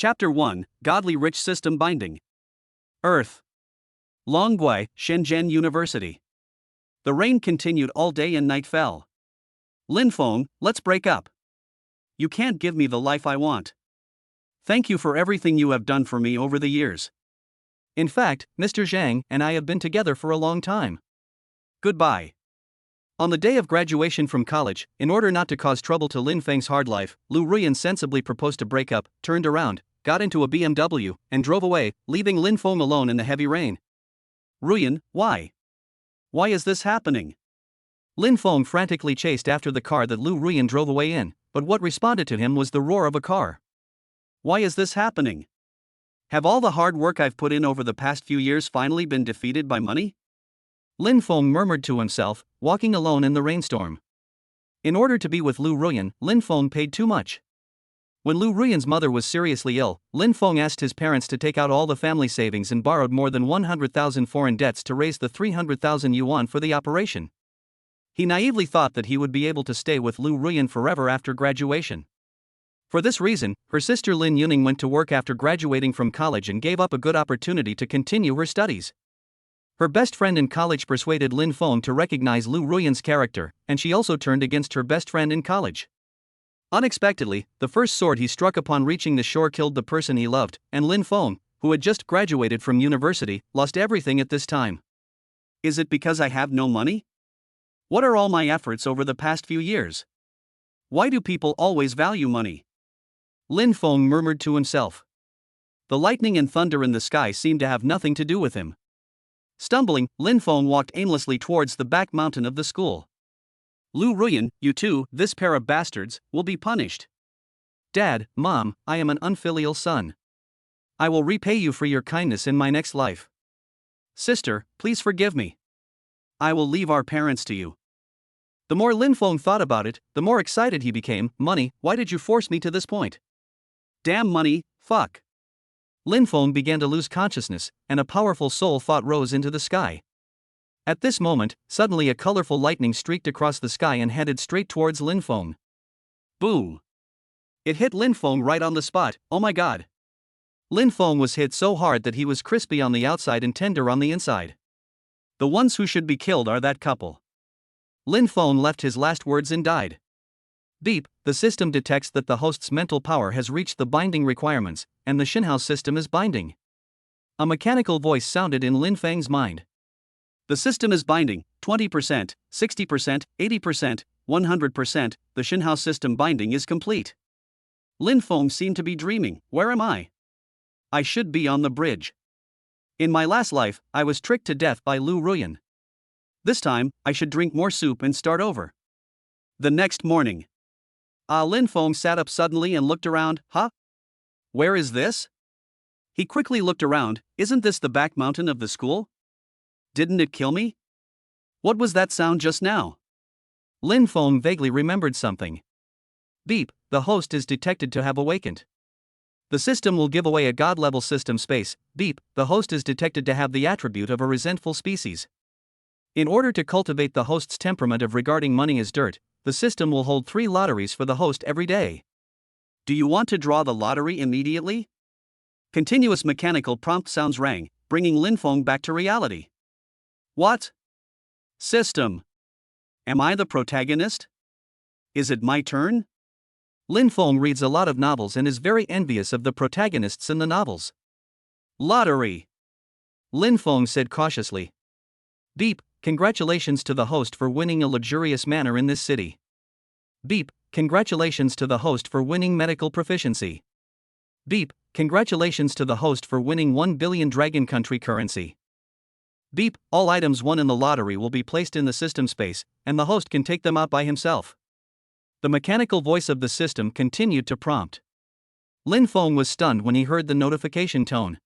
Chapter 1, Godly Rich System Binding. Earth. Longguai, Shenzhen University. The rain continued all day and night fell. Linfeng, let's break up. You can't give me the life I want. Thank you for everything you have done for me over the years. In fact, Mr. Zhang and I have been together for a long time. Goodbye. On the day of graduation from college, in order not to cause trouble to Lin Feng's hard life, Lu Ruyan sensibly proposed to break up, turned around, got into a BMW, and drove away, leaving Lin Feng alone in the heavy rain. Ruyan, why? Why is this happening? Lin Feng frantically chased after the car that Lu Ruyan drove away in, but what responded to him was the roar of a car. Why is this happening? Have all the hard work I've put in over the past few years finally been defeated by money? Lin Feng murmured to himself, walking alone in the rainstorm. In order to be with Lu Ruyan, Lin Feng paid too much. When Lu Ruyan's mother was seriously ill, Lin Feng asked his parents to take out all the family savings and borrowed more than 100,000 foreign debts to raise the 300,000 yuan for the operation. He naively thought that he would be able to stay with Lu Ruyan forever after graduation. For this reason, her sister Lin Yuning went to work after graduating from college and gave up a good opportunity to continue her studies. Her best friend in college persuaded Lin Feng to recognize Lu Ruyan's character, and she also turned against her best friend in college. Unexpectedly, the first sword he struck upon reaching the shore killed the person he loved, and Lin Feng, who had just graduated from university, lost everything at this time. Is it because I have no money? What are all my efforts over the past few years? Why do people always value money? Lin Feng murmured to himself. The lightning and thunder in the sky seemed to have nothing to do with him. Stumbling, Lin Feng walked aimlessly towards the back mountain of the school. Lu Ruyan, you two, this pair of bastards, will be punished. Dad, Mom, I am an unfilial son. I will repay you for your kindness in my next life. Sister, please forgive me. I will leave our parents to you. The more Lin Feng thought about it, the more excited he became. Money, why did you force me to this point? Damn money, fuck. Lin Feng began to lose consciousness, and a powerful soul thought rose into the sky. At this moment, suddenly a colorful lightning streaked across the sky and headed straight towards Lin Feng. Boom! It hit Lin Feng right on the spot. Oh my god! Lin Feng was hit so hard that he was crispy on the outside and tender on the inside. The ones who should be killed are that couple. Lin Feng left his last words and died. Beep, the system detects that the host's mental power has reached the binding requirements, and the Shinhouse system is binding. A mechanical voice sounded in Lin Feng's mind. The system is binding, 20%, 60%, 80%, 100%, the Shinhouse system binding is complete. Lin Feng seemed to be dreaming. Where am I? I should be on the bridge. In my last life, I was tricked to death by Lu Ruyan. This time, I should drink more soup and start over. The next morning. Lin Feng sat up suddenly and looked around. Huh? Where is this? He quickly looked around. Isn't this the back mountain of the school? Didn't it kill me? What was that sound just now? Lin Feng vaguely remembered something. Beep, the host is detected to have awakened. The system will give away a god-level system space. Beep, the host is detected to have the attribute of a resentful species. In order to cultivate the host's temperament of regarding money as dirt, the system will hold 3 lotteries for the host every day. Do you want to draw the lottery immediately? Continuous mechanical prompt sounds rang, bringing Lin Feng back to reality. What? System. Am I the protagonist? Is it my turn? Lin Feng reads a lot of novels and is very envious of the protagonists in the novels. Lottery. Lin Feng said cautiously. Beep, congratulations to the host for winning a luxurious manor in this city. Beep, congratulations to the host for winning medical proficiency. Beep, congratulations to the host for winning 1 billion Dragon Country currency. Beep, all items won in the lottery will be placed in the system space, and the host can take them out by himself. The mechanical voice of the system continued to prompt. Lin Feng was stunned when he heard the notification tone.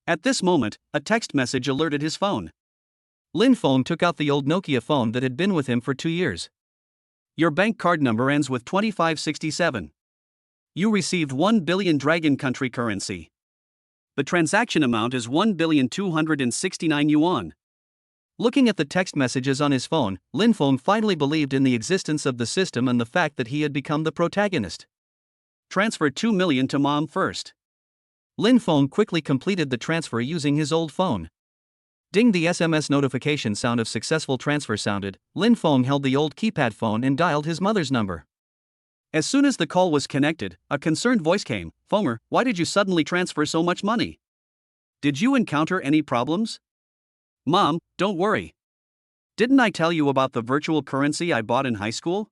At this moment, a text message alerted his phone. Lin Feng took out the old Nokia phone that had been with him for 2 years. Your bank card number ends with 2567. You received 1 billion Dragon Country currency. The transaction amount is 1,269 yuan. Looking at the text messages on his phone, Lin Feng finally believed in the existence of the system and the fact that he had become the protagonist. Transfer 2 million to Mom first. Lin Feng quickly completed the transfer using his old phone. Ding, the SMS notification sound of successful transfer sounded. Lin Feng held the old keypad phone and dialed his mother's number. As soon as the call was connected, a concerned voice came. Fonger, why did you suddenly transfer so much money? Did you encounter any problems? Mom, don't worry. Didn't I tell you about the virtual currency I bought in high school?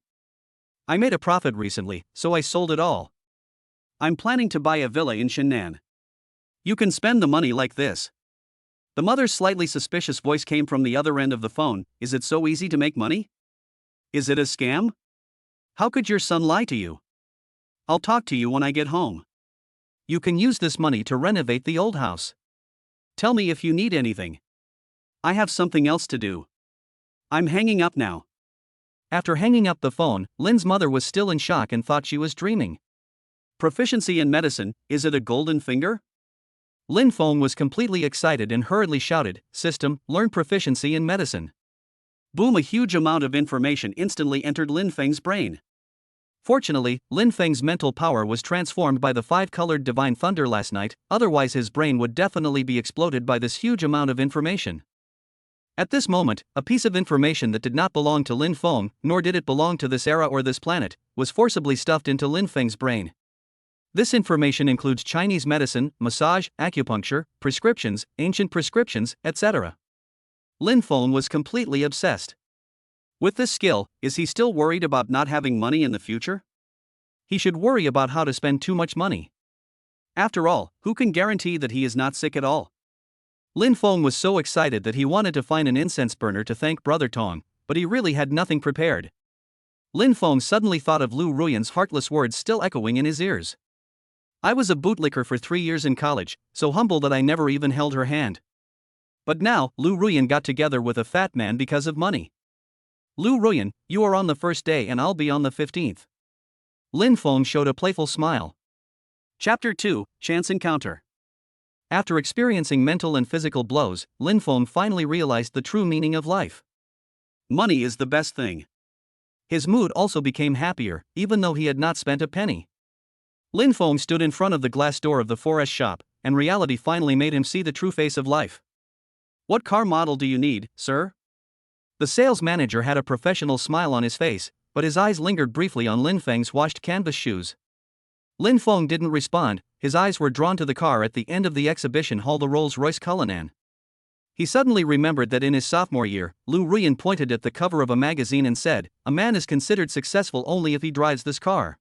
I made a profit recently, so I sold it all. I'm planning to buy a villa in Shinnan. You can spend the money like this. The mother's slightly suspicious voice came from the other end of the phone. Is it so easy to make money? Is it a scam? How could your son lie to you? I'll talk to you when I get home. You can use this money to renovate the old house. Tell me if you need anything. I have something else to do. I'm hanging up now. After hanging up the phone, Lin's mother was still in shock and thought she was dreaming. Proficiency in medicine, is it a golden finger? Lin Feng was completely excited and hurriedly shouted, "System, learn proficiency in medicine." Boom, a huge amount of information instantly entered Lin Feng's brain. Fortunately, Lin Feng's mental power was transformed by the 5-colored divine thunder last night, otherwise his brain would definitely be exploded by this huge amount of information. At this moment, a piece of information that did not belong to Lin Feng, nor did it belong to this era or this planet, was forcibly stuffed into Lin Feng's brain. This information includes Chinese medicine, massage, acupuncture, prescriptions, ancient prescriptions, etc. Lin Feng was completely obsessed. With this skill, is he still worried about not having money in the future? He should worry about how to spend too much money. After all, who can guarantee that he is not sick at all? Lin Feng was so excited that he wanted to find an incense burner to thank Brother Tong, but he really had nothing prepared. Lin Feng suddenly thought of Lu Ruyan's heartless words still echoing in his ears. I was a bootlicker for 3 years in college, so humble that I never even held her hand. But now, Lu Ruyan got together with a fat man because of money. Lu Ruyan, you are on the first day and I'll be on the 15th. Lin Feng showed a playful smile. Chapter 2, Chance Encounter. After experiencing mental and physical blows, Lin Feng finally realized the true meaning of life. Money is the best thing. His mood also became happier, even though he had not spent a penny. Lin Feng stood in front of the glass door of the 4S shop, and reality finally made him see the true face of life. What car model do you need, sir? The sales manager had a professional smile on his face, but his eyes lingered briefly on Lin Feng's washed canvas shoes. Lin Feng didn't respond, his eyes were drawn to the car at the end of the exhibition hall, the Rolls-Royce Cullinan. He suddenly remembered that in his sophomore year, Lu Ruyan pointed at the cover of a magazine and said, "A man is considered successful only if he drives this car."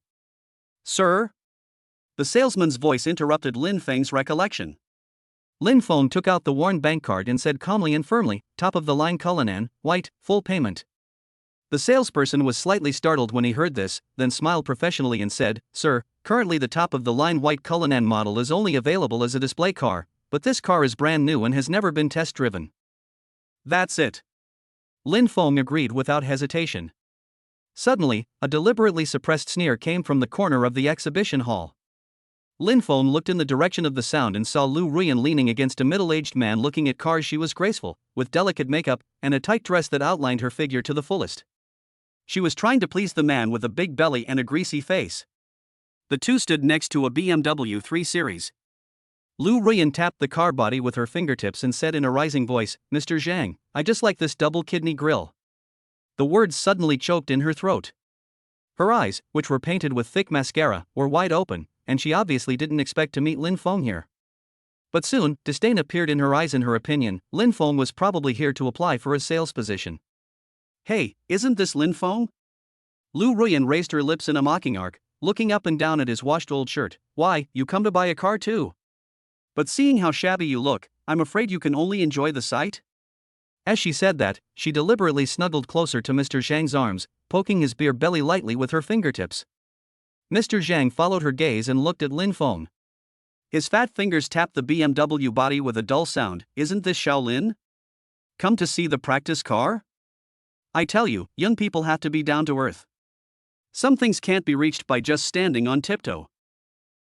Sir? The salesman's voice interrupted Lin Feng's recollection. Lin Feng took out the worn bank card and said calmly and firmly, "Top-of-the-line Cullinan, white, full payment." The salesperson was slightly startled when he heard this, then smiled professionally and said, "Sir, currently the top-of-the-line white Cullinan model is only available as a display car, but this car is brand new and has never been test-driven." That's it. Lin Feng agreed without hesitation. Suddenly, a deliberately suppressed sneer came from the corner of the exhibition hall. Lin Feng looked in the direction of the sound and saw Lu Ruyan leaning against a middle-aged man looking at cars. She was graceful, with delicate makeup, and a tight dress that outlined her figure to the fullest. She was trying to please the man with a big belly and a greasy face. The two stood next to a BMW 3 Series. Lu Ruyan tapped the car body with her fingertips and said in a rising voice, "Mr. Zhang, I just like this double-kidney grill." The words suddenly choked in her throat. Her eyes, which were painted with thick mascara, were wide open, and she obviously didn't expect to meet Lin Feng here. But soon, disdain appeared in her eyes. In her opinion, Lin Feng was probably here to apply for a sales position. Hey, isn't this Lin Feng? Lu Ruyan raised her lips in a mocking arc, looking up and down at his washed old shirt. Why, you come to buy a car too? But seeing how shabby you look, I'm afraid you can only enjoy the sight? As she said that, she deliberately snuggled closer to Mr. Zhang's arms, poking his beer belly lightly with her fingertips. Mr. Zhang followed her gaze and looked at Lin Feng. His fat fingers tapped the BMW body with a dull sound. Isn't this Shaolin? Come to see the practice car? I tell you, young people have to be down to earth. Some things can't be reached by just standing on tiptoe.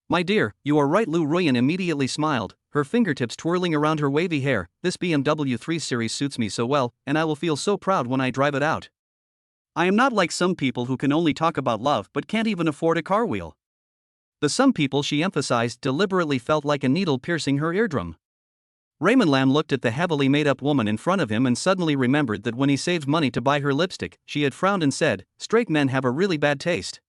My dear, you are right. Lu Ruyan immediately smiled, her fingertips twirling around her wavy hair. This BMW 3 Series suits me so well, and I will feel so proud when I drive it out. I am not like some people who can only talk about love but can't even afford a car wheel. The some people she emphasized deliberately felt like a needle piercing her eardrum. Raymond Lam looked at the heavily made-up woman in front of him and suddenly remembered that when he saved money to buy her lipstick, she had frowned and said, "Straight men have a really bad taste."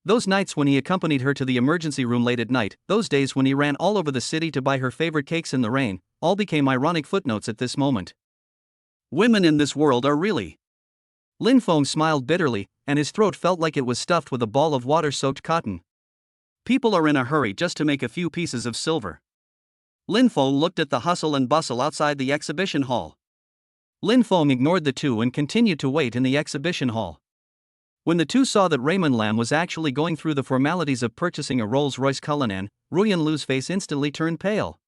Those nights when he accompanied her to the emergency room late at night, those days when he ran all over the city to buy her favorite cakes in the rain, all became ironic footnotes at this moment. Women in this world are really. Lin Feng smiled bitterly, and his throat felt like it was stuffed with a ball of water-soaked cotton. People are in a hurry just to make a few pieces of silver. Lin Feng looked at the hustle and bustle outside the exhibition hall. Lin Feng ignored the two and continued to wait in the exhibition hall. When the two saw that Raymond Lam was actually going through the formalities of purchasing a Rolls-Royce Cullinan, Ruyan Lu's face instantly turned pale.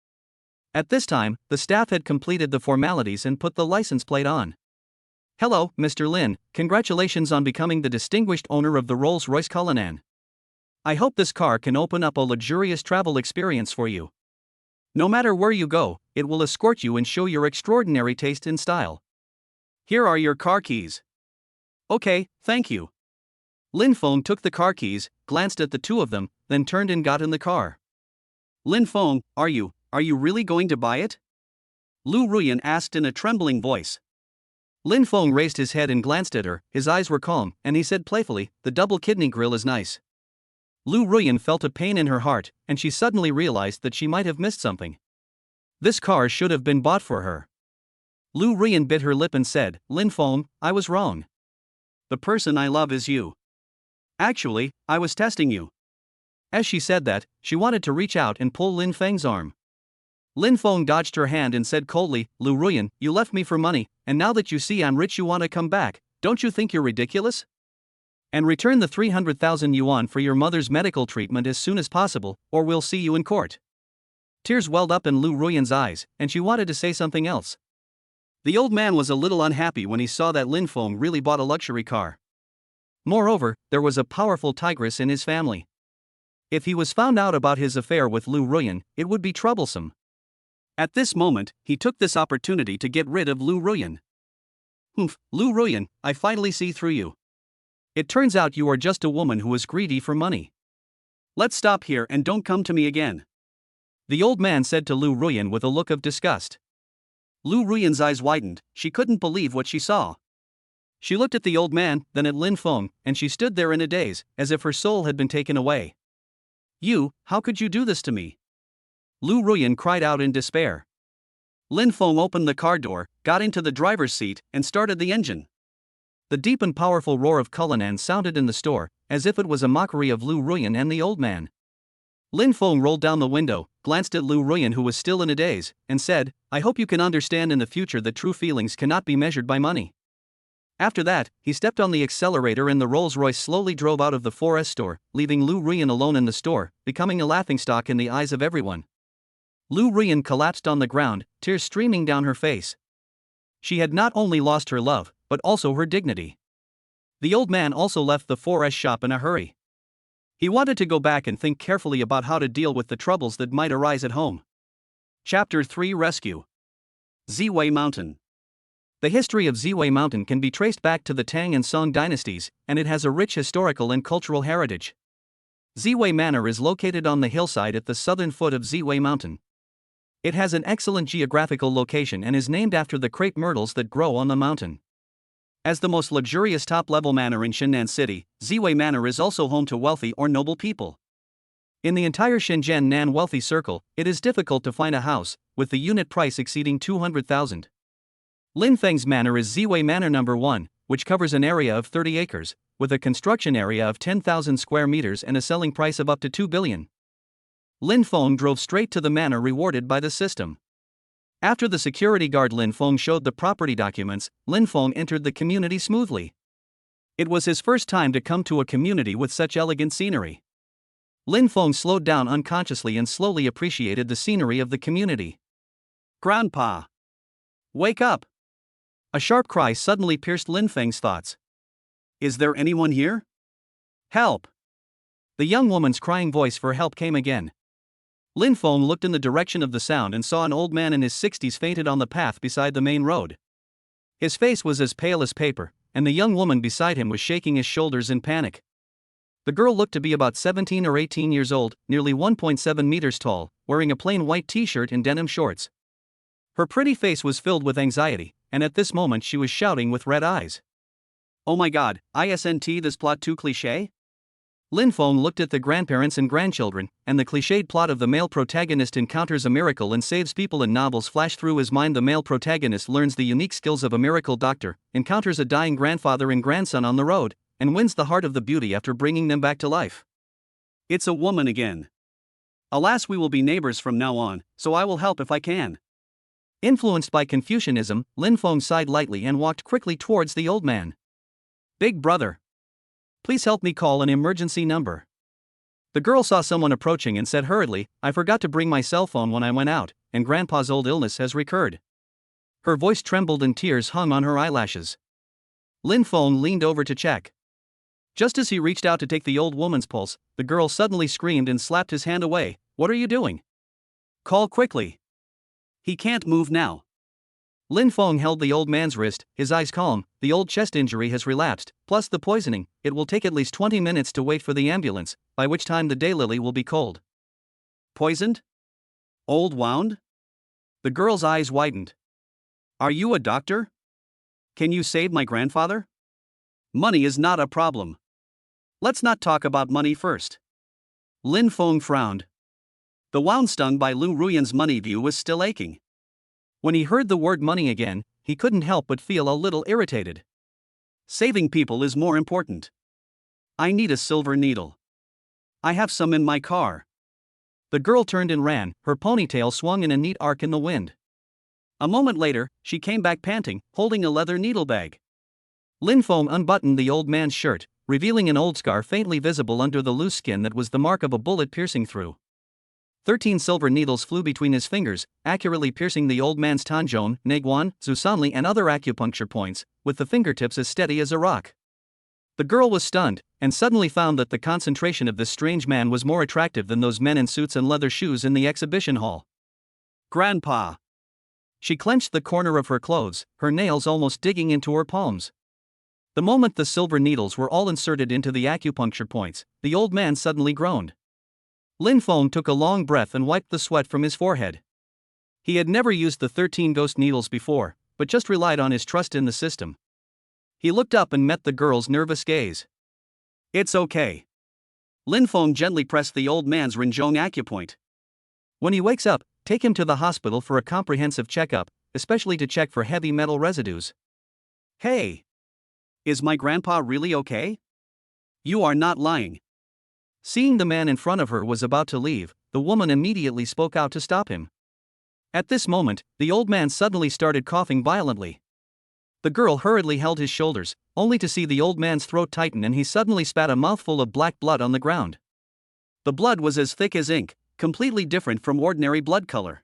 At this time, the staff had completed the formalities and put the license plate on. "Hello, Mr. Lin, congratulations on becoming the distinguished owner of the Rolls-Royce Cullinan. I hope this car can open up a luxurious travel experience for you. No matter where you go, it will escort you and show your extraordinary taste in style. Here are your car keys." "Okay, thank you." Lin Feng took the car keys, glanced at the two of them, then turned and got in the car. "Lin Feng, are you really going to buy it?" Lu Ruyan asked in a trembling voice. Lin Feng raised his head and glanced at her, his eyes were calm, and he said playfully, "The double kidney grill is nice." Lu Ruyan felt a pain in her heart, and she suddenly realized that she might have missed something. This car should have been bought for her. Lu Ruyan bit her lip and said, "Lin Feng, I was wrong. The person I love is you. Actually, I was testing you." As she said that, she wanted to reach out and pull Lin Feng's arm. Lin Feng dodged her hand and said coldly, "Lu Ruyan, you left me for money, and now that you see I'm rich you want to come back, don't you think you're ridiculous? And return the 300,000 yuan for your mother's medical treatment as soon as possible, or we'll see you in court." Tears welled up in Lu Ruyan's eyes, and she wanted to say something else. The old man was a little unhappy when he saw that Lin Feng really bought a luxury car. Moreover, there was a powerful tigress in his family. If he was found out about his affair with Lu Ruyan, it would be troublesome. At this moment, he took this opportunity to get rid of Lu Ruyan. "Humph, Lu Ruyan, I finally see through you. It turns out you are just a woman who is greedy for money. Let's stop here and don't come to me again," the old man said to Lu Ruyan with a look of disgust. Lu Ruyan's eyes widened, she couldn't believe what she saw. She looked at the old man, then at Lin Feng, and she stood there in a daze, as if her soul had been taken away. How could you do this to me?" Lu Ruyan cried out in despair. Lin Feng opened the car door, got into the driver's seat, and started the engine. The deep and powerful roar of Cullinan sounded in the store, as if it was a mockery of Lu Ruyan and the old man. Lin Feng rolled down the window, glanced at Lu Ruyan who was still in a daze, and said, "I hope you can understand in the future that true feelings cannot be measured by money." After that, he stepped on the accelerator and the Rolls-Royce slowly drove out of the 4S store, leaving Lu Ruyan alone in the store, becoming a laughingstock in the eyes of everyone. Lu Ruyan collapsed on the ground, tears streaming down her face. She had not only lost her love, but also her dignity. The old man also left the 4S shop in a hurry. He wanted to go back and think carefully about how to deal with the troubles that might arise at home. Chapter 3 Rescue. Ziwei Mountain. The history of Ziwei Mountain can be traced back to the Tang and Song dynasties, and it has a rich historical and cultural heritage. Ziwei Manor is located on the hillside at the southern foot of Ziwei Mountain. It has an excellent geographical location and is named after the crepe myrtles that grow on the mountain. As the most luxurious top-level manor in Shenzhen City, Ziwei Manor is also home to wealthy or noble people. In the entire Shenzhen-Nan wealthy circle, it is difficult to find a house, with the unit price exceeding 200,000. Lin Feng's manor is Ziwei Manor No. 1, which covers an area of 30 acres, with a construction area of 10,000 square meters and a selling price of up to 2 billion. Lin Feng drove straight to the manor rewarded by the system. After the security guard Lin Feng showed the property documents, Lin Feng entered the community smoothly. It was his first time to come to a community with such elegant scenery. Lin Feng slowed down unconsciously and slowly appreciated the scenery of the community. "Grandpa! Wake up!" A sharp cry suddenly pierced Lin Feng's thoughts. "Is there anyone here? Help!" The young woman's crying voice for help came again. Lin Feng looked in the direction of the sound and saw an old man in his 60s fainted on the path beside the main road. His face was as pale as paper, and the young woman beside him was shaking his shoulders in panic. The girl looked to be about 17 or 18 years old, nearly 1.7 meters tall, wearing a plain white t-shirt and denim shorts. Her pretty face was filled with anxiety, and at this moment she was shouting with red eyes. Oh my god, isn't this plot too cliché? Lin Feng looked at the grandparents and grandchildren, and the cliched plot of the male protagonist encounters a miracle and saves people in novels flashed through his mind. The male protagonist learns the unique skills of a miracle doctor, encounters a dying grandfather and grandson on the road, and wins the heart of the beauty after bringing them back to life. It's a woman again. Alas, we will be neighbors from now on, so I will help if I can. Influenced by Confucianism, Lin Feng sighed lightly and walked quickly towards the old man. Big brother, please help me call an emergency number. The girl saw someone approaching and said hurriedly, I forgot to bring my cell phone when I went out, and Grandpa's old illness has recurred. Her voice trembled and tears hung on her eyelashes. Lin Feng leaned over to check. Just as he reached out to take the old woman's pulse, the girl suddenly screamed and slapped his hand away. What are you doing? Call quickly. He can't move now. Lin Feng held the old man's wrist, his eyes calm. The old chest injury has relapsed, plus the poisoning. It will take at least 20 minutes to wait for the ambulance, by which time the daylily will be cold. Poisoned? Old wound? The girl's eyes widened. Are you a doctor? Can you save my grandfather? Money is not a problem. Let's not talk about money first. Lin Feng frowned. The wound stung by Lu Ruyan's money view was still aching. When he heard the word money again, he couldn't help but feel a little irritated. Saving people is more important. I need a silver needle. I have some in my car. The girl turned and ran, her ponytail swung in a neat arc in the wind. A moment later, she came back panting, holding a leather needle bag. Lin Feng unbuttoned the old man's shirt, revealing an old scar faintly visible under the loose skin that was the mark of a bullet piercing through. 13 silver needles flew between his fingers, accurately piercing the old man's Tanzhong, Neguan, Zusanli and other acupuncture points, with the fingertips as steady as a rock. The girl was stunned, and suddenly found that the concentration of this strange man was more attractive than those men in suits and leather shoes in the exhibition hall. Grandpa! She clenched the corner of her clothes, her nails almost digging into her palms. The moment the silver needles were all inserted into the acupuncture points, the old man suddenly groaned. Lin Feng took a long breath and wiped the sweat from his forehead. He had never used the 13 ghost needles before, but just relied on his trust in the system. He looked up and met the girl's nervous gaze. It's okay. Lin Feng gently pressed the old man's Renjong acupoint. When he wakes up, take him to the hospital for a comprehensive checkup, especially to check for heavy metal residues. Hey! Is my grandpa really okay? You are not lying. Seeing the man in front of her was about to leave, the woman immediately spoke out to stop him. At this moment, the old man suddenly started coughing violently. The girl hurriedly held his shoulders, only to see the old man's throat tighten and he suddenly spat a mouthful of black blood on the ground. The blood was as thick as ink, completely different from ordinary blood color.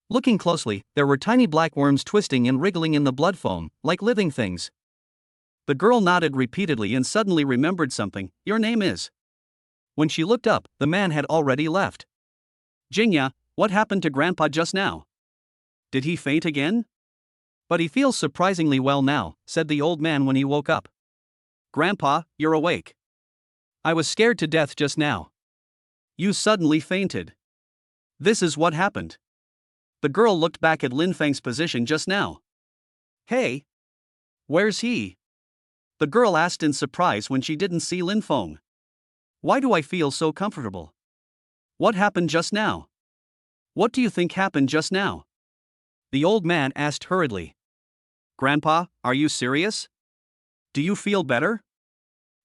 Looking closely, there were tiny black worms twisting and wriggling in the blood foam, like living things. The girl nodded repeatedly and suddenly remembered something. Your name is? When she looked up, the man had already left. Jingya, what happened to Grandpa just now? Did he faint again? But he feels surprisingly well now, said the old man when he woke up. Grandpa, you're awake. I was scared to death just now. You suddenly fainted. This is what happened. The girl looked back at Lin Feng's position just now. Hey! Where's he? The girl asked in surprise when she didn't see Lin Feng. Why do I feel so comfortable? What happened just now? What do you think happened just now? The old man asked hurriedly. Grandpa, are you serious? Do you feel better?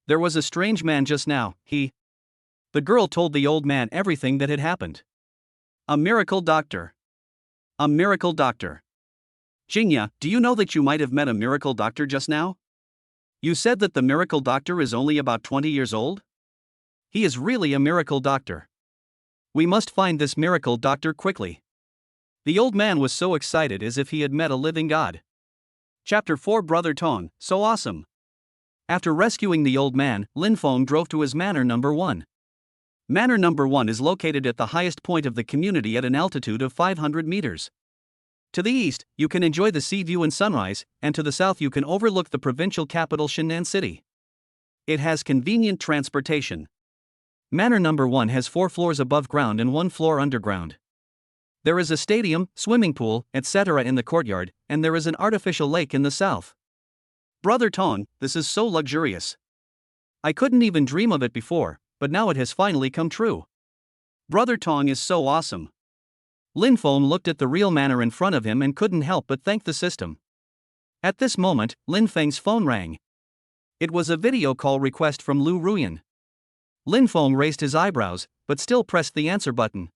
There was a strange man just now, he. The girl told the old man everything that had happened. A miracle doctor. A miracle doctor. Jingya, do you know that you might have met a miracle doctor just now? You said that the miracle doctor is only about 20 years old? He is really a miracle doctor. We must find this miracle doctor quickly. The old man was so excited as if he had met a living god. Chapter 4 Brother Tong, so awesome. After rescuing the old man, Lin Feng drove to his manor number 1. Manor number 1 is located at the highest point of the community at an altitude of 500 meters. To the east, you can enjoy the sea view and sunrise, and to the south you can overlook the provincial capital Shennan City. It has convenient transportation. Manor number 1 has 4 floors above ground and 1 floor underground. There is a stadium, swimming pool, etc. in the courtyard, and there is an artificial lake in the south. Brother Tong, this is so luxurious. I couldn't even dream of it before, but now it has finally come true. Brother Tong is so awesome. Lin Feng looked at the real manor in front of him and couldn't help but thank the system. At this moment, Lin Feng's phone rang. It was a video call request from Lu Ruyan. Lin Feng raised his eyebrows, but still pressed the answer button.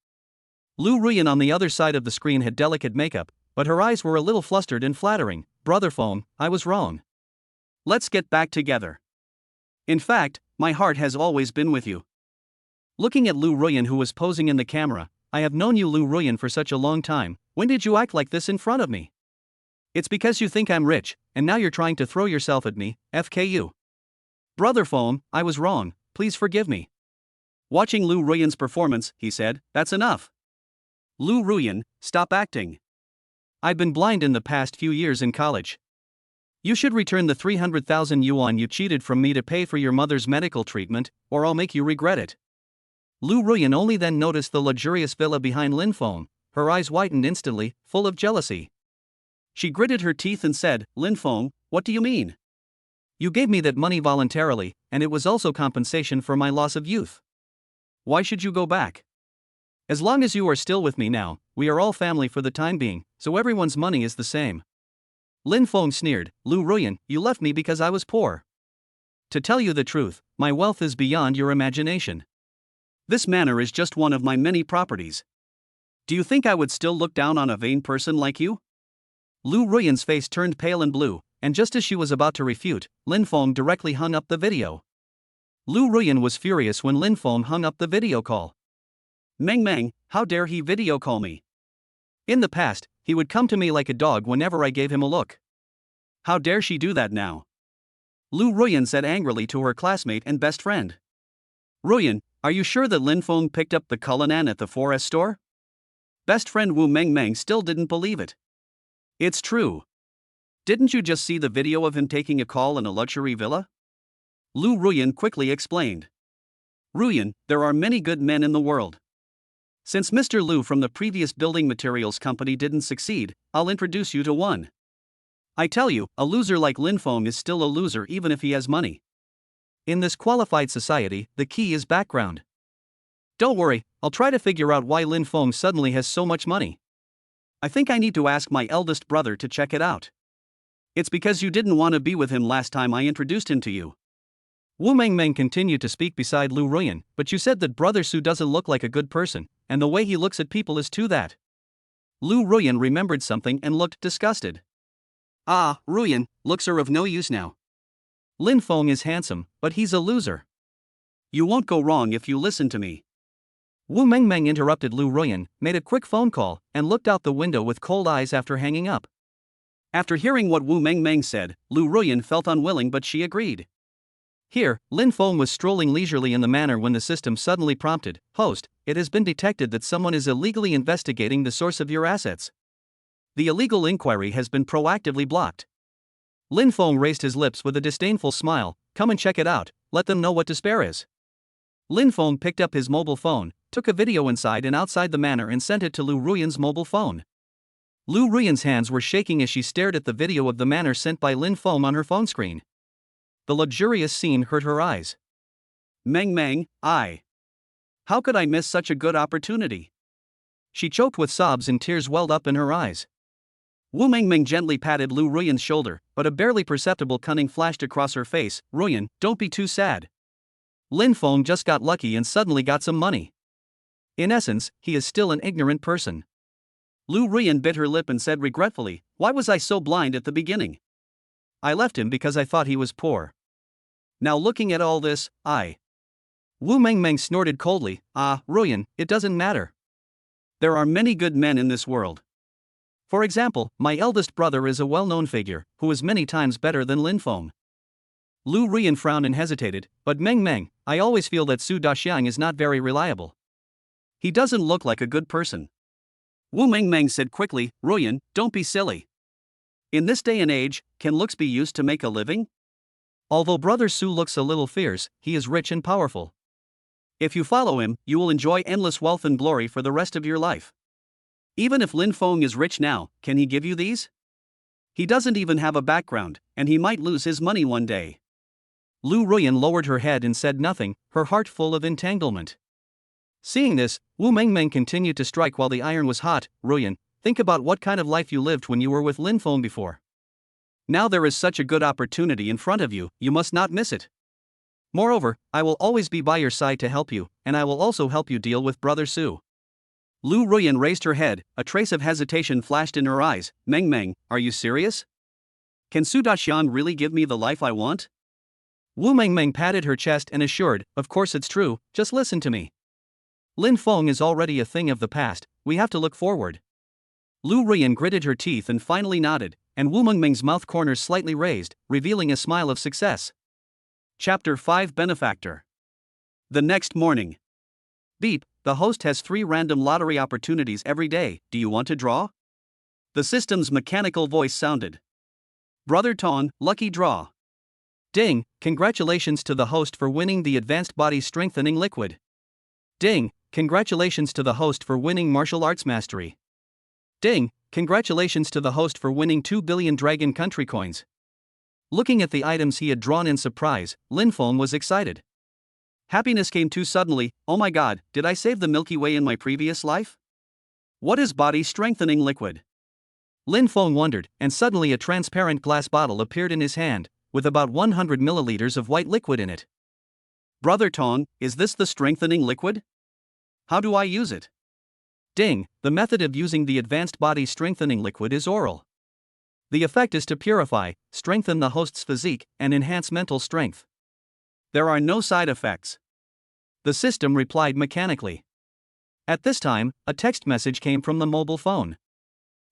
Lu Ruyan on the other side of the screen had delicate makeup, but her eyes were a little flustered and flattering. Brother Feng, I was wrong. Let's get back together. In fact, my heart has always been with you. Looking at Lu Ruyan, who was posing in the camera, I have known you, Lu Ruyan, for such a long time. When did you act like this in front of me? It's because you think I'm rich, and now you're trying to throw yourself at me, FKU. Brother Feng, I was wrong, please forgive me. Watching Lu Ruyan's performance, he said, that's enough. Lu Ruyan, stop acting. I've been blind in the past few years in college. You should return the 300,000 yuan you cheated from me to pay for your mother's medical treatment, or I'll make you regret it. Lu Ruyan only then noticed the luxurious villa behind Lin Feng. Her eyes widened instantly, full of jealousy. She gritted her teeth and said, Lin Feng, what do you mean? You gave me that money voluntarily, and it was also compensation for my loss of youth. Why should you go back? As long as you are still with me now, we are all family for the time being, so everyone's money is the same. Lin Feng sneered, Lu Ruyan, you left me because I was poor. To tell you the truth, my wealth is beyond your imagination. This manor is just one of my many properties. Do you think I would still look down on a vain person like you? Lu Ruyan's face turned pale and blue, and just as she was about to refute, Lin Feng directly hung up the video. Lu Ruyan was furious when Lin Feng hung up the video call. Meng, how dare he video call me? In the past, he would come to me like a dog whenever I gave him a look. How dare she do that now? Lu Ruyan said angrily to her classmate and best friend. Ruyan, are you sure that Lin Feng picked up the Cullinan at the forest store? Best friend Wu Meng still didn't believe it. It's true. Didn't you just see the video of him taking a call in a luxury villa? Lu Ruyan quickly explained. Ruyan, there are many good men in the world. Since Mr. Lu from the previous building materials company didn't succeed, I'll introduce you to one. I tell you, a loser like Lin Feng is still a loser even if he has money. In this qualified society, the key is background. Don't worry, I'll try to figure out why Lin Feng suddenly has so much money. I think I need to ask my eldest brother to check it out. It's because you didn't want to be with him last time I introduced him to you. Wu Meng continued to speak beside Lu Ruyan, but you said that Brother Su doesn't look like a good person, and the way he looks at people is too that. Lu Ruyan remembered something and looked disgusted. Ah, Ruyan, looks are of no use now. Lin Feng is handsome, but he's a loser. You won't go wrong if you listen to me. Wu Meng interrupted Lu Ruyan, made a quick phone call, and looked out the window with cold eyes after hanging up. After hearing what Wu Meng said, Lu Ruyan felt unwilling, but she agreed. Here, Lin Feng was strolling leisurely in the manor when the system suddenly prompted, Host, it has been detected that someone is illegally investigating the source of your assets. The illegal inquiry has been proactively blocked. Lin Feng raised his lips with a disdainful smile, come and check it out, let them know what despair is. Lin Feng picked up his mobile phone, took a video inside and outside the manor and sent it to Lu Ruyan's mobile phone. Lu Ruyan's hands were shaking as she stared at the video of the manor sent by Lin Feng on her phone screen. The luxurious scene hurt her eyes. Meng, how could I miss such a good opportunity? She choked with sobs and tears welled up in her eyes. Wu Meng gently patted Lu Ruyan's shoulder, but a barely perceptible cunning flashed across her face. Ruyan, don't be too sad. Lin Feng just got lucky and suddenly got some money. In essence, he is still an ignorant person. Lu Ruyan bit her lip and said regretfully, why was I so blind at the beginning? I left him because I thought he was poor. Now looking at all this, Wu Meng snorted coldly, Ruyan, it doesn't matter. There are many good men in this world. For example, my eldest brother is a well-known figure, who is many times better than Lin Feng. Lu Ruyan frowned and hesitated, but Meng, I always feel that Su Daxiang is not very reliable. He doesn't look like a good person. Wu Meng said quickly, Ruyan, don't be silly. In this day and age, can looks be used to make a living? Although Brother Su looks a little fierce, he is rich and powerful. If you follow him, you will enjoy endless wealth and glory for the rest of your life. Even if Lin Feng is rich now, can he give you these? He doesn't even have a background, and he might lose his money one day. Lu Ruyan lowered her head and said nothing, her heart full of entanglement. Seeing this, Wu Mengmeng continued to strike while the iron was hot. Ruyan, think about what kind of life you lived when you were with Lin Feng before. Now there is such a good opportunity in front of you, you must not miss it. Moreover, I will always be by your side to help you, and I will also help you deal with Brother Su. Lu Ruyan raised her head, a trace of hesitation flashed in her eyes. Meng, are you serious? Can Su Daxian really give me the life I want? Wu Mengmeng patted her chest and assured, of course it's true, just listen to me. Lin Feng is already a thing of the past, we have to look forward. Lu Ruyan gritted her teeth and finally nodded, and Wu Mengmeng's mouth corners slightly raised, revealing a smile of success. Chapter 5 Benefactor. The next morning. Beep, the host has 3 random lottery opportunities every day, do you want to draw? The system's mechanical voice sounded. Brother Ton, lucky draw. Ding, congratulations to the host for winning the Advanced Body Strengthening Liquid. Ding, congratulations to the host for winning Martial Arts Mastery. Ding, congratulations to the host for winning 2 billion Dragon Country coins. Looking at the items he had drawn in surprise, Lin Feng was excited. Happiness came too suddenly. Oh my god, did I save the Milky Way in my previous life? What is body strengthening liquid? Lin Feng wondered, and suddenly a transparent glass bottle appeared in his hand, with about 100 milliliters of white liquid in it. Brother Tong, is this the strengthening liquid? How do I use it? Ding, the method of using the advanced body strengthening liquid is oral. The effect is to purify, strengthen the host's physique, and enhance mental strength. There are no side effects. The system replied mechanically. At this time, a text message came from the mobile phone.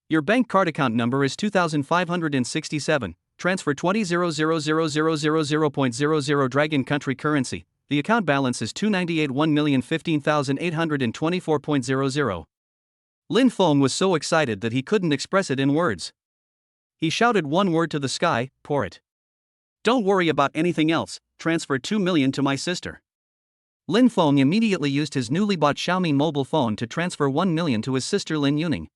Your bank card account number is 2567, transfer 20,000,000.00 Dragon Country currency. The account balance is 298,115,824.00. Lin Feng was so excited that he couldn't express it in words. He shouted one word to the sky, pour it. Don't worry about anything else, transfer 2 million to my sister. Lin Feng immediately used his newly bought Xiaomi mobile phone to transfer 1 million to his sister Lin Yuning.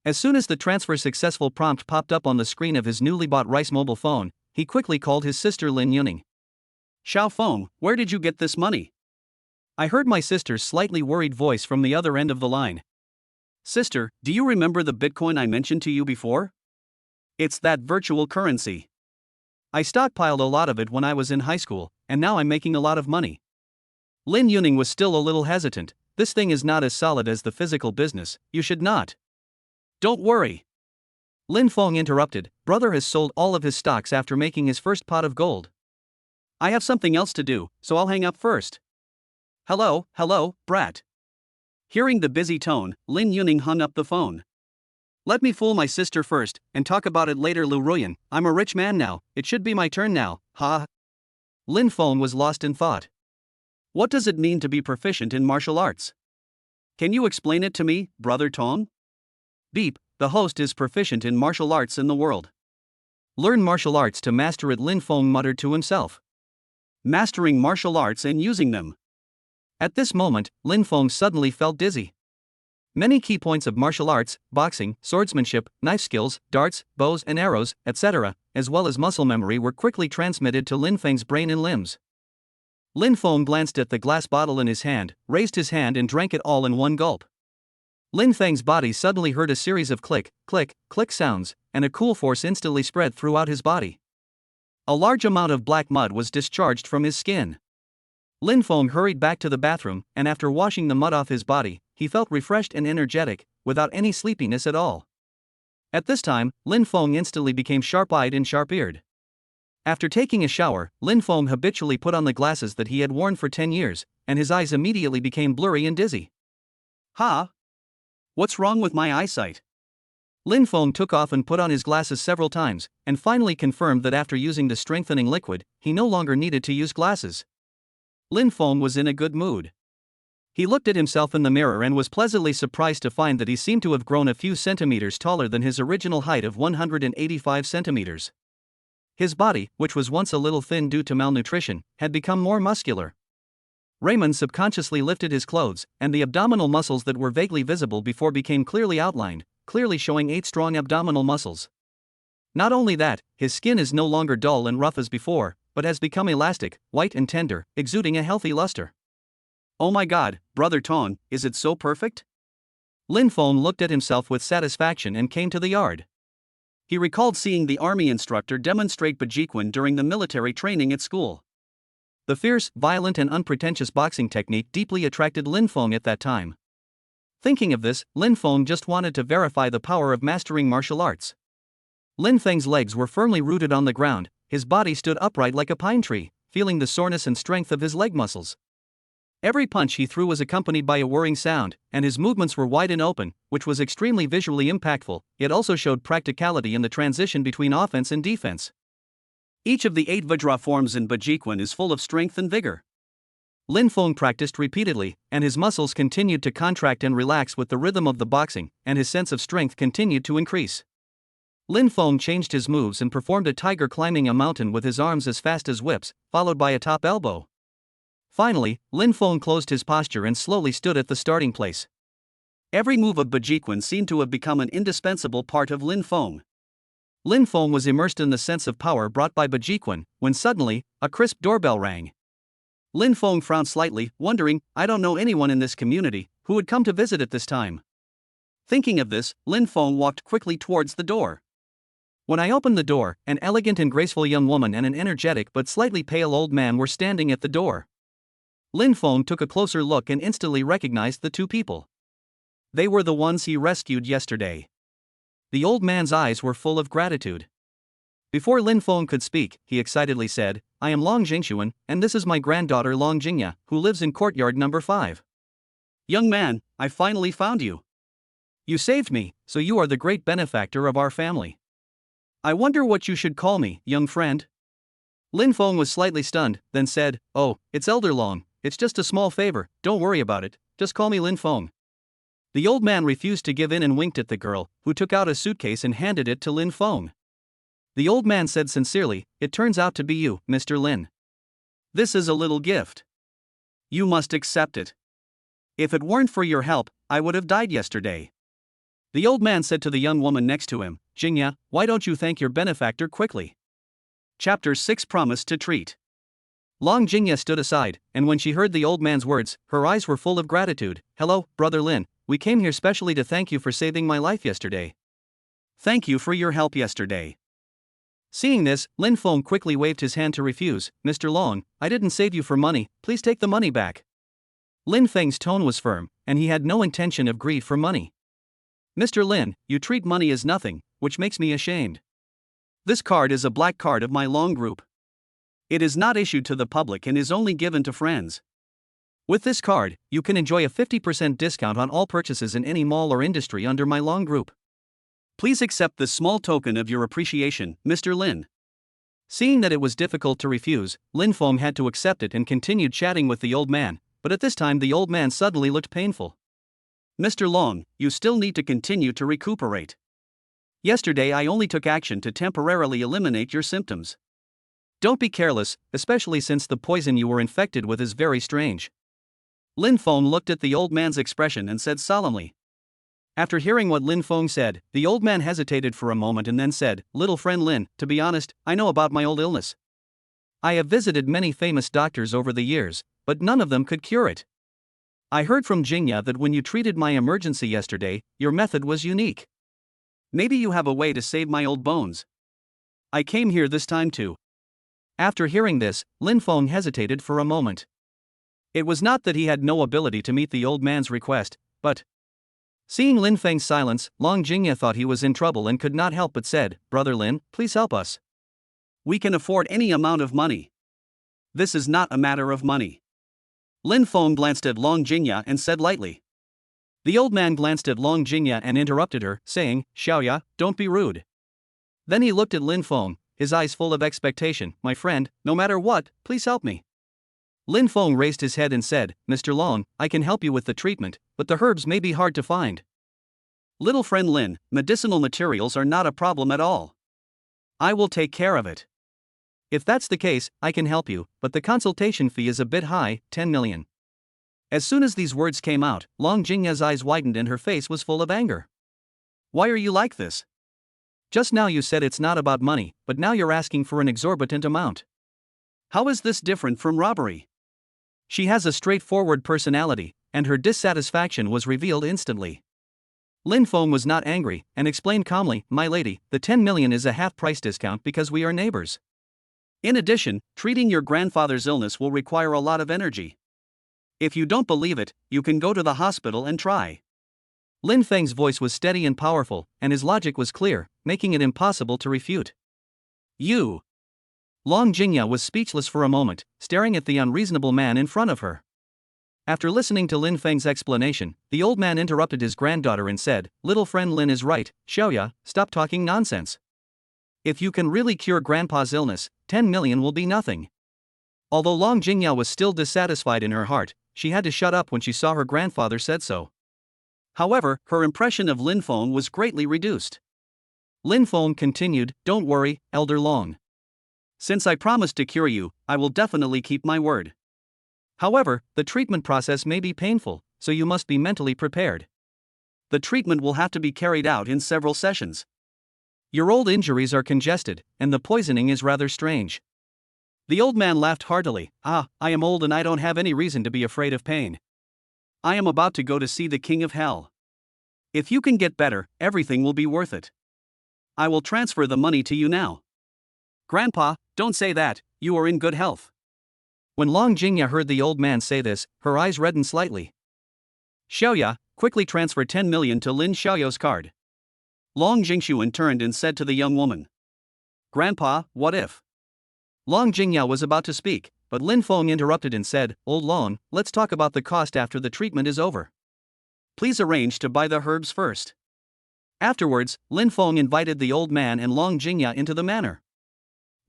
As soon as the transfer successful prompt popped up on the screen of his newly bought Rice mobile phone, he quickly called his sister Lin Yuning. Xiao Feng, where did you get this money? I heard my sister's slightly worried voice from the other end of the line. Sister, do you remember the Bitcoin I mentioned to you before? It's that virtual currency. I stockpiled a lot of it when I was in high school, and now I'm making a lot of money. Lin Yuning was still a little hesitant. This thing is not as solid as the physical business, you should not. Don't worry. Lin Feng interrupted, brother has sold all of his stocks after making his first pot of gold. I have something else to do, so I'll hang up first. Hello, brat. Hearing the busy tone, Lin Yuning hung up the phone. Let me fool my sister first, and talk about it later. Lu Ruyan, I'm a rich man now, it should be my turn now, ha. Lin Feng was lost in thought. What does it mean to be proficient in martial arts? Can you explain it to me, Brother Tong? Beep, the host is proficient in martial arts in the world. Learn martial arts to master it, Lin Feng muttered to himself. Mastering martial arts and using them. At this moment, Lin Feng suddenly felt dizzy. Many key points of martial arts, boxing, swordsmanship, knife skills, darts, bows and arrows, etc., as well as muscle memory were quickly transmitted to Lin Feng's brain and limbs. Lin Feng glanced at the glass bottle in his hand, raised his hand and drank it all in one gulp. Lin Feng's body suddenly heard a series of click, click, click sounds, and a cool force instantly spread throughout his body. A large amount of black mud was discharged from his skin. Lin Feng hurried back to the bathroom, and after washing the mud off his body, he felt refreshed and energetic, without any sleepiness at all. At this time, Lin Feng instantly became sharp-eyed and sharp-eared. After taking a shower, Lin Feng habitually put on the glasses that he had worn for 10 years, and his eyes immediately became blurry and dizzy. Ha! What's wrong with my eyesight? Lin Feng took off and put on his glasses several times, and finally confirmed that after using the strengthening liquid, he no longer needed to use glasses. Lin Feng was in a good mood. He looked at himself in the mirror and was pleasantly surprised to find that he seemed to have grown a few centimeters taller than his original height of 185 centimeters. His body, which was once a little thin due to malnutrition, had become more muscular. Raymond subconsciously lifted his clothes, and the abdominal muscles that were vaguely visible before became clearly outlined, clearly showing 8 strong abdominal muscles. Not only that, his skin is no longer dull and rough as before, but has become elastic, white and tender, exuding a healthy luster. Oh my god, Brother Tong, is it so perfect? Lin Feng looked at himself with satisfaction and came to the yard. He recalled seeing the army instructor demonstrate Bajikwan during the military training at school. The fierce, violent and unpretentious boxing technique deeply attracted Lin Feng at that time. Thinking of this, Lin Feng just wanted to verify the power of mastering martial arts. Lin Feng's legs were firmly rooted on the ground, his body stood upright like a pine tree, feeling the soreness and strength of his leg muscles. Every punch he threw was accompanied by a whirring sound, and his movements were wide and open, which was extremely visually impactful. It also showed practicality in the transition between offense and defense. Each of the 8 Vajra forms in Bajikwan is full of strength and vigor. Lin Feng practiced repeatedly, and his muscles continued to contract and relax with the rhythm of the boxing, and his sense of strength continued to increase. Lin Feng changed his moves and performed a tiger climbing a mountain with his arms as fast as whips, followed by a top elbow. Finally, Lin Feng closed his posture and slowly stood at the starting place. Every move of Bajikwan seemed to have become an indispensable part of Lin Feng. Lin Feng was immersed in the sense of power brought by Bajikwan, when suddenly, a crisp doorbell rang. Lin Feng frowned slightly, wondering, I don't know anyone in this community who would come to visit at this time. Thinking of this, Lin Feng walked quickly towards the door. When I opened the door, an elegant and graceful young woman and an energetic but slightly pale old man were standing at the door. Lin Feng took a closer look and instantly recognized the 2 people. They were the ones he rescued yesterday. The old man's eyes were full of gratitude. Before Lin Feng could speak, he excitedly said, I am Long Jingxuan, and this is my granddaughter Long Jingya, who lives in courtyard number 5. Young man, I finally found you. You saved me, so you are the great benefactor of our family. I wonder what you should call me, young friend. Lin Feng was slightly stunned, then said, Oh, it's Elder Long, it's just a small favor, don't worry about it, just call me Lin Feng. The old man refused to give in and winked at the girl, who took out a suitcase and handed it to Lin Feng. The old man said sincerely, It turns out to be you, Mr. Lin. This is a little gift. You must accept it. If it weren't for your help, I would have died yesterday. The old man said to the young woman next to him, Jingya, why don't you thank your benefactor quickly? Chapter 6 Promise to Treat. Long Jingya stood aside, and when she heard the old man's words, her eyes were full of gratitude. Hello, Brother Lin, we came here specially to thank you for saving my life yesterday. Thank you for your help yesterday. Seeing this, Lin Feng quickly waved his hand to refuse. Mr. Long, I didn't save you for money, please take the money back. Lin Feng's tone was firm, and he had no intention of greed for money. Mr. Lin, you treat money as nothing, which makes me ashamed. This card is a black card of my Long group. It is not issued to the public and is only given to friends. With this card, you can enjoy a 50% discount on all purchases in any mall or industry under my Long group. Please accept this small token of your appreciation, Mr. Lin. Seeing that it was difficult to refuse, Lin Feng had to accept it and continued chatting with the old man, but at this time the old man suddenly looked painful. Mr. Long, you still need to continue to recuperate. Yesterday I only took action to temporarily eliminate your symptoms. Don't be careless, especially since the poison you were infected with is very strange. Lin Feng looked at the old man's expression and said solemnly. After hearing what Lin Feng said, the old man hesitated for a moment and then said, Little friend Lin, to be honest, I know about my old illness. I have visited many famous doctors over the years, but none of them could cure it. I heard from Jingya that when you treated my emergency yesterday, your method was unique. Maybe you have a way to save my old bones. I came here this time too. After hearing this, Lin Feng hesitated for a moment. It was not that he had no ability to meet the old man's request, but seeing Lin Feng's silence, Long Jingya thought he was in trouble and could not help but said, Brother Lin, please help us. We can afford any amount of money. This is not a matter of money. Lin Feng glanced at Long Jingya and said lightly. The old man glanced at Long Jingya and interrupted her, saying, Xiaoya, don't be rude. Then he looked at Lin Feng, his eyes full of expectation. My friend, no matter what, please help me. Lin Feng raised his head and said, Mr. Long, I can help you with the treatment, but the herbs may be hard to find. Little friend Lin, medicinal materials are not a problem at all. I will take care of it. If that's the case, I can help you, but the consultation fee is a bit high, 10 million. As soon as these words came out, Long Jingya's eyes widened and her face was full of anger. Why are you like this? Just now you said it's not about money, but now you're asking for an exorbitant amount. How is this different from robbery? She has a straightforward personality, and her dissatisfaction was revealed instantly. Lin Feng was not angry, and explained calmly, "My lady, the 10 million is a half-price discount because we are neighbors. In addition, treating your grandfather's illness will require a lot of energy. If you don't believe it, you can go to the hospital and try." Lin Feng's voice was steady and powerful, and his logic was clear, making it impossible to refute. You. Long Jingya was speechless for a moment, staring at the unreasonable man in front of her. After listening to Lin Feng's explanation, the old man interrupted his granddaughter and said, "Little friend Lin is right, Xiaoya, stop talking nonsense. If you can really cure grandpa's illness, 10 million will be nothing." Although Long Jingya was still dissatisfied in her heart, she had to shut up when she saw her grandfather said so. However, her impression of Lin Feng was greatly reduced. Lin Feng continued, "Don't worry, Elder Long. Since I promised to cure you, I will definitely keep my word. However, the treatment process may be painful, so you must be mentally prepared. The treatment will have to be carried out in several sessions. Your old injuries are congested, and the poisoning is rather strange." The old man laughed heartily. "I am old and I don't have any reason to be afraid of pain. I am about to go to see the king of hell. If you can get better, everything will be worth it. I will transfer the money to you now." "Grandpa, don't say that, you are in good health." When Long Jingya heard the old man say this, her eyes reddened slightly. "Xiaoya, quickly transfer 10 million to Lin Xiaoya's card." Long Jingxuan turned and said to the young woman, "Grandpa, what if?" Long Jingya was about to speak, but Lin Feng interrupted and said, "Old Long, let's talk about the cost after the treatment is over. Please arrange to buy the herbs first." Afterwards, Lin Feng invited the old man and Long Jingya into the manor.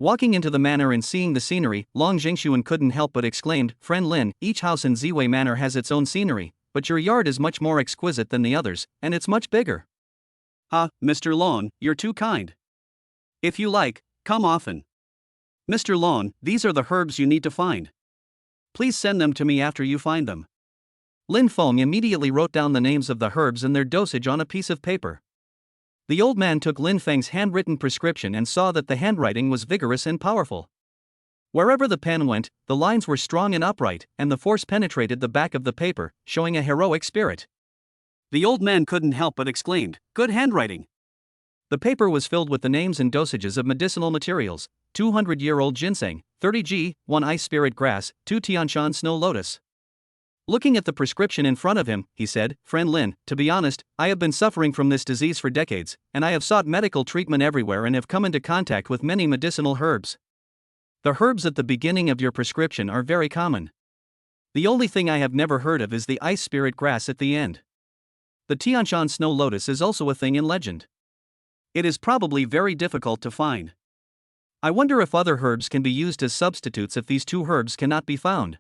Walking into the manor and seeing the scenery, Long Jingxuan couldn't help but exclaimed, "Friend Lin, each house in Ziwei Manor has its own scenery, but your yard is much more exquisite than the others, and it's much bigger." Mr. Long, you're too kind. If you like, come often. Mr. Long, these are the herbs you need to find. Please send them to me after you find them. Lin Feng immediately wrote down the names of the herbs and their dosage on a piece of paper. The old man took Lin Feng's handwritten prescription and saw that the handwriting was vigorous and powerful. Wherever the pen went, the lines were strong and upright, and the force penetrated the back of the paper, showing a heroic spirit. The old man couldn't help but exclaimed, "Good handwriting." The paper was filled with the names and dosages of medicinal materials: 200-year-old ginseng, 30 g, 1 ice spirit grass, 2 tianshan snow lotus. Looking at the prescription in front of him, he said, "Friend Lin, to be honest, I have been suffering from this disease for decades, and I have sought medical treatment everywhere and have come into contact with many medicinal herbs. The herbs at the beginning of your prescription are very common. The only thing I have never heard of is the ice spirit grass at the end. The Tianshan snow lotus is also a thing in legend. It is probably very difficult to find. I wonder if other herbs can be used as substitutes if these two herbs cannot be found.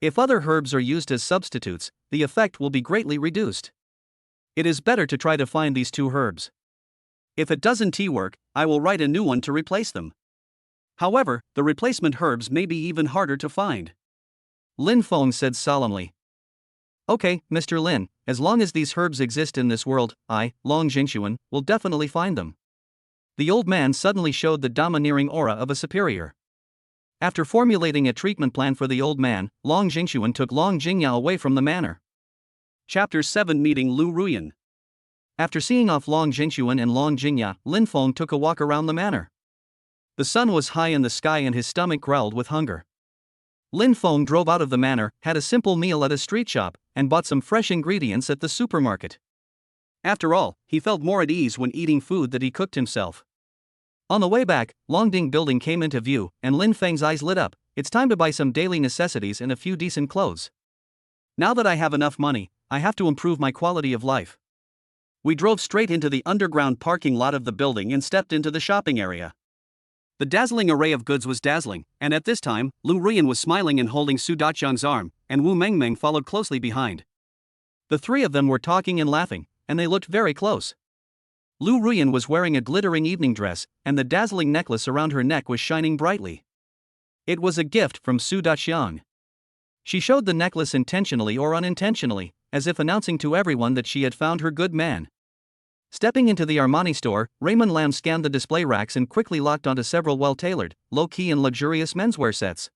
If other herbs are used as substitutes, the effect will be greatly reduced. It is better to try to find these two herbs. If it doesn't work, I will write a new one to replace them. However, the replacement herbs may be even harder to find." Lin Feng said solemnly. "Okay, Mr. Lin, as long as these herbs exist in this world, I, Long Jingxuan, will definitely find them." The old man suddenly showed the domineering aura of a superior. After formulating a treatment plan for the old man, Long Jingxuan took Long Jingya away from the manor. Chapter 7 Meeting Lu Ruyan. After seeing off Long Jingxuan and Long Jingya, Lin Feng took a walk around the manor. The sun was high in the sky and his stomach growled with hunger. Lin Feng drove out of the manor, had a simple meal at a street shop, and bought some fresh ingredients at the supermarket. After all, he felt more at ease when eating food that he cooked himself. On the way back, Longding Building came into view, and Lin Feng's eyes lit up. It's time to buy some daily necessities and a few decent clothes. Now that I have enough money, I have to improve my quality of life. We drove straight into the underground parking lot of the building and stepped into the shopping area. The dazzling array of goods was dazzling, and at this time, Lu Ruyan was smiling and holding Su Daqiang's arm, and Wu Mengmeng followed closely behind. The three of them were talking and laughing, and they looked very close. Lu Ruyan was wearing a glittering evening dress, and the dazzling necklace around her neck was shining brightly. It was a gift from Su Daxiang. She showed the necklace intentionally or unintentionally, as if announcing to everyone that she had found her good man. Stepping into the Armani store, Raymond Lam scanned the display racks and quickly locked onto several well-tailored, low-key and luxurious menswear sets.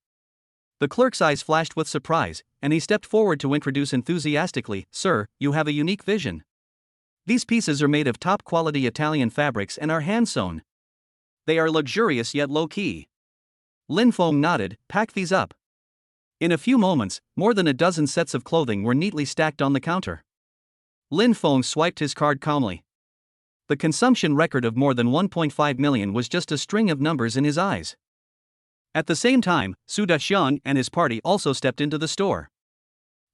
The clerk's eyes flashed with surprise, and he stepped forward to introduce enthusiastically, "Sir, you have a unique vision. These pieces are made of top-quality Italian fabrics and are hand-sewn. They are luxurious yet low-key." Lin Feng nodded. "Pack these up." In a few moments, more than a dozen sets of clothing were neatly stacked on the counter. Lin Feng swiped his card calmly. The consumption record of more than 1.5 million was just a string of numbers in his eyes. At the same time, Su Daxiang and his party also stepped into the store.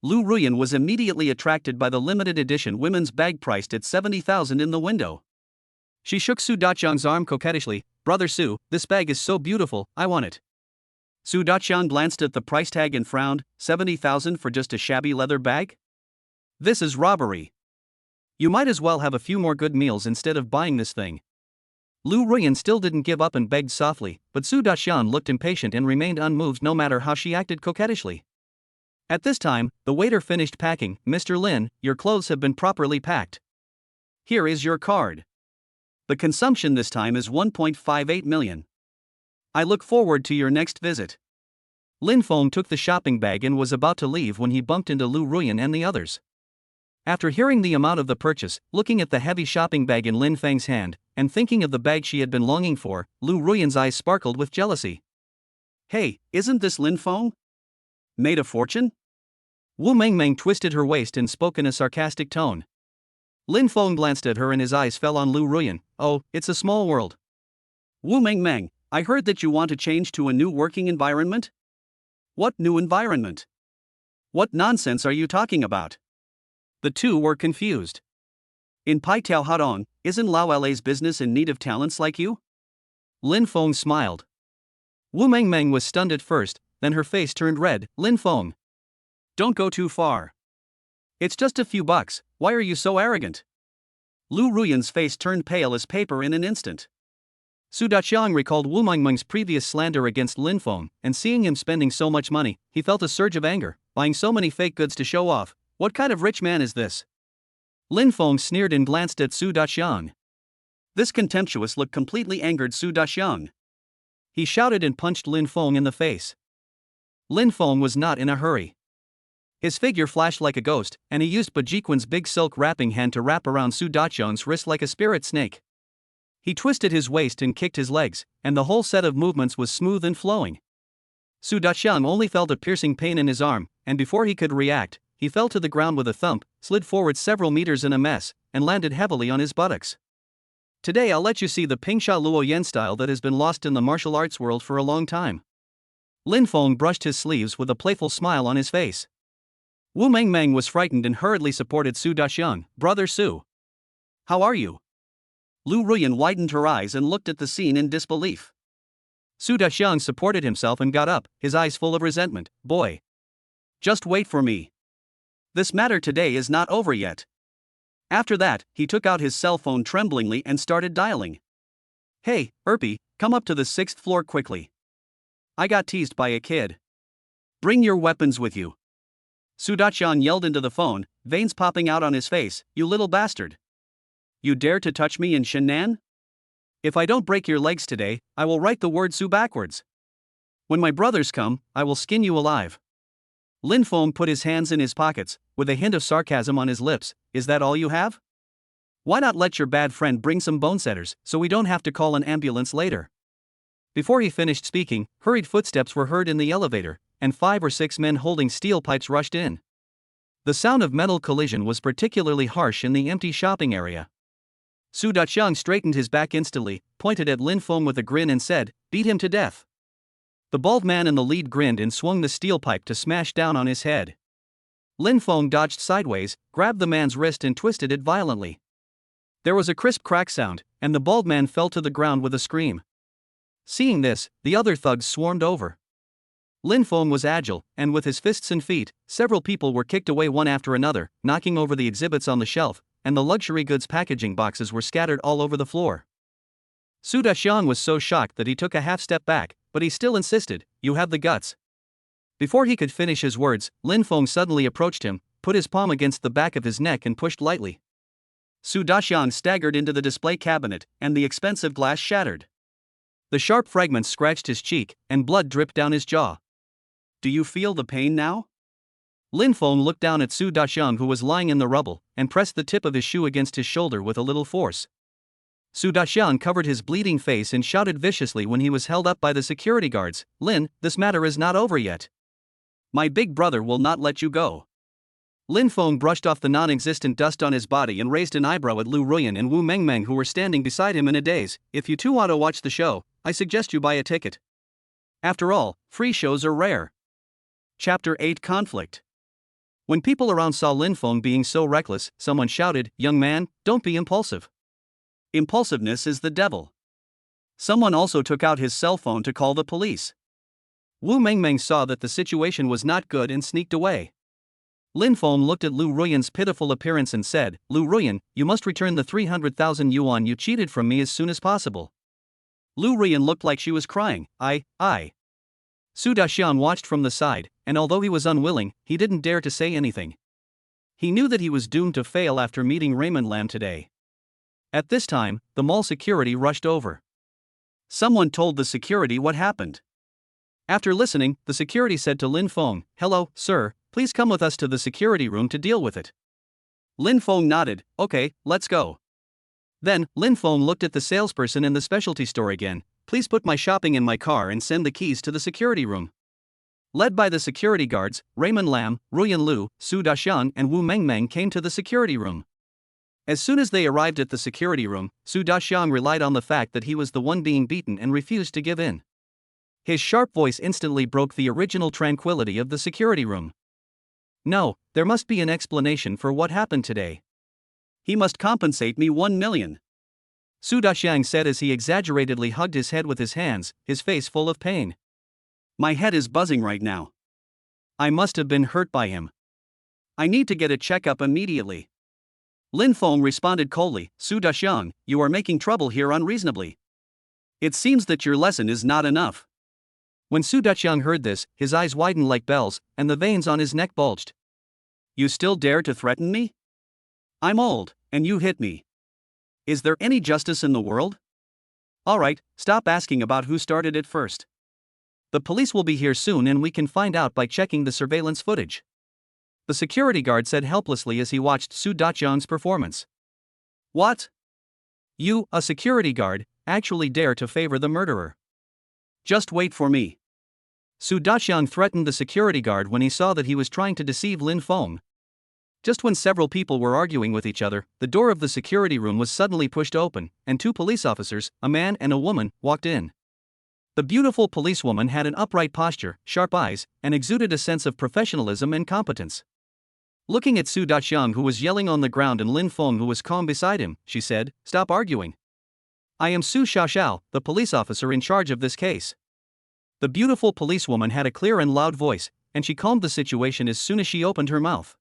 Lu Ruyan was immediately attracted by the limited edition women's bag priced at 70,000 in the window. She shook Su Daxiang's arm coquettishly. "Brother Su, this bag is so beautiful, I want it." Su Daxiang glanced at the price tag and frowned. 70,000 for just a shabby leather bag? This is robbery. You might as well have a few more good meals instead of buying this thing. Lu Ruyan still didn't give up and begged softly, but Su Daxiang looked impatient and remained unmoved no matter how she acted coquettishly. At this time, the waiter finished packing. "Mr. Lin, your clothes have been properly packed. Here is your card. The consumption this time is 1.58 million. I look forward to your next visit." Lin Feng took the shopping bag and was about to leave when he bumped into Lu Ruyan and the others. After hearing the amount of the purchase, looking at the heavy shopping bag in Lin Feng's hand, and thinking of the bag she had been longing for, Lu Ruyan's eyes sparkled with jealousy. "Hey, isn't this Lin Feng? Made a fortune?" Wu Mengmeng twisted her waist and spoke in a sarcastic tone. Lin Feng glanced at her and his eyes fell on Lu Ruyan. "Oh, it's a small world." "Wu Mengmeng, I heard that you want to change to a new working environment? What new environment? What nonsense are you talking about?" The two were confused. "In Pai Tao Hadong, isn't Lao LA's business in need of talents like you?" Lin Feng smiled. Wu Mengmeng was stunned at first, then her face turned red. "Lin Feng, don't go too far. It's just a few bucks, why are you so arrogant?" Lu Ruyan's face turned pale as paper in an instant. Su Daxiang recalled Wu Mengmeng's previous slander against Lin Feng, and seeing him spending so much money, he felt a surge of anger, buying so many fake goods to show off. What kind of rich man is this? Lin Feng sneered and glanced at Su Daxiang. This contemptuous look completely angered Su Daxiang. He shouted and punched Lin Feng in the face. Lin Feng was not in a hurry. His figure flashed like a ghost, and he used Bajiquan's big silk wrapping hand to wrap around Su Daxiang's wrist like a spirit snake. He twisted his waist and kicked his legs, and the whole set of movements was smooth and flowing. Su Daxiang only felt a piercing pain in his arm, and before he could react, he fell to the ground with a thump, slid forward several meters in a mess, and landed heavily on his buttocks. "Today I'll let you see the Pingsha Luo Yen style that has been lost in the martial arts world for a long time." Lin Feng brushed his sleeves with a playful smile on his face. Wu Mengmeng was frightened and hurriedly supported Su Daxiang. "Brother Su, how are you?" Lu Ruyan widened her eyes and looked at the scene in disbelief. Su Daxiang supported himself and got up, his eyes full of resentment. "Boy, just wait for me. This matter today is not over yet." After that, he took out his cell phone tremblingly and started dialing. "Hey, Erpy, come up to the 6th floor quickly. I got teased by a kid. Bring your weapons with you." Su Daxiang yelled into the phone, veins popping out on his face. "You little bastard. You dare to touch me in Shennan? If I don't break your legs today, I will write the word Su backwards. When my brothers come, I will skin you alive." Lin Feng put his hands in his pockets, with a hint of sarcasm on his lips. "Is that all you have? Why not let your bad friend bring some bone setters, so we don't have to call an ambulance later?" Before he finished speaking, hurried footsteps were heard in the elevator, and 5 or 6 men holding steel pipes rushed in. The sound of metal collision was particularly harsh in the empty shopping area. Su Daxiang straightened his back instantly, pointed at Lin Feng with a grin and said, "Beat him to death." The bald man in the lead grinned and swung the steel pipe to smash down on his head. Lin Feng dodged sideways, grabbed the man's wrist and twisted it violently. There was a crisp crack sound, and the bald man fell to the ground with a scream. Seeing this, the other thugs swarmed over. Lin Feng was agile, and with his fists and feet, several people were kicked away one after another, knocking over the exhibits on the shelf, and the luxury goods packaging boxes were scattered all over the floor. Su Daxiang was so shocked that he took a half step back, but he still insisted, "You have the guts." Before he could finish his words, Lin Feng suddenly approached him, put his palm against the back of his neck and pushed lightly. Su Daxiang staggered into the display cabinet, and the expensive glass shattered. The sharp fragments scratched his cheek, and blood dripped down his jaw. "Do you feel the pain now?" Lin Feng looked down at Su Daxiang, who was lying in the rubble, and pressed the tip of his shoe against his shoulder with a little force. Su Daxiang covered his bleeding face and shouted viciously when he was held up by the security guards, "Lin, this matter is not over yet. My big brother will not let you go." Lin Feng brushed off the non-existent dust on his body and raised an eyebrow at Lu Ruyan and Wu Mengmeng, who were standing beside him in a daze. "If you too want to watch the show, I suggest you buy a ticket. After all, free shows are rare." Chapter 8: Conflict. When people around saw Lin Feng being so reckless, someone shouted, "Young man, don't be impulsive. Impulsiveness is the devil." Someone also took out his cell phone to call the police. Wu Mengmeng saw that the situation was not good and sneaked away. Lin Feng looked at Lu Ruyan's pitiful appearance and said, "Lu Ruyan, you must return the 300,000 yuan you cheated from me as soon as possible." Lu Ruyan looked like she was crying. I. Su Daxiang watched from the side, and although he was unwilling, he didn't dare to say anything. He knew that he was doomed to fail after meeting Raymond Lam today. At this time, the mall security rushed over. Someone told the security what happened. After listening, the security said to Lin Feng, "Hello, sir, please come with us to the security room to deal with it." Lin Feng nodded, "Okay, let's go." Then, Lin Feng looked at the salesperson in the specialty store again. "Please put my shopping in my car and send the keys to the security room." Led by the security guards, Raymond Lam, Ruyan Lu, Su Daxiang and Wu Mengmeng came to the security room. As soon as they arrived at the security room, Su Daxiang relied on the fact that he was the one being beaten and refused to give in. His sharp voice instantly broke the original tranquility of the security room. "No, there must be an explanation for what happened today. He must compensate me 1 million. Su Daxiang said as he exaggeratedly hugged his head with his hands, his face full of pain. "My head is buzzing right now. I must have been hurt by him. I need to get a checkup immediately." Lin Feng responded coldly, "Su Daxiang, you are making trouble here unreasonably. It seems that your lesson is not enough." When Su Daxiang heard this, his eyes widened like bells, and the veins on his neck bulged. "You still dare to threaten me? I'm old, and you hit me. Is there any justice in the world? Alright, stop asking about who started it first. The police will be here soon and we can find out by checking the surveillance footage." The security guard said helplessly as he watched Su Daxiang's performance. "What? You, a security guard, actually dare to favor the murderer? Just wait for me." Su Daxiang threatened the security guard when he saw that he was trying to deceive Lin Feng. Just when several people were arguing with each other, the door of the security room was suddenly pushed open, and 2 police officers, a man and a woman, walked in. The beautiful policewoman had an upright posture, sharp eyes, and exuded a sense of professionalism and competence. Looking at Su Daxiang, who was yelling on the ground, and Lin Feng, who was calm beside him, she said, "Stop arguing. I am Su Xiaoxiao, the police officer in charge of this case." The beautiful policewoman had a clear and loud voice, and she calmed the situation as soon as she opened her mouth.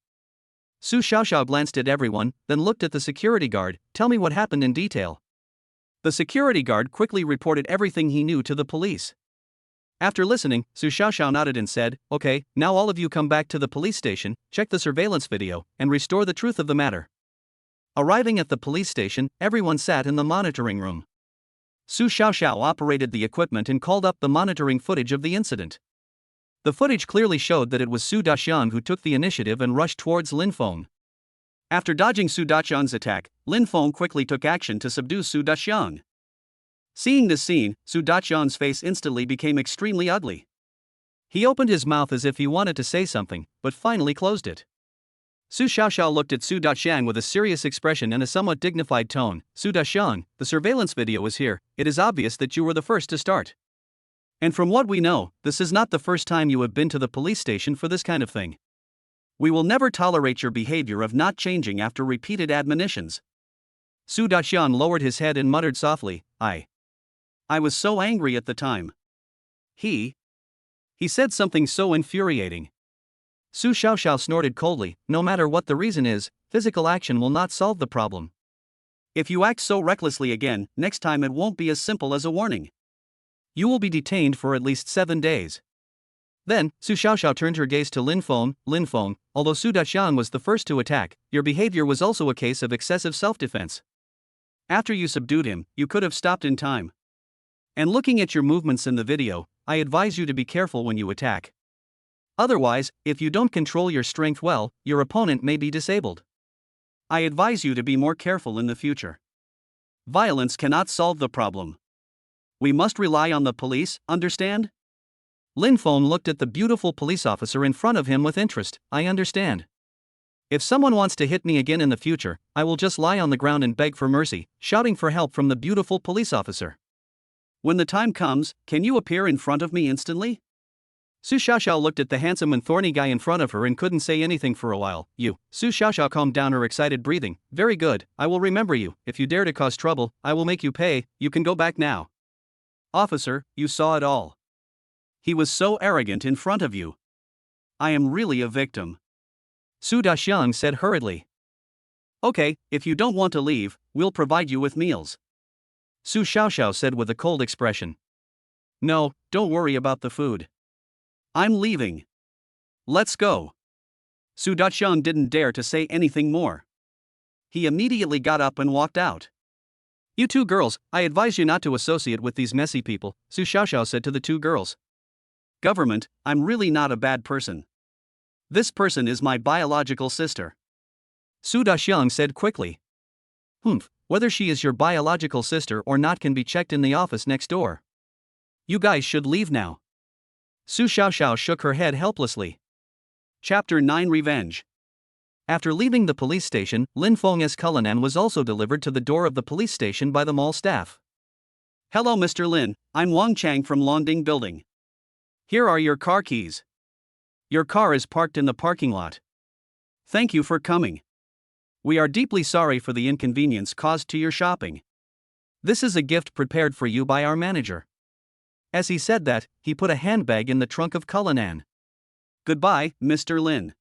Su Xiaoxiao glanced at everyone, then looked at the security guard. "Tell me what happened in detail." The security guard quickly reported everything he knew to the police. After listening, Su Xiaoxiao nodded and said, "Okay, now all of you come back to the police station, check the surveillance video, and restore the truth of the matter." Arriving at the police station, everyone sat in the monitoring room. Su Xiaoxiao operated the equipment and called up the monitoring footage of the incident. The footage clearly showed that it was Su Daxiang who took the initiative and rushed towards Lin Feng. After dodging Su Daxiang's attack, Lin Feng quickly took action to subdue Su Daxiang. Seeing this scene, Su Daxiang's face instantly became extremely ugly. He opened his mouth as if he wanted to say something, but finally closed it. Su Xiaoxiao looked at Su Daxiang with a serious expression and a somewhat dignified tone. "Su Daxiang, the surveillance video is here. It is obvious that you were the first to start. And from what we know, this is not the first time you have been to the police station for this kind of thing. We will never tolerate your behavior of not changing after repeated admonitions." Su Daxiang lowered his head and muttered softly, I was so angry at the time. He said something so infuriating." Su Xiaoxiao snorted coldly, "No matter what the reason is, physical action will not solve the problem. If you act so recklessly again, next time it won't be as simple as a warning. You will be detained for at least 7 days. Then, Su Xiaoxiao turned her gaze to Lin Feng, although Su Daxiang was the first to attack, your behavior was also a case of excessive self-defense. After you subdued him, you could have stopped in time. And looking at your movements in the video, I advise you to be careful when you attack. Otherwise, if you don't control your strength well, your opponent may be disabled. I advise you to be more careful in the future. Violence cannot solve the problem. We must rely on the police, understand? Lin Feng looked at the beautiful police officer in front of him with interest. I understand. If someone wants to hit me again in the future, I will just lie on the ground and beg for mercy, shouting for help from the beautiful police officer. When the time comes, can you appear in front of me instantly? Su Xiaoxiao looked at the handsome and thorny guy in front of her and couldn't say anything for a while. Su Xiaoxiao calmed down her excited breathing. Very good, I will remember you. If you dare to cause trouble, I will make you pay. You can go back now. Officer, you saw it all. He was so arrogant in front of you. I am really a victim. Su Daxiang said hurriedly. Okay, if you don't want to leave, we'll provide you with meals. Su Xiaoxiao said with a cold expression. No, don't worry about the food. I'm leaving. Let's go. Su Daxiang didn't dare to say anything more. He immediately got up and walked out. You two girls, I advise you not to associate with these messy people, Su Xiaoxiao said to the two girls. Government, I'm really not a bad person. This person is my biological sister. Su Daxiang said quickly. Whether she is your biological sister or not can be checked in the office next door. You guys should leave now. Su Xiaoxiao shook her head helplessly. Chapter 9 Revenge. After leaving the police station, Lin Feng's Cullinan was also delivered to the door of the police station by the mall staff. Hello Mr. Lin, I'm Wang Chang from Longding Building. Here are your car keys. Your car is parked in the parking lot. Thank you for coming. We are deeply sorry for the inconvenience caused to your shopping. This is a gift prepared for you by our manager. As he said that, he put a handbag in the trunk of Cullinan. Goodbye, Mr. Lin.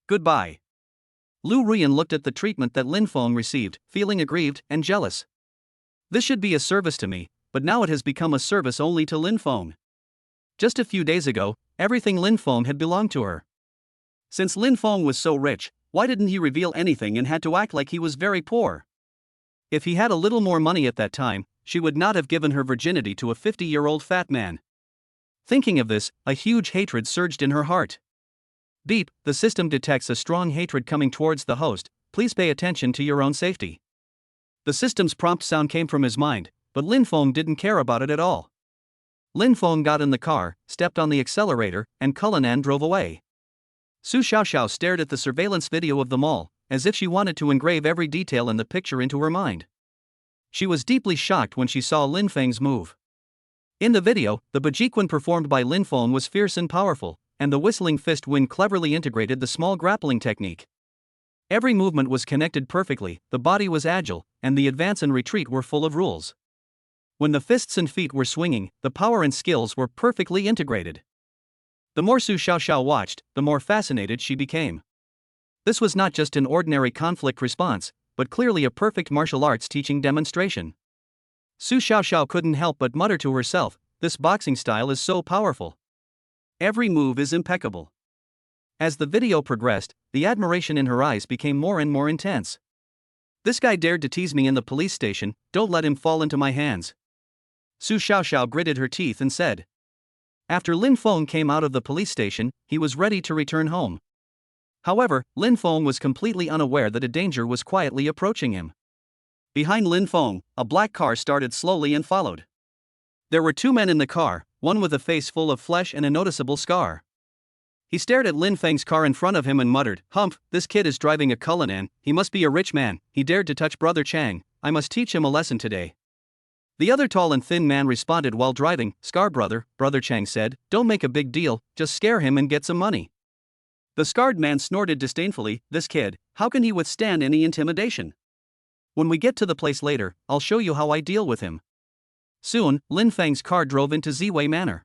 Goodbye. Lu Ruyan looked at the treatment that Lin Feng received, feeling aggrieved and jealous. This should be a service to me, but now it has become a service only to Lin Feng. Just a few days ago, everything Lin Feng had belonged to her. Since Lin Feng was so rich, why didn't he reveal anything and had to act like he was very poor? If he had a little more money at that time, she would not have given her virginity to a 50-year-old fat man. Thinking of this, a huge hatred surged in her heart. Beep, the system detects a strong hatred coming towards the host, please pay attention to your own safety. The system's prompt sound came from his mind, but Lin Feng didn't care about it at all. Lin Feng got in the car, stepped on the accelerator, and Cullinan drove away. Su Xiaoxiao stared at the surveillance video of the mall, as if she wanted to engrave every detail in the picture into her mind. She was deeply shocked when she saw Lin Feng's move. In the video, the Bajiquan performed by Lin Feng was fierce and powerful, and the whistling fist wind cleverly integrated the small grappling technique. Every movement was connected perfectly, the body was agile, and the advance and retreat were full of rules. When the fists and feet were swinging, the power and skills were perfectly integrated. The more Su Xiaoxiao watched, the more fascinated she became. This was not just an ordinary conflict response, but clearly a perfect martial arts teaching demonstration. Su Xiaoxiao couldn't help but mutter to herself, this boxing style is so powerful. Every move is impeccable. As the video progressed, the admiration in her eyes became more and more intense. This guy dared to tease me in the police station, don't let him fall into my hands. Su Xiaoxiao gritted her teeth and said. After Lin Feng came out of the police station, he was ready to return home. However, Lin Feng was completely unaware that a danger was quietly approaching him. Behind Lin Feng, a black car started slowly and followed. There were two men in the car, one with a face full of flesh and a noticeable scar. He stared at Lin Feng's car in front of him and muttered, "Humph, this kid is driving a Cullinan, he must be a rich man, he dared to touch Brother Chang, I must teach him a lesson today." The other tall and thin man responded while driving, "Scar brother," Brother Chang said, "don't make a big deal, just scare him and get some money." The scarred man snorted disdainfully, "This kid, how can he withstand any intimidation? When we get to the place later, I'll show you how I deal with him." Soon, Lin Feng's car drove into Ziwei Manor.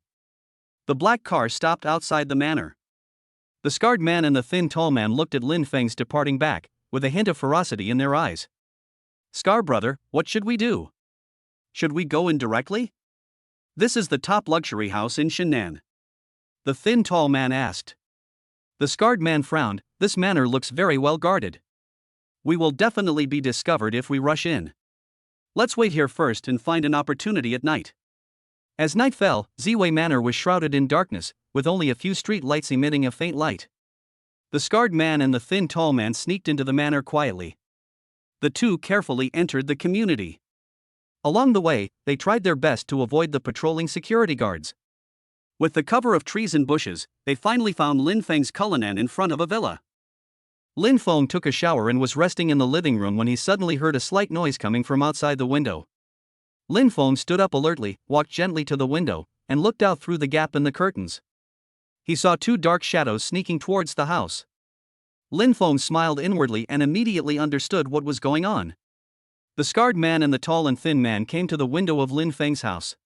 The black car stopped outside the manor. The scarred man and the thin tall man looked at Lin Feng's departing back, with a hint of ferocity in their eyes. Scar brother, what should we do? Should we go in directly? This is the top luxury house in Shinnan. The thin tall man asked. The scarred man frowned. This manor looks very well guarded. We will definitely be discovered if we rush in. Let's wait here first and find an opportunity at night. As night fell, Ziwei Manor was shrouded in darkness, with only a few street lights emitting a faint light. The scarred man and the thin tall man sneaked into the manor quietly. The two carefully entered the community. Along the way, they tried their best to avoid the patrolling security guards. With the cover of trees and bushes, they finally found Lin Feng's Cullinan in front of a villa. Lin Feng took a shower and was resting in the living room when he suddenly heard a slight noise coming from outside the window. Lin Feng stood up alertly, walked gently to the window, and looked out through the gap in the curtains. He saw two dark shadows sneaking towards the house. Lin Feng smiled inwardly and immediately understood what was going on. The scarred man and the tall and thin man came to the window of Lin Feng's house.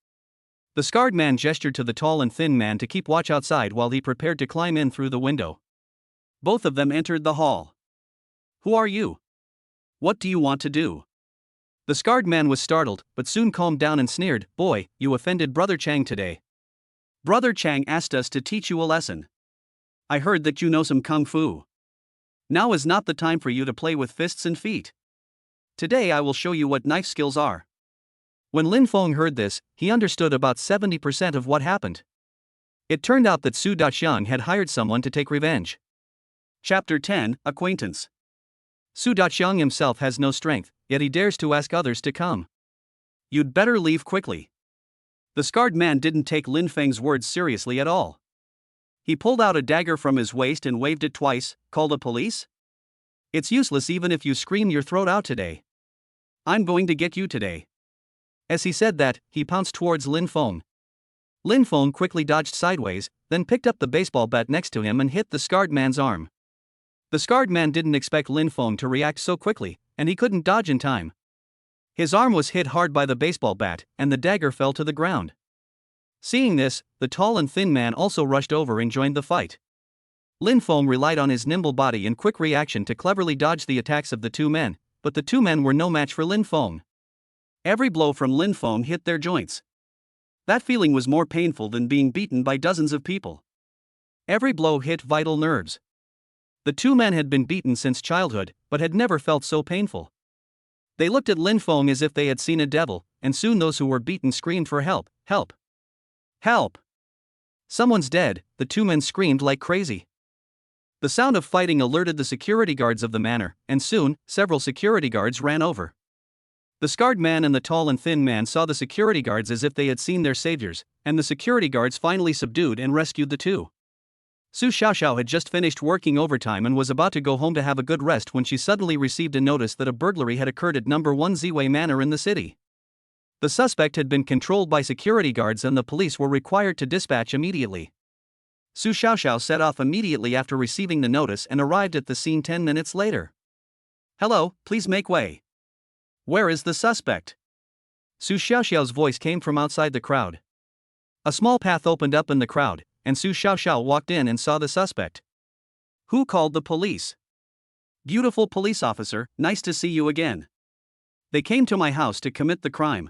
The scarred man gestured to the tall and thin man to keep watch outside while he prepared to climb in through the window. Both of them entered the hall. Who are you? What do you want to do? The scarred man was startled, but soon calmed down and sneered, "Boy, you offended Brother Chang today." Brother Chang asked us to teach you a lesson. I heard that you know some kung fu. Now is not the time for you to play with fists and feet. Today I will show you what knife skills are. When Lin Feng heard this, he understood about 70% of what happened. It turned out that Su Daxiang had hired someone to take revenge. Chapter 10, Acquaintance. Su Daxiang himself has no strength, yet he dares to ask others to come. You'd better leave quickly. The scarred man didn't take Lin Feng's words seriously at all. He pulled out a dagger from his waist and waved it twice. Call the police? It's useless even if you scream your throat out today. I'm going to get you today. As he said that, he pounced towards Lin Feng. Lin Feng quickly dodged sideways, then picked up the baseball bat next to him and hit the scarred man's arm. The scarred man didn't expect Lin Feng to react so quickly, and he couldn't dodge in time. His arm was hit hard by the baseball bat, and the dagger fell to the ground. Seeing this, the tall and thin man also rushed over and joined the fight. Lin Feng relied on his nimble body and quick reaction to cleverly dodge the attacks of the two men, but the two men were no match for Lin Feng. Every blow from Lin Feng hit their joints. That feeling was more painful than being beaten by dozens of people. Every blow hit vital nerves. The two men had been beaten since childhood, but had never felt so painful. They looked at Lin Feng as if they had seen a devil, and soon those who were beaten screamed for help, help, help. Someone's dead, the two men screamed like crazy. The sound of fighting alerted the security guards of the manor, and soon, several security guards ran over. The scarred man and the tall and thin man saw the security guards as if they had seen their saviors, and the security guards finally subdued and rescued the two. Su Xiaoxiao had just finished working overtime and was about to go home to have a good rest when she suddenly received a notice that a burglary had occurred at number 1 Ziwei Manor in the city. The suspect had been controlled by security guards and the police were required to dispatch immediately. Su Xiaoxiao set off immediately after receiving the notice and arrived at the scene 10 minutes later. Hello, please make way. Where is the suspect? Su Xiaoxiao's voice came from outside the crowd. A small path opened up in the crowd, and Su Xiaoxiao walked in and saw the suspect. Who called the police? Beautiful police officer, nice to see you again. They came to my house to commit the crime.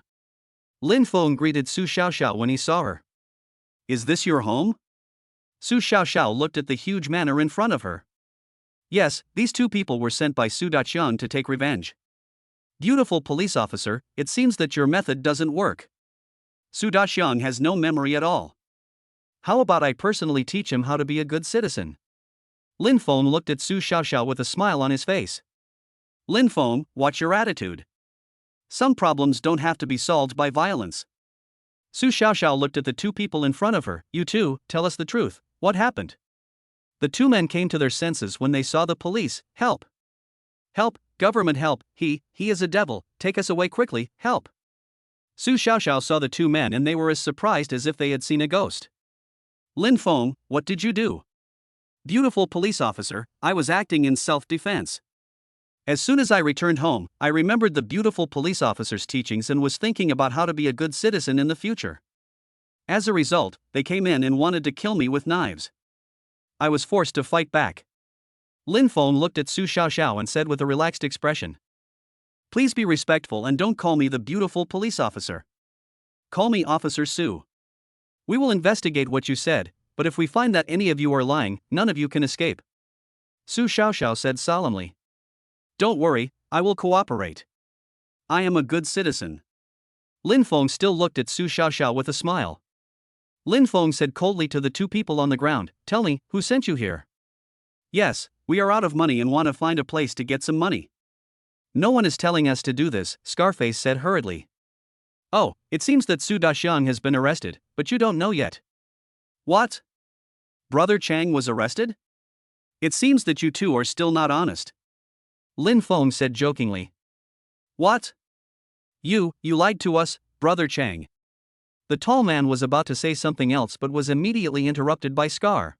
Lin Feng greeted Su Xiaoxiao when he saw her. Is this your home? Su Xiaoxiao looked at the huge manor in front of her. Yes, these two people were sent by Su Daqiang to take revenge. Beautiful police officer, it seems that your method doesn't work. Su Daqiang has no memory at all. How about I personally teach him how to be a good citizen? Lin Feng looked at Su Xiaoxiao with a smile on his face. Lin Feng, watch your attitude. Some problems don't have to be solved by violence. Su Xiaoxiao looked at the two people in front of her. You two, tell us the truth, what happened? The two men came to their senses when they saw the police. Help! Help, government help, he is a devil, take us away quickly, help! Su Xiaoxiao saw the two men and they were as surprised as if they had seen a ghost. Lin Feng, what did you do? Beautiful police officer, I was acting in self-defense. As soon as I returned home, I remembered the beautiful police officer's teachings and was thinking about how to be a good citizen in the future. As a result, they came in and wanted to kill me with knives. I was forced to fight back. Lin Feng looked at Su Xiaoxiao and said with a relaxed expression. Please be respectful and don't call me the beautiful police officer. Call me Officer Su. We will investigate what you said, but if we find that any of you are lying, none of you can escape. Su Xiaoxiao said solemnly. Don't worry, I will cooperate. I am a good citizen. Lin Feng still looked at Su Xiaoxiao with a smile. Lin Feng said coldly to the two people on the ground, "Tell me, who sent you here?" Yes, we are out of money and want to find a place to get some money. No one is telling us to do this, Scarface said hurriedly. Oh, it seems that Su Daxiang has been arrested, but you don't know yet. What? Brother Chang was arrested? It seems that you two are still not honest. Lin Feng said jokingly. What? You lied to us, Brother Chang. The tall man was about to say something else but was immediately interrupted by Scar.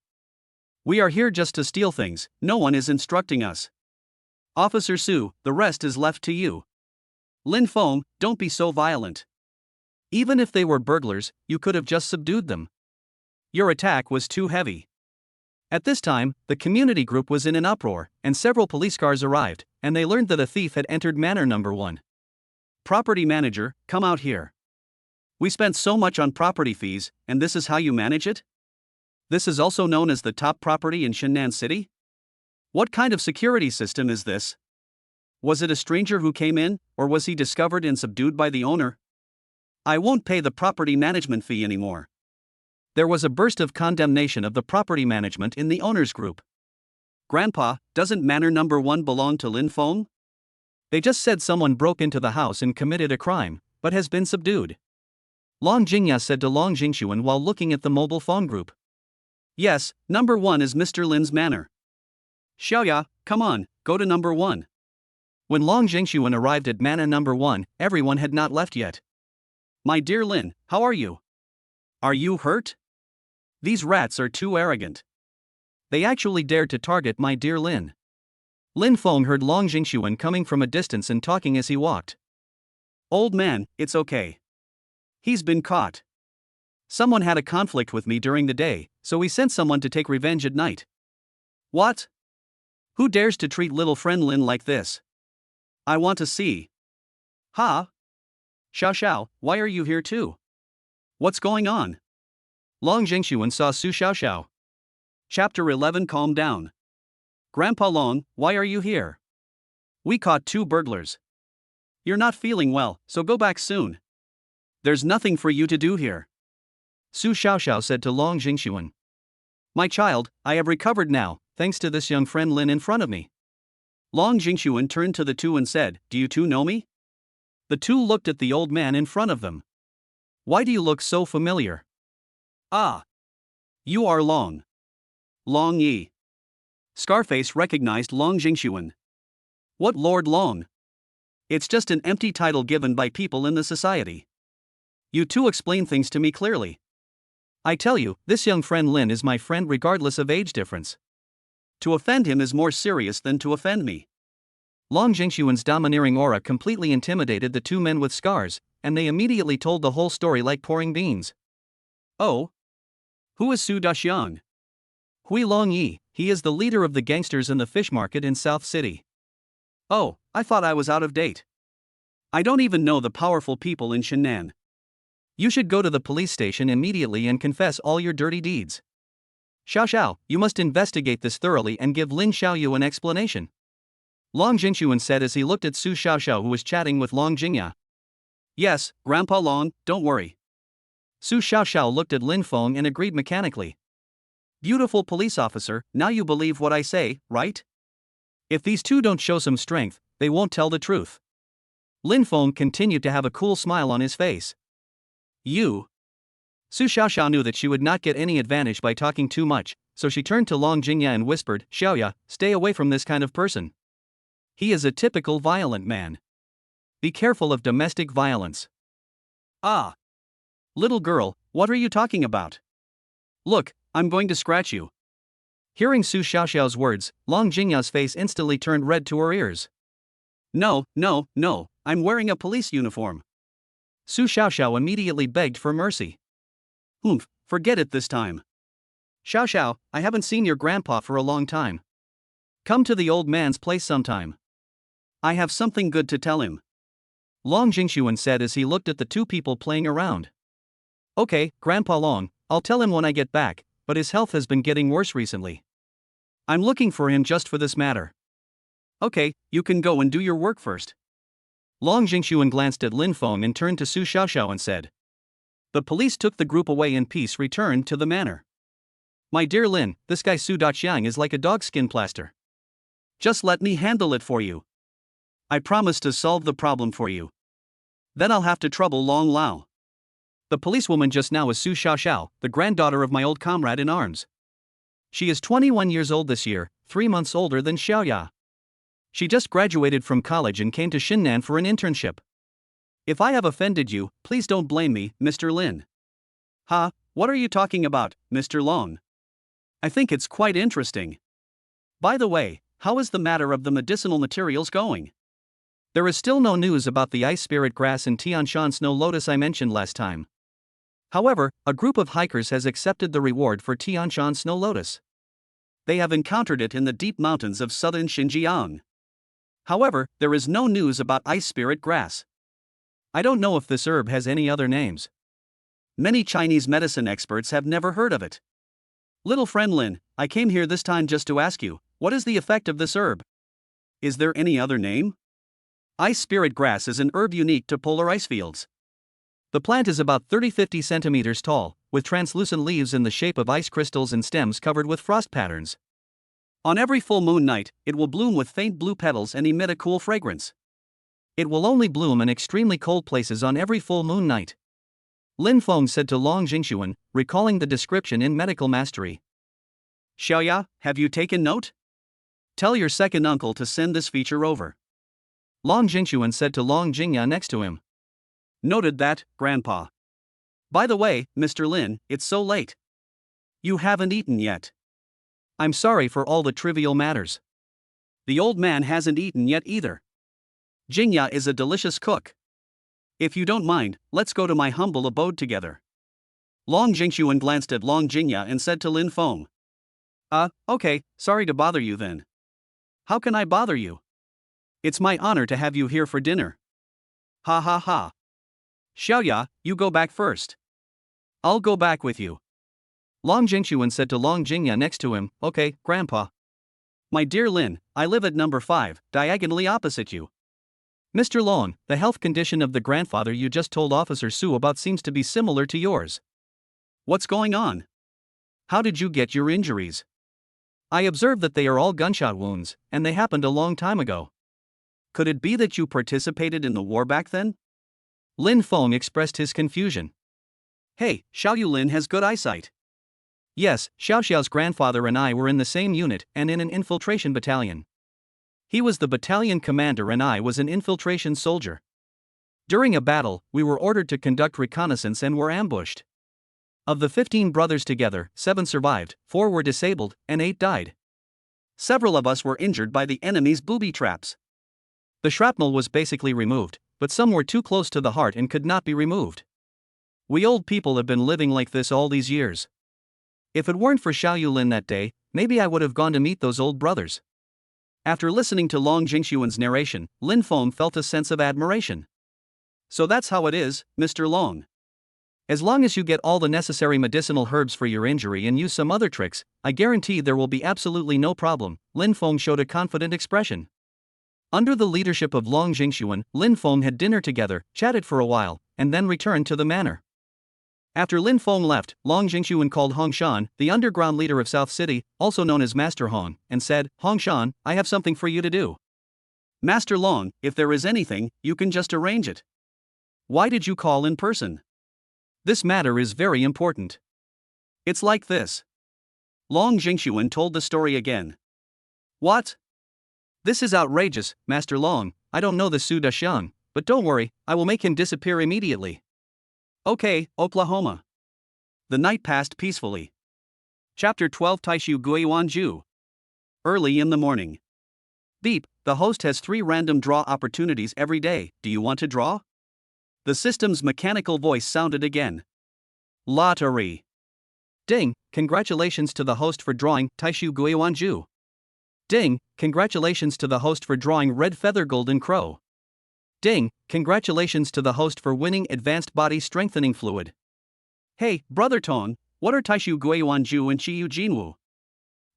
We are here just to steal things, no one is instructing us. Officer Su, the rest is left to you. Lin Feng, don't be so violent. Even if they were burglars, you could have just subdued them. Your attack was too heavy. At this time, the community group was in an uproar, and several police cars arrived, and they learned that a thief had entered Manor Number 1. Property manager, come out here. We spent so much on property fees, and this is how you manage it? This is also known as the top property in Shennan City? What kind of security system is this? Was it a stranger who came in, or was he discovered and subdued by the owner? I won't pay the property management fee anymore. There was a burst of condemnation of the property management in the owners group. Grandpa, doesn't Manor Number 1 belong to Lin Feng? They just said someone broke into the house and committed a crime, but has been subdued. Long Jingya said to Long Jingxuan while looking at the mobile phone group. Yes, Number 1 is Mr. Lin's manor. Xiaoya, come on, go to Number 1. When Long Jingxuan arrived at Manor Number 1, everyone had not left yet. My dear Lin, how are you? Are you hurt? These rats are too arrogant. They actually dared to target my dear Lin. Lin Feng heard Long Jingxuan coming from a distance and talking as he walked. Old man, it's okay. He's been caught. Someone had a conflict with me during the day, so we sent someone to take revenge at night. What? Who dares to treat little friend Lin like this? I want to see. Ha? Xiao Xiao, why are you here too? What's going on? Long Jingxuan saw Su Xiaoxiao. Chapter 11. Calm down. Grandpa Long, why are you here? We caught 2 burglars. You're not feeling well, so go back soon. There's nothing for you to do here. Su Xiaoxiao said to Long Jingxuan. My child, I have recovered now, thanks to this young friend Lin in front of me. Long Jingxuan turned to the two and said, Do you two know me? The two looked at the old man in front of them. Why do you look so familiar? Ah. You are Long. Long Yi. Scarface recognized Long Jingxuan. What Lord Long? It's just an empty title given by people in the society. You two explain things to me clearly. I tell you, this young friend Lin is my friend regardless of age difference. To offend him is more serious than to offend me. Long Jingxuan's domineering aura completely intimidated the 2 men with scars, and they immediately told the whole story like pouring beans. Oh? Who is Su Daxiang? Hui Long Yi, he is the leader of the gangsters in the fish market in South City. Oh, I thought I was out of date. I don't even know the powerful people in Shennan. You should go to the police station immediately and confess all your dirty deeds. Xiao Xiao, you must investigate this thoroughly and give Lin Xiaoyu an explanation. Long Jingxuan said as he looked at Su Xiaoxiao who was chatting with Long Jingya. Yes, Grandpa Long, don't worry. Su Xiaoxiao looked at Lin Feng and agreed mechanically. Beautiful police officer, now you believe what I say, right? If these two don't show some strength, they won't tell the truth. Lin Feng continued to have a cool smile on his face. You. Su Xiaoxiao knew that she would not get any advantage by talking too much, so she turned to Long Jingya and whispered, Xiaoya, stay away from this kind of person. He is a typical violent man. Be careful of domestic violence. Ah. Little girl, what are you talking about? Look, I'm going to scratch you. Hearing Su Xiaoxiao's words, Long Jingya's face instantly turned red to her ears. No, I'm wearing a police uniform. Su Xiaoxiao immediately begged for mercy. Forget it this time. Xiao Xiao, I haven't seen your grandpa for a long time. Come to the old man's place sometime. I have something good to tell him. Long Jingxuan said as he looked at the two people playing around. Okay, Grandpa Long, I'll tell him when I get back, but his health has been getting worse recently. I'm looking for him just for this matter. Okay, you can go and do your work first. Long Jingxuan glanced at Lin Feng and turned to Su Xiaoxiao and said. The police took the group away in peace, returned to the manor. My dear Lin, this guy Su Daqiang is like a dog skin plaster. Just let me handle it for you. I promise to solve the problem for you. Then I'll have to trouble Long Lao. The policewoman just now is Su Xiaoxiao, the granddaughter of my old comrade in arms. She is 21 years old this year, 3 months older than Xiaoya. She just graduated from college and came to Xinnan for an internship. If I have offended you, please don't blame me, Mr. Lin. Ha, what are you talking about, Mr. Long? I think it's quite interesting. By the way, how is the matter of the medicinal materials going? There is still no news about the ice spirit grass and Tianshan snow lotus I mentioned last time. However, a group of hikers has accepted the reward for Tianshan snow lotus. They have encountered it in the deep mountains of southern Xinjiang. However, there is no news about ice spirit grass. I don't know if this herb has any other names. Many Chinese medicine experts have never heard of it. Little friend Lin, I came here this time just to ask you, what is the effect of this herb? Is there any other name? Ice spirit grass is an herb unique to polar ice fields. The plant is about 30-50 centimeters tall, with translucent leaves in the shape of ice crystals and stems covered with frost patterns. On every full moon night, it will bloom with faint blue petals and emit a cool fragrance. It will only bloom in extremely cold places on every full moon night. Lin Feng said to Long Jingxuan, recalling the description in Medical Mastery. Xiaoya, have you taken note? Tell your second uncle to send this feature over. Long Jingxuan said to Long Jingya next to him. Noted that, Grandpa. By the way, Mr. Lin, it's so late. You haven't eaten yet. I'm sorry for all the trivial matters. The old man hasn't eaten yet either. Jingya is a delicious cook. If you don't mind, let's go to my humble abode together. Long Jingxuan glanced at Long Jingya and said to Lin Feng. Okay, sorry to bother you then. How can I bother you? It's my honor to have you here for dinner. Ha ha ha. Xiaoya, you go back first. I'll go back with you. Long Jingxuan said to Long Jingya next to him, okay, Grandpa. My dear Lin, I live at number 5, diagonally opposite you. Mr. Long, the health condition of the grandfather you just told Officer Su about seems to be similar to yours. What's going on? How did you get your injuries? I observed that they are all gunshot wounds, and they happened a long time ago. Could it be that you participated in the war back then? Lin Feng expressed his confusion. Hey, Xiao Yulin has good eyesight. Yes, Xiao Xiao's grandfather and I were in the same unit and in an infiltration battalion. He was the battalion commander and I was an infiltration soldier. During a battle, we were ordered to conduct reconnaissance and were ambushed. Of the 15 brothers together, 7 survived, 4 were disabled, and 8 died. Several of us were injured by the enemy's booby traps. The shrapnel was basically removed, but some were too close to the heart and could not be removed. We old people have been living like this all these years. If it weren't for Xiao Yulin that day, maybe I would have gone to meet those old brothers. After listening to Long Jingxuan's narration, Lin Feng felt a sense of admiration. So that's how it is, Mr. Long. As long as you get all the necessary medicinal herbs for your injury and use some other tricks, I guarantee there will be absolutely no problem, Lin Feng showed a confident expression. Under the leadership of Long Jingxuan, Lin Feng had dinner together, chatted for a while, and then returned to the manor. After Lin Feng left, Long Jingxuan called Hong Shan, the underground leader of South City, also known as Master Hong, and said, Hong Shan, I have something for you to do. Master Long, if there is anything, you can just arrange it. Why did you call in person? This matter is very important. It's like this. Long Jingxuan told the story again. What? This is outrageous, Master Long. I don't know the Su Daxiang, but don't worry, I will make him disappear immediately. Okay, Oklahoma. The night passed peacefully. Chapter 12 Taishu Guiwanju. Early in the morning. Beep, the host has 3 random draw opportunities every day. Do you want to draw? The system's mechanical voice sounded again. Lottery. Ding, congratulations to the host for drawing Taishu Guiwanju. Ding, congratulations to the host for drawing red feather golden crow. Ding, congratulations to the host for winning advanced body strengthening fluid. Hey, Brother Tong, what are Taishu Guiyuanju and Chiyu Jinwu?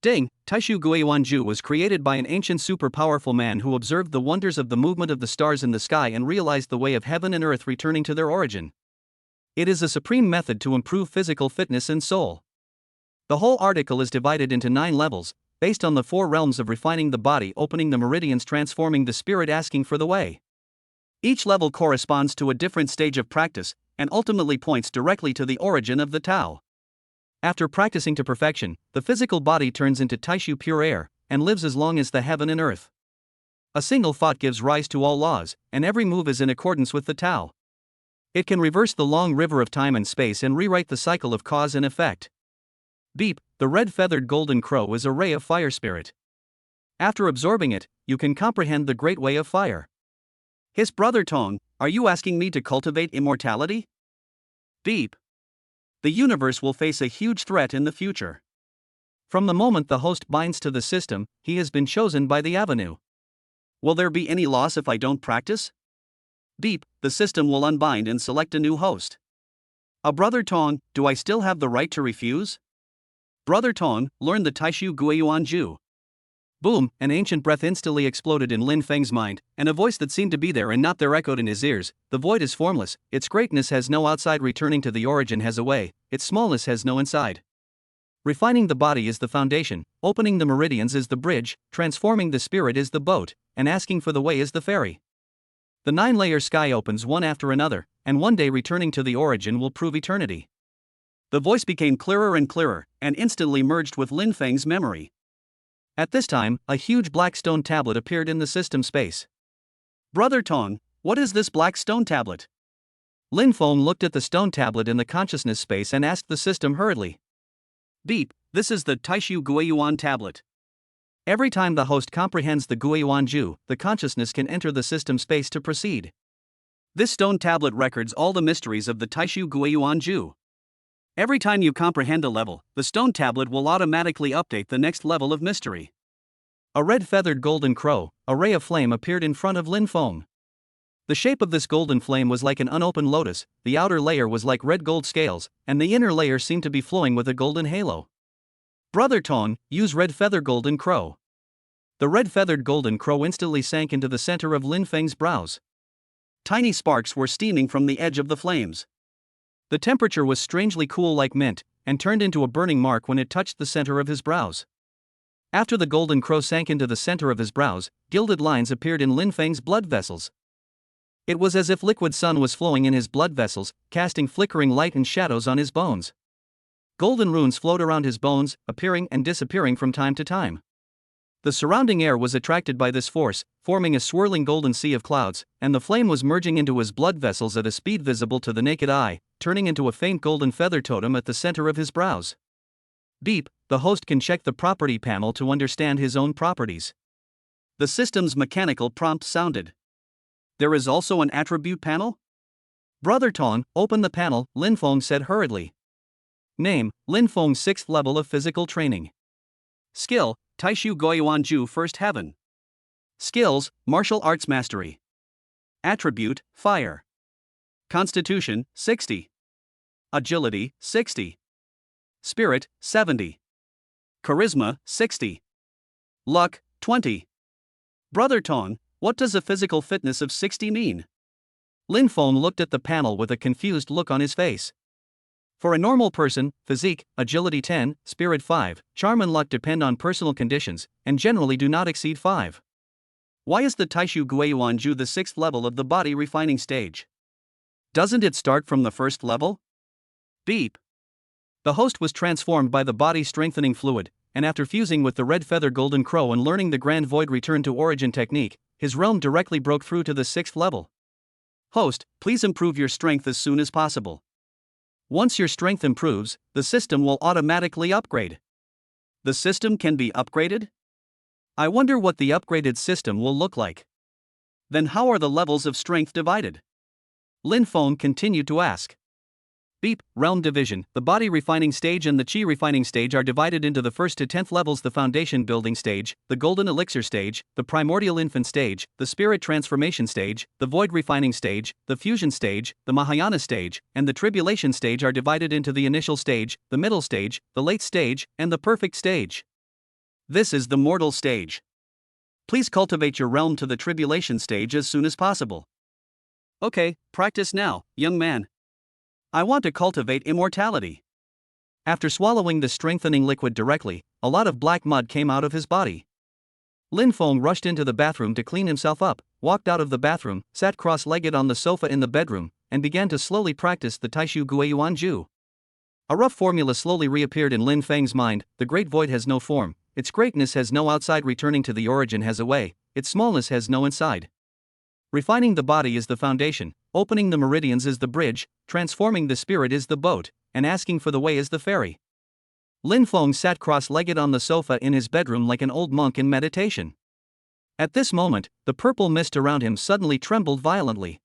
Ding, Taishu Guiyuanju was created by an ancient super powerful man who observed the wonders of the movement of the stars in the sky and realized the way of heaven and earth returning to their origin. It is a supreme method to improve physical fitness and soul. The whole article is divided into 9 levels, based on the 4 realms of refining the body, opening the meridians, transforming the spirit, asking for the way. Each level corresponds to a different stage of practice, and ultimately points directly to the origin of the Tao. After practicing to perfection, the physical body turns into Taishu pure air, and lives as long as the heaven and earth. A single thought gives rise to all laws, and every move is in accordance with the Tao. It can reverse the long river of time and space and rewrite the cycle of cause and effect. Beep, the red-feathered golden crow is a ray of fire spirit. After absorbing it, you can comprehend the great way of fire. His Brother Tong, are you asking me to cultivate immortality? Beep. The universe will face a huge threat in the future. From the moment the host binds to the system, he has been chosen by the avenue. Will there be any loss if I don't practice? Beep, the system will unbind and select a new host. A Brother Tong, do I still have the right to refuse? Brother Tong, learn the Taishu Guiyuanju. Boom, an ancient breath instantly exploded in Lin Feng's mind, and a voice that seemed to be there and not there echoed in his ears. The void is formless, its greatness has no outside, returning to the origin has a way, its smallness has no inside. Refining the body is the foundation, opening the meridians is the bridge, transforming the spirit is the boat, and asking for the way is the ferry. The 9-layer sky opens one after another, and one day returning to the origin will prove eternity. The voice became clearer and clearer, and instantly merged with Lin Feng's memory. At this time, a huge black stone tablet appeared in the system space. Brother Tong, what is this black stone tablet? Lin Feng looked at the stone tablet in the consciousness space and asked the system hurriedly. Beep, this is the Taishu Guiyuan tablet. Every time the host comprehends the Guiyuanju, the consciousness can enter the system space to proceed. This stone tablet records all the mysteries of the Taishu Guiyuanju. Every time you comprehend a level, the stone tablet will automatically update the next level of mystery. A red-feathered golden crow, a ray of flame, appeared in front of Lin Feng. The shape of this golden flame was like an unopened lotus, the outer layer was like red gold scales, and the inner layer seemed to be flowing with a golden halo. Brother Tong, use red feather golden crow. The red-feathered golden crow instantly sank into the center of Lin Feng's brows. Tiny sparks were steaming from the edge of the flames. The temperature was strangely cool like mint, and turned into a burning mark when it touched the center of his brows. After the golden crow sank into the center of his brows, gilded lines appeared in Lin Feng's blood vessels. It was as if liquid sun was flowing in his blood vessels, casting flickering light and shadows on his bones. Golden runes flowed around his bones, appearing and disappearing from time to time. The surrounding air was attracted by this force, forming a swirling golden sea of clouds, and the flame was merging into his blood vessels at a speed visible to the naked eye, turning into a faint golden feather totem at the center of his brows. Beep, the host can check the property panel to understand his own properties. The system's mechanical prompt sounded. There is also an attribute panel? Brother Tong, open the panel, Lin Feng said hurriedly. Name, Lin Feng, 6th level of physical training. Skill, Taishu Guiyuanju First Heaven. Skills, Martial Arts Mastery. Attribute, Fire. Constitution, 60. Agility, 60. Spirit, 70. Charisma, 60. Luck, 20. Brother Tong, what does a physical fitness of 60 mean? Lin Feng looked at the panel with a confused look on his face. For a normal person, physique, agility 10, spirit 5, charm and luck depend on personal conditions, and generally do not exceed 5. Why is the Taishu Guiyuanju the 6th level of the body refining stage? Doesn't it start from the 1st level? Beep. The host was transformed by the body strengthening fluid, and after fusing with the red feather golden crow and learning the grand void return to origin technique, his realm directly broke through to the 6th level. Host, please improve your strength as soon as possible. Once your strength improves, the system will automatically upgrade. The system can be upgraded? I wonder what the upgraded system will look like. Then how are the levels of strength divided? Lin Feng continued to ask. Beep, realm division. The body refining stage and the chi refining stage are divided into the 1st to 10th levels: the foundation building stage, the golden elixir stage, the primordial infant stage, the spirit transformation stage, the void refining stage, the fusion stage, the Mahayana stage, and the tribulation stage are divided into the initial stage, the middle stage, the late stage, and the perfect stage. This is the mortal stage. Please cultivate your realm to the tribulation stage as soon as possible. Okay, practice now, young man. I want to cultivate immortality. After swallowing the strengthening liquid directly, a lot of black mud came out of his body. Lin Feng rushed into the bathroom to clean himself up, walked out of the bathroom, sat cross-legged on the sofa in the bedroom, and began to slowly practice the Taishu Guiyuan Ju. A rough formula slowly reappeared in Lin Feng's mind: the great void has no form, its greatness has no outside, returning to the origin has a way, its smallness has no inside. Refining the body is the foundation, opening the meridians is the bridge, transforming the spirit is the boat, and asking for the way is the ferry. Lin Feng sat cross-legged on the sofa in his bedroom like an old monk in meditation. At this moment, the purple mist around him suddenly trembled violently.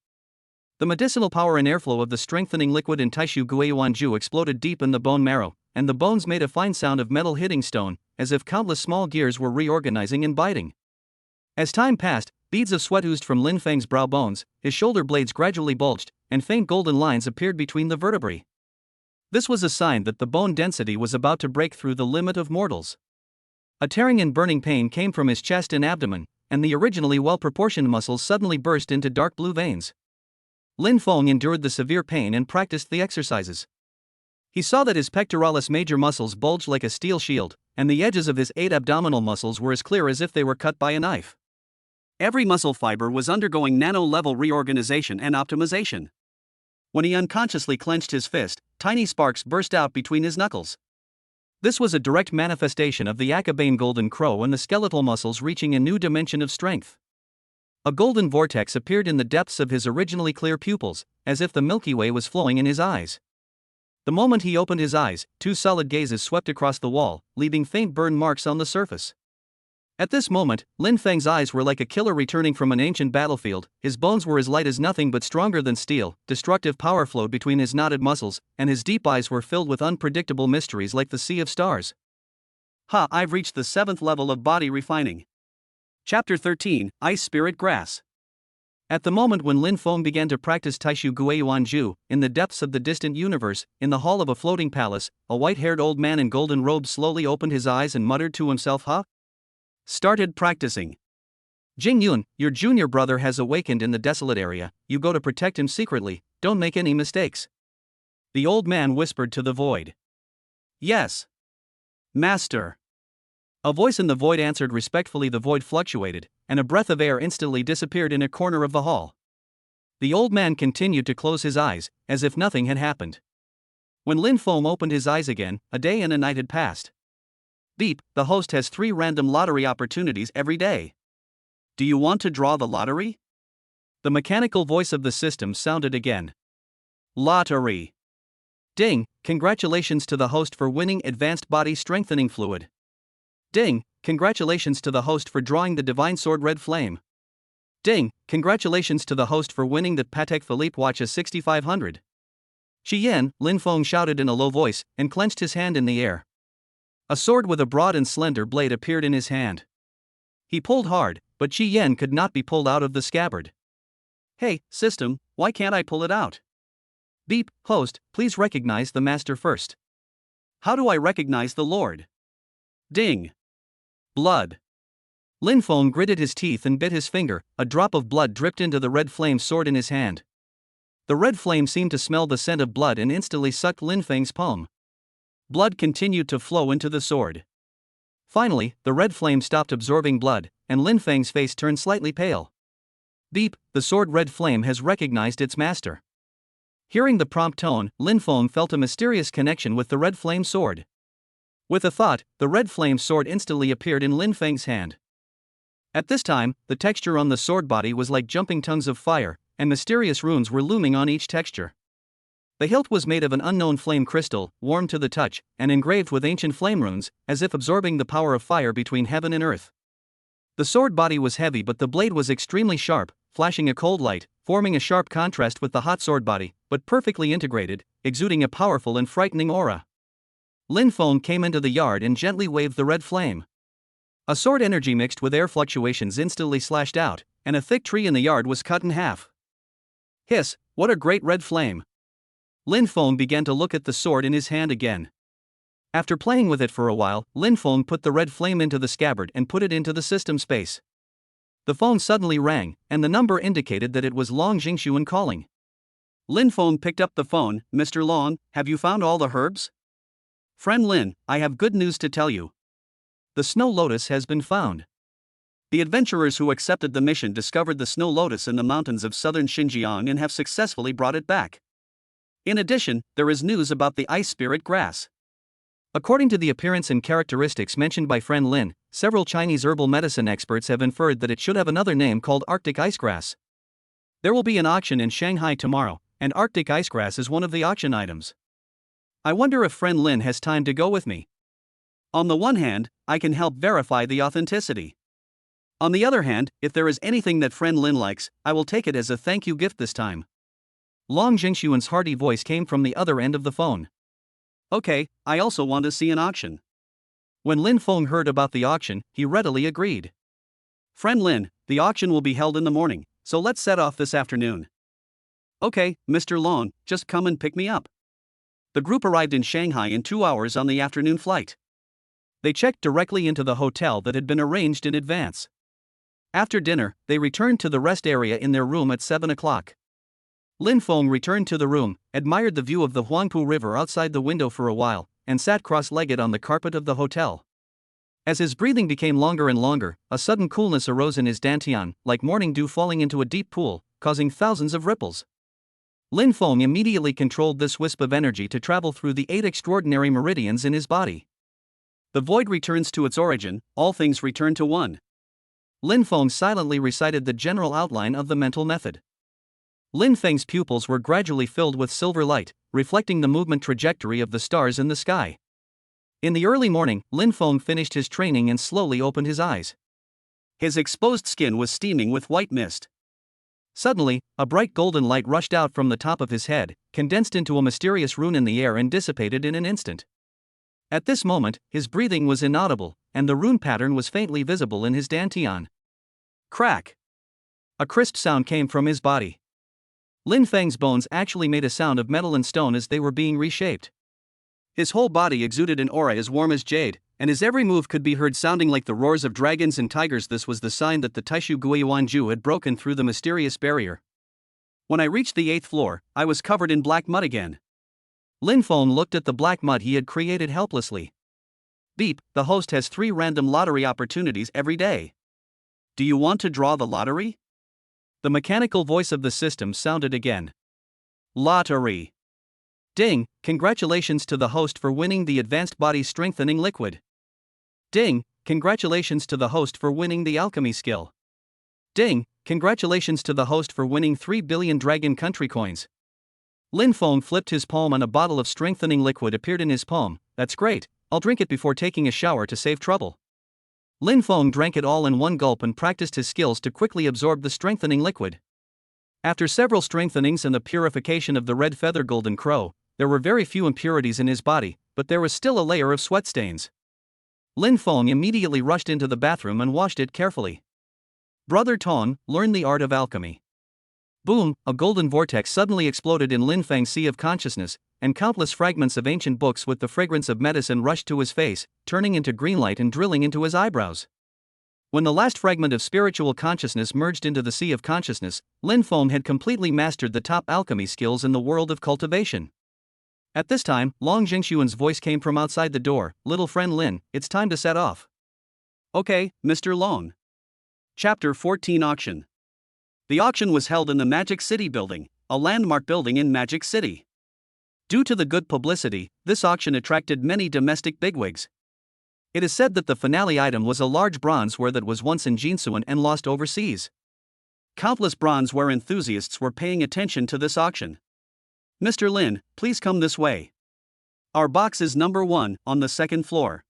The medicinal power and airflow of the strengthening liquid in Taishu Guiyuan Ju exploded deep in the bone marrow, and the bones made a fine sound of metal hitting stone, as if countless small gears were reorganizing and biting. As time passed, beads of sweat oozed from Lin Feng's brow bones, his shoulder blades gradually bulged, and faint golden lines appeared between the vertebrae. This was a sign that the bone density was about to break through the limit of mortals. A tearing and burning pain came from his chest and abdomen, and the originally well-proportioned muscles suddenly burst into dark blue veins. Lin Feng endured the severe pain and practiced the exercises. He saw that his pectoralis major muscles bulged like a steel shield, and the edges of his 8 abdominal muscles were as clear as if they were cut by a knife. Every muscle fiber was undergoing nano-level reorganization and optimization. When he unconsciously clenched his fist, tiny sparks burst out between his knuckles. This was a direct manifestation of the Akabane golden crow and the skeletal muscles reaching a new dimension of strength. A golden vortex appeared in the depths of his originally clear pupils, as if the Milky Way was flowing in his eyes. The moment he opened his eyes, 2 solid gazes swept across the wall, leaving faint burn marks on the surface. At this moment, Lin Feng's eyes were like a killer returning from an ancient battlefield. His bones were as light as nothing but stronger than steel, destructive power flowed between his knotted muscles, and his deep eyes were filled with unpredictable mysteries like the sea of stars. Ha, I've reached the 7th level of body refining. Chapter 13, Ice Spirit Grass. At the moment when Lin Feng began to practice Taishu Guiyuan Ju, in the depths of the distant universe, in the hall of a floating palace, a white-haired old man in golden robes slowly opened his eyes and muttered to himself, "Huh?" Started practicing. "Jing Yun, your junior brother has awakened in the desolate area, you go to protect him secretly, don't make any mistakes." The old man whispered to the void. "Yes, master." A voice in the void answered respectfully. The void fluctuated, and a breath of air instantly disappeared in a corner of the hall. The old man continued to close his eyes, as if nothing had happened. When Lin Feng opened his eyes again, a day and a night had passed. Beep, the host has 3 random lottery opportunities every day. Do you want to draw the lottery? The mechanical voice of the system sounded again. Lottery. Ding, congratulations to the host for winning advanced body strengthening fluid. Ding, congratulations to the host for drawing the divine sword red flame. Ding, congratulations to the host for winning the Patek Philippe watch a 6500. Shi Yan, Lin Feng shouted in a low voice, and clenched his hand in the air. A sword with a broad and slender blade appeared in his hand. He pulled hard, but Shi Yan could not be pulled out of the scabbard. Hey, system, why can't I pull it out? Beep, host, please recognize the master first. How do I recognize the Lord? Ding. Blood. Lin Feng gritted his teeth and bit his finger. A drop of blood dripped into the red flame sword in his hand. The red flame seemed to smell the scent of blood and instantly sucked Lin Feng's palm. Blood continued to flow into the sword. Finally, the red flame stopped absorbing blood, and Lin Feng's face turned slightly pale. Beep, the sword red flame has recognized its master. Hearing the prompt tone, Lin Feng felt a mysterious connection with the red flame sword. With a thought, the red flame sword instantly appeared in Lin Feng's hand. At this time, the texture on the sword body was like jumping tongues of fire, and mysterious runes were looming on each texture. The hilt was made of an unknown flame crystal, warm to the touch, and engraved with ancient flame runes, as if absorbing the power of fire between heaven and earth. The sword body was heavy, but the blade was extremely sharp, flashing a cold light, forming a sharp contrast with the hot sword body, but perfectly integrated, exuding a powerful and frightening aura. Lin Feng came into the yard and gently waved the red flame. A sword energy mixed with air fluctuations instantly slashed out, and a thick tree in the yard was cut in half. Hiss, what a great red flame! Lin Feng began to look at the sword in his hand again. After playing with it for a while, Lin Feng put the red flame into the scabbard and put it into the system space. The phone suddenly rang, and the number indicated that it was Long Jingxuan calling. Lin Feng picked up the phone. Mr. Long, have you found all the herbs? Friend Lin, I have good news to tell you. The snow lotus has been found. The adventurers who accepted the mission discovered the snow lotus in the mountains of southern Xinjiang and have successfully brought it back. In addition, there is news about the ice spirit grass. According to the appearance and characteristics mentioned by friend Lin, several Chinese herbal medicine experts have inferred that it should have another name called Arctic icegrass. There will be an auction in Shanghai tomorrow, and Arctic icegrass is one of the auction items. I wonder if friend Lin has time to go with me. On the one hand, I can help verify the authenticity. On the other hand, if there is anything that friend Lin likes, I will take it as a thank you gift this time. Long Jingxuan's hearty voice came from the other end of the phone. Okay, I also want to see an auction. When Lin Feng heard about the auction, he readily agreed. Friend Lin, the auction will be held in the morning, so let's set off this afternoon. Okay, Mr. Long, just come and pick me up. The group arrived in Shanghai in 2 hours on the afternoon flight. They checked directly into the hotel that had been arranged in advance. After dinner, they returned to the rest area in their room at 7 o'clock. Lin Feng returned to the room, admired the view of the Huangpu River outside the window for a while, and sat cross-legged on the carpet of the hotel. As his breathing became longer and longer, a sudden coolness arose in his dantian, like morning dew falling into a deep pool, causing thousands of ripples. Lin Feng immediately controlled this wisp of energy to travel through the 8 extraordinary meridians in his body. The void returns to its origin, all things return to one. Lin Feng silently recited the general outline of the mental method. Lin Feng's pupils were gradually filled with silver light, reflecting the movement trajectory of the stars in the sky. In the early morning, Lin Feng finished his training and slowly opened his eyes. His exposed skin was steaming with white mist. Suddenly, a bright golden light rushed out from the top of his head, condensed into a mysterious rune in the air and dissipated in an instant. At this moment, his breathing was inaudible, and the rune pattern was faintly visible in his dantian. Crack! A crisp sound came from his body. Lin Feng's bones actually made a sound of metal and stone as they were being reshaped. His whole body exuded an aura as warm as jade, and his every move could be heard sounding like the roars of dragons and tigers. This was the sign that the Taishu Guiyuanju had broken through the mysterious barrier. When I reached the 8th floor, I was covered in black mud again. Lin Feng looked at the black mud he had created helplessly. Beep, the host has 3 random lottery opportunities every day. Do you want to draw the lottery? The mechanical voice of the system sounded again. Lottery. Ding, congratulations to the host for winning the advanced body strengthening liquid. Ding, congratulations to the host for winning the alchemy skill. Ding, congratulations to the host for winning 3 billion dragon country coins. Lin Feng flipped his palm and a bottle of strengthening liquid appeared in his palm. That's great, I'll drink it before taking a shower to save trouble. Lin Feng drank it all in one gulp and practiced his skills to quickly absorb the strengthening liquid. After several strengthenings and the purification of the red feather golden crow, there were very few impurities in his body, but there was still a layer of sweat stains. Lin Feng immediately rushed into the bathroom and washed it carefully. Brother Tong, learn the art of alchemy. Boom, a golden vortex suddenly exploded in Lin Feng's sea of consciousness, and countless fragments of ancient books with the fragrance of medicine rushed to his face, turning into green light and drilling into his eyebrows. When the last fragment of spiritual consciousness merged into the sea of consciousness, Lin Feng had completely mastered the top alchemy skills in the world of cultivation. At this time, Long Jingxuan's voice came from outside the door. Little friend Lin, it's time to set off. Okay, Mr. Long. Chapter 14 Auction. The auction was held in the Magic City building, a landmark building in Magic City. Due to the good publicity, this auction attracted many domestic bigwigs. It is said that the finale item was a large bronzeware that was once in Jinsuan and lost overseas. Countless bronzeware enthusiasts were paying attention to this auction. Mr. Lin, please come this way. Our box is number 1, on the 2nd floor.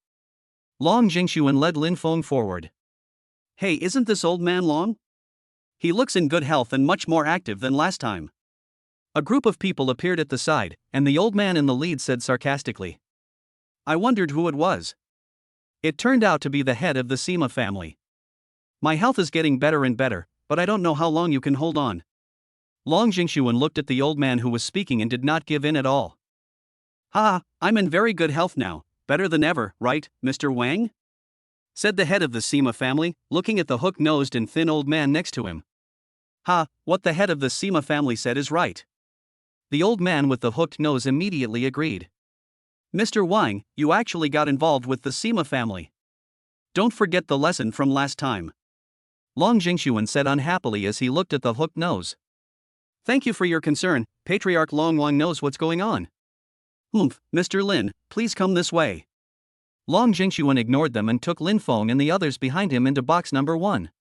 Long Jingxuan led Lin Feng forward. Hey, isn't this old man Long? He looks in good health and much more active than last time. A group of people appeared at the side, and the old man in the lead said sarcastically. I wondered who it was. It turned out to be the head of the Sima family. My health is getting better and better, but I don't know how long you can hold on. Long Jingxuan looked at the old man who was speaking and did not give in at all. Ha, I'm in very good health now, better than ever, right, Mr. Wang? Said the head of the Sima family, looking at the hook-nosed and thin old man next to him. Ha, what the head of the Sima family said is right. The old man with the hooked nose immediately agreed. Mr. Wang, you actually got involved with the Sima family. Don't forget the lesson from last time. Long Jingxuan said unhappily as he looked at the hooked nose. Thank you for your concern, Patriarch Long Wang knows what's going on. Mr. Lin, please come this way. Long Jingxuan ignored them and took Lin Feng and the others behind him into box number 1.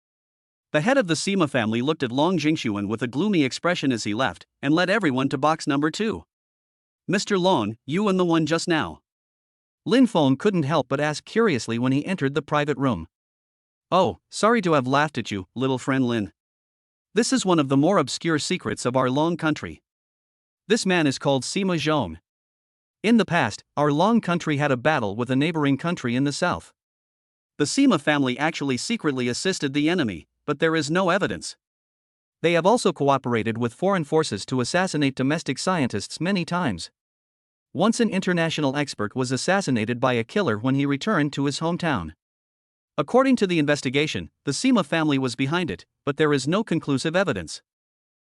The head of the Sima family looked at Long Jingxuan with a gloomy expression as he left, and led everyone to box number 2. Mr. Long, you and the one just now. Lin Feng couldn't help but ask curiously when he entered the private room. Oh, sorry to have laughed at you, little friend Lin. This is one of the more obscure secrets of our Long country. This man is called Sima Zhong. In the past, our Long country had a battle with a neighboring country in the south. The Sima family actually secretly assisted the enemy, but there is no evidence. They have also cooperated with foreign forces to assassinate domestic scientists many times. Once an international expert was assassinated by a killer when he returned to his hometown. According to the investigation, the Sima family was behind it, but there is no conclusive evidence.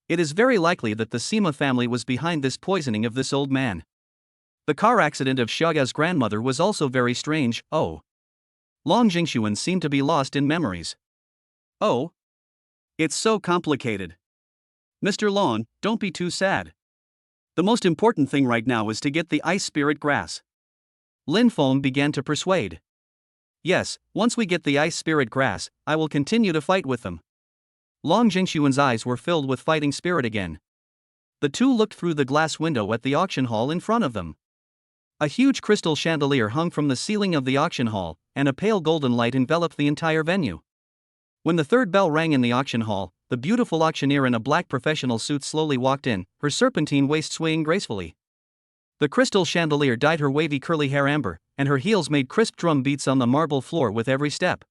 It is very likely that the Sima family was behind this poisoning of this old man. The car accident of Xiaoya's grandmother was also very strange. Oh. Long Jingxuan seemed to be lost in memories. Oh. It's so complicated. Mr. Long, don't be too sad. The most important thing right now is to get the ice spirit grass. Lin Feng began to persuade. Yes, once we get the ice spirit grass, I will continue to fight with them. Long Jingxuan's eyes were filled with fighting spirit again. The two looked through the glass window at the auction hall in front of them. A huge crystal chandelier hung from the ceiling of the auction hall, and a pale golden light enveloped the entire venue. When the third bell rang in the auction hall, the beautiful auctioneer in a black professional suit slowly walked in, her serpentine waist swaying gracefully. The crystal chandelier dyed her wavy curly hair amber, and her heels made crisp drum beats on the marble floor with every step.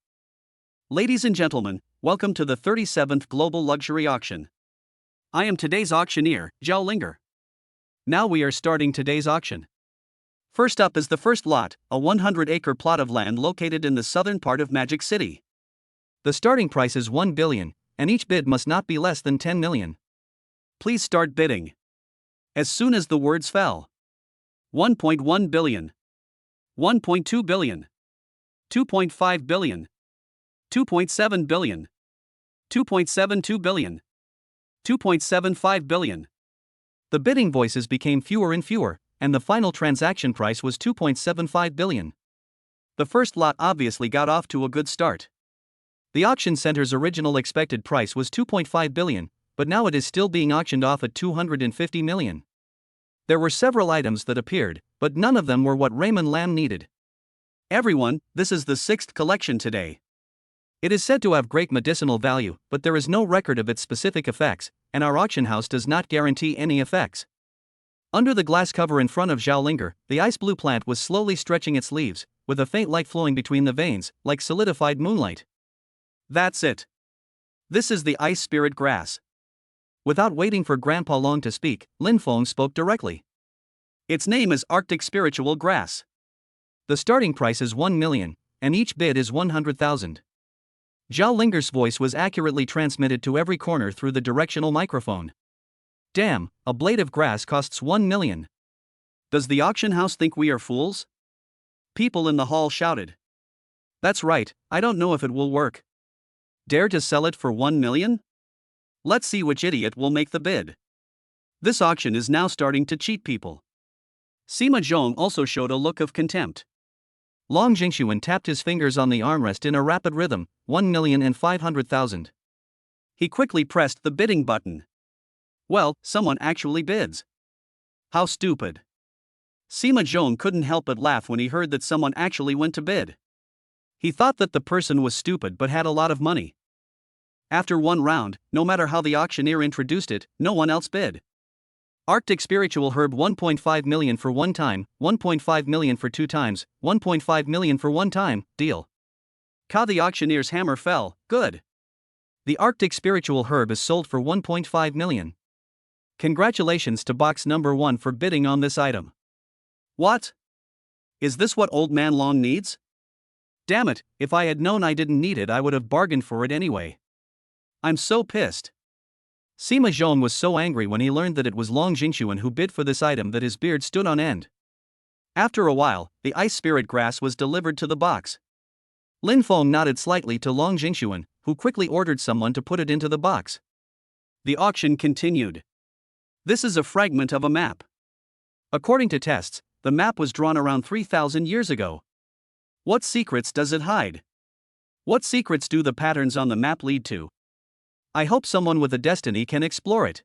Ladies and gentlemen, welcome to the 37th Global Luxury Auction. I am today's auctioneer, Zhao Linger. Now we are starting today's auction. First up is the first lot, a 100-acre plot of land located in the southern part of Magic City. The starting price is 1 billion, and each bid must not be less than 10 million. Please start bidding. As soon as the words fell. 1.1 billion. 1.2 billion. 2.5 billion. 2.7 billion. 2.72 billion. 2.75 billion. The bidding voices became fewer and fewer, and the final transaction price was 2.75 billion. The first lot obviously got off to a good start. The auction center's original expected price was 2.5 billion, but now it is still being auctioned off at 250 million. There were several items that appeared, but none of them were what Raymond Lam needed. Everyone, this is the 6th collection today. It is said to have great medicinal value, but there is no record of its specific effects, and our auction house does not guarantee any effects. Under the glass cover in front of Zhao Linger, the ice blue plant was slowly stretching its leaves, with a faint light flowing between the veins, like solidified moonlight. That's it. This is the ice spirit grass. Without waiting for Grandpa Long to speak, Lin Feng spoke directly. Its name is Arctic Spiritual Grass. The starting price is 1 million, and each bid is 100,000. Zhao Linger's voice was accurately transmitted to every corner through the directional microphone. Damn, a blade of grass costs 1 million. Does the auction house think we are fools? People in the hall shouted. That's right, I don't know if it will work. Dare to sell it for 1 million? Let's see which idiot will make the bid. This auction is now starting to cheat people. Sima Zhong also showed a look of contempt. Long Jingxuan tapped his fingers on the armrest in a rapid rhythm, 1,500,000. He quickly pressed the bidding button. Well, someone actually bids. How stupid. Sima Zhong couldn't help but laugh when he heard that someone actually went to bid. He thought that the person was stupid but had a lot of money. After one round, no matter how the auctioneer introduced it, no one else bid. Arctic Spiritual Herb 1.5 million for one time, 1.5 million for two times, 1.5 million for one time, deal. The auctioneer's hammer fell, good. The Arctic Spiritual Herb is sold for 1.5 million. Congratulations to box number 1 for bidding on this item. What? Is this what Old Man Long needs? Damn it, if I had known I didn't need it I would have bargained for it anyway. I'm so pissed. Sima Zhong was so angry when he learned that it was Long Jingxuan who bid for this item that his beard stood on end. After a while, the ice spirit grass was delivered to the box. Lin Feng nodded slightly to Long Jingxuan, who quickly ordered someone to put it into the box. The auction continued. This is a fragment of a map. According to tests, the map was drawn around 3,000 years ago. What secrets does it hide? What secrets do the patterns on the map lead to? I hope someone with a destiny can explore it.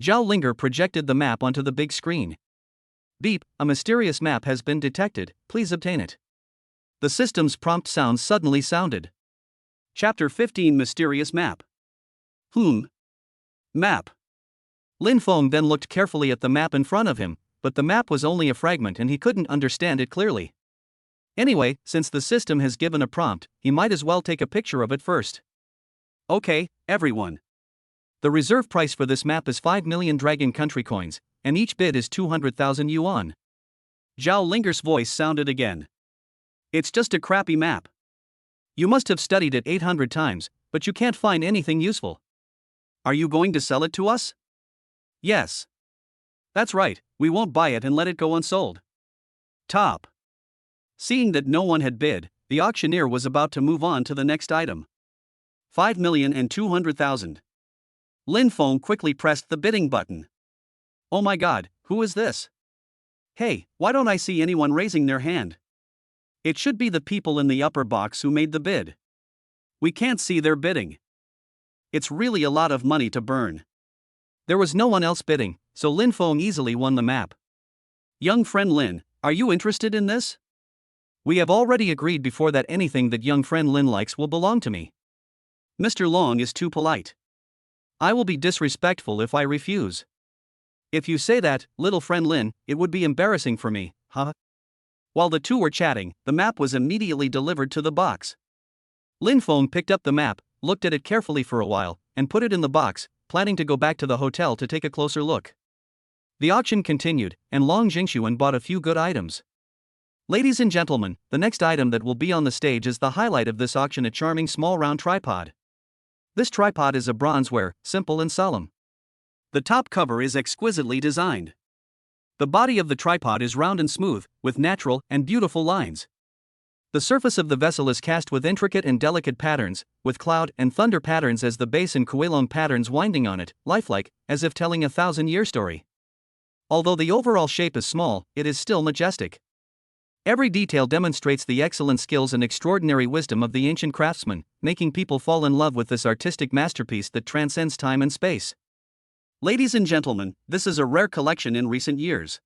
Zhao Linger projected the map onto the big screen. Beep, a mysterious map has been detected, please obtain it. The system's prompt sound suddenly sounded. Chapter 15 Mysterious Map. Map. Lin Feng then looked carefully at the map in front of him, but the map was only a fragment and he couldn't understand it clearly. Anyway, since the system has given a prompt, he might as well take a picture of it first. Okay, everyone. The reserve price for this map is 5 million Dragon Country coins, and each bid is 200,000 yuan. Zhao Linger's voice sounded again. It's just a crappy map. You must have studied it 800 times, but you can't find anything useful. Are you going to sell it to us? Yes. That's right, we won't buy it and let it go unsold. Top. Seeing that no one had bid, the auctioneer was about to move on to the next item. 5,200,000. Lin Feng quickly pressed the bidding button. Oh my god, who is this? Hey, why don't I see anyone raising their hand? It should be the people in the upper box who made the bid. We can't see their bidding. It's really a lot of money to burn. There was no one else bidding, so Lin Feng easily won the map. Young friend Lin, are you interested in this? We have already agreed before that anything that young friend Lin likes will belong to me. Mr. Long is too polite. I will be disrespectful if I refuse. If you say that, little friend Lin, it would be embarrassing for me, huh? While the two were chatting, the map was immediately delivered to the box. Lin Feng picked up the map, looked at it carefully for a while, and put it in the box, planning to go back to the hotel to take a closer look. The auction continued, and Long Jingxuan bought a few good items. Ladies and gentlemen, the next item that will be on the stage is the highlight of this auction, a charming small round tripod. This tripod is a bronzeware, simple and solemn. The top cover is exquisitely designed. The body of the tripod is round and smooth, with natural and beautiful lines. The surface of the vessel is cast with intricate and delicate patterns, with cloud and thunder patterns as the base and Kuelong patterns winding on it, lifelike, as if telling a 1,000-year story. Although the overall shape is small, it is still majestic. Every detail demonstrates the excellent skills and extraordinary wisdom of the ancient craftsman, making people fall in love with this artistic masterpiece that transcends time and space. Ladies and gentlemen, this is a rare collection in recent years.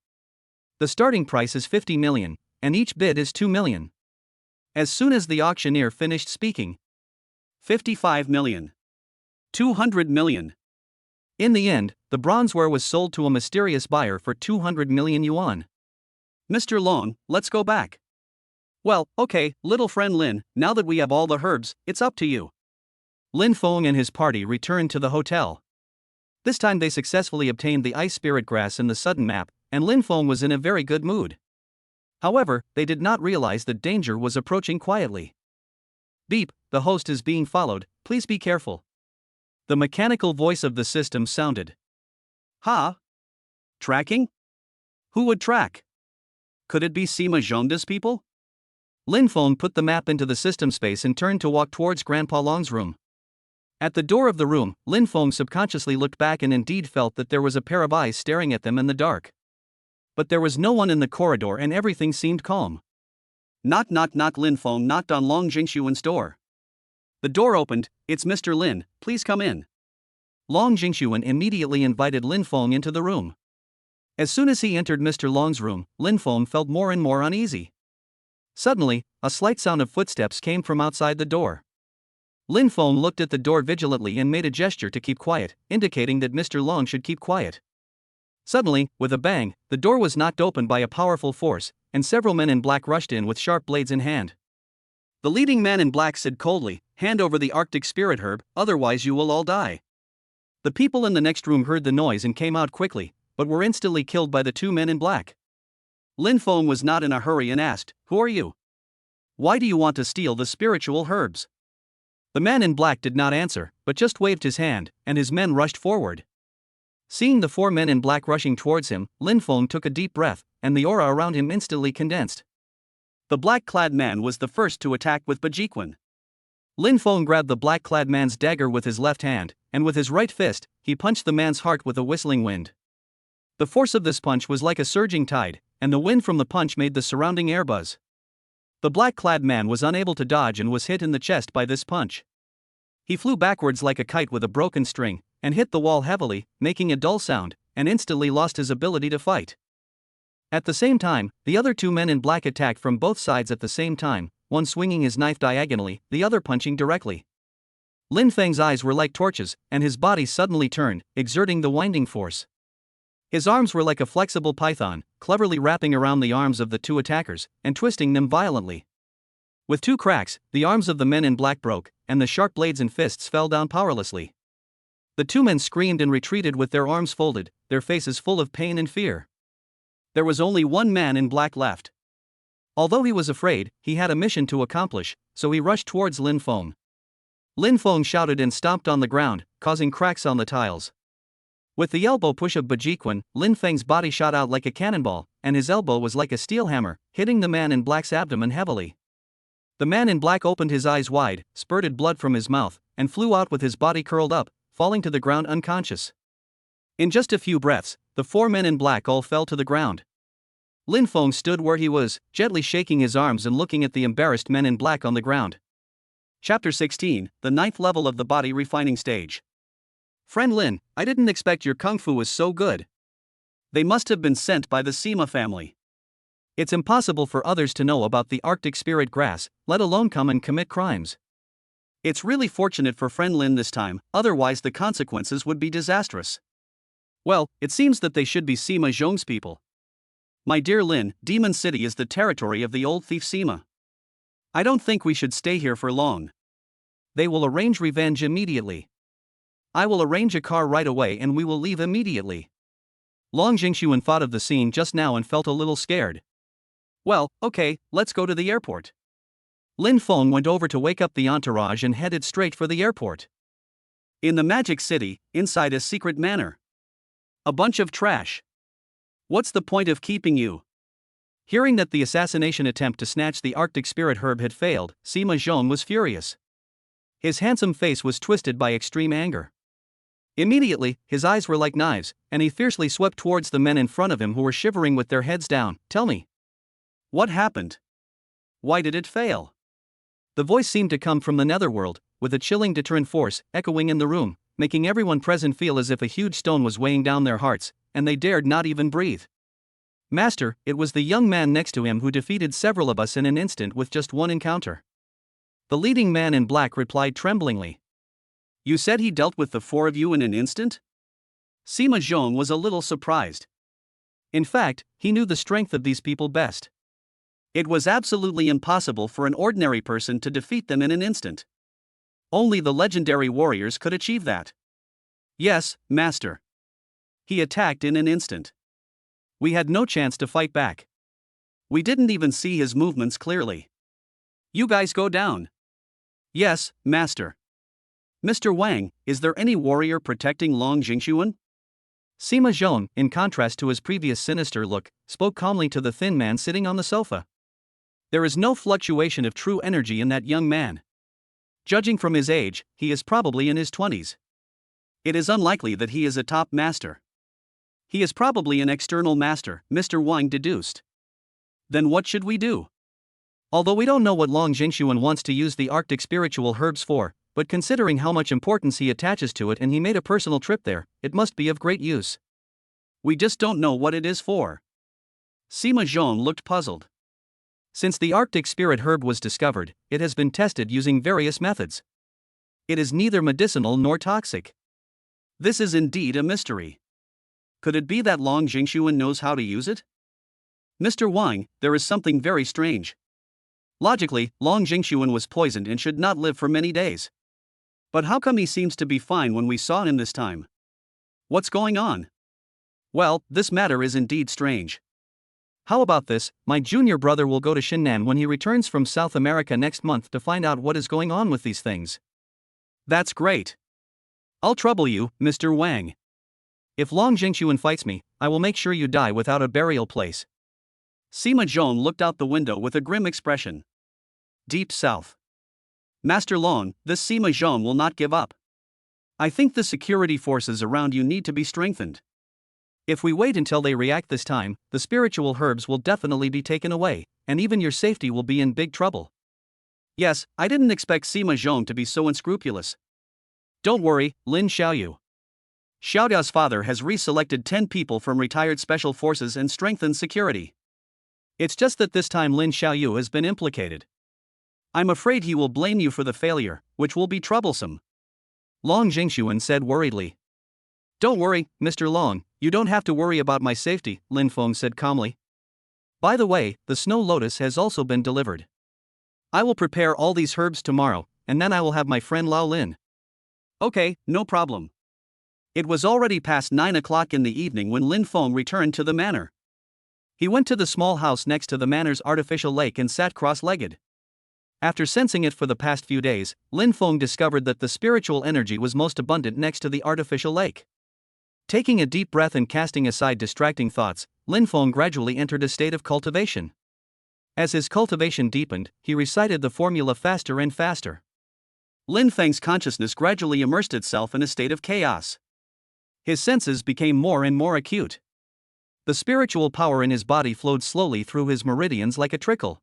The starting price is 50 million, and each bid is 2 million. As soon as the auctioneer finished speaking, 55 million. 200 million. In the end, the bronzeware was sold to a mysterious buyer for 200 million yuan. Mr. Long, let's go back. Well, okay, little friend Lin, now that we have all the herbs, it's up to you. Lin Feng and his party returned to the hotel. This time they successfully obtained the ice spirit grass and the sudden map, and Lin Feng was in a very good mood. However, they did not realize that danger was approaching quietly. Beep, the host is being followed, please be careful. The mechanical voice of the system sounded. Ha? Tracking? Who would track? Could it be Sima Zhongda's people? Lin Feng put the map into the system space and turned to walk towards Grandpa Long's room. At the door of the room, Lin Feng subconsciously looked back and indeed felt that there was a pair of eyes staring at them in the dark. But there was no one in the corridor and everything seemed calm. Knock knock knock. Lin Feng knocked on Long Jingxuan's door. The door opened. It's Mr. Lin, please come in. Long Jingxuan immediately invited Lin Feng into the room. As soon as he entered Mr. Long's room, Lin Feng felt more and more uneasy. Suddenly, a slight sound of footsteps came from outside the door. Lin Feng looked at the door vigilantly and made a gesture to keep quiet, indicating that Mr. Long should keep quiet. Suddenly, with a bang, the door was knocked open by a powerful force, and several men in black rushed in with sharp blades in hand. The leading man in black said coldly, "Hand over the Arctic spirit herb, otherwise you will all die." The people in the next room heard the noise and came out quickly, but were instantly killed by the two men in black. Lin Feng was not in a hurry and asked, "Who are you? Why do you want to steal the spiritual herbs?" The man in black did not answer, but just waved his hand, and his men rushed forward. Seeing the four men in black rushing towards him, Lin Feng took a deep breath, and the aura around him instantly condensed. The black-clad man was the first to attack with Bajiquan. Lin Feng grabbed the black-clad man's dagger with his left hand, and with his right fist, he punched the man's heart with a whistling wind. The force of this punch was like a surging tide, and the wind from the punch made the surrounding air buzz. The black-clad man was unable to dodge and was hit in the chest by this punch. He flew backwards like a kite with a broken string, and hit the wall heavily, making a dull sound, and instantly lost his ability to fight. At the same time, the other two men in black attacked from both sides at the same time, one swinging his knife diagonally, the other punching directly. Lin Feng's eyes were like torches, and his body suddenly turned, exerting the winding force. His arms were like a flexible python, cleverly wrapping around the arms of the two attackers, and twisting them violently. With two cracks, the arms of the men in black broke, and the sharp blades and fists fell down powerlessly. The two men screamed and retreated with their arms folded, their faces full of pain and fear. There was only one man in black left. Although he was afraid, he had a mission to accomplish, so he rushed towards Lin Feng. Lin Feng shouted and stomped on the ground, causing cracks on the tiles. With the elbow push of Bajiquan, Lin Feng's body shot out like a cannonball, and his elbow was like a steel hammer, hitting the man in black's abdomen heavily. The man in black opened his eyes wide, spurted blood from his mouth, and flew out with his body curled up, falling to the ground unconscious. In just a few breaths, the four men in black all fell to the ground. Lin Feng stood where he was, gently shaking his arms and looking at the embarrassed men in black on the ground. Chapter 16, the 9th level of the body refining stage. Friend Lin, I didn't expect your kung fu was so good. They must have been sent by the Sima family. It's impossible for others to know about the Arctic spirit grass, let alone come and commit crimes. It's really fortunate for friend Lin this time, otherwise the consequences would be disastrous. Well, it seems that they should be Sima Zhong's people. My dear Lin, Demon City is the territory of the old thief Sima. I don't think we should stay here for long. They will arrange revenge immediately. I will arrange a car right away and we will leave immediately. Long Jingxuan thought of the scene just now and felt a little scared. Well, okay, let's go to the airport. Lin Feng went over to wake up the entourage and headed straight for the airport. In the Magic City, inside a secret manor. A bunch of trash. What's the point of keeping you? Hearing that the assassination attempt to snatch the Arctic spirit herb had failed, Sima Zhong was furious. His handsome face was twisted by extreme anger. Immediately, his eyes were like knives, and he fiercely swept towards the men in front of him who were shivering with their heads down. Tell me. What happened? Why did it fail? The voice seemed to come from the netherworld, with a chilling deterrent force, echoing in the room, making everyone present feel as if a huge stone was weighing down their hearts, and they dared not even breathe. Master, it was the young man next to him who defeated several of us in an instant with just one encounter. The leading man in black replied tremblingly. You said he dealt with the four of you in an instant? Sima Zhong was a little surprised. In fact, he knew the strength of these people best. It was absolutely impossible for an ordinary person to defeat them in an instant. Only the legendary warriors could achieve that. Yes, Master. He attacked in an instant. We had no chance to fight back. We didn't even see his movements clearly. You guys go down. Yes, Master. Mr. Wang, is there any warrior protecting Long Jingxuan? Sima Zhong, in contrast to his previous sinister look, spoke calmly to the thin man sitting on the sofa. There is no fluctuation of true energy in that young man. Judging from his age, he is probably in his 20s. It is unlikely that he is a top master. He is probably an external master, Mr. Wang deduced. Then what should we do? Although we don't know what Long Jingxuan wants to use the Arctic spiritual herbs for, but considering how much importance he attaches to it and he made a personal trip there, it must be of great use. We just don't know what it is for. Sima Zhong looked puzzled. Since the Arctic spirit herb was discovered, it has been tested using various methods. It is neither medicinal nor toxic. This is indeed a mystery. Could it be that Long Jingshuan knows how to use it? Mr. Wang, there is something very strange. Logically, Long Jingshuan was poisoned and should not live for many days. But how come he seems to be fine when we saw him this time? What's going on? Well, this matter is indeed strange. How about this? My junior brother will go to Shinnan when he returns from South America next month to find out what is going on with these things. That's great. I'll trouble you, Mr. Wang. If Long Jingshuan fights me, I will make sure you die without a burial place. Sima Zhong looked out the window with a grim expression. Deep south. Master Long, this Sima Zhong will not give up. I think the security forces around you need to be strengthened. If we wait until they react this time, the spiritual herbs will definitely be taken away, and even your safety will be in big trouble. Yes, I didn't expect Sima Zhong to be so unscrupulous. Don't worry, Lin Xiaoyu. Xiaodao's father has reselected 10 people from retired special forces and strengthened security. It's just that this time Lin Xiaoyu has been implicated. I'm afraid he will blame you for the failure, which will be troublesome. Long Jingshuan said worriedly. Don't worry, Mr. Long, you don't have to worry about my safety, Lin Feng said calmly. By the way, the snow lotus has also been delivered. I will prepare all these herbs tomorrow, and then I will have my friend Lao Lin. Okay, no problem. It was already past 9 o'clock in the evening when Lin Feng returned to the manor. He went to the small house next to the manor's artificial lake and sat cross-legged. After sensing it for the past few days, Lin Feng discovered that the spiritual energy was most abundant next to the artificial lake. Taking a deep breath and casting aside distracting thoughts, Lin Feng gradually entered a state of cultivation. As his cultivation deepened, he recited the formula faster and faster. Lin Feng's consciousness gradually immersed itself in a state of chaos. His senses became more and more acute. The spiritual power in his body flowed slowly through his meridians like a trickle.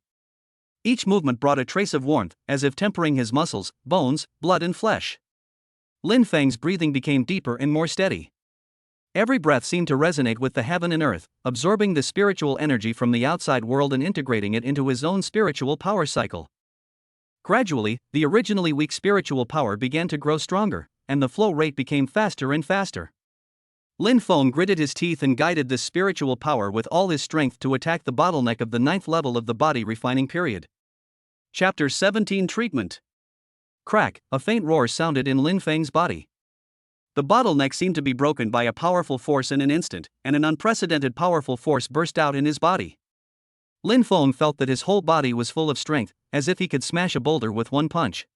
Each movement brought a trace of warmth, as if tempering his muscles, bones, blood and flesh. Lin Feng's breathing became deeper and more steady. Every breath seemed to resonate with the heaven and earth, absorbing the spiritual energy from the outside world and integrating it into his own spiritual power cycle. Gradually, the originally weak spiritual power began to grow stronger, and the flow rate became faster and faster. Lin Feng gritted his teeth and guided this spiritual power with all his strength to attack the bottleneck of the 9th level of the body refining period. Chapter 17 Treatment. Crack, a faint roar sounded in Lin Feng's body. The bottleneck seemed to be broken by a powerful force in an instant, and an unprecedented powerful force burst out in his body. Lin Feng felt that his whole body was full of strength, as if he could smash a boulder with one punch.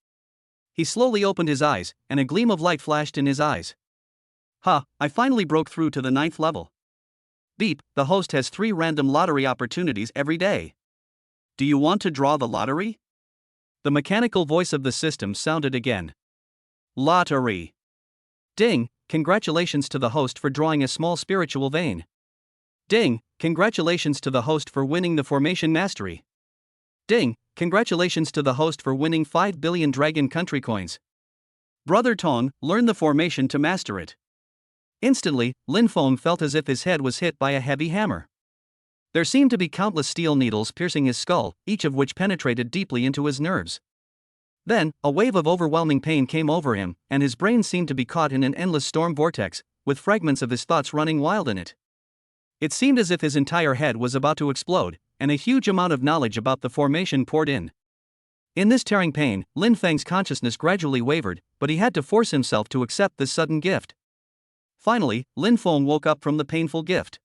He slowly opened his eyes, and a gleam of light flashed in his eyes. I finally broke through to the 9th level. Beep, the host has 3 random lottery opportunities every day. Do you want to draw the lottery? The mechanical voice of the system sounded again. Lottery. Ding, congratulations to the host for drawing a small spiritual vein. Ding, congratulations to the host for winning the formation mastery. Ding, congratulations to the host for winning 5 billion dragon country coins. Brother Tong, learn the formation to master it. Instantly, Lin Feng felt as if his head was hit by a heavy hammer. There seemed to be countless steel needles piercing his skull, each of which penetrated deeply into his nerves. Then, a wave of overwhelming pain came over him, and his brain seemed to be caught in an endless storm vortex, with fragments of his thoughts running wild in it. It seemed as if his entire head was about to explode, and a huge amount of knowledge about the formation poured in. In this tearing pain, Lin Feng's consciousness gradually wavered, but he had to force himself to accept this sudden gift. Finally, Lin Feng woke up from the painful gift.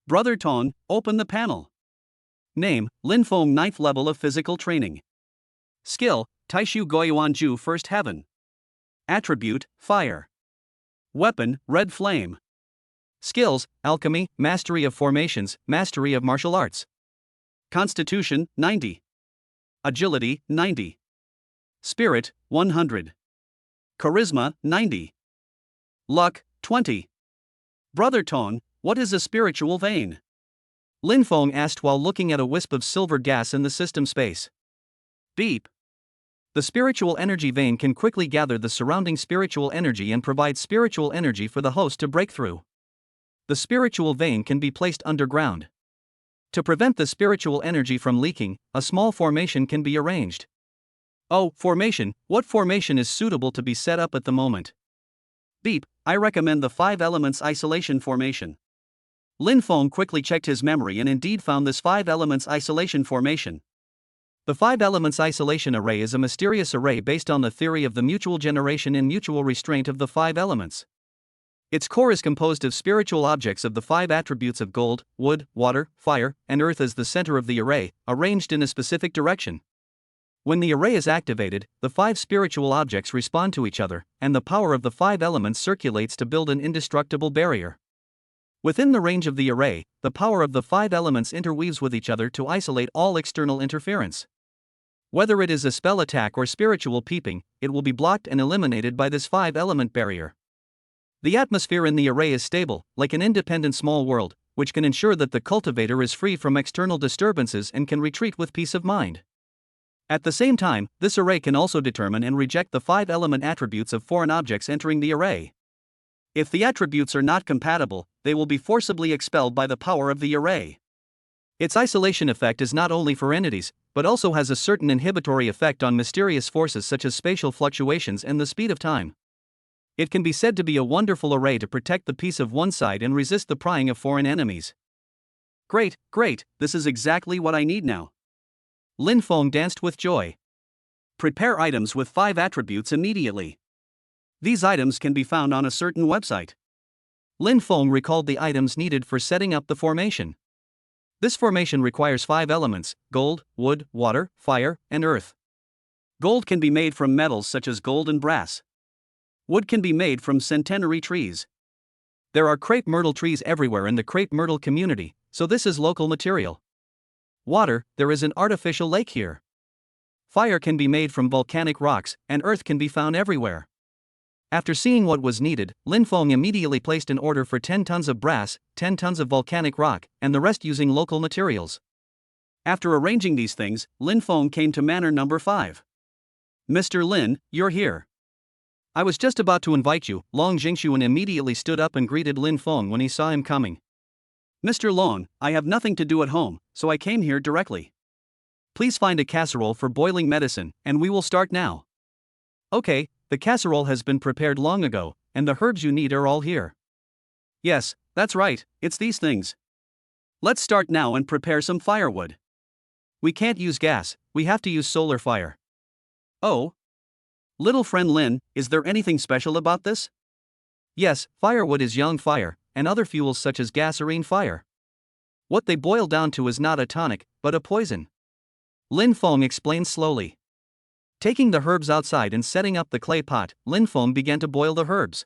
Brother Tong, open the panel. Name, Lin Feng 9th level of physical training. Skill, Taishu Goyuan Ju First Heaven. Attribute, Fire. Weapon, Red Flame. Skills, Alchemy, Mastery of Formations, Mastery of Martial Arts. Constitution, 90. Agility, 90. Spirit, 100. Charisma, 90. Luck, 20. Brother Tong, what is a spiritual vein? Lin Feng asked while looking at a wisp of silver gas in the system space. Beep. The spiritual energy vein can quickly gather the surrounding spiritual energy and provide spiritual energy for the host to break through. The spiritual vein can be placed underground. To prevent the spiritual energy from leaking, a small formation can be arranged. Oh, formation. What formation is suitable to be set up at the moment? Beep, I recommend the 5 elements isolation formation. Lin Feng quickly checked his memory and indeed found this 5 elements isolation formation. The 5 elements isolation array is a mysterious array based on the theory of the mutual generation and mutual restraint of the 5 elements. Its core is composed of spiritual objects of the 5 attributes of gold, wood, water, fire, and earth as the center of the array, arranged in a specific direction. When the array is activated, the 5 spiritual objects respond to each other, and the power of the 5 elements circulates to build an indestructible barrier. Within the range of the array, the power of the 5 elements interweaves with each other to isolate all external interference. Whether it is a spell attack or spiritual peeping, it will be blocked and eliminated by this 5-element barrier. The atmosphere in the array is stable, like an independent small world, which can ensure that the cultivator is free from external disturbances and can retreat with peace of mind. At the same time, this array can also determine and reject the 5-element attributes of foreign objects entering the array. If the attributes are not compatible, they will be forcibly expelled by the power of the array. Its isolation effect is not only for entities, but also has a certain inhibitory effect on mysterious forces such as spatial fluctuations and the speed of time. It can be said to be a wonderful array to protect the peace of one side and resist the prying of foreign enemies. Great, this is exactly what I need now. Lin Feng danced with joy. Prepare items with 5 attributes immediately. These items can be found on a certain website. Lin Feng recalled the items needed for setting up the formation. This formation requires 5 elements: gold, wood, water, fire, and earth. Gold can be made from metals such as gold and brass. Wood can be made from centenary trees. There are crepe myrtle trees everywhere in the crepe myrtle community, so this is local material. Water, there is an artificial lake here. Fire can be made from volcanic rocks, and earth can be found everywhere. After seeing what was needed, Lin Feng immediately placed an order for 10 tons of brass, 10 tons of volcanic rock, and the rest using local materials. After arranging these things, Lin Feng came to manor number 5. Mr. Lin, you're here. I was just about to invite you. Long Jingxuan immediately stood up and greeted Lin Feng when he saw him coming. Mr. Long, I have nothing to do at home, so I came here directly. Please find a casserole for boiling medicine, and we will start now. Okay, the casserole has been prepared long ago, and the herbs you need are all here. Yes, that's right, it's these things. Let's start now and prepare some firewood. We can't use gas, we have to use solar fire. Oh? Little friend Lin, is there anything special about this? Yes, firewood is yang fire, and other fuels such as gasoline fire. What they boil down to is not a tonic, but a poison. Lin Feng explained slowly. Taking the herbs outside and setting up the clay pot, Lin Feng began to boil the herbs.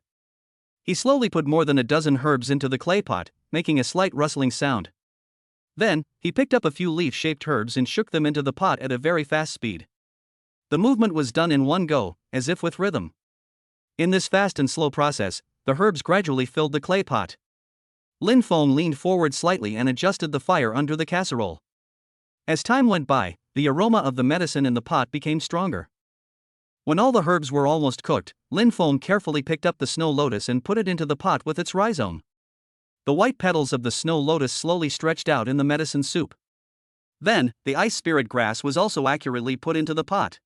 He slowly put more than a dozen herbs into the clay pot, making a slight rustling sound. Then, he picked up a few leaf-shaped herbs and shook them into the pot at a very fast speed. The movement was done in one go, as if with rhythm. In this fast and slow process, the herbs gradually filled the clay pot. Lin Feng leaned forward slightly and adjusted the fire under the casserole. As time went by, the aroma of the medicine in the pot became stronger. When all the herbs were almost cooked, Lin Feng carefully picked up the snow lotus and put it into the pot with its rhizome. The white petals of the snow lotus slowly stretched out in the medicine soup. Then, the ice spirit grass was also accurately put into the pot.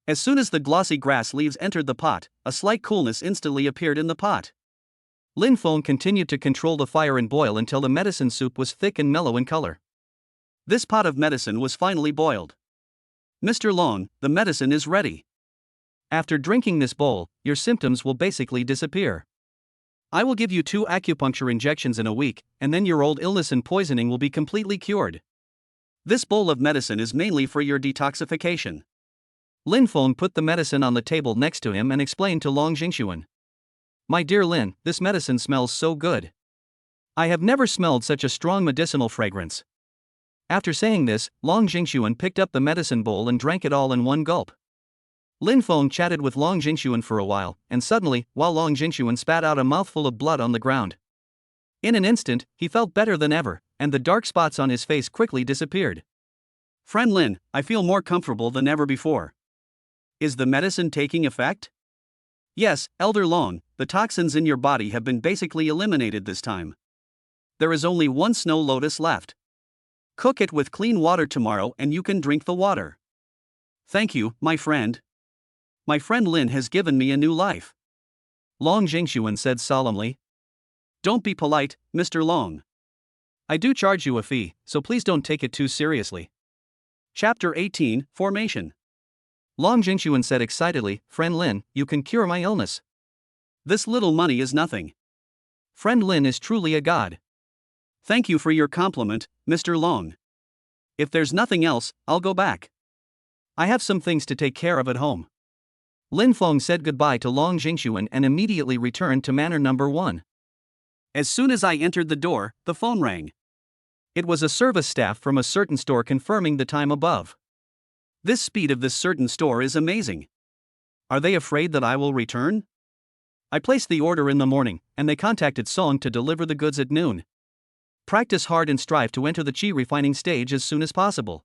As soon as the glossy grass leaves entered the pot, a slight coolness instantly appeared in the pot. Lin Feng continued to control the fire and boil until the medicine soup was thick and mellow in color. This pot of medicine was finally boiled. Mr. Long, the medicine is ready. After drinking this bowl, your symptoms will basically disappear. I will give you 2 acupuncture injections in a week, and then your old illness and poisoning will be completely cured. This bowl of medicine is mainly for your detoxification. Lin Feng put the medicine on the table next to him and explained to Long Jingxuan. My dear Lin, this medicine smells so good. I have never smelled such a strong medicinal fragrance. After saying this, Long Jingxuan picked up the medicine bowl and drank it all in one gulp. Lin Feng chatted with Long Jingxuan for a while, and suddenly, while Long Jingxuan spat out a mouthful of blood on the ground. In an instant, he felt better than ever, and the dark spots on his face quickly disappeared. Friend Lin, I feel more comfortable than ever before. Is the medicine taking effect? Yes, Elder Long, the toxins in your body have been basically eliminated this time. There is only one snow lotus left. Cook it with clean water tomorrow and you can drink the water. Thank you, my friend. My friend Lin has given me a new life. Long Jingxuan said solemnly. Don't be polite, Mr. Long. I do charge you a fee, so please don't take it too seriously. Chapter 18, Formation. Long Jingxuan said excitedly, Friend Lin, you can cure my illness. This little money is nothing. Friend Lin is truly a god. Thank you for your compliment, Mr. Long. If there's nothing else, I'll go back. I have some things to take care of at home. Lin Feng said goodbye to Long Jingxuan and immediately returned to manor number 1. As soon as I entered the door, the phone rang. It was a service staff from a certain store confirming the time above. This speed of this certain store is amazing. Are they afraid that I will return? I placed the order in the morning, and they contacted Song to deliver the goods at noon. Practice hard and strive to enter the Qi refining stage as soon as possible.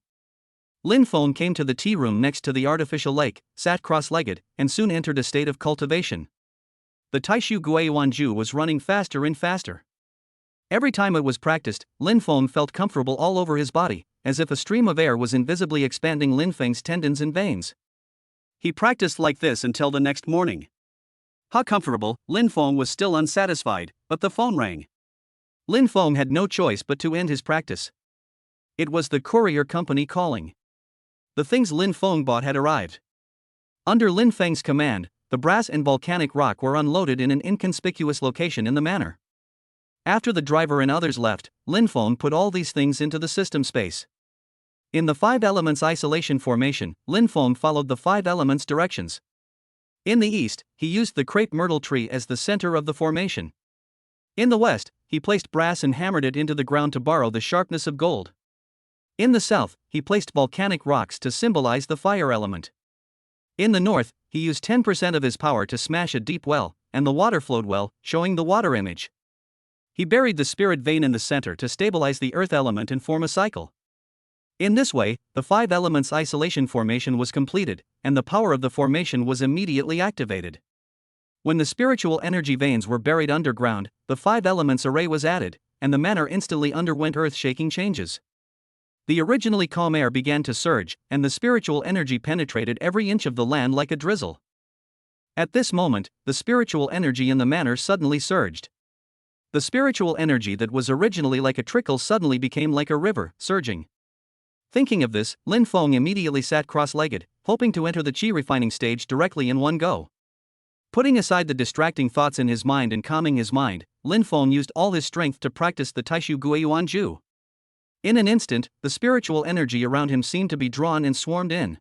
Lin Feng came to the tea room next to the artificial lake, sat cross-legged, and soon entered a state of cultivation. The Taishu Guiyuanju was running faster and faster. Every time it was practiced, Lin Feng felt comfortable all over his body, as if a stream of air was invisibly expanding Lin Feng's tendons and veins. He practiced like this until the next morning. How comfortable, Lin Feng was still unsatisfied, but the phone rang. Lin Feng had no choice but to end his practice. It was the courier company calling. The things Lin Feng bought had arrived. Under Lin Feng's command, the brass and volcanic rock were unloaded in an inconspicuous location in the manor. After the driver and others left, Lin Feng put all these things into the system space. In the 5 elements isolation formation, Lin Feng followed the 5 elements directions. In the east, he used the crepe myrtle tree as the center of the formation. In the west, he placed brass and hammered it into the ground to borrow the sharpness of gold. In the south, he placed volcanic rocks to symbolize the fire element. In the north, he used 10% of his power to smash a deep well, and the water flowed well, showing the water image. He buried the spirit vein in the center to stabilize the earth element and form a cycle. In this way, the 5 elements isolation formation was completed, and the power of the formation was immediately activated. When the spiritual energy veins were buried underground, the 5 elements array was added, and the manor instantly underwent earth-shaking changes. The originally calm air began to surge, and the spiritual energy penetrated every inch of the land like a drizzle. At this moment, the spiritual energy in the manor suddenly surged. The spiritual energy that was originally like a trickle suddenly became like a river, surging. Thinking of this, Lin Feng immediately sat cross-legged, hoping to enter the Qi refining stage directly in one go. Putting aside the distracting thoughts in his mind and calming his mind, Lin Feng used all his strength to practice the Taishu Guiyuanju. In an instant, the spiritual energy around him seemed to be drawn and swarmed in.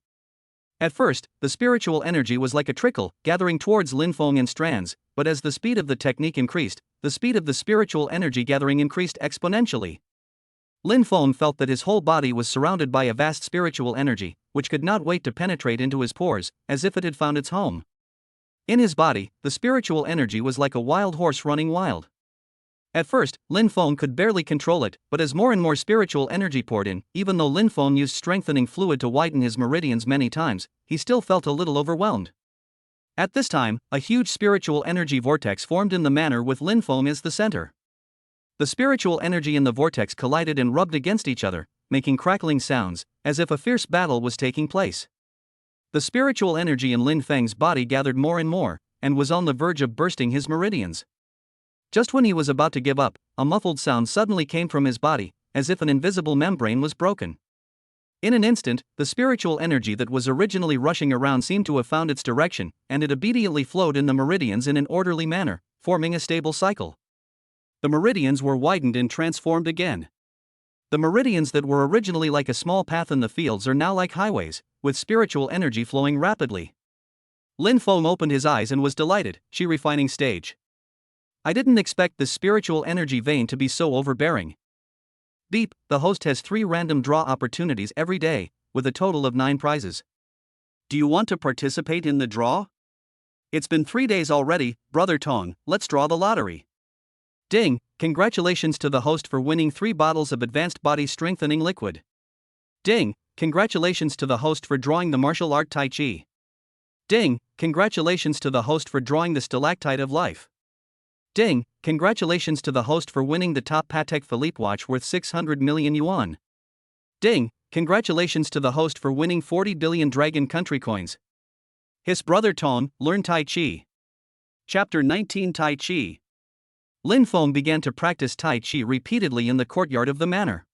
At first, the spiritual energy was like a trickle, gathering towards Lin Feng in strands, but as the speed of the technique increased, the speed of the spiritual energy gathering increased exponentially. Lin Feng felt that his whole body was surrounded by a vast spiritual energy, which could not wait to penetrate into his pores, as if it had found its home. In his body, the spiritual energy was like a wild horse running wild. At first, Lin Feng could barely control it, but as more and more spiritual energy poured in, even though Lin Feng used strengthening fluid to widen his meridians many times, he still felt a little overwhelmed. At this time, a huge spiritual energy vortex formed in the manor with Lin Feng as the center. The spiritual energy in the vortex collided and rubbed against each other, making crackling sounds, as if a fierce battle was taking place. The spiritual energy in Lin Feng's body gathered more and more, and was on the verge of bursting his meridians. Just when he was about to give up, a muffled sound suddenly came from his body, as if an invisible membrane was broken. In an instant, the spiritual energy that was originally rushing around seemed to have found its direction, and it immediately flowed in the meridians in an orderly manner, forming a stable cycle. The meridians were widened and transformed again. The meridians that were originally like a small path in the fields are now like highways, with spiritual energy flowing rapidly. Lin Feng opened his eyes and was delighted. Qi refining stage. I didn't expect this spiritual energy vein to be so overbearing. Beep, the host has 3 random draw opportunities every day, with a total of 9 prizes. Do you want to participate in the draw? It's been 3 days already, Brother Tong, let's draw the lottery. Ding, congratulations to the host for winning 3 bottles of advanced body strengthening liquid. Ding, congratulations to the host for drawing the martial art Tai Chi. Ding, congratulations to the host for drawing the stalactite of life. Ding, congratulations to the host for winning the top Patek Philippe watch worth 600 million yuan. Ding, Congratulations to the host for winning 40 billion Dragon Country coins. His brother Tong learned Tai Chi. Chapter 19 Tai Chi. Lin Feng began to practice Tai Chi repeatedly in the courtyard of the manor.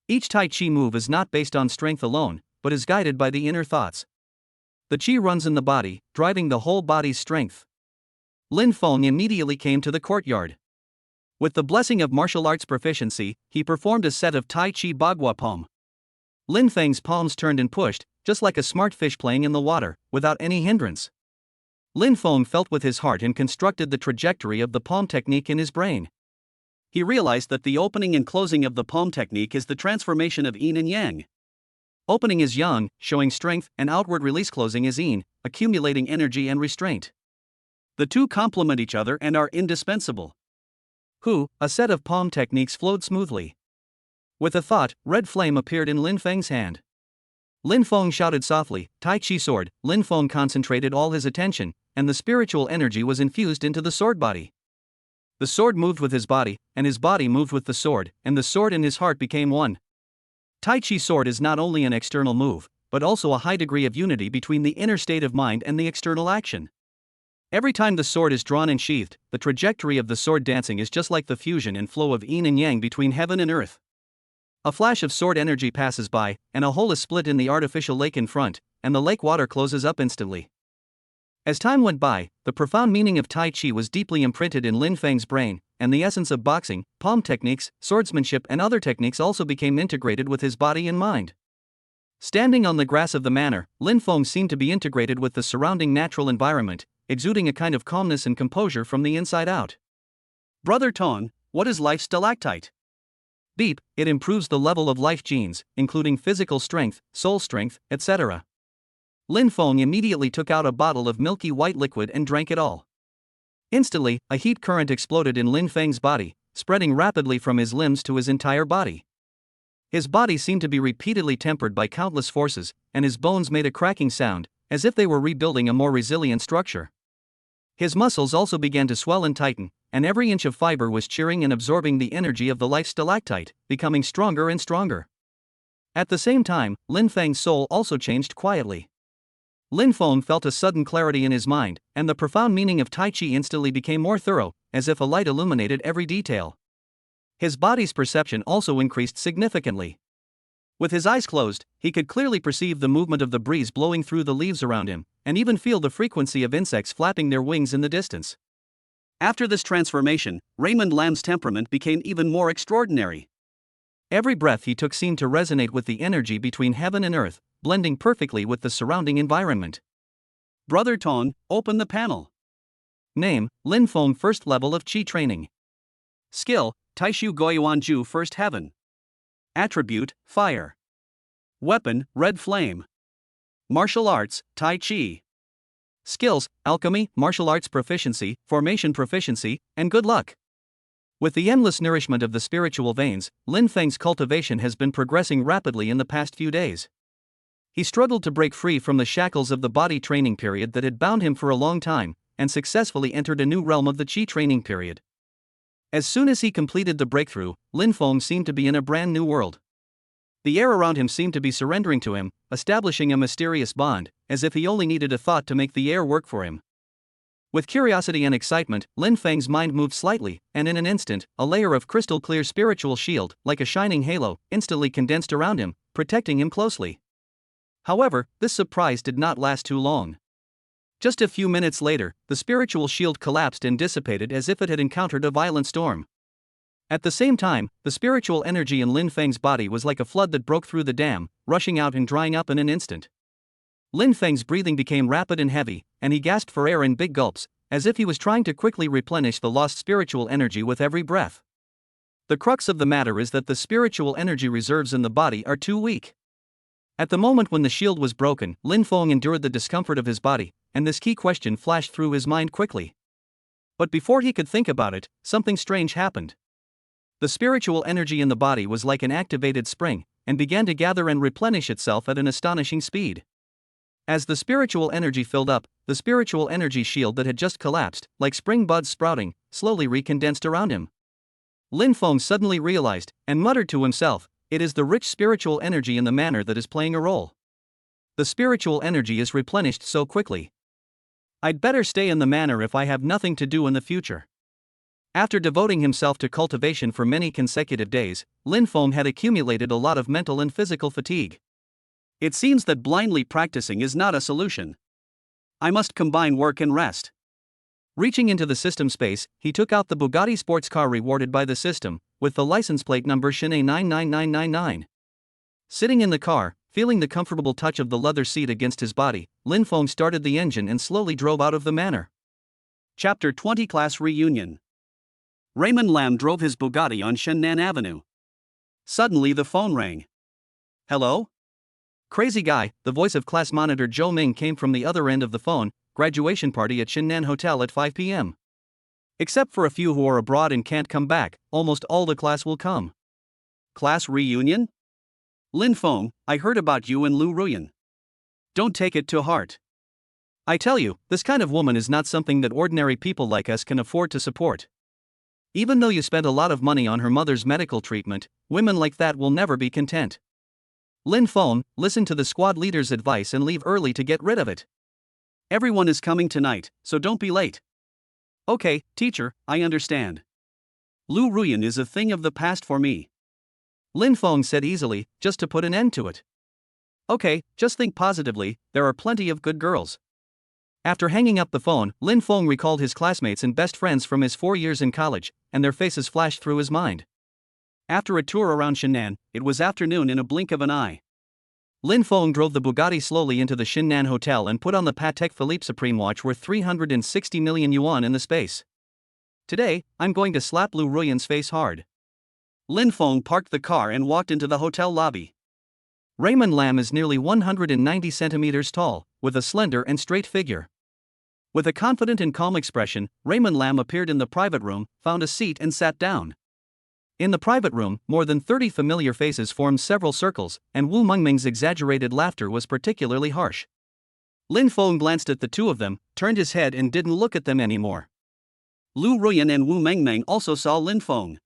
Each Tai Chi move is not based on strength alone, but is guided by the inner thoughts. The Chi runs in the body, driving the whole body's strength. Lin Feng immediately came to the courtyard. With the blessing of martial arts proficiency, he performed a set of Tai Chi Bagua palm. Lin Feng's palms turned and pushed, just like a smart fish playing in the water, without any hindrance. Lin Feng felt with his heart and constructed the trajectory of the palm technique in his brain. He realized that the opening and closing of the palm technique is the transformation of yin and yang. Opening is yang, showing strength, and outward release. Closing is yin, accumulating energy and restraint. The two complement each other and are indispensable. A set of palm techniques flowed smoothly. With a thought, red flame appeared in Lin Feng's hand. Lin Feng shouted softly, Tai Chi sword. Lin Feng concentrated all his attention, and the spiritual energy was infused into the sword body. The sword moved with his body, and his body moved with the sword, and the sword and his heart became one. Tai Chi sword is not only an external move, but also a high degree of unity between the inner state of mind and the external action. Every time the sword is drawn and sheathed, the trajectory of the sword dancing is just like the fusion and flow of yin and yang between heaven and earth. A flash of sword energy passes by, and a hole is split in the artificial lake in front, and the lake water closes up instantly. As time went by, the profound meaning of Tai Chi was deeply imprinted in Lin Feng's brain, and the essence of boxing, palm techniques, swordsmanship, and other techniques also became integrated with his body and mind. Standing on the grass of the manor, Lin Feng seemed to be integrated with the surrounding natural environment, exuding a kind of calmness and composure from the inside out. Brother Tong, what is life stalactite? Deep, it improves the level of life genes, including physical strength, soul strength, etc. Lin Feng immediately took out a bottle of milky white liquid and drank it all. Instantly, a heat current exploded in Lin Feng's body, spreading rapidly from his limbs to his entire body. His body seemed to be repeatedly tempered by countless forces, and his bones made a cracking sound, as if they were rebuilding a more resilient structure. His muscles also began to swell and tighten, and every inch of fiber was cheering and absorbing the energy of the life stalactite, becoming stronger and stronger. At the same time, Lin Feng's soul also changed quietly. Lin Feng felt a sudden clarity in his mind, and the profound meaning of Tai Chi instantly became more thorough, as if a light illuminated every detail. His body's perception also increased significantly. With his eyes closed, he could clearly perceive the movement of the breeze blowing through the leaves around him, and even feel the frequency of insects flapping their wings in the distance. After this transformation, Raymond Lam's temperament became even more extraordinary. Every breath he took seemed to resonate with the energy between heaven and earth, blending perfectly with the surrounding environment. Brother Tong, open the panel. Name, Lin Feng. First level of Qi training. Skill, Taishu Goyuanju First Heaven. Attribute, Fire. Weapon, Red Flame. Martial Arts, Tai Chi. Skills, Alchemy, Martial Arts Proficiency, Formation Proficiency, and Good Luck. With the endless nourishment of the spiritual veins, Lin Feng's cultivation has been progressing rapidly in the past few days. He struggled to break free from the shackles of the body training period that had bound him for a long time, and successfully entered a new realm of the Qi training period. As soon as he completed the breakthrough, Lin Feng seemed to be in a brand new world. The air around him seemed to be surrendering to him, establishing a mysterious bond, as if he only needed a thought to make the air work for him. With curiosity and excitement, Lin Feng's mind moved slightly, and in an instant, a layer of crystal-clear spiritual shield, like a shining halo, instantly condensed around him, protecting him closely. However, this surprise did not last too long. Just a few minutes later, the spiritual shield collapsed and dissipated as if it had encountered a violent storm. At the same time, the spiritual energy in Lin Feng's body was like a flood that broke through the dam, rushing out and drying up in an instant. Lin Feng's breathing became rapid and heavy, and he gasped for air in big gulps, as if he was trying to quickly replenish the lost spiritual energy with every breath. The crux of the matter is that the spiritual energy reserves in the body are too weak. At the moment when the shield was broken, Lin Feng endured the discomfort of his body, and this key question flashed through his mind quickly. But before he could think about it, something strange happened. The spiritual energy in the body was like an activated spring, and began to gather and replenish itself at an astonishing speed. As the spiritual energy filled up, the spiritual energy shield that had just collapsed, like spring buds sprouting, slowly recondensed around him. Lin Feng suddenly realized, and muttered to himself, It is the rich spiritual energy in the manner that is playing a role. The spiritual energy is replenished so quickly. I'd better stay in the manor if I have nothing to do in the future. After devoting himself to cultivation for many consecutive days, Lin Feng had accumulated a lot of mental and physical fatigue. It seems that blindly practicing is not a solution. I must combine work and rest. Reaching into the system space, he took out the Bugatti sports car rewarded by the system, with the license plate number Chine 99999. Sitting in the car, feeling the comfortable touch of the leather seat against his body, Lin Feng started the engine and slowly drove out of the manor. Chapter 20 Class Reunion. Raymond Lam drove his Bugatti on Shennan Avenue. Suddenly the phone rang. Hello? Crazy guy, the voice of class monitor Zhou Ming came from the other end of the phone. Graduation party at Shennan Hotel at 5 p.m. Except for a few who are abroad and can't come back, almost all the class will come. Class reunion? Lin Feng, I heard about you and Lu Ruyan. Don't take it to heart. I tell you, this kind of woman is not something that ordinary people like us can afford to support. Even though you spent a lot of money on her mother's medical treatment, women like that will never be content. Lin Feng, listen to the squad leader's advice and leave early to get rid of it. Everyone is coming tonight, so don't be late. Okay, teacher, I understand. Lu Ruyan is a thing of the past for me. Lin Feng said easily, just to put an end to it. Okay, just think positively, there are plenty of good girls. After hanging up the phone, Lin Feng recalled his classmates and best friends from his 4 years in college, and their faces flashed through his mind. After a tour around Shennan, it was afternoon in a blink of an eye. Lin Feng drove the Bugatti slowly into the Shennan Hotel and put on the Patek Philippe Supreme watch worth 360 million yuan in the space. Today, I'm going to slap Lu Ruyan's face hard. Lin Feng parked the car and walked into the hotel lobby. Raymond Lam is nearly 190 centimeters tall, with a slender and straight figure. With a confident and calm expression, Raymond Lam appeared in the private room, found a seat and sat down. In the private room, more than 30 familiar faces formed several circles, and Wu Mengmeng's exaggerated laughter was particularly harsh. Lin Feng glanced at the two of them, turned his head and didn't look at them anymore. Lu Ruyan and Wu Mengmeng also saw Lin Feng.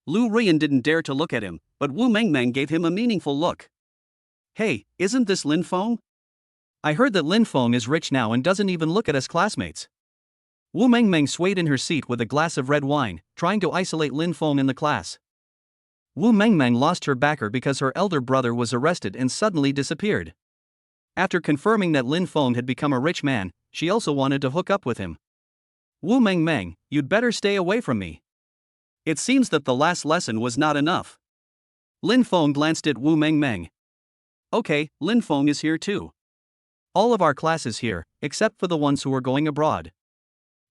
Lu Ruyan didn't dare to look at him, but Wu Mengmeng gave him a meaningful look. Hey, isn't this Lin Feng? I heard that Lin Feng is rich now and doesn't even look at us classmates. Wu Mengmeng swayed in her seat with a glass of red wine, trying to isolate Lin Feng in the class. Wu Mengmeng lost her backer because her elder brother was arrested and suddenly disappeared. After confirming that Lin Feng had become a rich man, she also wanted to hook up with him. Wu Mengmeng, you'd better stay away from me. It seems that the last lesson was not enough. Lin Feng glanced at Wu Mengmeng. Okay, Lin Feng is here too. All of our class is here, except for the ones who are going abroad.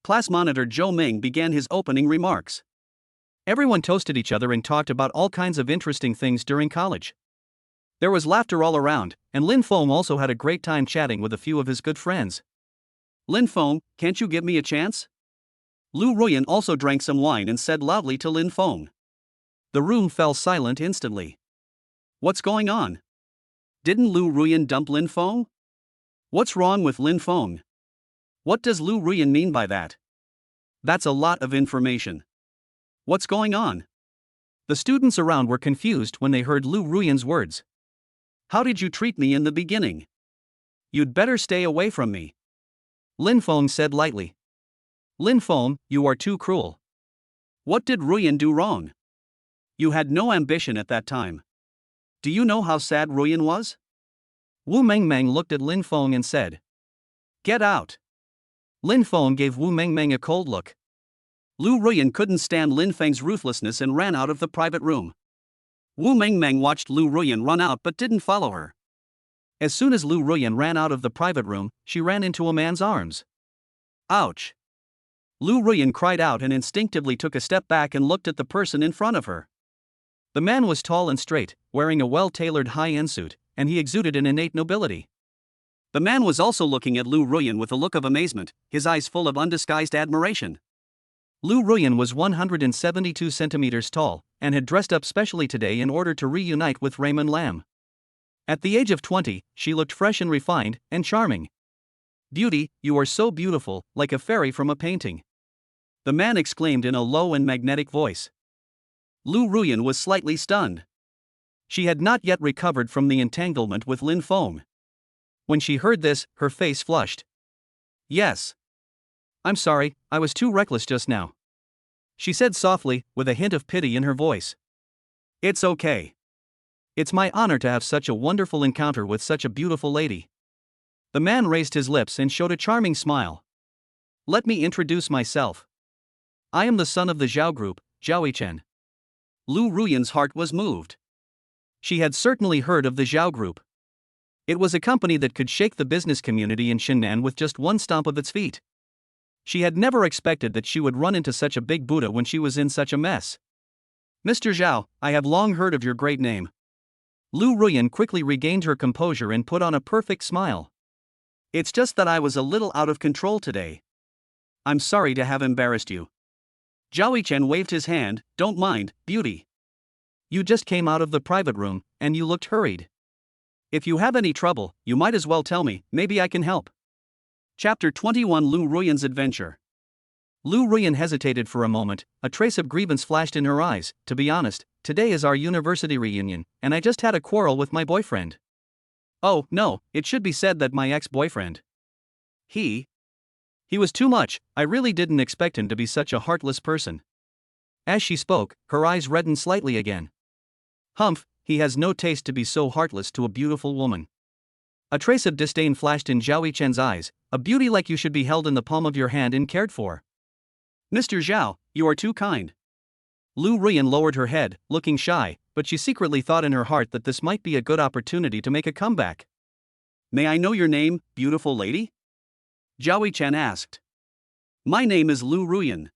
Class monitor Zhou Ming began his opening remarks. Everyone toasted each other and talked about all kinds of interesting things during college. There was laughter all around, and Lin Feng also had a great time chatting with a few of his good friends. Lin Feng, can't you give me a chance? Lu Ruyan also drank some wine and said loudly to Lin Feng. The room fell silent instantly. What's going on? Didn't Lu Ruyan dump Lin Feng? What's wrong with Lin Feng? What does Lu Ruyan mean by that? That's a lot of information. What's going on? The students around were confused when they heard Lu Ruyan's words. How did you treat me in the beginning? You'd better stay away from me. Lin Feng said lightly. Lin Feng, you are too cruel. What did Ruyan do wrong? You had no ambition at that time. Do you know how sad Ruyan was? Wu Mengmeng looked at Lin Feng and said, Get out. Lin Feng gave Wu Mengmeng a cold look. Lu Ruyan couldn't stand Lin Feng's ruthlessness and ran out of the private room. Wu Mengmeng watched Lu Ruyan run out but didn't follow her. As soon as Lu Ruyan ran out of the private room, she ran into a man's arms. Ouch! Lu Ruyan cried out and instinctively took a step back and looked at the person in front of her. The man was tall and straight, wearing a well-tailored high-end suit, and he exuded an innate nobility. The man was also looking at Lu Ruyan with a look of amazement, his eyes full of undisguised admiration. Lu Ruyan was 172 centimeters tall, and had dressed up specially today in order to reunite with Raymond Lam. At the age of 20, she looked fresh and refined, and charming. Beauty, you are so beautiful, like a fairy from a painting. The man exclaimed in a low and magnetic voice. Lu Ruyan was slightly stunned. She had not yet recovered from the entanglement with Lin Feng. When she heard this, her face flushed. Yes. I'm sorry, I was too reckless just now, she said softly, with a hint of pity in her voice. It's okay. It's my honor to have such a wonderful encounter with such a beautiful lady. The man raised his lips and showed a charming smile. Let me introduce myself. I am the son of the Zhao group, Zhao Yichen. Lu Ruyan's heart was moved. She had certainly heard of the Zhao group. It was a company that could shake the business community in Shinnan with just one stomp of its feet. She had never expected that she would run into such a big Buddha when she was in such a mess. Mr. Zhao, I have long heard of your great name. Lu Ruyan quickly regained her composure and put on a perfect smile. It's just that I was a little out of control today. I'm sorry to have embarrassed you. Zhao Yichen waved his hand. Don't mind, beauty. You just came out of the private room, and you looked hurried. If you have any trouble, you might as well tell me, maybe I can help. Chapter 21 Lu Ruyan's Adventure. Lu Ruyan hesitated for a moment, a trace of grievance flashed in her eyes. To be honest, today is our university reunion, and I just had a quarrel with my boyfriend. Oh, no, it should be said that my ex-boyfriend. He was too much. I really didn't expect him to be such a heartless person. As she spoke, her eyes reddened slightly again. Humph, he has no taste to be so heartless to a beautiful woman. A trace of disdain flashed in Zhao Yichen's eyes. A beauty like you should be held in the palm of your hand and cared for. Mr. Zhao, you are too kind. Lu Ruyan lowered her head, looking shy, but she secretly thought in her heart that this might be a good opportunity to make a comeback. May I know your name, beautiful lady? Zhao Yichen asked. My name is Lu Ruyan.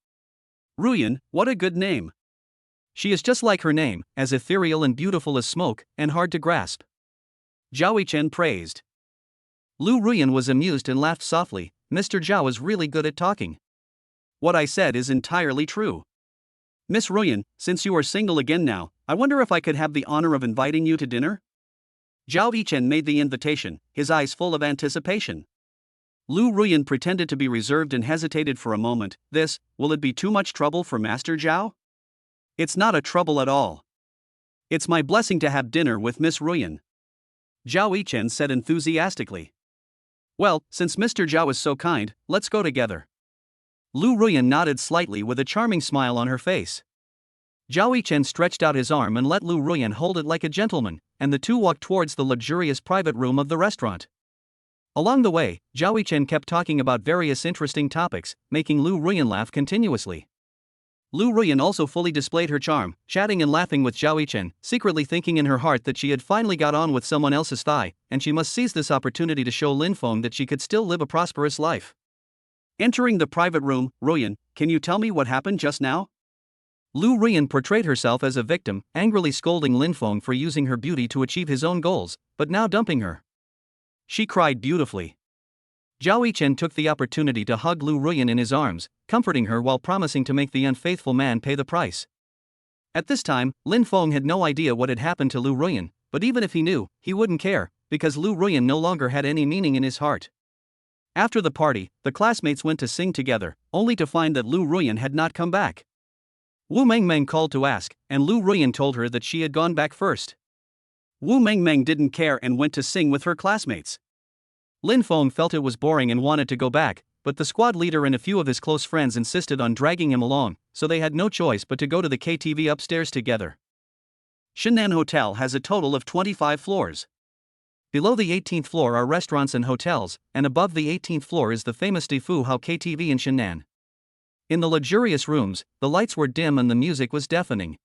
Ruyan, what a good name. She is just like her name, as ethereal and beautiful as smoke, and hard to grasp. Zhao Yichen praised. Lu Ruyan was amused and laughed softly. Mr. Zhao is really good at talking. What I said is entirely true. Miss Ruyan, since you are single again now, I wonder if I could have the honor of inviting you to dinner? Zhao Yichen made the invitation, his eyes full of anticipation. Lu Ruyan pretended to be reserved and hesitated for a moment. Will it be too much trouble for Master Zhao? It's not a trouble at all. It's my blessing to have dinner with Miss Ruyan. Zhao Yichen said enthusiastically. Well, since Mr. Zhao is so kind, let's go together. Lu Ruyan nodded slightly with a charming smile on her face. Zhao Yichen stretched out his arm and let Lu Ruyan hold it like a gentleman, and the two walked towards the luxurious private room of the restaurant. Along the way, Zhao Yichen kept talking about various interesting topics, making Lu Ruyan laugh continuously. Lu Ruyan also fully displayed her charm, chatting and laughing with Zhao Yichen, secretly thinking in her heart that she had finally got on with someone else's thigh, and she must seize this opportunity to show Lin Feng that she could still live a prosperous life. Entering the private room, Ruyan, can you tell me what happened just now? Lu Ruyan portrayed herself as a victim, angrily scolding Lin Feng for using her beauty to achieve his own goals, but now dumping her. She cried beautifully. Zhao Yichen took the opportunity to hug Lu Ruyan in his arms, comforting her while promising to make the unfaithful man pay the price. At this time, Lin Feng had no idea what had happened to Lu Ruyan, but even if he knew, he wouldn't care, because Lu Ruyan no longer had any meaning in his heart. After the party, the classmates went to sing together, only to find that Lu Ruyan had not come back. Wu Mengmeng called to ask, and Lu Ruyan told her that she had gone back first. Wu Mengmeng didn't care and went to sing with her classmates. Lin Feng felt it was boring and wanted to go back, but the squad leader and a few of his close friends insisted on dragging him along, so they had no choice but to go to the KTV upstairs together. Shinnan Hotel has a total of 25 floors. Below the 18th floor are restaurants and hotels, and above the 18th floor is the famous Difu Hao KTV in Shinnan. In the luxurious rooms, the lights were dim and the music was deafening.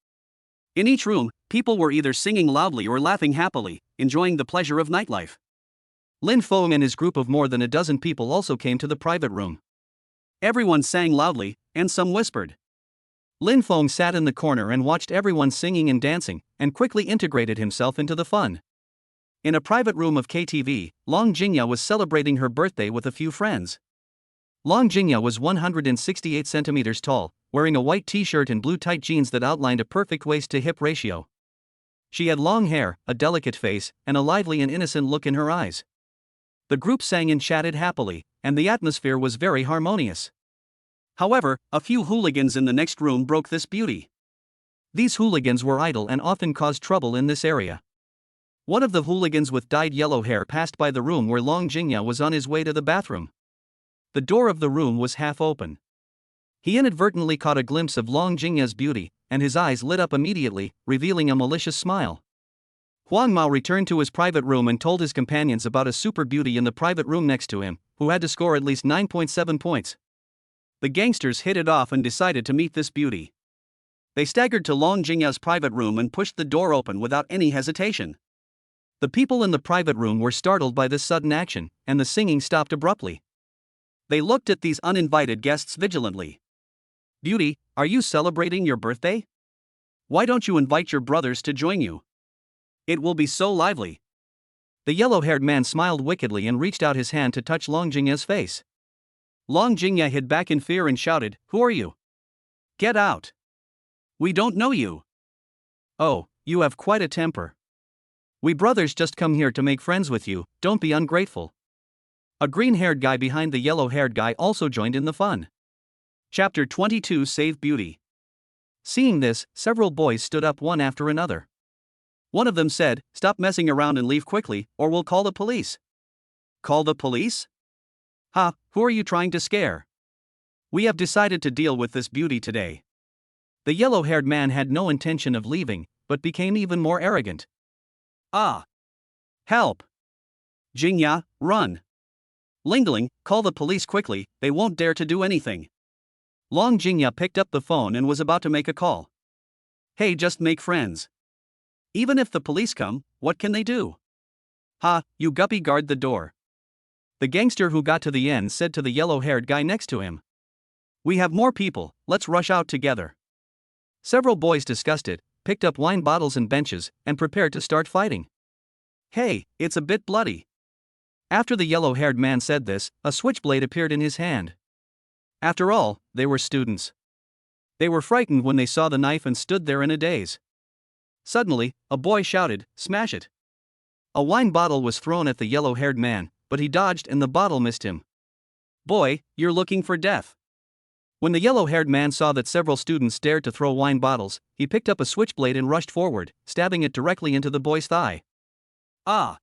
In each room, people were either singing loudly or laughing happily, enjoying the pleasure of nightlife. Lin Feng and his group of more than a dozen people also came to the private room. Everyone sang loudly, and some whispered. Lin Feng sat in the corner and watched everyone singing and dancing, and quickly integrated himself into the fun. In a private room of KTV, Long Jingya was celebrating her birthday with a few friends. Long Jingya was 168 centimeters tall, wearing a white t-shirt and blue tight jeans that outlined a perfect waist-to-hip ratio. She had long hair, a delicate face, and a lively and innocent look in her eyes. The group sang and chatted happily, and the atmosphere was very harmonious. However, a few hooligans in the next room broke this beauty. These hooligans were idle and often caused trouble in this area. One of the hooligans with dyed yellow hair passed by the room where Long Jingya was on his way to the bathroom. The door of the room was half open. He inadvertently caught a glimpse of Long Jingya's beauty, and his eyes lit up immediately, revealing a malicious smile. Huang Mao returned to his private room and told his companions about a super beauty in the private room next to him, who had to score at least 9.7 points. The gangsters hit it off and decided to meet this beauty. They staggered to Long Jingya's private room and pushed the door open without any hesitation. The people in the private room were startled by this sudden action, and the singing stopped abruptly. They looked at these uninvited guests vigilantly. "Beauty, are you celebrating your birthday? Why don't you invite your brothers to join you? It will be so lively." The yellow-haired man smiled wickedly and reached out his hand to touch Long Jingya's face. Long Jingya hid back in fear and shouted, "Who are you? Get out! We don't know you." "Oh, you have quite a temper. We brothers just come here to make friends with you, don't be ungrateful." A green-haired guy behind the yellow-haired guy also joined in the fun. Chapter 22 Save Beauty. Seeing this, several boys stood up one after another. One of them said, "Stop messing around and leave quickly, or we'll call the police." "Call the police? Ha, who are you trying to scare? We have decided to deal with this beauty today." The yellow-haired man had no intention of leaving, but became even more arrogant. "Ah! Help! Jingya, run! Lingling, call the police quickly, they won't dare to do anything." Long Jingya picked up the phone and was about to make a call. "Hey, just make friends. Even if the police come, what can they do? Ha, you guppy, guard the door." The gangster who got to the end said to the yellow-haired guy next to him. "We have more people, let's rush out together." Several boys discussed it, picked up wine bottles and benches, and prepared to start fighting. "Hey, it's a bit bloody." After the yellow-haired man said this, a switchblade appeared in his hand. After all, they were students. They were frightened when they saw the knife and stood there in a daze. Suddenly, a boy shouted, "Smash it!" A wine bottle was thrown at the yellow-haired man, but he dodged and the bottle missed him. "Boy, you're looking for death." When the yellow-haired man saw that several students dared to throw wine bottles, he picked up a switchblade and rushed forward, stabbing it directly into the boy's thigh. "Ah!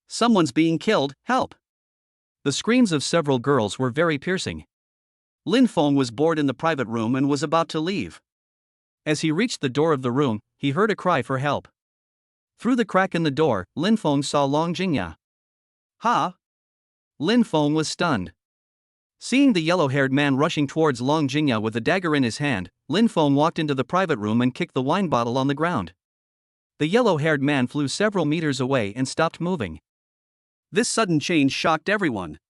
Someone's being killed, help!" The screams of several girls were very piercing. Lin Feng was bored in the private room and was about to leave. As he reached the door of the room, he heard a cry for help. Through the crack in the door, Lin Feng saw Long Jingya. "Ha!" Lin Feng was stunned. Seeing the yellow-haired man rushing towards Long Jingya with a dagger in his hand, Lin Feng walked into the private room and kicked the wine bottle on the ground. The yellow-haired man flew several meters away and stopped moving. This sudden change shocked everyone.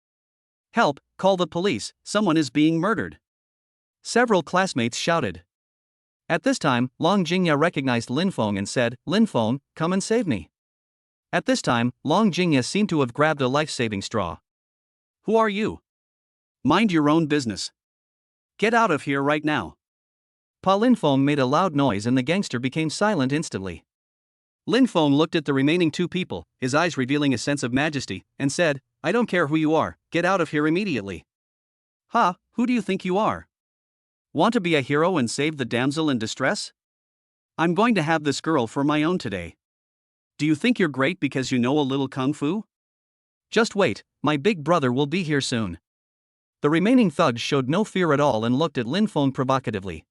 "Help, call the police, someone is being murdered." Several classmates shouted. At this time, Long Jingya recognized Lin Feng and said, "Lin Feng, come and save me." At this time, Long Jingya seemed to have grabbed a life-saving straw. "Who are you? Mind your own business. Get out of here right now." Lin Feng made a loud noise and the gangster became silent instantly. Lin Feng looked at the remaining two people, his eyes revealing a sense of majesty, and said, "I don't care who you are, get out of here immediately." "Ha, who do you think you are? Want to be a hero and save the damsel in distress? I'm going to have this girl for my own today. Do you think you're great because you know a little kung fu? Just wait, my big brother will be here soon." The remaining thugs showed no fear at all and looked at Lin Feng provocatively.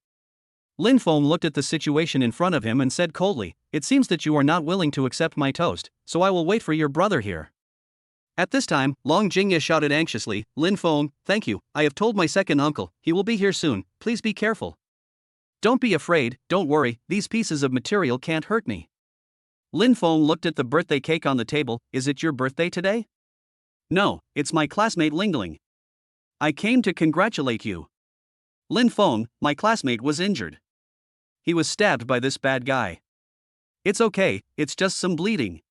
Lin Feng looked at the situation in front of him and said coldly, "It seems that you are not willing to accept my toast, so I will wait for your brother here." At this time, Long Jingya shouted anxiously, "Lin Feng, thank you, I have told my second uncle, he will be here soon, please be careful. Don't be afraid, don't worry, these pieces of material can't hurt me." Lin Feng looked at the birthday cake on the table. "Is it your birthday today?" "No, it's my classmate Lingling. I came to congratulate you." "Lin Feng, my classmate was injured. He was stabbed by this bad guy." "It's okay, it's just some bleeding.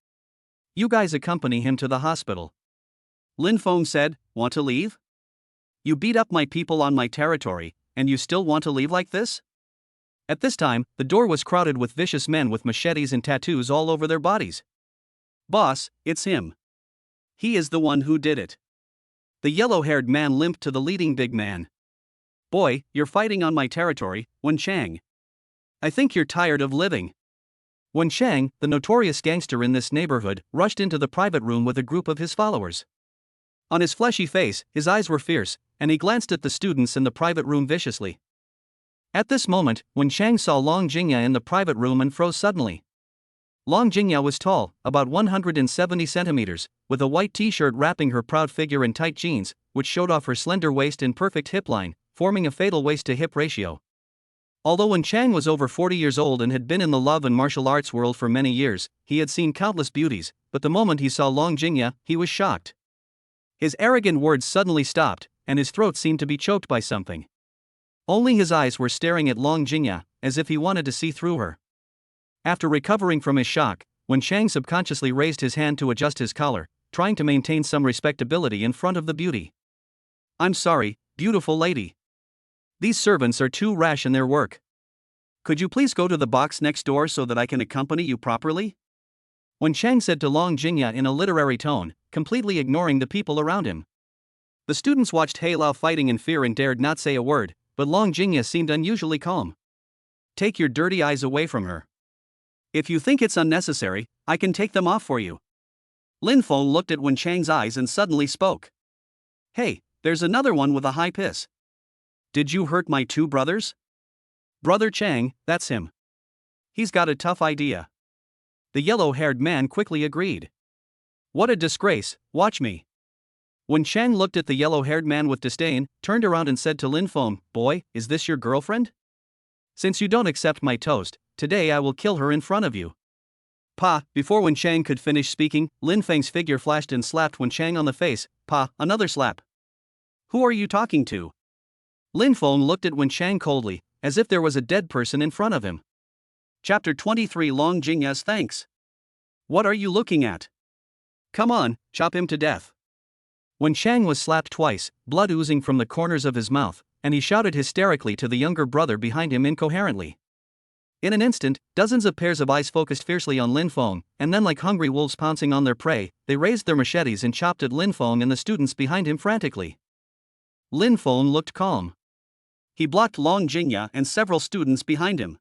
You guys accompany him to the hospital." Lin Feng said, "Want to leave? You beat up my people on my territory, and you still want to leave like this?" At this time, the door was crowded with vicious men with machetes and tattoos all over their bodies. "Boss, it's him. He is the one who did it." The yellow-haired man limped to the leading big man. "Boy, you're fighting on my territory, Wen Chang. I think you're tired of living. When Chang, the notorious gangster in this neighborhood, rushed into the private room with a group of his followers. On his fleshy face, his eyes were fierce, and he glanced at the students in the private room viciously. At this moment, when Chang saw Long Jingya in the private room and froze suddenly. Long Jingya was tall, about 170 centimeters, with a white t-shirt wrapping her proud figure and tight jeans, which showed off her slender waist and perfect hip line, forming a fatal waist-to-hip ratio. Although when Chang was over 40 years old and had been in the love and martial arts world for many years, he had seen countless beauties, but the moment he saw Long Jingya, he was shocked. His arrogant words suddenly stopped, and his throat seemed to be choked by something. Only his eyes were staring at Long Jingya, as if he wanted to see through her. After recovering from his shock, when Chang subconsciously raised his hand to adjust his collar, trying to maintain some respectability in front of the beauty. I'm sorry, beautiful lady. These servants are too rash in their work. Could you please go to the box next door so that I can accompany you properly? When Chang said to Long Jingya in a literary tone, completely ignoring the people around him. The students watched He Lao fighting in fear and dared not say a word, but Long Jingya seemed unusually calm. Take your dirty eyes away from her. If you think it's unnecessary, I can take them off for you. Lin Feng looked at Wen Chang's eyes and suddenly spoke. Hey, there's another one with a high piss. Did you hurt my two brothers? Brother Chang, that's him. He's got a tough idea. The yellow-haired man quickly agreed. What a disgrace, watch me. When Chang looked at the yellow-haired man with disdain, turned around and said to Lin Feng, Boy, is this your girlfriend? Since you don't accept my toast, today I will kill her in front of you. Pa, before Wen Chang could finish speaking, Lin Feng's figure flashed and slapped Wen Chang on the face. Pa, another slap. Who are you talking to? Lin Feng looked at Wen Chang coldly, as if there was a dead person in front of him. Chapter 23 Long Jingya's thanks. What are you looking at? Come on, chop him to death. Wen Chang was slapped twice, blood oozing from the corners of his mouth, and he shouted hysterically to the younger brother behind him incoherently. In an instant, dozens of pairs of eyes focused fiercely on Lin Feng, and then like hungry wolves pouncing on their prey, they raised their machetes and chopped at Lin Feng and the students behind him frantically. Lin Feng looked calm. He blocked Long Jingya and several students behind him.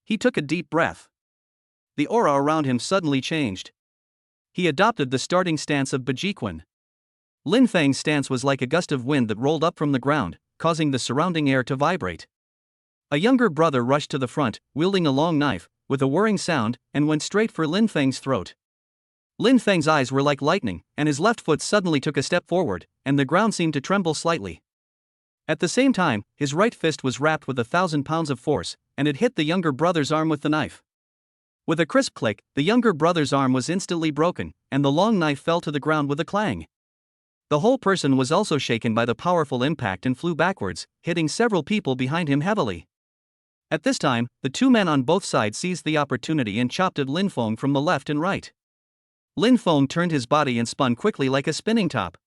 He took a deep breath. The aura around him suddenly changed. He adopted the starting stance of Bejiquan. Lin Feng's stance was like a gust of wind that rolled up from the ground, causing the surrounding air to vibrate. A younger brother rushed to the front, wielding a long knife, with a whirring sound, and went straight for Lin Feng's throat. Lin Feng's eyes were like lightning, and his left foot suddenly took a step forward, and the ground seemed to tremble slightly. At the same time, his right fist was wrapped with 1,000 pounds of force, and it hit the younger brother's arm with the knife. With a crisp click, the younger brother's arm was instantly broken, and the long knife fell to the ground with a clang. The whole person was also shaken by the powerful impact and flew backwards, hitting several people behind him heavily. At this time, the two men on both sides seized the opportunity and chopped at Lin Feng from the left and right. Lin Feng turned his body and spun quickly like a spinning top.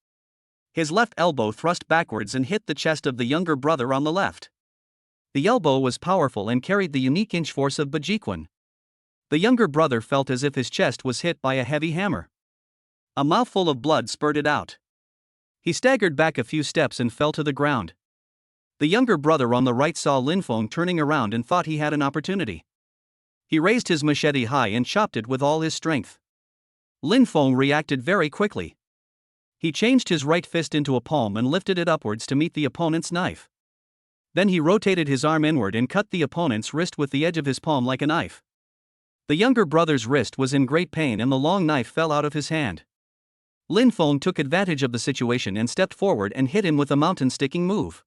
His left elbow thrust backwards and hit the chest of the younger brother on the left. The elbow was powerful and carried the unique inch force of Bejiquan. The younger brother felt as if his chest was hit by a heavy hammer. A mouthful of blood spurted out. He staggered back a few steps and fell to the ground. The younger brother on the right saw Lin Feng turning around and thought he had an opportunity. He raised his machete high and chopped it with all his strength. Lin Feng reacted very quickly. He changed his right fist into a palm and lifted it upwards to meet the opponent's knife. Then he rotated his arm inward and cut the opponent's wrist with the edge of his palm like a knife. The younger brother's wrist was in great pain and the long knife fell out of his hand. Lin Feng took advantage of the situation and stepped forward and hit him with a mountain-sticking move.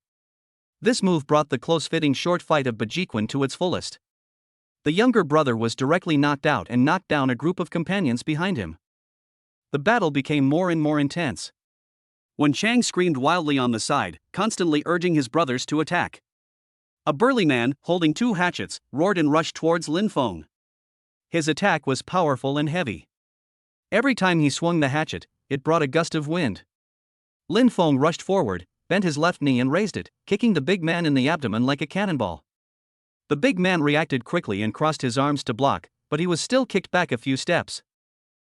This move brought the close-fitting short fight of Bejiquan to its fullest. The younger brother was directly knocked out and knocked down a group of companions behind him. The battle became more and more intense. Wen Chang screamed wildly on the side, constantly urging his brothers to attack. A burly man, holding two hatchets, roared and rushed towards Lin Feng. His attack was powerful and heavy. Every time he swung the hatchet, it brought a gust of wind. Lin Feng rushed forward, bent his left knee and raised it, kicking the big man in the abdomen like a cannonball. The big man reacted quickly and crossed his arms to block, but he was still kicked back a few steps.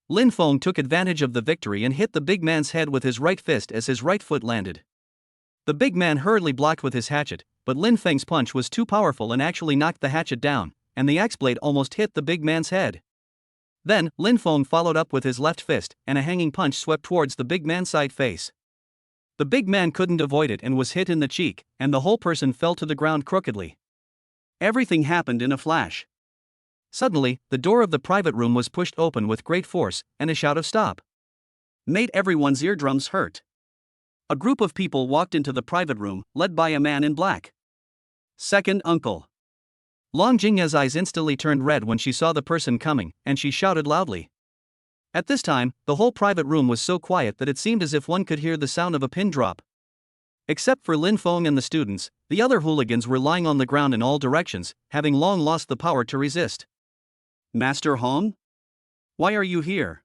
Lin Feng took advantage of the victory and hit the big man's head with his right fist as his right foot landed. The big man hurriedly blocked with his hatchet, but Lin Feng's punch was too powerful and actually knocked the hatchet down, and the axe blade almost hit the big man's head. Then, Lin Feng followed up with his left fist, and a hanging punch swept towards the big man's side face. The big man couldn't avoid it and was hit in the cheek, and the whole person fell to the ground crookedly. Everything happened in a flash. Suddenly, the door of the private room was pushed open with great force, and a shout of "Stop!" made everyone's eardrums hurt. A group of people walked into the private room, led by a man in black. Second uncle. Long Jingya's eyes instantly turned red when she saw the person coming, and she shouted loudly. At this time, the whole private room was so quiet that it seemed as if one could hear the sound of a pin drop. Except for Lin Feng and the students, the other hooligans were lying on the ground in all directions, having long lost the power to resist. Master Hong? Why are you here?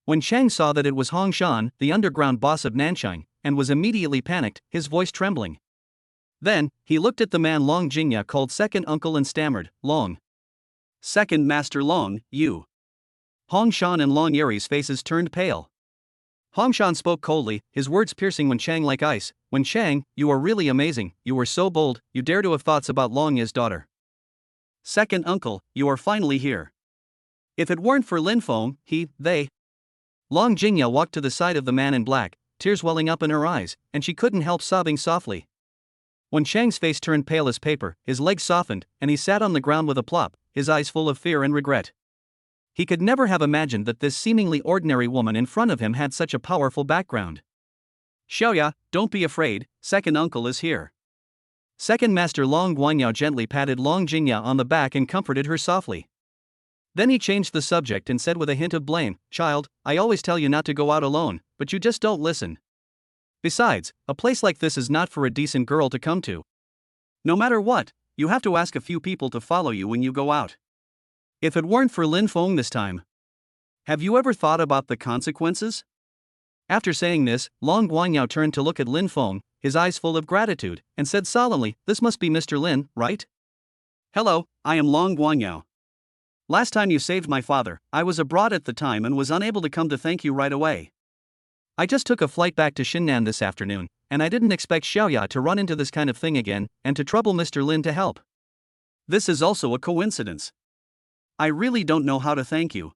When Chang saw that it was Hong Shan, the underground boss of Nanshang, and was immediately panicked, his voice trembling. Then, he looked at the man Long Jingya called second uncle and stammered, "Long." Second Master Long, you. Hong Shan and Long Yeri's faces turned pale. Hong Shan spoke coldly, his words piercing Wen Chang like ice. "Wen Chang, you are really amazing, you were so bold, you dare to have thoughts about Long Ye's daughter." Second uncle, you are finally here. If it weren't for Lin Feng, they. Long Jingya walked to the side of the man in black, tears welling up in her eyes, and she couldn't help sobbing softly. When Chang's face turned pale as paper, his legs softened, and he sat on the ground with a plop, his eyes full of fear and regret. He could never have imagined that this seemingly ordinary woman in front of him had such a powerful background. "Xiaoya, don't be afraid, second uncle is here." Second Master Long Guanyao gently patted Long Jingya on the back and comforted her softly. Then he changed the subject and said with a hint of blame, "Child, I always tell you not to go out alone, but you just don't listen. Besides, a place like this is not for a decent girl to come to. No matter what, you have to ask a few people to follow you when you go out. If it weren't for Lin Feng this time. Have you ever thought about the consequences?" After saying this, Long Guanyao turned to look at Lin Feng, his eyes full of gratitude, and said solemnly, "This must be Mr. Lin, right?" "Hello, I am Long Guanyao. Last time you saved my father, I was abroad at the time and was unable to come to thank you right away. I just took a flight back to Shinnan this afternoon, and I didn't expect Xiaoya to run into this kind of thing again, and to trouble Mr. Lin to help. This is also a coincidence. I really don't know how to thank you.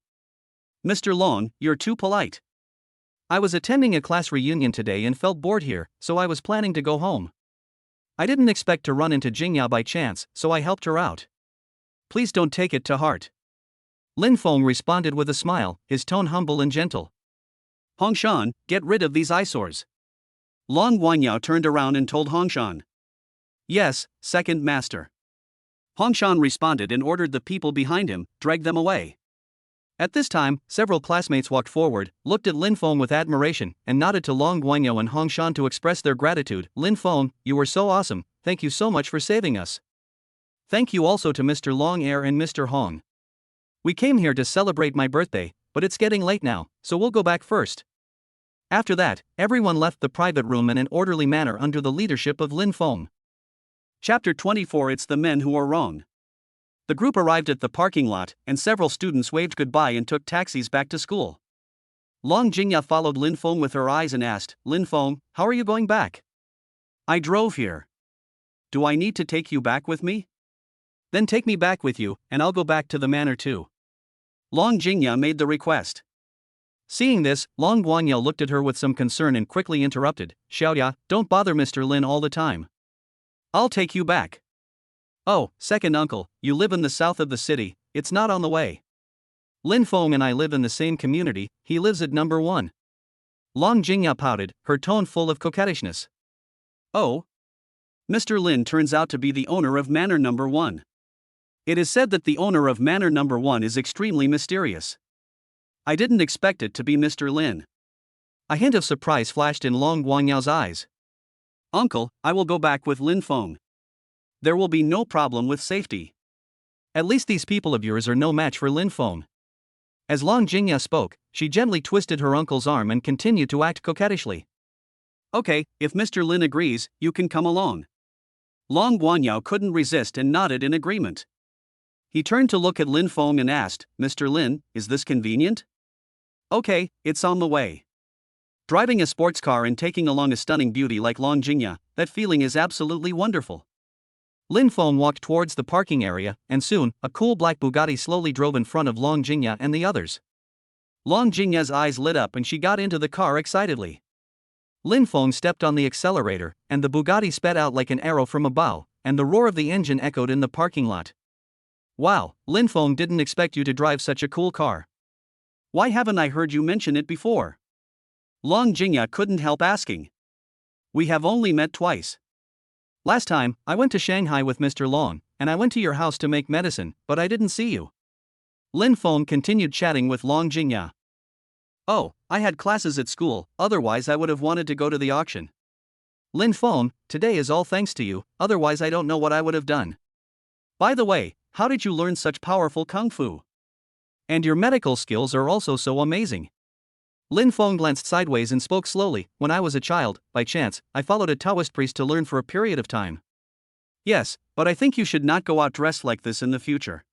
Mr. Long, you're too polite. I was attending a class reunion today and felt bored here, so I was planning to go home. I didn't expect to run into Jingya by chance, so I helped her out. Please don't take it to heart." Lin Feng responded with a smile, his tone humble and gentle. "Hong Shan, get rid of these eyesores." Long Guanyao turned around and told Hong Shan. "Yes, second master." Hong Shan responded and ordered the people behind him, drag them away. At this time, several classmates walked forward, looked at Lin Feng with admiration, and nodded to Long Guanyao and Hong Shan to express their gratitude. "Lin Feng, you were so awesome, thank you so much for saving us. Thank you also to Mr. Long Air and Mr. Hong. We came here to celebrate my birthday, but it's getting late now, so we'll go back first." After that, everyone left the private room in an orderly manner under the leadership of Lin Feng. Chapter 24 It's the men who are wrong. The group arrived at the parking lot, and several students waved goodbye and took taxis back to school. Long Jingya followed Lin Feng with her eyes and asked, "Lin Feng, how are you going back?" "I drove here. Do I need to take you back with me?" "Then take me back with you, and I'll go back to the manor too." Long Jingya made the request. Seeing this, Long Guanyao looked at her with some concern and quickly interrupted, "Xiaoya, don't bother Mr. Lin all the time. I'll take you back." "Oh, second uncle, you live in the south of the city, it's not on the way. Lin Feng and I live in the same community, he lives at number 1. Long Jingya pouted, her tone full of coquettishness. "Oh? Mr. Lin turns out to be the owner of Manor Number 1. It is said that the owner of Manor Number 1 is extremely mysterious. I didn't expect it to be Mr. Lin." A hint of surprise flashed in Long Guanyao's eyes. "Uncle, I will go back with Lin Feng. There will be no problem with safety." "At least these people of yours are no match for Lin Feng." As Long Jingya spoke, she gently twisted her uncle's arm and continued to act coquettishly. "Okay, if Mr. Lin agrees, you can come along." Long Guanyao couldn't resist and nodded in agreement. He turned to look at Lin Feng and asked, "Mr. Lin, is this convenient?" "Okay, it's on the way." Driving a sports car and taking along a stunning beauty like Long Jingya, that feeling is absolutely wonderful. Lin Feng walked towards the parking area, and soon, a cool black Bugatti slowly drove in front of Long Jingya and the others. Long Jingya's eyes lit up and she got into the car excitedly. Lin Feng stepped on the accelerator, and the Bugatti sped out like an arrow from a bow, and the roar of the engine echoed in the parking lot. Wow, Lin Feng didn't expect you to drive such a cool car. Why haven't I heard you mention it before? Long Jingya couldn't help asking. We have only met twice. Last time, I went to Shanghai with Mr. Long, and I went to your house to make medicine, but I didn't see you. Lin Feng continued chatting with Long Jingya. Oh, I had classes at school, otherwise I would have wanted to go to the auction. Lin Feng, today is all thanks to you, otherwise I don't know what I would have done. By the way, how did you learn such powerful kung fu? And your medical skills are also so amazing. Lin Feng glanced sideways and spoke slowly. When I was a child, by chance, I followed a Taoist priest to learn for a period of time. Yes, but I think you should not go out dressed like this in the future.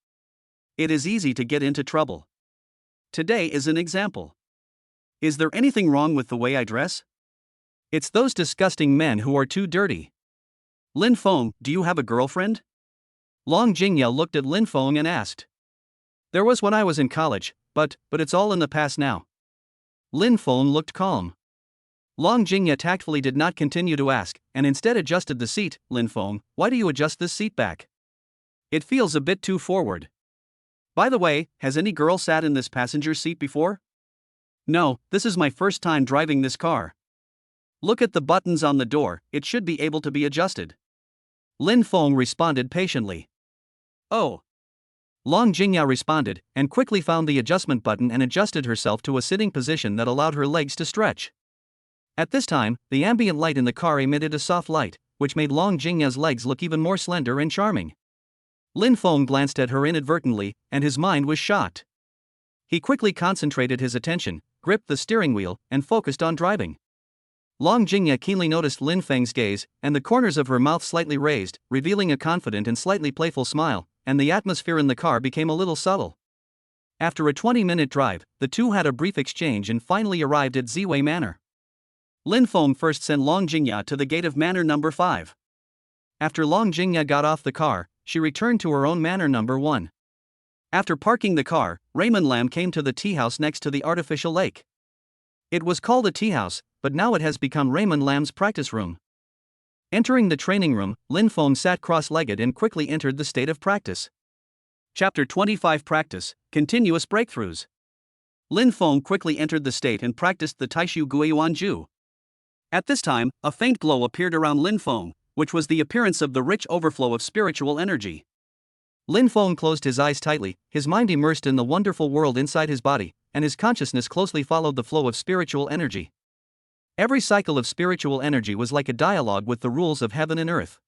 It is easy to get into trouble. Today is an example. Is there anything wrong with the way I dress? It's those disgusting men who are too dirty. Lin Feng, do you have a girlfriend? Long Jingya looked at Lin Feng and asked. There was when I was in college, but it's all in the past now. Lin Feng looked calm. Long Jingya tactfully did not continue to ask, and instead adjusted the seat. Lin Feng, why do you adjust this seat back? It feels a bit too forward. By the way, has any girl sat in this passenger seat before? No, this is my first time driving this car. Look at the buttons on the door, it should be able to be adjusted. Lin Feng responded patiently. Oh. Long Jingya responded, and quickly found the adjustment button and adjusted herself to a sitting position that allowed her legs to stretch. At this time, the ambient light in the car emitted a soft light, which made Long Jingya's legs look even more slender and charming. Lin Feng glanced at her inadvertently, and his mind was shocked. He quickly concentrated his attention, gripped the steering wheel, and focused on driving. Long Jingya keenly noticed Lin Feng's gaze, and the corners of her mouth slightly raised, revealing a confident and slightly playful smile, and the atmosphere in the car became a little subtle. After a 20-minute drive, the two had a brief exchange and finally arrived at Ziwei Manor. Lin Feng first sent Long Jingya to the gate of Manor number 5. After Long Jingya got off the car, she returned to her own Manor number 1. After parking the car, Raymond Lam came to the tea house next to the artificial lake. It was called a tea house, but now it has become Raymond Lam's practice room. Entering the training room, Lin Feng sat cross-legged and quickly entered the state of practice. Chapter 25 Practice, Continuous Breakthroughs. Lin Feng quickly entered the state and practiced the Taishu Guiyuan Ju. At this time, a faint glow appeared around Lin Feng, which was the appearance of the rich overflow of spiritual energy. Lin Feng closed his eyes tightly, his mind immersed in the wonderful world inside his body, and his consciousness closely followed the flow of spiritual energy. Every cycle of spiritual energy was like a dialogue with the rules of heaven and earth.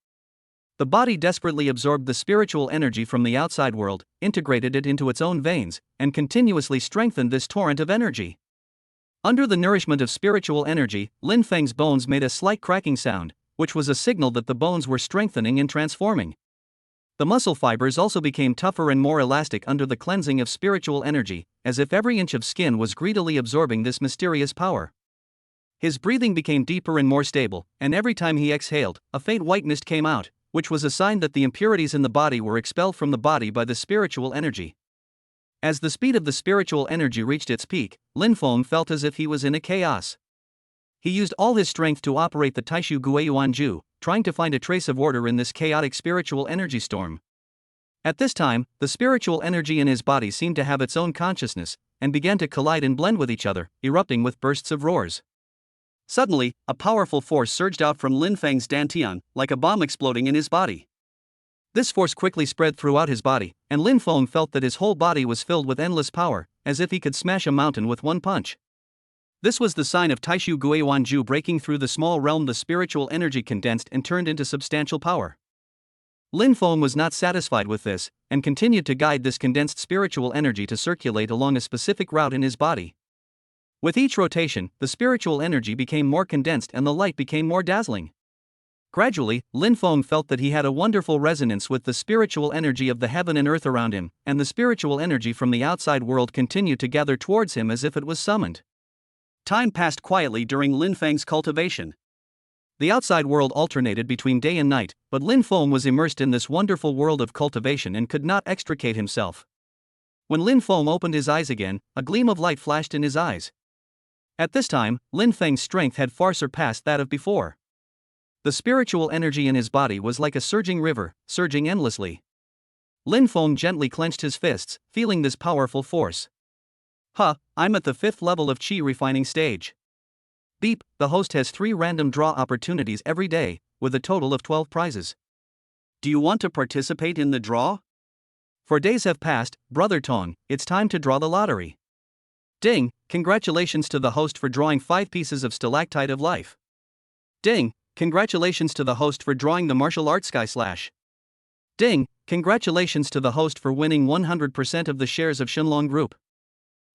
The body desperately absorbed the spiritual energy from the outside world, integrated it into its own veins, and continuously strengthened this torrent of energy. Under the nourishment of spiritual energy, Lin Feng's bones made a slight cracking sound, which was a signal that the bones were strengthening and transforming. The muscle fibers also became tougher and more elastic under the cleansing of spiritual energy, as if every inch of skin was greedily absorbing this mysterious power. His breathing became deeper and more stable, and every time he exhaled, a faint white mist came out, which was a sign that the impurities in the body were expelled from the body by the spiritual energy. As the speed of the spiritual energy reached its peak, Lin Feng felt as if he was in a chaos. He used all his strength to operate the Taishu Guiyuan Ju, trying to find a trace of order in this chaotic spiritual energy storm. At this time, the spiritual energy in his body seemed to have its own consciousness, and began to collide and blend with each other, erupting with bursts of roars. Suddenly, a powerful force surged out from Lin Feng's dantian, like a bomb exploding in his body. This force quickly spread throughout his body, and Lin Feng felt that his whole body was filled with endless power, as if he could smash a mountain with one punch. This was the sign of Taishu Guiyuan Ju breaking through the small realm. The spiritual energy condensed and turned into substantial power. Lin Feng was not satisfied with this, and continued to guide this condensed spiritual energy to circulate along a specific route in his body. With each rotation, the spiritual energy became more condensed and the light became more dazzling. Gradually, Lin Feng felt that he had a wonderful resonance with the spiritual energy of the heaven and earth around him, and the spiritual energy from the outside world continued to gather towards him as if it was summoned. Time passed quietly during Lin Feng's cultivation. The outside world alternated between day and night, but Lin Feng was immersed in this wonderful world of cultivation and could not extricate himself. When Lin Feng opened his eyes again, a gleam of light flashed in his eyes. At this time, Lin Feng's strength had far surpassed that of before. The spiritual energy in his body was like a surging river, surging endlessly. Lin Feng gently clenched his fists, feeling this powerful force. I'm at the 5th level of Qi refining stage. Beep, the host has 3 random draw opportunities every day, with a total of 12 prizes. Do you want to participate in the draw? For days have passed, Brother Tong, it's time to draw the lottery. Ding, congratulations to the host for drawing 5 pieces of stalactite of life. Ding, congratulations to the host for drawing the martial arts sky slash. Ding, congratulations to the host for winning 100% of the shares of Shenlong Group.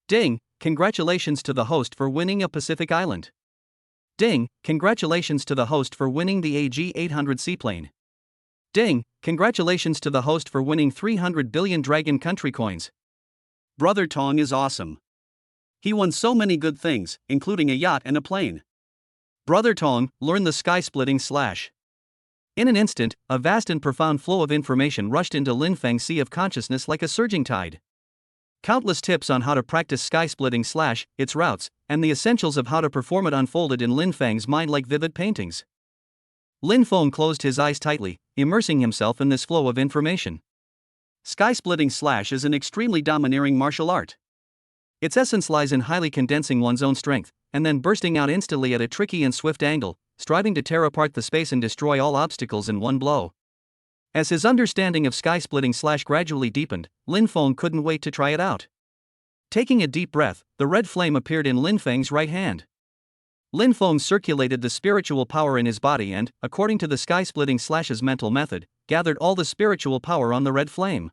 Ding, congratulations to the host for winning a Pacific Island. Ding, congratulations to the host for winning the AG-800 seaplane. Ding, congratulations to the host for winning 300 billion Dragon Country coins. Brother Tong is awesome. He won so many good things, including a yacht and a plane. Brother Tong, learn the sky-splitting slash. In an instant, a vast and profound flow of information rushed into Lin Feng's sea of consciousness like a surging tide. Countless tips on how to practice sky-splitting slash, its routes, and the essentials of how to perform it unfolded in Lin Feng's mind like vivid paintings. Lin Feng closed his eyes tightly, immersing himself in this flow of information. Sky-splitting slash is an extremely domineering martial art. Its essence lies in highly condensing one's own strength, and then bursting out instantly at a tricky and swift angle, striving to tear apart the space and destroy all obstacles in one blow. As his understanding of sky-splitting slash gradually deepened, Lin Feng couldn't wait to try it out. Taking a deep breath, the red flame appeared in Lin Feng's right hand. Lin Feng circulated the spiritual power in his body and, according to the sky-splitting slash's mental method, gathered all the spiritual power on the red flame.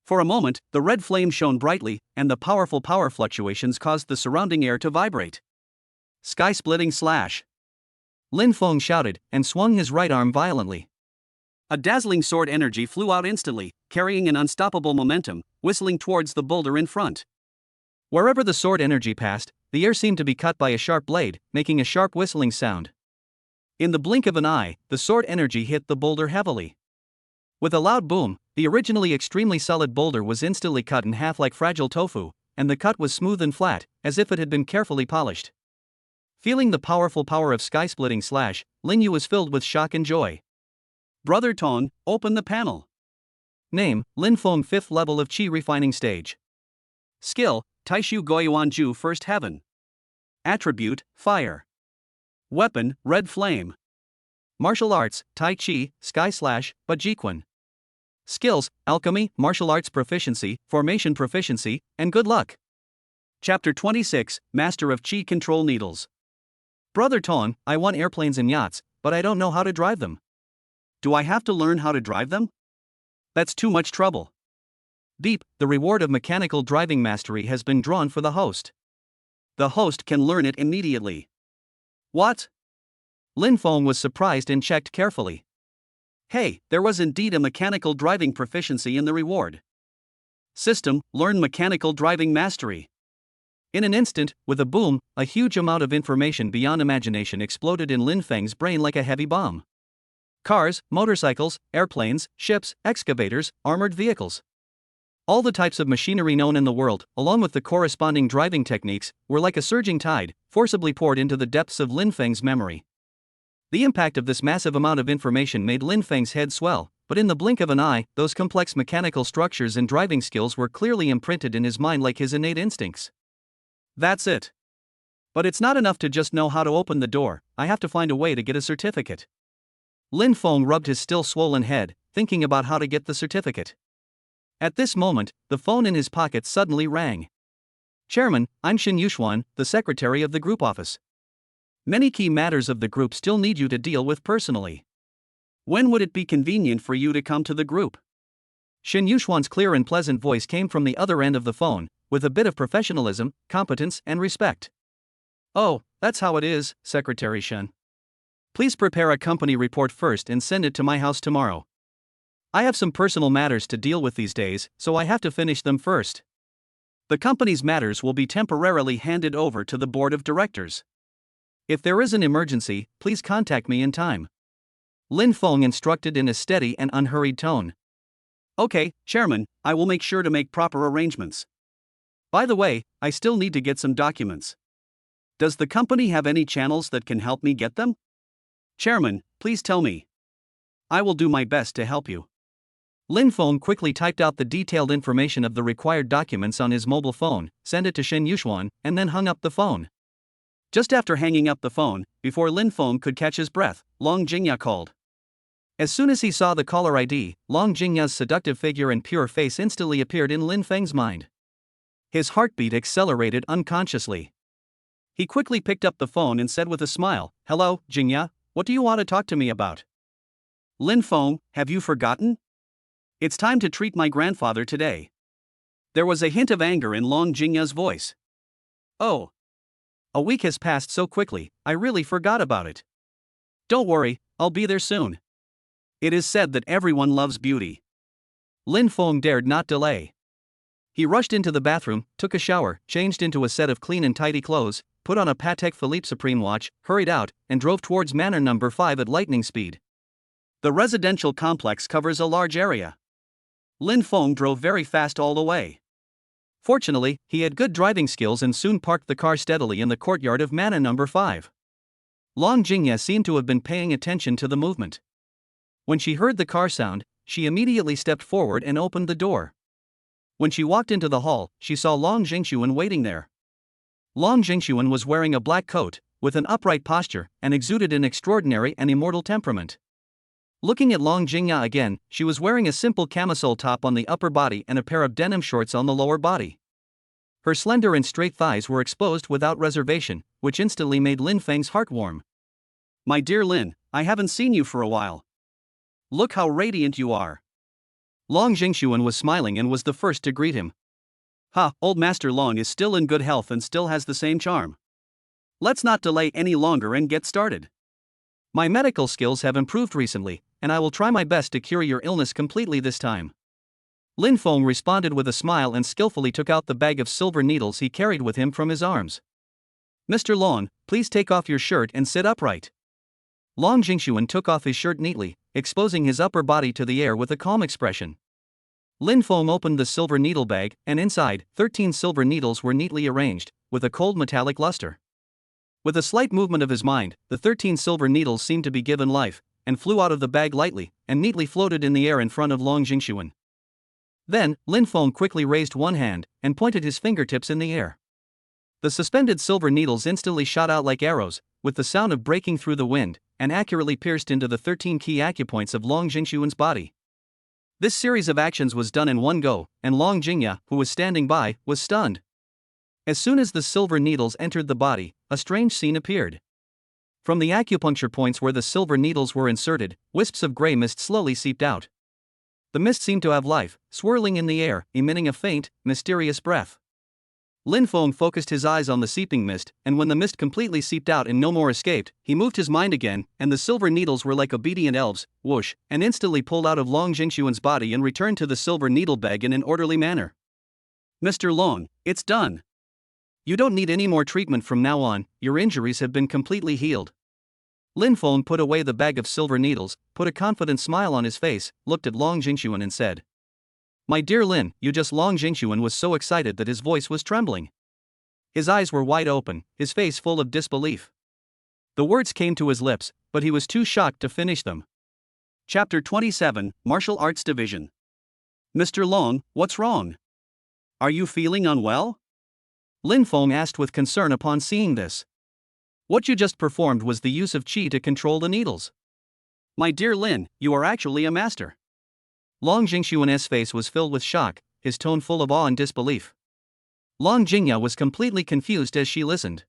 For a moment, the red flame shone brightly, and the powerful power fluctuations caused the surrounding air to vibrate. Sky-splitting slash. Lin Feng shouted, and swung his right arm violently. A dazzling sword energy flew out instantly, carrying an unstoppable momentum, whistling towards the boulder in front. Wherever the sword energy passed, the air seemed to be cut by a sharp blade, making a sharp whistling sound. In the blink of an eye, the sword energy hit the boulder heavily. With a loud boom, the originally extremely solid boulder was instantly cut in half like fragile tofu, and the cut was smooth and flat, as if it had been carefully polished. Feeling the powerful power of sky-splitting slash, Lin Yu was filled with shock and joy. Brother Tong, open the panel. Name, Lin Feng 5th level of Qi refining stage. Skill, Taishu Goyuan Ju First Heaven. Attribute, Fire. Weapon, Red Flame. Martial Arts, Tai Chi, Sky Slash, Bajiquan. Skills, Alchemy, Martial Arts Proficiency, Formation Proficiency, and Good Luck. Chapter 26, Master of Qi Control Needles. Brother Tong, I want airplanes and yachts, but I don't know how to drive them. Do I have to learn how to drive them? That's too much trouble. Beep, the reward of mechanical driving mastery has been drawn for the host. The host can learn it immediately. What? Lin Feng was surprised and checked carefully. Hey, there was indeed a mechanical driving proficiency in the reward. System, learn mechanical driving mastery. In an instant, with a boom, a huge amount of information beyond imagination exploded in Lin Feng's brain like a heavy bomb. Cars, motorcycles, airplanes, ships, excavators, armored vehicles. All the types of machinery known in the world, along with the corresponding driving techniques, were like a surging tide, forcibly poured into the depths of Lin Feng's memory. The impact of this massive amount of information made Lin Feng's head swell, but in the blink of an eye, those complex mechanical structures and driving skills were clearly imprinted in his mind like his innate instincts. That's it. But it's not enough to just know how to open the door, I have to find a way to get a certificate. Lin Feng rubbed his still swollen head, thinking about how to get the certificate. At this moment, the phone in his pocket suddenly rang. Chairman, I'm Xin Yuxuan, the secretary of the group office. Many key matters of the group still need you to deal with personally. When would it be convenient for you to come to the group? Xin Yuxuan's clear and pleasant voice came from the other end of the phone, with a bit of professionalism, competence, and respect. Oh, that's how it is, Secretary Shen. Please prepare a company report first and send it to my house tomorrow. I have some personal matters to deal with these days, so I have to finish them first. The company's matters will be temporarily handed over to the board of directors. If there is an emergency, please contact me in time. Lin Feng instructed in a steady and unhurried tone. Okay, Chairman, I will make sure to make proper arrangements. By the way, I still need to get some documents. Does the company have any channels that can help me get them? Chairman, please tell me. I will do my best to help you. Lin Feng quickly typed out the detailed information of the required documents on his mobile phone, sent it to Shen Yuxuan, and then hung up the phone. Just after hanging up the phone, before Lin Feng could catch his breath, Long Jingya called. As soon as he saw the caller ID, Long Jingya's seductive figure and pure face instantly appeared in Lin Feng's mind. His heartbeat accelerated unconsciously. He quickly picked up the phone and said with a smile, "Hello, Jingya, what do you want to talk to me about?" Lin Feng, have you forgotten? It's time to treat my grandfather today. There was a hint of anger in Long Jingya's voice. Oh. A week has passed so quickly, I really forgot about it. Don't worry, I'll be there soon. It is said that everyone loves beauty. Lin Feng dared not delay. He rushed into the bathroom, took a shower, changed into a set of clean and tidy clothes, put on a Patek Philippe Supreme watch, hurried out, and drove towards Manor number 5 at lightning speed. The residential complex covers a large area. Lin Feng drove very fast all the way. Fortunately, he had good driving skills and soon parked the car steadily in the courtyard of Manor number 5. Long Jingya seemed to have been paying attention to the movement. When she heard the car sound, she immediately stepped forward and opened the door. When she walked into the hall, she saw Long Jingxuan waiting there. Long Jingxuan was wearing a black coat, with an upright posture, and exuded an extraordinary and immortal temperament. Looking at Long Jingya again, she was wearing a simple camisole top on the upper body and a pair of denim shorts on the lower body. Her slender and straight thighs were exposed without reservation, which instantly made Lin Feng's heart warm. My dear Lin, I haven't seen you for a while. Look how radiant you are. Long Jingxuan was smiling and was the first to greet him. Ha, old Master Long is still in good health and still has the same charm. Let's not delay any longer and get started. My medical skills have improved recently, and I will try my best to cure your illness completely this time. Lin Feng responded with a smile and skillfully took out the bag of silver needles he carried with him from his arms. Mr. Long, please take off your shirt and sit upright. Long Jingxuan took off his shirt neatly, exposing his upper body to the air with a calm expression. Lin Feng opened the silver needle bag, and inside, 13 silver needles were neatly arranged, with a cold metallic luster. With a slight movement of his mind, the 13 silver needles seemed to be given life, and flew out of the bag lightly, and neatly floated in the air in front of Long Jingxuan. Then, Lin Feng quickly raised one hand, and pointed his fingertips in the air. The suspended silver needles instantly shot out like arrows, with the sound of breaking through the wind, and accurately pierced into the 13 key acupoints of Long Jingxuan's body. This series of actions was done in one go, and Long Jingya, who was standing by, was stunned. As soon as the silver needles entered the body, a strange scene appeared. From the acupuncture points where the silver needles were inserted, wisps of gray mist slowly seeped out. The mist seemed to have life, swirling in the air, emitting a faint, mysterious breath. Lin Feng focused his eyes on the seeping mist, and when the mist completely seeped out and no more escaped, he moved his mind again, and the silver needles were like obedient elves, whoosh, and instantly pulled out of Long Jingxuan's body and returned to the silver needle bag in an orderly manner. Mr. Long, it's done. You don't need any more treatment from now on, your injuries have been completely healed. Lin Feng put away the bag of silver needles, put a confident smile on his face, looked at Long Jingxuan and said, "My dear Lin, you just..." Long Jingxuan was so excited that his voice was trembling. His eyes were wide open, his face full of disbelief. The words came to his lips, but he was too shocked to finish them. Chapter 27, Martial Arts Division. Mr. Long, what's wrong? Are you feeling unwell? Lin Feng asked with concern upon seeing this. What you just performed was the use of qi to control the needles. My dear Lin, you are actually a master. Long Jingxuan's face was filled with shock, his tone full of awe and disbelief. Long Jingya was completely confused as she listened.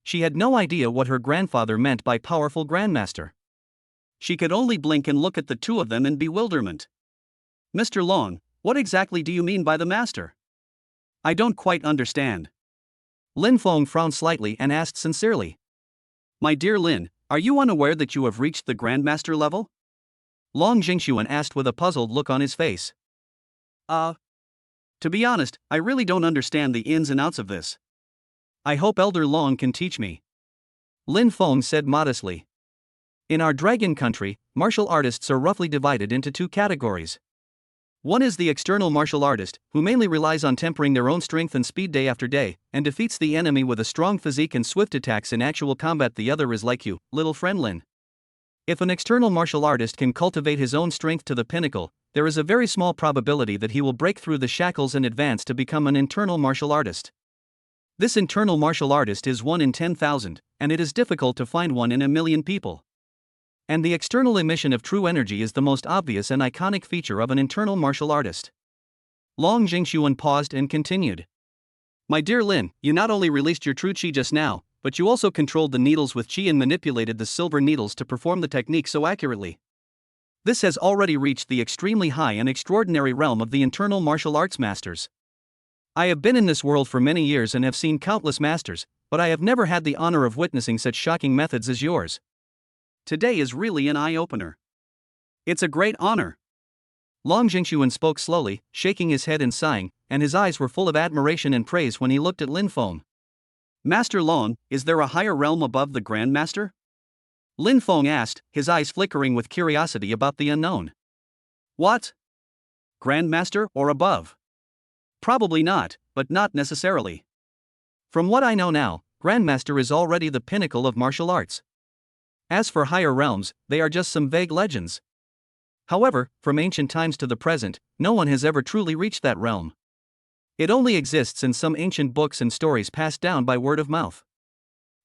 She had no idea what her grandfather meant by powerful grandmaster. She could only blink and look at the two of them in bewilderment. Mr. Long, what exactly do you mean by the master? I don't quite understand. Lin Feng frowned slightly and asked sincerely. My dear Lin, are you unaware that you have reached the grandmaster level? Long Jingxuan asked with a puzzled look on his face. To be honest, I really don't understand the ins and outs of this. I hope Elder Long can teach me. Lin Feng said modestly. In our dragon country, martial artists are roughly divided into two categories. One is the external martial artist, who mainly relies on tempering their own strength and speed day after day, and defeats the enemy with a strong physique and swift attacks in actual combat. The other is like you, little friend Lin. If an external martial artist can cultivate his own strength to the pinnacle, there is a very small probability that he will break through the shackles and advance to become an internal martial artist. This internal martial artist is 1 in 10,000, and it is difficult to find one in a million people. And the external emission of true energy is the most obvious and iconic feature of an internal martial artist. Long Jingxuan paused and continued. My dear Lin, you not only released your true qi just now, but you also controlled the needles with qi and manipulated the silver needles to perform the technique so accurately. This has already reached the extremely high and extraordinary realm of the internal martial arts masters. I have been in this world for many years and have seen countless masters, but I have never had the honor of witnessing such shocking methods as yours. Today is really an eye-opener. It's a great honor. Long Jingxuan spoke slowly, shaking his head and sighing, and his eyes were full of admiration and praise when he looked at Lin Feng. Master Long, is there a higher realm above the Grand Master? Lin Feng asked, his eyes flickering with curiosity about the unknown. What? Grand Master or above? Probably not, but not necessarily. From what I know now, Grandmaster is already the pinnacle of martial arts. As for higher realms, they are just some vague legends. However, from ancient times to the present, no one has ever truly reached that realm. It only exists in some ancient books and stories passed down by word of mouth.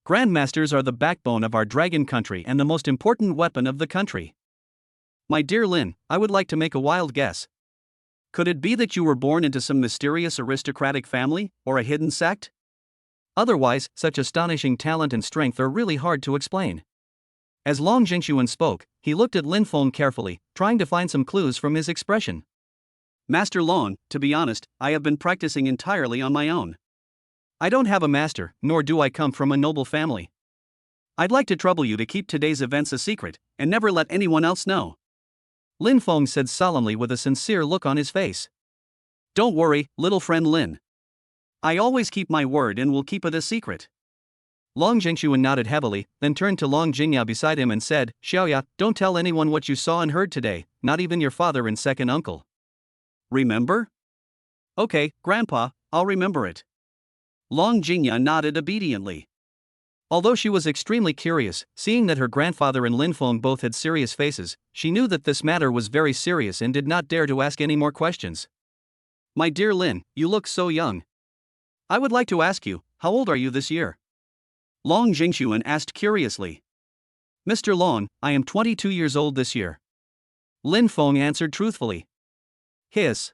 Grandmasters are the backbone of our dragon country and the most important weapon of the country. My dear Lin, I would like to make a wild guess. Could it be that you were born into some mysterious aristocratic family, or a hidden sect? Otherwise, such astonishing talent and strength are really hard to explain. As Long Jingxuan spoke, he looked at Lin Feng carefully, trying to find some clues from his expression. Master Long, to be honest, I have been practicing entirely on my own. I don't have a master, nor do I come from a noble family. I'd like to trouble you to keep today's events a secret, and never let anyone else know. Lin Feng said solemnly with a sincere look on his face. Don't worry, little friend Lin. I always keep my word and will keep it a secret. Long Jingxuan nodded heavily, then turned to Long Jingya beside him and said, Xiaoya, don't tell anyone what you saw and heard today, not even your father and second uncle. Remember? Okay, Grandpa, I'll remember it. Long Jingya nodded obediently. Although she was extremely curious, seeing that her grandfather and Lin Feng both had serious faces, she knew that this matter was very serious and did not dare to ask any more questions. My dear Lin, you look so young. I would like to ask you, how old are you this year? Long Jingxuan asked curiously. Mr. Long, I am 22 years old this year. Lin Feng answered truthfully. Hiss.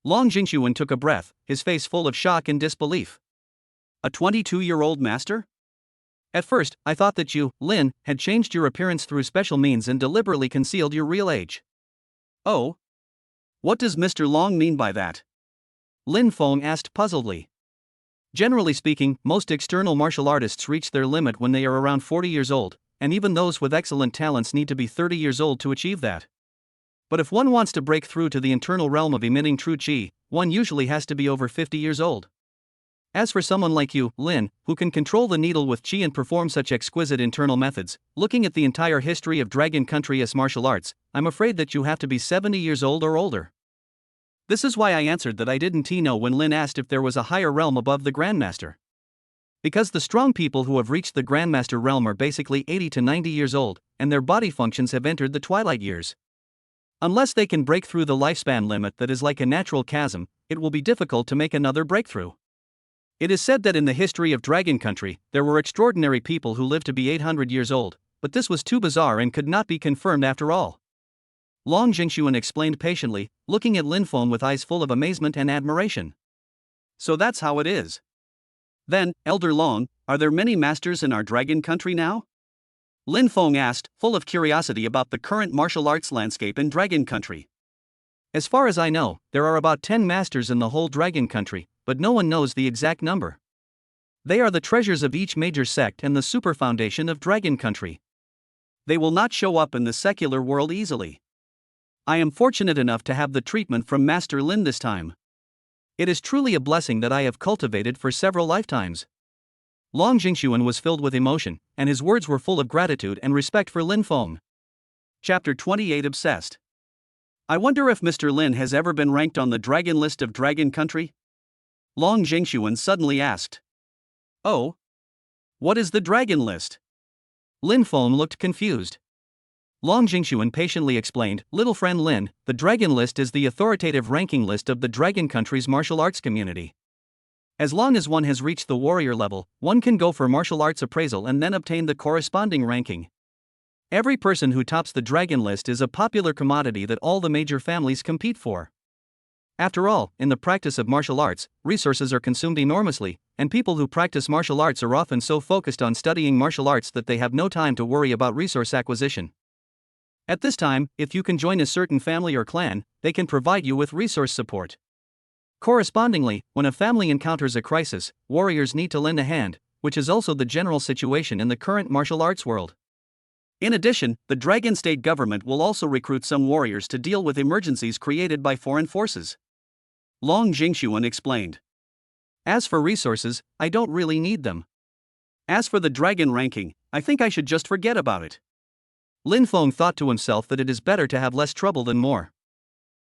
Long Jingxuan took a breath, his face full of shock and disbelief. A 22-year-old master? At first, I thought that you, Lin, had changed your appearance through special means and deliberately concealed your real age. Oh? What does Mr. Long mean by that? Lin Feng asked puzzledly. Generally speaking, most external martial artists reach their limit when they are around 40 years old, and even those with excellent talents need to be 30 years old to achieve that. But if one wants to break through to the internal realm of emitting true qi, one usually has to be over 50 years old. As for someone like you, Lin, who can control the needle with qi and perform such exquisite internal methods, looking at the entire history of Dragon Country as martial arts, I'm afraid that you have to be 70 years old or older. This is why I answered that I didn't know when Lin asked if there was a higher realm above the Grandmaster. Because the strong people who have reached the Grandmaster realm are basically 80 to 90 years old, and their body functions have entered the twilight years. Unless they can break through the lifespan limit that is like a natural chasm, it will be difficult to make another breakthrough. It is said that in the history of Dragon Country, there were extraordinary people who lived to be 800 years old, but this was too bizarre and could not be confirmed after all. Long Jingxuan explained patiently, looking at Lin Feng with eyes full of amazement and admiration. So that's how it is. Then, Elder Long, are there many masters in our Dragon Country now? Lin Feng asked, full of curiosity about the current martial arts landscape in Dragon Country. As far as I know, there are about 10 masters in the whole Dragon Country, but no one knows the exact number. They are the treasures of each major sect and the super foundation of Dragon Country. They will not show up in the secular world easily. I am fortunate enough to have the treatment from Master Lin this time. It is truly a blessing that I have cultivated for several lifetimes. Long Jingxuan was filled with emotion, and his words were full of gratitude and respect for Lin Feng. Chapter 28 Obsessed. I wonder if Mr. Lin has ever been ranked on the dragon list of Dragon Country? Long Jingxuan suddenly asked. Oh? What is the dragon list? Lin Feng looked confused. Long Jingxuan patiently explained, "Little friend Lin, the dragon list is the authoritative ranking list of the Dragon Country's martial arts community. As long as one has reached the warrior level, one can go for martial arts appraisal and then obtain the corresponding ranking. Every person who tops the dragon list is a popular commodity that all the major families compete for. After all, in the practice of martial arts, resources are consumed enormously, and people who practice martial arts are often so focused on studying martial arts that they have no time to worry about resource acquisition. At this time, if you can join a certain family or clan, they can provide you with resource support. Correspondingly, when a family encounters a crisis, warriors need to lend a hand, which is also the general situation in the current martial arts world. In addition, the Dragon State government will also recruit some warriors to deal with emergencies created by foreign forces. Long Jingxuan explained. As for resources, I don't really need them. As for the dragon ranking, I think I should just forget about it. Lin Feng thought to himself that it is better to have less trouble than more.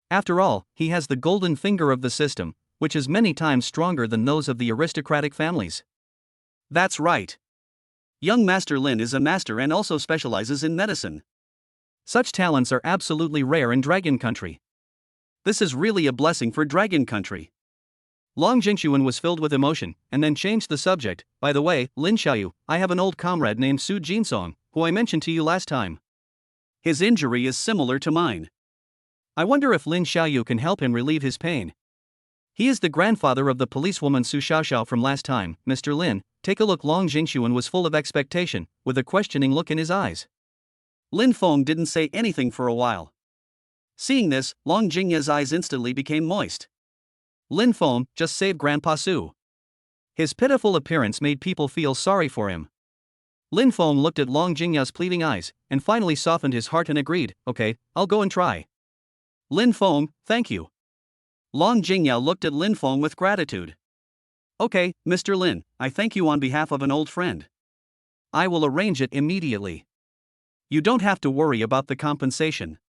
After all, he has the golden finger of the system, which is many times stronger than those of the aristocratic families. That's right. Young Master Lin is a master and also specializes in medicine. Such talents are absolutely rare in Dragon Country. This is really a blessing for Dragon Country. Long Jingxuan was filled with emotion, and then changed the subject. By the way, Lin Xiaoyu, I have an old comrade named Su Jinsong, who I mentioned to you last time. His injury is similar to mine. I wonder if Lin Xiaoyu can help him relieve his pain. He is the grandfather of the policewoman Su Xiaoxiao from last time. Mr. Lin, take a look. Long Jingxuan was full of expectation, with a questioning look in his eyes. Lin Feng didn't say anything for a while. Seeing this, Long Jingya's eyes instantly became moist. Lin Feng just saved Grandpa Su. His pitiful appearance made people feel sorry for him. Lin Feng looked at Long Jingya's pleading eyes, and finally softened his heart and agreed, "Okay, I'll go and try." Lin Feng, thank you. Long Jingya looked at Lin Feng with gratitude. Okay, Mr. Lin, I thank you on behalf of an old friend. I will arrange it immediately. You don't have to worry about the compensation.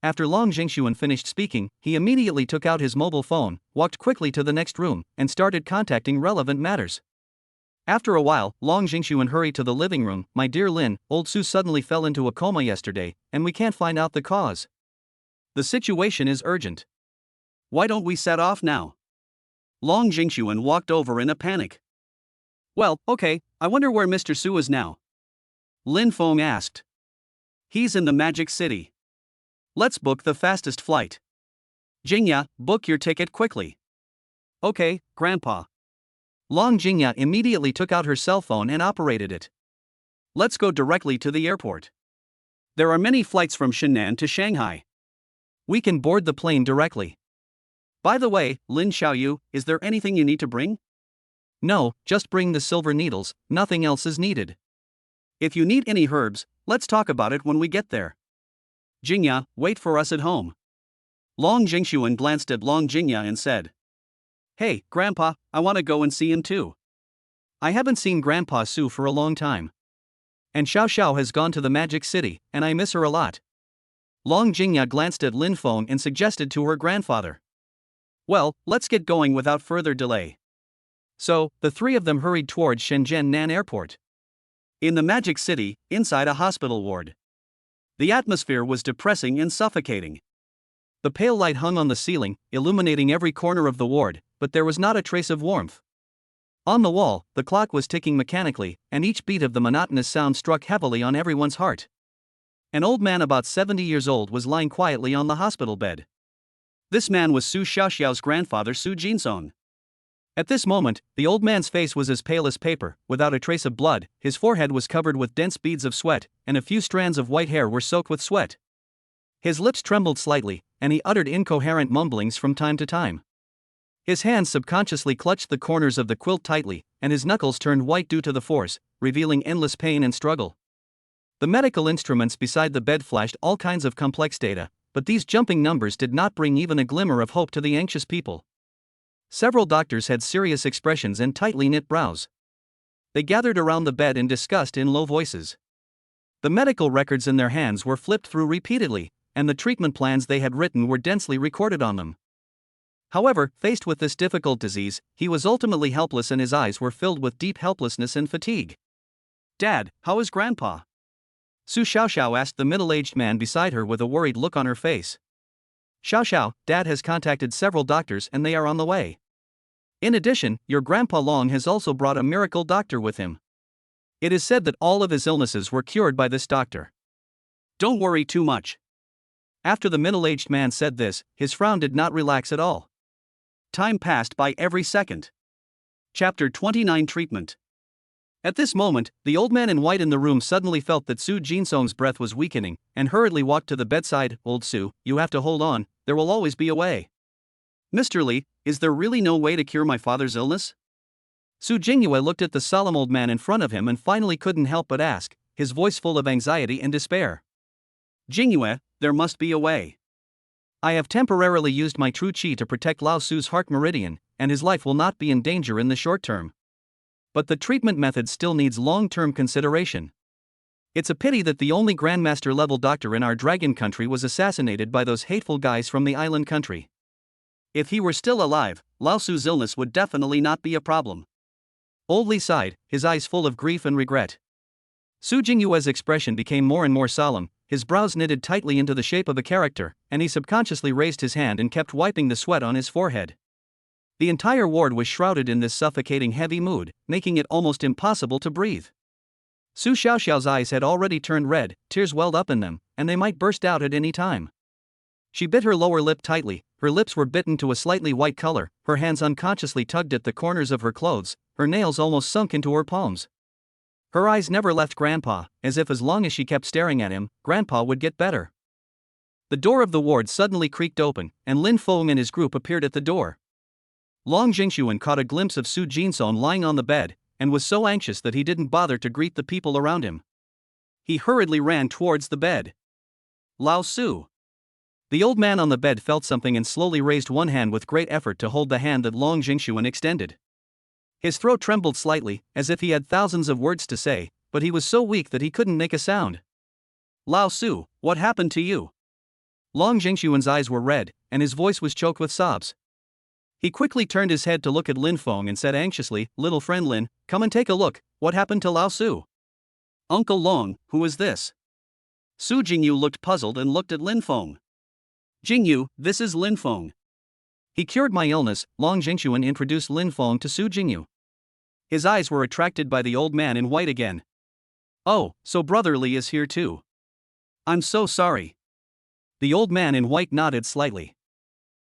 After Long Jingxuan finished speaking, he immediately took out his mobile phone, walked quickly to the next room, and started contacting relevant matters. After a while, Long Jingxuan hurried to the living room. "My dear Lin, old Su suddenly fell into a coma yesterday, and we can't find out the cause. The situation is urgent. Why don't we set off now?" Long Jingxuan walked over in a panic. "Well, okay, I wonder where Mr. Su is now?" Lin Feng asked. "He's in the Magic City. Let's book the fastest flight. Jingya, book your ticket quickly." "Okay, Grandpa." Long Jingya immediately took out her cell phone and operated it. "Let's go directly to the airport. There are many flights from Shannan to Shanghai. We can board the plane directly. By the way, Lin Xiaoyu, is there anything you need to bring?" "No, just bring the silver needles, nothing else is needed." "If you need any herbs, let's talk about it when we get there. Jingya, wait for us at home." Long Jingxuan glanced at Long Jingya and said, "Hey, Grandpa, I want to go and see him too. I haven't seen Grandpa Su for a long time. And Xiao Xiao has gone to the Magic City, and I miss her a lot." Long Jingya glanced at Lin Feng and suggested to her grandfather. "Well, let's get going without further delay." So, the three of them hurried towards Shenzhen Nan Airport. In the Magic City, inside a hospital ward, the atmosphere was depressing and suffocating. The pale light hung on the ceiling, illuminating every corner of the ward, but there was not a trace of warmth. On the wall, the clock was ticking mechanically, and each beat of the monotonous sound struck heavily on everyone's heart. An old man about 70 years old was lying quietly on the hospital bed. This man was Su Xiaoxiao's grandfather Su Jinsong. At this moment, the old man's face was as pale as paper, without a trace of blood. His forehead was covered with dense beads of sweat, and a few strands of white hair were soaked with sweat. His lips trembled slightly, and he uttered incoherent mumblings from time to time. His hands subconsciously clutched the corners of the quilt tightly, and his knuckles turned white due to the force, revealing endless pain and struggle. The medical instruments beside the bed flashed all kinds of complex data, but these jumping numbers did not bring even a glimmer of hope to the anxious people. Several doctors had serious expressions and tightly knit brows. They gathered around the bed and discussed in low voices. The medical records in their hands were flipped through repeatedly, and the treatment plans they had written were densely recorded on them. However, faced with this difficult disease, he was ultimately helpless and his eyes were filled with deep helplessness and fatigue. Dad, how is Grandpa? Su Xiaoxiao asked the middle-aged man beside her with a worried look on her face. Xiaoxiao, Dad has contacted several doctors and they are on the way. In addition, your Grandpa Long has also brought a miracle doctor with him. It is said that all of his illnesses were cured by this doctor. Don't worry too much. After the middle-aged man said this, his frown did not relax at all. Time passed by every second. Chapter 29 Treatment. At this moment, the old man in white in the room suddenly felt that Su Jinsong's breath was weakening, and hurriedly walked to the bedside. Old Su, you have to hold on, there will always be a way. Mr. Li, is there really no way to cure my father's illness? Su Jingyue looked at the solemn old man in front of him and finally couldn't help but ask, his voice full of anxiety and despair. Jingyue, there must be a way. I have temporarily used my true qi to protect Lao Su's heart meridian, and his life will not be in danger in the short term. But the treatment method still needs long-term consideration. It's a pity that the only Grandmaster-level doctor in our dragon country was assassinated by those hateful guys from the island country. If he were still alive, Lao Su's illness would definitely not be a problem. Old Li sighed, his eyes full of grief and regret. Su Jingyue's expression became more and more solemn, his brows knitted tightly into the shape of a character, and he subconsciously raised his hand and kept wiping the sweat on his forehead. The entire ward was shrouded in this suffocating heavy mood, making it almost impossible to breathe. Su Xiaoxiao's eyes had already turned red, tears welled up in them, and they might burst out at any time. She bit her lower lip tightly, her lips were bitten to a slightly white color, her hands unconsciously tugged at the corners of her clothes, her nails almost sunk into her palms. Her eyes never left Grandpa, as if as long as she kept staring at him, Grandpa would get better. The door of the ward suddenly creaked open, and Lin Feng and his group appeared at the door. Long Jingxuan caught a glimpse of Su Jinsong lying on the bed, and was so anxious that he didn't bother to greet the people around him. He hurriedly ran towards the bed. Lao Su. The old man on the bed felt something and slowly raised one hand with great effort to hold the hand that Long Jingxuan extended. His throat trembled slightly, as if he had thousands of words to say, but he was so weak that he couldn't make a sound. Lao Su, what happened to you? Long Jingxuan's eyes were red, and his voice was choked with sobs. He quickly turned his head to look at Lin Feng and said anxiously, "Little friend Lin, come and take a look, what happened to Lao Su?" Uncle Long, who is this? Su Jingyu looked puzzled and looked at Lin Feng. Jingyu, this is Lin Feng. He cured my illness, Long Jingxuan introduced Lin Feng to Su Jingyu. His eyes were attracted by the old man in white again. Oh, so Brother Li is here too. I'm so sorry. The old man in white nodded slightly.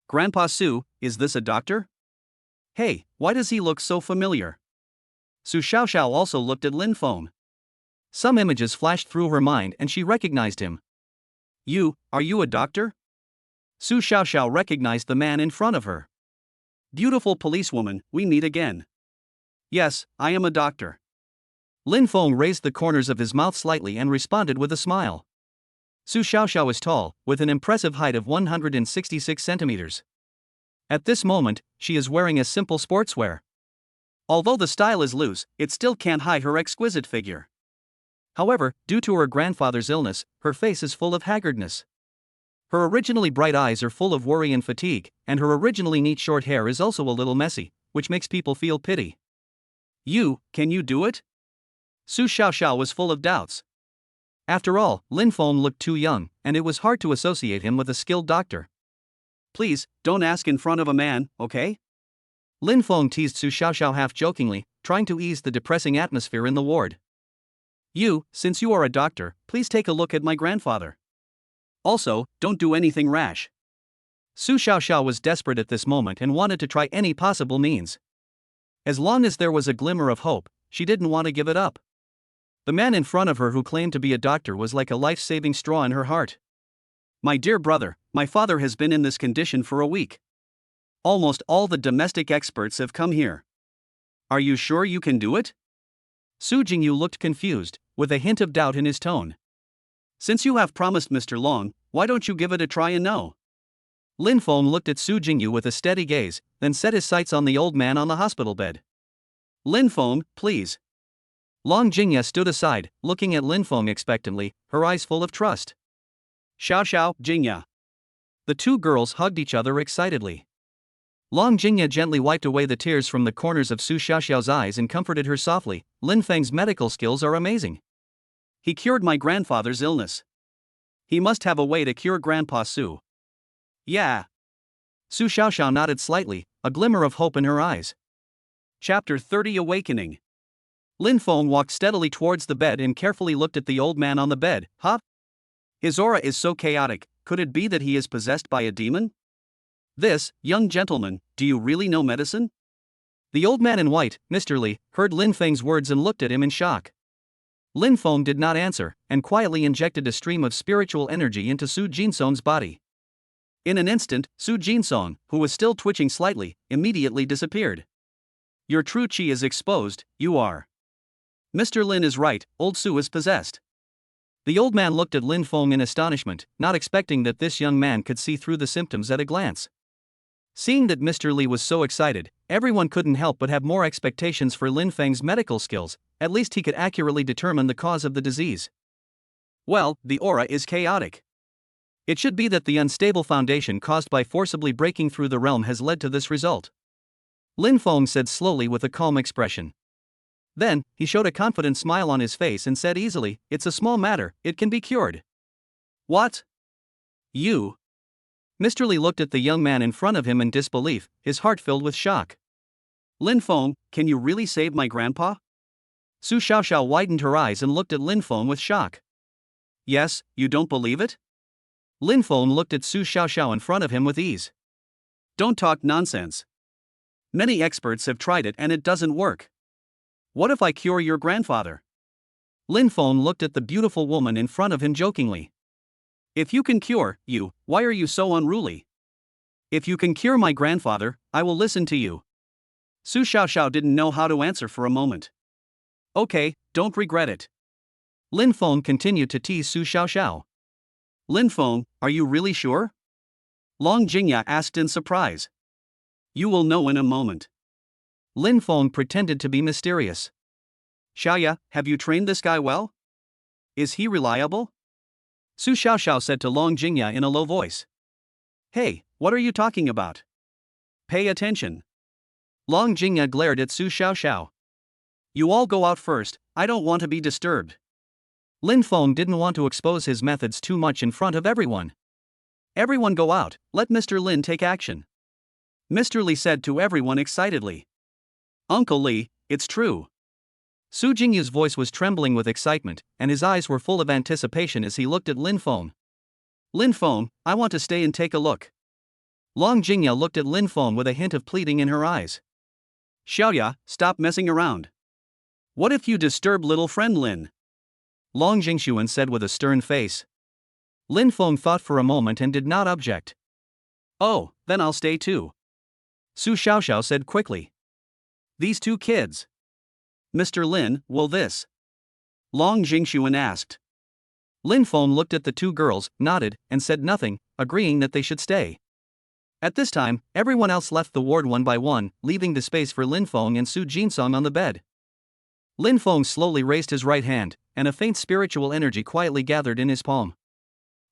Grandpa Su, is this a doctor? Hey, why does he look so familiar? Su Xiaoxiao also looked at Lin Feng. Some images flashed through her mind and she recognized him. Are you a doctor? Su Xiaoxiao recognized the man in front of her. Beautiful policewoman, we meet again. Yes, I am a doctor. Lin Feng raised the corners of his mouth slightly and responded with a smile. Su Xiaoxiao is tall, with an impressive height of 166 centimeters. At this moment, she is wearing a simple sportswear. Although the style is loose, it still can't hide her exquisite figure. However, due to her grandfather's illness, her face is full of haggardness. Her originally bright eyes are full of worry and fatigue, and her originally neat short hair is also a little messy, which makes people feel pity. Can you do it? Su Xiaoxiao was full of doubts. After all, Lin Feng looked too young, and it was hard to associate him with a skilled doctor. Please, don't ask in front of a man, okay? Lin Feng teased Su Xiaoxiao half-jokingly, trying to ease the depressing atmosphere in the ward. Since you are a doctor, please take a look at my grandfather. Also, don't do anything rash. Su Xiaoxiao was desperate at this moment and wanted to try any possible means. As long as there was a glimmer of hope, she didn't want to give it up. The man in front of her who claimed to be a doctor was like a life-saving straw in her heart. My dear brother, my father has been in this condition for a week. Almost all the domestic experts have come here. Are you sure you can do it? Su Jingyu looked confused, with a hint of doubt in his tone. Since you have promised Mr. Long, why don't you give it a try and know? Lin Feng looked at Su Jingyu with a steady gaze, then set his sights on the old man on the hospital bed. Lin Feng, please. Long Jingya stood aside, looking at Lin Feng expectantly, her eyes full of trust. Xiao Xiao, Jingya. The two girls hugged each other excitedly. Long Jingya gently wiped away the tears from the corners of Su Xiaoxiao's eyes and comforted her softly. Lin Feng's medical skills are amazing. He cured my grandfather's illness. He must have a way to cure Grandpa Su. Yeah. Su Xiaoxiao nodded slightly, a glimmer of hope in her eyes. Chapter 30 Awakening. Lin Feng walked steadily towards the bed and carefully looked at the old man on the bed. Huh? His aura is so chaotic, could it be that he is possessed by a demon? This, young gentleman, do you really know medicine? The old man in white, Mr. Li, heard Lin Feng's words and looked at him in shock. Lin Feng did not answer, and quietly injected a stream of spiritual energy into Su Jinsong's body. In an instant, Su Jinsong, who was still twitching slightly, immediately disappeared. Your true chi is exposed, you are. Mr. Lin is right, old Su is possessed. The old man looked at Lin Feng in astonishment, not expecting that this young man could see through the symptoms at a glance. Seeing that Mr. Li was so excited, everyone couldn't help but have more expectations for Lin Feng's medical skills. At least he could accurately determine the cause of the disease. Well, the aura is chaotic. It should be that the unstable foundation caused by forcibly breaking through the realm has led to this result. Lin Feng said slowly with a calm expression. Then, he showed a confident smile on his face and said easily, "It's a small matter, it can be cured." What? You? Mr. Li looked at the young man in front of him in disbelief, his heart filled with shock. Lin Feng, can you really save my grandpa? Su Xiaoxiao widened her eyes and looked at Lin Feng with shock. Yes, you don't believe it? Lin Feng looked at Su Xiaoxiao in front of him with ease. Don't talk nonsense. Many experts have tried it and it doesn't work. What if I cure your grandfather? Lin Feng looked at the beautiful woman in front of him jokingly. If you can cure you, why are you so unruly? If you can cure my grandfather, I will listen to you. Su Xiaoxiao didn't know how to answer for a moment. Okay, don't regret it. Lin Feng continued to tease Su Xiaoxiao. Lin Feng, are you really sure? Long Jingya asked in surprise. You will know in a moment. Lin Feng pretended to be mysterious. Xiaoya, have you trained this guy well? Is he reliable? Su Xiaoxiao said to Long Jingya in a low voice. Hey, what are you talking about? Pay attention. Long Jingya glared at Su Xiaoxiao. You all go out first, I don't want to be disturbed. Lin Feng didn't want to expose his methods too much in front of everyone. Everyone go out, let Mr. Lin take action. Mr. Li said to everyone excitedly. Uncle Li, it's true. Su Jingyu's voice was trembling with excitement, and his eyes were full of anticipation as he looked at Lin Feng. Lin Feng, I want to stay and take a look. Long Jingya looked at Lin Feng with a hint of pleading in her eyes. Xiaoya, stop messing around. What if you disturb little friend Lin? Long Jingxuan said with a stern face. Lin Feng thought for a moment and did not object. Oh, then I'll stay too. Su Xiaoxiao said quickly. These two kids. Mr. Lin, will this? Long Jingxuan asked. Lin Feng looked at the two girls, nodded, and said nothing, agreeing that they should stay. At this time, everyone else left the ward one by one, leaving the space for Lin Feng and Su Jinsong on the bed. Lin Feng slowly raised his right hand, and a faint spiritual energy quietly gathered in his palm.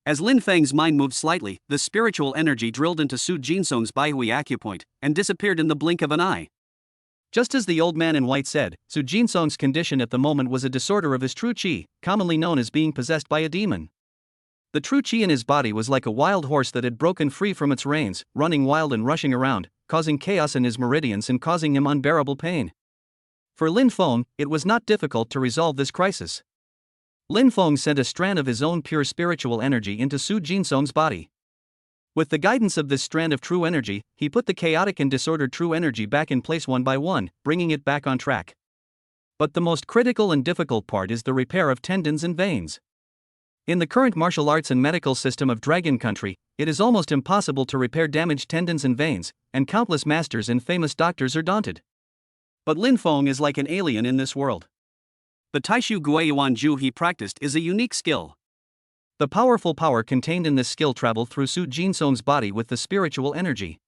As Lin Feng's mind moved slightly, the spiritual energy drilled into Su Jinsong's Baihui acupoint, and disappeared in the blink of an eye. Just as the old man in white said, Su Jinsong's condition at the moment was a disorder of his true qi, commonly known as being possessed by a demon. The true qi in his body was like a wild horse that had broken free from its reins, running wild and rushing around, causing chaos in his meridians and causing him unbearable pain. For Lin Feng, it was not difficult to resolve this crisis. Lin Feng sent a strand of his own pure spiritual energy into Su Jinsong's body. With the guidance of this strand of true energy, he put the chaotic and disordered true energy back in place one by one, bringing it back on track. But the most critical and difficult part is the repair of tendons and veins. In the current martial arts and medical system of Dragon Country, it is almost impossible to repair damaged tendons and veins, and countless masters and famous doctors are daunted. But Lin Feng is like an alien in this world. The Taishu Guiyuan Ju he practiced is a unique skill. The powerful power contained in this skill traveled through Su Jinsong's body with the spiritual energy.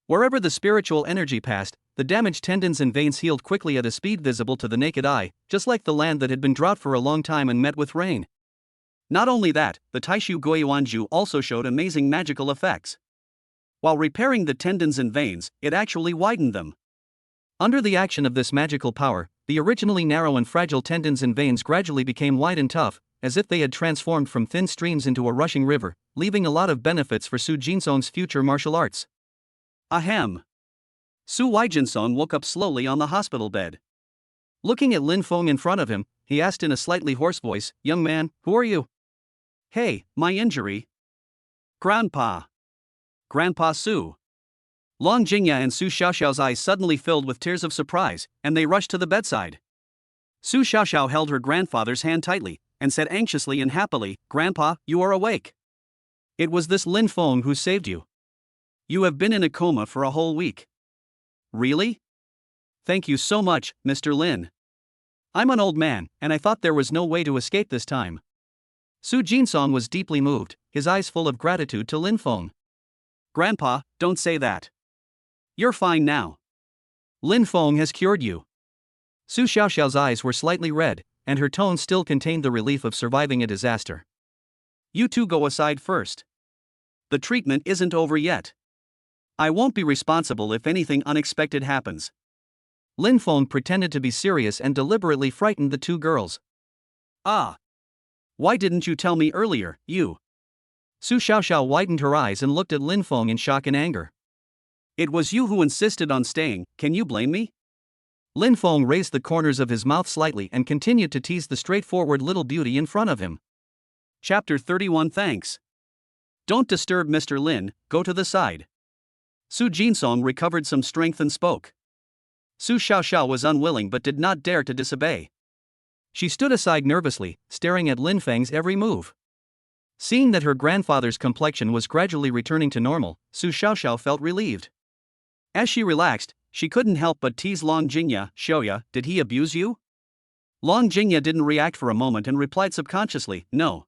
Wherever the spiritual energy passed, the damaged tendons and veins healed quickly at a speed visible to the naked eye, just like the land that had been drought for a long time and met with rain. Not only that, the Taishu Guiyuanju also showed amazing magical effects. While repairing the tendons and veins, it actually widened them. Under the action of this magical power, the originally narrow and fragile tendons and veins gradually became wide and tough, as if they had transformed from thin streams into a rushing river, leaving a lot of benefits for Su Jinsong's future martial arts. Ahem. Su Weijinsong woke up slowly on the hospital bed. Looking at Lin Feng in front of him, he asked in a slightly hoarse voice, "Young man, who are you?" Hey, my injury. Grandpa. Grandpa Su. Long Jingya and Su Xiaoxiao's eyes suddenly filled with tears of surprise, and they rushed to the bedside. Su Xiaoxiao held her grandfather's hand tightly, and said anxiously and happily, "Grandpa, you are awake. It was this Lin Feng who saved you. You have been in a coma for a whole week." "Really? Thank you so much, Mr. Lin. I'm an old man, and I thought there was no way to escape this time." Su Jinsong was deeply moved, his eyes full of gratitude to Lin Feng. "Grandpa, don't say that. You're fine now. Lin Feng has cured you." Su Xiaoxiao's eyes were slightly red, and her tone still contained the relief of surviving a disaster. You two go aside first. The treatment isn't over yet. I won't be responsible if anything unexpected happens." Lin Feng pretended to be serious and deliberately frightened the two girls. "Ah. Why didn't you tell me earlier, you?" Su Xiaoxiao widened her eyes and looked at Lin Feng in shock and anger. "It was you who insisted on staying, can you blame me?" Lin Feng raised the corners of his mouth slightly and continued to tease the straightforward little beauty in front of him. Chapter 31. Thanks. Don't disturb Mr. Lin, go to the side. Su Jinsong recovered some strength and spoke. Su Xiaoxiao was unwilling but did not dare to disobey. She stood aside nervously, staring at Lin Feng's every move. Seeing that her grandfather's complexion was gradually returning to normal, Su Xiaoxiao felt relieved. As she relaxed, she couldn't help but tease Long Jingya. "Xiaoya, did he abuse you?" Long Jingya didn't react for a moment and replied subconsciously, "No."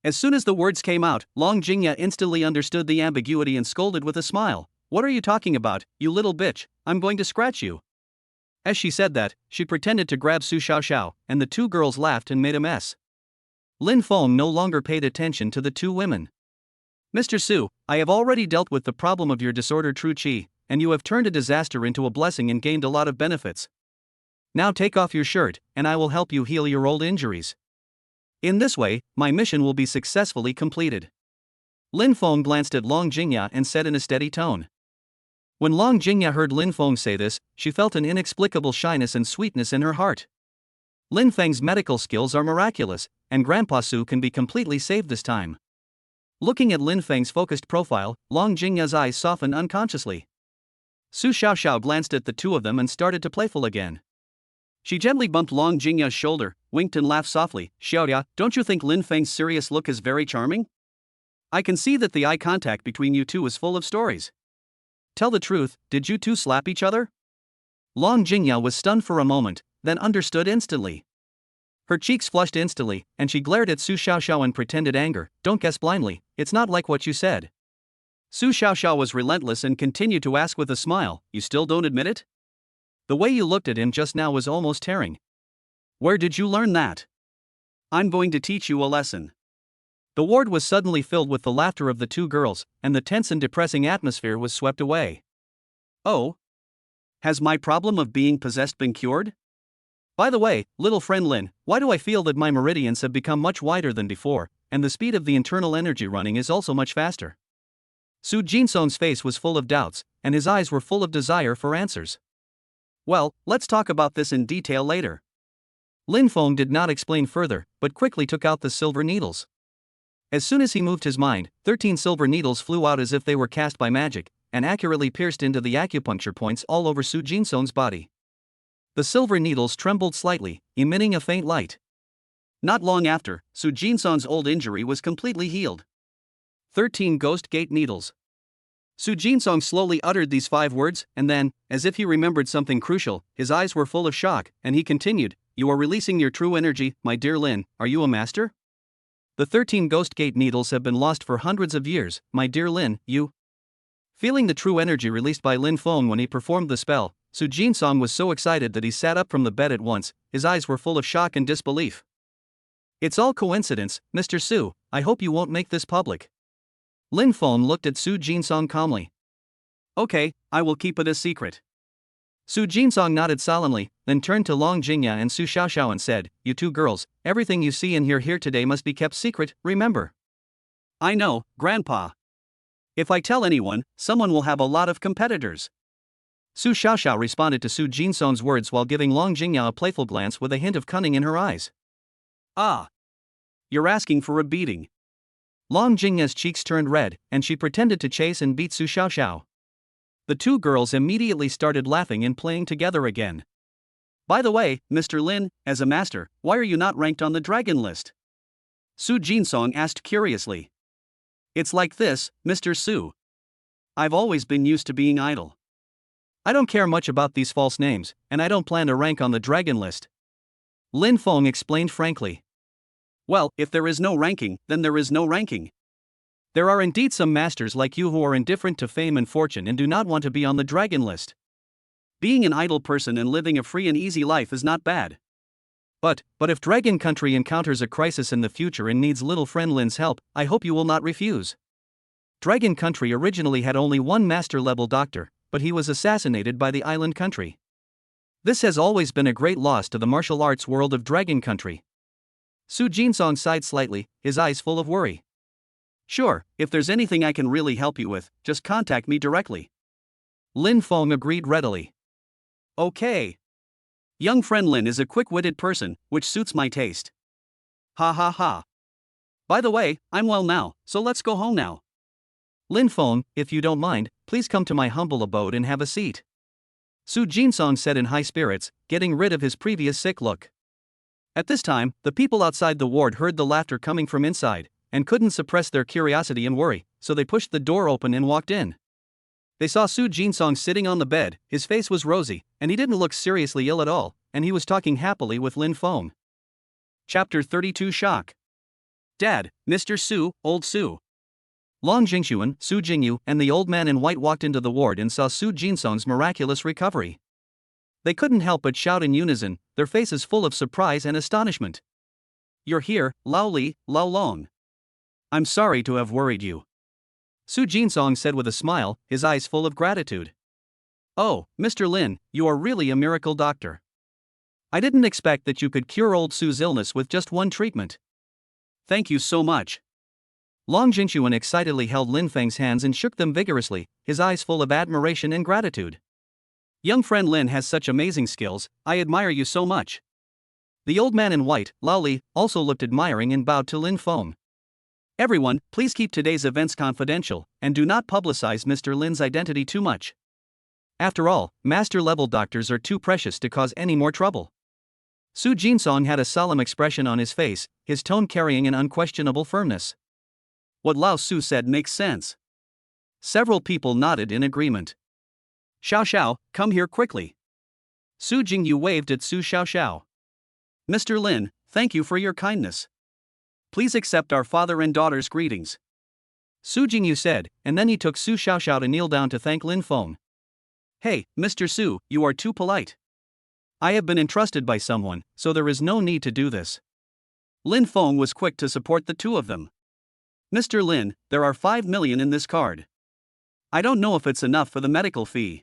As soon as the words came out, Long Jingya instantly understood the ambiguity and scolded with a smile. "What are you talking about, you little bitch? I'm going to scratch you." As she said that, she pretended to grab Su Xiaoxiao, and the two girls laughed and made a mess. Lin Feng no longer paid attention to the two women. "Mr. Su, I have already dealt with the problem of your disordered true qi, and you have turned a disaster into a blessing and gained a lot of benefits. Now take off your shirt, and I will help you heal your old injuries. In this way, my mission will be successfully completed." Lin Feng glanced at Long Jingya and said in a steady tone. When Long Jingya heard Lin Feng say this, she felt an inexplicable shyness and sweetness in her heart. Lin Feng's medical skills are miraculous, and Grandpa Su can be completely saved this time. Looking at Lin Feng's focused profile, Long Jingya's eyes softened unconsciously. Su Xiaoxiao glanced at the two of them and started to playful again. She gently bumped Long Jingya's shoulder, winked and laughed softly. "Xiaoya, don't you think Lin Feng's serious look is very charming? I can see that the eye contact between you two is full of stories. Tell the truth, did you two slap each other?" Long Jingya was stunned for a moment, then understood instantly. Her cheeks flushed instantly, and she glared at Su Xiaoxiao in pretended anger. "Don't guess blindly, it's not like what you said." Su Xiaoxiao was relentless and continued to ask with a smile, "You still don't admit it? The way you looked at him just now was almost tearing. Where did you learn that? I'm going to teach you a lesson." The ward was suddenly filled with the laughter of the two girls, and the tense and depressing atmosphere was swept away. "Oh? Has my problem of being possessed been cured? By the way, little friend Lin, why do I feel that my meridians have become much wider than before, and the speed of the internal energy running is also much faster?" Su Jinsong's face was full of doubts, and his eyes were full of desire for answers. "Well, let's talk about this in detail later." Lin Feng did not explain further, but quickly took out the silver needles. As soon as he moved his mind, 13 silver needles flew out as if they were cast by magic, and accurately pierced into the acupuncture points all over Su Jinsong's body. The silver needles trembled slightly, emitting a faint light. Not long after, Su Jinsong's old injury was completely healed. 13 Ghost Gate Needles. Su Jinsong slowly uttered these 5 words, and then, as if he remembered something crucial, his eyes were full of shock, and he continued, "You are releasing your true energy, my dear Lin, are you a master? The 13 Ghost Gate Needles have been lost for hundreds of years, my dear Lin, you..." Feeling the true energy released by Lin Feng when he performed the spell, Su Jinsong was so excited that he sat up from the bed at once, his eyes were full of shock and disbelief. It's all coincidence, Mr. Su, I hope you won't make this public. Lin Feng looked at Su Jinsong calmly. Okay, I will keep it a secret. Su Jinsong nodded solemnly, then turned to Long Jingya and Su Xiaoxiao and said, You two girls, everything you see and hear here today must be kept secret, remember. I know, Grandpa. If I tell anyone, someone will have a lot of competitors. Su Xiaoxiao responded to Su Jinsong's words while giving Long Jingya a playful glance with a hint of cunning in her eyes. Ah. You're asking for a beating. Long Jingya's cheeks turned red, and she pretended to chase and beat Su Xiaoxiao. The two girls immediately started laughing and playing together again. By the way, Mr. Lin, as a master, why are you not ranked on the dragon list? Su Jinsong asked curiously. It's like this, Mr. Su. I've always been used to being idle. I don't care much about these false names, and I don't plan to rank on the dragon list. Lin Feng explained frankly. Well, if there is no ranking, then there is no ranking. There are indeed some masters like you who are indifferent to fame and fortune and do not want to be on the dragon list. Being an idle person and living a free and easy life is not bad. But if Dragon Country encounters a crisis in the future and needs little friend Lin's help, I hope you will not refuse. Dragon Country originally had only one master-level doctor, but he was assassinated by the island country. This has always been a great loss to the martial arts world of Dragon Country. Su Jinsong sighed slightly, his eyes full of worry. Sure, if there's anything I can really help you with, just contact me directly. Lin Feng agreed readily. Okay. Young friend Lin is a quick-witted person, which suits my taste. Ha ha ha. By the way, I'm well now, so let's go home now. Lin Feng, if you don't mind, please come to my humble abode and have a seat. Su Jinsong said in high spirits, getting rid of his previous sick look. At this time, the people outside the ward heard the laughter coming from inside, and couldn't suppress their curiosity and worry, so they pushed the door open and walked in. They saw Su Jinsong sitting on the bed, his face was rosy, and he didn't look seriously ill at all, and he was talking happily with Lin Feng. Chapter 32 Shock. Dad, Mr. Su, old Su. Long Jingxuan, Su Jingyu, and the old man in white walked into the ward and saw Su Jinsong's miraculous recovery. They couldn't help but shout in unison, their faces full of surprise and astonishment. You're here, Lao Li, Lao Long. I'm sorry to have worried you. Su Jinsong said with a smile, his eyes full of gratitude. Oh, Mr. Lin, you are really a miracle doctor. I didn't expect that you could cure old Su's illness with just one treatment. Thank you so much. Long Jingxuan excitedly held Lin Feng's hands and shook them vigorously, his eyes full of admiration and gratitude. Young friend Lin has such amazing skills, I admire you so much. The old man in white, Lao Li, also looked admiring and bowed to Lin Feng. Everyone, please keep today's events confidential, and do not publicize Mr. Lin's identity too much. After all, master-level doctors are too precious to cause any more trouble. Su Jinsong had a solemn expression on his face, his tone carrying an unquestionable firmness. What Lao Su said makes sense. Several people nodded in agreement. Xiao, come here quickly. Su Jingyu waved at Su Xiao. Mr. Lin, thank you for your kindness. Please accept our father and daughter's greetings. Su Jingyu said, and then he took Su Xiao to kneel down to thank Lin Feng. Hey, Mr. Su, you are too polite. I have been entrusted by someone, so there is no need to do this. Lin Feng was quick to support the two of them. Mr. Lin, there are 5 million in this card. I don't know if it's enough for the medical fee.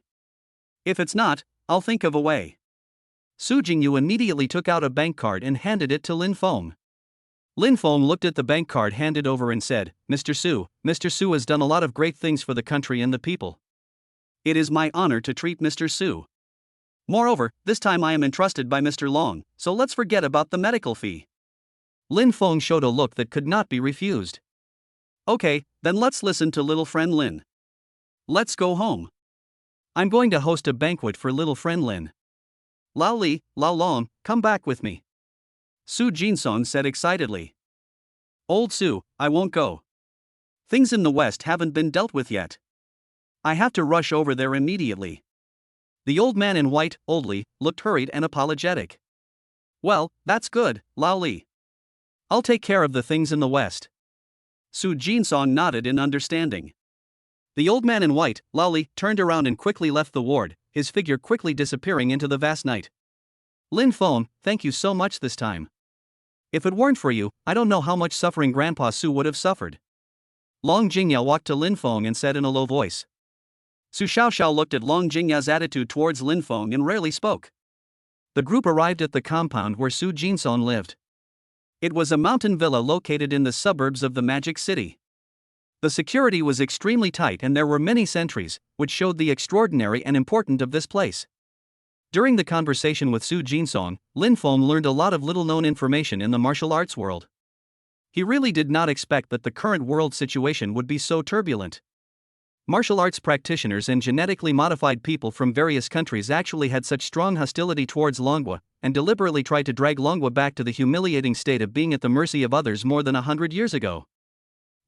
If it's not, I'll think of a way. Su Jingyu immediately took out a bank card and handed it to Lin Feng. Lin Feng looked at the bank card handed over and said, Mr. Su has done a lot of great things for the country and the people. It is my honor to treat Mr. Su. Moreover, this time I am entrusted by Mr. Long, so let's forget about the medical fee. Lin Feng showed a look that could not be refused. Okay, then let's listen to little friend Lin. Let's go home. I'm going to host a banquet for little friend Lin. Lao Li, Lao Long, come back with me. Su Jinsong said excitedly. Old Su, I won't go. Things in the West haven't been dealt with yet. I have to rush over there immediately. The old man in white, Old Li, looked hurried and apologetic. Well, that's good, Lao Li. I'll take care of the things in the West. Su Jinsong nodded in understanding. The old man in white, Lao Li, turned around and quickly left the ward, his figure quickly disappearing into the vast night. Lin Feng, thank you so much this time. If it weren't for you, I don't know how much suffering Grandpa Su would have suffered. Long Jingya walked to Lin Feng and said in a low voice. Su Xiaoxiao looked at Long Jingya's attitude towards Lin Feng and rarely spoke. The group arrived at the compound where Su Jinsong lived. It was a mountain villa located in the suburbs of the Magic City. The security was extremely tight and there were many sentries, which showed the extraordinary and important of this place. During the conversation with Su Jinsong, Lin Feng learned a lot of little-known information in the martial arts world. He really did not expect that the current world situation would be so turbulent. Martial arts practitioners and genetically modified people from various countries actually had such strong hostility towards Longwa, and deliberately tried to drag Longwa back to the humiliating state of being at the mercy of others more than 100 years ago.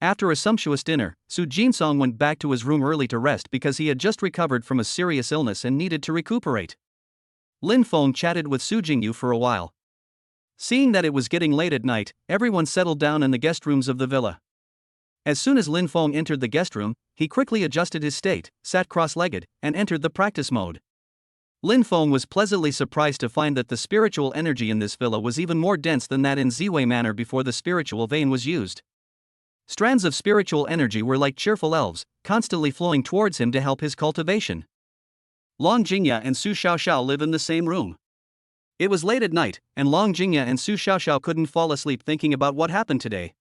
After a sumptuous dinner, Su Jinsong went back to his room early to rest because he had just recovered from a serious illness and needed to recuperate. Lin Feng chatted with Su Jingyu for a while. Seeing that it was getting late at night, everyone settled down in the guest rooms of the villa. As soon as Lin Feng entered the guest room, he quickly adjusted his state, sat cross-legged, and entered the practice mode. Lin Feng was pleasantly surprised to find that the spiritual energy in this villa was even more dense than that in Ziwei Manor before the spiritual vein was used. Strands of spiritual energy were like cheerful elves, constantly flowing towards him to help his cultivation. Long Jingya and Su Xiaoxiao live in the same room. It was late at night, and Long Jingya and Su Xiaoxiao couldn't fall asleep thinking about what happened today.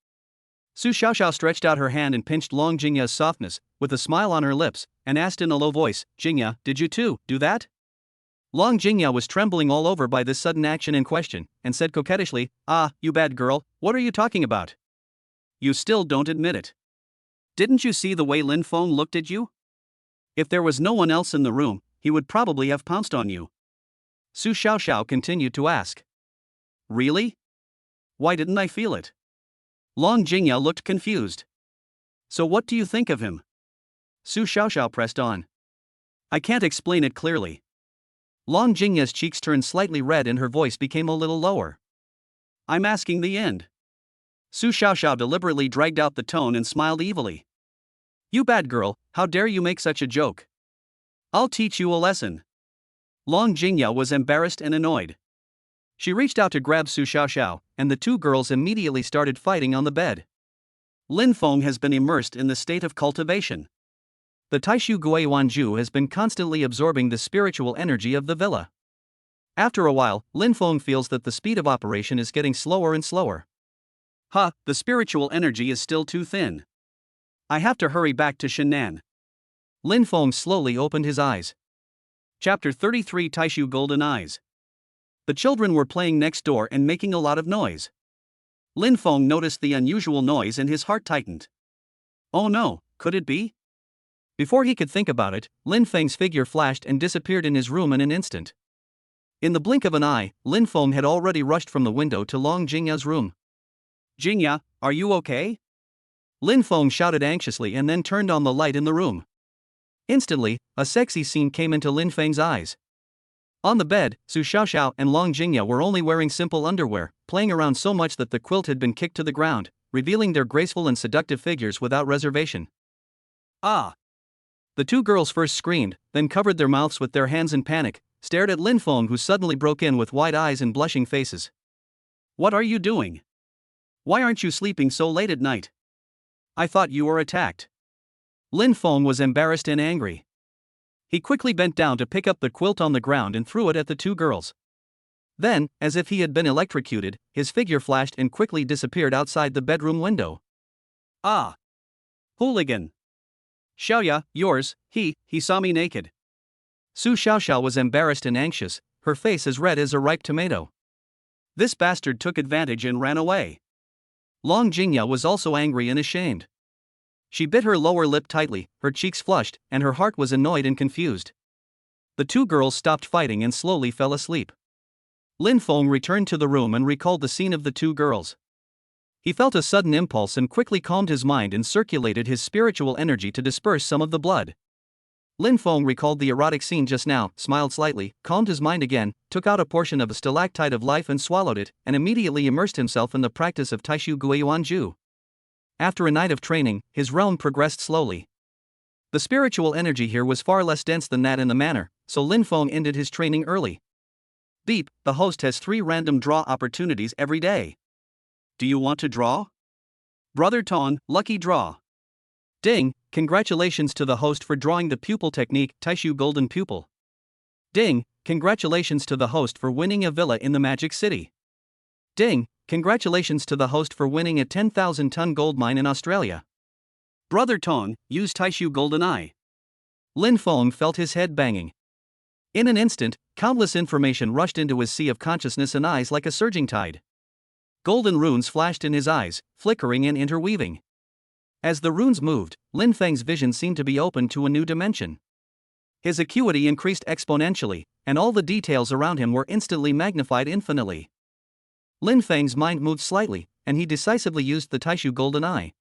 Su Xiaoxiao stretched out her hand and pinched Long Jingya's softness, with a smile on her lips, and asked in a low voice, Jingya, did you too do that? Long Jingya was trembling all over by this sudden action in question, and said coquettishly, Ah, you bad girl, what are you talking about? You still don't admit it. Didn't you see the way Lin Feng looked at you? If there was no one else in the room, he would probably have pounced on you. Su Xiaoxiao continued to ask. Really? Why didn't I feel it? Long Jingya looked confused. So what do you think of him? Su Xiaoxiao pressed on. I can't explain it clearly. Long Jingya's cheeks turned slightly red and her voice became a little lower. I'm asking the end. Su Xiaoxiao deliberately dragged out the tone and smiled evilly. You bad girl, how dare you make such a joke? I'll teach you a lesson. Long Jingya was embarrassed and annoyed. She reached out to grab Su Xiaoxiao, and the two girls immediately started fighting on the bed. Lin Feng has been immersed in the state of cultivation. The Taishu Gui Wanju has been constantly absorbing the spiritual energy of the villa. After a while, Lin Feng feels that the speed of operation is getting slower and slower. The spiritual energy is still too thin. I have to hurry back to Shannan. Lin Feng slowly opened his eyes. Chapter 33 Taishu Golden Eyes. The children were playing next door and making a lot of noise. Lin Feng noticed the unusual noise and his heart tightened. Oh no, could it be? Before he could think about it, Lin Feng's figure flashed and disappeared in his room in an instant. In the blink of an eye, Lin Feng had already rushed from the window to Long Jingya's room. Jingya, are you okay? Lin Feng shouted anxiously and then turned on the light in the room. Instantly, a sexy scene came into Lin Feng's eyes. On the bed, Su Xiaoxiao and Long Jingya were only wearing simple underwear, playing around so much that the quilt had been kicked to the ground, revealing their graceful and seductive figures without reservation. Ah! The two girls first screamed, then covered their mouths with their hands in panic, stared at Lin Feng, who suddenly broke in with wide eyes and blushing faces. What are you doing? Why aren't you sleeping so late at night? I thought you were attacked. Lin Feng was embarrassed and angry. He quickly bent down to pick up the quilt on the ground and threw it at the two girls. Then, as if he had been electrocuted, his figure flashed and quickly disappeared outside the bedroom window. Ah! Hooligan! Xiaoya, yours, he saw me naked. Su Xiaoxiao was embarrassed and anxious, her face as red as a ripe tomato. This bastard took advantage and ran away. Long Jingya was also angry and ashamed. She bit her lower lip tightly, her cheeks flushed, and her heart was annoyed and confused. The two girls stopped fighting and slowly fell asleep. Lin Feng returned to the room and recalled the scene of the two girls. He felt a sudden impulse and quickly calmed his mind and circulated his spiritual energy to disperse some of the blood. Lin Feng recalled the erotic scene just now, smiled slightly, calmed his mind again, took out a portion of a stalactite of life and swallowed it, and immediately immersed himself in the practice of Taishu Gui Wanju. After a night of training, his realm progressed slowly. The spiritual energy here was far less dense than that in the manor, so Lin Feng ended his training early. Beep, the host has 3 random draw opportunities every day. Do you want to draw? Brother Tong, lucky draw. Ding, congratulations to the host for drawing the pupil technique Tai Chi Golden Pupil. Ding, congratulations to the host for winning a villa in the Magic City. Ding, congratulations to the host for winning a 10,000-ton gold mine in Australia. Brother Tong, use Tai Chi Golden Eye. Lin Feng felt his head banging. In an instant, countless information rushed into his sea of consciousness and eyes like a surging tide. Golden runes flashed in his eyes, flickering and interweaving. As the runes moved, Lin Feng's vision seemed to be opened to a new dimension. His acuity increased exponentially, and all the details around him were instantly magnified infinitely. Lin Feng's mind moved slightly, and he decisively used the Tai Chi Golden Eye.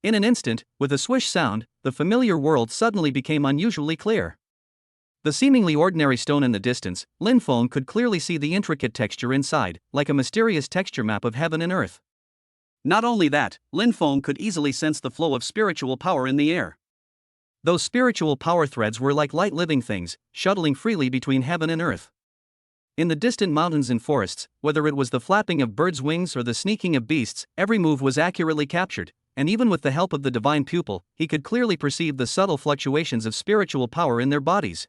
In an instant, with a swish sound, the familiar world suddenly became unusually clear. The seemingly ordinary stone in the distance, Lin Feng could clearly see the intricate texture inside, like a mysterious texture map of heaven and earth. Not only that, Lin Feng could easily sense the flow of spiritual power in the air. Those spiritual power threads were like light living things, shuttling freely between heaven and earth. In the distant mountains and forests, whether it was the flapping of birds' wings or the sneaking of beasts, every move was accurately captured, and even with the help of the divine pupil, he could clearly perceive the subtle fluctuations of spiritual power in their bodies.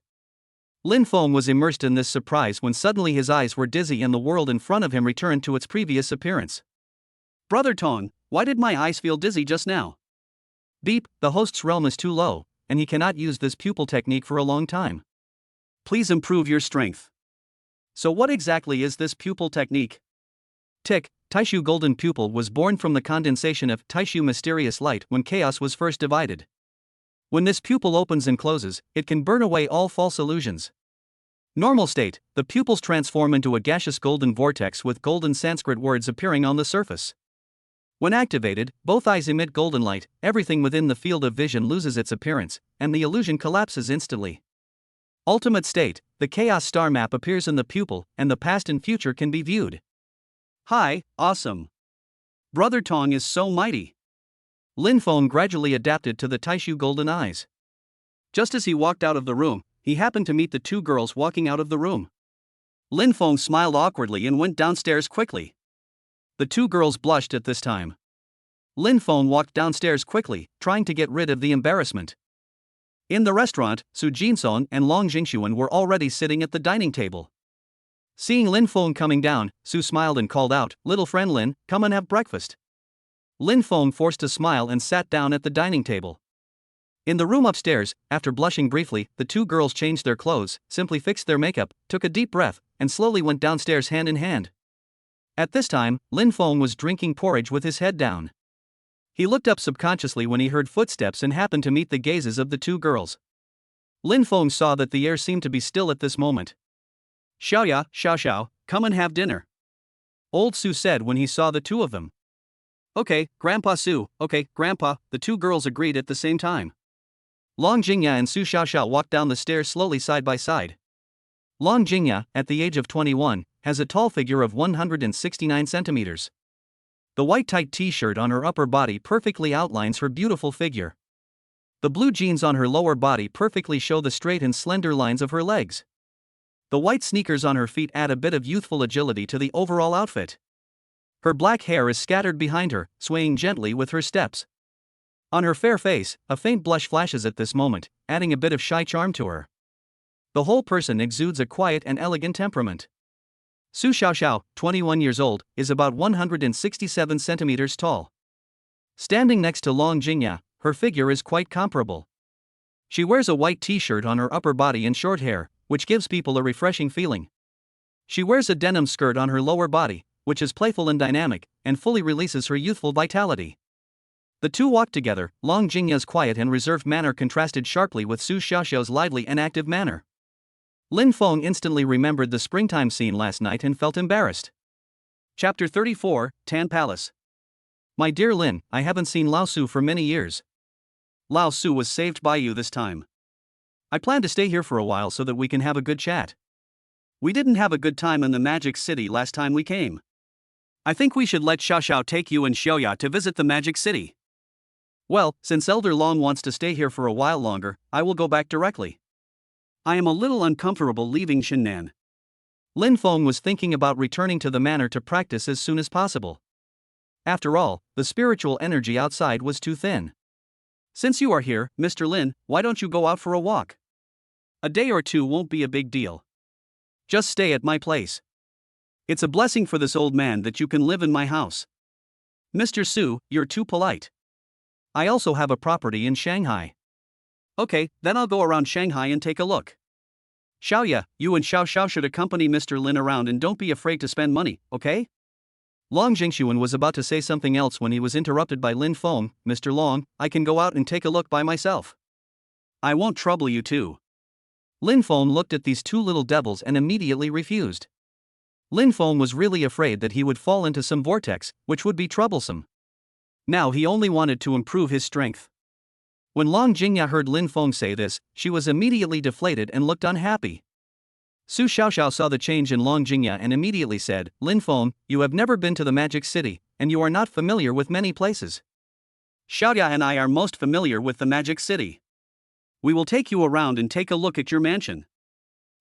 Lin Feng was immersed in this surprise when suddenly his eyes were dizzy and the world in front of him returned to its previous appearance. Brother Tong, why did my eyes feel dizzy just now? Beep, the host's realm is too low, and he cannot use this pupil technique for a long time. Please improve your strength. So what exactly is this pupil technique? Tick, Tai Chi Golden Pupil was born from the condensation of Tai Chi mysterious light when chaos was first divided. When this pupil opens and closes, it can burn away all false illusions. Normal state, the pupils transform into a gaseous golden vortex with golden Sanskrit words appearing on the surface. When activated, both eyes emit golden light, everything within the field of vision loses its appearance, and the illusion collapses instantly. Ultimate state, the chaos star map appears in the pupil, and the past and future can be viewed. Hi, awesome. Brother Tong is so mighty. Lin Feng gradually adapted to the Tai Chi Golden Eyes. Just as he walked out of the room, he happened to meet the 2 girls walking out of the room. Lin Feng smiled awkwardly and went downstairs quickly. The 2 girls blushed at this time. Lin Feng walked downstairs quickly, trying to get rid of the embarrassment. In the restaurant, Su Jinsong and Long Jingxuan were already sitting at the dining table. Seeing Lin Feng coming down, Su smiled and called out, "Little friend Lin, come and have breakfast." Lin Feng forced a smile and sat down at the dining table. In the room upstairs, after blushing briefly, the 2 girls changed their clothes, simply fixed their makeup, took a deep breath, and slowly went downstairs hand in hand. At this time, Lin Feng was drinking porridge with his head down. He looked up subconsciously when he heard footsteps and happened to meet the gazes of the 2 girls. Lin Feng saw that the air seemed to be still at this moment. Xiao, come and have dinner. Old Su said when he saw the 2 of them. Okay, Grandpa Su, okay, Grandpa, the 2 girls agreed at the same time. Long Jingya and Su Xiaoxiao walked down the stairs slowly side by side. Long Jingya, at the age of 21, has a tall figure of 169 centimeters. The white tight t-shirt on her upper body perfectly outlines her beautiful figure. The blue jeans on her lower body perfectly show the straight and slender lines of her legs. The white sneakers on her feet add a bit of youthful agility to the overall outfit. Her black hair is scattered behind her, swaying gently with her steps. On her fair face, a faint blush flashes at this moment, adding a bit of shy charm to her. The whole person exudes a quiet and elegant temperament. Su Xiaoxiao, 21 years old, is about 167 centimeters tall. Standing next to Long Jingya, her figure is quite comparable. She wears a white t-shirt on her upper body and short hair, which gives people a refreshing feeling. She wears a denim skirt on her lower body, which is playful and dynamic, and fully releases her youthful vitality. The 2 walked together. Long Jingya's quiet and reserved manner contrasted sharply with Su Xiaoxiao's lively and active manner. Lin Feng instantly remembered the springtime scene last night and felt embarrassed. Chapter 34, Tan Palace. My dear Lin, I haven't seen Lao Su for many years. Lao Su was saved by you this time. I plan to stay here for a while so that we can have a good chat. We didn't have a good time in the Magic City last time we came. I think we should let Xiaoxiao take you and Xiaoya to visit the Magic City. Well, since Elder Long wants to stay here for a while longer, I will go back directly. I am a little uncomfortable leaving Shinnan. Lin Feng was thinking about returning to the manor to practice as soon as possible. After all, the spiritual energy outside was too thin. Since you are here, Mr. Lin, why don't you go out for a walk? A day or two won't be a big deal. Just stay at my place. It's a blessing for this old man that you can live in my house. Mr. Su, you're too polite. I also have a property in Shanghai. Okay, then I'll go around Shanghai and take a look. Xiaoya, you and Xiao Xiao should accompany Mr. Lin around and don't be afraid to spend money, okay? Long Jingxuan was about to say something else when he was interrupted by Lin Feng. Mr. Long, I can go out and take a look by myself. I won't trouble you too. Lin Feng looked at these two little devils and immediately refused. Lin Feng was really afraid that he would fall into some vortex, which would be troublesome. Now he only wanted to improve his strength. When Long Jingya heard Lin Feng say this, she was immediately deflated and looked unhappy. Su Xiaoxiao saw the change in Long Jingya and immediately said, Lin Feng, you have never been to the Magic City, and you are not familiar with many places. Xiaoya and I are most familiar with the Magic City. We will take you around and take a look at your mansion.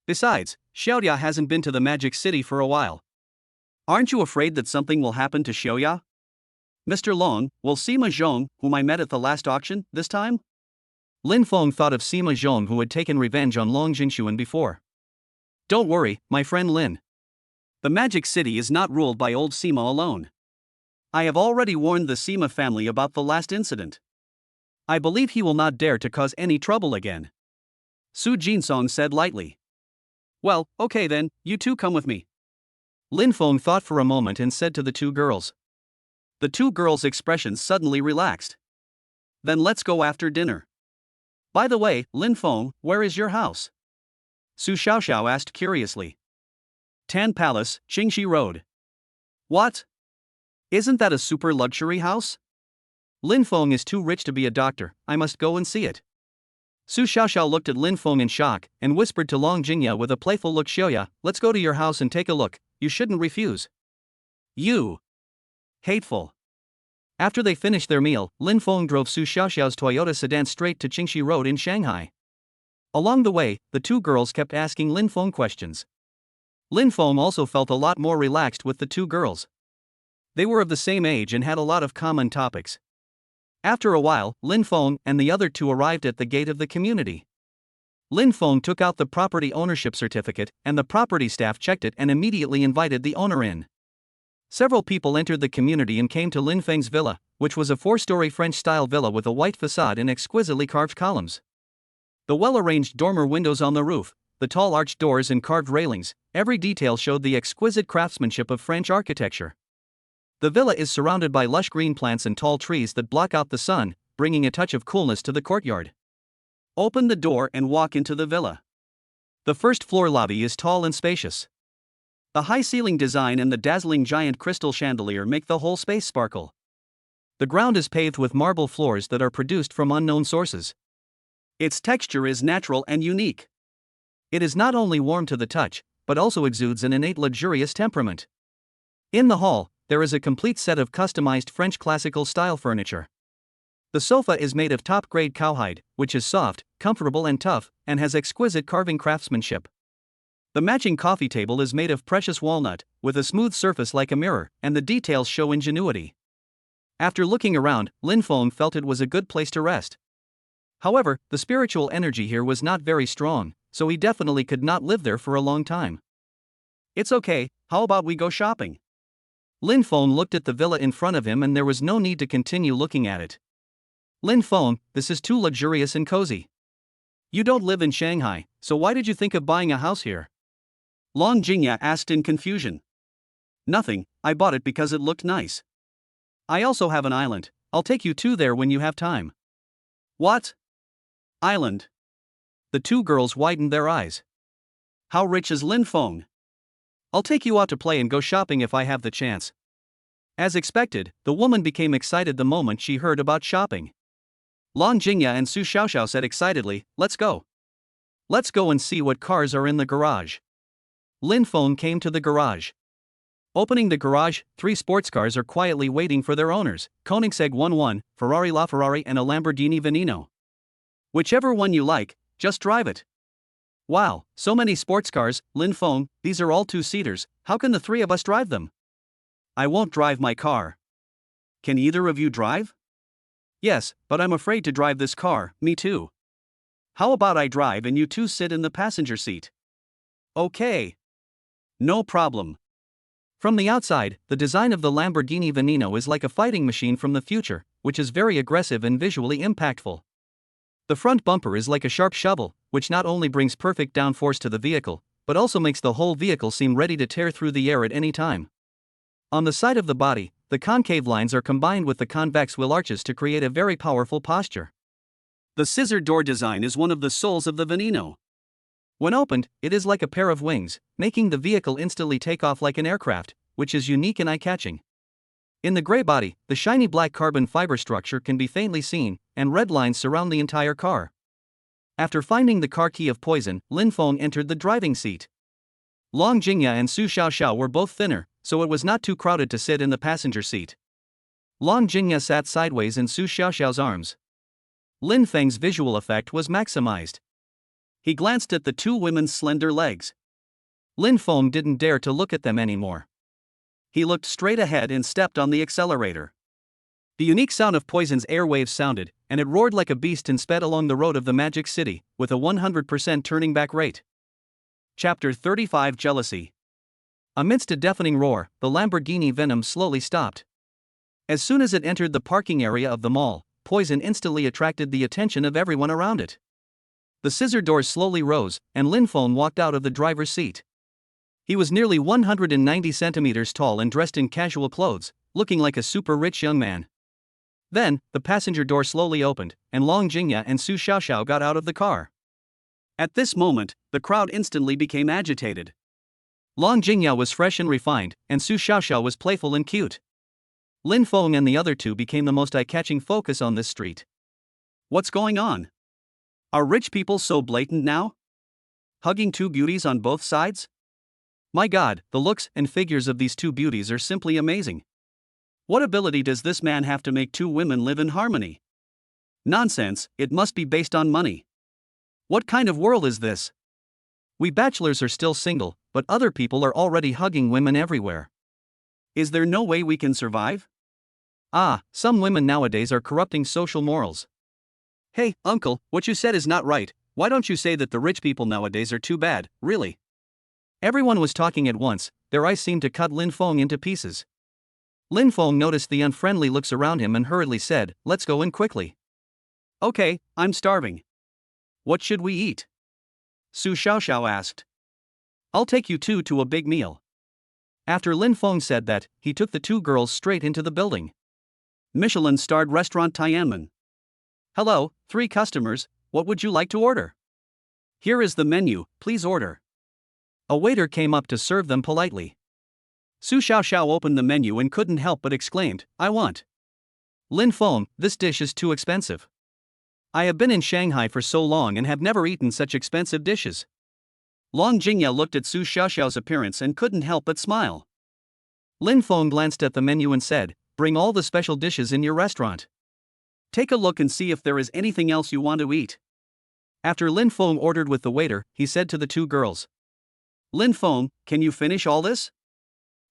Besides, Xiaoya hasn't been to the Magic City for a while. Aren't you afraid that something will happen to Xiaoya? Mr. Long, will Sima Zhong, whom I met at the last auction, this time? Lin Feng thought of Sima Zhong, who had taken revenge on Long Jingxuan before. Don't worry, my friend Lin. The Magic City is not ruled by old Sima alone. I have already warned the Sima family about the last incident. I believe he will not dare to cause any trouble again. Su Jinsong said lightly. Well, okay then, you two come with me. Lin Feng thought for a moment and said to the two girls. The two girls' expressions suddenly relaxed. Then let's go after dinner. By the way, Lin Feng, where is your house? Su Xiaoxiao asked curiously. Tan Palace, Qingxi Road. What? Isn't that a super luxury house? Lin Feng is too rich to be a doctor, I must go and see it. Su Xiaoxiao looked at Lin Feng in shock and whispered to Long Jingya with a playful look, Xiaoya, let's go to your house and take a look, you shouldn't refuse. You. Hateful. After they finished their meal, Lin Feng drove Su Xiaoxiao's Toyota sedan straight to Qingxi Road in Shanghai. Along the way, the two girls kept asking Lin Feng questions. Lin Feng also felt a lot more relaxed with the two girls. They were of the same age and had a lot of common topics. After a while, Lin Feng and the other two arrived at the gate of the community. Lin Feng took out the property ownership certificate, and the property staff checked it and immediately invited the owner in. Several people entered the community and came to Lin Feng's villa, which was a 4-story French-style villa with a white facade and exquisitely carved columns. The well-arranged dormer windows on the roof, the tall arched doors and carved railings, every detail showed the exquisite craftsmanship of French architecture. The villa is surrounded by lush green plants and tall trees that block out the sun, bringing a touch of coolness to the courtyard. Open the door and walk into the villa. The first floor lobby is tall and spacious. The high ceiling design and the dazzling giant crystal chandelier make the whole space sparkle. The ground is paved with marble floors that are produced from unknown sources. Its texture is natural and unique. It is not only warm to the touch, but also exudes an innate luxurious temperament. In the hall, there is a complete set of customized French classical style furniture. The sofa is made of top-grade cowhide, which is soft, comfortable and tough, and has exquisite carving craftsmanship. The matching coffee table is made of precious walnut, with a smooth surface like a mirror, and the details show ingenuity. After looking around, Lin Feng felt it was a good place to rest. However, the spiritual energy here was not very strong, so he definitely could not live there for a long time. It's okay, how about we go shopping? Lin Feng looked at the villa in front of him and there was no need to continue looking at it. Lin Feng, this is too luxurious and cozy. You don't live in Shanghai, so why did you think of buying a house here? Long Jingya asked in confusion. Nothing, I bought it because it looked nice. I also have an island, I'll take you two there when you have time. What? Island? The two girls widened their eyes. How rich is Lin Feng? I'll take you out to play and go shopping if I have the chance. As expected, the woman became excited the moment she heard about shopping. Long Jingya and Su Xiaoxiao said excitedly, let's go. Let's go and see what cars are in the garage. Lin Feng came to the garage. Opening the garage, 3 sports cars are quietly waiting for their owners: Koenigsegg 11, Ferrari LaFerrari, and a Lamborghini Veneno. Whichever one you like, just drive it. Wow, so many sports cars, Lin Feng, these are all 2-seaters, how can the 3 of us drive them? I won't drive my car. Can either of you drive? Yes, but I'm afraid to drive this car, me too. How about I drive and you two sit in the passenger seat? Okay. No problem. From the outside, the design of the Lamborghini Veneno is like a fighting machine from the future, which is very aggressive and visually impactful. The front bumper is like a sharp shovel, which not only brings perfect downforce to the vehicle, but also makes the whole vehicle seem ready to tear through the air at any time. On the side of the body, the concave lines are combined with the convex wheel arches to create a very powerful posture. The scissor door design is one of the souls of the Veneno. When opened, it is like a pair of wings, making the vehicle instantly take off like an aircraft, which is unique and eye-catching. In the gray body, the shiny black carbon fiber structure can be faintly seen, and red lines surround the entire car. After finding the car key of poison, Lin Feng entered the driving seat. Long Jingya and Su Xiaoxiao were both thinner, so it was not too crowded to sit in the passenger seat. Long Jingya sat sideways in Su Xiaoxiao's arms. Lin Feng's visual effect was maximized. He glanced at the 2 women's slender legs. Lin Feng didn't dare to look at them anymore. He looked straight ahead and stepped on the accelerator. The unique sound of poison's airwaves sounded, and it roared like a beast and sped along the road of the Magic City, with a 100% turning back rate. Chapter 35: Jealousy. Amidst a deafening roar, the Lamborghini Venom slowly stopped. As soon as it entered the parking area of the mall, poison instantly attracted the attention of everyone around it. The scissor doors slowly rose, and Lin Feng walked out of the driver's seat. He was nearly 190 centimeters tall and dressed in casual clothes, looking like a super rich young man. Then, the passenger door slowly opened, and Long Jingya and Su Xiaoxiao got out of the car. At this moment, the crowd instantly became agitated. Long Jingya was fresh and refined, and Su Xiaoxiao was playful and cute. Lin Feng and the other 2 became the most eye-catching focus on this street. What's going on? Are rich people so blatant now? Hugging 2 beauties on both sides? My god, the looks and figures of these 2 beauties are simply amazing. What ability does this man have to make 2 women live in harmony? Nonsense, it must be based on money. What kind of world is this? We bachelors are still single, but other people are already hugging women everywhere. Is there no way we can survive? Ah, some women nowadays are corrupting social morals. Hey, uncle, what you said is not right. Why don't you say that the rich people nowadays are too bad, really? Everyone was talking at once, their eyes seemed to cut Lin Feng into pieces. Lin Feng noticed the unfriendly looks around him and hurriedly said, "Let's go in quickly." Okay, I'm starving. What should we eat? Su Xiaoxiao asked. I'll take you 2 to a big meal. After Lin Feng said that, he took the 2 girls straight into the building. Michelin-starred restaurant Tianmen. Hello, 3 customers, what would you like to order? Here is the menu, please order. A waiter came up to serve them politely. Su Xiaoxiao opened the menu and couldn't help but exclaimed, I want. Lin Feng, this dish is too expensive. I have been in Shanghai for so long and have never eaten such expensive dishes. Long Jingya looked at Su Xiaoxiao's appearance and couldn't help but smile. Lin Feng glanced at the menu and said, bring all the special dishes in your restaurant. Take a look and see if there is anything else you want to eat. After Lin Feng ordered with the waiter, he said to the 2 girls. Lin Feng, can you finish all this?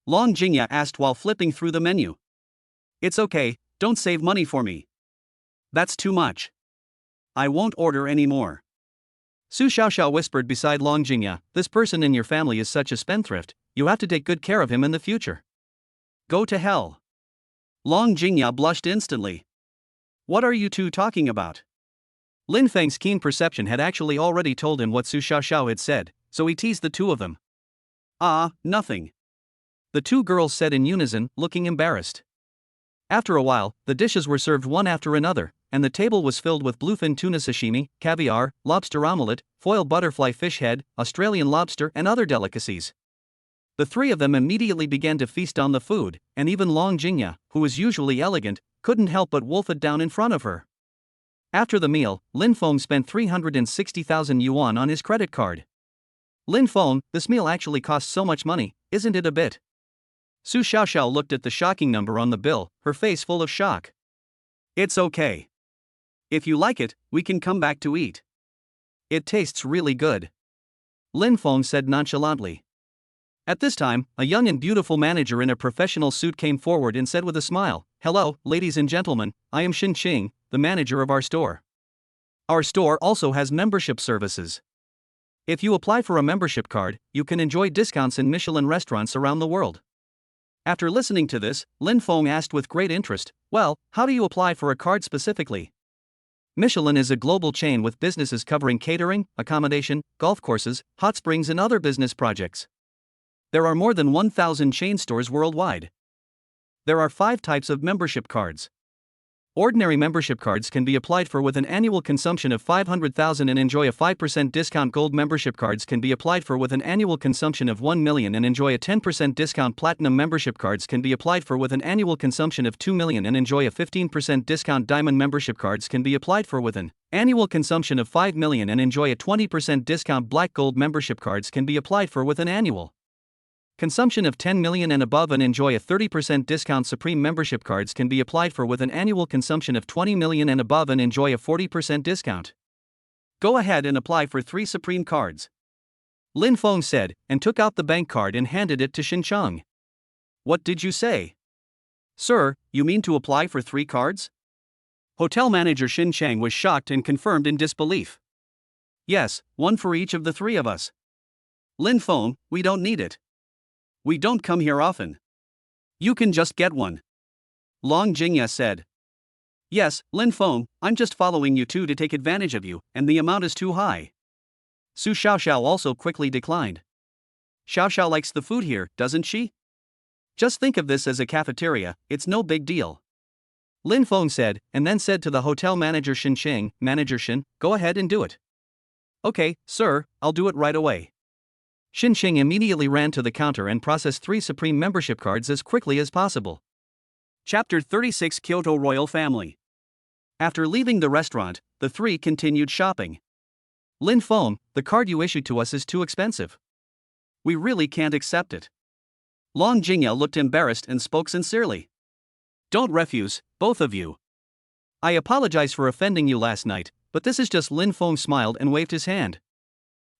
Long Jingya asked while flipping through the menu. It's okay, don't save money for me. That's too much. I won't order any more. Su Xiaoxiao whispered beside Long Jingya, this person in your family is such a spendthrift, you have to take good care of him in the future. Go to hell. Long Jingya blushed instantly. What are you 2 talking about? Lin Feng's keen perception had actually already told him what Su Xiaoxiao had said, so he teased the 2 of them. Ah, nothing. The 2 girls said in unison, looking embarrassed. After a while, the dishes were served one after another, and the table was filled with bluefin tuna sashimi, caviar, lobster omelette, foiled butterfly fish head, Australian lobster, and other delicacies. The 3 of them immediately began to feast on the food, and even Long Jingya, who was usually elegant, couldn't help but wolf it down in front of her. After the meal, Lin Feng spent 360,000 yuan on his credit card. Lin Feng, this meal actually cost so much money, isn't it a bit? Su Xiaoxiao looked at the shocking number on the bill, her face full of shock. It's okay. If you like it, we can come back to eat. It tastes really good. Lin Feng said nonchalantly. At this time, a young and beautiful manager in a professional suit came forward and said with a smile, "Hello, ladies and gentlemen, I am Xin Qing, the manager of our store. Our store also has membership services. If you apply for a membership card, you can enjoy discounts in Michelin restaurants around the world." After listening to this, Lin Feng asked with great interest, "Well, how do you apply for a card specifically?" Michelin is a global chain with businesses covering catering, accommodation, golf courses, hot springs, and other business projects. There are more than 1,000 chain stores worldwide. There are 5 types of membership cards. Ordinary membership cards can be applied for with an annual consumption of 500,000 and enjoy a 5% discount. Gold membership cards can be applied for with an annual consumption of 1 million and enjoy a 10% discount. Platinum membership cards can be applied for with an annual consumption of 2 million and enjoy a 15% discount. Diamond membership cards can be applied for with an annual consumption of 5 million and enjoy a 20% discount. Black gold membership cards can be applied for with an annual consumption of 10 million and above and enjoy a 30% discount. Supreme membership cards can be applied for with an annual consumption of 20 million and above and enjoy a 40% discount. Go ahead and apply for 3 Supreme cards, Lin Feng said, and took out the bank card and handed it to Xincheng. What did you say? Sir, you mean to apply for 3 cards? Hotel manager Xincheng was shocked and confirmed in disbelief. Yes, 1 for each of the 3 of us. Lin Feng, we don't need it. We don't come here often. You can just get 1. Long Jingya said. Yes, Lin Feng, I'm just following you 2 to take advantage of you, and the amount is too high. Su Xiaoxiao also quickly declined. Xiaoxiao likes the food here, doesn't she? Just think of this as a cafeteria, it's no big deal. Lin Feng said, and then said to the hotel manager Xincheng, Manager Xin, go ahead and do it. Okay, sir, I'll do it right away. Xincheng immediately ran to the counter and processed 3 Supreme membership cards as quickly as possible. Chapter 36 Kyoto Royal Family. After leaving the restaurant, the 3 continued shopping. Lin Feng, the card you issued to us is too expensive. We really can't accept it. Long Jingya looked embarrassed and spoke sincerely. Don't refuse, both of you. I apologize for offending you last night, but this is just. Lin Feng smiled and waved his hand.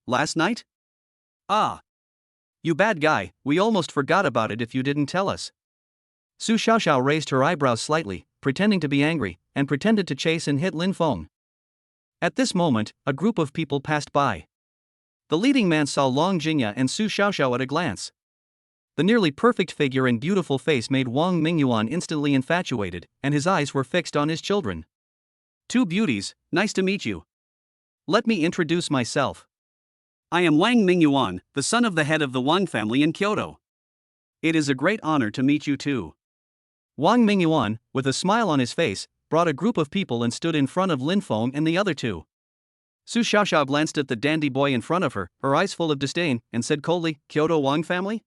Last night? Ah. You bad guy, we almost forgot about it if you didn't tell us. Su Xiaoxiao raised her eyebrows slightly, pretending to be angry, and pretended to chase and hit Lin Feng. At this moment, a group of people passed by. The leading man saw Long Jingya and Su Xiaoxiao at a glance. The nearly perfect figure and beautiful face made Wang Mingyuan instantly infatuated, and his eyes were fixed on his children. 2 beauties, nice to meet you. Let me introduce myself. I am Wang Mingyuan, the son of the head of the Wang family in Kyoto. It is a great honor to meet you too. Wang Mingyuan, with a smile on his face, brought a group of people and stood in front of Lin Feng and the other 2. Su Xiaoxiao glanced at the dandy boy in front of her, her eyes full of disdain, and said coldly, Kyoto Wang family?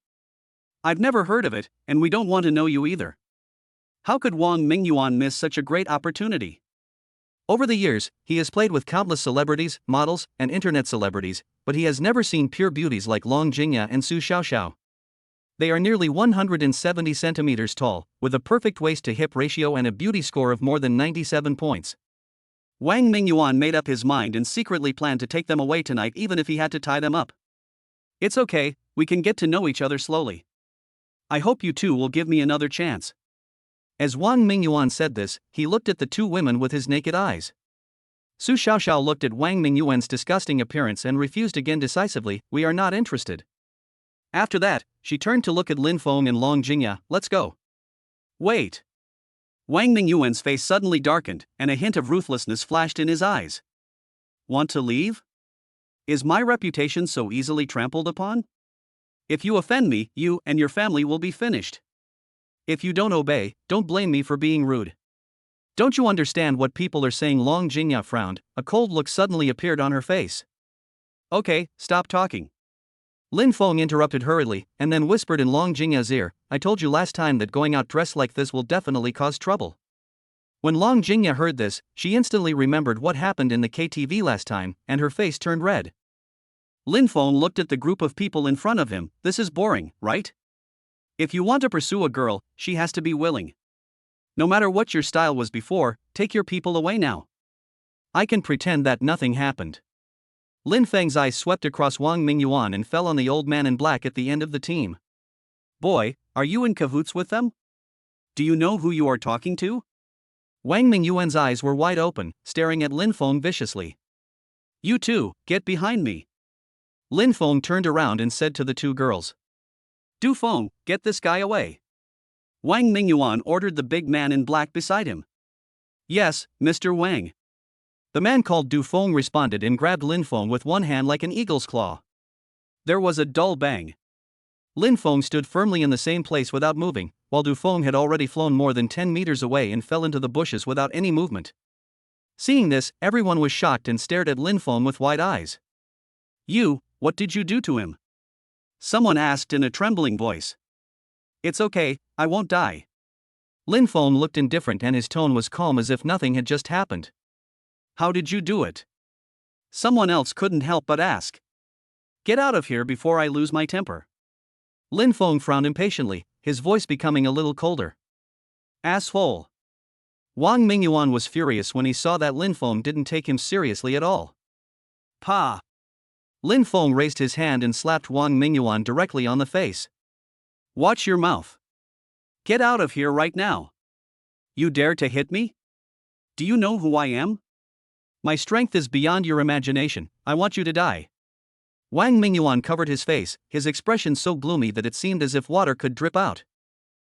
I've never heard of it, and we don't want to know you either. How could Wang Mingyuan miss such a great opportunity? Over the years, he has played with countless celebrities, models, and internet celebrities, but he has never seen pure beauties like Long Jingya and Su Xiaoxiao. They are nearly 170 centimeters tall, with a perfect waist-to-hip ratio and a beauty score of more than 97 points. Wang Mingyuan made up his mind and secretly planned to take them away tonight even if he had to tie them up. It's okay, we can get to know each other slowly. I hope you 2 will give me another chance. As Wang Mingyuan said this, he looked at the 2 women with his naked eyes. Su Xiaoxiao looked at Wang Mingyuan's disgusting appearance and refused again decisively, we are not interested. After that, she turned to look at Lin Feng and Long Jingya, let's go. Wait. Wang Mingyuan's face suddenly darkened, and a hint of ruthlessness flashed in his eyes. Want to leave? Is my reputation so easily trampled upon? If you offend me, you and your family will be finished. If you don't obey, don't blame me for being rude. Don't you understand what people are saying? Long Jingya frowned, a cold look suddenly appeared on her face. Okay, stop talking. Lin Feng interrupted hurriedly, and then whispered in Long Jingya's ear, I told you last time that going out dressed like this will definitely cause trouble. When Long Jingya heard this, she instantly remembered what happened in the KTV last time, and her face turned red. Lin Feng looked at the group of people in front of him, this is boring, right? If you want to pursue a girl, she has to be willing. No matter what your style was before, take your people away now. I can pretend that nothing happened. Lin Feng's eyes swept across Wang Mingyuan and fell on the old man in black at the end of the team. Boy, are you in cahoots with them? Do you know who you are talking to? Wang Mingyuan's eyes were wide open, staring at Lin Feng viciously. You two, get behind me. Lin Feng turned around and said to the two girls. Du Feng, get this guy away. Wang Mingyuan ordered the big man in black beside him. Yes, Mr. Wang. The man called Du Feng responded and grabbed Lin Feng with one hand like an eagle's claw. There was a dull bang. Lin Feng stood firmly in the same place without moving, while Du Feng had already flown more than 10 meters away and fell into the bushes without any movement. Seeing this, everyone was shocked and stared at Lin Feng with wide eyes. You, what did you do to him? Someone asked in a trembling voice. It's okay, I won't die. Lin Feng looked indifferent and his tone was calm as if nothing had just happened. How did you do it? Someone else couldn't help but ask. Get out of here before I lose my temper. Lin Feng frowned impatiently, his voice becoming a little colder. Asshole. Wang Mingyuan was furious when he saw that Lin Feng didn't take him seriously at all. Pa! Lin Feng raised his hand and slapped Wang Mingyuan directly on the face. Watch your mouth. Get out of here right now. You dare to hit me? Do you know who I am? My strength is beyond your imagination, I want you to die. Wang Mingyuan covered his face, his expression so gloomy that it seemed as if water could drip out.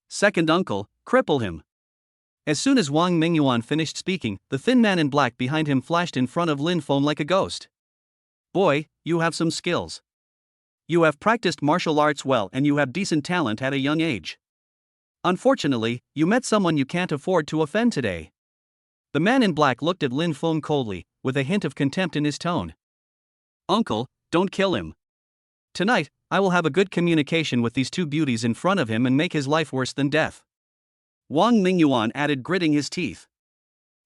Second uncle, cripple him. As soon as Wang Mingyuan finished speaking, the thin man in black behind him flashed in front of Lin Feng like a ghost. Boy, you have some skills. You have practiced martial arts well and you have decent talent at a young age. Unfortunately, you met someone you can't afford to offend today. The man in black looked at Lin Feng coldly, with a hint of contempt in his tone. Uncle, don't kill him. Tonight, I will have a good communication with these two beauties in front of him and make his life worse than death. Wang Mingyuan added, gritting his teeth.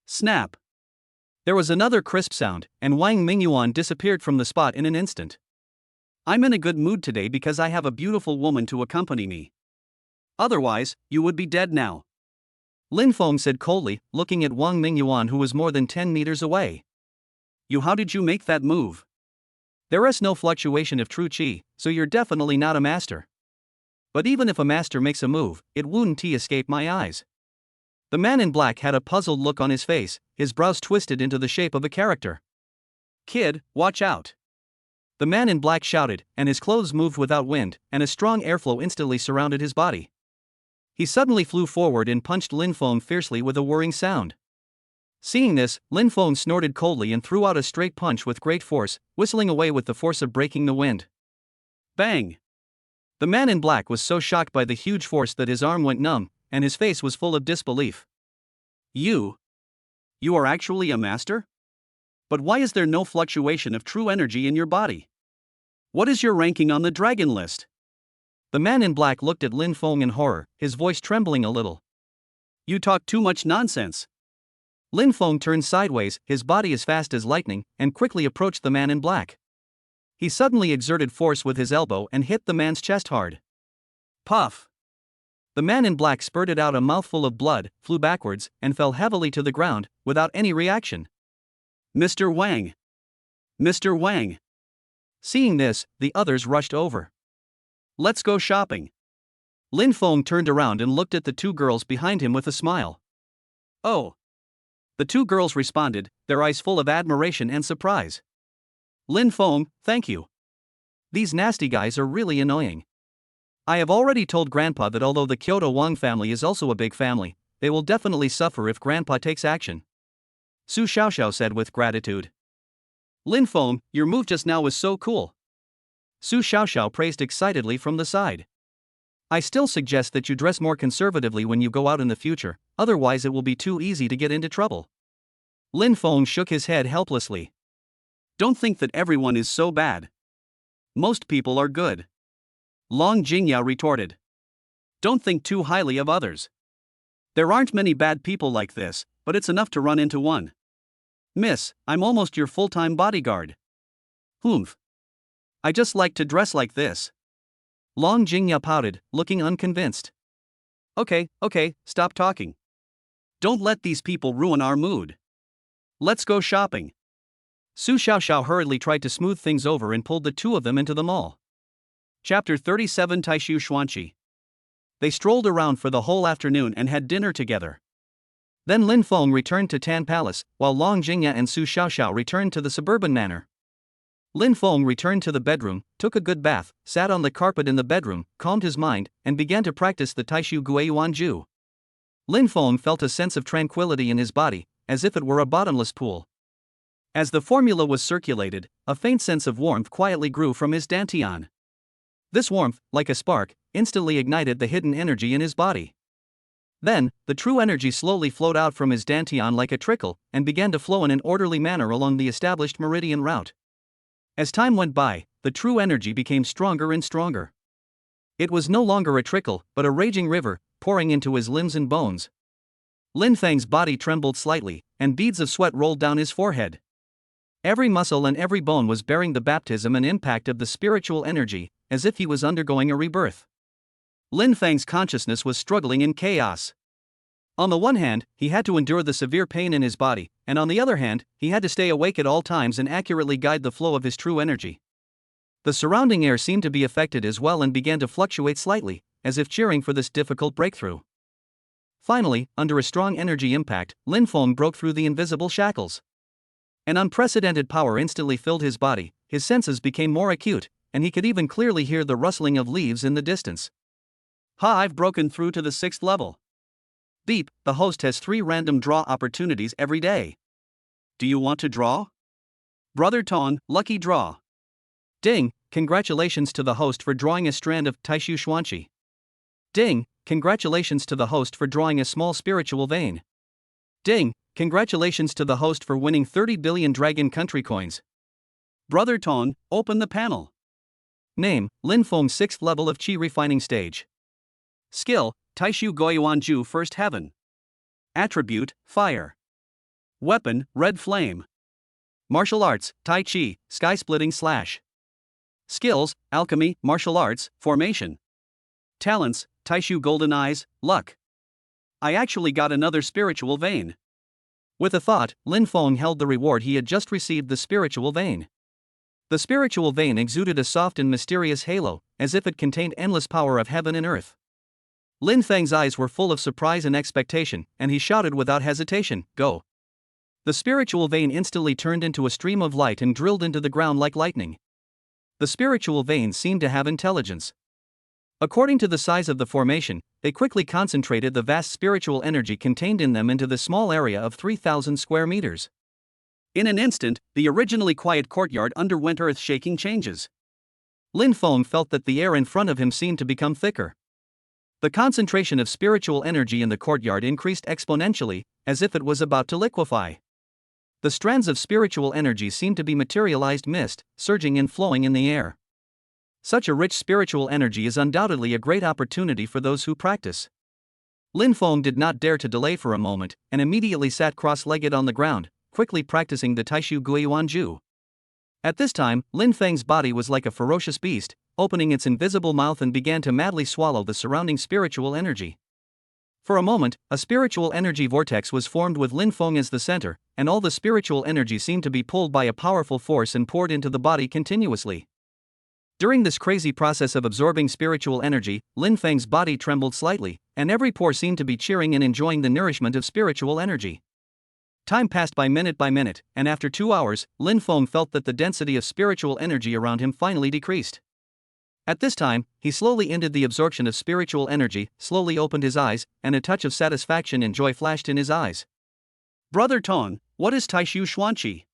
Snap. There was another crisp sound, and Wang Mingyuan disappeared from the spot in an instant. I'm in a good mood today because I have a beautiful woman to accompany me. Otherwise, you would be dead now. Lin Feng said coldly, looking at Wang Mingyuan who was more than 10 meters away. How did you make that move? There is no fluctuation of true qi, so you're definitely not a master. But even if a master makes a move, it wouldn't escape my eyes. The man in black had a puzzled look on his face, his brows twisted into the shape of a character. Kid, watch out. The man in black shouted, and his clothes moved without wind, and a strong airflow instantly surrounded his body. He suddenly flew forward and punched Lin Feng fiercely with a whirring sound. Seeing this, Lin Feng snorted coldly and threw out a straight punch with great force, whistling away with the force of breaking the wind. Bang! The man in black was so shocked by the huge force that his arm went numb, and his face was full of disbelief. You are actually a master? But why is there no fluctuation of true energy in your body? What is your ranking on the dragon list? The man in black looked at Lin Feng in horror, his voice trembling a little. You talk too much nonsense. Lin Feng turned sideways, his body as fast as lightning, and quickly approached the man in black. He suddenly exerted force with his elbow and hit the man's chest hard. Puff! The man in black spurted out a mouthful of blood, flew backwards, and fell heavily to the ground, without any reaction. Mr. Wang! Mr. Wang! Seeing this, the others rushed over. Let's go shopping. Lin Feng turned around and looked at the two girls behind him with a smile. Oh! The two girls responded, their eyes full of admiration and surprise. Lin Feng, thank you. These nasty guys are really annoying. I have already told Grandpa that although the Kyoto Wang family is also a big family, they will definitely suffer if Grandpa takes action. Su Xiaoxiao said with gratitude. Lin Feng, your move just now was so cool. Su Xiaoxiao praised excitedly from the side. I still suggest that you dress more conservatively when you go out in the future, otherwise it will be too easy to get into trouble. Lin Feng shook his head helplessly. Don't think that everyone is so bad. Most people are good. Long Jingya retorted. Don't think too highly of others. There aren't many bad people like this, but it's enough to run into one. Miss, I'm almost your full-time bodyguard. Humph. I just like to dress like this. Long Jingya pouted, looking unconvinced. Okay, stop talking. Don't let these people ruin our mood. Let's go shopping. Su Xiaoxiao hurriedly tried to smooth things over and pulled the two of them into the mall. Chapter 37 Taishu Xuanqi. They strolled around for the whole afternoon and had dinner together. Then Lin Feng returned to Tan Palace, while Long Jingya and Su Xiaoxiao returned to the suburban manor. Lin Feng returned to the bedroom, took a good bath, sat on the carpet in the bedroom, calmed his mind, and began to practice the Taishu Guiyuanju. Lin Feng felt a sense of tranquility in his body, as if it were a bottomless pool. As the formula was circulated, a faint sense of warmth quietly grew from his dantian. This warmth, like a spark, instantly ignited the hidden energy in his body. Then, the true energy slowly flowed out from his dantian like a trickle, and began to flow in an orderly manner along the established meridian route. As time went by, the true energy became stronger and stronger. It was no longer a trickle, but a raging river, pouring into his limbs and bones. Lin Feng's body trembled slightly, and beads of sweat rolled down his forehead. Every muscle and every bone was bearing the baptism and impact of the spiritual energy, as if he was undergoing a rebirth. Lin Feng's consciousness was struggling in chaos. On the one hand, he had to endure the severe pain in his body, and on the other hand, he had to stay awake at all times and accurately guide the flow of his true energy. The surrounding air seemed to be affected as well and began to fluctuate slightly, as if cheering for this difficult breakthrough. Finally, under a strong energy impact, Lin Feng broke through the invisible shackles. An unprecedented power instantly filled his body, his senses became more acute, and he could even clearly hear the rustling of leaves in the distance. Ha! I've broken through to the 6th level. Beep, the host has 3 random draw opportunities every day. Do you want to draw? Brother Ton, lucky draw. Ding, congratulations to the host for drawing a strand of Taishu Xuanqi. Ding, congratulations to the host for drawing a small spiritual vein. Ding, congratulations to the host for winning 30 billion dragon country coins. Brother Ton, open the panel. Name, Lin Feng 6th level of Qi refining stage. Skill, Taishu Guiyuanju First Heaven. Attribute, Fire. Weapon, Red Flame. Martial Arts, Tai Chi, Sky Splitting Slash. Skills, Alchemy, Martial Arts, Formation. Talents, Taishu Golden Eyes, Luck. I actually got another spiritual vein. With a thought, Lin Feng held the reward he had just received, the spiritual vein. The spiritual vein exuded a soft and mysterious halo, as if it contained endless power of heaven and earth. Lin Feng's eyes were full of surprise and expectation, and he shouted without hesitation, "Go!" The spiritual vein instantly turned into a stream of light and drilled into the ground like lightning. The spiritual veins seemed to have intelligence. According to the size of the formation, they quickly concentrated the vast spiritual energy contained in them into the small area of 3,000 square meters. In an instant, the originally quiet courtyard underwent earth-shaking changes. Lin Feng felt that the air in front of him seemed to become thicker. The concentration of spiritual energy in the courtyard increased exponentially, as if it was about to liquefy. The strands of spiritual energy seemed to be materialized mist, surging and flowing in the air. Such a rich spiritual energy is undoubtedly a great opportunity for those who practice. Lin Feng did not dare to delay for a moment, and immediately sat cross-legged on the ground, quickly practicing the Taishu Guiyuanju. At this time, Lin Feng's body was like a ferocious beast, opening its invisible mouth and began to madly swallow the surrounding spiritual energy. For a moment, a spiritual energy vortex was formed with Lin Feng as the center, and all the spiritual energy seemed to be pulled by a powerful force and poured into the body continuously. During this crazy process of absorbing spiritual energy, Lin Feng's body trembled slightly, and every pore seemed to be cheering and enjoying the nourishment of spiritual energy. Time passed by minute, and after 2 hours, Lin Feng felt that the density of spiritual energy around him finally decreased. At this time, he slowly ended the absorption of spiritual energy, slowly opened his eyes, and a touch of satisfaction and joy flashed in his eyes. Brother Ton, what is Taishu Xuanqi?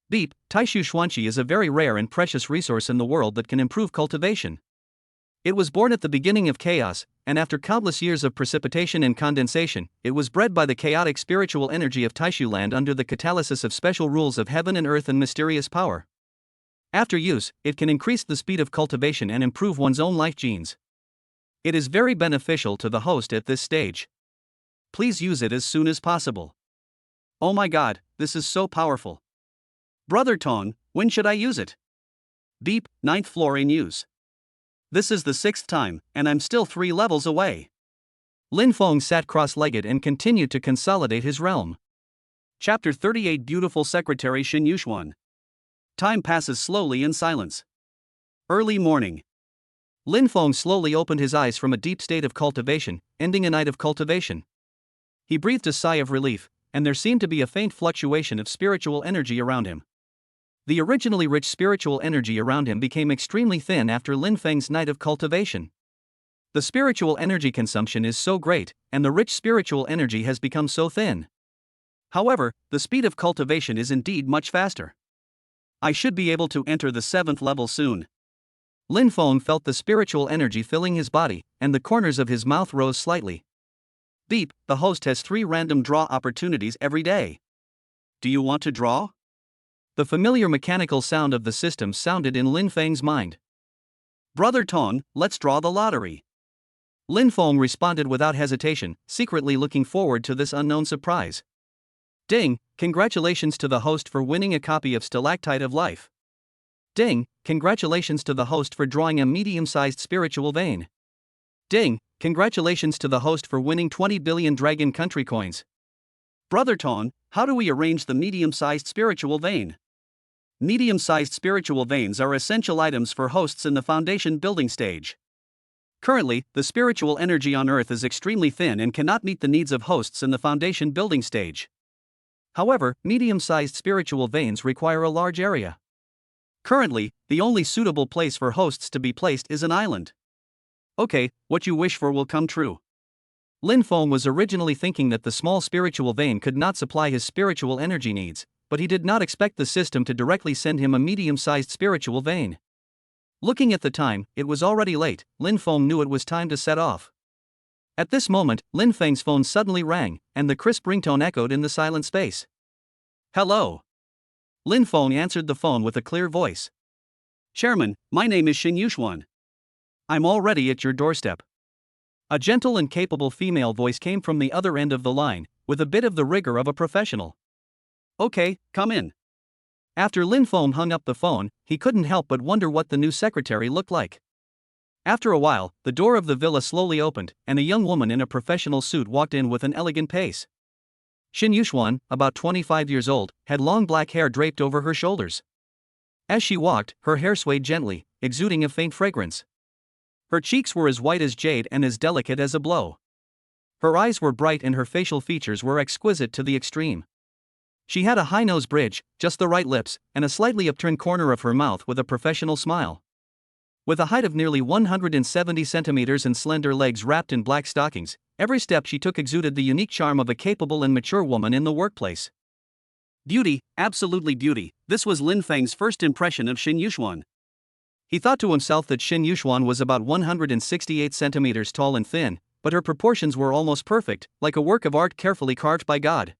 Beep, Taishu Xuanqi is a very rare and precious resource in the world that can improve cultivation. It was born at the beginning of chaos, and after countless years of precipitation and condensation, it was bred by the chaotic spiritual energy of Taishu land under the catalysis of special rules of heaven and earth and mysterious power. After use, it can increase the speed of cultivation and improve one's own life genes. It is very beneficial to the host at this stage. Please use it as soon as possible. Oh my god, this is so powerful. Brother Ton, when should I use it? Beep, 9th floor in use. This is the sixth time, and I'm still 3 levels away. Lin Feng sat cross-legged and continued to consolidate his realm. Chapter 38 Beautiful Secretary Xin Yuxuan. Time passes slowly in silence. Early morning. Lin Feng slowly opened his eyes from a deep state of cultivation, ending a night of cultivation. He breathed a sigh of relief, and there seemed to be a faint fluctuation of spiritual energy around him. The originally rich spiritual energy around him became extremely thin after Lin Feng's night of cultivation. The spiritual energy consumption is so great, and the rich spiritual energy has become so thin. However, the speed of cultivation is indeed much faster. I should be able to enter the 7th level soon. Lin Feng felt the spiritual energy filling his body, and the corners of his mouth rose slightly. Beep, the host has 3 random draw opportunities every day. Do you want to draw? The familiar mechanical sound of the system sounded in Lin Feng's mind. Brother Tong, let's draw the lottery. Lin Feng responded without hesitation, secretly looking forward to this unknown surprise. Ding, congratulations to the host for winning a copy of Stalactite of Life. Ding, congratulations to the host for drawing a medium-sized spiritual vein. Ding, congratulations to the host for winning 20 billion Dragon Country coins. Brother Tong, how do we arrange the medium-sized spiritual vein? Medium-sized spiritual veins are essential items for hosts in the foundation building stage. Currently, the spiritual energy on Earth is extremely thin and cannot meet the needs of hosts in the foundation building stage. However, medium-sized spiritual veins require a large area. Currently, the only suitable place for hosts to be placed is an island. Okay, what you wish for will come true. Lin Feng was originally thinking that the small spiritual vein could not supply his spiritual energy needs, but he did not expect the system to directly send him a medium-sized spiritual vein. Looking at the time, it was already late. Lin Feng knew it was time to set off. At this moment, Lin Feng's phone suddenly rang, and the crisp ringtone echoed in the silent space. Hello. Lin Feng answered the phone with a clear voice. Chairman, my name is Xin Yuxuan. I'm already at your doorstep. A gentle and capable female voice came from the other end of the line, with a bit of the rigor of a professional. Okay, come in. After Lin Feng hung up the phone, he couldn't help but wonder what the new secretary looked like. After a while, the door of the villa slowly opened, and a young woman in a professional suit walked in with an elegant pace. Xin Yuxuan, about 25 years old, had long black hair draped over her shoulders. As she walked, her hair swayed gently, exuding a faint fragrance. Her cheeks were as white as jade and as delicate as a blow. Her eyes were bright and her facial features were exquisite to the extreme. She had a high nose bridge, just the right lips, and a slightly upturned corner of her mouth with a professional smile. With a height of nearly 170 centimeters and slender legs wrapped in black stockings, every step she took exuded the unique charm of a capable and mature woman in the workplace. Beauty, absolutely beauty. This was Lin Feng's first impression of Xin Yuxuan. He thought to himself that Xin Yuxuan was about 168 centimeters tall and thin, but her proportions were almost perfect, like a work of art carefully carved by God.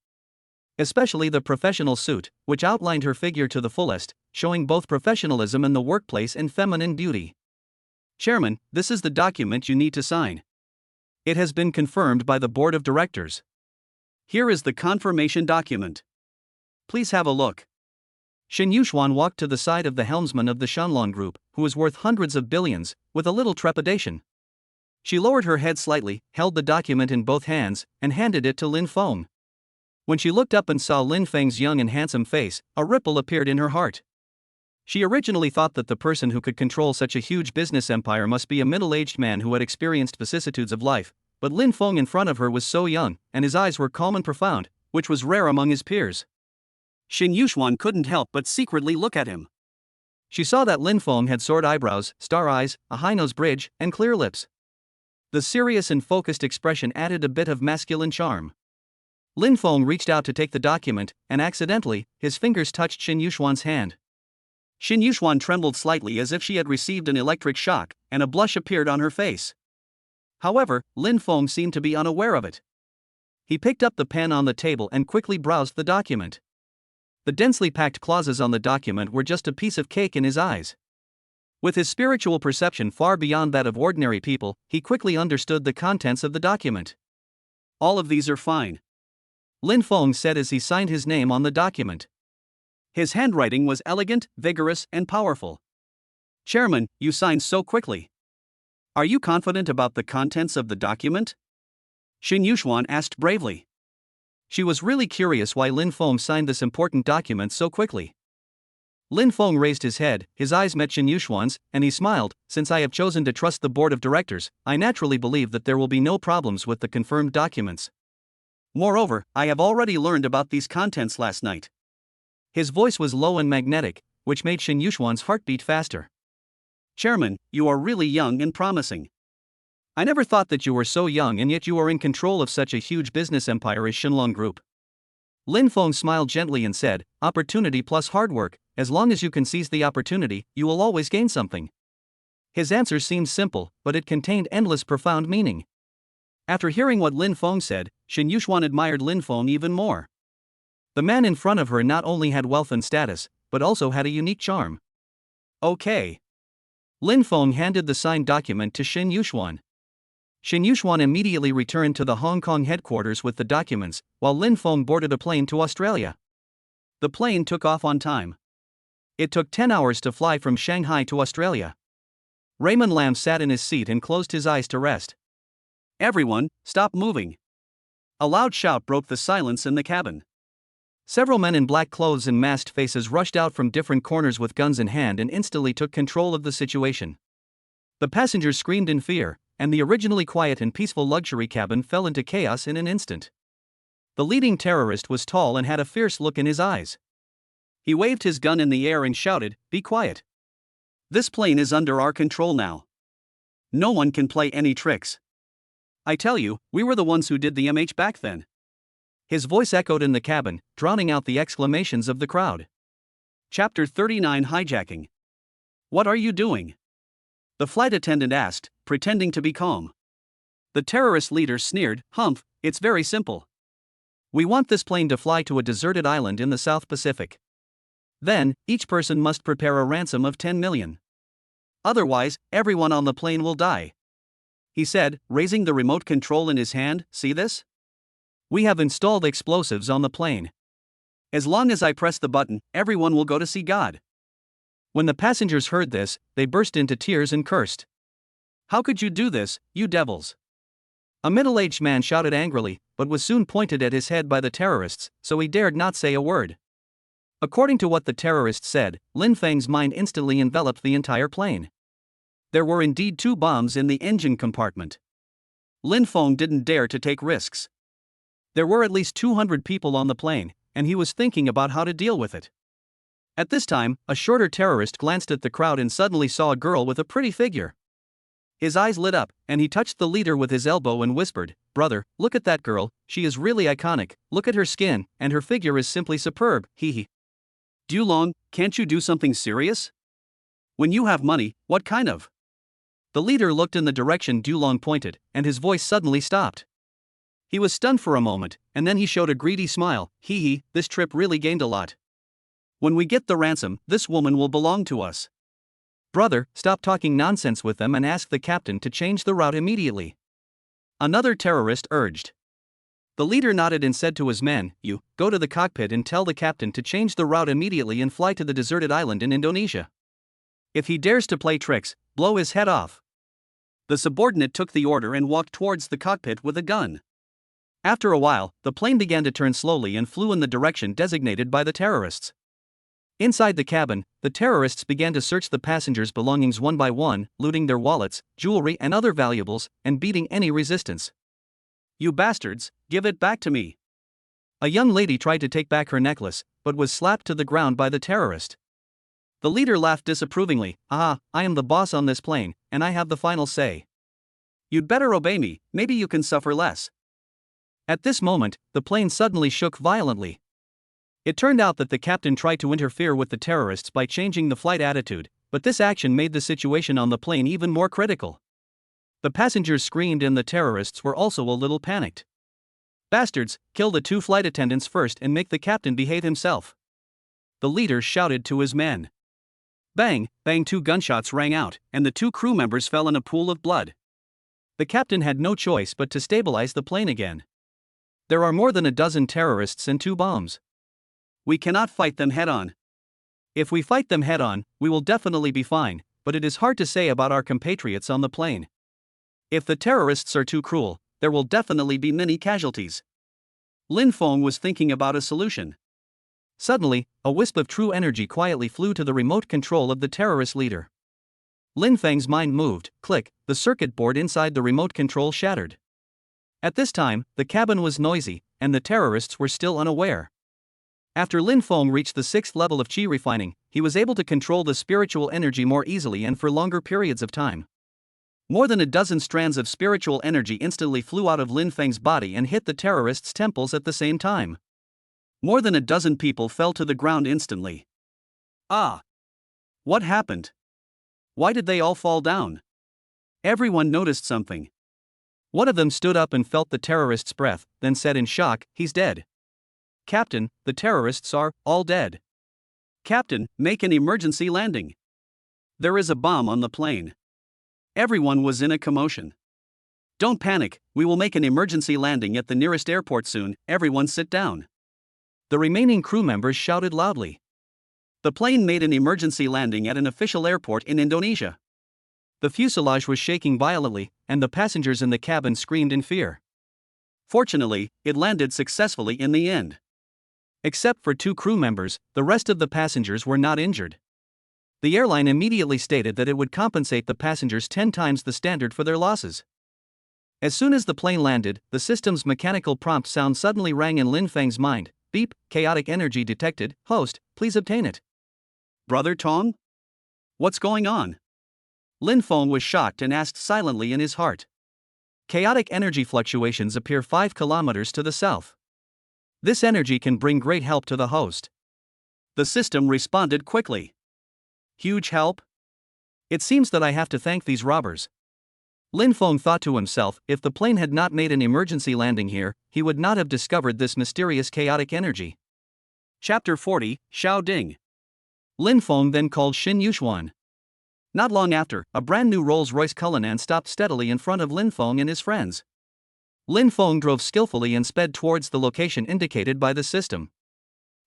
Especially the professional suit, which outlined her figure to the fullest, showing both professionalism in the workplace and feminine beauty. Chairman, this is the document you need to sign. It has been confirmed by the board of directors. Here is the confirmation document. Please have a look. Xin Yuxuan walked to the side of the helmsman of the Shanlong Group, who is worth hundreds of billions, with a little trepidation. She lowered her head slightly, held the document in both hands, and handed it to Lin Feng. When she looked up and saw Lin Feng's young and handsome face, a ripple appeared in her heart. She originally thought that the person who could control such a huge business empire must be a middle-aged man who had experienced vicissitudes of life, but Lin Feng in front of her was so young, and his eyes were calm and profound, which was rare among his peers. Xin Yuxuan couldn't help but secretly look at him. She saw that Lin Feng had sword eyebrows, star eyes, a high nose bridge, and clear lips. The serious and focused expression added a bit of masculine charm. Lin Feng reached out to take the document, and accidentally, his fingers touched Xin Yuxuan's hand. Xin Yuxuan trembled slightly as if she had received an electric shock, and a blush appeared on her face. However, Lin Feng seemed to be unaware of it. He picked up the pen on the table and quickly browsed the document. The densely packed clauses on the document were just a piece of cake in his eyes. With his spiritual perception far beyond that of ordinary people, he quickly understood the contents of the document. All of these are fine, Lin Feng said as he signed his name on the document. His handwriting was elegant, vigorous, and powerful. Chairman, you signed so quickly. Are you confident about the contents of the document? Xin Yuxuan asked bravely. She was really curious why Lin Feng signed this important document so quickly. Lin Feng raised his head, his eyes met Xin Yuxuan's, and he smiled. Since I have chosen to trust the board of directors, I naturally believe that there will be no problems with the confirmed documents. Moreover, I have already learned about these contents last night. His voice was low and magnetic, which made Xin Yuxuan's heart beat faster. Chairman, you are really young and promising. I never thought that you were so young, and yet you are in control of such a huge business empire as Shenlong Group. Lin Feng smiled gently and said, opportunity plus hard work. As long as you can seize the opportunity, you will always gain something. His answer seemed simple, but it contained endless profound meaning. After hearing what Lin Feng said, Xin Yuxuan admired Lin Feng even more. The man in front of her not only had wealth and status, but also had a unique charm. Okay. Lin Feng handed the signed document to Xin Yuxuan. Xin Yuxuan immediately returned to the Hong Kong headquarters with the documents, while Lin Feng boarded a plane to Australia. The plane took off on time. It took 10 hours to fly from Shanghai to Australia. Raymond Lam sat in his seat and closed his eyes to rest. Everyone, stop moving. A loud shout broke the silence in the cabin. Several men in black clothes and masked faces rushed out from different corners with guns in hand and instantly took control of the situation. The passengers screamed in fear, and the originally quiet and peaceful luxury cabin fell into chaos in an instant. The leading terrorist was tall and had a fierce look in his eyes. He waved his gun in the air and shouted, "Be quiet. This plane is under our control now. No one can play any tricks. I tell you, we were the ones who did the MH back then." His voice echoed in the cabin, drowning out the exclamations of the crowd. Chapter 39 Hijacking. What are you doing? The flight attendant asked, pretending to be calm. The terrorist leader sneered, "Humph, it's very simple. We want this plane to fly to a deserted island in the South Pacific. Then, each person must prepare a ransom of 10 million. Otherwise, everyone on the plane will die," he said, raising the remote control in his hand. "See this? We have installed explosives on the plane. As long as I press the button, everyone will go to see God." When the passengers heard this, they burst into tears and cursed. "How could you do this, you devils?" A middle-aged man shouted angrily, but was soon pointed at his head by the terrorists, so he dared not say a word. According to what the terrorists said, Lin Feng's mind instantly enveloped the entire plane. There were indeed 2 bombs in the engine compartment. Lin Feng didn't dare to take risks. There were at least 200 people on the plane, and he was thinking about how to deal with it. At this time, a shorter terrorist glanced at the crowd and suddenly saw a girl with a pretty figure. His eyes lit up, and he touched the leader with his elbow and whispered, "Brother, look at that girl, she is really iconic. Look at her skin, and her figure is simply superb, hee." "Dulong, can't you do something serious? When you have money, what kind of?" The leader looked in the direction Dulong pointed, and his voice suddenly stopped. He was stunned for a moment, and then he showed a greedy smile. "Hee, this trip really gained a lot. When we get the ransom, this woman will belong to us." "Brother, stop talking nonsense with them and ask the captain to change the route immediately," another terrorist urged. The leader nodded and said to his men, "You, go to the cockpit and tell the captain to change the route immediately and fly to the deserted island in Indonesia. If he dares to play tricks, blow his head off." The subordinate took the order and walked towards the cockpit with a gun. After a while, the plane began to turn slowly and flew in the direction designated by the terrorists. Inside the cabin, the terrorists began to search the passengers' belongings one by one, looting their wallets, jewelry and other valuables, and beating any resistance. "You bastards, give it back to me." A young lady tried to take back her necklace, but was slapped to the ground by the terrorist. The leader laughed disapprovingly. "Ah, I am the boss on this plane, and I have the final say. You'd better obey me, maybe you can suffer less." At this moment, the plane suddenly shook violently. It turned out that the captain tried to interfere with the terrorists by changing the flight attitude, but this action made the situation on the plane even more critical. The passengers screamed and the terrorists were also a little panicked. "Bastards, kill the 2 flight attendants first and make the captain behave himself," the leader shouted to his men. Bang, bang, 2 gunshots rang out, and the 2 crew members fell in a pool of blood. The captain had no choice but to stabilize the plane again. There are more than a dozen terrorists and 2 bombs. We cannot fight them head-on. If we fight them head-on, we will definitely be fine, but it is hard to say about our compatriots on the plane. If the terrorists are too cruel, there will definitely be many casualties. Lin Feng was thinking about a solution. Suddenly, a wisp of true energy quietly flew to the remote control of the terrorist leader. Lin Feng's mind moved. Click, the circuit board inside the remote control shattered. At this time, the cabin was noisy, and the terrorists were still unaware. After Lin Feng reached the 6th level of Qi refining, he was able to control the spiritual energy more easily and for longer periods of time. More than a dozen strands of spiritual energy instantly flew out of Lin Feng's body and hit the terrorists' temples at the same time. More than a dozen people fell to the ground instantly. Ah! What happened? Why did they all fall down? Everyone noticed something. One of them stood up and felt the terrorist's breath, then said in shock, "He's dead. Captain, the terrorists are all dead." Captain, make an emergency landing. There is a bomb on the plane. Everyone was in a commotion. Don't panic, we will make an emergency landing at the nearest airport soon, everyone sit down. The remaining crew members shouted loudly. The plane made an emergency landing at an official airport in Indonesia. The fuselage was shaking violently, and the passengers in the cabin screamed in fear. Fortunately, it landed successfully in the end. Except for 2 crew members, the rest of the passengers were not injured. The airline immediately stated that it would compensate the passengers 10 times the standard for their losses. As soon as the plane landed, the system's mechanical prompt sound suddenly rang in Lin Feng's mind. Beep, chaotic energy detected, host, please obtain it. Brother Tong? What's going on? Lin Feng was shocked and asked silently in his heart. Chaotic energy fluctuations appear 5 kilometers to the south. This energy can bring great help to the host. The system responded quickly. Huge help? It seems that I have to thank these robbers. Lin Feng thought to himself, if the plane had not made an emergency landing here, he would not have discovered this mysterious chaotic energy. Chapter 40, Xiao Ding. Lin Feng then called Xin Yuxuan. Not long after, a brand new Rolls-Royce Cullinan stopped steadily in front of Lin Feng and his friends. Lin Feng drove skillfully and sped towards the location indicated by the system.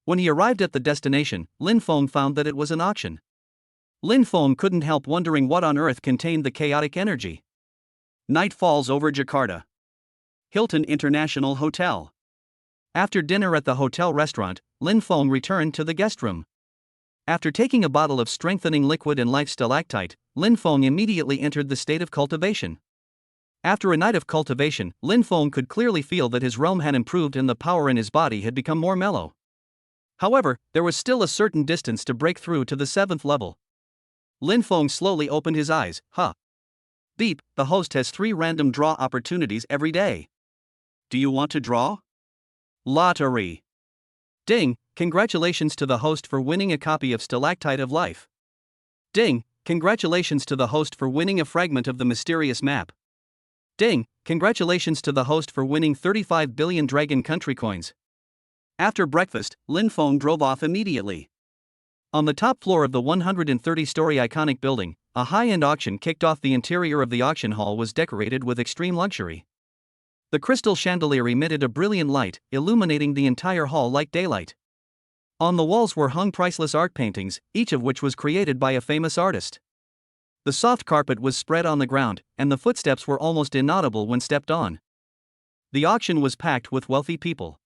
When he arrived at the destination, Lin Feng found that it was an auction. Lin Feng couldn't help wondering what on earth contained the chaotic energy. Night falls over Jakarta. Hilton International Hotel. After dinner at the hotel restaurant, Lin Feng returned to the guest room. After taking a bottle of strengthening liquid and life stalactite, Lin Feng immediately entered the state of cultivation. After a night of cultivation, Lin Feng could clearly feel that his realm had improved and the power in his body had become more mellow. However, there was still a certain distance to break through to the 7th level. Lin Feng slowly opened his eyes. Beep, the host has 3 random draw opportunities every day. Do you want to draw? Lottery. Ding, congratulations to the host for winning a copy of Stalactite of Life. Ding, congratulations to the host for winning a fragment of the mysterious map. Ding, congratulations to the host for winning 35 billion Dragon Country coins. After breakfast, Lin Feng drove off immediately. On the top floor of the 130-story iconic building, a high-end auction kicked off. The interior of the auction hall was decorated with extreme luxury. The crystal chandelier emitted a brilliant light, illuminating the entire hall like daylight. On the walls were hung priceless art paintings, each of which was created by a famous artist. The soft carpet was spread on the ground, and the footsteps were almost inaudible when stepped on. The auction was packed with wealthy people.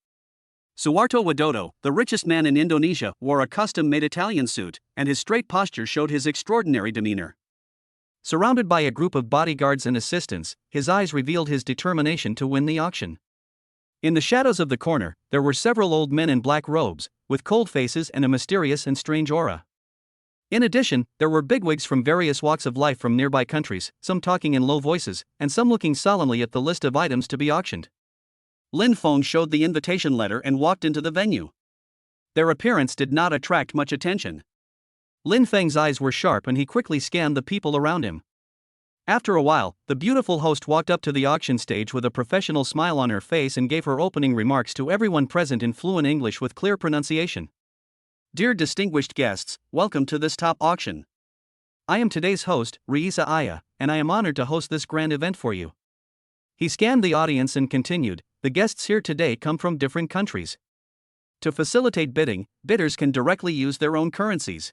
Suharto Widodo, the richest man in Indonesia, wore a custom-made Italian suit, and his straight posture showed his extraordinary demeanor. Surrounded by a group of bodyguards and assistants, his eyes revealed his determination to win the auction. In the shadows of the corner, there were several old men in black robes, with cold faces and a mysterious and strange aura. In addition, there were bigwigs from various walks of life from nearby countries, some talking in low voices, and some looking solemnly at the list of items to be auctioned. Lin Feng showed the invitation letter and walked into the venue. Their appearance did not attract much attention. Lin Feng's eyes were sharp and he quickly scanned the people around him. After a while, the beautiful host walked up to the auction stage with a professional smile on her face and gave her opening remarks to everyone present in fluent English with clear pronunciation. Dear distinguished guests, welcome to this top auction. I am today's host, Riisa Aya, and I am honored to host this grand event for you. He scanned the audience and continued, the guests here today come from different countries. To facilitate bidding, bidders can directly use their own currencies.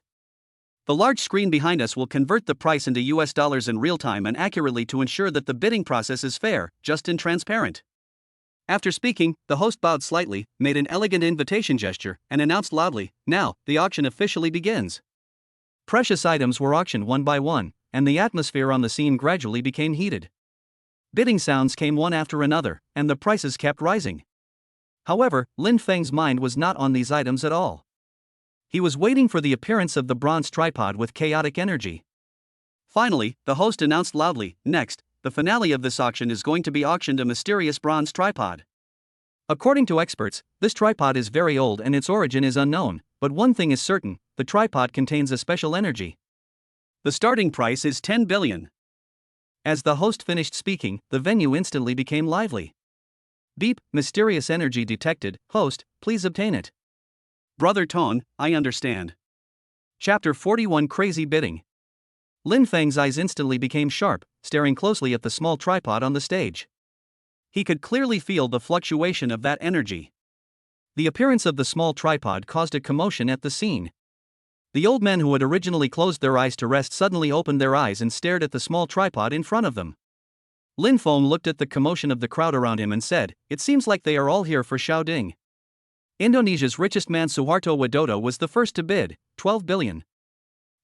The large screen behind us will convert the price into US dollars in real time and accurately to ensure that the bidding process is fair, just and transparent. After speaking, the host bowed slightly, made an elegant invitation gesture, and announced loudly, "Now, the auction officially begins." Precious items were auctioned one by one, and the atmosphere on the scene gradually became heated. Bidding sounds came one after another, and the prices kept rising. However, Lin Feng's mind was not on these items at all. He was waiting for the appearance of the bronze tripod with chaotic energy. Finally, the host announced loudly, "Next, the finale of this auction is going to be auctioned a mysterious bronze tripod." According to experts, this tripod is very old and its origin is unknown, but one thing is certain: the tripod contains a special energy. The starting price is 10 billion. As the host finished speaking, the venue instantly became lively. Beep, mysterious energy detected. Host, please obtain it. Brother Tone, I understand. Chapter 41 Crazy Bidding. Lin Feng's eyes instantly became sharp, staring closely at the small tripod on the stage. He could clearly feel the fluctuation of that energy. The appearance of the small tripod caused a commotion at the scene. The old men who had originally closed their eyes to rest suddenly opened their eyes and stared at the small tripod in front of them. Lin Feng looked at the commotion of the crowd around him and said, "It seems like they are all here for Xiaoding." Indonesia's richest man Suharto Widodo was the first to bid, 12 billion.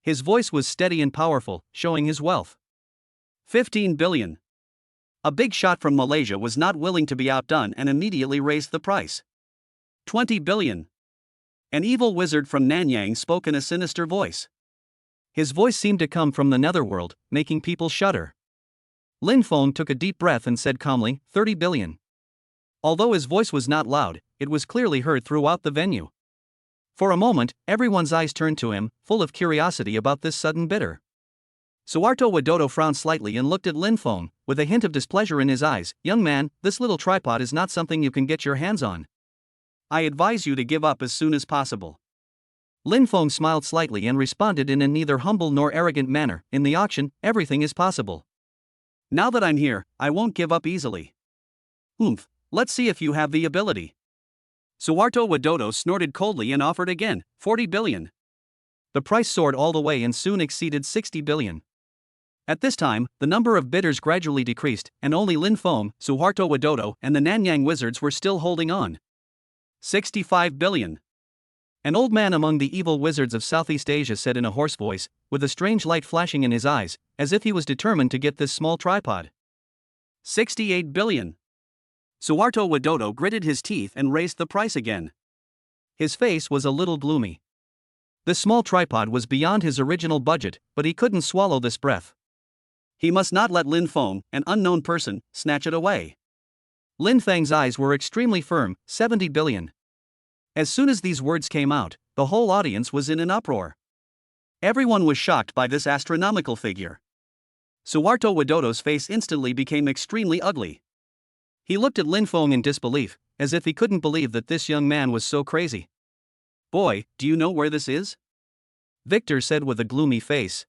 His voice was steady and powerful, showing his wealth. 15 billion. A big shot from Malaysia was not willing to be outdone and immediately raised the price. 20 billion. An evil wizard from Nanyang spoke in a sinister voice. His voice seemed to come from the netherworld, making people shudder. Lin Feng took a deep breath and said calmly, 30 billion. Although his voice was not loud, it was clearly heard throughout the venue. For a moment, everyone's eyes turned to him, full of curiosity about this sudden bidder. Suharto Widodo frowned slightly and looked at Lin Feng, with a hint of displeasure in his eyes. "Young man, this little tripod is not something you can get your hands on. I advise you to give up as soon as possible." Lin Feng smiled slightly and responded in a neither humble nor arrogant manner, "In the auction, everything is possible. Now that I'm here, I won't give up easily. Oomph, let's see if you have the ability." Suharto Widodo snorted coldly and offered again, 40 billion. The price soared all the way and soon exceeded 60 billion. At this time, the number of bidders gradually decreased, and only Lin Feng, Suharto Widodo, and the Nanyang wizards were still holding on. 65 billion. An old man among the evil wizards of Southeast Asia said in a hoarse voice, with a strange light flashing in his eyes, as if he was determined to get this small tripod. 68 billion. Suharto Widodo gritted his teeth and raised the price again. His face was a little gloomy. This small tripod was beyond his original budget, but he couldn't swallow this breath. He must not let Lin Feng, an unknown person, snatch it away. Lin Feng's eyes were extremely firm, 70 billion. As soon as these words came out, the whole audience was in an uproar. Everyone was shocked by this astronomical figure. Suharto Widodo's face instantly became extremely ugly. He looked at Lin Feng in disbelief, as if he couldn't believe that this young man was so crazy. "Boy, do you know where this is?" Victor said with a gloomy face.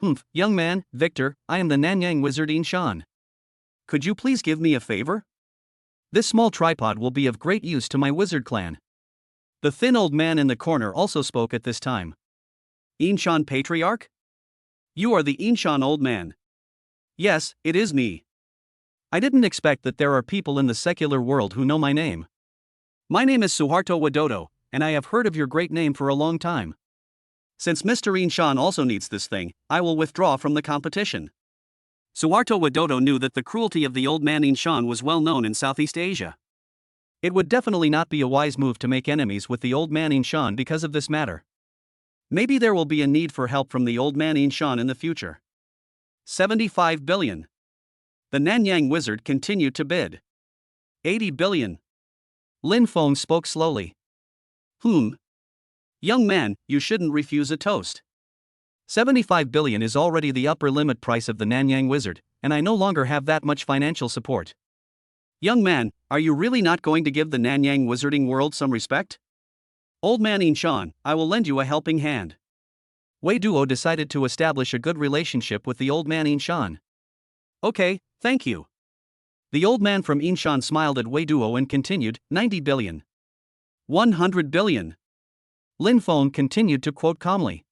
"Humph, young man, Victor, I am the Nanyang wizard Inshan. Could you please give me a favor? This small tripod will be of great use to my wizard clan." The thin old man in the corner also spoke at this time. "Inshan Patriarch? You are the Inshan old man." "Yes, it is me. I didn't expect that there are people in the secular world who know my name. My name is Suharto Widodo, and I have heard of your great name for a long time. Since Mr. Inshan also needs this thing, I will withdraw from the competition." Suharto Widodo knew that the cruelty of the old man Inshan was well known in Southeast Asia. It would definitely not be a wise move to make enemies with the old man Inshan because of this matter. Maybe there will be a need for help from the old man Inshan in the future. 75 billion. The Nanyang wizard continued to bid. 80 billion. Lin Feng spoke slowly. Young man, you shouldn't refuse a toast. 75 billion is already the upper limit price of the Nanyang wizard, and I no longer have that much financial support. Young man, are you really not going to give the Nanyang wizarding world some respect? Old man Inshan, I will lend you a helping hand. Wei Duo decided to establish a good relationship with the old man Inshan. Okay, thank you. The old man from Inshan smiled at Wei Duo and continued, 90 billion. 100 billion. Lin Feng continued to quote calmly.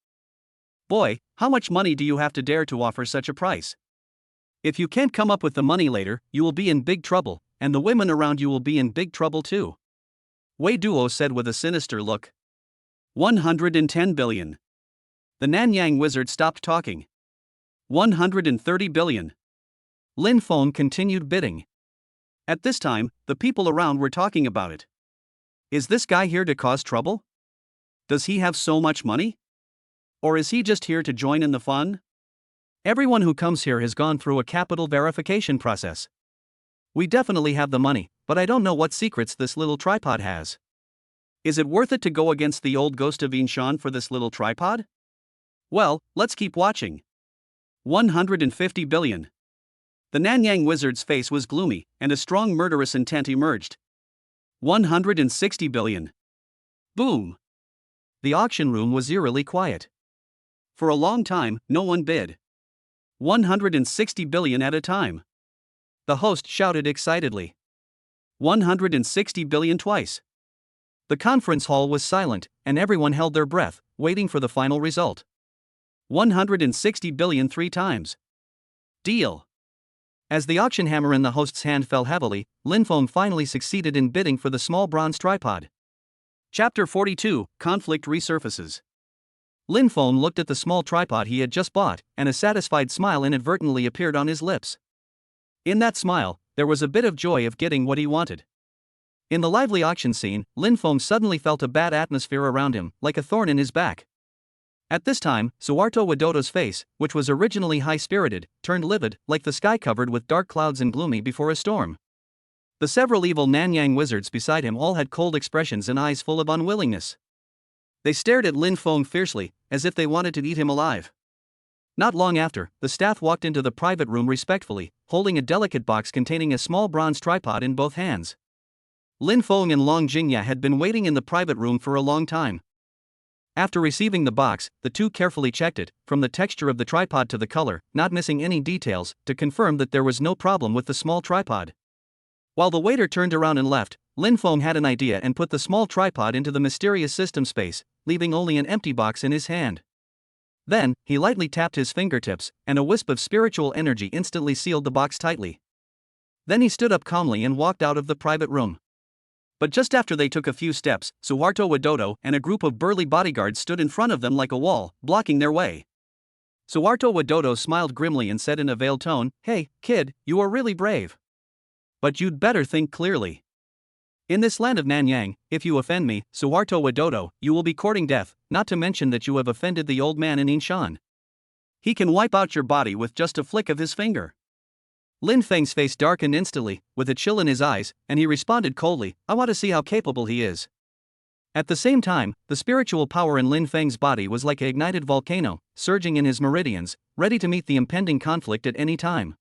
Boy, how much money do you have to dare to offer such a price? If you can't come up with the money later, you will be in big trouble, and the women around you will be in big trouble too. Wei Duo said with a sinister look. 110 billion. The Nanyang wizard stopped talking. 130 billion. Lin Feng continued bidding. At this time, the people around were talking about it. Is this guy here to cause trouble? Does he have so much money? Or is he just here to join in the fun? Everyone who comes here has gone through a capital verification process. We definitely have the money, but I don't know what secrets this little tripod has. Is it worth it to go against the old ghost of Yinshan for this little tripod? Well, let's keep watching. 150 billion. The Nanyang wizard's face was gloomy, and a strong murderous intent emerged. 160 billion. Boom. The auction room was eerily quiet. For a long time, no one bid. 160 billion at a time. The host shouted excitedly. 160 billion twice. The conference hall was silent, and everyone held their breath, waiting for the final result. 160 billion 3 times. Deal. As the auction hammer in the host's hand fell heavily, Lin Feng finally succeeded in bidding for the small bronze tripod. Chapter 42, Conflict resurfaces. Lin Feng looked at the small tripod he had just bought, and a satisfied smile inadvertently appeared on his lips. In that smile, there was a bit of joy of getting what he wanted. In the lively auction scene, Lin Feng suddenly felt a bad atmosphere around him, like a thorn in his back. At this time, Suharto Widodo's face, which was originally high-spirited, turned livid, like the sky covered with dark clouds and gloomy before a storm. The several evil Nanyang wizards beside him all had cold expressions and eyes full of unwillingness. They stared at Lin Feng fiercely, as if they wanted to eat him alive. Not long after, the staff walked into the private room respectfully, holding a delicate box containing a small bronze tripod in both hands. Lin Feng and Long Jingya had been waiting in the private room for a long time. After receiving the box, the two carefully checked it, from the texture of the tripod to the color, not missing any details, to confirm that there was no problem with the small tripod. While the waiter turned around and left, Lin Feng had an idea and put the small tripod into the mysterious system space, leaving only an empty box in his hand. Then, he lightly tapped his fingertips, and a wisp of spiritual energy instantly sealed the box tightly. Then he stood up calmly and walked out of the private room. But just after they took a few steps, Suharto Widodo and a group of burly bodyguards stood in front of them like a wall, blocking their way. Suharto Widodo smiled grimly and said in a veiled tone, "Hey, kid, you are really brave. But you'd better think clearly. In this land of Nanyang, if you offend me, Suharto Widodo, you will be courting death, not to mention that you have offended the old man in Yinshan. He can wipe out your body with just a flick of his finger." Lin Feng's face darkened instantly, with a chill in his eyes, and he responded coldly, "I want to see how capable he is." At the same time, the spiritual power in Lin Feng's body was like an ignited volcano, surging in his meridians, ready to meet the impending conflict at any time.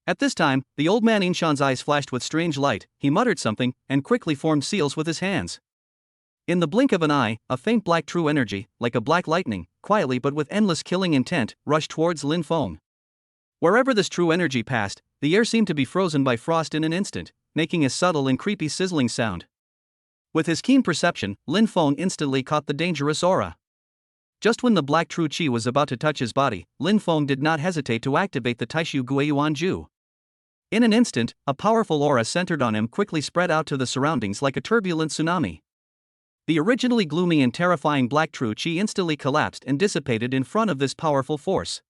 At this time, the old man Yinshan's eyes flashed with strange light, he muttered something, and quickly formed seals with his hands. In the blink of an eye, a faint black true energy, like a black lightning, quietly but with endless killing intent, rushed towards Lin Feng. Wherever this true energy passed, the air seemed to be frozen by frost in an instant, making a subtle and creepy sizzling sound. With his keen perception, Lin Feng instantly caught the dangerous aura. Just when the black true chi was about to touch his body, Lin Feng did not hesitate to activate the Taishu Guiyuan Ju. In an instant, a powerful aura centered on him quickly spread out to the surroundings like a turbulent tsunami. The originally gloomy and terrifying black true chi instantly collapsed and dissipated in front of this powerful force.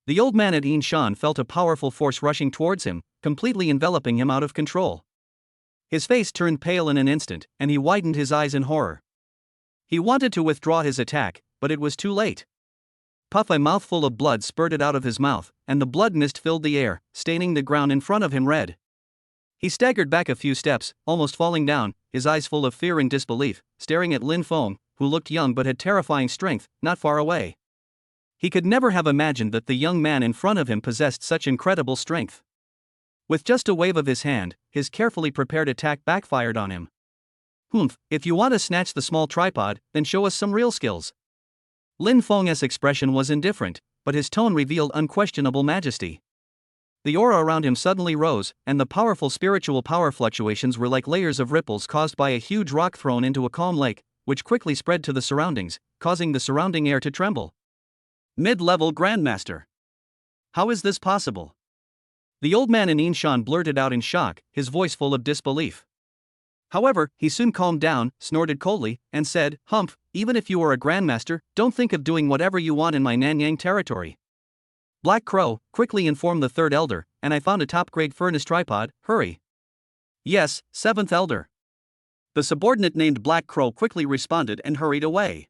The old man at Yinshan felt a powerful force rushing towards him, completely enveloping him out of control. His face turned pale in an instant, and he widened his eyes in horror. He wanted to withdraw his attack, but it was too late. Puff! A mouthful of blood spurted out of his mouth, and the blood mist filled the air, staining the ground in front of him red. He staggered back a few steps, almost falling down, his eyes full of fear and disbelief, staring at Lin Feng, who looked young but had terrifying strength, not far away. He could never have imagined that the young man in front of him possessed such incredible strength. With just a wave of his hand, his carefully prepared attack backfired on him. "Humph, if you want to snatch the small tripod, then show us some real skills." Lin Feng's expression was indifferent, but his tone revealed unquestionable majesty. The aura around him suddenly rose, and the powerful spiritual power fluctuations were like layers of ripples caused by a huge rock thrown into a calm lake, which quickly spread to the surroundings, causing the surrounding air to tremble. Mid-level Grandmaster. How is this possible? The old man in Inshan blurted out in shock, his voice full of disbelief. However, he soon calmed down, snorted coldly, and said, "Humph, even if you are a grandmaster, don't think of doing whatever you want in my Nanyang territory." Black Crow, quickly informed the third elder, "And I found a top-grade furnace tripod, hurry." "Yes, seventh elder." The subordinate named Black Crow quickly responded and hurried away.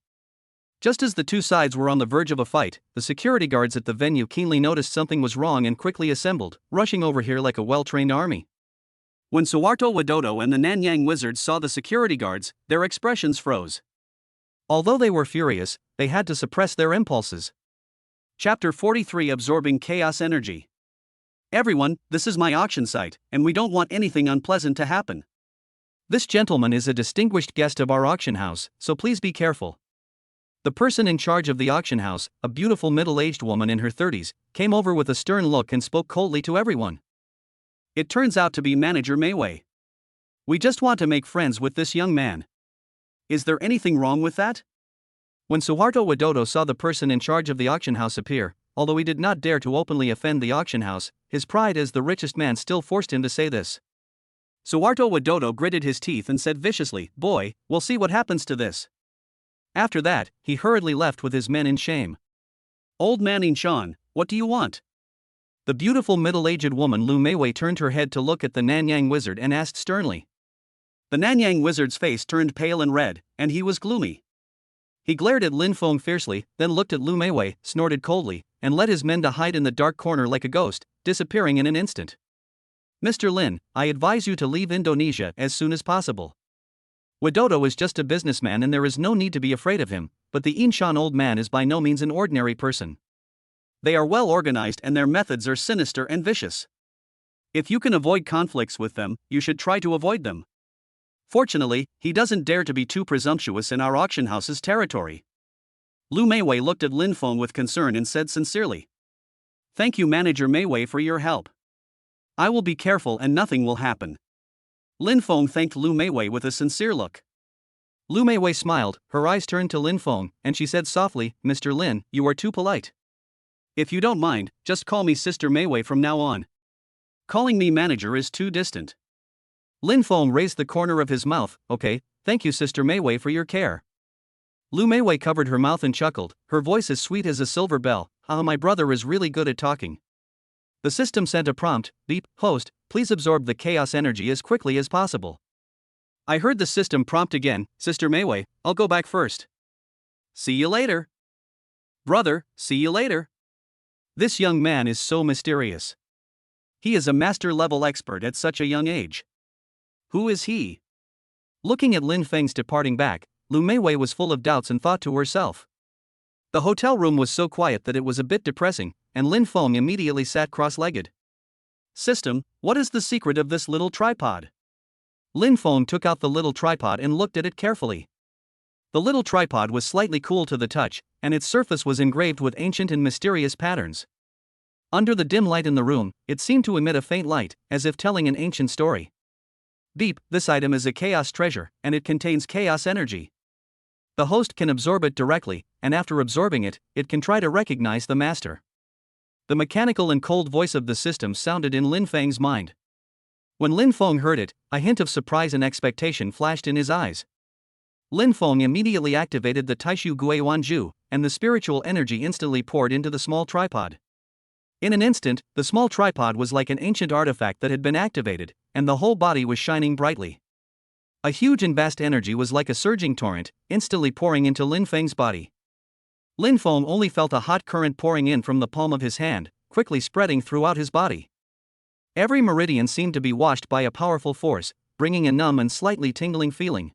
Just as the two sides were on the verge of a fight, the security guards at the venue keenly noticed something was wrong and quickly assembled, rushing over here like a well-trained army. When Suharto Widodo and the Nanyang wizards saw the security guards, their expressions froze. Although they were furious, they had to suppress their impulses. Chapter 43: Absorbing Chaos Energy. Everyone, this is my auction site, and we don't want anything unpleasant to happen. This gentleman is a distinguished guest of our auction house, so please be careful. The person in charge of the auction house, a beautiful middle-aged woman in her 30s, came over with a stern look and spoke coldly to everyone. It turns out to be Manager Mayway. We just want to make friends with this young man. Is there anything wrong with that? When Suharto Widodo saw the person in charge of the auction house appear, although he did not dare to openly offend the auction house, his pride as the richest man still forced him to say this. Suharto Widodo gritted his teeth and said viciously, "Boy, we'll see what happens to this." After that, he hurriedly left with his men in shame. "Old man Inshan, what do you want?" The beautiful middle-aged woman Lu Mayway turned her head to look at the Nanyang wizard and asked sternly. The Nanyang wizard's face turned pale and red, and he was gloomy. He glared at Lin Feng fiercely, then looked at Lu Mayway, snorted coldly, and led his men to hide in the dark corner like a ghost, disappearing in an instant. "Mr. Lin, I advise you to leave Indonesia as soon as possible. Widodo is just a businessman and there is no need to be afraid of him, but the Inshan old man is by no means an ordinary person. They are well organized and their methods are sinister and vicious. If you can avoid conflicts with them, you should try to avoid them. Fortunately, he doesn't dare to be too presumptuous in our auction house's territory." Lu Mayway looked at Lin Feng with concern and said sincerely, "Thank you, Manager Mayway, for your help. I will be careful and nothing will happen." Lin Feng thanked Lu Mayway with a sincere look. Lu Mayway smiled, her eyes turned to Lin Feng, and she said softly, "Mr. Lin, you are too polite. If you don't mind, just call me Sister Mayway from now on. Calling me manager is too distant." Lin Feng raised the corner of his mouth. "Okay, thank you Sister Mayway for your care." Lu Mayway covered her mouth and chuckled, her voice as sweet as a silver bell. My brother is really good at talking." The system sent a prompt, "Beep, host, please absorb the chaos energy as quickly as possible." I heard the system prompt again, "Sister Mayway, I'll go back first. See you later. Brother, see you later." This young man is so mysterious. He is a master-level expert at such a young age. Who is he? Looking at Lin Feng's departing back, Lu Mayway was full of doubts and thought to herself. The hotel room was so quiet that it was a bit depressing, and Lin Feng immediately sat cross-legged. "System, what is the secret of this little tripod?" Lin Feng took out the little tripod and looked at it carefully. The little tripod was slightly cool to the touch, and its surface was engraved with ancient and mysterious patterns. Under the dim light in the room, it seemed to emit a faint light, as if telling an ancient story. "Beep, this item is a chaos treasure, and it contains chaos energy. The host can absorb it directly, and after absorbing it, it can try to recognize the master." The mechanical and cold voice of the system sounded in Lin Feng's mind. When Lin Feng heard it, a hint of surprise and expectation flashed in his eyes. Lin Feng immediately activated the Taishu Gui Wanju, and the spiritual energy instantly poured into the small tripod. In an instant, the small tripod was like an ancient artifact that had been activated, and the whole body was shining brightly. A huge and vast energy was like a surging torrent, instantly pouring into Lin Feng's body. Lin Feng only felt a hot current pouring in from the palm of his hand, quickly spreading throughout his body. Every meridian seemed to be washed by a powerful force, bringing a numb and slightly tingling feeling.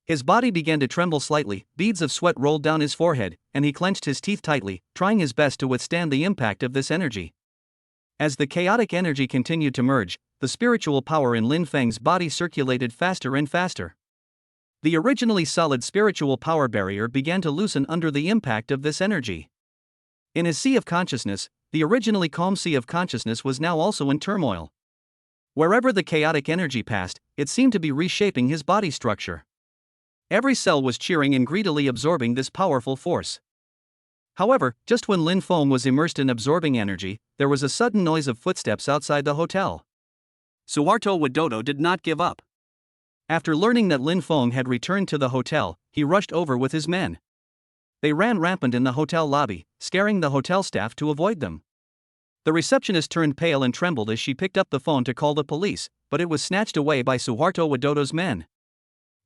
His body began to tremble slightly, beads of sweat rolled down his forehead, and he clenched his teeth tightly, trying his best to withstand the impact of this energy. As the chaotic energy continued to merge, the spiritual power in Lin Feng's body circulated faster and faster. The originally solid spiritual power barrier began to loosen under the impact of this energy. In his sea of consciousness, the originally calm sea of consciousness was now also in turmoil. Wherever the chaotic energy passed, it seemed to be reshaping his body structure. Every cell was cheering and greedily absorbing this powerful force. However, just when Lin Feng was immersed in absorbing energy, there was a sudden noise of footsteps outside the hotel. Suharto Widodo did not give up. After learning that Lin Feng had returned to the hotel, he rushed over with his men. They ran rampant in the hotel lobby, scaring the hotel staff to avoid them. The receptionist turned pale and trembled as she picked up the phone to call the police, but it was snatched away by Suharto Widodo's men.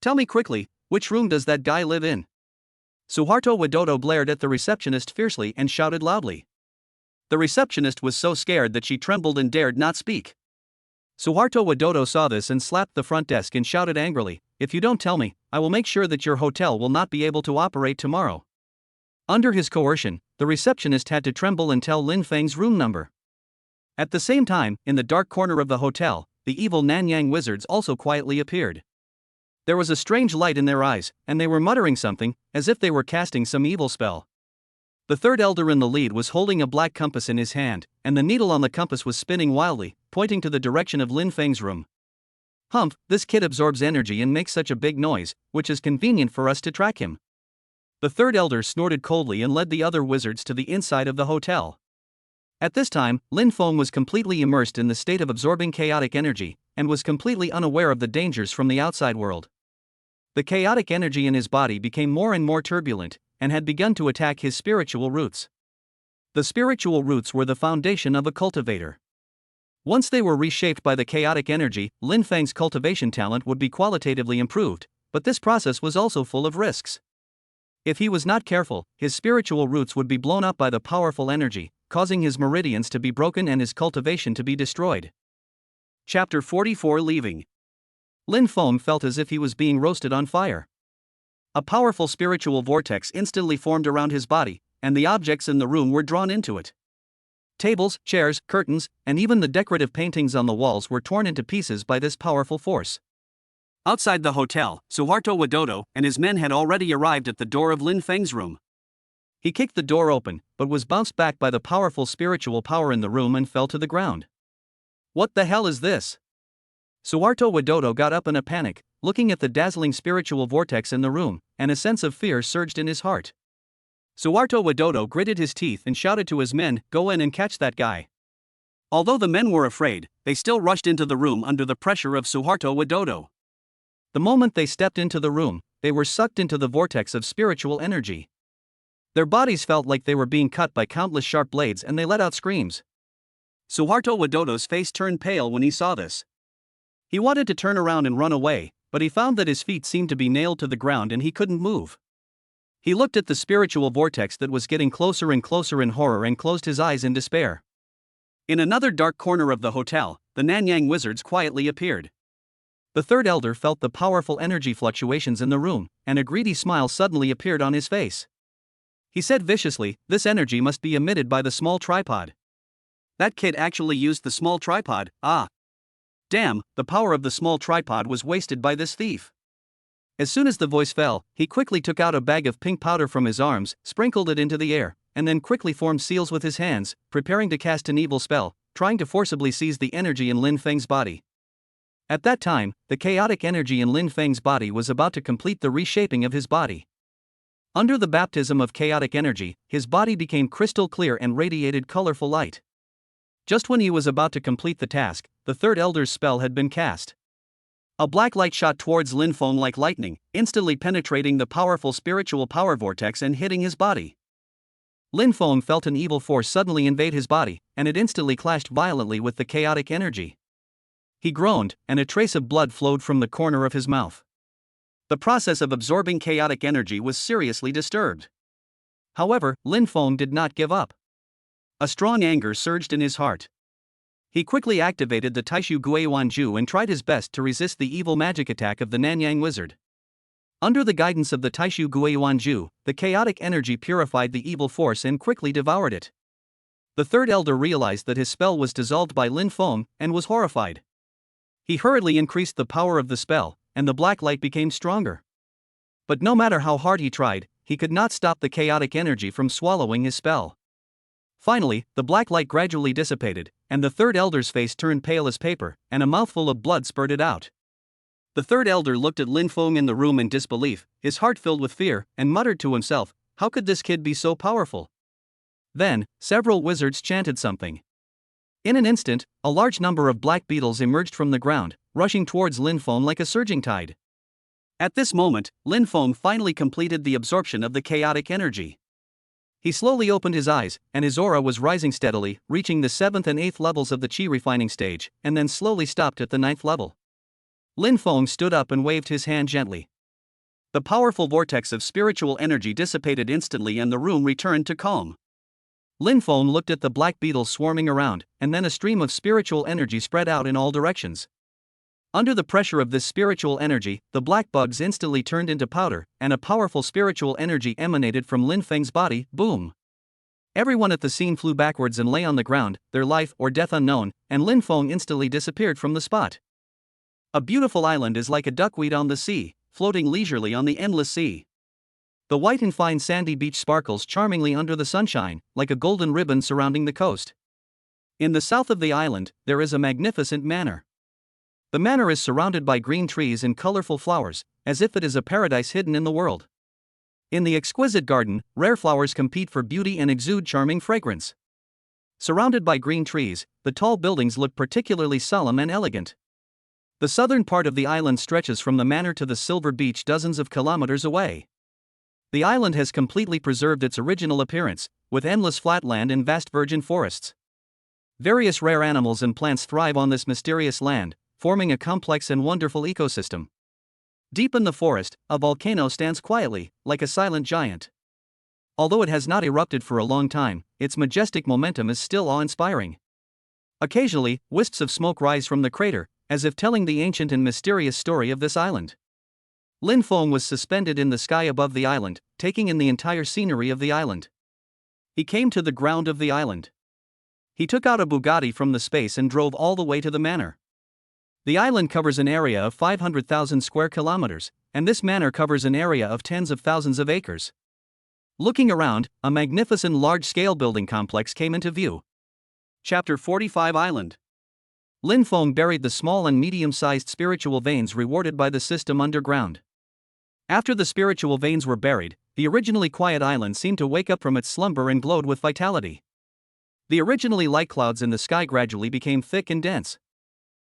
Tell me quickly, which room does that guy live in? Suharto Widodo blared at the receptionist fiercely and shouted loudly. The receptionist was so scared that she trembled and dared not speak. Suharto Widodo saw this and slapped the front desk and shouted angrily, "If you don't tell me, I will make sure that your hotel will not be able to operate tomorrow." Under his coercion, the receptionist had to tremble and tell Lin Feng's room number. At the same time, in the dark corner of the hotel, the evil Nanyang wizards also quietly appeared. There was a strange light in their eyes, and they were muttering something, as if they were casting some evil spell. The third elder in the lead was holding a black compass in his hand, and the needle on the compass was spinning wildly, pointing to the direction of Lin Feng's room. "Humph, this kid absorbs energy and makes such a big noise, which is convenient for us to track him." The third elder snorted coldly and led the other wizards to the inside of the hotel. At this time, Lin Feng was completely immersed in the state of absorbing chaotic energy, and was completely unaware of the dangers from the outside world. The chaotic energy in his body became more and more turbulent, and had begun to attack his spiritual roots. The spiritual roots were the foundation of a cultivator. Once they were reshaped by the chaotic energy, Lin Feng's cultivation talent would be qualitatively improved, but this process was also full of risks. If he was not careful, his spiritual roots would be blown up by the powerful energy, causing his meridians to be broken and his cultivation to be destroyed. Chapter 44 Leaving. Lin Feng felt as if he was being roasted on fire. A powerful spiritual vortex instantly formed around his body, and the objects in the room were drawn into it. Tables, chairs, curtains, and even the decorative paintings on the walls were torn into pieces by this powerful force. Outside the hotel, Suharto Widodo and his men had already arrived at the door of Lin Feng's room. He kicked the door open, but was bounced back by the powerful spiritual power in the room and fell to the ground. "What the hell is this?" Suharto Widodo got up in a panic, looking at the dazzling spiritual vortex in the room, and a sense of fear surged in his heart. Suharto Widodo gritted his teeth and shouted to his men, "Go in and catch that guy." Although the men were afraid, they still rushed into the room under the pressure of Suharto Widodo. The moment they stepped into the room, they were sucked into the vortex of spiritual energy. Their bodies felt like they were being cut by countless sharp blades and they let out screams. Suharto Widodo's face turned pale when he saw this. He wanted to turn around and run away, but he found that his feet seemed to be nailed to the ground and he couldn't move. He looked at the spiritual vortex that was getting closer and closer in horror and closed his eyes in despair. In another dark corner of the hotel, the Nanyang wizards quietly appeared. The third elder felt the powerful energy fluctuations in the room, and a greedy smile suddenly appeared on his face. He said viciously, "This energy must be emitted by the small tripod." That kid actually used the small tripod. Ah! Damn, the power of the small tripod was wasted by this thief. As soon as the voice fell, he quickly took out a bag of pink powder from his arms, sprinkled it into the air, and then quickly formed seals with his hands, preparing to cast an evil spell, trying to forcibly seize the energy in Lin Feng's body. At that time, the chaotic energy in Lin Feng's body was about to complete the reshaping of his body. Under the baptism of chaotic energy, his body became crystal clear and radiated colorful light. Just when he was about to complete the task, the third elder's spell had been cast. A black light shot towards Lin Feng like lightning, instantly penetrating the powerful spiritual power vortex and hitting his body. Lin Feng felt an evil force suddenly invade his body, and it instantly clashed violently with the chaotic energy. He groaned, and a trace of blood flowed from the corner of his mouth. The process of absorbing chaotic energy was seriously disturbed. However, Lin Feng did not give up. A strong anger surged in his heart. He quickly activated the Taishu Guiwanju and tried his best to resist the evil magic attack of the Nanyang wizard. Under the guidance of the Taishu Guiwanju, the chaotic energy purified the evil force and quickly devoured it. The third elder realized that his spell was dissolved by Lin Feng and was horrified. He hurriedly increased the power of the spell, and the black light became stronger. But no matter how hard he tried, he could not stop the chaotic energy from swallowing his spell. Finally, the black light gradually dissipated, and the third elder's face turned pale as paper, and a mouthful of blood spurted out. The third elder looked at Lin Feng in the room in disbelief, his heart filled with fear, and muttered to himself, "How could this kid be so powerful? Then, several wizards chanted something. In an instant, a large number of black beetles emerged from the ground, rushing towards Lin Feng like a surging tide. At this moment, Lin Feng finally completed the absorption of the chaotic energy. He slowly opened his eyes, and his aura was rising steadily, reaching the 7th and 8th levels of the Qi refining stage, and then slowly stopped at the 9th level. Lin Feng stood up and waved his hand gently. The powerful vortex of spiritual energy dissipated instantly and the room returned to calm. Lin Feng looked at the black beetles swarming around, and then a stream of spiritual energy spread out in all directions. Under the pressure of this spiritual energy, the black bugs instantly turned into powder, and a powerful spiritual energy emanated from Lin Feng's body. Boom! Everyone at the scene flew backwards and lay on the ground, their life or death unknown, and Lin Feng instantly disappeared from the spot. A beautiful island is like a duckweed on the sea, floating leisurely on the endless sea. The white and fine sandy beach sparkles charmingly under the sunshine, like a golden ribbon surrounding the coast. In the south of the island, there is a magnificent manor. The manor is surrounded by green trees and colorful flowers, as if it is a paradise hidden in the world. In the exquisite garden, rare flowers compete for beauty and exude charming fragrance. Surrounded by green trees, the tall buildings look particularly solemn and elegant. The southern part of the island stretches from the manor to the silver beach dozens of kilometers away. The island has completely preserved its original appearance, with endless flatland and vast virgin forests. Various rare animals and plants thrive on this mysterious land, forming a complex and wonderful ecosystem. Deep in the forest, a volcano stands quietly, like a silent giant. Although it has not erupted for a long time, its majestic momentum is still awe-inspiring. Occasionally, wisps of smoke rise from the crater, as if telling the ancient and mysterious story of this island. Lin Feng was suspended in the sky above the island, taking in the entire scenery of the island. He came to the ground of the island. He took out a Bugatti from the space and drove all the way to the manor. The island covers an area of 500,000 square kilometers, and this manor covers an area of tens of thousands of acres. Looking around, a magnificent large-scale building complex came into view. Chapter 45 Island. Lin Feng buried the small and medium-sized spiritual veins rewarded by the system underground. After the spiritual veins were buried, the originally quiet island seemed to wake up from its slumber and glowed with vitality. The originally light clouds in the sky gradually became thick and dense.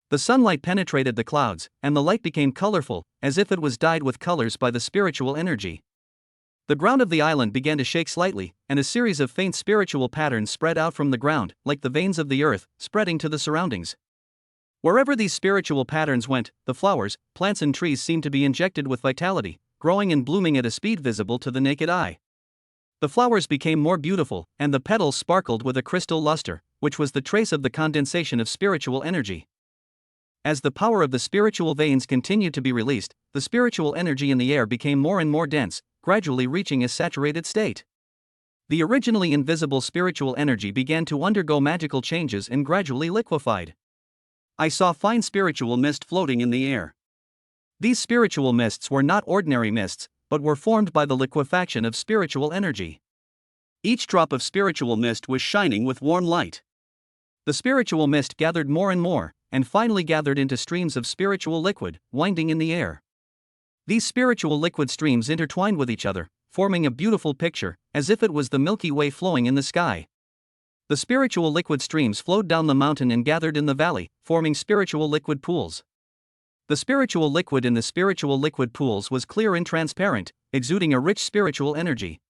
The sunlight penetrated the clouds, and the light became colorful, as if it was dyed with colors by the spiritual energy. The ground of the island began to shake slightly, and a series of faint spiritual patterns spread out from the ground, like the veins of the earth, spreading to the surroundings. Wherever these spiritual patterns went, the flowers, plants and trees seemed to be injected with vitality, growing and blooming at a speed visible to the naked eye. The flowers became more beautiful, and the petals sparkled with a crystal luster, which was the trace of the condensation of spiritual energy. As the power of the spiritual veins continued to be released, the spiritual energy in the air became more and more dense, gradually reaching a saturated state. The originally invisible spiritual energy began to undergo magical changes and gradually liquefied. I saw fine spiritual mist floating in the air. These spiritual mists were not ordinary mists, but were formed by the liquefaction of spiritual energy. Each drop of spiritual mist was shining with warm light. The spiritual mist gathered more and more, and finally gathered into streams of spiritual liquid, winding in the air. These spiritual liquid streams intertwined with each other, forming a beautiful picture, as if it was the Milky Way flowing in the sky. The spiritual liquid streams flowed down the mountain and gathered in the valley, forming spiritual liquid pools. The spiritual liquid in the spiritual liquid pools was clear and transparent, exuding a rich spiritual energy.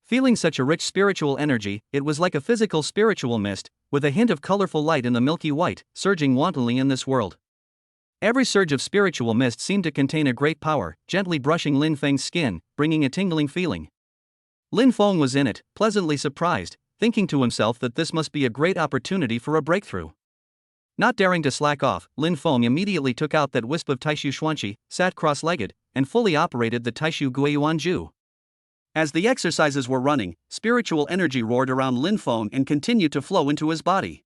Feeling such a rich spiritual energy, it was like a physical spiritual mist, with a hint of colorful light in the milky white, surging wantonly in this world. Every surge of spiritual mist seemed to contain a great power, gently brushing Lin Feng's skin, bringing a tingling feeling. Lin Feng was in it, pleasantly surprised, thinking to himself that this must be a great opportunity for a breakthrough. Not daring to slack off, Lin Feng immediately took out that wisp of Taishu Xuanqi, sat cross-legged, and fully operated the Taishu Guiyuanju. As the exercises were running, spiritual energy roared around Lin Feng and continued to flow into his body.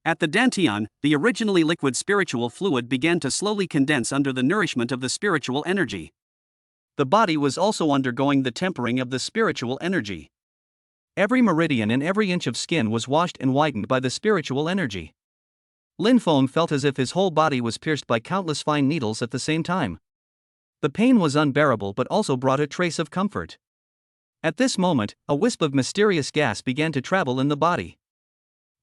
At the dantian, the originally liquid spiritual fluid began to slowly condense under the nourishment of the spiritual energy. The body was also undergoing the tempering of the spiritual energy. Every meridian and every inch of skin was washed and whitened by the spiritual energy. Lin Feng felt as if his whole body was pierced by countless fine needles at the same time. The pain was unbearable but also brought a trace of comfort. At this moment, a wisp of mysterious gas began to travel in the body.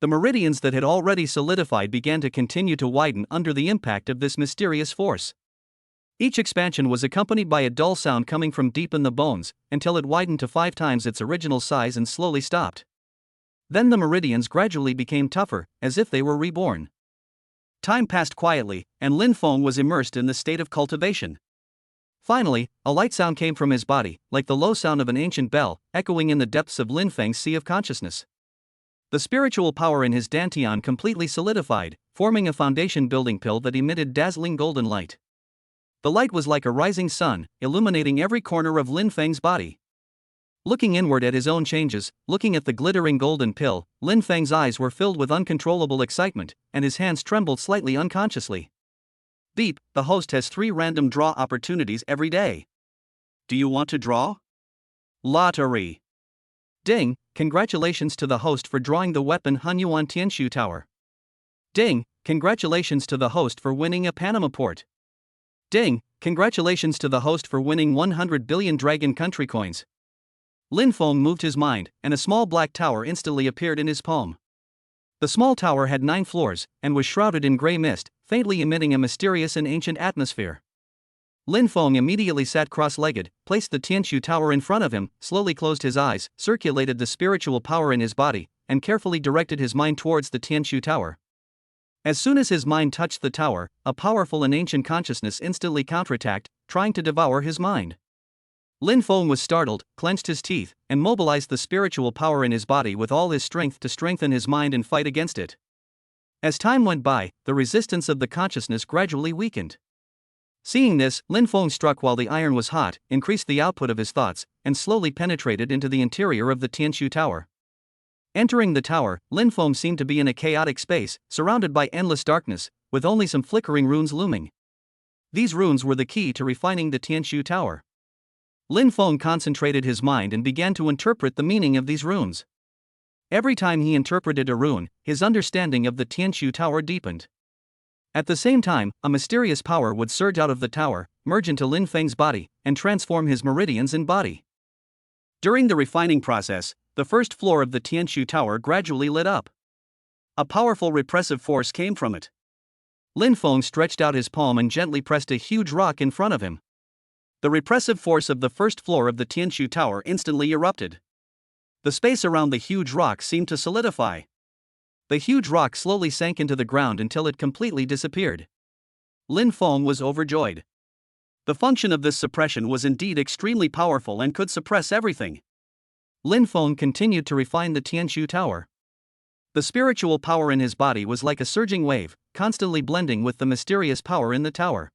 The meridians that had already solidified began to continue to widen under the impact of this mysterious force. Each expansion was accompanied by a dull sound coming from deep in the bones, until it widened to 5 times its original size and slowly stopped. Then the meridians gradually became tougher, as if they were reborn. Time passed quietly, and Lin Feng was immersed in the state of cultivation. Finally, a light sound came from his body, like the low sound of an ancient bell, echoing in the depths of Lin Feng's sea of consciousness. The spiritual power in his dantian completely solidified, forming a foundation-building pill that emitted dazzling golden light. The light was like a rising sun, illuminating every corner of Lin Feng's body. Looking inward at his own changes, looking at the glittering golden pill, Lin Feng's eyes were filled with uncontrollable excitement, and his hands trembled slightly unconsciously. Beep, the host has 3 random draw opportunities every day. Do you want to draw? Lottery. Ding, congratulations to the host for drawing the weapon Hunyuan Tianshu Tower. Ding, congratulations to the host for winning a Panama port. Ding, congratulations to the host for winning 100 billion Dragon Country coins. Lin Feng moved his mind, and a small black tower instantly appeared in his palm. The small tower had 9 floors, and was shrouded in grey mist, faintly emitting a mysterious and ancient atmosphere. Lin Feng immediately sat cross-legged, placed the Tianshu Tower in front of him, slowly closed his eyes, circulated the spiritual power in his body, and carefully directed his mind towards the Tianshu Tower. As soon as his mind touched the tower, a powerful and ancient consciousness instantly counterattacked, trying to devour his mind. Lin Feng was startled, clenched his teeth, and mobilized the spiritual power in his body with all his strength to strengthen his mind and fight against it. As time went by, the resistance of the consciousness gradually weakened. Seeing this, Lin Feng struck while the iron was hot, increased the output of his thoughts, and slowly penetrated into the interior of the Tianshu Tower. Entering the tower, Lin Feng seemed to be in a chaotic space, surrounded by endless darkness, with only some flickering runes looming. These runes were the key to refining the Tianshu Tower. Lin Feng concentrated his mind and began to interpret the meaning of these runes. Every time he interpreted a rune, his understanding of the Tianshu Tower deepened. At the same time, a mysterious power would surge out of the tower, merge into Lin Feng's body, and transform his meridians and body. During the refining process, the first floor of the Tianshu Tower gradually lit up. A powerful repressive force came from it. Lin Feng stretched out his palm and gently pressed a huge rock in front of him. The repressive force of the first floor of the Tianshu Tower instantly erupted. The space around the huge rock seemed to solidify. The huge rock slowly sank into the ground until it completely disappeared. Lin Feng was overjoyed. The function of this suppression was indeed extremely powerful and could suppress everything. Lin Feng continued to refine the Tianshu Tower. The spiritual power in his body was like a surging wave, constantly blending with the mysterious power in the tower.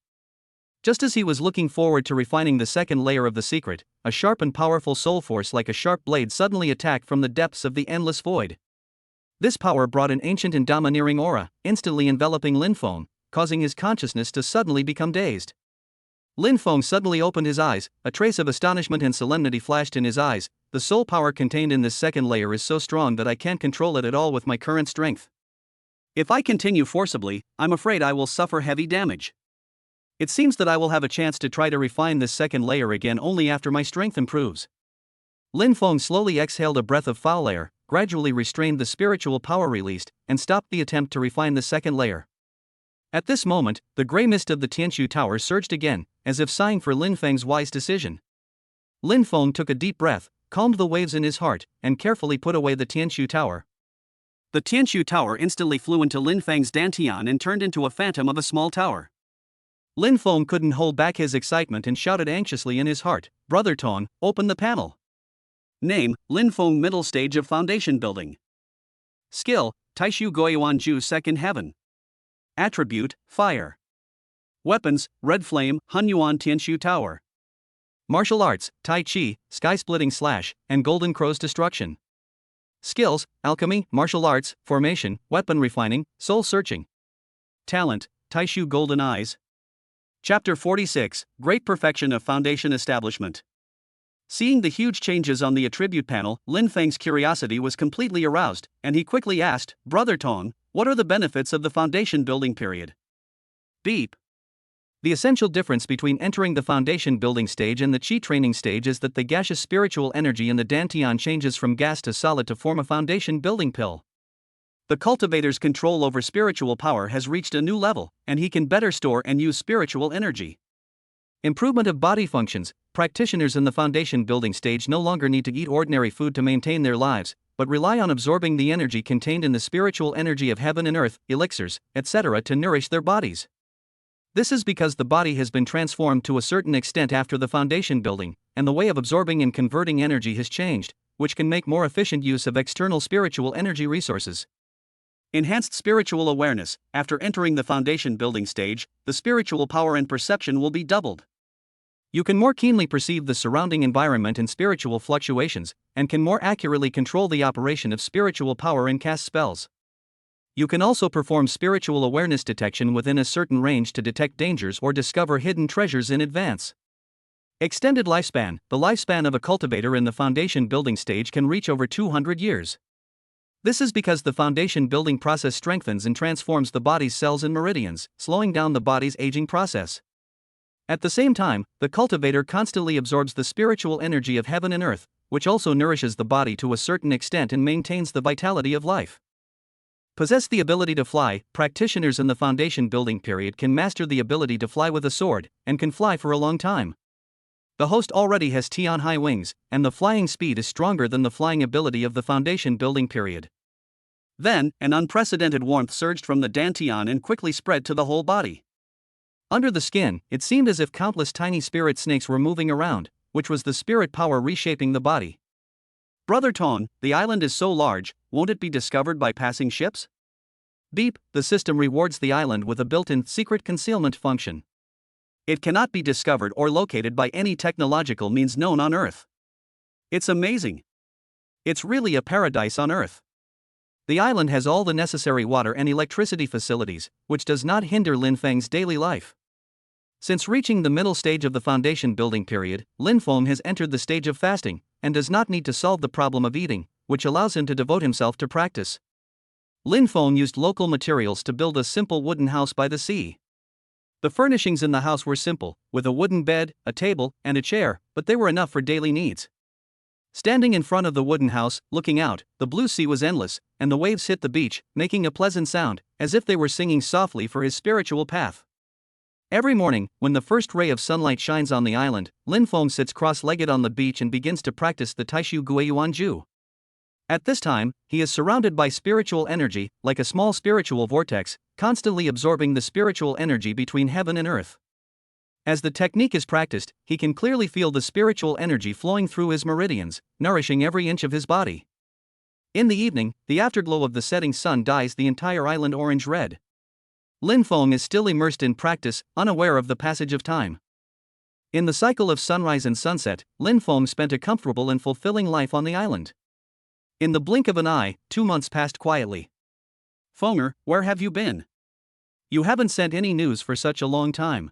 Just as he was looking forward to refining the second layer of the secret, a sharp and powerful soul force like a sharp blade suddenly attacked from the depths of the endless void. This power brought an ancient and domineering aura, instantly enveloping Lin Feng, causing his consciousness to suddenly become dazed. Lin Feng suddenly opened his eyes, a trace of astonishment and solemnity flashed in his eyes. The soul power contained in this second layer is so strong that I can't control it at all with my current strength. If I continue forcibly, I'm afraid I will suffer heavy damage. It seems that I will have a chance to try to refine this second layer again only after my strength improves. Lin Feng slowly exhaled a breath of foul air, gradually restrained the spiritual power released, and stopped the attempt to refine the second layer. At this moment, the grey mist of the Tianshu Tower surged again, as if sighing for Lin Feng's wise decision. Lin Feng took a deep breath, calmed the waves in his heart, and carefully put away the Tianshu Tower. The Tianshu Tower instantly flew into Lin Feng's dantian and turned into a phantom of a small tower. Lin Feng couldn't hold back his excitement and shouted anxiously in his heart, "Brother Tong, open the panel." Name, Lin Feng, middle stage of foundation building. Skill, Taishu Goyuan Ju second heaven. Attribute, fire. Weapons, red flame, Hunyuan Tianshu Tower. Martial arts, Tai Chi, sky-splitting slash, and golden crow's destruction. Skills, alchemy, martial arts, formation, weapon refining, soul searching. Talent, Taishu golden eyes. Chapter 46, Great Perfection of Foundation Establishment. Seeing the huge changes on the attribute panel, Lin Feng's curiosity was completely aroused, and he quickly asked, "Brother Tong, what are the benefits of the foundation building period?" Beep. The essential difference between entering the foundation building stage and the Qi training stage is that the gaseous spiritual energy in the Dantian changes from gas to solid to form a foundation building pill. The cultivator's control over spiritual power has reached a new level, and he can better store and use spiritual energy. Improvement of body functions. Practitioners in the foundation building stage no longer need to eat ordinary food to maintain their lives, but rely on absorbing the energy contained in the spiritual energy of heaven and earth, elixirs, etc., to nourish their bodies. This is because the body has been transformed to a certain extent after the foundation building, and the way of absorbing and converting energy has changed, which can make more efficient use of external spiritual energy resources. Enhanced spiritual awareness. After entering the foundation building stage, the spiritual power and perception will be doubled. You can more keenly perceive the surrounding environment and spiritual fluctuations, and can more accurately control the operation of spiritual power and cast spells. You can also perform spiritual awareness detection within a certain range to detect dangers or discover hidden treasures in advance. Extended lifespan. The lifespan of a cultivator in the foundation building stage can reach over 200 years. This is because the foundation building process strengthens and transforms the body's cells and meridians, slowing down the body's aging process. At the same time, the cultivator constantly absorbs the spiritual energy of heaven and earth, which also nourishes the body to a certain extent and maintains the vitality of life. Possess the ability to fly. Practitioners in the foundation building period can master the ability to fly with a sword, and can fly for a long time. The host already has Tian high wings, and the flying speed is stronger than the flying ability of the foundation building period. Then, an unprecedented warmth surged from the Dantian and quickly spread to the whole body. Under the skin, it seemed as if countless tiny spirit snakes were moving around, which was the spirit power reshaping the body. Brother Ton, the island is so large, won't it be discovered by passing ships? Beep, the system rewards the island with a built-in secret concealment function. It cannot be discovered or located by any technological means known on Earth. It's amazing. It's really a paradise on Earth. The island has all the necessary water and electricity facilities, which does not hinder Lin Feng's daily life. Since reaching the middle stage of the foundation building period, Lin Feng has entered the stage of fasting, and does not need to solve the problem of eating, which allows him to devote himself to practice. Lin Feng used local materials to build a simple wooden house by the sea. The furnishings in the house were simple, with a wooden bed, a table, and a chair, but they were enough for daily needs. Standing in front of the wooden house, looking out, the blue sea was endless, and the waves hit the beach, making a pleasant sound, as if they were singing softly for his spiritual path. Every morning, when the first ray of sunlight shines on the island, Lin Feng sits cross-legged on the beach and begins to practice the Taishu Guiyuanju. At this time, he is surrounded by spiritual energy, like a small spiritual vortex, constantly absorbing the spiritual energy between heaven and earth. As the technique is practiced, he can clearly feel the spiritual energy flowing through his meridians, nourishing every inch of his body. In the evening, the afterglow of the setting sun dyes the entire island orange-red. Lin Feng is still immersed in practice, unaware of the passage of time. In the cycle of sunrise and sunset, Lin Feng spent a comfortable and fulfilling life on the island. In the blink of an eye, 2 months passed quietly. Fenger, where have you been? You haven't sent any news for such a long time.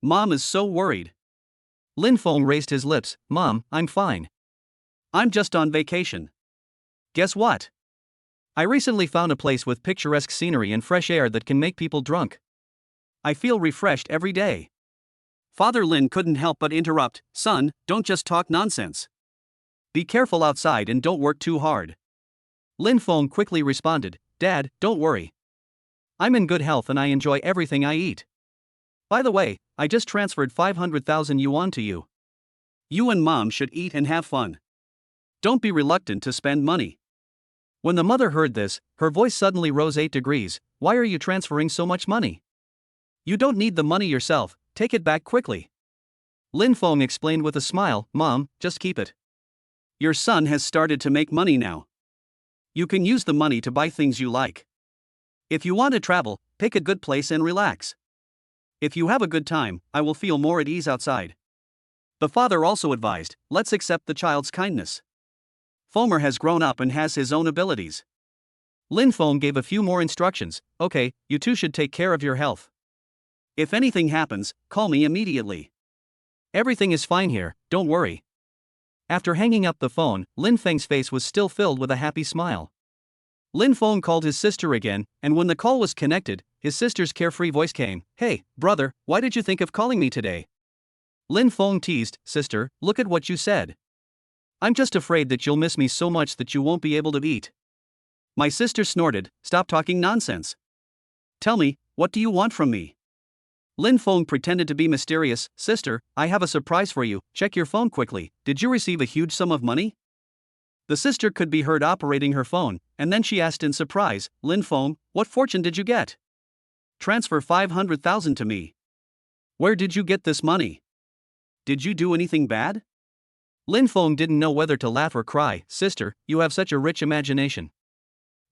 Mom is so worried. Lin Feng raised his lips. Mom, I'm fine. I'm just on vacation. Guess what? I recently found a place with picturesque scenery and fresh air that can make people drunk. I feel refreshed every day. Father Lin couldn't help but interrupt. Son, don't just talk nonsense. Be careful outside and don't work too hard. Lin Feng quickly responded. Dad, don't worry. I'm in good health and I enjoy everything I eat. By the way, I just transferred 500,000 yuan to you. You and Mom should eat and have fun. Don't be reluctant to spend money. When the mother heard this, her voice suddenly rose 8 degrees. Why are you transferring so much money? You don't need the money yourself, take it back quickly. Lin Feng explained with a smile. Mom, just keep it. Your son has started to make money now. You can use the money to buy things you like. If you want to travel, pick a good place and relax. If you have a good time, I will feel more at ease outside. The father also advised, let's accept the child's kindness. Fenger has grown up and has his own abilities. Lin Feng gave a few more instructions. Okay, you two should take care of your health. If anything happens, call me immediately. Everything is fine here, don't worry. After hanging up the phone, Lin Feng's face was still filled with a happy smile. Lin Feng called his sister again, and when the call was connected, his sister's carefree voice came. Hey, brother, why did you think of calling me today? Lin Feng teased, sister, look at what you said. I'm just afraid that you'll miss me so much that you won't be able to eat. My sister snorted, stop talking nonsense. Tell me, what do you want from me? Lin Feng pretended to be mysterious, sister, I have a surprise for you, check your phone quickly, did you receive a huge sum of money? The sister could be heard operating her phone, and then she asked in surprise, Lin Feng, what fortune did you get? Transfer 500,000 to me. Where did you get this money? Did you do anything bad? Lin Feng didn't know whether to laugh or cry. Sister, you have such a rich imagination.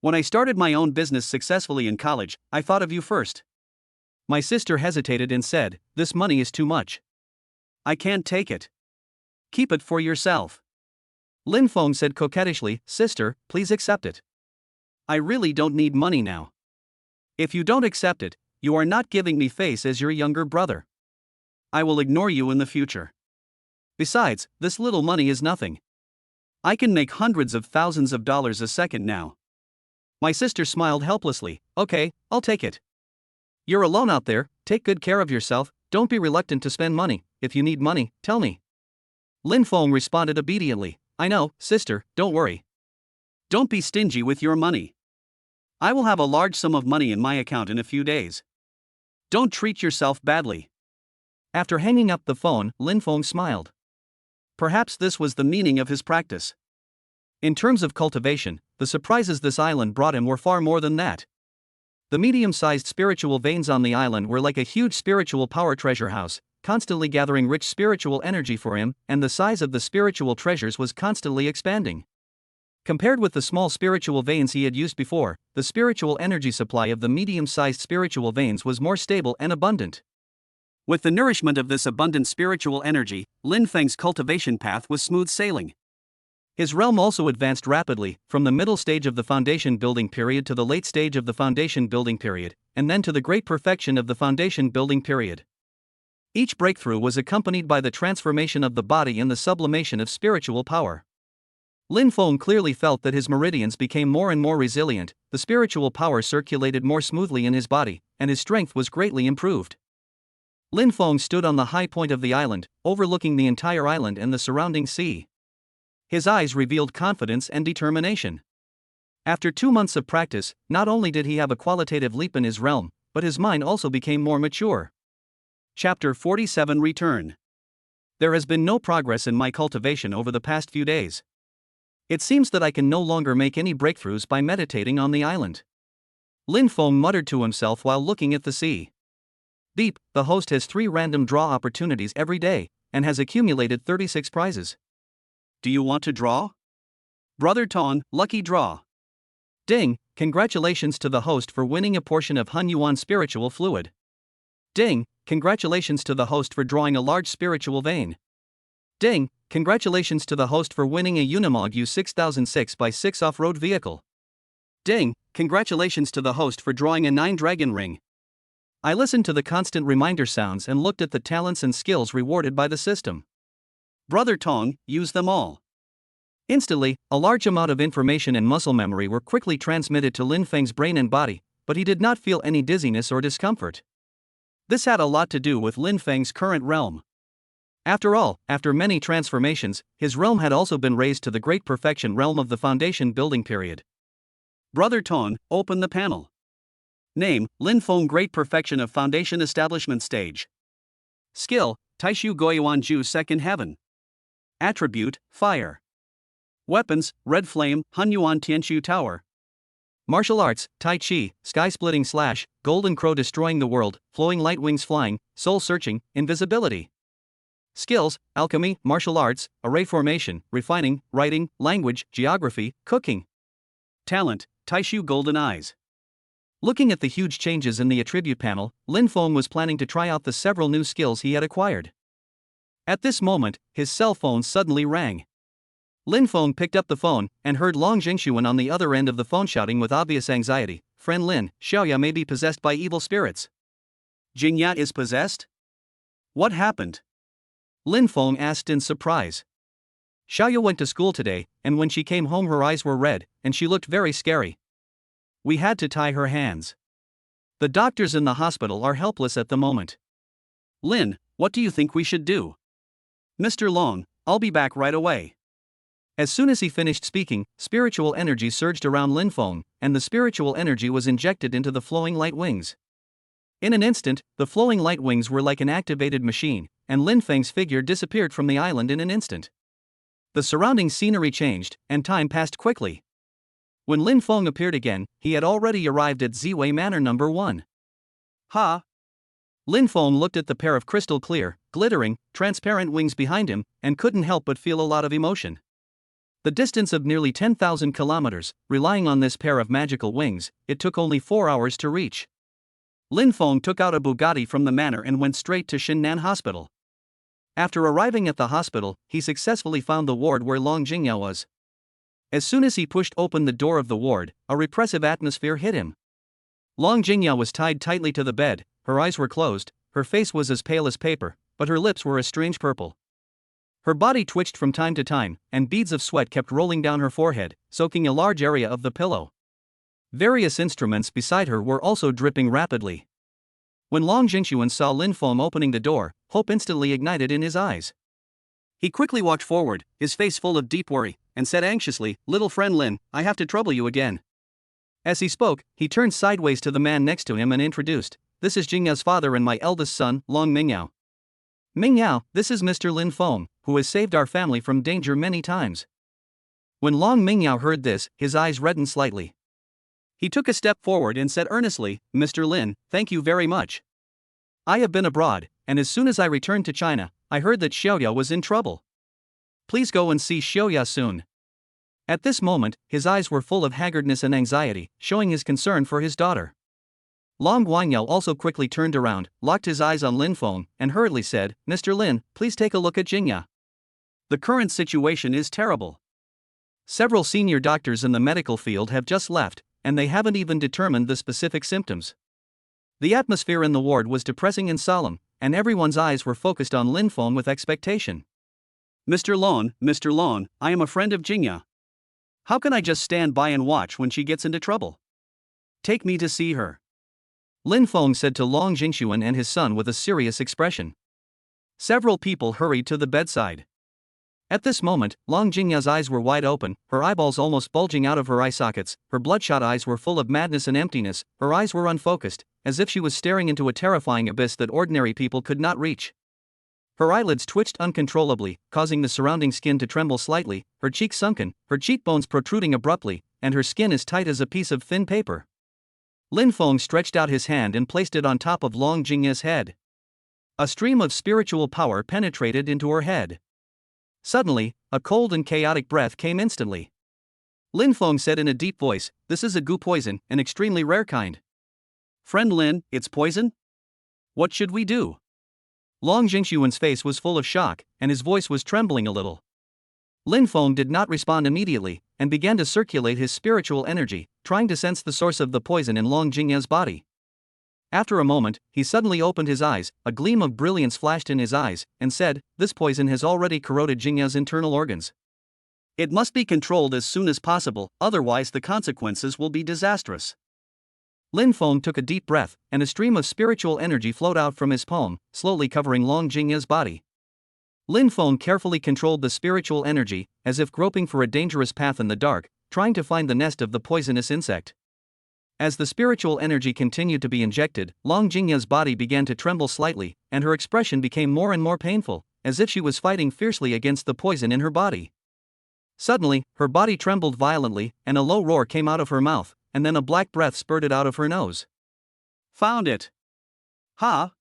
When I started my own business successfully in college, I thought of you first. My sister hesitated and said, this money is too much. I can't take it. Keep it for yourself. Lin Feng said coquettishly, sister, please accept it. I really don't need money now. If you don't accept it, you are not giving me face as your younger brother. I will ignore you in the future. Besides, this little money is nothing. I can make hundreds of thousands of dollars a second now. My sister smiled helplessly. Okay, I'll take it. You're alone out there, take good care of yourself, don't be reluctant to spend money, if you need money, tell me. Lin Feng responded obediently. I know, sister, don't worry. Don't be stingy with your money. I will have a large sum of money in my account in a few days. Don't treat yourself badly. After hanging up the phone, Lin Feng smiled. Perhaps this was the meaning of his practice. In terms of cultivation, the surprises this island brought him were far more than that. The medium-sized spiritual veins on the island were like a huge spiritual power treasure house, constantly gathering rich spiritual energy for him, and the size of the spiritual treasures was constantly expanding. Compared with the small spiritual veins he had used before, the spiritual energy supply of the medium-sized spiritual veins was more stable and abundant. With the nourishment of this abundant spiritual energy, Lin Feng's cultivation path was smooth sailing. His realm also advanced rapidly, from the middle stage of the foundation building period to the late stage of the foundation building period, and then to the great perfection of the foundation building period. Each breakthrough was accompanied by the transformation of the body and the sublimation of spiritual power. Lin Feng clearly felt that his meridians became more and more resilient, the spiritual power circulated more smoothly in his body, and his strength was greatly improved. Lin Feng stood on the high point of the island, overlooking the entire island and the surrounding sea. His eyes revealed confidence and determination. After 2 months of practice, not only did he have a qualitative leap in his realm, but his mind also became more mature. Chapter 47 Return. There has been no progress in my cultivation over the past few days. It seems that I can no longer make any breakthroughs by meditating on the island. Lin Feng muttered to himself while looking at the sea. Beep, the host has 3 random draw opportunities every day, and has accumulated 36 prizes. Do you want to draw? Brother Tong, lucky draw. Ding, congratulations to the host for winning a portion of Hun Yuan spiritual fluid. Ding, congratulations to the host for drawing a large spiritual vein. Ding, congratulations to the host for winning a Unimog U6006 by 6 off-road vehicle. Ding, congratulations to the host for drawing a 9 dragon ring. I listened to the constant reminder sounds and looked at the talents and skills rewarded by the system. Brother Tong, use them all. Instantly, a large amount of information and muscle memory were quickly transmitted to Lin Feng's brain and body, but he did not feel any dizziness or discomfort. This had a lot to do with Lin Feng's current realm. After all, after many transformations, his realm had also been raised to the great perfection realm of the foundation building period. Brother Tong, open the panel. Name, Lin Feng Great Perfection of Foundation Establishment Stage. Skill, Taishu Goyuan Ju Second Heaven. Attribute, Fire. Weapons, Red Flame, Hun Yuan Tianshu Tower. Martial arts, Tai Chi, Sky-splitting slash, Golden Crow destroying the world, Flowing light wings flying, Soul searching, Invisibility. Skills, Alchemy, Martial arts, Array formation, Refining, Writing, Language, Geography, Cooking. Talent, Taishu Golden Eyes. Looking at the huge changes in the attribute panel, Lin Feng was planning to try out the several new skills he had acquired. At this moment, his cell phone suddenly rang. Lin Feng picked up the phone and heard Long Jingshuan on the other end of the phone shouting with obvious anxiety, "Friend Lin, Xiaoya may be possessed by evil spirits." Jingya is possessed? What happened? Lin Feng asked in surprise. Xiaoya went to school today, and when she came home her eyes were red, and she looked very scary. We had to tie her hands. The doctors in the hospital are helpless at the moment. Lin, what do you think we should do? Mr. Long, I'll be back right away. As soon as he finished speaking, spiritual energy surged around Lin Feng, and the spiritual energy was injected into the flowing light wings. In an instant, the flowing light wings were like an activated machine, and Lin Feng's figure disappeared from the island in an instant. The surrounding scenery changed, and time passed quickly. When Lin Feng appeared again, he had already arrived at Ziwei Manor number 1. Ha! Lin Feng looked at the pair of crystal clear, glittering, transparent wings behind him, and couldn't help but feel a lot of emotion. The distance of nearly 10,000 kilometers, relying on this pair of magical wings, it took only 4 hours to reach. Lin Feng took out a Bugatti from the manor and went straight to Shinnan Hospital. After arriving at the hospital, he successfully found the ward where Long Jingyao was. As soon as he pushed open the door of the ward, a repressive atmosphere hit him. Long Jingyao was tied tightly to the bed, her eyes were closed, her face was as pale as paper, but her lips were a strange purple. Her body twitched from time to time, and beads of sweat kept rolling down her forehead, soaking a large area of the pillow. Various instruments beside her were also dripping rapidly. When Long Jingxuan saw Lin Feng opening the door, hope instantly ignited in his eyes. He quickly walked forward, his face full of deep worry, and said anxiously, "Little friend Lin, I have to trouble you again." As he spoke, he turned sideways to the man next to him and introduced, "This is Jingyao's father and my eldest son, Long Mingyao. Mingyao, this is Mr. Lin Feng, who has saved our family from danger many times." When Long Mingyao heard this, his eyes reddened slightly. He took a step forward and said earnestly, "Mr. Lin, thank you very much. I have been abroad, and as soon as I returned to China, I heard that Xiaoya was in trouble. Please go and see Xiaoya soon." At this moment, his eyes were full of haggardness and anxiety, showing his concern for his daughter. Long Guangyao also quickly turned around, locked his eyes on Lin Feng, and hurriedly said, "Mr. Lin, please take a look at Jingya. The current situation is terrible. Several senior doctors in the medical field have just left, and they haven't even determined the specific symptoms." The atmosphere in the ward was depressing and solemn, and everyone's eyes were focused on Lin Feng with expectation. Mr. Long, I am a friend of Jingya. How can I just stand by and watch when she gets into trouble? Take me to see her." Lin Feng said to Long Jingxuan and his son with a serious expression. Several people hurried to the bedside. At this moment, Long Jingya's eyes were wide open, her eyeballs almost bulging out of her eye sockets, her bloodshot eyes were full of madness and emptiness, her eyes were unfocused, as if she was staring into a terrifying abyss that ordinary people could not reach. Her eyelids twitched uncontrollably, causing the surrounding skin to tremble slightly, her cheeks sunken, her cheekbones protruding abruptly, and her skin as tight as a piece of thin paper. Lin Feng stretched out his hand and placed it on top of Long Jingya's head. A stream of spiritual power penetrated into her head. Suddenly, a cold and chaotic breath came instantly. Lin Feng said in a deep voice, "This is a goo poison, an extremely rare kind." "Friend Lin, it's poison? What should we do?" Long Jingxuan's face was full of shock, and his voice was trembling a little. Lin Feng did not respond immediately, and began to circulate his spiritual energy, trying to sense the source of the poison in Long Jingya's body. After a moment, he suddenly opened his eyes, a gleam of brilliance flashed in his eyes, and said, "This poison has already corroded Jingya's internal organs. It must be controlled as soon as possible, otherwise the consequences will be disastrous." Lin Feng took a deep breath, and a stream of spiritual energy flowed out from his palm, slowly covering Long Jingya's body. Lin Feng carefully controlled the spiritual energy, as if groping for a dangerous path in the dark, trying to find the nest of the poisonous insect. As the spiritual energy continued to be injected, Long Jingya's body began to tremble slightly, and her expression became more and more painful, as if she was fighting fiercely against the poison in her body. Suddenly, her body trembled violently, and a low roar came out of her mouth, and then a black breath spurted out of her nose. "Found it! Ha!"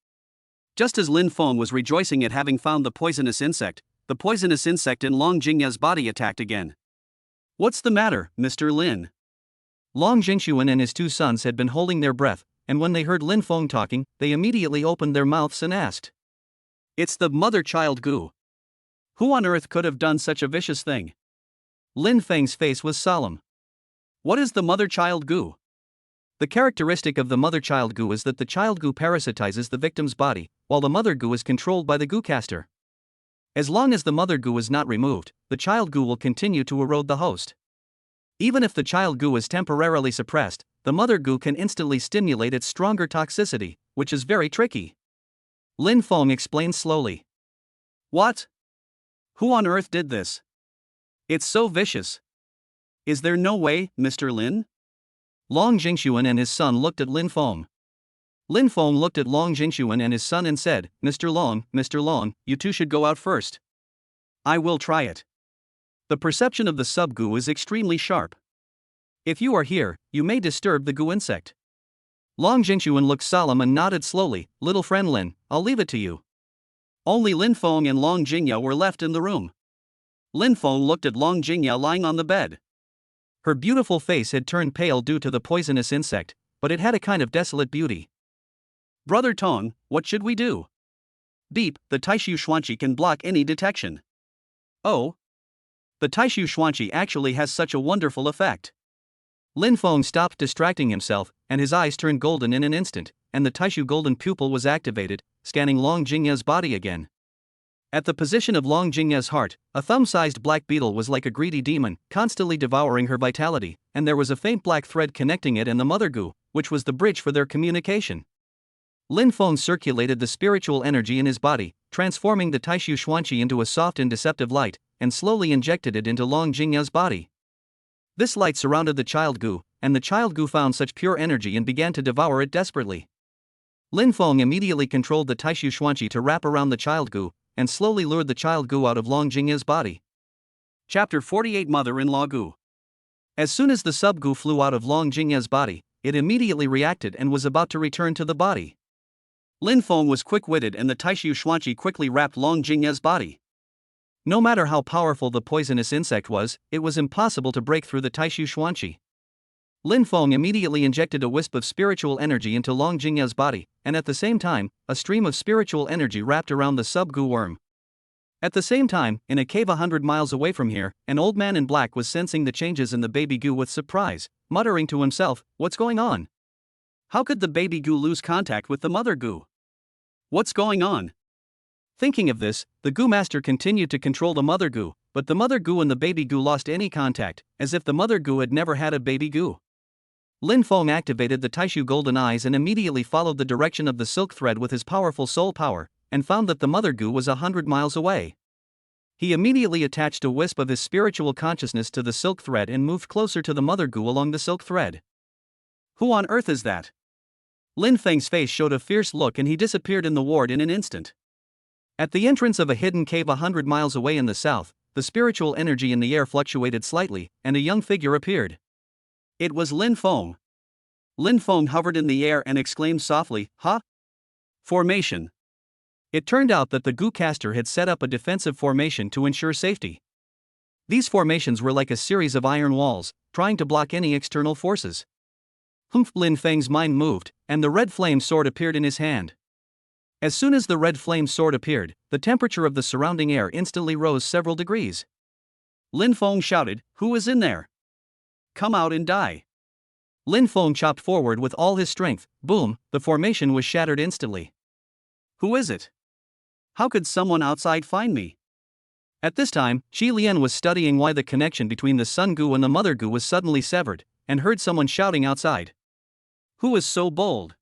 Just as Lin Feng was rejoicing at having found the poisonous insect in Long Jingya's body attacked again. "What's the matter, Mr. Lin?" Long Jingxuan and his two sons had been holding their breath, and when they heard Lin Feng talking, they immediately opened their mouths and asked, "It's the mother-child goo. Who on earth could have done such a vicious thing?" Lin Feng's face was solemn. "What is the mother-child goo?" The characteristic of the mother-child goo is that the child goo parasitizes the victim's body, while the mother goo is controlled by the goo caster. As long as the mother goo is not removed, the child goo will continue to erode the host. Even if the child goo is temporarily suppressed, the mother goo can instantly stimulate its stronger toxicity, which is very tricky. Lin Feng explained slowly. What? Who on earth did this? It's so vicious. Is there no way, Mr. Lin? Long Jingxuan and his son looked at Lin Feng. Lin Feng looked at Long Jingxuan and his son and said, Mr. Long, you two should go out first. I will try it. The perception of the sub-goo is extremely sharp. If you are here, you may disturb the goo insect. Long Jingxuan looked solemn and nodded slowly. Little friend Lin, I'll leave it to you. Only Lin Feng and Long Jingya were left in the room. Lin Feng looked at Long Jingya lying on the bed. Her beautiful face had turned pale due to the poisonous insect, but it had a kind of desolate beauty. Brother Tong, what should we do? Beep, the Taishu Xuanqi can block any detection. Oh? The Taishu Xuanqi actually has such a wonderful effect. Lin Feng stopped distracting himself, and his eyes turned golden in an instant, and the Taishu golden pupil was activated, scanning Long Jingya's body again. At the position of Long Jingya's heart, a thumb-sized black beetle was like a greedy demon, constantly devouring her vitality, and there was a faint black thread connecting it and the mother goo, which was the bridge for their communication. Lin Feng circulated the spiritual energy in his body, transforming the Taishu Xuanqi into a soft and deceptive light, and slowly injected it into Long Jingya's body. This light surrounded the child goo, and the child goo found such pure energy and began to devour it desperately. Lin Feng immediately controlled the Taishu Xuanqi to wrap around the child goo, and slowly lured the child goo out of Long Jingya's body. Chapter 48 Mother-in-Law Goo. As soon as the sub-goo flew out of Long Jingya's body, it immediately reacted and was about to return to the body. Lin Feng was quick-witted and the Taishu Xuanqi quickly wrapped Long Jingya's body. No matter how powerful the poisonous insect was, it was impossible to break through the Taishu Xuanqi. Lin Feng immediately injected a wisp of spiritual energy into Long Jingya's body, and at the same time, a stream of spiritual energy wrapped around the sub-goo worm. At the same time, in a cave 100 miles away from here, an old man in black was sensing the changes in the baby goo with surprise, muttering to himself, "What's going on? How could the baby goo lose contact with the mother goo? What's going on?" Thinking of this, the goo master continued to control the mother goo, but the mother goo and the baby goo lost any contact, as if the mother goo had never had a baby goo. Lin Feng activated the Taishu golden eyes and immediately followed the direction of the silk thread with his powerful soul power, and found that the mother goo was 100 miles away. He immediately attached a wisp of his spiritual consciousness to the silk thread and moved closer to the mother goo along the silk thread. Who on earth is that? Lin Feng's face showed a fierce look and he disappeared in the ward in an instant. At the entrance of a hidden cave 100 miles away in the south, the spiritual energy in the air fluctuated slightly, and a young figure appeared. It was Lin Feng. Lin Feng hovered in the air and exclaimed softly, "Ha! Formation." It turned out that the goo caster had set up a defensive formation to ensure safety. These formations were like a series of iron walls, trying to block any external forces. Humph! Lin Feng's mind moved, and the red flame sword appeared in his hand. As soon as the red flame sword appeared, the temperature of the surrounding air instantly rose several degrees. Lin Feng shouted, "Who is in there? Come out and die." Lin Feng chopped forward with all his strength. Boom, the formation was shattered instantly. Who is it? How could someone outside find me? At this time, Qi Lian was studying why the connection between the sun goo and the mother goo was suddenly severed, and heard someone shouting outside. Who is so bold?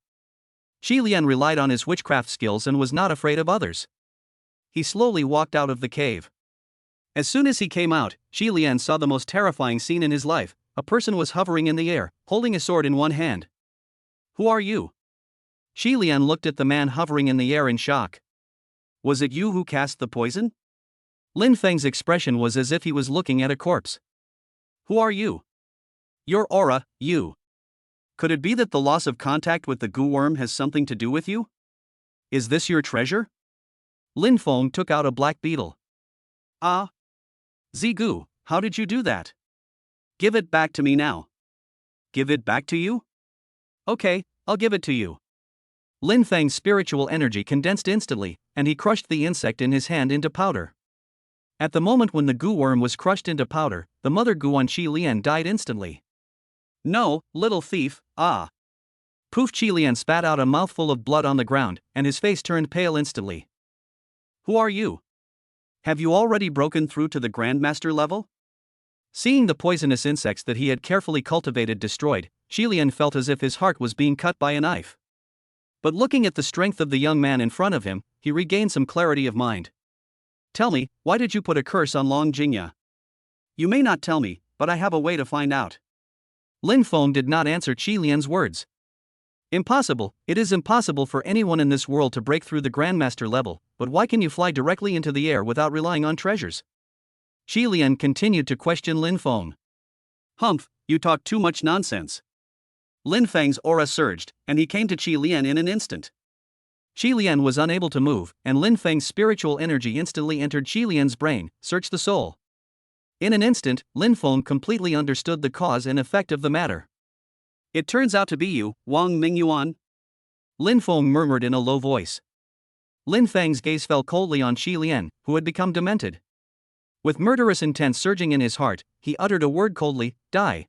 Qi Lian relied on his witchcraft skills and was not afraid of others. He slowly walked out of the cave. As soon as he came out, Qi Lian saw the most terrifying scene in his life. A person was hovering in the air, holding a sword in one hand. Who are you? Qi Lian looked at the man hovering in the air in shock. Was it you who cast the poison? Lin Feng's expression was as if he was looking at a corpse. Who are you? Your aura, you. Could it be that the loss of contact with the goo worm has something to do with you? Is this your treasure? Lin Feng took out a black beetle. Ah. Zigu, how did you do that? Give it back to me now. Give it back to you? Okay, I'll give it to you. Lin Feng's spiritual energy condensed instantly, and he crushed the insect in his hand into powder. At the moment when the goo worm was crushed into powder, the mother goo on Qi Lian died instantly. No, little thief, ah. Poof! Qi Lian spat out a mouthful of blood on the ground, and his face turned pale instantly. Who are you? Have you already broken through to the Grandmaster level? Seeing the poisonous insects that he had carefully cultivated destroyed, Qilian felt as if his heart was being cut by a knife. But looking at the strength of the young man in front of him, he regained some clarity of mind. Tell me, why did you put a curse on Long Jingya? You may not tell me, but I have a way to find out. Lin Feng did not answer Qilian's words. Impossible, it is impossible for anyone in this world to break through the Grandmaster level, but why can you fly directly into the air without relying on treasures? Qilian continued to question Lin Feng. Humph, you talk too much nonsense. Lin Feng's aura surged, and he came to Qilian in an instant. Qilian was unable to move, and Lin Feng's spiritual energy instantly entered Qilian's brain, searched the soul. In an instant, Lin Feng completely understood the cause and effect of the matter. It turns out to be you, Wang Mingyuan. Lin Feng murmured in a low voice. Lin Feng's gaze fell coldly on Qilian, who had become demented. With murderous intent surging in his heart, he uttered a word coldly, die.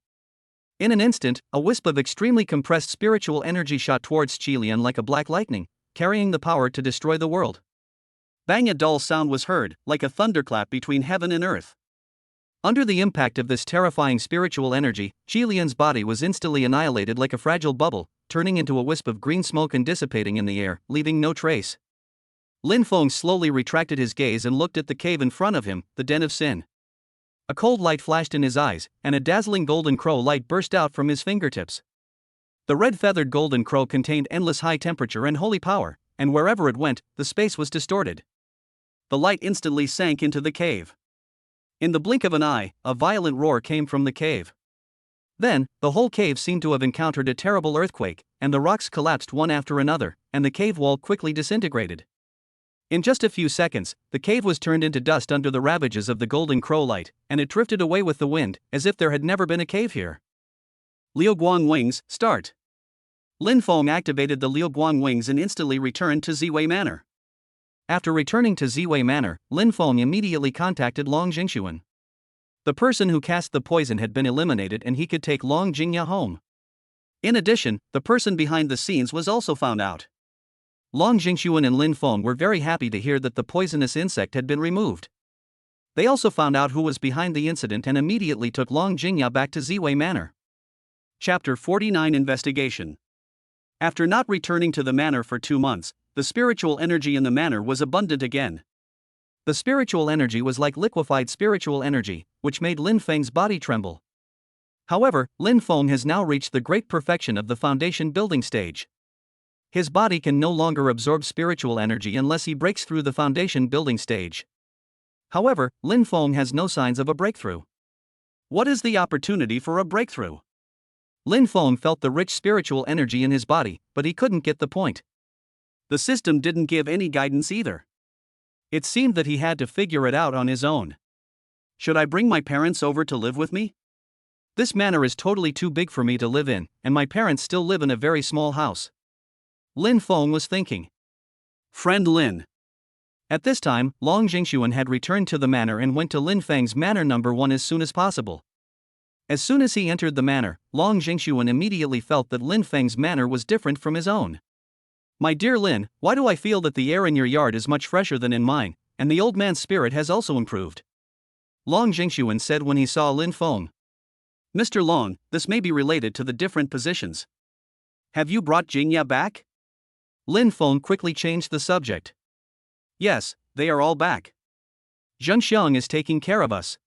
In an instant, a wisp of extremely compressed spiritual energy shot towards Qilian like a black lightning, carrying the power to destroy the world. Bang! A dull sound was heard, like a thunderclap between heaven and earth. Under the impact of this terrifying spiritual energy, Qilian's body was instantly annihilated like a fragile bubble, turning into a wisp of green smoke and dissipating in the air, leaving no trace. Lin Feng slowly retracted his gaze and looked at the cave in front of him, the den of sin. A cold light flashed in his eyes, and a dazzling golden crow light burst out from his fingertips. The red-feathered golden crow contained endless high temperature and holy power, and wherever it went, the space was distorted. The light instantly sank into the cave. In the blink of an eye, a violent roar came from the cave. Then, the whole cave seemed to have encountered a terrible earthquake, and the rocks collapsed one after another, and the cave wall quickly disintegrated. In just a few seconds, the cave was turned into dust under the ravages of the golden crow light, and it drifted away with the wind, as if there had never been a cave here. Liuguang Wings, start. Lin Feng activated the Liuguang Wings and instantly returned to Ziwei Manor. After returning to Ziwei Manor, Lin Feng immediately contacted Long Jingxuan. The person who cast the poison had been eliminated and he could take Long Jingya home. In addition, the person behind the scenes was also found out. Long Jingxuan and Lin Feng were very happy to hear that the poisonous insect had been removed. They also found out who was behind the incident and immediately took Long Jingya back to Ziwei Manor. Chapter 49 Investigation. After not returning to the manor for 2 months, the spiritual energy in the manor was abundant again. The spiritual energy was like liquefied spiritual energy, which made Lin Feng's body tremble. However, Lin Feng has now reached the great perfection of the foundation building stage. His body can no longer absorb spiritual energy unless he breaks through the foundation building stage. However, Lin Feng has no signs of a breakthrough. What is the opportunity for a breakthrough? Lin Feng felt the rich spiritual energy in his body, but he couldn't get the point. The system didn't give any guidance either. It seemed that he had to figure it out on his own. Should I bring my parents over to live with me? This manor is totally too big for me to live in, and my parents still live in a very small house. Lin Feng was thinking. Friend Lin. At this time, Long Jingxuan had returned to the manor and went to Lin Feng's manor number 1 as soon as possible. As soon as he entered the manor, Long Jingxuan immediately felt that Lin Feng's manor was different from his own. My dear Lin, why do I feel that the air in your yard is much fresher than in mine, and the old man's spirit has also improved? Long Jingxuan said when he saw Lin Feng. Mr. Long, this may be related to the different positions. Have you brought Jingya back? Lin Feng quickly changed the subject. Yes, they are all back. Zhengxiang is taking care of us.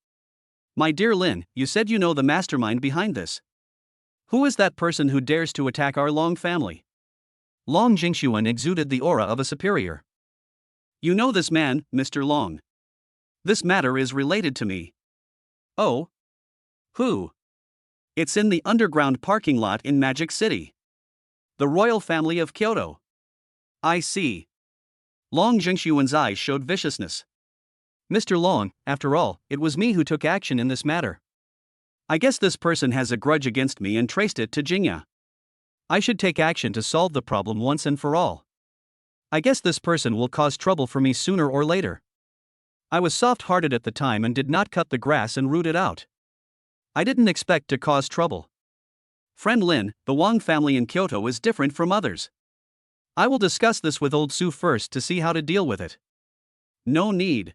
My dear Lin, you said you know the mastermind behind this. Who is that person who dares to attack our Long family? Long Jingxuan exuded the aura of a superior. You know this man, Mr. Long. This matter is related to me. Oh? Who? It's in the underground parking lot in Magic City. The royal family of Kyoto. I see. Long Jingxuan's eyes showed viciousness. Mr. Long, after all, it was me who took action in this matter. I guess this person has a grudge against me and traced it to Jingya. I should take action to solve the problem once and for all. I guess this person will cause trouble for me sooner or later. I was soft-hearted at the time and did not cut the grass and root it out. I didn't expect to cause trouble. Friend Lin, the Wang family in Kyoto is different from others. I will discuss this with Old Su first to see how to deal with it. No need.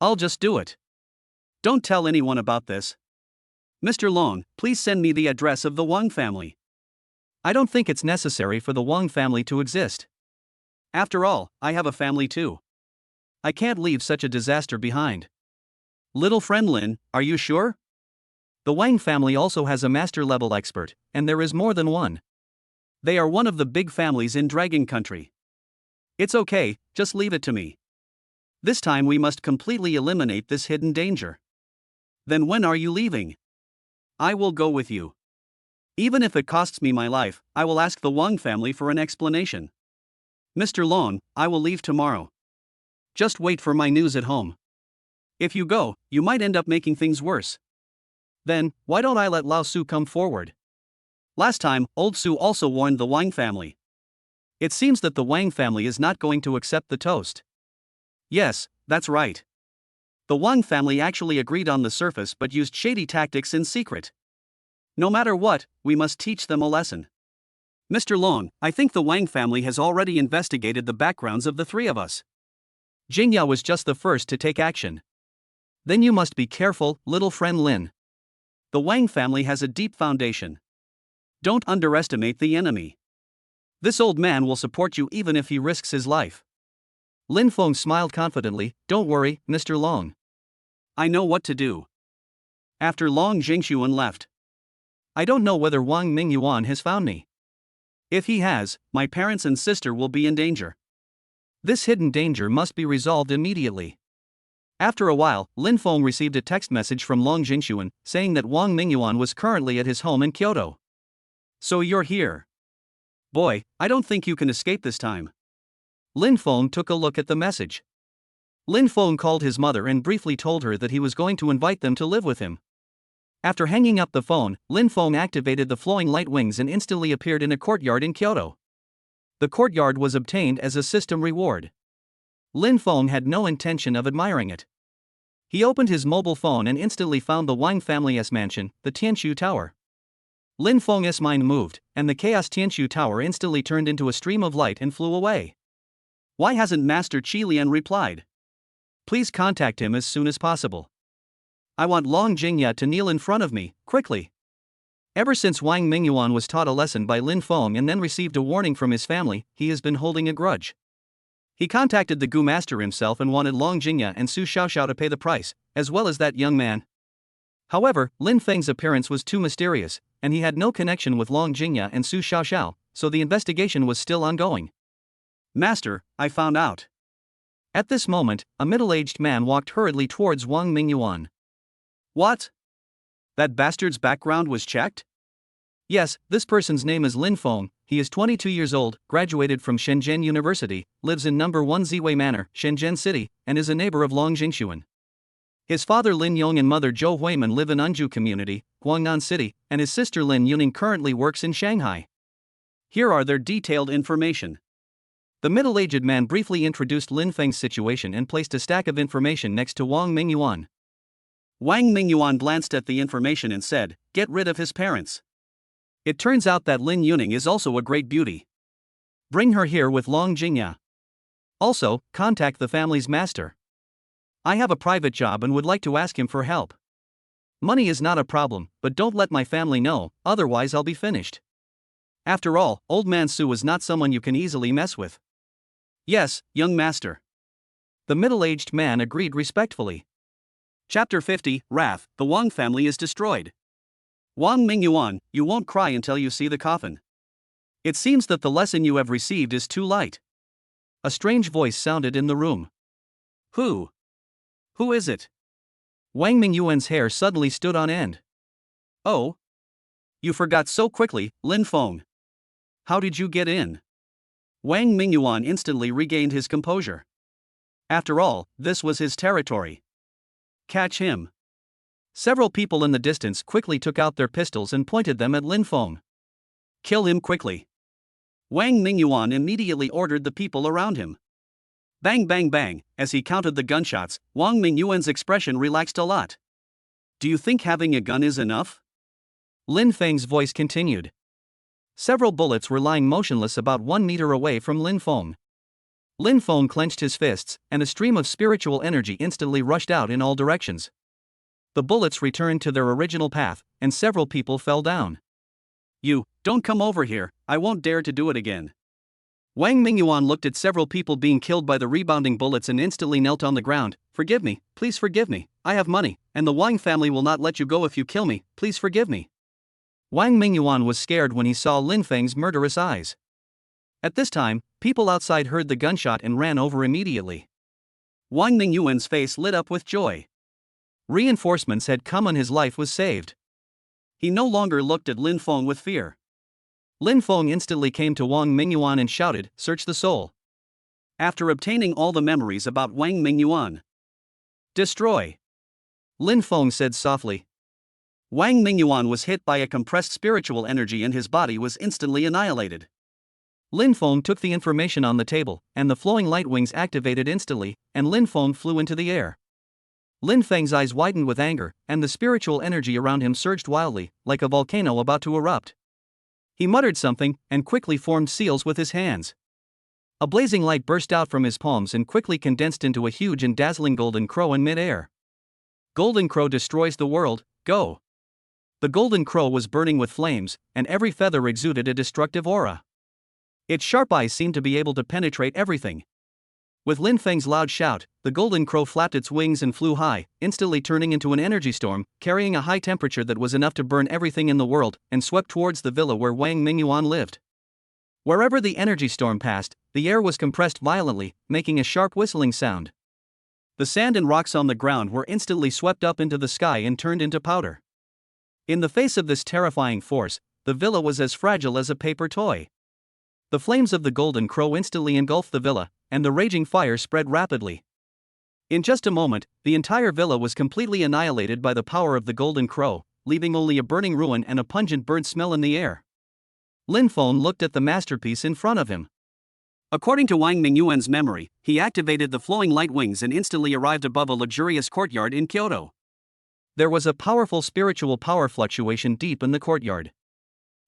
I'll just do it. Don't tell anyone about this. Mr. Long, please send me the address of the Wang family. I don't think it's necessary for the Wang family to exist. After all, I have a family too. I can't leave such a disaster behind. Little friend Lin, are you sure? The Wang family also has a master-level expert, and there is more than one. They are one of the big families in Dragon Country. It's okay, just leave it to me. This time we must completely eliminate this hidden danger. Then when are you leaving? I will go with you. Even if it costs me my life, I will ask the Wang family for an explanation. Mr. Long, I will leave tomorrow. Just wait for my news at home. If you go, you might end up making things worse. Then, why don't I let Lao Su come forward? Last time, Old Su also warned the Wang family. It seems that the Wang family is not going to accept the toast. Yes, that's right. The Wang family actually agreed on the surface but used shady tactics in secret. No matter what, we must teach them a lesson. Mr. Long, I think the Wang family has already investigated the backgrounds of the three of us. Jingya was just the first to take action. Then you must be careful, little friend Lin. The Wang family has a deep foundation. Don't underestimate the enemy. This old man will support you even if he risks his life. Lin Feng smiled confidently. Don't worry, Mr. Long. I know what to do. After Long Jingxuan left. I don't know whether Wang Mingyuan has found me. If he has, my parents and sister will be in danger. This hidden danger must be resolved immediately. After a while, Lin Feng received a text message from Long Jingxuan saying that Wang Mingyuan was currently at his home in Kyoto. So you're here. Boy, I don't think you can escape this time. Lin Feng took a look at the message. Lin Feng called his mother and briefly told her that he was going to invite them to live with him. After hanging up the phone, Lin Feng activated the flowing light wings and instantly appeared in a courtyard in Kyoto. The courtyard was obtained as a system reward. Lin Feng had no intention of admiring it. He opened his mobile phone and instantly found the Wang family's mansion, the Tianshu Tower. Lin Feng's mind moved, and the Chaos Tianshu Tower instantly turned into a stream of light and flew away. Why hasn't Master Qilian replied? Please contact him as soon as possible. I want Long Jingya to kneel in front of me, quickly. Ever since Wang Mingyuan was taught a lesson by Lin Feng and then received a warning from his family, he has been holding a grudge. He contacted the Gu Master himself and wanted Long Jingya and Su Xiaoxiao to pay the price, as well as that young man. However, Lin Feng's appearance was too mysterious, and he had no connection with Long Jingya and Su Xiaoxiao, so the investigation was still ongoing. Master, I found out. At this moment, a middle-aged man walked hurriedly towards Wang Mingyuan. What? That bastard's background was checked? Yes, this person's name is Lin Feng. He is 22 years old, graduated from Shenzhen University, lives in number 1 Ziwei Manor, Shenzhen City, and is a neighbor of Long Jingxuan. His father Lin Yong and mother Zhou Huiman live in Anju Community, Guangnan City, and his sister Lin Yuning currently works in Shanghai. Here are their detailed information. The middle-aged man briefly introduced Lin Feng's situation and placed a stack of information next to Wang Mingyuan. Wang Mingyuan glanced at the information and said, "Get rid of his parents." It turns out that Lin Yuning is also a great beauty. Bring her here with Long Jingya. Also, contact the family's master. I have a private job and would like to ask him for help. Money is not a problem, but don't let my family know, otherwise I'll be finished. After all, Old Man Su is not someone you can easily mess with. Yes, young master. The middle-aged man agreed respectfully. Chapter 50, Wrath, the Wang family is destroyed. Wang Mingyuan, you won't cry until you see the coffin. It seems that the lesson you have received is too light. A strange voice sounded in the room. Who? Who is it? Wang Mingyuan's hair suddenly stood on end. Oh? You forgot so quickly, Lin Feng. How did you get in? Wang Mingyuan instantly regained his composure. After all, this was his territory. Catch him. Several people in the distance quickly took out their pistols and pointed them at Lin Feng. Kill him quickly. Wang Mingyuan immediately ordered the people around him. Bang bang bang, as he counted the gunshots, Wang Mingyuan's expression relaxed a lot. Do you think having a gun is enough? Lin Feng's voice continued. Several bullets were lying motionless about 1 meter away from Lin Feng. Lin Feng clenched his fists, and a stream of spiritual energy instantly rushed out in all directions. The bullets returned to their original path, and several people fell down. You, don't come over here, I won't dare to do it again. Wang Mingyuan looked at several people being killed by the rebounding bullets and instantly knelt on the ground. Forgive me, please forgive me, I have money, and the Wang family will not let you go if you kill me, please forgive me. Wang Mingyuan was scared when he saw Lin Feng's murderous eyes. At this time, people outside heard the gunshot and ran over immediately. Wang Mingyuan's face lit up with joy. Reinforcements had come and his life was saved. He no longer looked at Lin Feng with fear. Lin Feng instantly came to Wang Mingyuan and shouted, "Search the soul." After obtaining all the memories about Wang Mingyuan, destroy. Lin Feng said softly. Wang Mingyuan was hit by a compressed spiritual energy and his body was instantly annihilated. Lin Feng took the information on the table, and the flowing light wings activated instantly, and Lin Feng flew into the air. Lin Feng's eyes widened with anger, and the spiritual energy around him surged wildly, like a volcano about to erupt. He muttered something, and quickly formed seals with his hands. A blazing light burst out from his palms and quickly condensed into a huge and dazzling golden crow in mid-air. Golden crow destroys the world, go! The golden crow was burning with flames, and every feather exuded a destructive aura. Its sharp eyes seemed to be able to penetrate everything. With Lin Feng's loud shout, the golden crow flapped its wings and flew high, instantly turning into an energy storm, carrying a high temperature that was enough to burn everything in the world, and swept towards the villa where Wang Mingyuan lived. Wherever the energy storm passed, the air was compressed violently, making a sharp whistling sound. The sand and rocks on the ground were instantly swept up into the sky and turned into powder. In the face of this terrifying force, the villa was as fragile as a paper toy. The flames of the golden crow instantly engulfed the villa, and the raging fire spread rapidly. In just a moment, the entire villa was completely annihilated by the power of the golden crow, leaving only a burning ruin and a pungent burnt smell in the air. Lin Feng looked at the masterpiece in front of him. According to Wang Mingyuan's memory, he activated the flowing light wings and instantly arrived above a luxurious courtyard in Kyoto. There was a powerful spiritual power fluctuation deep in the courtyard.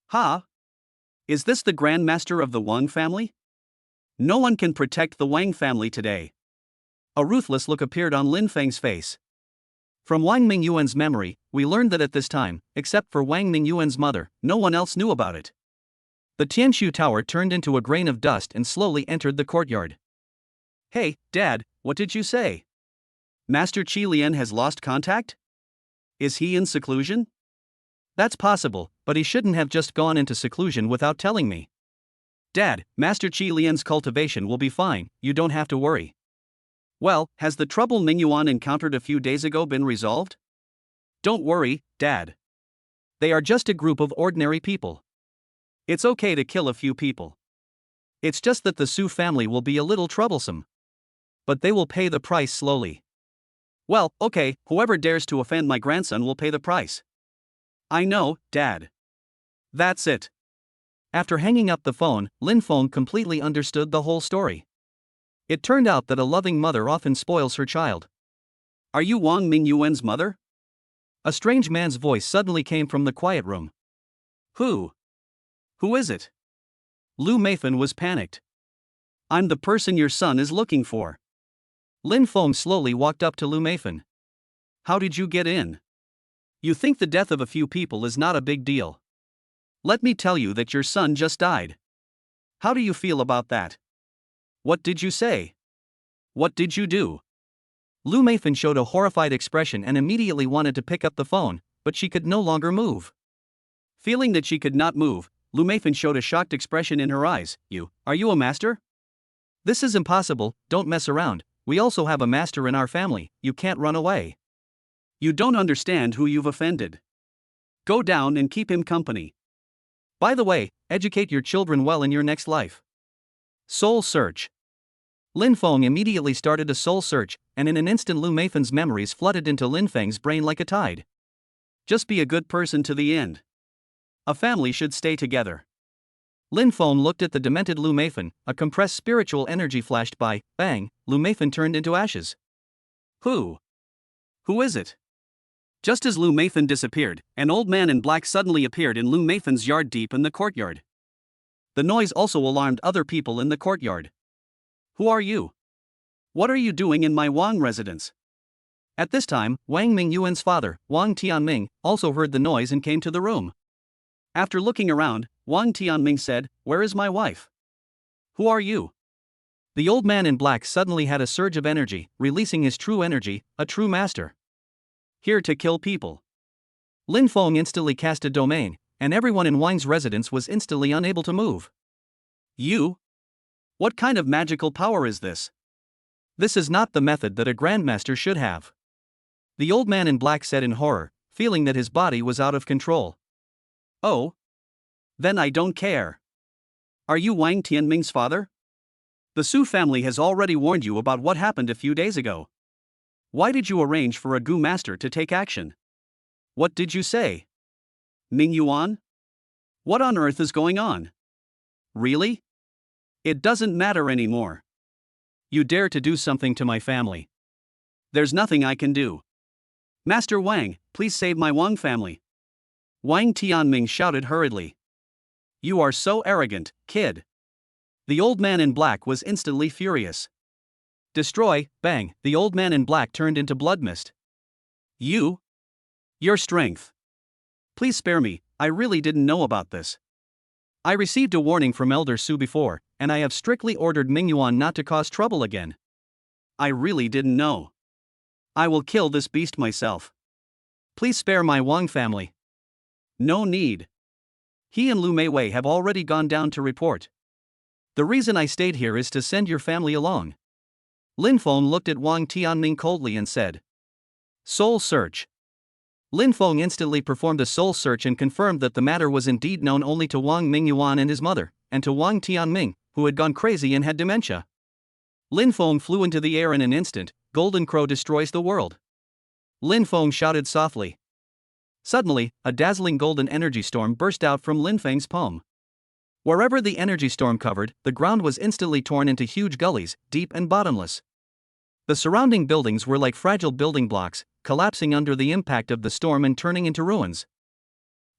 Ha! Is this the Grand Master of the Wang family? No one can protect the Wang family today. A ruthless look appeared on Lin Feng's face. From Wang Mingyuan's memory, we learned that at this time, except for Wang Mingyuan's mother, no one else knew about it. The Tianshu Tower turned into a grain of dust and slowly entered the courtyard. Hey, Dad, what did you say? Master Qi Lian has lost contact? Is he in seclusion? That's possible, but he shouldn't have just gone into seclusion without telling me. Dad, Master Qi Lian's cultivation will be fine, you don't have to worry. Well, has the trouble Mingyuan encountered a few days ago been resolved? Don't worry, Dad. They are just a group of ordinary people. It's okay to kill a few people. It's just that the Su family will be a little troublesome. But they will pay the price slowly. Well, okay, whoever dares to offend my grandson will pay the price. I know, Dad. That's it. After hanging up the phone, Lin Feng completely understood the whole story. It turned out that a loving mother often spoils her child. Are you Wang Mingyuan's mother? A strange man's voice suddenly came from the quiet room. Who? Who is it? Lu Meifen was panicked. I'm the person your son is looking for. Lin Feng slowly walked up to Lu Meifen. How did you get in? You think the death of a few people is not a big deal. Let me tell you that your son just died. How do you feel about that? What did you say? What did you do? Lu Meifen showed a horrified expression and immediately wanted to pick up the phone, but she could no longer move. Feeling that she could not move, Lu Meifen showed a shocked expression in her eyes. Are you a master? This is impossible, don't mess around, we also have a master in our family, you can't run away. You don't understand who you've offended. Go down and keep him company. By the way, educate your children well in your next life. Soul search. Lin Feng immediately started a soul search, and in an instant Lu Meifen's memories flooded into Lin Feng's brain like a tide. Just be a good person to the end. A family should stay together. Lin Feng looked at the demented Lu Meifen, a compressed spiritual energy flashed by, bang, Lu Meifen turned into ashes. Who? Who is it? Just as Lu Meifen disappeared, an old man in black suddenly appeared in Lu Meifen's yard deep in the courtyard. The noise also alarmed other people in the courtyard. Who are you? What are you doing in my Wang residence? At this time, Wang Mingyuan's father, Wang Tianming, also heard the noise and came to the room. After looking around, Wang Tianming said, "Where is my wife? Who are you?" The old man in black suddenly had a surge of energy, releasing his true energy, a true master. "Here to kill people." Lin Feng instantly cast a domain, and everyone in Wang's residence was instantly unable to move. "You? What kind of magical power is this?" This is not the method that a grandmaster should have. The old man in black said in horror, feeling that his body was out of control. "Oh? Then I don't care. Are you Wang Tianming's father? The Su family has already warned you about what happened a few days ago. Why did you arrange for a Gu master to take action? What did you say? Ming Yuan? What on earth is going on? Really? It doesn't matter anymore. You dare to do something to my family. There's nothing I can do. Master Wang, please save my Wang family." Wang Tianming shouted hurriedly. "You are so arrogant, kid." The old man in black was instantly furious. Destroy, bang, the old man in black turned into blood mist. "You? Your strength. Please spare me, I really didn't know about this. I received a warning from Elder Su before, and I have strictly ordered Mingyuan not to cause trouble again. I really didn't know. I will kill this beast myself. Please spare my Wang family." "No need. He and Lu Meiwei have already gone down to report. The reason I stayed here is to send your family along." Lin Feng looked at Wang Tianming coldly and said, "Soul search." Lin Feng instantly performed a soul search and confirmed that the matter was indeed known only to Wang Mingyuan and his mother, and to Wang Tianming, who had gone crazy and had dementia. Lin Feng flew into the air in an instant. Golden Crow destroys the world. Lin Feng shouted softly. Suddenly, a dazzling golden energy storm burst out from Lin Feng's palm. Wherever the energy storm covered, the ground was instantly torn into huge gullies, deep and bottomless. The surrounding buildings were like fragile building blocks, collapsing under the impact of the storm and turning into ruins.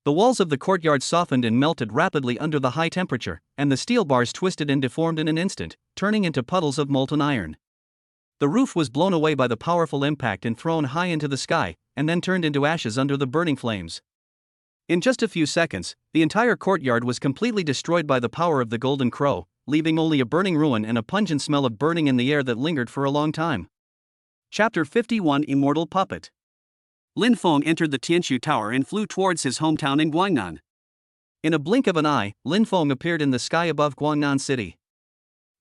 The walls of the courtyard softened and melted rapidly under the high temperature, and the steel bars twisted and deformed in an instant, turning into puddles of molten iron. The roof was blown away by the powerful impact and thrown high into the sky, and then turned into ashes under the burning flames. In just a few seconds, the entire courtyard was completely destroyed by the power of the Golden Crow, leaving only a burning ruin and a pungent smell of burning in the air that lingered for a long time. Chapter 51 Immortal Puppet. Lin Feng entered the Tianshu Tower and flew towards his hometown in Guangnan. In a blink of an eye, Lin Feng appeared in the sky above Guangnan City.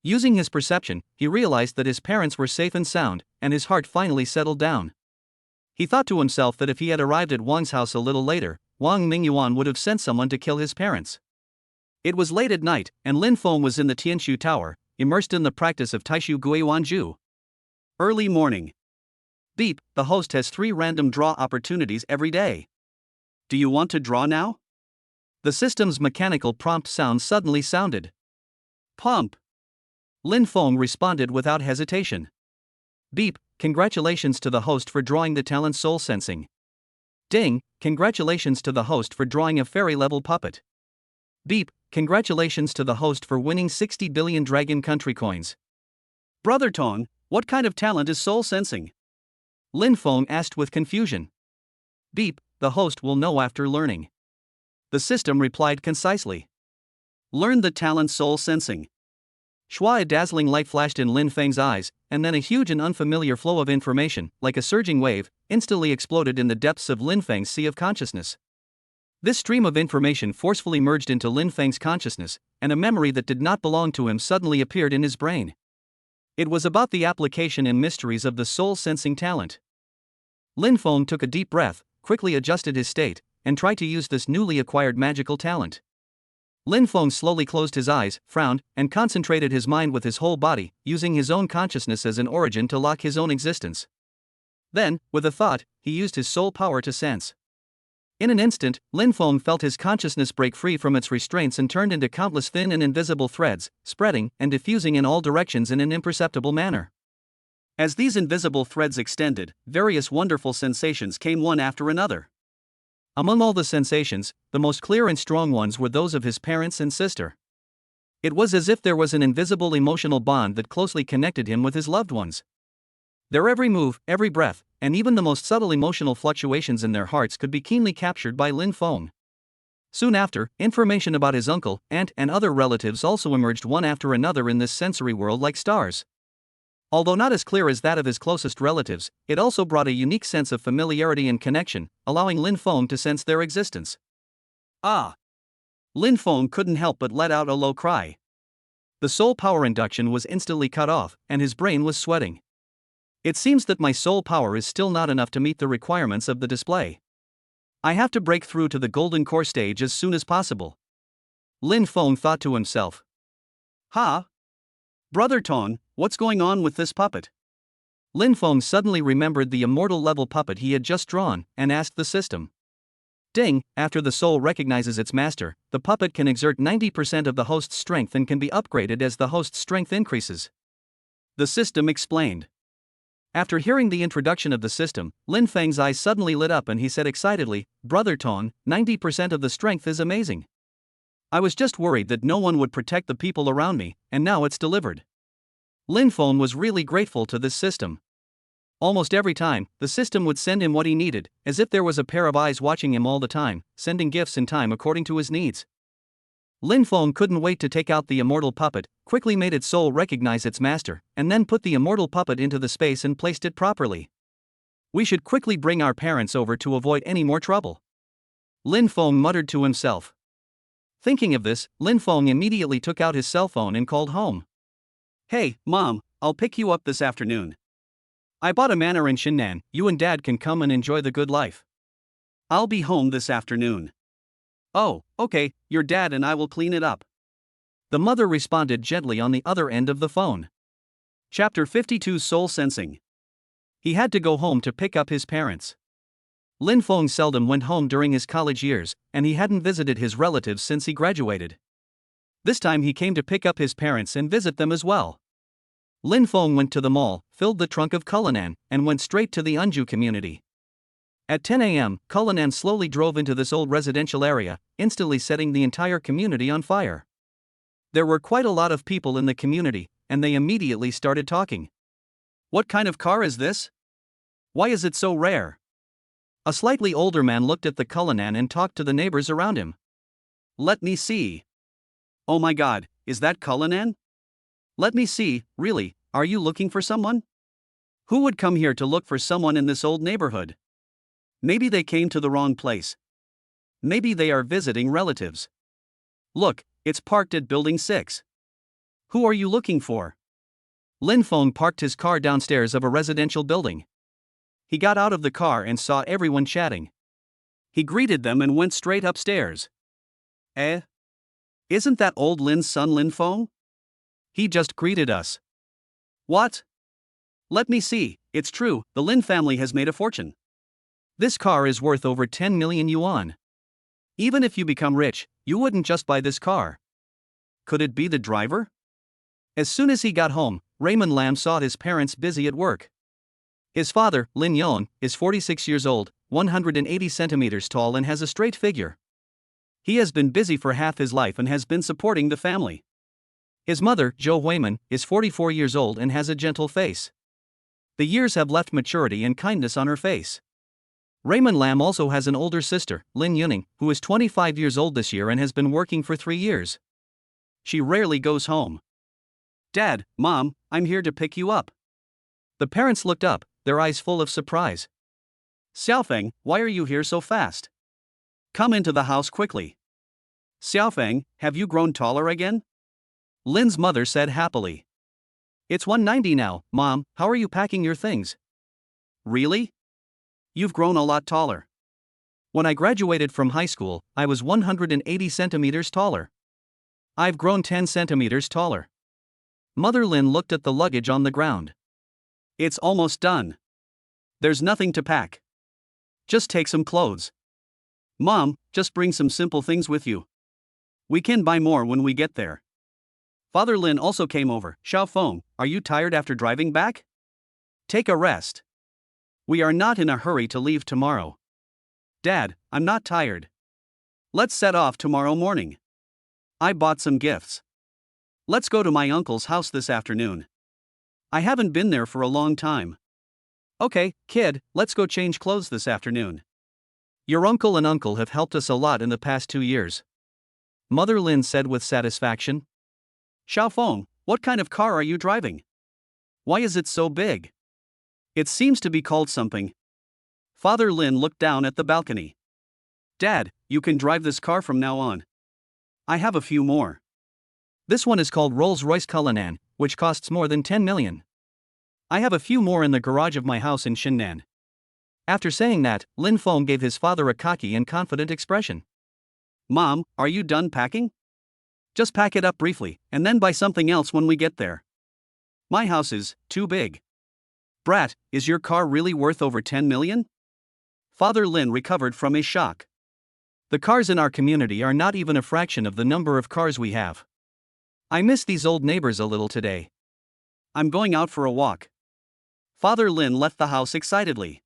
Using his perception, he realized that his parents were safe and sound, and his heart finally settled down. He thought to himself that if he had arrived at Wang's house a little later, Wang Mingyuan would have sent someone to kill his parents. It was late at night, and Lin Feng was in the Tianshu Tower, immersed in the practice of Taishu Guiwanju. Early morning. Beep, the host has 3 random draw opportunities every day. Do you want to draw now? The system's mechanical prompt sound suddenly sounded. Pump. Lin Feng responded without hesitation. Beep, congratulations to the host for drawing the talent soul sensing. Ding, congratulations to the host for drawing a fairy-level puppet. Beep, congratulations to the host for winning 60 billion dragon country coins. Brother Tong, what kind of talent is soul sensing? Lin Feng asked with confusion. Beep, the host will know after learning. The system replied concisely. Learn the talent soul sensing. Shua, a dazzling light flashed in Lin Feng's eyes, and then a huge and unfamiliar flow of information, like a surging wave, instantly exploded in the depths of Lin Feng's sea of consciousness. This stream of information forcefully merged into Lin Feng's consciousness, and a memory that did not belong to him suddenly appeared in his brain. It was about the application and mysteries of the soul-sensing talent. Lin Feng took a deep breath, quickly adjusted his state, and tried to use this newly acquired magical talent. Lin Feng slowly closed his eyes, frowned, and concentrated his mind with his whole body, using his own consciousness as an origin to lock his own existence. Then, with a thought, he used his soul power to sense. In an instant, Lin Feng felt his consciousness break free from its restraints and turned into countless thin and invisible threads, spreading and diffusing in all directions in an imperceptible manner. As these invisible threads extended, various wonderful sensations came one after another. Among all the sensations, the most clear and strong ones were those of his parents and sister. It was as if there was an invisible emotional bond that closely connected him with his loved ones. Their every move, every breath, and even the most subtle emotional fluctuations in their hearts could be keenly captured by Lin Feng. Soon after, information about his uncle, aunt, and other relatives also emerged one after another in this sensory world like stars. Although not as clear as that of his closest relatives, it also brought a unique sense of familiarity and connection, allowing Lin Feng to sense their existence. Ah! Lin Feng couldn't help but let out a low cry. The soul power induction was instantly cut off, and his brain was sweating. It seems that my soul power is still not enough to meet the requirements of the display. I have to break through to the golden core stage as soon as possible. Lin Feng thought to himself. Ha! Brother Ton, what's going on with this puppet? Lin Feng suddenly remembered the immortal level puppet he had just drawn, and asked the system. Ding, after the soul recognizes its master, the puppet can exert 90% of the host's strength and can be upgraded as the host's strength increases. The system explained. After hearing the introduction of the system, Lin Feng's eyes suddenly lit up and he said excitedly, Brother Ton, 90% of the strength is amazing. I was just worried that no one would protect the people around me, and now it's delivered. Lin Feng was really grateful to this system. Almost every time, the system would send him what he needed, as if there was a pair of eyes watching him all the time, sending gifts in time according to his needs. Lin Feng couldn't wait to take out the immortal puppet, quickly made its soul recognize its master, and then put the immortal puppet into the space and placed it properly. We should quickly bring our parents over to avoid any more trouble. Lin Feng muttered to himself. Thinking of this, Lin Feng immediately took out his cell phone and called home. Hey, Mom, I'll pick you up this afternoon. I bought a manor in Shinnan, you and Dad can come and enjoy the good life. I'll be home this afternoon. Oh, okay, your dad and I will clean it up. The mother responded gently on the other end of the phone. Chapter 52 Soul Sensing. He had to go home to pick up his parents. Lin Feng seldom went home during his college years, and he hadn't visited his relatives since he graduated. This time he came to pick up his parents and visit them as well. Lin Feng went to the mall, filled the trunk of Cullinan, and went straight to the Unju community. At 10 a.m., Cullinan slowly drove into this old residential area, instantly setting the entire community on fire. There were quite a lot of people in the community, and they immediately started talking. What kind of car is this? Why is it so rare? A slightly older man looked at the Cullinan and talked to the neighbors around him. Let me see. Oh my god, is that Cullinan? Let me see, really, are you looking for someone? Who would come here to look for someone in this old neighborhood? Maybe they came to the wrong place. Maybe they are visiting relatives. Look, it's parked at Building 6. Who are you looking for? Lin Feng parked his car downstairs of a residential building. He got out of the car and saw everyone chatting. He greeted them and went straight upstairs. Eh? Isn't that old Lin's son Lin Feng? He just greeted us. What? Let me see, it's true, the Lin family has made a fortune. This car is worth over 10 million yuan. Even if you become rich, you wouldn't just buy this car. Could it be the driver? As soon as he got home, Raymond Lam saw his parents busy at work. His father, Lin Yon, is 46 years old, 180 centimeters tall and has a straight figure. He has been busy for half his life and has been supporting the family. His mother, Zhou Huimin, is 44 years old and has a gentle face. The years have left maturity and kindness on her face. Raymond Lam also has an older sister, Lin Yuning, who is 25 years old this year and has been working for 3 years. She rarely goes home. Dad, Mom, I'm here to pick you up. The parents looked up, their eyes full of surprise. Xiaofeng, why are you here so fast? Come into the house quickly. Xiaofeng, have you grown taller again? Lin's mother said happily. It's 190 now, Mom, how are you packing your things? Really? You've grown a lot taller. When I graduated from high school, I was 180 centimeters taller. I've grown 10 centimeters taller. Mother Lin looked at the luggage on the ground. It's almost done. There's nothing to pack. Just take some clothes. Mom, just bring some simple things with you. We can buy more when we get there. Father Lin also came over. Xiaofeng, are you tired after driving back? Take a rest. We are not in a hurry to leave tomorrow. Dad, I'm not tired. Let's set off tomorrow morning. I bought some gifts. Let's go to my uncle's house this afternoon. I haven't been there for a long time. Okay, kid, let's go change clothes this afternoon. Your uncle and uncle have helped us a lot in the past 2 years. Mother Lin said with satisfaction. Xiaofeng, what kind of car are you driving? Why is it so big? It seems to be called something. Father Lin looked down at the balcony. Dad, you can drive this car from now on. I have a few more. This one is called Rolls-Royce Cullinan, which costs more than 10 million. I have a few more in the garage of my house in Shinnan. After saying that, Lin Feng gave his father a cocky and confident expression. Mom, are you done packing? Just pack it up briefly, and then buy something else when we get there. My house is too big. Brat, is your car really worth over 10 million? Father Lin recovered from his shock. The cars in our community are not even a fraction of the number of cars we have. I miss these old neighbors a little today. I'm going out for a walk. Father Lin left the house excitedly.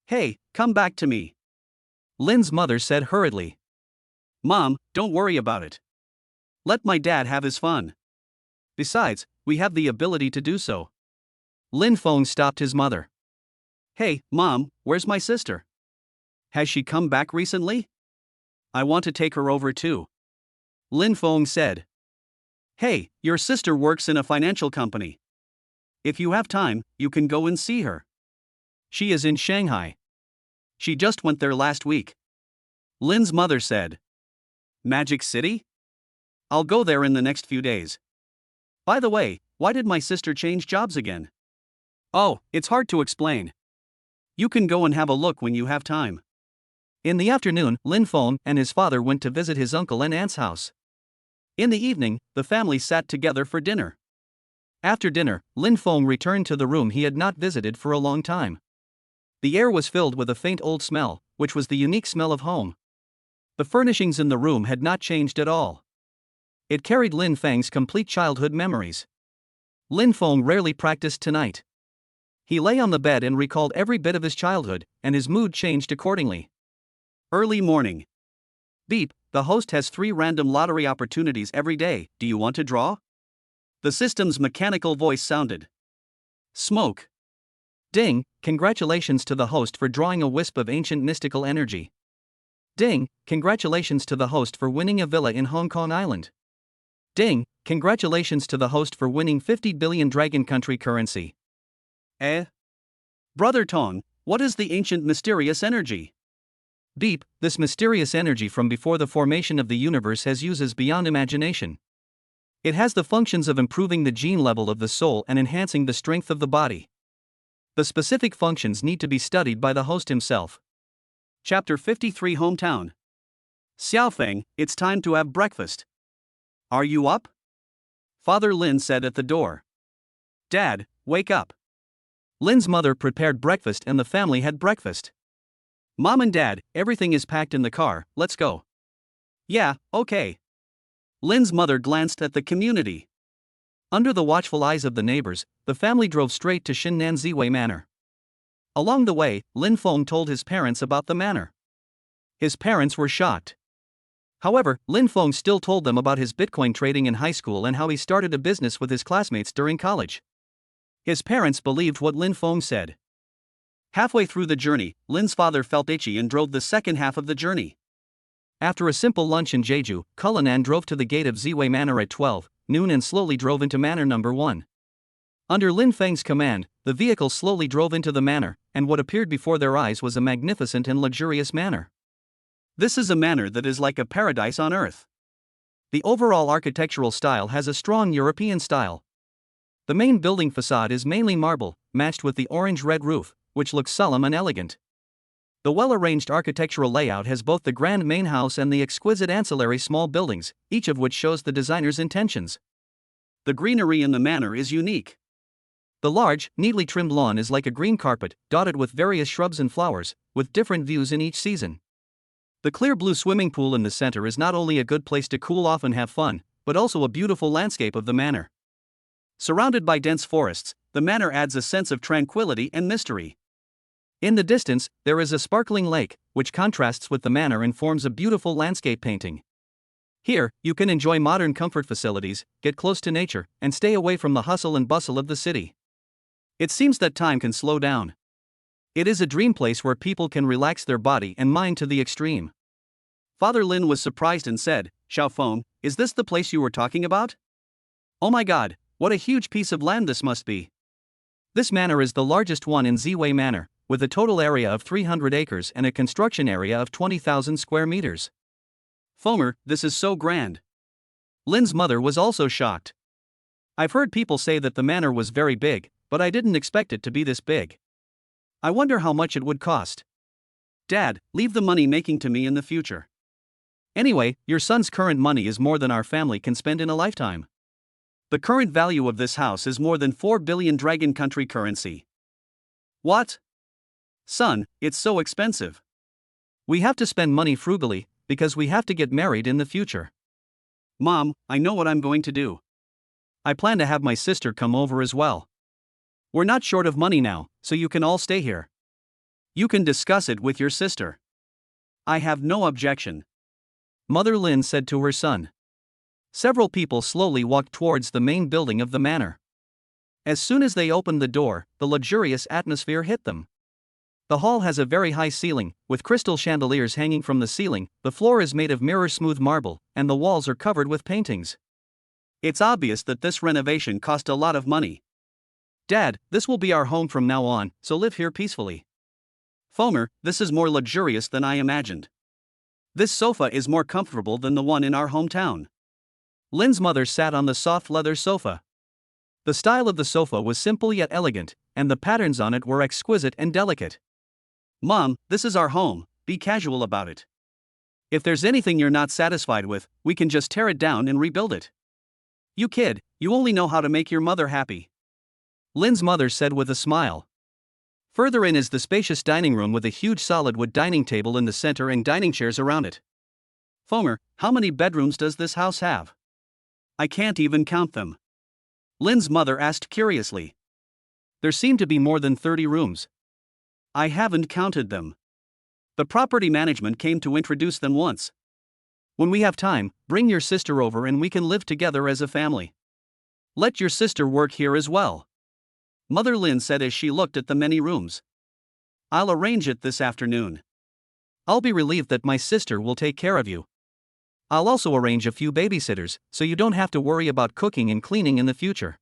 Hey, come back to me. Lin's mother said hurriedly. Mom, don't worry about it. Let my dad have his fun. Besides, we have the ability to do so. Lin Feng stopped his mother. Hey, Mom, where's my sister? Has she come back recently? I want to take her over too. Lin Feng said. Hey, your sister works in a financial company. If you have time, you can go and see her. She is in Shanghai. She just went there last week. Lin's mother said. Magic City? I'll go there in the next few days. By the way, why did my sister change jobs again? Oh, it's hard to explain. You can go and have a look when you have time. In the afternoon, Lin Feng and his father went to visit his uncle and aunt's house. In the evening, the family sat together for dinner. After dinner, Lin Feng returned to the room he had not visited for a long time. The air was filled with a faint old smell, which was the unique smell of home. The furnishings in the room had not changed at all. It carried Lin Feng's complete childhood memories. Lin Feng rarely practiced tonight. He lay on the bed and recalled every bit of his childhood, and his mood changed accordingly. Early morning. Beep, the host has 3 random lottery opportunities every day. Do you want to draw? The system's mechanical voice sounded. Smoke. Ding, congratulations to the host for drawing a wisp of ancient mystical energy. Ding, congratulations to the host for winning a villa in Hong Kong Island. Ding, congratulations to the host for winning 50 billion Dragon Country currency. Brother Tong, what is the ancient mysterious energy? Beep, this mysterious energy from before the formation of the universe has uses beyond imagination. It has the functions of improving the gene level of the soul and enhancing the strength of the body. The specific functions need to be studied by the host himself. Chapter 53 Hometown. Xiaofeng, it's time to have breakfast. Are you up? Father Lin said at the door. Dad, wake up. Lin's mother prepared breakfast and the family had breakfast. Mom and Dad, everything is packed in the car, let's go. Yeah, okay. Lin's mother glanced at the community. Under the watchful eyes of the neighbors, the family drove straight to Shinnan Ziwei Manor. Along the way, Lin Feng told his parents about the manor. His parents were shocked. However, Lin Feng still told them about his Bitcoin trading in high school and how he started a business with his classmates during college. His parents believed what Lin Feng said. Halfway through the journey, Lin's father felt itchy and drove the second half of the journey. After a simple lunch in Jeju, Cullinan drove to the gate of Ziwei Manor at 12 noon and slowly drove into Manor number 1. Under Lin Feng's command, the vehicle slowly drove into the manor, and what appeared before their eyes was a magnificent and luxurious manor. This is a manor that is like a paradise on earth. The overall architectural style has a strong European style. The main building facade is mainly marble, matched with the orange-red roof, which looks solemn and elegant. The well-arranged architectural layout has both the grand main house and the exquisite ancillary small buildings, each of which shows the designer's intentions. The greenery in the manor is unique. The large, neatly trimmed lawn is like a green carpet, dotted with various shrubs and flowers, with different views in each season. The clear blue swimming pool in the center is not only a good place to cool off and have fun, but also a beautiful landscape of the manor. Surrounded by dense forests, the manor adds a sense of tranquility and mystery. In the distance, there is a sparkling lake, which contrasts with the manor and forms a beautiful landscape painting. Here, you can enjoy modern comfort facilities, get close to nature, and stay away from the hustle and bustle of the city. It seems that time can slow down. It is a dream place where people can relax their body and mind to the extreme. Father Lin was surprised and said, Xiao Feng, is this the place you were talking about? Oh my god, what a huge piece of land this must be. This manor is the largest one in Ziwei Manor, with a total area of 300 acres and a construction area of 20,000 square meters. Fomer, this is so grand. Lin's mother was also shocked. I've heard people say that the manor was very big, but I didn't expect it to be this big. I wonder how much it would cost. Dad, leave the money making to me in the future. Anyway, your son's current money is more than our family can spend in a lifetime. The current value of this house is more than 4 billion Dragon Country currency. What? Son, it's so expensive. We have to spend money frugally, because we have to get married in the future. Mom, I know what I'm going to do. I plan to have my sister come over as well. We're not short of money now, so you can all stay here. You can discuss it with your sister. I have no objection. Mother Lin said to her son. Several people slowly walked towards the main building of the manor. As soon as they opened the door, the luxurious atmosphere hit them. The hall has a very high ceiling, with crystal chandeliers hanging from the ceiling, the floor is made of mirror-smooth marble, and the walls are covered with paintings. It's obvious that this renovation cost a lot of money. Dad, this will be our home from now on, so live here peacefully. Fomer, this is more luxurious than I imagined. This sofa is more comfortable than the one in our hometown. Lin's mother sat on the soft leather sofa. The style of the sofa was simple yet elegant, and the patterns on it were exquisite and delicate. Mom, this is our home, be casual about it. If there's anything you're not satisfied with, we can just tear it down and rebuild it. You kid, you only know how to make your mother happy. Lin's mother said with a smile. Further in is the spacious dining room with a huge solid wood dining table in the center and dining chairs around it. Fomer, how many bedrooms does this house have? I can't even count them. Lin's mother asked curiously. There seem to be more than 30 rooms. I haven't counted them. The property management came to introduce them once. When we have time, bring your sister over and we can live together as a family. Let your sister work here as well. Mother Lin said as she looked at the many rooms. I'll arrange it this afternoon. I'll be relieved that my sister will take care of you. I'll also arrange a few babysitters, so you don't have to worry about cooking and cleaning in the future.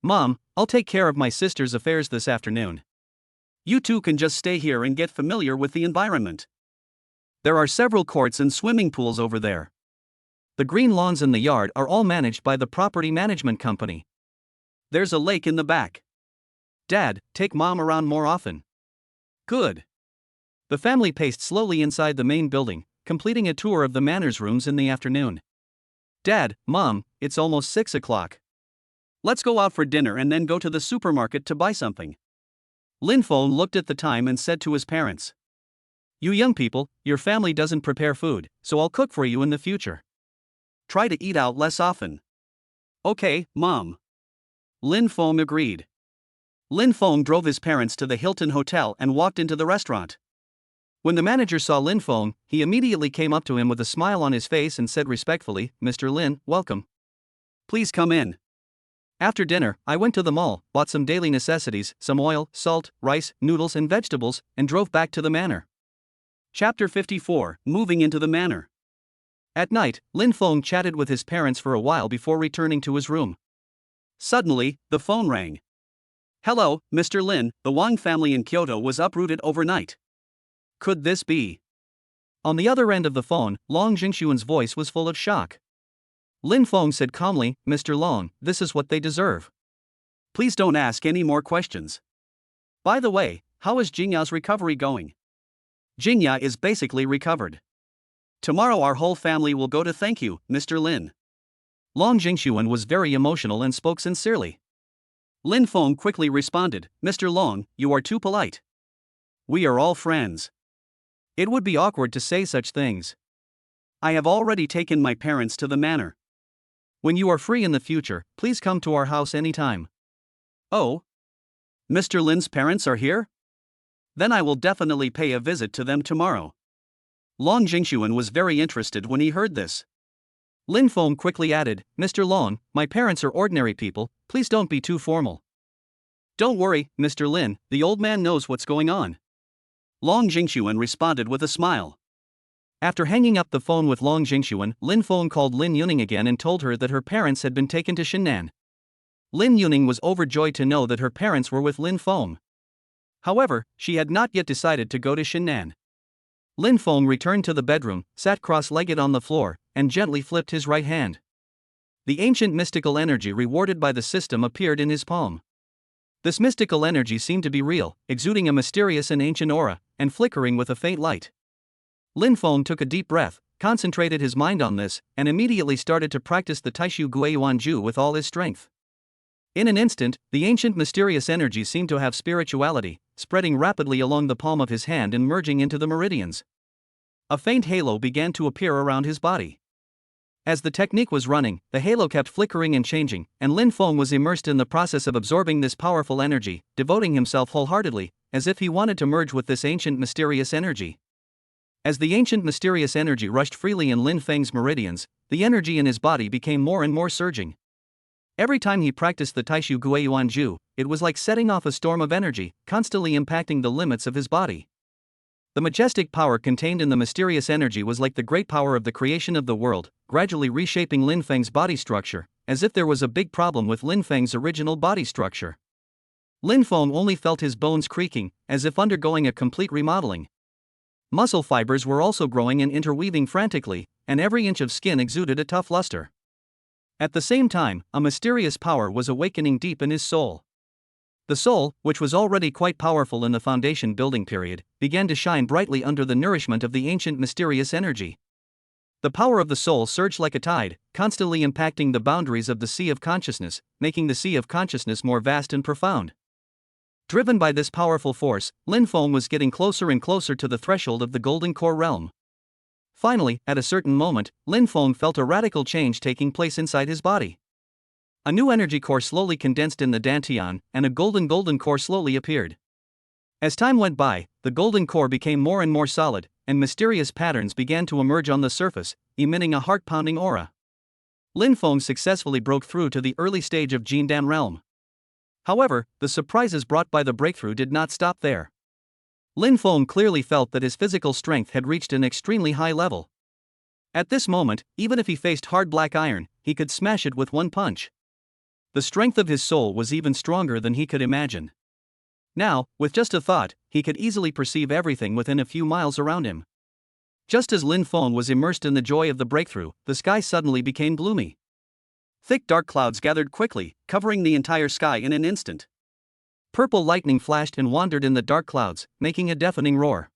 Mom, I'll take care of my sister's affairs this afternoon. You two can just stay here and get familiar with the environment. There are several courts and swimming pools over there. The green lawns in the yard are all managed by the property management company. There's a lake in the back. Dad, take Mom around more often. Good. The family paced slowly inside the main building, completing a tour of the manor's rooms in the afternoon. Dad, Mom, it's almost 6 o'clock. Let's go out for dinner and then go to the supermarket to buy something. Lin Feng looked at the time and said to his parents. You young people, your family doesn't prepare food, so I'll cook for you in the future. Try to eat out less often. Okay, Mom. Lin Feng agreed. Lin Feng drove his parents to the Hilton Hotel and walked into the restaurant. When the manager saw Lin Feng, he immediately came up to him with a smile on his face and said respectfully, Mr. Lin, welcome. Please come in. After dinner, I went to the mall, bought some daily necessities, some oil, salt, rice, noodles and vegetables, and drove back to the manor. Chapter 54, Moving into the Manor. At night, Lin Feng chatted with his parents for a while before returning to his room. Suddenly, the phone rang. Hello, Mr. Lin, the Wang family in Kyoto was uprooted overnight. Could this be? On the other end of the phone, Long Jingxuan's voice was full of shock. Lin Feng said calmly, Mr. Long, this is what they deserve. Please don't ask any more questions. By the way, how is Jingya's recovery going? Jingya is basically recovered. Tomorrow our whole family will go to thank you, Mr. Lin. Long Jingxuan was very emotional and spoke sincerely. Lin Feng quickly responded, Mr. Long, you are too polite. We are all friends. It would be awkward to say such things. I have already taken my parents to the manor. When you are free in the future, please come to our house anytime. Oh? Mr. Lin's parents are here? Then I will definitely pay a visit to them tomorrow. Long Jingxuan was very interested when he heard this. Lin Feng quickly added, Mr. Long, my parents are ordinary people, please don't be too formal. Don't worry, Mr. Lin, the old man knows what's going on. Long Jingxuan responded with a smile. After hanging up the phone with Long Jingxuan, Lin Feng called Lin Yuning again and told her that her parents had been taken to Shinnan. Lin Yuning was overjoyed to know that her parents were with Lin Feng. However, she had not yet decided to go to Shinnan. Lin Feng returned to the bedroom, sat cross-legged on the floor, and gently flipped his right hand. The ancient mystical energy rewarded by the system appeared in his palm. This mystical energy seemed to be real, exuding a mysterious and ancient aura, and flickering with a faint light. Lin Feng took a deep breath, concentrated his mind on this, and immediately started to practice the Taishu Guiyuan Ju with all his strength. In an instant, the ancient mysterious energy seemed to have spirituality, spreading rapidly along the palm of his hand and merging into the meridians. A faint halo began to appear around his body. As the technique was running, the halo kept flickering and changing, and Lin Feng was immersed in the process of absorbing this powerful energy, devoting himself wholeheartedly, as if he wanted to merge with this ancient mysterious energy. As the ancient mysterious energy rushed freely in Lin Feng's meridians, the energy in his body became more and more surging. Every time he practiced the Taishu Guiyuan Ju, it was like setting off a storm of energy, constantly impacting the limits of his body. The majestic power contained in the mysterious energy was like the great power of the creation of the world, gradually reshaping Lin Feng's body structure, as if there was a big problem with Lin Feng's original body structure. Lin Feng only felt his bones creaking, as if undergoing a complete remodeling. Muscle fibers were also growing and interweaving frantically, and every inch of skin exuded a tough luster. At the same time, a mysterious power was awakening deep in his soul. The soul, which was already quite powerful in the foundation building period, began to shine brightly under the nourishment of the ancient mysterious energy. The power of the soul surged like a tide, constantly impacting the boundaries of the sea of consciousness, making the sea of consciousness more vast and profound. Driven by this powerful force, Lin Feng was getting closer and closer to the threshold of the Golden Core realm. Finally, at a certain moment, Lin Feng felt a radical change taking place inside his body. A new energy core slowly condensed in the Dantian, and a golden core slowly appeared. As time went by, the golden core became more and more solid, and mysterious patterns began to emerge on the surface, emitting a heart-pounding aura. Lin Feng successfully broke through to the early stage of Jindan realm. However, the surprises brought by the breakthrough did not stop there. Lin Feng clearly felt that his physical strength had reached an extremely high level. At this moment, even if he faced hard black iron, he could smash it with one punch. The strength of his soul was even stronger than he could imagine. Now, with just a thought, he could easily perceive everything within a few miles around him. Just as Lin Feng was immersed in the joy of the breakthrough, the sky suddenly became gloomy. Thick dark clouds gathered quickly, covering the entire sky in an instant. Purple lightning flashed and wandered in the dark clouds, making a deafening roar.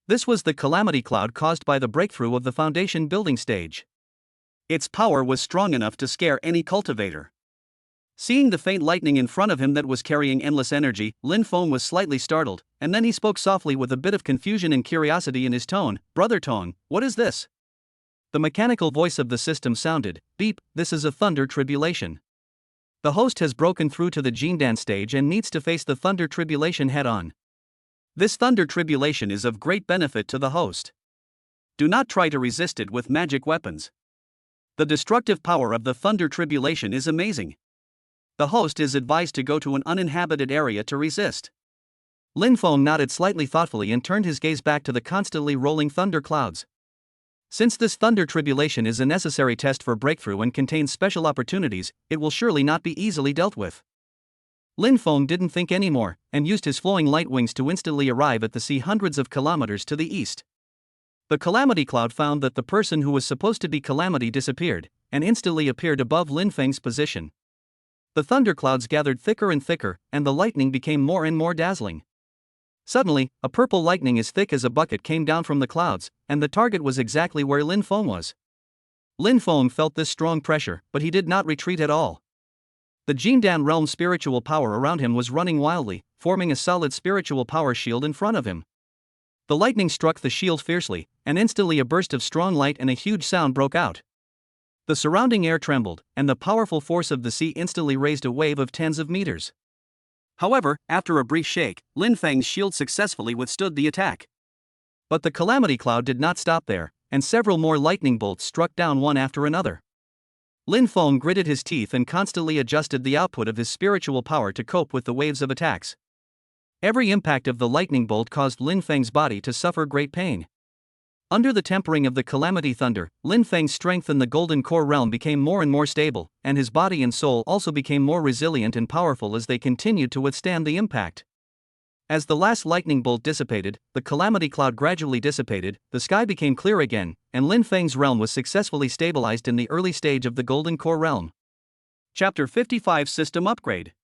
This was the calamity cloud caused by the breakthrough of the foundation building stage. Its power was strong enough to scare any cultivator. Seeing the faint lightning in front of him that was carrying endless energy, Lin Feng was slightly startled, and then he spoke softly with a bit of confusion and curiosity in his tone. "Brother Tong, what is this?" The mechanical voice of the system sounded, "Beep, this is a thunder tribulation. The host has broken through to the Jindan stage and needs to face the thunder tribulation head-on. This thunder tribulation is of great benefit to the host. Do not try to resist it with magic weapons. The destructive power of the thunder tribulation is amazing. The host is advised to go to an uninhabited area to resist." Lin Feng nodded slightly thoughtfully and turned his gaze back to the constantly rolling thunder clouds. Since this thunder tribulation is a necessary test for breakthrough and contains special opportunities, it will surely not be easily dealt with. Lin Feng didn't think anymore, and used his flowing light wings to instantly arrive at the sea hundreds of kilometers to the east. The calamity cloud found that the person who was supposed to be calamity disappeared, and instantly appeared above Lin Feng's position. The thunderclouds gathered thicker and thicker, and the lightning became more and more dazzling. Suddenly, a purple lightning as thick as a bucket came down from the clouds, and the target was exactly where Lin Feng was. Lin Feng felt this strong pressure, but he did not retreat at all. The Jindan realm spiritual power around him was running wildly, forming a solid spiritual power shield in front of him. The lightning struck the shield fiercely, and instantly a burst of strong light and a huge sound broke out. The surrounding air trembled, and the powerful force of the sea instantly raised a wave of tens of meters. However, after a brief shake, Lin Feng's shield successfully withstood the attack. But the calamity cloud did not stop there, and several more lightning bolts struck down one after another. Lin Feng gritted his teeth and constantly adjusted the output of his spiritual power to cope with the waves of attacks. Every impact of the lightning bolt caused Lin Feng's body to suffer great pain. Under the tempering of the calamity thunder, Lin Feng's strength in the golden core realm became more and more stable, and his body and soul also became more resilient and powerful as they continued to withstand the impact. As the last lightning bolt dissipated, the calamity cloud gradually dissipated, the sky became clear again, and Lin Feng's realm was successfully stabilized in the early stage of the golden core realm. Chapter 55 System Upgrade.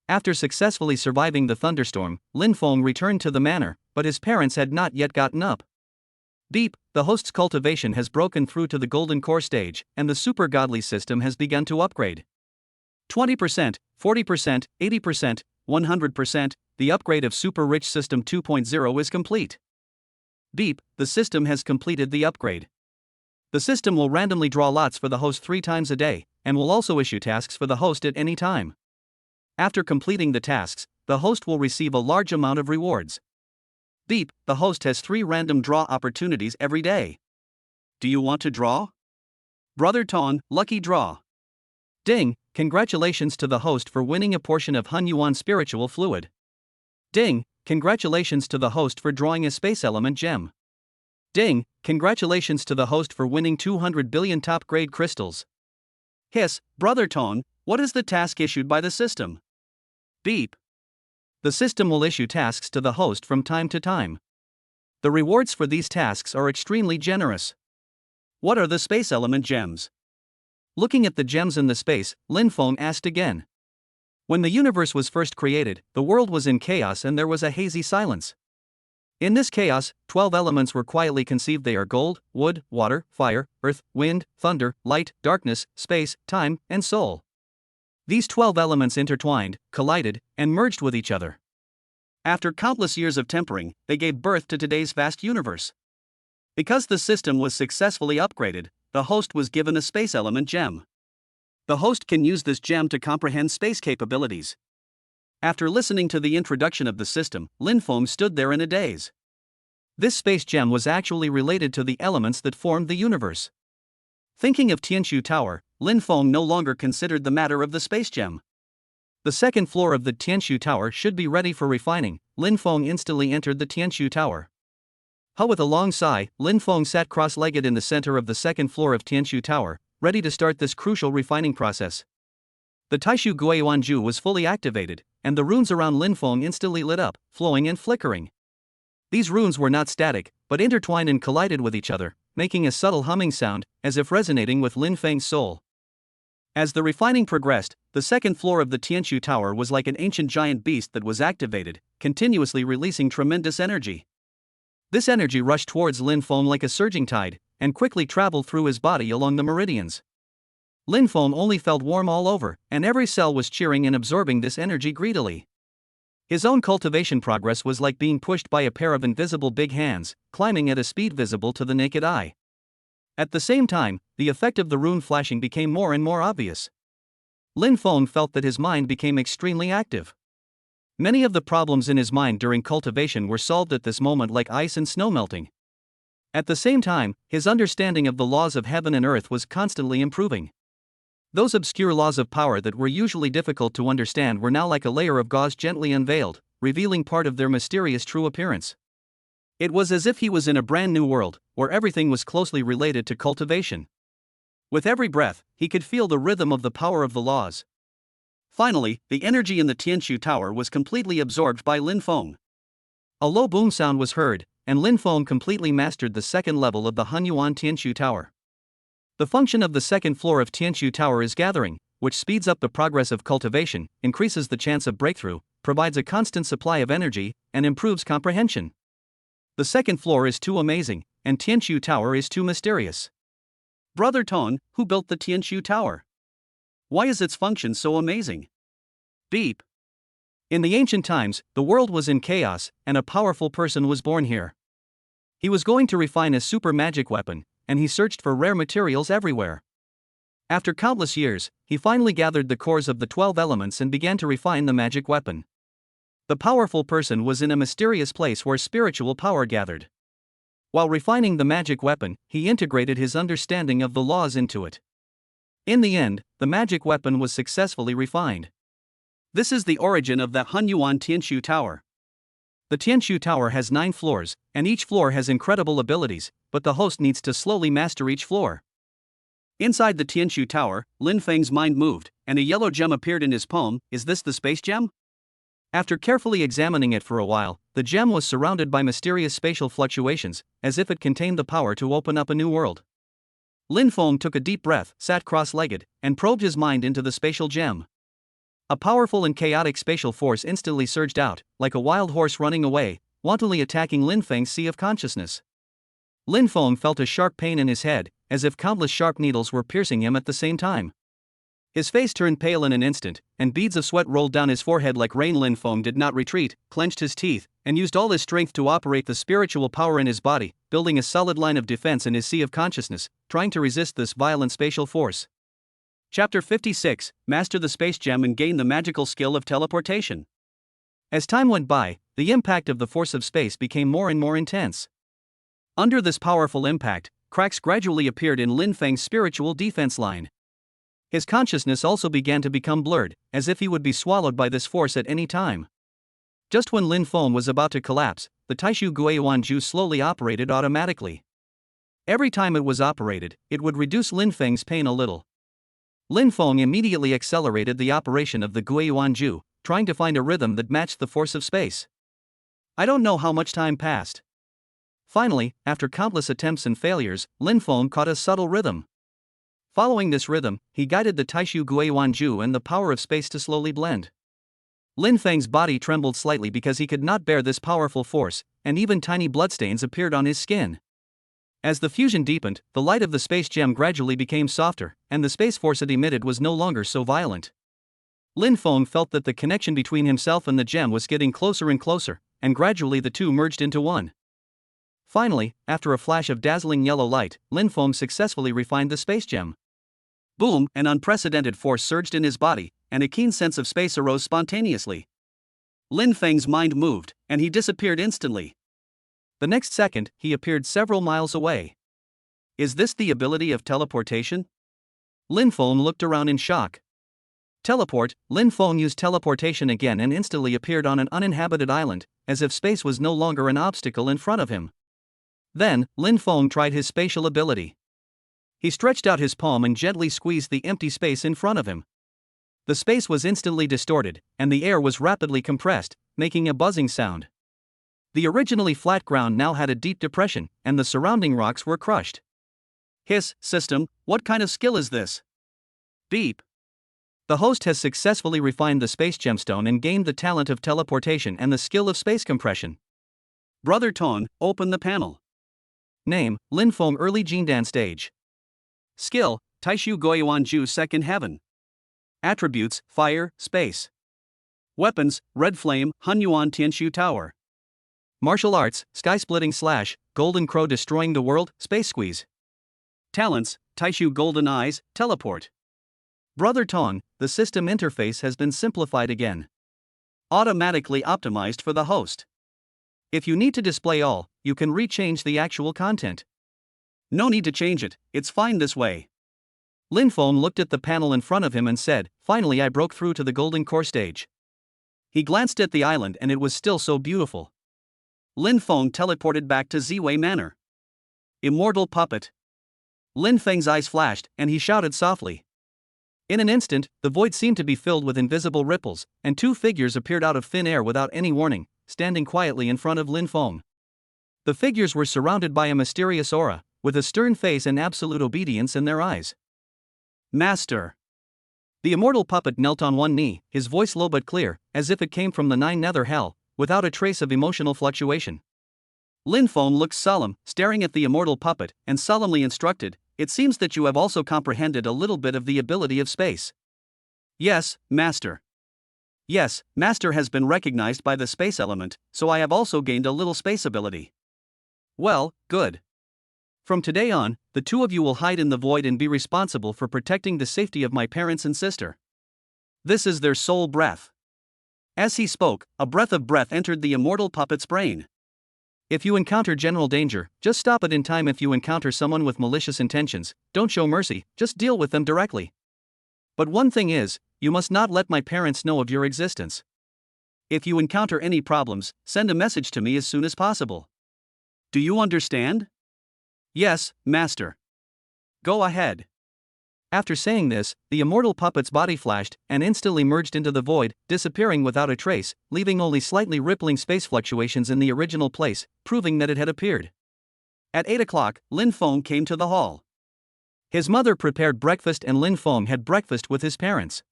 After successfully surviving the thunderstorm, Lin Feng returned to the manor, but his parents had not yet gotten up. Beep, the host's cultivation has broken through to the golden core stage, and the super godly system has begun to upgrade. 20%, 40%, 80%, 100%, the upgrade of Super Rich System 2.0 is complete. Beep, the system has completed the upgrade. The system will randomly draw lots for the host 3 times a day, and will also issue tasks for the host at any time. After completing the tasks, the host will receive a large amount of rewards. Beep, the host has 3 random draw opportunities every day. Do you want to draw? Brother Ton, lucky draw. Ding, congratulations to the host for winning a portion of Hun Yuan spiritual fluid. Ding, congratulations to the host for drawing a space element gem. Ding, congratulations to the host for winning 200 billion top grade crystals. Hiss, Brother Ton, what is the task issued by the system? Beep. The system will issue tasks to the host from time to time. The rewards for these tasks are extremely generous. What are the space element gems? Looking at the gems in the space, Lin Feng asked again. When the universe was first created, the world was in chaos and there was a hazy silence. In this chaos, 12 elements were quietly conceived. They are gold, wood, water, fire, earth, wind, thunder, light, darkness, space, time, and soul. These 12 elements intertwined, collided, and merged with each other. After countless years of tempering, they gave birth to today's vast universe. Because the system was successfully upgraded, the host was given a space element gem. The host can use this gem to comprehend space capabilities. After listening to the introduction of the system, Lin Feng stood there in a daze. This space gem was actually related to the elements that formed the universe. Thinking of Tianshu Tower, Lin Feng no longer considered the matter of the space gem. The second floor of the Tianshu Tower should be ready for refining. Lin Feng instantly entered the Tianshu Tower. With a long sigh, Lin Feng sat cross-legged in the center of the second floor of Tianshu Tower, ready to start this crucial refining process. The Taishu Guiyuanju was fully activated, and the runes around Lin Feng instantly lit up, flowing and flickering. These runes were not static, but intertwined and collided with each other, making a subtle humming sound, as if resonating with Lin Feng's soul. As the refining progressed, the second floor of the Tianshu Tower was like an ancient giant beast that was activated, continuously releasing tremendous energy. This energy rushed towards Lin Feng like a surging tide, and quickly traveled through his body along the meridians. Lin Feng only felt warm all over, and every cell was cheering and absorbing this energy greedily. His own cultivation progress was like being pushed by a pair of invisible big hands, climbing at a speed visible to the naked eye. At the same time, the effect of the rune flashing became more and more obvious. Lin Feng felt that his mind became extremely active. Many of the problems in his mind during cultivation were solved at this moment like ice and snow melting. At the same time, his understanding of the laws of heaven and earth was constantly improving. Those obscure laws of power that were usually difficult to understand were now like a layer of gauze gently unveiled, revealing part of their mysterious true appearance. It was as if he was in a brand new world, where everything was closely related to cultivation. With every breath, he could feel the rhythm of the power of the laws. Finally, the energy in the Tianshu Tower was completely absorbed by Lin Feng. A low boom sound was heard, and Lin Feng completely mastered the second level of the Hunyuan Tianshu Tower. The function of the second floor of Tianshu Tower is gathering, which speeds up the progress of cultivation, increases the chance of breakthrough, provides a constant supply of energy, and improves comprehension. The second floor is too amazing, and Tianshu Tower is too mysterious. Brother Ton, who built the Tianshu Tower? Why is its function so amazing? Beep. In the ancient times, the world was in chaos, and a powerful person was born here. He was going to refine a super magic weapon, and he searched for rare materials everywhere. After countless years, he finally gathered the cores of the 12 elements and began to refine the magic weapon. The powerful person was in a mysterious place where spiritual power gathered. While refining the magic weapon, he integrated his understanding of the laws into it. In the end, the magic weapon was successfully refined. This is the origin of the Hunyuan Tianshu Tower. The Tianshu Tower has 9 floors, and each floor has incredible abilities, but the host needs to slowly master each floor. Inside the Tianshu Tower, Lin Feng's mind moved, and a yellow gem appeared in his palm. Is this the space gem? After carefully examining it for a while, the gem was surrounded by mysterious spatial fluctuations, as if it contained the power to open up a new world. Lin Feng took a deep breath, sat cross-legged, and probed his mind into the spatial gem. A powerful and chaotic spatial force instantly surged out, like a wild horse running away, wantonly attacking Lin Feng's sea of consciousness. Lin Feng felt a sharp pain in his head, as if countless sharp needles were piercing him at the same time. His face turned pale in an instant, and beads of sweat rolled down his forehead like rain. Lin Feng did not retreat, clenched his teeth, and used all his strength to operate the spiritual power in his body, building a solid line of defense in his sea of consciousness, trying to resist this violent spatial force. Chapter 56, Master the Space Gem and gain the magical skill of teleportation. As time went by, the impact of the force of space became more and more intense. Under this powerful impact, cracks gradually appeared in Lin Feng's spiritual defense line. His consciousness also began to become blurred, as if he would be swallowed by this force at any time. Just when Lin Feng was about to collapse, the Taishu Guiyuanju slowly operated automatically. Every time it was operated, it would reduce Lin Feng's pain a little. Lin Feng immediately accelerated the operation of the Guiyuanju, trying to find a rhythm that matched the force of space. I don't know how much time passed. Finally, after countless attempts and failures, Lin Feng caught a subtle rhythm. Following this rhythm, he guided the Taishu Guiyuanju and the power of space to slowly blend. Lin Feng's body trembled slightly because he could not bear this powerful force, and even tiny bloodstains appeared on his skin. As the fusion deepened, the light of the space gem gradually became softer, and the space force it emitted was no longer so violent. Lin Feng felt that the connection between himself and the gem was getting closer and closer, and gradually the two merged into one. Finally, after a flash of dazzling yellow light, Lin Feng successfully refined the space gem. Boom! An unprecedented force surged in his body, and a keen sense of space arose spontaneously. Lin Feng's mind moved, and he disappeared instantly. The next second, he appeared several miles away. Is this the ability of teleportation? Lin Feng looked around in shock. Teleport. Lin Feng used teleportation again and instantly appeared on an uninhabited island, as if space was no longer an obstacle in front of him. Then, Lin Feng tried his spatial ability. He stretched out his palm and gently squeezed the empty space in front of him. The space was instantly distorted, and the air was rapidly compressed, making a buzzing sound. The originally flat ground now had a deep depression, and the surrounding rocks were crushed. Hiss, system, what kind of skill is this? Beep. The host has successfully refined the space gemstone and gained the talent of teleportation and the skill of space compression. Brother Tong, open the panel. Name, Lin Feng Early Jindan Stage. Skill, Taishu Guiyuanju Second Heaven. Attributes, Fire, Space. Weapons, Red Flame, Hunyuan Tianshu Tower. Martial Arts, Sky Splitting Slash, Golden Crow Destroying the World, Space Squeeze. Talents, Taishu Golden Eyes, Teleport. Brother Tong, the system interface has been simplified again. Automatically optimized for the host. If you need to display all, you can rechange the actual content. No need to change it, it's fine this way. Lin Feng looked at the panel in front of him and said, finally I broke through to the Golden Core stage. He glanced at the island and it was still so beautiful. Lin Feng teleported back to Ziwei Manor. Immortal Puppet. Lin Feng's eyes flashed, and he shouted softly. In an instant, the void seemed to be filled with invisible ripples, and 2 figures appeared out of thin air without any warning, standing quietly in front of Lin Feng. The figures were surrounded by a mysterious aura, with a stern face and absolute obedience in their eyes. Master. The immortal puppet knelt on one knee, his voice low but clear, as if it came from the 9 nether hell, without a trace of emotional fluctuation. Lin Feng looked solemn, staring at the immortal puppet, and solemnly instructed, "It seems that you have also comprehended a little bit of the ability of space." "Yes, Master." "Yes, Master has been recognized by the space element, so I have also gained a little space ability." "Well, good. From today on, the 2 of you will hide in the void and be responsible for protecting the safety of my parents and sister. This is their soul breath." As he spoke, a breath of breath entered the immortal puppet's brain. If you encounter general danger, just stop it in time. If you encounter someone with malicious intentions, don't show mercy, just deal with them directly. But one thing is, you must not let my parents know of your existence. If you encounter any problems, send a message to me as soon as possible. Do you understand? Yes, master. Go ahead. After saying this, the immortal puppet's body flashed and instantly merged into the void, disappearing without a trace, leaving only slightly rippling space fluctuations in the original place, proving that it had appeared. At 8 o'clock, Lin Feng came to the hall. His mother prepared breakfast and Lin Feng had breakfast with his parents.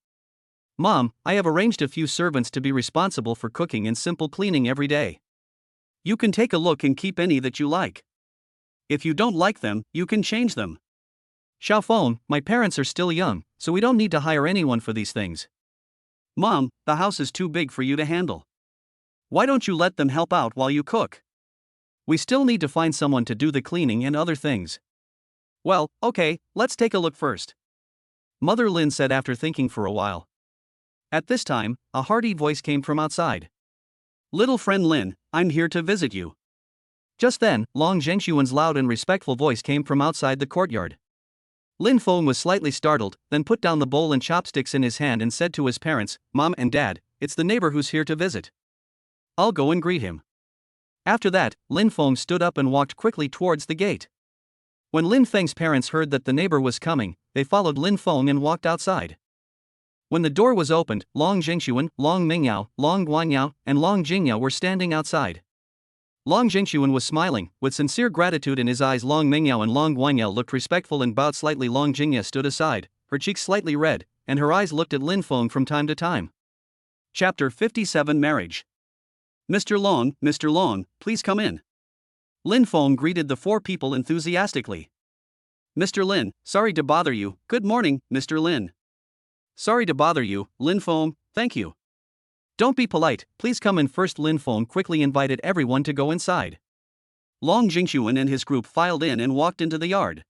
Mom, I have arranged a few servants to be responsible for cooking and simple cleaning every day. You can take a look and keep any that you like. If you don't like them, you can change them. Xiaofeng, my parents are still young, so we don't need to hire anyone for these things. Mom, the house is too big for you to handle. Why don't you let them help out while you cook? We still need to find someone to do the cleaning and other things. Well, okay, let's take a look first. Mother Lin said after thinking for a while. At this time, a hearty voice came from outside. Little friend Lin, I'm here to visit you. Just then, Long Zhengshuan's loud and respectful voice came from outside the courtyard. Lin Feng was slightly startled, then put down the bowl and chopsticks in his hand and said to his parents, Mom and Dad, it's the neighbor who's here to visit. I'll go and greet him. After that, Lin Feng stood up and walked quickly towards the gate. When Lin Feng's parents heard that the neighbor was coming, they followed Lin Feng and walked outside. When the door was opened, Long Zhengshuan, Long Mingyao, Long Guanyao, and Long Jingyao were standing outside. Long Zhengshuan was smiling, with sincere gratitude in his eyes. Long Mingyao and Long Guanyao looked respectful and bowed slightly. Long Jingyao stood aside, her cheeks slightly red, and her eyes looked at Lin Feng from time to time. Chapter 57 Marriage. Mr. Long, please come in. Lin Feng greeted the four people enthusiastically. Mr. Lin, sorry to bother you. Good morning, Mr. Lin. Sorry to bother you, Lin Feng, thank you. Don't be polite, please come in first. Lin Feng quickly invited everyone to go inside. Long Zhengshuan and his group filed in and walked into the yard.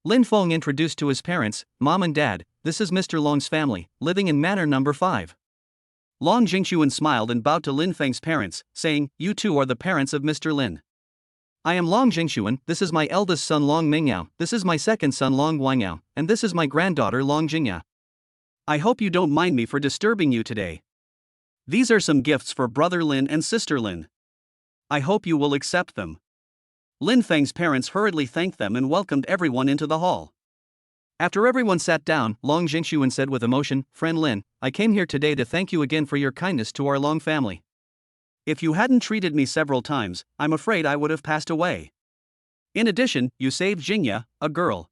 Lin Feng introduced to his parents, Mom and Dad, this is Mr. Long's family, living in manor number 5. Long Zhengshuan smiled and bowed to Lin Feng's parents, saying, You two are the parents of Mr. Lin. I am Long Zhengshuan, this is my eldest son Long Mingyao, this is my second son Long Guanyao, and this is my granddaughter Long Jingyao. I hope you don't mind me for disturbing you today. These are some gifts for brother Lin and sister Lin. I hope you will accept them. Lin Feng's parents hurriedly thanked them and welcomed everyone into the hall. After everyone sat down, Long Zhengshuan said with emotion, Friend Lin, I came here today to thank you again for your kindness to our Long family. If you hadn't treated me several times, I'm afraid I would have passed away. In addition, you saved Jingya, a girl.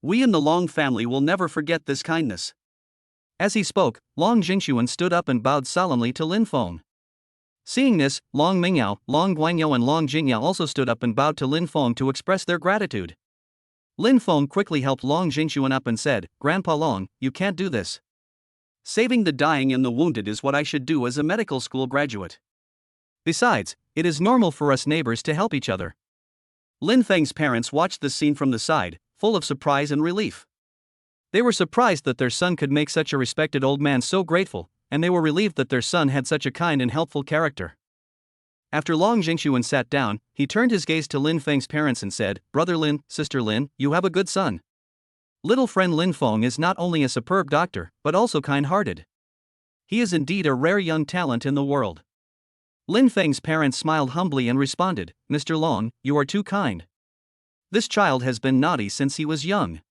We in the Long family will never forget this kindness. As he spoke, Long Zhengshuan stood up and bowed solemnly to Lin Feng. Seeing this, Long Mingyao, Long Guanyao and Long Jingyao also stood up and bowed to Lin Feng to express their gratitude. Lin Feng quickly helped Long Zhengshuan up and said, Grandpa Long, you can't do this. Saving the dying and the wounded is what I should do as a medical school graduate. Besides, it is normal for us neighbors to help each other. Lin Feng's parents watched the scene from the side, full of surprise and relief. They were surprised that their son could make such a respected old man so grateful, and they were relieved that their son had such a kind and helpful character. After Long Zhengshuan sat down, he turned his gaze to Lin Feng's parents and said, Brother Lin, Sister Lin, you have a good son. Little friend Lin Feng is not only a superb doctor, but also kind-hearted. He is indeed a rare young talent in the world. Lin Feng's parents smiled humbly and responded, Mr. Long, you are too kind. This child has been naughty since he was young.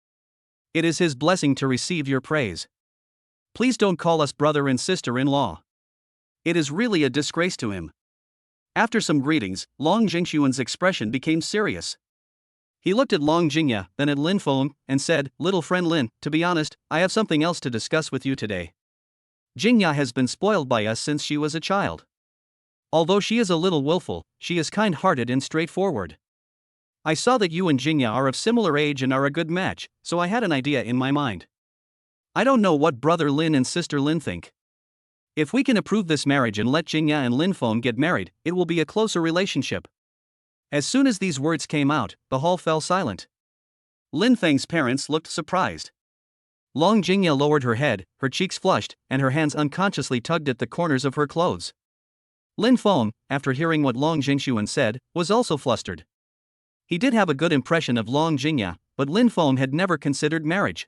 It is his blessing to receive your praise. Please don't call us brother and sister-in-law. It is really a disgrace to him. After some greetings, Long Zhengshuan's expression became serious. He looked at Long Jingyao, then at Lin Feng, and said, Little friend Lin, to be honest, I have something else to discuss with you today. Jingyao has been spoiled by us since she was a child. Although she is a little willful, she is kind-hearted and straightforward. I saw that you and Jingyao are of similar age and are a good match, so I had an idea in my mind. I don't know what brother Lin and sister Lin think. If we can approve this marriage and let Jingyao and Lin Feng get married, it will be a closer relationship. As soon as these words came out, the hall fell silent. Lin Feng's parents looked surprised. Long Jingyao lowered her head, her cheeks flushed, and her hands unconsciously tugged at the corners of her clothes. Lin Feng, after hearing what Long Jingxuan said, was also flustered. He did have a good impression of Long Jingya, but Lin Feng had never considered marriage.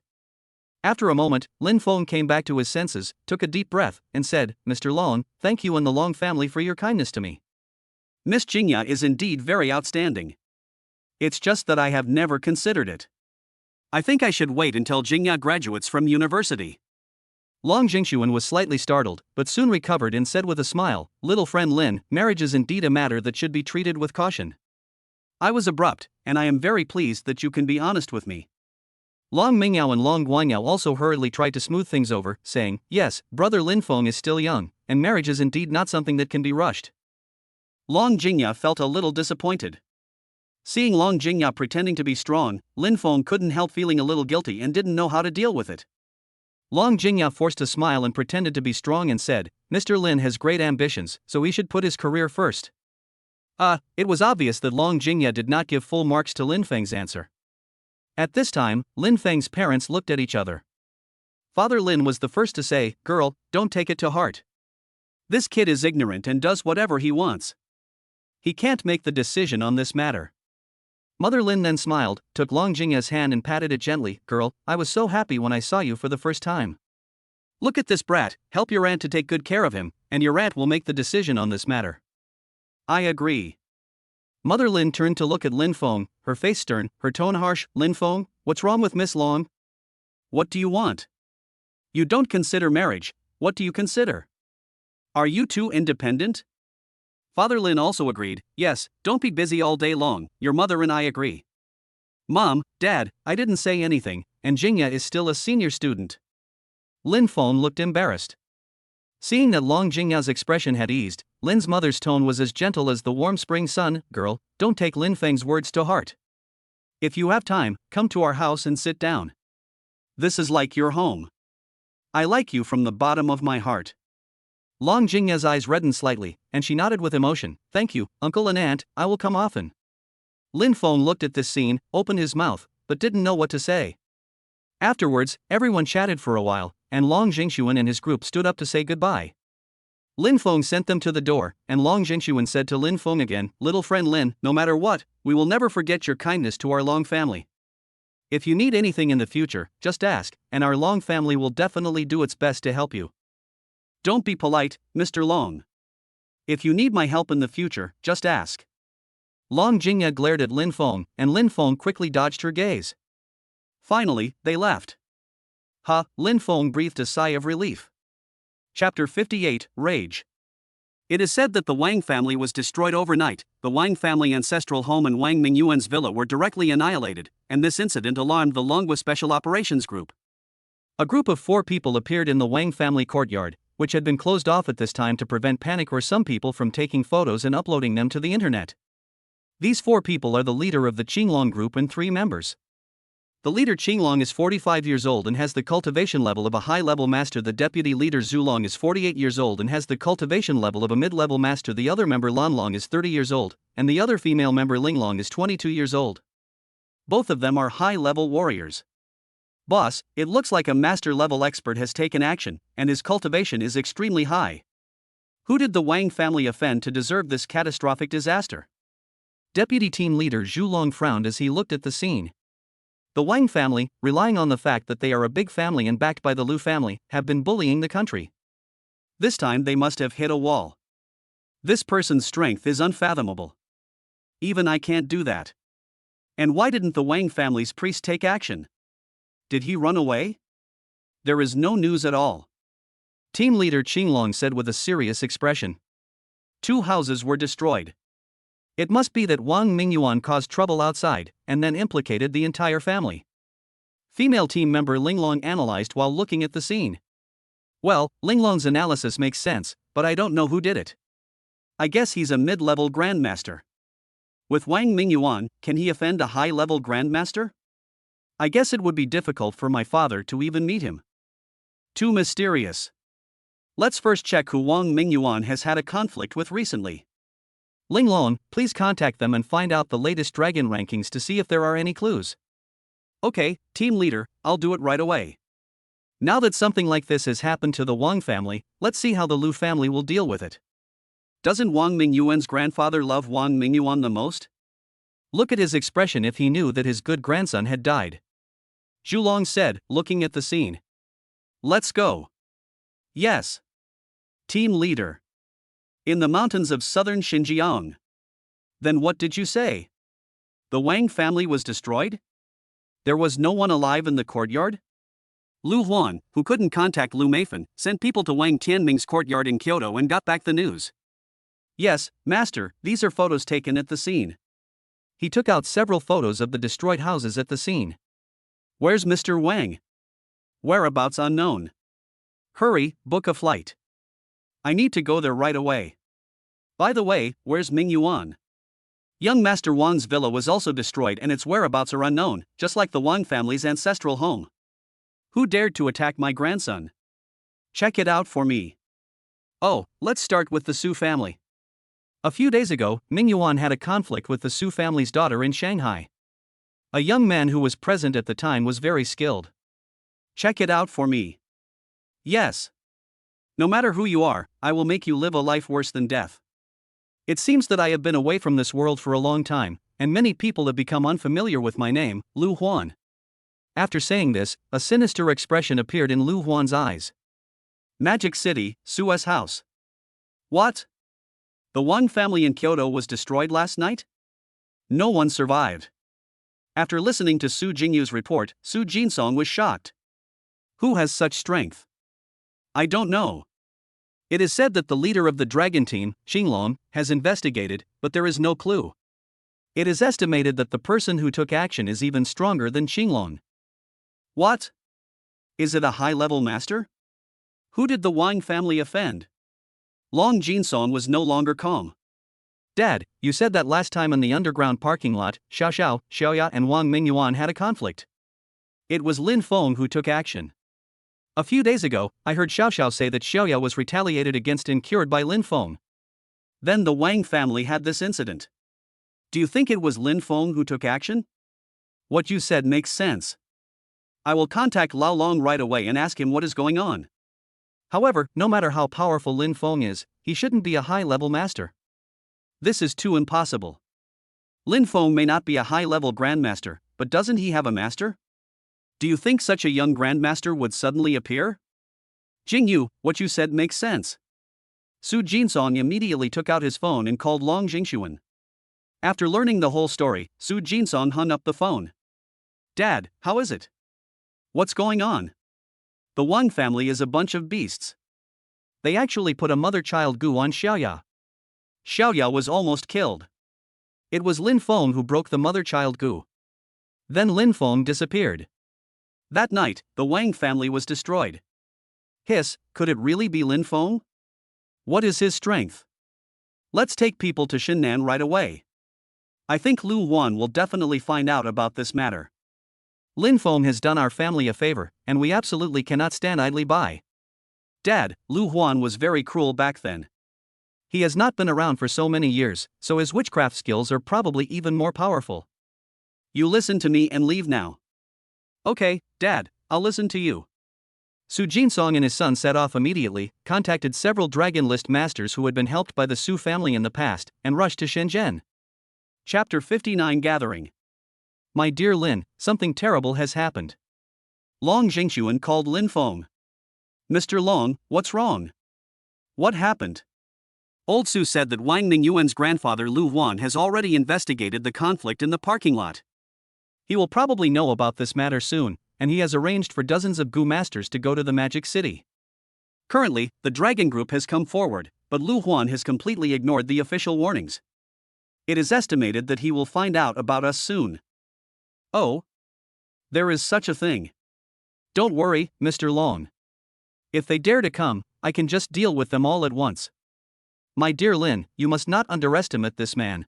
After a moment, Lin Feng came back to his senses, took a deep breath, and said, Mr. Long, thank you and the Long family for your kindness to me. Miss Jingya is indeed very outstanding. It's just that I have never considered it. I think I should wait until Jingya graduates from university. Long Jingxuan was slightly startled, but soon recovered and said with a smile, Little friend Lin, marriage is indeed a matter that should be treated with caution. I was abrupt, and I am very pleased that you can be honest with me. Long Mingyao and Long Guanyao also hurriedly tried to smooth things over, saying, Yes, brother Lin Feng is still young, and marriage is indeed not something that can be rushed. Long Jingya felt a little disappointed. Seeing Long Jingya pretending to be strong, Lin Feng couldn't help feeling a little guilty and didn't know how to deal with it. Long Jingya forced a smile and pretended to be strong and said, Mr. Lin has great ambitions, so he should put his career first. It was obvious that Long Jingya did not give full marks to Lin Feng's answer. At this time, Lin Feng's parents looked at each other. Father Lin was the first to say, Girl, don't take it to heart. This kid is ignorant and does whatever he wants. He can't make the decision on this matter. Mother Lin then smiled, took Long Jingya's hand and patted it gently. Girl, I was so happy when I saw you for the first time. Look at this brat, help your aunt to take good care of him, and your aunt will make the decision on this matter. I agree. Mother Lin turned to look at Lin Feng, her face stern, her tone harsh. Lin Feng, what's wrong with Miss Long? What do you want? You don't consider marriage, what do you consider? Are you too independent? Father Lin also agreed, yes, don't be busy all day long, your mother and I agree. Mom, Dad, I didn't say anything, and Jingya is still a senior student. Lin Feng looked embarrassed. Seeing that Long Jingya's expression had eased, Lin's mother's tone was as gentle as the warm spring sun. Girl, don't take Lin Feng's words to heart. If you have time, come to our house and sit down. This is like your home. I like you from the bottom of my heart. Long Jingya's eyes reddened slightly, and she nodded with emotion. Thank you, uncle and aunt, I will come often. Lin Feng looked at this scene, opened his mouth, but didn't know what to say. Afterwards, everyone chatted for a while, and Long Jingxuan and his group stood up to say goodbye. Lin Feng sent them to the door, and Long Jingxuan said to Lin Feng again, Little friend Lin, no matter what, we will never forget your kindness to our Long family. If you need anything in the future, just ask, and our Long family will definitely do its best to help you. Don't be polite, Mr. Long. If you need my help in the future, just ask. Long Jingya glared at Lin Feng, and Lin Feng quickly dodged her gaze. Finally, they left. Lin Feng breathed a sigh of relief. Chapter 58, Rage. It is said that the Wang family was destroyed overnight. The Wang family ancestral home and Wang Mingyuan's villa were directly annihilated, and this incident alarmed the Longwa Special Operations Group. A group of 4 people appeared in the Wang family courtyard, which had been closed off at this time to prevent panic or some people from taking photos and uploading them to the internet. These 4 people are the leader of the Qinglong group and 3 members. The leader Qinglong is 45 years old and has the cultivation level of a high-level master. The deputy leader Zulong is 48 years old and has the cultivation level of a mid-level master. The other member Lanlong is 30 years old, and the other female member Linglong is 22 years old. Both of them are high-level warriors. Boss, it looks like a master-level expert has taken action, and his cultivation is extremely high. Who did the Wang family offend to deserve this catastrophic disaster? Deputy team leader Zhulong frowned as he looked at the scene. The Wang family, relying on the fact that they are a big family and backed by the Lu family, have been bullying the country. This time they must have hit a wall. This person's strength is unfathomable. Even I can't do that. And why didn't the Wang family's priest take action? Did he run away? There is no news at all. Team leader Qinglong said with a serious expression. 2 houses were destroyed. It must be that Wang Mingyuan caused trouble outside, and then implicated the entire family. Female team member Linglong analyzed while looking at the scene. Well, Linglong's analysis makes sense, but I don't know who did it. I guess he's a mid-level grandmaster. With Wang Mingyuan, can he offend a high-level grandmaster? I guess it would be difficult for my father to even meet him. Too mysterious. Let's first check who Wang Mingyuan has had a conflict with recently. Linglong, please contact them and find out the latest dragon rankings to see if there are any clues. Okay, team leader, I'll do it right away. Now that something like this has happened to the Wang family, let's see how the Lu family will deal with it. Doesn't Wang Mingyuan's grandfather love Wang Mingyuan the most? Look at his expression if he knew that his good grandson had died. Zhulong said, looking at the scene. Let's go. Yes. Team leader. In the mountains of southern Xinjiang. Then what did you say? The Wang family was destroyed? There was no one alive in the courtyard? Lu Huan, who couldn't contact Lu Meifan, sent people to Wang Tianming's courtyard in Kyoto and got back the news. Yes, master, these are photos taken at the scene. He took out several photos of the destroyed houses at the scene. Where's Mr. Wang? Whereabouts unknown. Hurry, book a flight. I need to go there right away. By the way, where's Ming Yuan? Young Master Wang's villa was also destroyed and its whereabouts are unknown, just like the Wang family's ancestral home. Who dared to attack my grandson? Check it out for me. Oh, let's start with the Su family. A few days ago, Ming Yuan had a conflict with the Su family's daughter in Shanghai. A young man who was present at the time was very skilled. Check it out for me. Yes. No matter who you are, I will make you live a life worse than death. It seems that I have been away from this world for a long time, and many people have become unfamiliar with my name, Lu Huan. After saying this, a sinister expression appeared in Lu Huan's eyes. Magic City, Su's house. What? The Wang family in Kyoto was destroyed last night? No one survived. After listening to Su Jingyu's report, Su Jinsong was shocked. Who has such strength? I don't know. It is said that the leader of the dragon team, Xinglong, has investigated, but there is no clue. It is estimated that the person who took action is even stronger than Xinglong. What? Is it a high-level master? Who did the Wang family offend? Long Jinsong was no longer calm. Dad, you said that last time in the underground parking lot, Xiaoxiao, Xiaoya and Wang Mingyuan had a conflict. It was Lin Feng who took action. A few days ago, I heard Xiaoxiao say that Xiaoya was retaliated against and cured by Lin Feng. Then the Wang family had this incident. Do you think it was Lin Feng who took action? What you said makes sense. I will contact Lao Long right away and ask him what is going on. However, no matter how powerful Lin Feng is, he shouldn't be a high-level master. This is too impossible. Lin Feng may not be a high-level grandmaster, but doesn't he have a master? Do you think such a young grandmaster would suddenly appear? Jingyu, what you said makes sense. Su Jinsong immediately took out his phone and called Long Jingxuan. After learning the whole story, Su Jinsong hung up the phone. Dad, how is it? What's going on? The Wang family is a bunch of beasts. They actually put a mother-child gu on Xiaoya. Xiaoya was almost killed. It was Lin Feng who broke the mother-child gu. Then Lin Feng disappeared. That night, the Wang family was destroyed. Hiss, could it really be Lin Feng? What is his strength? Let's take people to Shinnan right away. I think Lu Huan will definitely find out about this matter. Lin Feng has done our family a favor, and we absolutely cannot stand idly by. Dad, Lu Huan was very cruel back then. He has not been around for so many years, so his witchcraft skills are probably even more powerful. You listen to me and leave now. Okay, Dad, I'll listen to you. Su Jinsong and his son set off immediately, contacted several Dragon List masters who had been helped by the Su family in the past, and rushed to Shenzhen. Chapter 59 Gathering. My dear Lin, something terrible has happened. Long Jingxuan called Lin Feng. Mr. Long, what's wrong? What happened? Old Su said that Wang Mingyuan's grandfather Lu Huan has already investigated the conflict in the parking lot. He will probably know about this matter soon, and he has arranged for dozens of Gu masters to go to the Magic City. Currently, the Dragon Group has come forward, but Lu Huan has completely ignored the official warnings. It is estimated that he will find out about us soon. Oh? There is such a thing. Don't worry, Mr. Long. If they dare to come, I can just deal with them all at once. My dear Lin, you must not underestimate this man.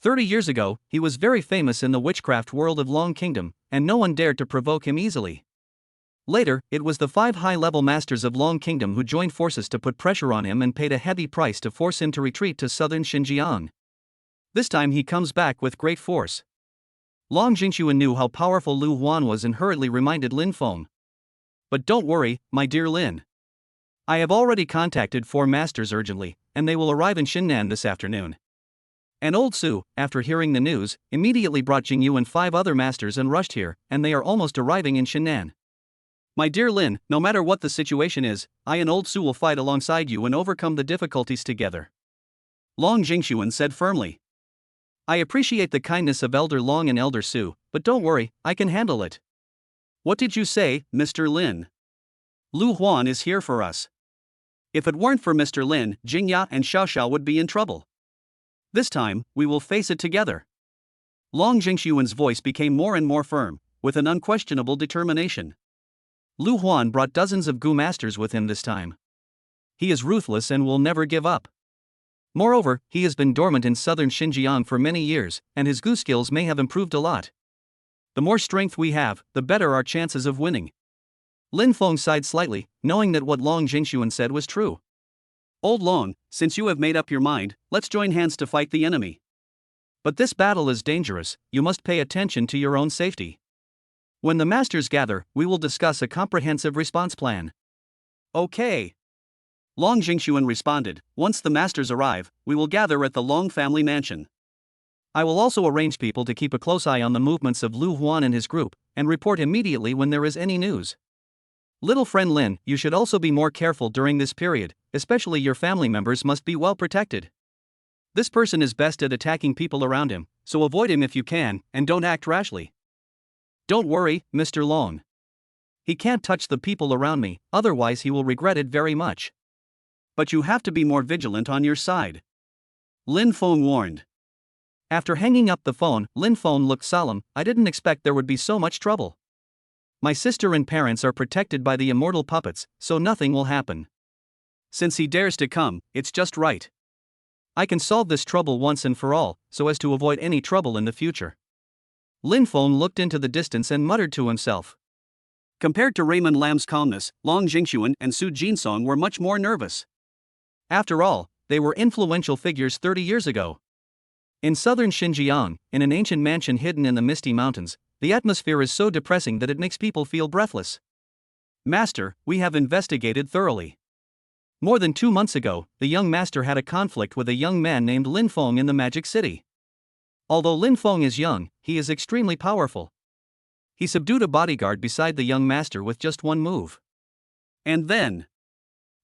30 years ago, he was very famous in the witchcraft world of Long Kingdom, and no one dared to provoke him easily. Later, it was the 5 high-level masters of Long Kingdom who joined forces to put pressure on him and paid a heavy price to force him to retreat to southern Xinjiang. This time he comes back with great force. Long Jingxuan knew how powerful Lu Huan was and hurriedly reminded Lin Feng. But don't worry, my dear Lin. I have already contacted 4 masters urgently, and they will arrive in Xinnan this afternoon. And old Su, after hearing the news, immediately brought Jingyu and 5 other masters and rushed here, and they are almost arriving in Xinnan. My dear Lin, no matter what the situation is, I and old Su will fight alongside you and overcome the difficulties together. Long Jingxuan said firmly. I appreciate the kindness of Elder Long and Elder Su, but don't worry, I can handle it. What did you say, Mr. Lin? Lu Huan is here for us. If it weren't for Mr. Lin, Jingya and Xiaoxiao would be in trouble. This time, we will face it together. Long Jingxuan's voice became more and more firm, with an unquestionable determination. Lu Huan brought dozens of Gu masters with him this time. He is ruthless and will never give up. Moreover, he has been dormant in southern Xinjiang for many years, and his Gu skills may have improved a lot. The more strength we have, the better our chances of winning. Lin Feng sighed slightly, knowing that what Long Jingxuan said was true. Old Long, since you have made up your mind, let's join hands to fight the enemy. But this battle is dangerous, you must pay attention to your own safety. When the masters gather, we will discuss a comprehensive response plan. Okay. Long Jingxuan responded, once the masters arrive, we will gather at the Long family mansion. I will also arrange people to keep a close eye on the movements of Lu Huan and his group, and report immediately when there is any news. Little friend Lin, you should also be more careful during this period, especially your family members must be well protected. This person is best at attacking people around him, so avoid him if you can, and don't act rashly. Don't worry, Mr. Long. He can't touch the people around me, otherwise he will regret it very much. But you have to be more vigilant on your side. Lin Feng warned. After hanging up the phone, Lin Feng looked solemn. I didn't expect there would be so much trouble. My sister and parents are protected by the immortal puppets, so nothing will happen. Since he dares to come, it's just right. I can solve this trouble once and for all, so as to avoid any trouble in the future. Lin Feng looked into the distance and muttered to himself. Compared to Raymond Lam's calmness, Long Jingxuan and Su Jinsong were much more nervous. After all, they were influential figures 30 years ago. In southern Xinjiang, in an ancient mansion hidden in the misty mountains, the atmosphere is so depressing that it makes people feel breathless. Master, we have investigated thoroughly. More than 2 months ago, the young master had a conflict with a young man named Lin Feng in the Magic City. Although Lin Feng is young, he is extremely powerful. He subdued a bodyguard beside the young master with just one move. And then,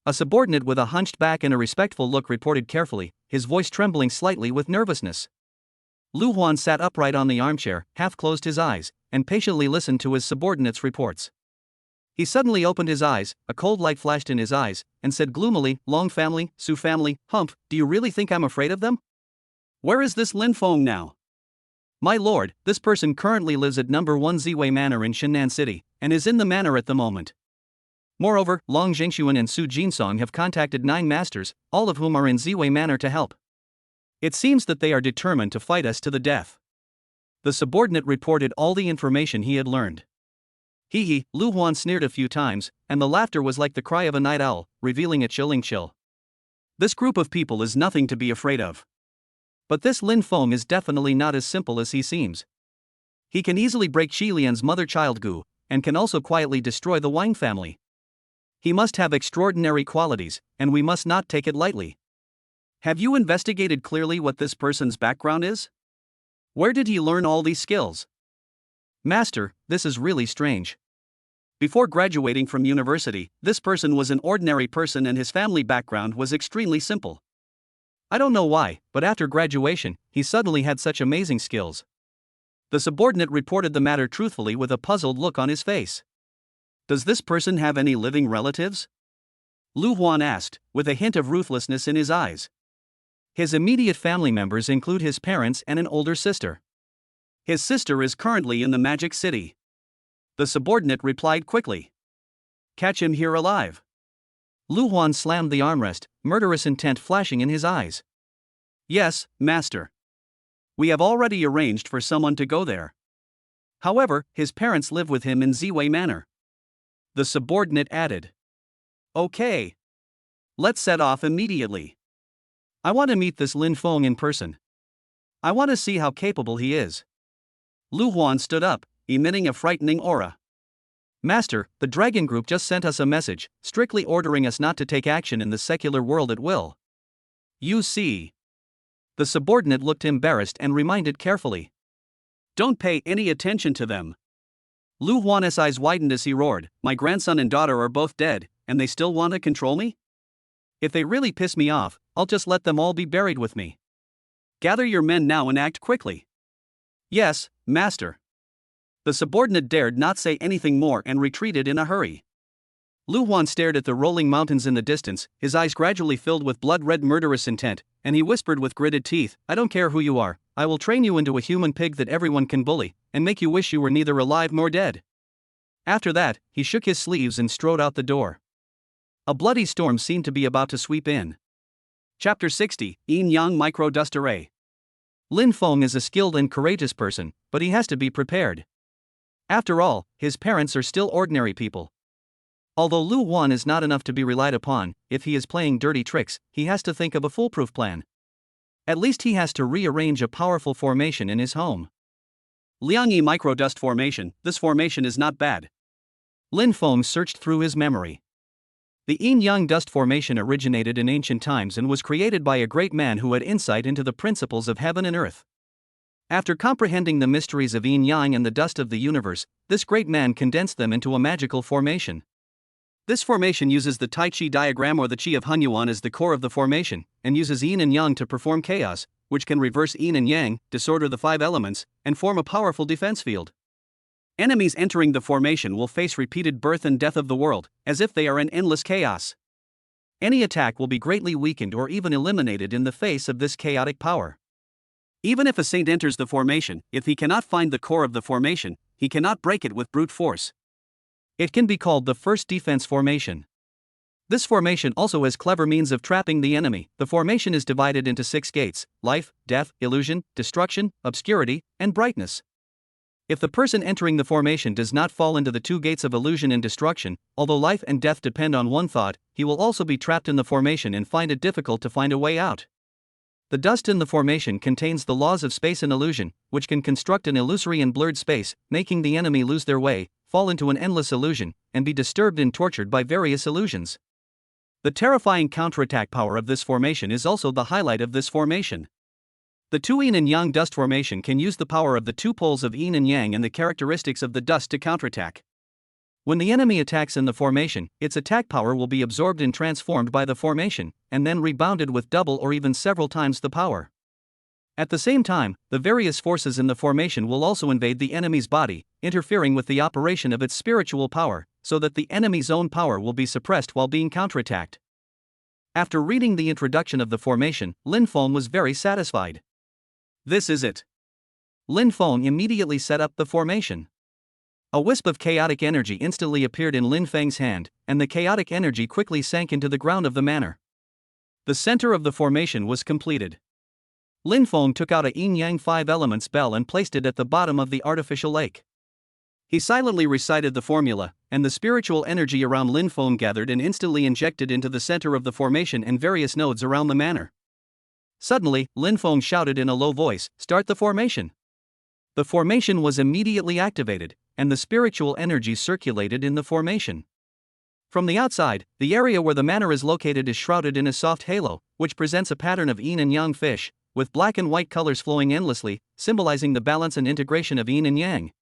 a subordinate with a hunched back and a respectful look reported carefully, his voice trembling slightly with nervousness. Lu Huan sat upright on the armchair, half closed his eyes, and patiently listened to his subordinate's reports. He suddenly opened his eyes, a cold light flashed in his eyes, and said gloomily, Long family, Su family, humph, do you really think I'm afraid of them? Where is this Lin Feng now? My lord, this person currently lives at number 1 Ziwei Manor in Xinnan City, and is in the manor at the moment. Moreover, Long Jingxuan and Su Jinsong have contacted 9 masters, all of whom are in Ziwei Manor to help. It seems that they are determined to fight us to the death. The subordinate reported all the information he had learned. Hee, Lu Huan sneered a few times, and the laughter was like the cry of a night owl, revealing a chilling chill. This group of people is nothing to be afraid of. But this Lin Feng is definitely not as simple as he seems. He can easily break Xi Lian's mother-child Gu, and can also quietly destroy the Wang family. He must have extraordinary qualities, and we must not take it lightly. Have you investigated clearly what this person's background is? Where did he learn all these skills? Master, this is really strange. Before graduating from university, this person was an ordinary person and his family background was extremely simple. I don't know why, but after graduation, he suddenly had such amazing skills. The subordinate reported the matter truthfully with a puzzled look on his face. Does this person have any living relatives? Lu Huan asked, with a hint of ruthlessness in his eyes. His immediate family members include his parents and an older sister. His sister is currently in the Magic City. The subordinate replied quickly. Catch him here alive. Lu Huan slammed the armrest, murderous intent flashing in his eyes. Yes, master. We have already arranged for someone to go there. However, his parents live with him in Ziwei Manor. The subordinate added. Okay. Let's set off immediately. I want to meet this Lin Feng in person. I want to see how capable he is. Lu Huan stood up, emitting a frightening aura. Master, the Dragon Group just sent us a message, strictly ordering us not to take action in the secular world at will. You see. The subordinate looked embarrassed and reminded carefully. Don't pay any attention to them. Lu Huan's eyes widened as he roared, my grandson and daughter are both dead, and they still want to control me? If they really piss me off, I'll just let them all be buried with me. Gather your men now and act quickly. Yes, master. The subordinate dared not say anything more and retreated in a hurry. Lu Huan stared at the rolling mountains in the distance, his eyes gradually filled with blood-red murderous intent, and he whispered with gritted teeth, I don't care who you are, I will train you into a human pig that everyone can bully, and make you wish you were neither alive nor dead. After that, he shook his sleeves and strode out the door. A bloody storm seemed to be about to sweep in. Chapter 60, Yin Yang Micro-Dust Array. Lin Feng is a skilled and courageous person, but he has to be prepared. After all, his parents are still ordinary people. Although Lu Huan is not enough to be relied upon, if he is playing dirty tricks, he has to think of a foolproof plan. At least he has to rearrange a powerful formation in his home. Liangyi Microdust Formation, this formation is not bad. Lin Feng searched through his memory. The yin-yang dust formation originated in ancient times and was created by a great man who had insight into the principles of heaven and earth. After comprehending the mysteries of yin-yang and the dust of the universe, this great man condensed them into a magical formation. This formation uses the Tai Chi diagram or the Chi of Hunyuan as the core of the formation, and uses yin and yang to perform chaos, which can reverse yin and yang, disorder the five elements, and form a powerful defense field. Enemies entering the formation will face repeated birth and death of the world, as if they are in endless chaos. Any attack will be greatly weakened or even eliminated in the face of this chaotic power. Even if a saint enters the formation, if he cannot find the core of the formation, he cannot break it with brute force. It can be called the first defense formation. This formation also has clever means of trapping the enemy. The formation is divided into 6 gates: life, death, illusion, destruction, obscurity, and brightness. If the person entering the formation does not fall into the 2 gates of illusion and destruction, although life and death depend on one thought, he will also be trapped in the formation and find it difficult to find a way out. The dust in the formation contains the laws of space and illusion, which can construct an illusory and blurred space, making the enemy lose their way, fall into an endless illusion, and be disturbed and tortured by various illusions. The terrifying counterattack power of this formation is also the highlight of this formation. The 2 yin and yang dust formation can use the power of the 2 poles of yin and yang and the characteristics of the dust to counterattack. When the enemy attacks in the formation, its attack power will be absorbed and transformed by the formation, and then rebounded with double or even several times the power. At the same time, the various forces in the formation will also invade the enemy's body, interfering with the operation of its spiritual power, so that the enemy's own power will be suppressed while being counterattacked. After reading the introduction of the formation, Lin Feng was very satisfied. This is it. Lin Feng immediately set up the formation. A wisp of chaotic energy instantly appeared in Lin Feng's hand, and the chaotic energy quickly sank into the ground of the manor. The center of the formation was completed. Lin Feng took out a yin-yang 5 elements bell and placed it at the bottom of the artificial lake. He silently recited the formula, and the spiritual energy around Lin Feng gathered and instantly injected into the center of the formation and various nodes around the manor. Suddenly, Lin Feng shouted in a low voice, "Start the formation!" The formation was immediately activated, and the spiritual energy circulated in the formation. From the outside, the area where the manor is located is shrouded in a soft halo, which presents a pattern of yin and yang fish, with black and white colors flowing endlessly, symbolizing the balance and integration of yin and yang.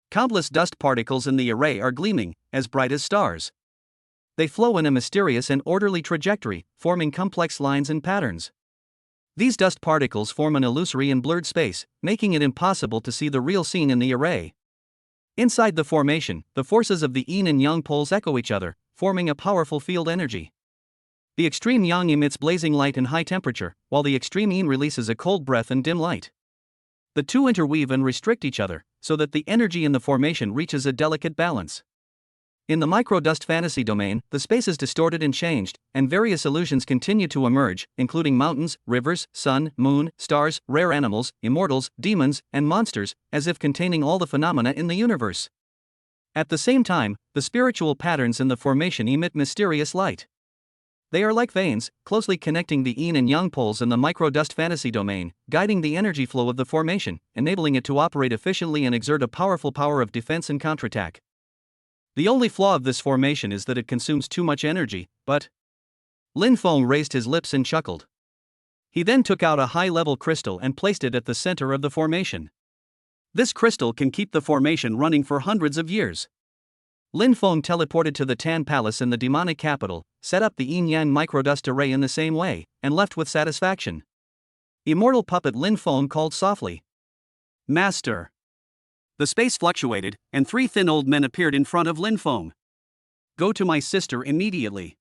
Countless dust particles in the array are gleaming, as bright as stars. They flow in a mysterious and orderly trajectory, forming complex lines and patterns. These dust particles form an illusory and blurred space, making it impossible to see the real scene in the array. Inside the formation, the forces of the yin and yang poles echo each other, forming a powerful field energy. The extreme yang emits blazing light and high temperature, while the extreme yin releases a cold breath and dim light. The two interweave and restrict each other, so that the energy in the formation reaches a delicate balance. In the microdust fantasy domain, the space is distorted and changed, and various illusions continue to emerge, including mountains, rivers, sun, moon, stars, rare animals, immortals, demons, and monsters, as if containing all the phenomena in the universe. At the same time, the spiritual patterns in the formation emit mysterious light. They are like veins, closely connecting the yin and yang poles in the microdust fantasy domain, guiding the energy flow of the formation, enabling it to operate efficiently and exert a powerful power of defense and counterattack. The only flaw of this formation is that it consumes too much energy, but... Lin Feng raised his lips and chuckled. He then took out a high-level crystal and placed it at the center of the formation. This crystal can keep the formation running for hundreds of years. Lin Feng teleported to the Tan Palace in the demonic capital, set up the yin-yang microdust array in the same way, and left with satisfaction. Immortal puppet Lin Feng called softly. Master. The space fluctuated, and 3 thin old men appeared in front of Lin Feng. Go to my sister immediately.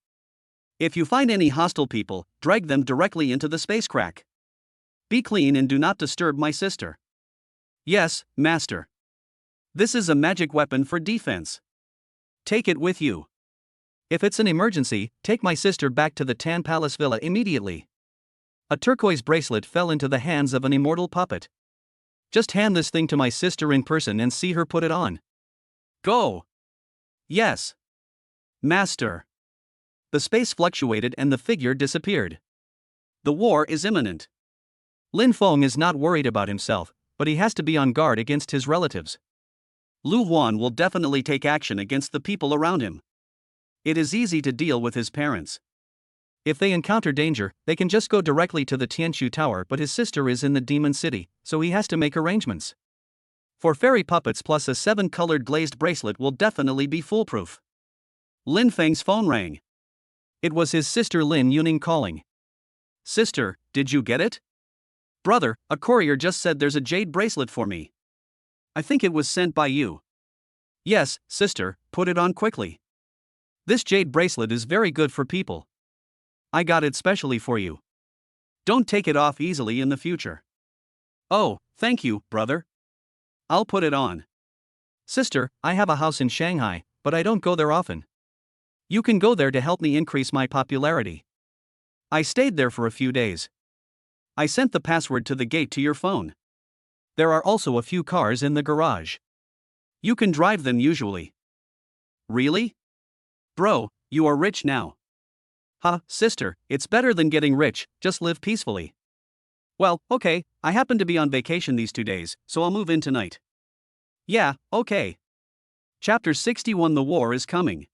If you find any hostile people, drag them directly into the space crack. Be clean and do not disturb my sister. Yes, master. This is a magic weapon for defense. Take it with you. If it's an emergency, take my sister back to the Tan Palace Villa immediately. A turquoise bracelet fell into the hands of an immortal puppet. Just hand this thing to my sister in person and see her put it on. Go. Yes. Master. The space fluctuated and the figure disappeared. The war is imminent. Lin Feng is not worried about himself, but he has to be on guard against his relatives. Lu Huan will definitely take action against the people around him. It is easy to deal with his parents. If they encounter danger, they can just go directly to the Tianshu Tower, but his sister is in the Demon City, so he has to make arrangements. For fairy puppets plus a 7-colored glazed bracelet will definitely be foolproof. Lin Feng's phone rang. It was his sister Lin Yuning calling. Sister, did you get it? Brother, a courier just said there's a jade bracelet for me. I think it was sent by you. Yes, sister, put it on quickly. This jade bracelet is very good for people. I got it specially for you. Don't take it off easily in the future. Oh, thank you, brother. I'll put it on. Sister, I have a house in Shanghai, but I don't go there often. You can go there to help me increase my popularity. I stayed there for a few days. I sent the password to the gate to your phone. There are also a few cars in the garage. You can drive them usually. Really? Bro, you are rich now. Sister, it's better than getting rich, just live peacefully. Well, okay, I happen to be on vacation these 2 days, so I'll move in tonight. Yeah, okay. Chapter 61 The War is Coming.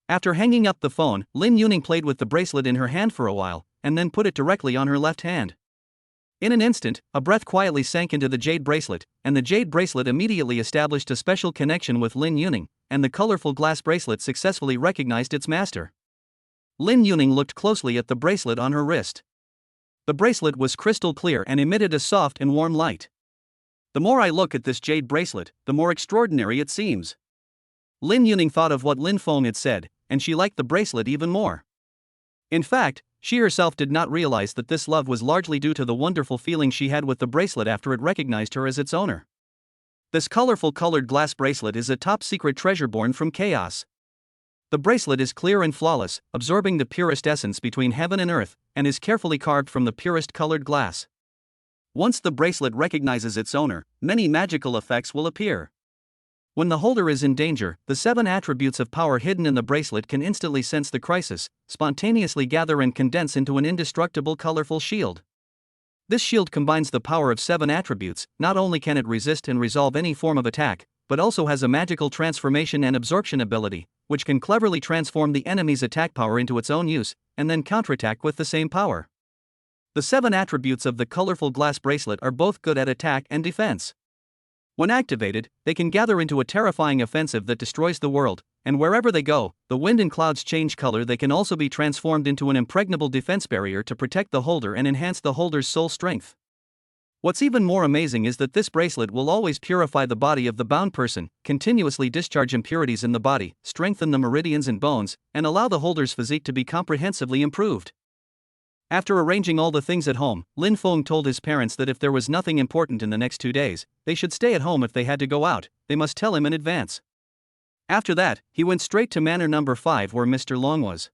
After hanging up the phone, Lin Yuning played with the bracelet in her hand for a while, and then put it directly on her left hand. In an instant, a breath quietly sank into the jade bracelet, and the jade bracelet immediately established a special connection with Lin Yuning, and the colorful glass bracelet successfully recognized its master. Lin Yuning looked closely at the bracelet on her wrist. The bracelet was crystal clear and emitted a soft and warm light. The more I look at this jade bracelet, the more extraordinary it seems. Lin Yuning thought of what Lin Feng had said, and she liked the bracelet even more. In fact, she herself did not realize that this love was largely due to the wonderful feeling she had with the bracelet after it recognized her as its owner. This colorful colored glass bracelet is a top-secret treasure born from chaos. The bracelet is clear and flawless, absorbing the purest essence between heaven and earth, and is carefully carved from the purest colored glass. Once the bracelet recognizes its owner, many magical effects will appear. When the holder is in danger, the 7 attributes of power hidden in the bracelet can instantly sense the crisis, spontaneously gather and condense into an indestructible colorful shield. This shield combines the power of 7 attributes. Not only can it resist and resolve any form of attack, but also has a magical transformation and absorption ability, which can cleverly transform the enemy's attack power into its own use, and then counterattack with the same power. The 7 attributes of the colorful glass bracelet are both good at attack and defense. When activated, they can gather into a terrifying offensive that destroys the world, and wherever they go, the wind and clouds change color. They can also be transformed into an impregnable defense barrier to protect the holder and enhance the holder's soul strength. What's even more amazing is that this bracelet will always purify the body of the bound person, continuously discharge impurities in the body, strengthen the meridians and bones, and allow the holder's physique to be comprehensively improved. After arranging all the things at home, Lin Feng told his parents that if there was nothing important in the next 2 days, they should stay at home. If they had to go out, they must tell him in advance. After that, he went straight to Manor number 5 where Mr. Long was.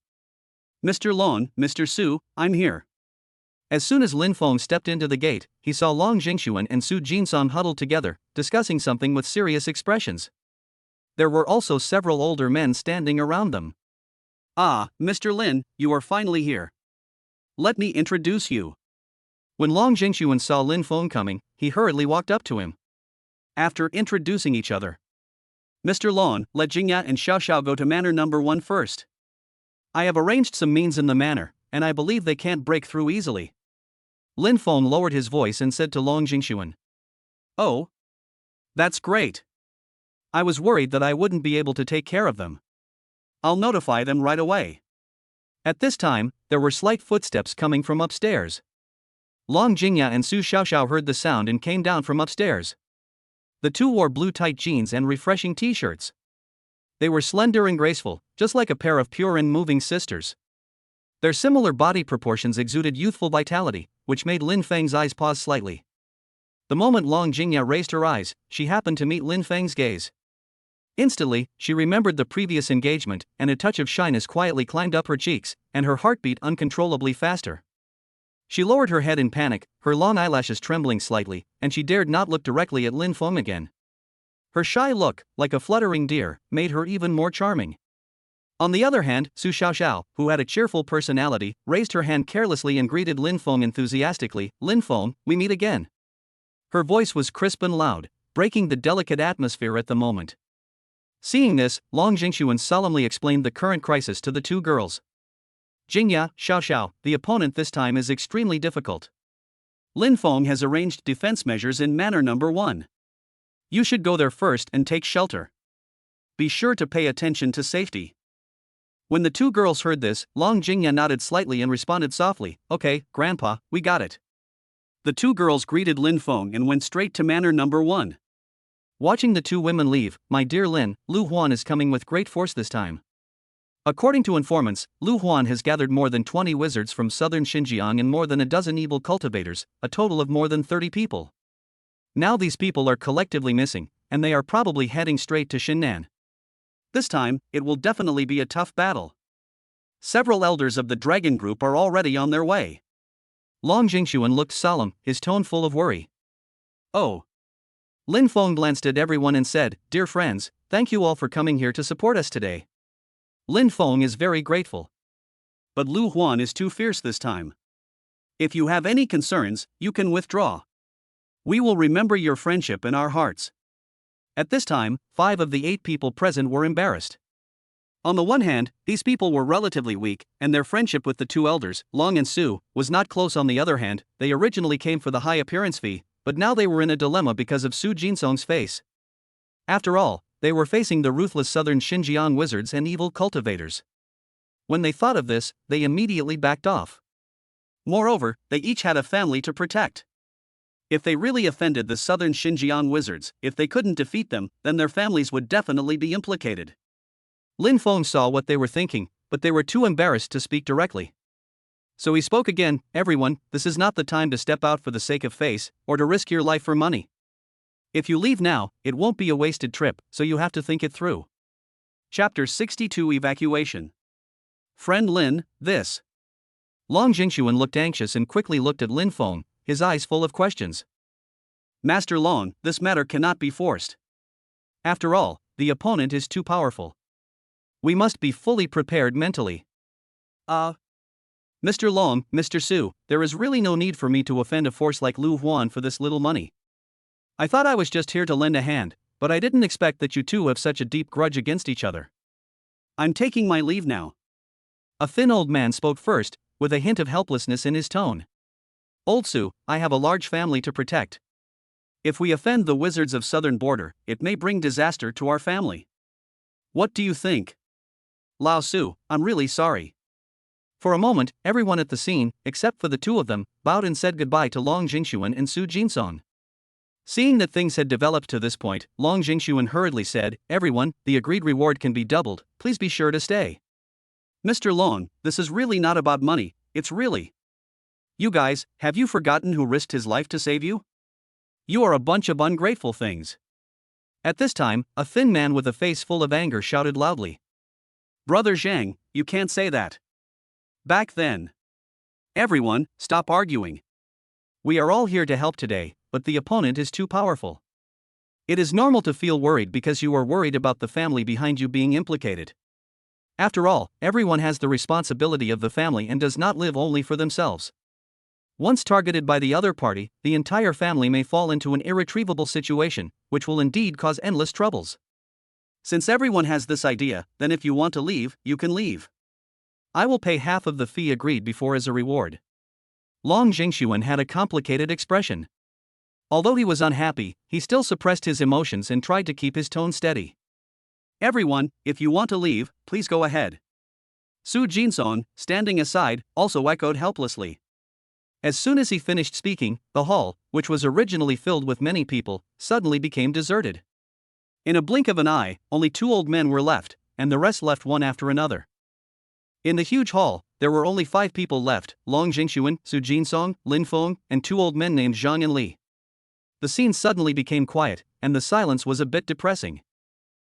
Mr. Long, Mr. Su, I'm here. As soon as Lin Feng stepped into the gate, he saw Long Jingxuan and Su Jinsong huddled together, discussing something with serious expressions. There were also several older men standing around them. Ah, Mr. Lin, you are finally here. Let me introduce you. When Long Jingxuan saw Lin Feng coming, he hurriedly walked up to him. After introducing each other, Mr. Long, let Jingya and Xiao Xiao go to Manor number 1 first. I have arranged some means in the manor, and I believe they can't break through easily. Lin Feng lowered his voice and said to Long Jingxuan. Oh, that's great. I was worried that I wouldn't be able to take care of them. I'll notify them right away. At this time, there were slight footsteps coming from upstairs. Long Jingya and Su Xiaoxiao heard the sound and came down from upstairs. The two wore blue tight jeans and refreshing t-shirts. They were slender and graceful, just like a pair of pure and moving sisters. Their similar body proportions exuded youthful vitality, which made Lin Feng's eyes pause slightly. The moment Long Jingya raised her eyes, she happened to meet Lin Feng's gaze. Instantly, she remembered the previous engagement, and a touch of shyness quietly climbed up her cheeks, and her heart beat uncontrollably faster. She lowered her head in panic, her long eyelashes trembling slightly, and she dared not look directly at Lin Feng again. Her shy look, like a fluttering deer, made her even more charming. On the other hand, Su Xiaoxiao, who had a cheerful personality, raised her hand carelessly and greeted Lin Feng enthusiastically. "Lin Feng, we meet again." Her voice was crisp and loud, breaking the delicate atmosphere at the moment. Seeing this, Long Jingxuan solemnly explained the current crisis to the two girls. "Jingya, Xiaoxiao, the opponent this time is extremely difficult. Lin Feng has arranged defense measures in manner number 1. You should go there first and take shelter. Be sure to pay attention to safety." When the two girls heard this, Long Jingya nodded slightly and responded softly, "Okay, Grandpa, we got it." The two girls greeted Lin Feng and went straight to manner number 1. Watching the two women leave, "My dear Lin, Lu Huan is coming with great force this time. According to informants, Lu Huan has gathered more than 20 wizards from southern Xinjiang and more than a dozen evil cultivators, a total of more than 30 people. Now these people are collectively missing, and they are probably heading straight to Xinnan. This time, it will definitely be a tough battle. Several elders of the dragon group are already on their way." Long Jingxuan looked solemn, his tone full of worry. "Oh." Lin Feng glanced at everyone and said, "Dear friends, thank you all for coming here to support us today. Lin Feng is very grateful. But Lu Huan is too fierce this time. If you have any concerns, you can withdraw. We will remember your friendship in our hearts." At this time, 5 of the 8 people present were embarrassed. On the one hand, these people were relatively weak, and their friendship with the two elders, Long and Su, was not close. On the other hand, they originally came for the high appearance fee, but now they were in a dilemma because of Su Jinsong's face. After all, they were facing the ruthless southern Xinjiang wizards and evil cultivators. When they thought of this, they immediately backed off. Moreover, they each had a family to protect. If they really offended the southern Xinjiang wizards, if they couldn't defeat them, then their families would definitely be implicated. Lin Feng saw what they were thinking, but they were too embarrassed to speak directly. So he spoke again, "Everyone, this is not the time to step out for the sake of face, or to risk your life for money. If you leave now, it won't be a wasted trip, so you have to think it through." Chapter 62 Evacuation. "Friend Lin, this." Long Jingxuan looked anxious and quickly looked at Lin Feng, his eyes full of questions. "Master Long, this matter cannot be forced. After all, the opponent is too powerful. We must be fully prepared mentally." Mr. Long, Mr. Su, there is really no need for me to offend a force like Lu Huan for this little money. I thought I was just here to lend a hand, but I didn't expect that you two have such a deep grudge against each other. I'm taking my leave now." A thin old man spoke first, with a hint of helplessness in his tone. "Old Su, I have a large family to protect. If we offend the wizards of southern border, it may bring disaster to our family. What do you think?" "Lao Su, I'm really sorry." For a moment, everyone at the scene, except for the two of them, bowed and said goodbye to Long Jingxuan and Su Jinsong. Seeing that things had developed to this point, Long Jingxuan hurriedly said, "Everyone, the agreed reward can be doubled, please be sure to stay." "Mr. Long, this is really not about money, it's really. You guys, have you forgotten who risked his life to save you? You are a bunch of ungrateful things." At this time, a thin man with a face full of anger shouted loudly. "Brother Zhang, you can't say that. Back then. Everyone, stop arguing. We are all here to help today, but the opponent is too powerful. It is normal to feel worried because you are worried about the family behind you being implicated. After all, everyone has the responsibility of the family and does not live only for themselves. Once targeted by the other party, the entire family may fall into an irretrievable situation, which will indeed cause endless troubles. Since everyone has this idea, then if you want to leave, you can leave. I will pay half of the fee agreed before as a reward." Long Jingxuan had a complicated expression. Although he was unhappy, he still suppressed his emotions and tried to keep his tone steady. Everyone, if you want to leave, please go ahead. Su Jinsong, standing aside, also echoed helplessly. As soon as he finished speaking, the hall, which was originally filled with many people, suddenly became deserted. In a blink of an eye, only 2 old men were left, and the rest left one after another. In the huge hall, there were only 5 people left: Long Jingxuan, Su Jinsong, Lin Feng, and 2 old men named Zhang and Li. The scene suddenly became quiet, and the silence was a bit depressing.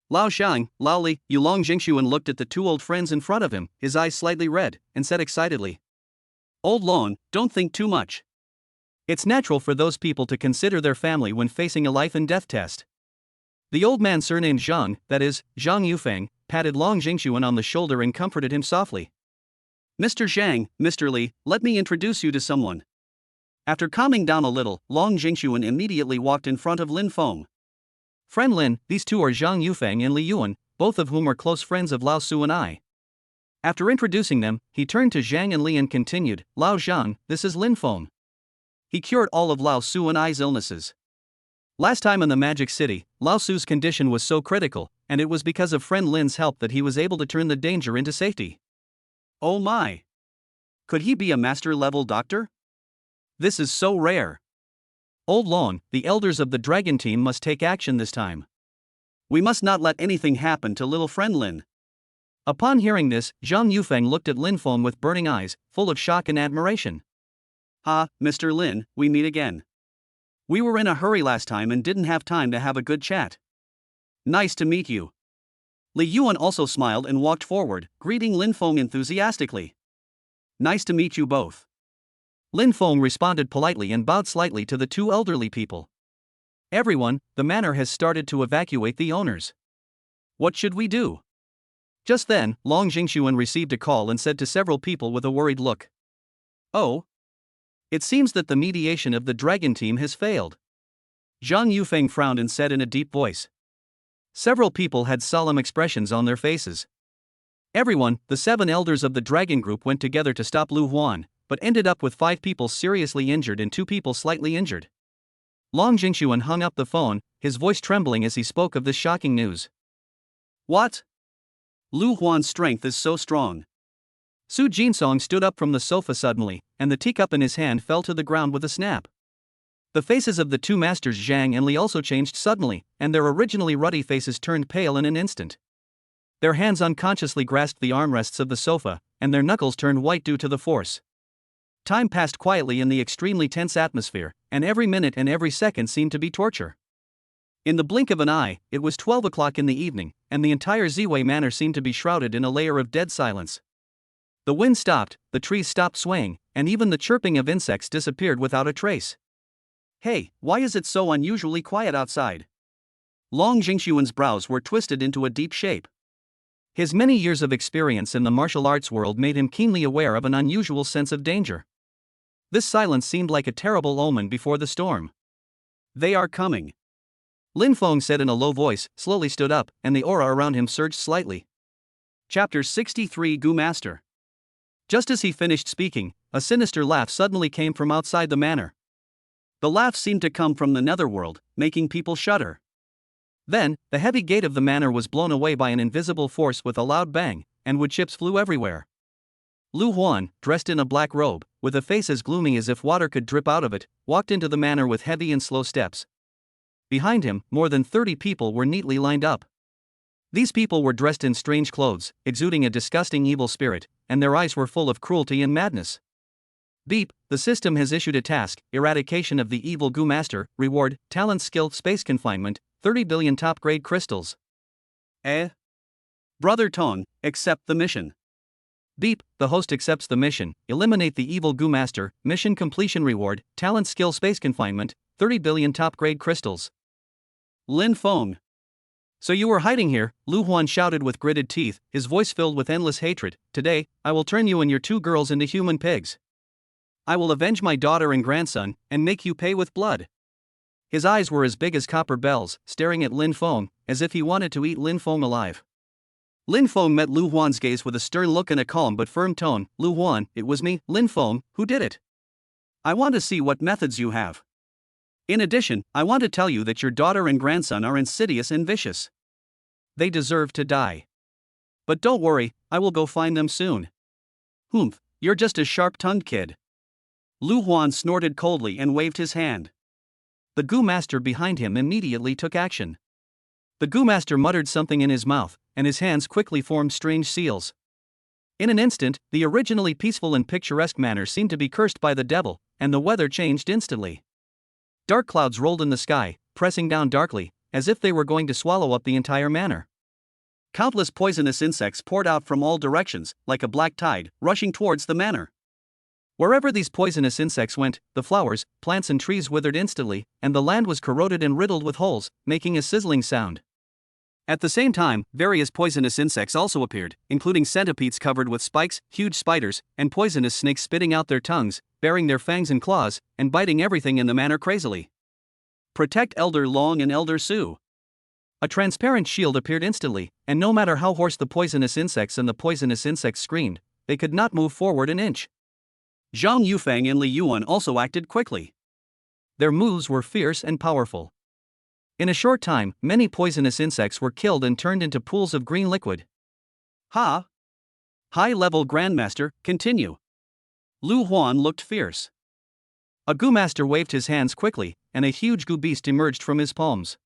Lao Xiang, Lao Li, Yu Long Jingxuan looked at the 2 old friends in front of him, his eyes slightly red, and said excitedly, "Old Long, don't think too much. It's natural for those people to consider their family when facing a life and death test." The old man surnamed Zhang, that is, Zhang Yufeng, patted Long Jingxuan on the shoulder and comforted him softly. "Mr. Zhang, Mr. Li, let me introduce you to someone." After calming down a little, Long Jingxuan immediately walked in front of Lin Feng. "Friend Lin, these 2 are Zhang Yufeng and Li Yuan, both of whom are close friends of Lao Su and I." After introducing them, he turned to Zhang and Li and continued, "Lao Zhang, this is Lin Feng. He cured all of Lao Su and I's illnesses. Last time in the Magic City, Lao Su's condition was so critical, and it was because of friend Lin's help that he was able to turn the danger into safety." Oh my! Could he be a master-level doctor? This is so rare. "Old Long, the elders of the dragon team must take action this time. We must not let anything happen to little friend Lin." Upon hearing this, Zhang Yufeng looked at Lin Feng with burning eyes, full of shock and admiration. "Ha, Mr. Lin, we meet again. We were in a hurry last time and didn't have time to have a good chat. Nice to meet you." Li Yuan also smiled and walked forward, greeting Lin Feng enthusiastically. "Nice to meet you both." Lin Feng responded politely and bowed slightly to the 2 elderly people. "Everyone, the manor has started to evacuate the owners. What should we do?" Just then, Long Jingxuan received a call and said to several people with a worried look, "Oh? It seems that the mediation of the dragon team has failed." Zhang Yufeng frowned and said in a deep voice. Several people had solemn expressions on their faces. Everyone, the 7 elders of the dragon group went together to stop Lu Huan, but ended up with 5 people seriously injured and 2 people slightly injured. Long Jingxuan hung up the phone, his voice trembling as he spoke of this shocking news. "What? Lu Huan's strength is so strong." Su Jinsong stood up from the sofa suddenly, and the teacup in his hand fell to the ground with a snap. The faces of the 2 masters Zhang and Li also changed suddenly, and their originally ruddy faces turned pale in an instant. Their hands unconsciously grasped the armrests of the sofa, and their knuckles turned white due to the force. Time passed quietly in the extremely tense atmosphere, and every minute and every second seemed to be torture. In the blink of an eye, it was 12 o'clock in the evening, and the entire Ziwei Manor seemed to be shrouded in a layer of dead silence. The wind stopped, the trees stopped swaying, and even the chirping of insects disappeared without a trace. "Hey, why is it so unusually quiet outside?" Long Jingxuan's brows were twisted into a deep shape. His many years of experience in the martial arts world made him keenly aware of an unusual sense of danger. This silence seemed like a terrible omen before the storm. "They are coming," Lin Feng said in a low voice, slowly stood up, and the aura around him surged slightly. Chapter 63 Gu Master. Just as he finished speaking, a sinister laugh suddenly came from outside the manor. The laugh seemed to come from the netherworld, making people shudder. Then, the heavy gate of the manor was blown away by an invisible force with a loud bang, and wood chips flew everywhere. Lu Huan, dressed in a black robe, with a face as gloomy as if water could drip out of it, walked into the manor with heavy and slow steps. Behind him, more than 30 people were neatly lined up. These people were dressed in strange clothes, exuding a disgusting evil spirit, and their eyes were full of cruelty and madness. "Beep, the system has issued a task: eradication of the evil Gu Master, reward, talent, skill, space confinement, 30 billion top-grade crystals." Brother Tong, accept the mission. Beep, the host accepts the mission: eliminate the evil Gu Master, mission completion, reward, talent, skill, space confinement, 30 billion top-grade crystals. Lin Feng. "So you were hiding here," Lu Huan shouted with gritted teeth, his voice filled with endless hatred. "Today, I will turn you and your 2 girls into human pigs. I will avenge my daughter and grandson, and make you pay with blood." His eyes were as big as copper bells, staring at Lin Feng, as if he wanted to eat Lin Feng alive. Lin Feng met Lu Huan's gaze with a stern look and a calm but firm tone. "Lu Huan, it was me, Lin Feng, who did it. I want to see what methods you have. In addition, I want to tell you that your daughter and grandson are insidious and vicious. They deserve to die. But don't worry, I will go find them soon. Humph, you're just a sharp-tongued kid. Lu Huan snorted coldly and waved his hand. The Gu Master behind him immediately took action. The Gu Master muttered something in his mouth, and his hands quickly formed strange seals. In an instant, the originally peaceful and picturesque manor seemed to be cursed by the devil, and the weather changed instantly. Dark clouds rolled in the sky, pressing down darkly, as if they were going to swallow up the entire manor. Countless poisonous insects poured out from all directions, like a black tide, rushing towards the manor. Wherever these poisonous insects went, the flowers, plants and trees withered instantly, and the land was corroded and riddled with holes, making a sizzling sound. At the same time, various poisonous insects also appeared, including centipedes covered with spikes, huge spiders, and poisonous snakes spitting out their tongues, baring their fangs and claws, and biting everything in the manor crazily. Protect Elder Long and Elder Su. A transparent shield appeared instantly, and no matter how hoarse the poisonous insects and the poisonous insects screamed, they could not move forward an inch. Zhang Yufeng and Li Yuan also acted quickly. Their moves were fierce and powerful. In a short time, many poisonous insects were killed and turned into pools of green liquid. Ha! High-level Grandmaster, continue. Lu Huan looked fierce. A Gu Master waved his hands quickly, and a huge Gu beast emerged from his palms.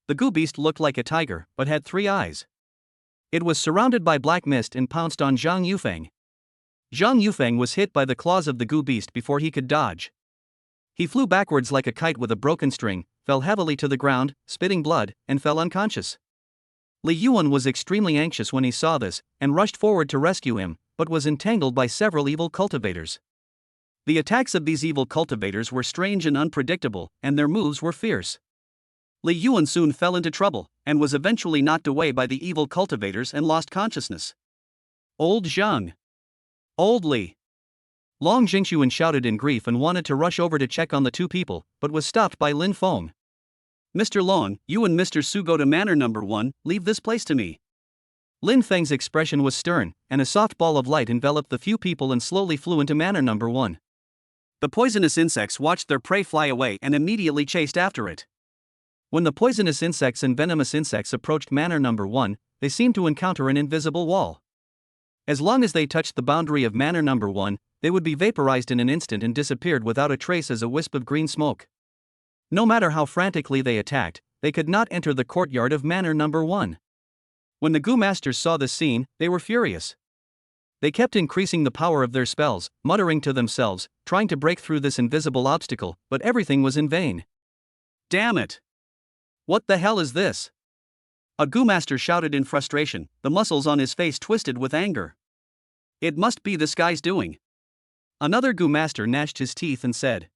The Gu beast looked like a tiger, but had 3 eyes. It was surrounded by black mist and pounced on Zhang Yufeng. Zhang Yufeng was hit by the claws of the Gu beast before he could dodge. He flew backwards like a kite with a broken string, fell heavily to the ground, spitting blood, and fell unconscious. Li Yuan was extremely anxious when he saw this, and rushed forward to rescue him, but was entangled by several evil cultivators. The attacks of these evil cultivators were strange and unpredictable, and their moves were fierce. Li Yuan soon fell into trouble, and was eventually knocked away by the evil cultivators and lost consciousness. Old Zhang. Old Li. Long Jingxuan shouted in grief and wanted to rush over to check on the 2 people, but was stopped by Lin Feng. Mr. Long, you and Mr. Su go to Manor Number 1, leave this place to me. Lin Feng's expression was stern, and a soft ball of light enveloped the few people and slowly flew into Manor Number 1. The poisonous insects watched their prey fly away and immediately chased after it. When the poisonous insects and venomous insects approached Manor Number 1, they seemed to encounter an invisible wall. As long as they touched the boundary of Manor Number 1, they would be vaporized in an instant and disappeared without a trace as a wisp of green smoke. No matter how frantically they attacked, they could not enter the courtyard of Manor Number 1. When the Gu Masters saw this scene, they were furious. They kept increasing the power of their spells, muttering to themselves, trying to break through this invisible obstacle, but everything was in vain. Damn it! What the hell is this? A Gu Master shouted in frustration, the muscles on his face twisted with anger. It must be this guy's doing. Another Gu Master gnashed his teeth and said.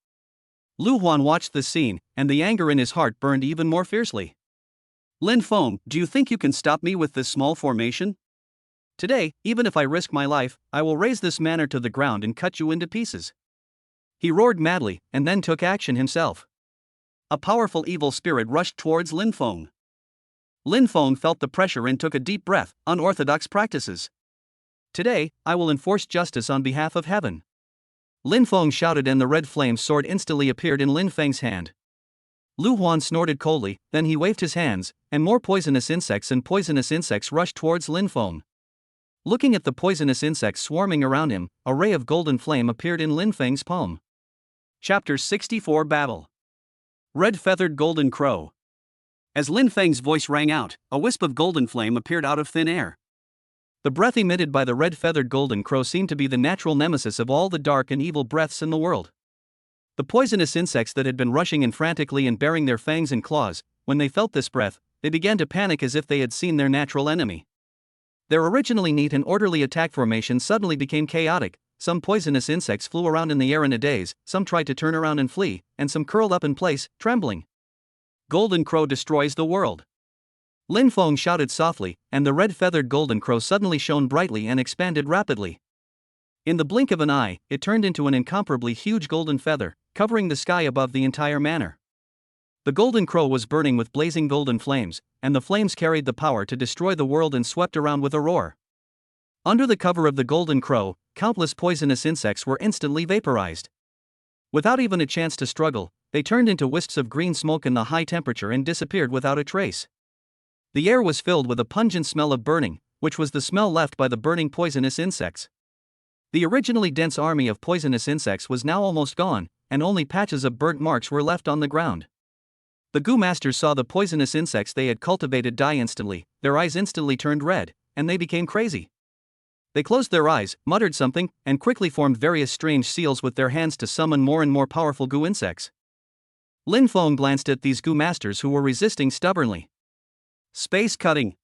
Lu Huan watched the scene, and the anger in his heart burned even more fiercely. Lin Feng, do you think you can stop me with this small formation? Today, even if I risk my life, I will raze this manor to the ground and cut you into pieces. He roared madly, and then took action himself. A powerful evil spirit rushed towards Lin Feng. Lin Feng felt the pressure and took a deep breath. Unorthodox practices. Today, I will enforce justice on behalf of heaven. Lin Feng shouted, and the red flame sword instantly appeared in Lin Feng's hand. Lu Huan snorted coldly, then he waved his hands, and more poisonous insects rushed towards Lin Feng. Looking at the poisonous insects swarming around him, a ray of golden flame appeared in Lin Feng's palm. Chapter 64 Battle. Red-feathered golden crow. As Lin Feng's voice rang out, a wisp of golden flame appeared out of thin air. The breath emitted by the red-feathered golden crow seemed to be the natural nemesis of all the dark and evil breaths in the world. The poisonous insects that had been rushing in frantically and baring their fangs and claws, when they felt this breath, they began to panic as if they had seen their natural enemy. Their originally neat and orderly attack formation suddenly became chaotic. Some poisonous insects flew around in the air in a daze, some tried to turn around and flee, and some curled up in place, trembling. Golden crow destroys the world. Lin Feng shouted softly, and the red-feathered golden crow suddenly shone brightly and expanded rapidly. In the blink of an eye, it turned into an incomparably huge golden feather, covering the sky above the entire manor. The golden crow was burning with blazing golden flames, and the flames carried the power to destroy the world and swept around with a roar. Under the cover of the golden crow, countless poisonous insects were instantly vaporized. Without even a chance to struggle, they turned into wisps of green smoke in the high temperature and disappeared without a trace. The air was filled with a pungent smell of burning, which was the smell left by the burning poisonous insects. The originally dense army of poisonous insects was now almost gone, and only patches of burnt marks were left on the ground. The goo masters saw the poisonous insects they had cultivated die instantly, their eyes instantly turned red, and they became crazy. They closed their eyes, muttered something, and quickly formed various strange seals with their hands to summon more and more powerful goo insects. Lin Feng glanced at these goo masters who were resisting stubbornly. Space cutting!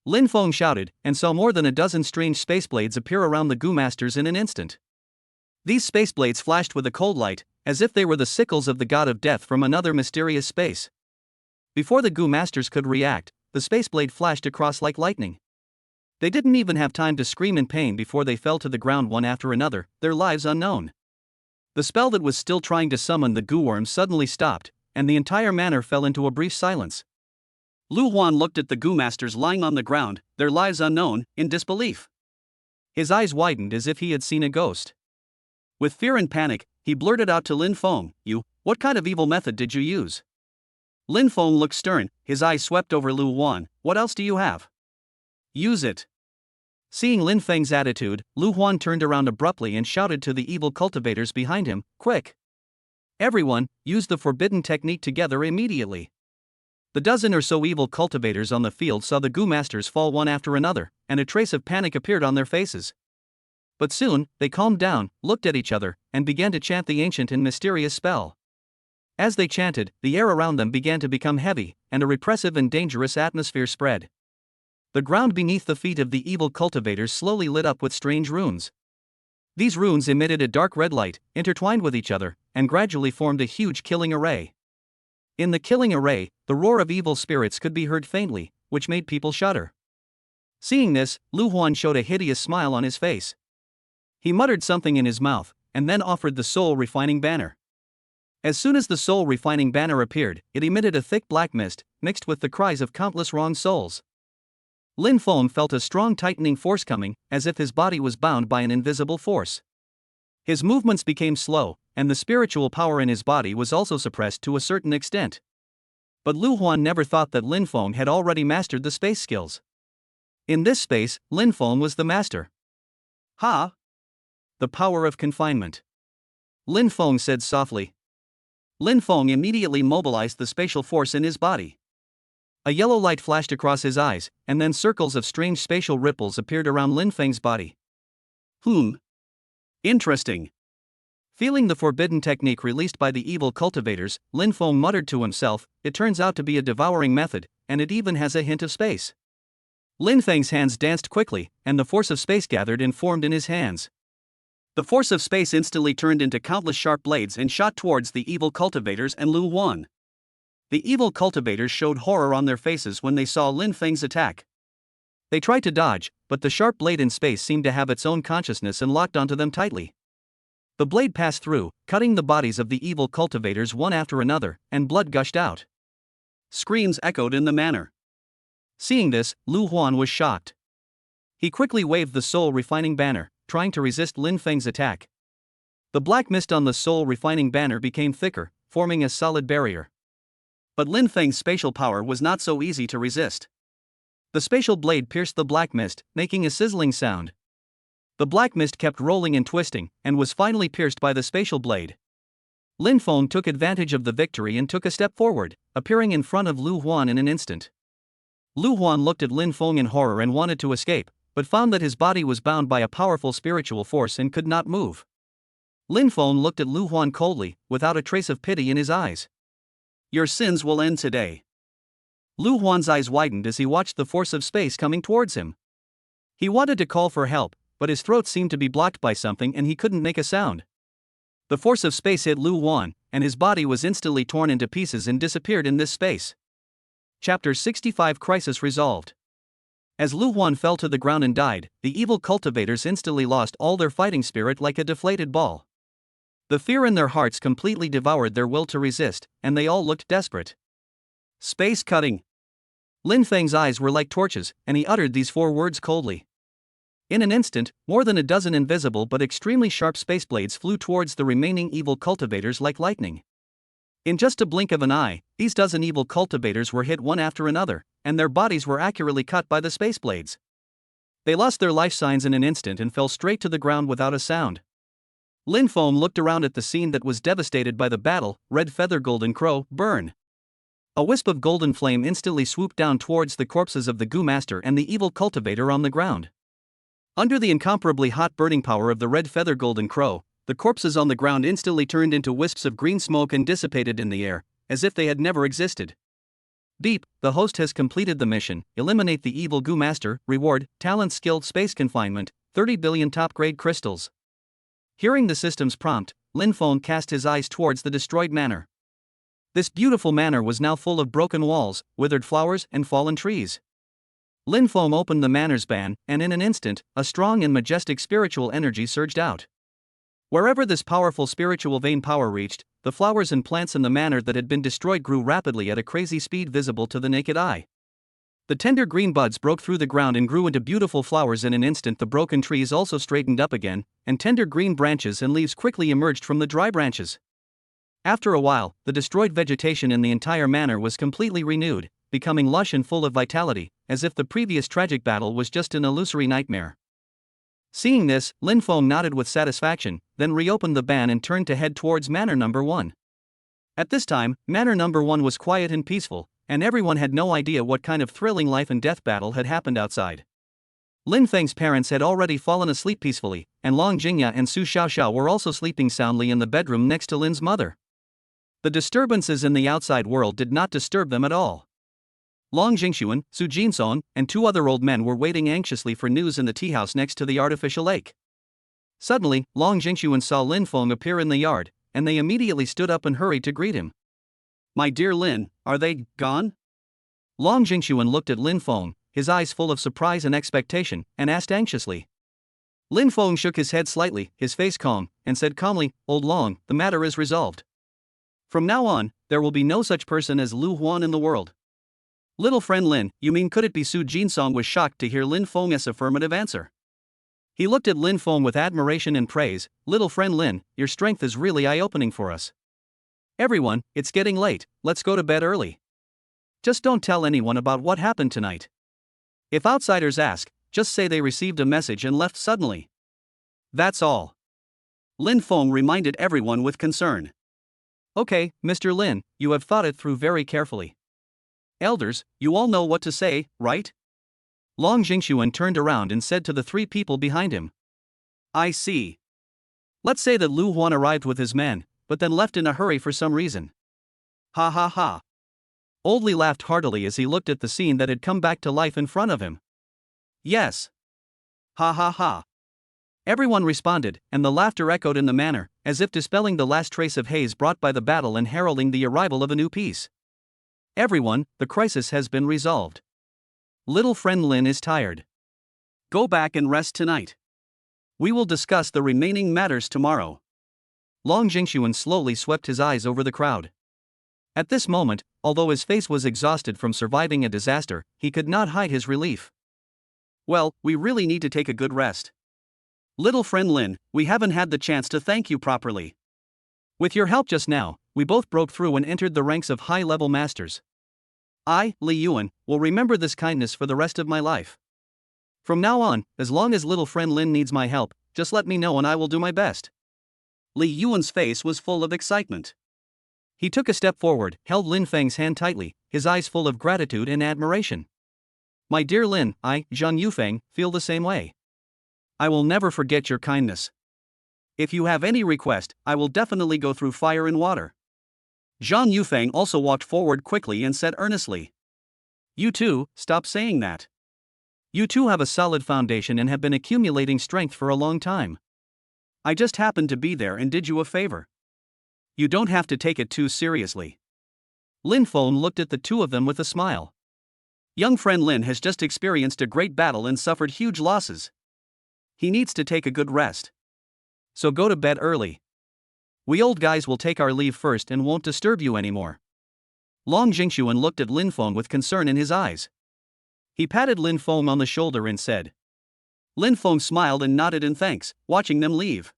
Lin Feng shouted, and saw more than a dozen strange space blades appear around the goo masters in an instant. These space blades flashed with a cold light, as if they were the sickles of the god of death from another mysterious space. Before the goo masters could react, the space blade flashed across like lightning. They didn't even have time to scream in pain before they fell to the ground one after another, their lives unknown. The spell that was still trying to summon the goo worms suddenly stopped, and the entire manor fell into a brief silence. Lu Huan looked at the goo masters lying on the ground, their lives unknown, in disbelief. His eyes widened as if he had seen a ghost. With fear and panic, he blurted out to Lin Feng, "What kind of evil method did you use?" Lin Feng looked stern, his eyes swept over Lu Huan. "What else do you have? Use it." Seeing Lin Feng's attitude, Lu Huan turned around abruptly and shouted to the evil cultivators behind him, "Quick! Everyone, use the forbidden technique together immediately." The dozen or so evil cultivators on the field saw the goo masters fall one after another, and a trace of panic appeared on their faces. But soon, they calmed down, looked at each other, and began to chant the ancient and mysterious spell. As they chanted, the air around them began to become heavy, and a repressive and dangerous atmosphere spread. The ground beneath the feet of the evil cultivators slowly lit up with strange runes. These runes emitted a dark red light, intertwined with each other, and gradually formed a huge killing array. In the killing array, the roar of evil spirits could be heard faintly, which made people shudder. Seeing this, Lu Huan showed a hideous smile on his face. He muttered something in his mouth, and then offered the soul-refining banner. As soon as the soul-refining banner appeared, it emitted a thick black mist, mixed with the cries of countless wronged souls. Lin Feng felt a strong tightening force coming, as if his body was bound by an invisible force. His movements became slow, and the spiritual power in his body was also suppressed to a certain extent. But Lu Huan never thought that Lin Feng had already mastered the space skills. In this space, Lin Feng was the master. "Ha! The power of confinement," Lin Feng said softly. Lin Feng immediately mobilized the spatial force in his body. A yellow light flashed across his eyes, and then circles of strange spatial ripples appeared around Lin Feng's body. Interesting. Feeling the forbidden technique released by the evil cultivators, Lin Feng muttered to himself, "It turns out to be a devouring method, and it even has a hint of space." Lin Feng's hands danced quickly, and the force of space gathered and formed in his hands. The force of space instantly turned into countless sharp blades and shot towards the evil cultivators and Lu Huan. The evil cultivators showed horror on their faces when they saw Lin Feng's attack. They tried to dodge, but the sharp blade in space seemed to have its own consciousness and locked onto them tightly. The blade passed through, cutting the bodies of the evil cultivators one after another, and blood gushed out. Screams echoed in the manor. Seeing this, Lu Huan was shocked. He quickly waved the soul-refining banner, trying to resist Lin Feng's attack. The black mist on the soul-refining banner became thicker, forming a solid barrier. But Lin Feng's spatial power was not so easy to resist. The spatial blade pierced the black mist, making a sizzling sound. The black mist kept rolling and twisting, and was finally pierced by the spatial blade. Lin Feng took advantage of the victory and took a step forward, appearing in front of Lu Huan in an instant. Lu Huan looked at Lin Feng in horror and wanted to escape, but found that his body was bound by a powerful spiritual force and could not move. Lin Feng looked at Lu Huan coldly, without a trace of pity in his eyes. "Your sins will end today." Lu Huan's eyes widened as he watched the force of space coming towards him. He wanted to call for help, but his throat seemed to be blocked by something and he couldn't make a sound. The force of space hit Lu Huan, and his body was instantly torn into pieces and disappeared in this space. Chapter 65 Crisis Resolved. As Lu Huan fell to the ground and died, the evil cultivators instantly lost all their fighting spirit like a deflated ball. The fear in their hearts completely devoured their will to resist, and they all looked desperate. Space cutting. Lin Feng's eyes were like torches, and he uttered these 4 words coldly. In an instant, more than a dozen invisible but extremely sharp space blades flew towards the remaining evil cultivators like lightning. In just a blink of an eye, these dozen evil cultivators were hit one after another, and their bodies were accurately cut by the space blades. They lost their life signs in an instant and fell straight to the ground without a sound. Lin Feng looked around at the scene that was devastated by the battle. Red feather golden crow, burn. A wisp of golden flame instantly swooped down towards the corpses of the Gu Master and the evil cultivator on the ground. Under the incomparably hot burning power of the red feather golden crow, the corpses on the ground instantly turned into wisps of green smoke and dissipated in the air, as if they had never existed. Deep, the host has completed the mission. Eliminate the evil Gu Master. Reward, talent skilled space confinement, 30 billion top-grade crystals. Hearing the system's prompt, Lin Feng cast his eyes towards the destroyed manor. This beautiful manor was now full of broken walls, withered flowers, and fallen trees. Lin Feng opened the manor's ban, and in an instant, a strong and majestic spiritual energy surged out. Wherever this powerful spiritual vein power reached, the flowers and plants in the manor that had been destroyed grew rapidly at a crazy speed visible to the naked eye. The tender green buds broke through the ground and grew into beautiful flowers. In an instant the broken trees also straightened up again, and tender green branches and leaves quickly emerged from the dry branches. After a while, the destroyed vegetation in the entire manor was completely renewed, becoming lush and full of vitality, as if the previous tragic battle was just an illusory nightmare. Seeing this, Lin Feng nodded with satisfaction, then reopened the ban and turned to head towards Manor Number 1. At this time, Manor Number 1 was quiet and peaceful, and everyone had no idea what kind of thrilling life and death battle had happened outside. Lin Feng's parents had already fallen asleep peacefully, and Long Jingya and Su Xiaoxiao were also sleeping soundly in the bedroom next to Lin's mother. The disturbances in the outside world did not disturb them at all. Long Jingxuan, Su Jinsong, and two other old men were waiting anxiously for news in the tea house next to the artificial lake. Suddenly, Long Jingxuan saw Lin Feng appear in the yard, and they immediately stood up and hurried to greet him. My dear Lin, are they gone? Long Jingxuan looked at Lin Feng, his eyes full of surprise and expectation, and asked anxiously. Lin Feng shook his head slightly, his face calm, and said calmly, Old Long, the matter is resolved. From now on, there will be no such person as Lu Huan in the world. Little friend Lin, you mean could it be? Su Jinsong was shocked to hear Lin Feng's affirmative answer. He looked at Lin Feng with admiration and praise. Little friend Lin, your strength is really eye-opening for us. Everyone, it's getting late, let's go to bed early. Just don't tell anyone about what happened tonight. If outsiders ask, just say they received a message and left suddenly. That's all. Lin Feng reminded everyone with concern. Okay, Mr. Lin, you have thought it through very carefully. Elders, you all know what to say, right? Long Jingxuan turned around and said to the three people behind him. I see. Let's say that Lu Huan arrived with his men, but then left in a hurry for some reason. Ha ha ha. Old Li laughed heartily as he looked at the scene that had come back to life in front of him. Yes. Ha ha ha. Everyone responded, and the laughter echoed in the manor, as if dispelling the last trace of haze brought by the battle and heralding the arrival of a new peace. Everyone, the crisis has been resolved. Little friend Lin is tired. Go back and rest tonight. We will discuss the remaining matters tomorrow. Long Jingxuan slowly swept his eyes over the crowd. At this moment, although his face was exhausted from surviving a disaster, he could not hide his relief. Well, we really need to take a good rest. Little friend Lin, we haven't had the chance to thank you properly. With your help just now, we both broke through and entered the ranks of high-level masters. I, Li Yuan, will remember this kindness for the rest of my life. From now on, as long as little friend Lin needs my help, just let me know and I will do my best. Li Yuan's face was full of excitement. He took a step forward, held Lin Feng's hand tightly, his eyes full of gratitude and admiration. My dear Lin, I, Zhang Yufeng, feel the same way. I will never forget your kindness. If you have any request, I will definitely go through fire and water. Zhang Yufeng also walked forward quickly and said earnestly. You too, stop saying that. You too have a solid foundation and have been accumulating strength for a long time. I just happened to be there and did you a favor. You don't have to take it too seriously. Lin Feng looked at the two of them with a smile. Young friend Lin has just experienced a great battle and suffered huge losses. He needs to take a good rest. So go to bed early. We old guys will take our leave first and won't disturb you anymore. Long Jingxuan looked at Lin Feng with concern in his eyes. He patted Lin Feng on the shoulder and said, Lin Feng smiled and nodded in thanks, watching them leave.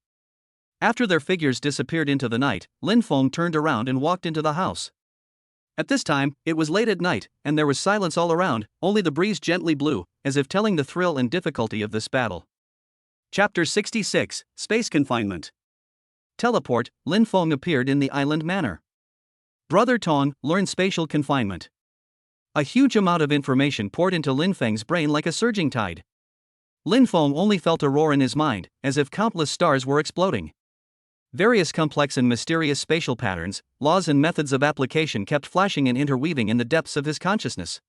After their figures disappeared into the night, Lin Feng turned around and walked into the house. At this time, it was late at night, and there was silence all around, only the breeze gently blew, as if telling the thrill and difficulty of this battle. Chapter 66, Space Confinement. Teleport, Lin Feng appeared in the island manor. Brother Tong learned spatial confinement. A huge amount of information poured into Lin Feng's brain like a surging tide. Lin Feng only felt a roar in his mind, as if countless stars were exploding. Various complex and mysterious spatial patterns, laws and methods of application kept flashing and interweaving in the depths of his consciousness.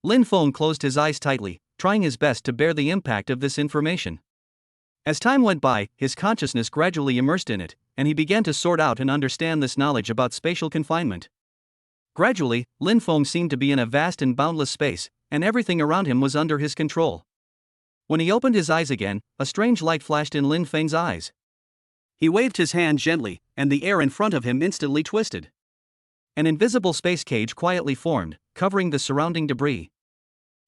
Lin Feng closed his eyes tightly, trying his best to bear the impact of this information. As time went by, his consciousness gradually immersed in it, and he began to sort out and understand this knowledge about spatial confinement. Gradually, Lin Feng seemed to be in a vast and boundless space, and everything around him was under his control. When he opened his eyes again, a strange light flashed in Lin Feng's eyes. He waved his hand gently, and the air in front of him instantly twisted. An invisible space cage quietly formed, covering the surrounding debris.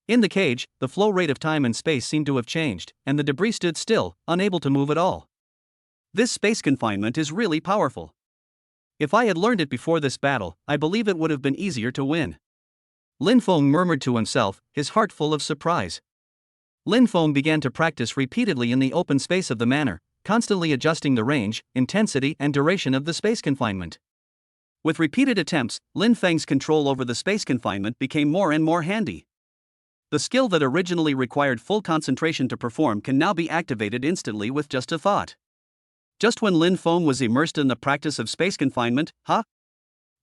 In the cage, the flow rate of time and space seemed to have changed, and the debris stood still, unable to move at all. This space confinement is really powerful. If I had learned it before this battle, I believe it would have been easier to win. Lin Feng murmured to himself, his heart full of surprise. Lin Feng began to practice repeatedly in the open space of the manor, constantly adjusting the range, intensity, and duration of the space confinement. With repeated attempts, Lin Feng's control over the space confinement became more and more handy. The skill that originally required full concentration to perform can now be activated instantly with just a thought. Just when Lin Feng was immersed in the practice of space confinement,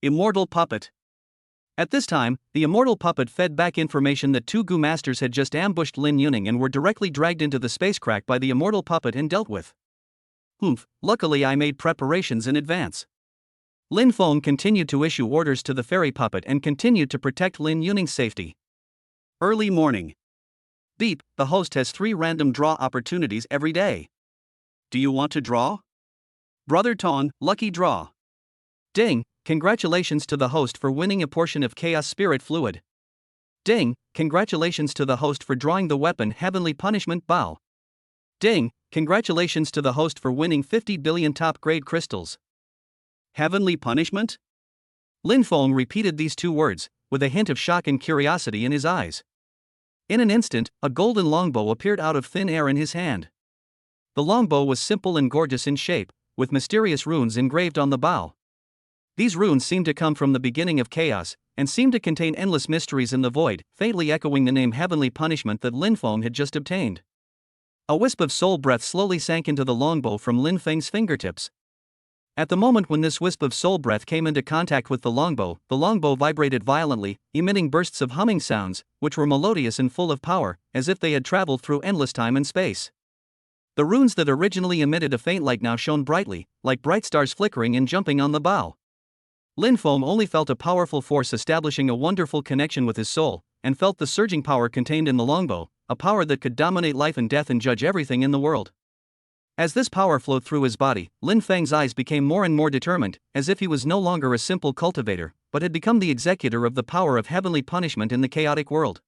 Immortal Puppet. At this time, the Immortal Puppet fed back information that two Gu Masters had just ambushed Lin Yuning and were directly dragged into the space crack by the Immortal Puppet and dealt with. Luckily I made preparations in advance. Lin Feng continued to issue orders to the fairy puppet and continued to protect Lin Yuning's safety. Early morning. Beep, the host has 3 random draw opportunities every day. Do you want to draw? Brother Tong, lucky draw. Ding, congratulations to the host for winning a portion of Chaos Spirit Fluid. Ding, congratulations to the host for drawing the weapon Heavenly Punishment Bow. Ding, congratulations to the host for winning 50 billion top-grade crystals. Heavenly punishment? Lin Feng repeated these 2 words, with a hint of shock and curiosity in his eyes. In an instant, a golden longbow appeared out of thin air in his hand. The longbow was simple and gorgeous in shape, with mysterious runes engraved on the bow. These runes seemed to come from the beginning of chaos, and seemed to contain endless mysteries in the void, faintly echoing the name Heavenly Punishment that Lin Feng had just obtained. A wisp of soul breath slowly sank into the longbow from Lin Feng's fingertips. At the moment when this wisp of soul breath came into contact with the longbow vibrated violently, emitting bursts of humming sounds, which were melodious and full of power, as if they had traveled through endless time and space. The runes that originally emitted a faint light now shone brightly, like bright stars flickering and jumping on the bow. Lin Feng only felt a powerful force establishing a wonderful connection with his soul, and felt the surging power contained in the longbow, a power that could dominate life and death and judge everything in the world. As this power flowed through his body, Lin Feng's eyes became more and more determined, as if he was no longer a simple cultivator, but had become the executor of the power of heavenly punishment in the chaotic world.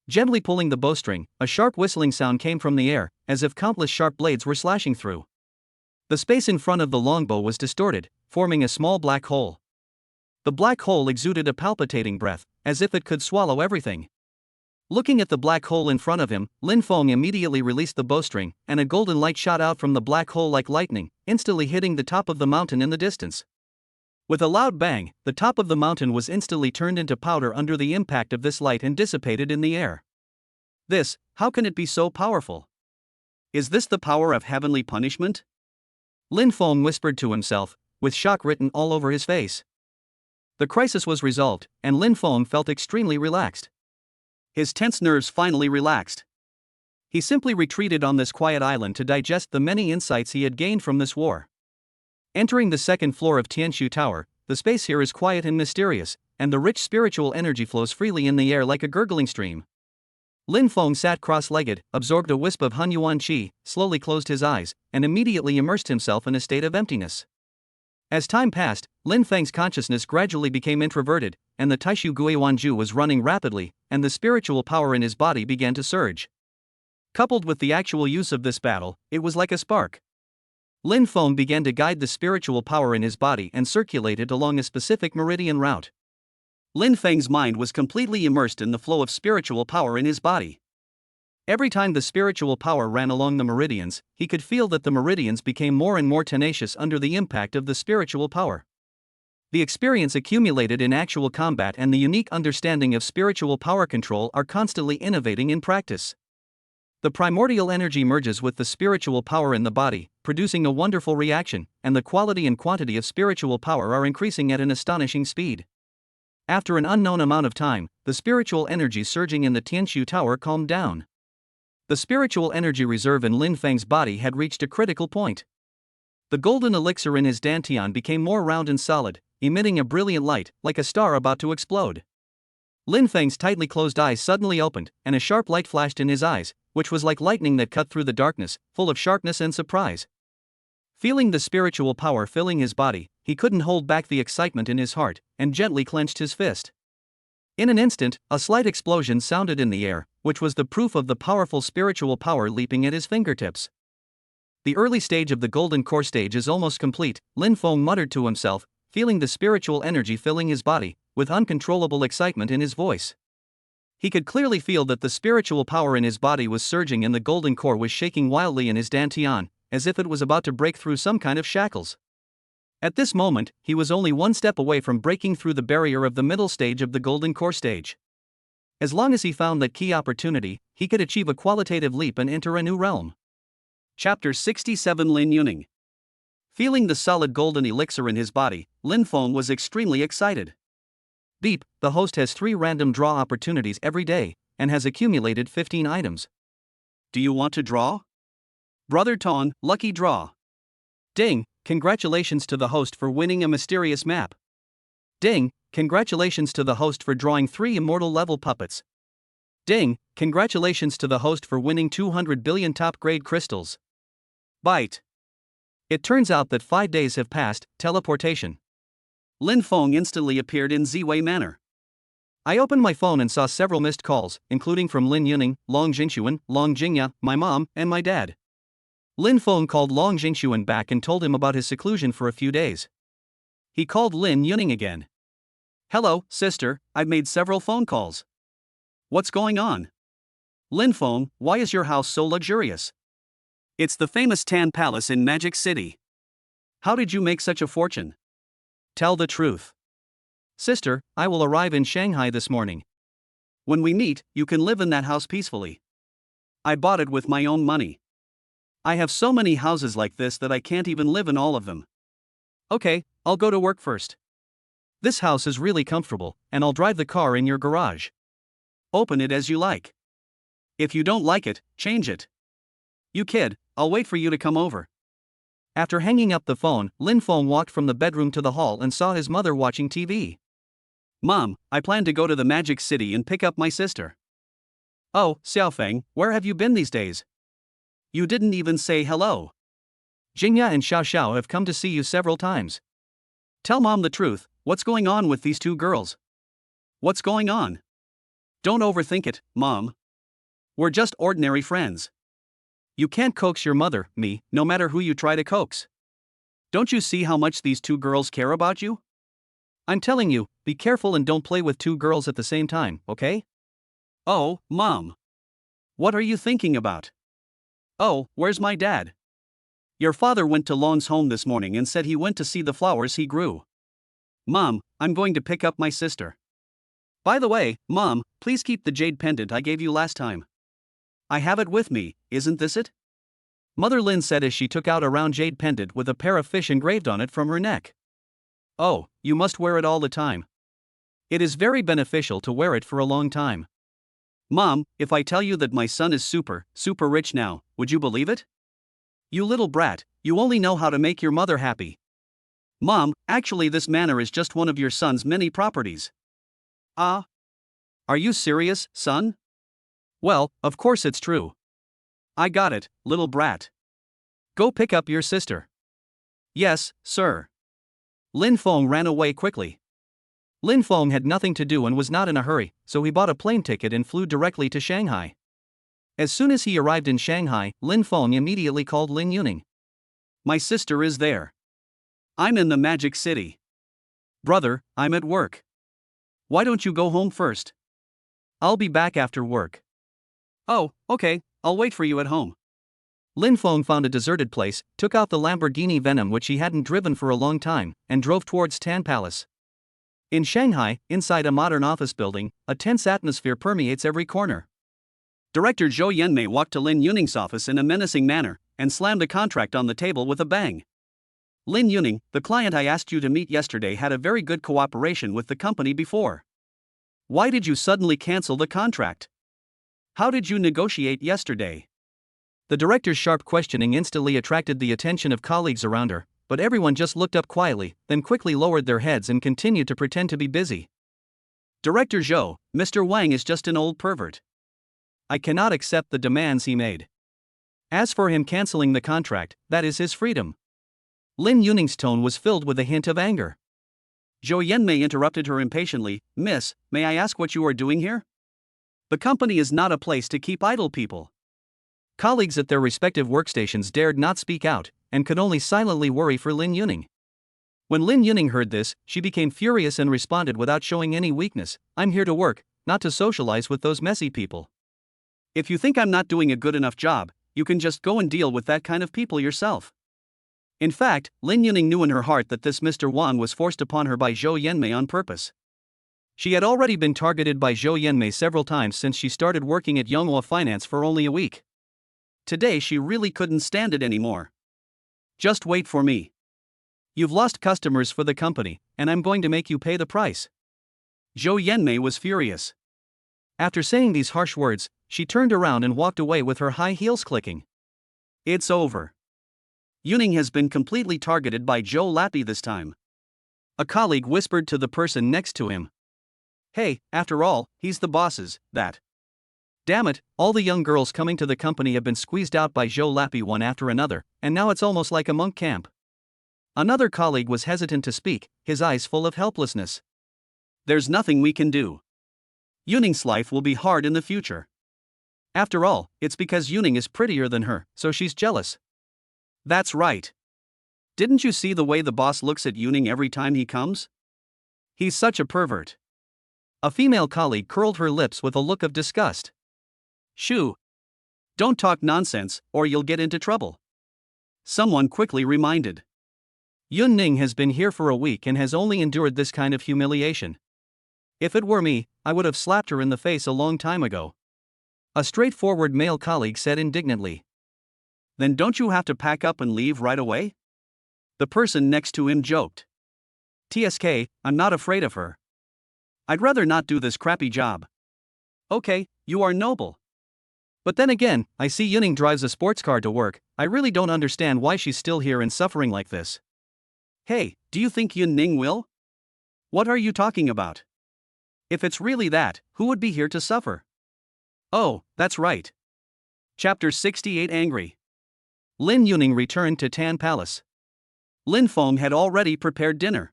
Gently pulling the bowstring, a sharp whistling sound came from the air, as if countless sharp blades were slashing through. The space in front of the longbow was distorted, forming a small black hole. The black hole exuded a palpitating breath, as if it could swallow everything. Looking at the black hole in front of him, Lin Feng immediately released the bowstring, and a golden light shot out from the black hole like lightning, instantly hitting the top of the mountain in the distance. With a loud bang, the top of the mountain was instantly turned into powder under the impact of this light and dissipated in the air. How can it be so powerful? Is this the power of heavenly punishment? Lin Feng whispered to himself, with shock written all over his face. The crisis was resolved, and Lin Feng felt extremely relaxed. His tense nerves finally relaxed. He simply retreated on this quiet island to digest the many insights he had gained from this war. Entering the 2nd floor of Tianshu Tower, the space here is quiet and mysterious, and the rich spiritual energy flows freely in the air like a gurgling stream. Lin Feng sat cross-legged, absorbed a wisp of Hunyuan Qi, slowly closed his eyes, and immediately immersed himself in a state of emptiness. As time passed, Lin Feng's consciousness gradually became introverted, and the Taishu Guiwanju was running rapidly, and the spiritual power in his body began to surge. Coupled with the actual use of this battle, it was like a spark. Lin Feng began to guide the spiritual power in his body and circulate it along a specific meridian route. Lin Feng's mind was completely immersed in the flow of spiritual power in his body. Every time the spiritual power ran along the meridians, he could feel that the meridians became more and more tenacious under the impact of the spiritual power. The experience accumulated in actual combat and the unique understanding of spiritual power control are constantly innovating in practice. The primordial energy merges with the spiritual power in the body, producing a wonderful reaction, and the quality and quantity of spiritual power are increasing at an astonishing speed. After an unknown amount of time, the spiritual energy surging in the Tianshu Tower calmed down. The spiritual energy reserve in Lin Feng's body had reached a critical point. The golden elixir in his dantian became more round and solid, emitting a brilliant light, like a star about to explode. Lin Feng's tightly closed eyes suddenly opened, and a sharp light flashed in his eyes, which was like lightning that cut through the darkness, full of sharpness and surprise. Feeling the spiritual power filling his body, he couldn't hold back the excitement in his heart, and gently clenched his fist. In an instant, a slight explosion sounded in the air, which was the proof of the powerful spiritual power leaping at his fingertips. The early stage of the golden core stage is almost complete, Lin Feng muttered to himself, feeling the spiritual energy filling his body, with uncontrollable excitement in his voice. He could clearly feel that the spiritual power in his body was surging and the golden core was shaking wildly in his dantian, as if it was about to break through some kind of shackles. At this moment, he was only one step away from breaking through the barrier of the middle stage of the golden core stage. As long as he found that key opportunity, he could achieve a qualitative leap and enter a new realm. Chapter 67 Lin Yuning. Feeling the solid golden elixir in his body, Lin Feng was extremely excited. Beep, the host has 3 random draw opportunities every day, and has accumulated 15 items. Do you want to draw? Brother Ton, lucky draw. Ding, congratulations to the host for winning a mysterious map. Ding, congratulations to the host for drawing 3 immortal level puppets. Ding, congratulations to the host for winning 200 billion top grade crystals. Bite. It turns out that 5 days have passed, teleportation. Lin Feng instantly appeared in Z-Wei Manor. I opened my phone and saw several missed calls, including from Lin Yuning, Long Jingxuan, Long Jingya, my mom, and my dad. Lin Feng called Long Jingxuan back and told him about his seclusion for a few days. He called Lin Yuning again. Hello, sister, I've made several phone calls. What's going on? Lin Feng, why is your house so luxurious? It's the famous Tan Palace in Magic City. How did you make such a fortune? Tell the truth. Sister, I will arrive in Shanghai this morning. When we meet, you can live in that house peacefully. I bought it with my own money. I have so many houses like this that I can't even live in all of them. Okay, I'll go to work first. This house is really comfortable, and I'll drive the car in your garage. Open it as you like. If you don't like it, change it. You kid, I'll wait for you to come over. After hanging up the phone, Lin Feng walked from the bedroom to the hall and saw his mother watching TV. Mom, I plan to go to the Magic City and pick up my sister. Oh, Xiaofeng, where have you been these days? You didn't even say hello. Jingya and Xiao Xiao have come to see you several times. Tell Mom the truth, what's going on with these 2 girls? What's going on? Don't overthink it, Mom. We're just ordinary friends. You can't coax your mother, me, no matter who you try to coax. Don't you see how much these 2 girls care about you? I'm telling you, be careful and don't play with 2 girls at the same time, okay? Oh, Mom. What are you thinking about? Oh, where's my dad? Your father went to Long's home this morning and said he went to see the flowers he grew. Mom, I'm going to pick up my sister. By the way, Mom, please keep the jade pendant I gave you last time. I have it with me, isn't this it? Mother Lin said as she took out a round jade pendant with a pair of fish engraved on it from her neck. Oh, you must wear it all the time. It is very beneficial to wear it for a long time. Mom, if I tell you that my son is super rich now, would you believe it? You little brat, you only know how to make your mother happy. Mom, actually this manor is just one of your son's many properties. Ah? Are you serious, son? Well, of course it's true. I got it, little brat. Go pick up your sister. Yes, sir. Lin Feng ran away quickly. Lin Feng had nothing to do and was not in a hurry, so he bought a plane ticket and flew directly to Shanghai. As soon as he arrived in Shanghai, Lin Feng immediately called Lin Yuning. My sister is there. I'm in the Magic City. Brother, I'm at work. Why don't you go home first? I'll be back after work. Oh, okay, I'll wait for you at home. Lin Feng found a deserted place, took out the Lamborghini Venom which he hadn't driven for a long time, and drove towards Tan Palace. In Shanghai, inside a modern office building, a tense atmosphere permeates every corner. Director Zhou Yanmei walked to Lin Yuning's office in a menacing manner, and slammed a contract on the table with a bang. Lin Yuning, the client I asked you to meet yesterday had a very good cooperation with the company before. Why did you suddenly cancel the contract? How did you negotiate yesterday? The director's sharp questioning instantly attracted the attention of colleagues around her, but everyone just looked up quietly, then quickly lowered their heads and continued to pretend to be busy. Director Zhou, Mr. Wang is just an old pervert. I cannot accept the demands he made. As for him canceling the contract, that is his freedom. Lin Yuning's tone was filled with a hint of anger. Zhou Yanmei interrupted her impatiently. Miss, may I ask what you are doing here? The company is not a place to keep idle people. Colleagues at their respective workstations dared not speak out, and could only silently worry for Lin Yuning. When Lin Yuning heard this, she became furious and responded without showing any weakness, I'm here to work, not to socialize with those messy people. If you think I'm not doing a good enough job, you can just go and deal with that kind of people yourself. In fact, Lin Yuning knew in her heart that this Mr. Wang was forced upon her by Zhou Yanmei on purpose. She had already been targeted by Zhou Yanmei several times since she started working at Yonghua Finance for only a week. Today she really couldn't stand it anymore. Just wait for me. You've lost customers for the company, and I'm going to make you pay the price. Zhou Yanmei was furious. After saying these harsh words, she turned around and walked away with her high heels clicking. It's over. Yuning has been completely targeted by Zhou Lappy this time. A colleague whispered to the person next to him. Hey, after all, he's the boss's, that. Damn it, all the young girls coming to the company have been squeezed out by Zhou Lappy one after another, and now it's almost like a monk camp. Another colleague was hesitant to speak, his eyes full of helplessness. There's nothing we can do. Yuning's life will be hard in the future. After all, it's because Yuning is prettier than her, so she's jealous. That's right. Didn't you see the way the boss looks at Yuning every time he comes? He's such a pervert. A female colleague curled her lips with a look of disgust. Shoo! Don't talk nonsense, or you'll get into trouble. Someone quickly reminded. Yun Ning has been here for a week and has only endured this kind of humiliation. If it were me, I would have slapped her in the face a long time ago. A straightforward male colleague said indignantly. Then don't you have to pack up and leave right away? The person next to him joked. TSK, I'm not afraid of her. I'd rather not do this crappy job. Okay, you are noble. But then again, I see Yuning drives a sports car to work, I really don't understand why she's still here and suffering like this. Hey, do you think Yun Ning will? What are you talking about? If it's really that, who would be here to suffer? Oh, that's right. Chapter 68 Angry. Lin Yuning returned to Tan Palace. Lin Feng had already prepared dinner.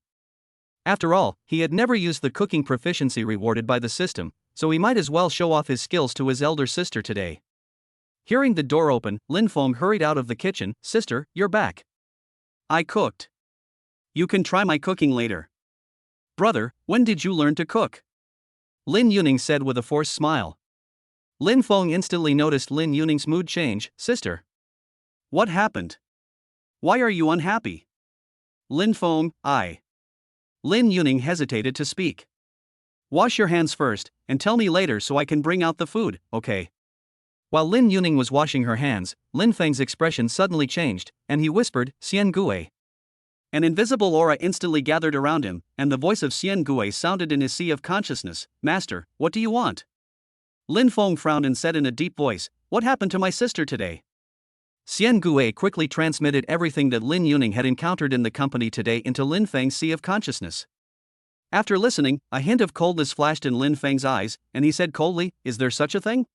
After all, he had never used the cooking proficiency rewarded by the system, so he might as well show off his skills to his elder sister today. Hearing the door open, Lin Feng hurried out of the kitchen. Sister, you're back. I cooked. You can try my cooking later. Brother, when did you learn to cook? Lin Yuning said with a forced smile. Lin Feng instantly noticed Lin Yuning's mood change. Sister. What happened? Why are you unhappy? Lin Feng, Lin Yuning hesitated to speak. Wash your hands first, and tell me later so I can bring out the food, okay? While Lin Yuning was washing her hands, Lin Feng's expression suddenly changed, and he whispered, Xian Gui. An invisible aura instantly gathered around him, and the voice of Xian Gui sounded in his sea of consciousness. Master, what do you want? Lin Feng frowned and said in a deep voice, What happened to my sister today? Xian Gui quickly transmitted everything that Lin Yuning had encountered in the company today into Lin Feng's sea of consciousness. After listening, a hint of coldness flashed in Lin Feng's eyes, and he said coldly, Is there such a thing?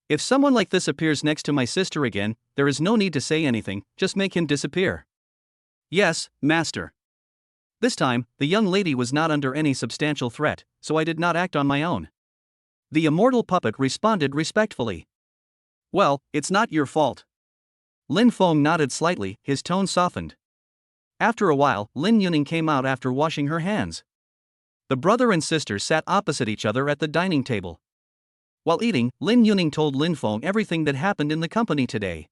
If someone like this appears next to my sister again, there is no need to say anything, just make him disappear. Yes, master. This time, the young lady was not under any substantial threat, so I did not act on my own. The immortal puppet responded respectfully. Well, it's not your fault. Lin Feng nodded slightly, his tone softened. After a while, Lin Yuning came out after washing her hands. The brother and sister sat opposite each other at the dining table. While eating, Lin Yuning told Lin Feng everything that happened in the company today.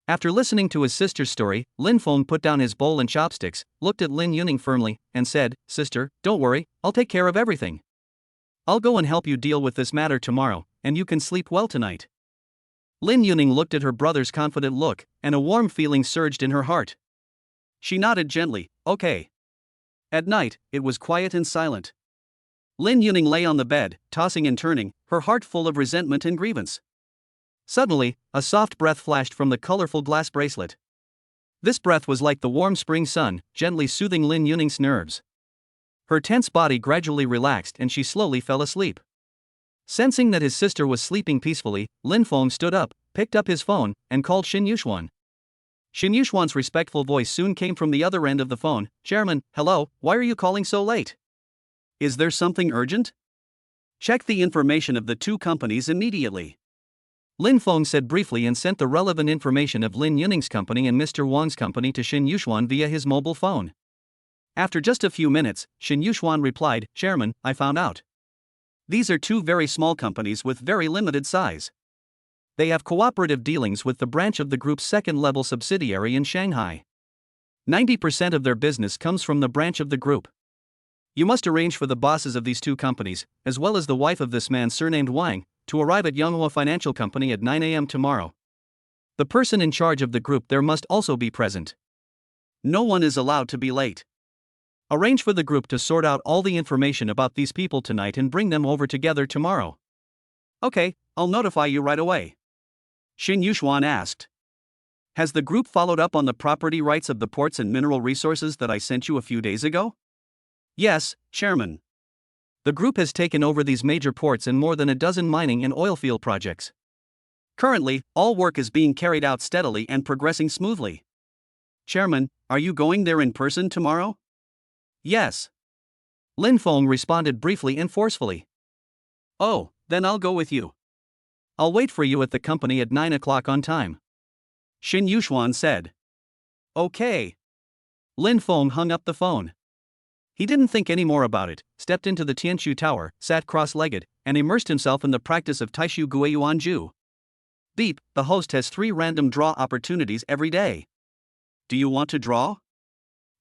After listening to his sister's story, Lin Feng put down his bowl and chopsticks, looked at Lin Yuning firmly, and said, "Sister, don't worry, I'll take care of everything. I'll go and help you deal with this matter tomorrow, and you can sleep well tonight." Lin Yuning looked at her brother's confident look, and a warm feeling surged in her heart. She nodded gently, "Okay." At night, it was quiet and silent. Lin Yuning lay on the bed, tossing and turning, her heart full of resentment and grievance. Suddenly, a soft breath flashed from the colorful glass bracelet. This breath was like the warm spring sun, gently soothing Lin Yuning's nerves. Her tense body gradually relaxed and she slowly fell asleep. Sensing that his sister was sleeping peacefully, Lin Feng stood up, picked up his phone, and called Xin Yuxuan. Xin Yuxuan's respectful voice soon came from the other end of the phone. "Chairman, hello, why are you calling so late? Is there something urgent? Check the information of the two companies immediately." Lin Feng said briefly and sent the relevant information of Lin Yuning's company and Mr. Wang's company to Xin Yuxuan via his mobile phone. After just a few minutes, Xin Yuxuan replied, "Chairman, I found out. These are two very small companies with very limited size. They have cooperative dealings with the branch of the group's second-level subsidiary in Shanghai. 90% of their business comes from the branch of the group. You must arrange for the bosses of these two companies, as well as the wife of this man surnamed Wang, to arrive at Yonghua Financial Company at 9 a.m. tomorrow. The person in charge of the group there must also be present. No one is allowed to be late. Arrange for the group to sort out all the information about these people tonight and bring them over together tomorrow." "Okay, I'll notify you right away." Xin Yuxuan asked. "Has the group followed up on the property rights of the ports and mineral resources that I sent you a few days ago?" "Yes, Chairman. The group has taken over these major ports and more than a dozen mining and oil field projects. Currently, all work is being carried out steadily and progressing smoothly." "Chairman, are you going there in person tomorrow?" "Yes." Lin Feng responded briefly and forcefully. "Oh, then I'll go with you. I'll wait for you at the company at 9 o'clock on time," Xin Yuxuan said. "Okay." Lin Feng hung up the phone. He didn't think any more about it, stepped into the Tianshu Tower, sat cross-legged, and immersed himself in the practice of Taishu Guiyuanju. Beep, the host has 3 random draw opportunities every day. Do you want to draw?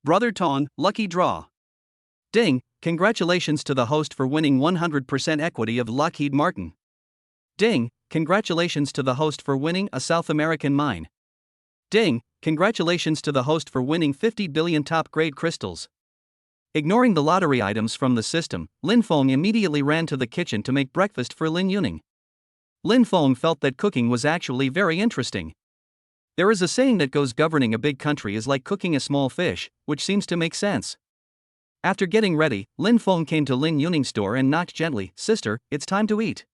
Brother Tong, lucky draw. Ding, congratulations to the host for winning 100% equity of Lockheed Martin. Ding, congratulations to the host for winning a South American mine. Ding, congratulations to the host for winning 50 billion top-grade crystals. Ignoring the lottery items from the system, Lin Feng immediately ran to the kitchen to make breakfast for Lin Yuning. Lin Feng felt that cooking was actually very interesting. There is a saying that goes governing a big country is like cooking a small fish, which seems to make sense. After getting ready, Lin Feng came to Lin Yuning's door and knocked gently. "Sister, it's time to eat."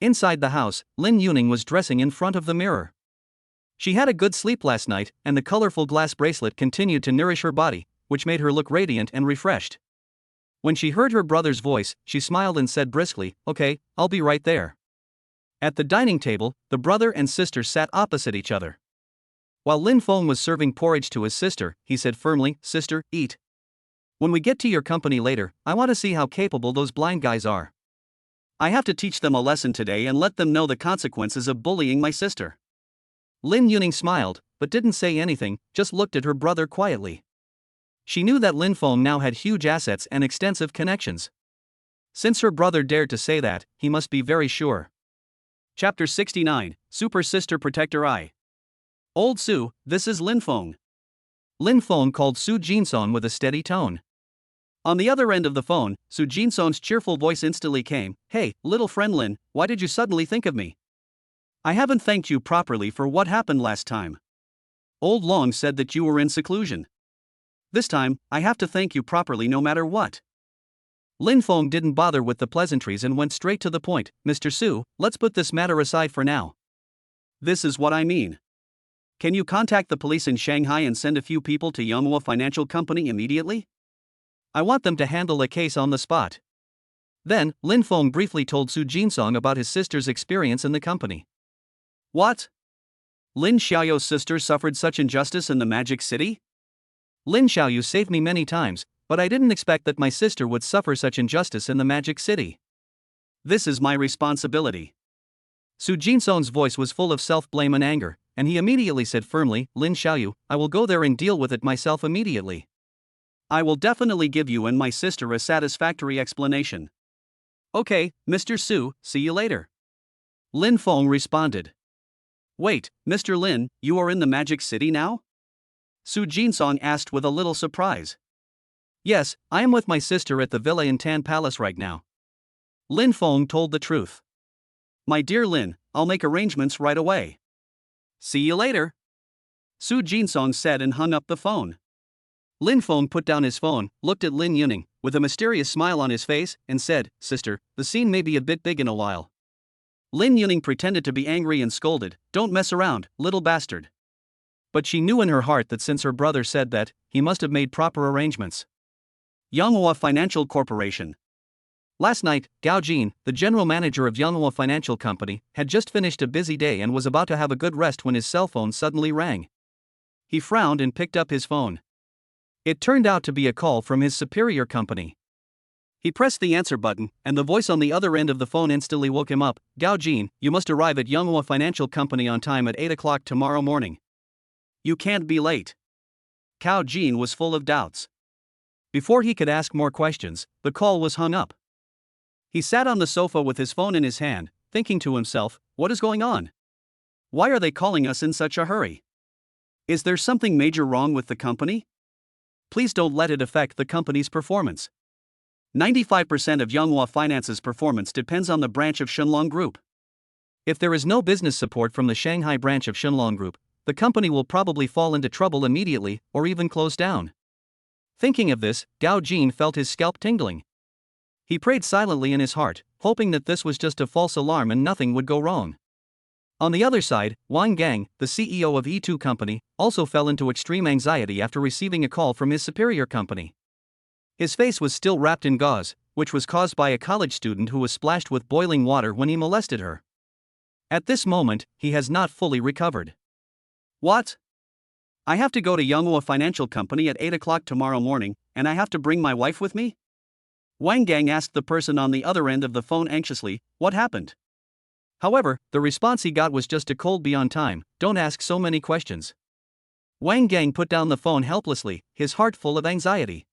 Inside the house, Lin Yuning was dressing in front of the mirror. She had a good sleep last night, and the colorful glass bracelet continued to nourish her body, which made her look radiant and refreshed. When she heard her brother's voice, she smiled and said briskly, "Okay, I'll be right there." At the dining table, the brother and sister sat opposite each other. While Lin Feng was serving porridge to his sister, he said firmly, "Sister, eat. When we get to your company later, I want to see how capable those blind guys are. I have to teach them a lesson today and let them know the consequences of bullying my sister." Lin Yuning smiled, but didn't say anything, just looked at her brother quietly. She knew that Lin Feng now had huge assets and extensive connections. Since her brother dared to say that, he must be very sure. Chapter 69, Super Sister Protector I. "Old Su, this is Lin Feng." Lin Feng called Su Jinsong with a steady tone. On the other end of the phone, Su Jinsong's cheerful voice instantly came, "Hey, little friend Lin, why did you suddenly think of me? I haven't thanked you properly for what happened last time. Old Long said that you were in seclusion. This time, I have to thank you properly no matter what." Lin Feng didn't bother with the pleasantries and went straight to the point. "Mr. Su, let's put this matter aside for now. This is what I mean. Can you contact the police in Shanghai and send a few people to Yonghua Financial Company immediately? I want them to handle the case on the spot." Then, Lin Feng briefly told Su Jinsong about his sister's experience in the company. What? Lin Xiaoyu's sister suffered such injustice in the Magic City? Lin Xiaoyu saved me many times, but I didn't expect that my sister would suffer such injustice in the Magic City. This is my responsibility. Su Jinsong's voice was full of self-blame and anger, and he immediately said firmly, Lin Xiaoyu, I will go there and deal with it myself immediately. I will definitely give you and my sister a satisfactory explanation. Okay, Mr. Su, see you later. Lin Feng responded. Wait, Mr. Lin, you are in the Magic City now? Su Jinsong asked with a little surprise. Yes, I am with my sister at the villa in Tan Palace right now. Lin Feng told the truth. My dear Lin, I'll make arrangements right away. See you later. Su Jinsong said and hung up the phone. Lin Feng put down his phone, looked at Lin Yuning, with a mysterious smile on his face, and said, Sister, the scene may be a bit big in a while. Lin Yuning pretended to be angry and scolded, Don't mess around, little bastard. But she knew in her heart that since her brother said that, he must have made proper arrangements. Yonghua Financial Corporation. Last night, Gao Jin, the general manager of Yonghua Financial Company, had just finished a busy day and was about to have a good rest when his cell phone suddenly rang. He frowned and picked up his phone. It turned out to be a call from his superior company. He pressed the answer button, and the voice on the other end of the phone instantly woke him up. Gao Jin, you must arrive at Yonghua Financial Company on time at 8 o'clock tomorrow morning. You can't be late. Gao Jin was full of doubts. Before he could ask more questions, the call was hung up. He sat on the sofa with his phone in his hand, thinking to himself, what is going on? Why are they calling us in such a hurry? Is there something major wrong with the company? Please don't let it affect the company's performance. 95% of Yonghua Finance's performance depends on the branch of Shenlong Group. If there is no business support from the Shanghai branch of Shenlong Group, the company will probably fall into trouble immediately, or even close down. Thinking of this, Gao Jin felt his scalp tingling. He prayed silently in his heart, hoping that this was just a false alarm and nothing would go wrong. On the other side, Wang Gang, the CEO of E2 Company, also fell into extreme anxiety after receiving a call from his superior company. His face was still wrapped in gauze, which was caused by a college student who was splashed with boiling water when he molested her. At this moment, he has not fully recovered. What? I have to go to Yonghua Financial Company at 8 o'clock tomorrow morning, and I have to bring my wife with me? Wang Gang asked the person on the other end of the phone anxiously, what happened? However, the response he got was just a cold be on time, don't ask so many questions. Wang Gang put down the phone helplessly, his heart full of anxiety.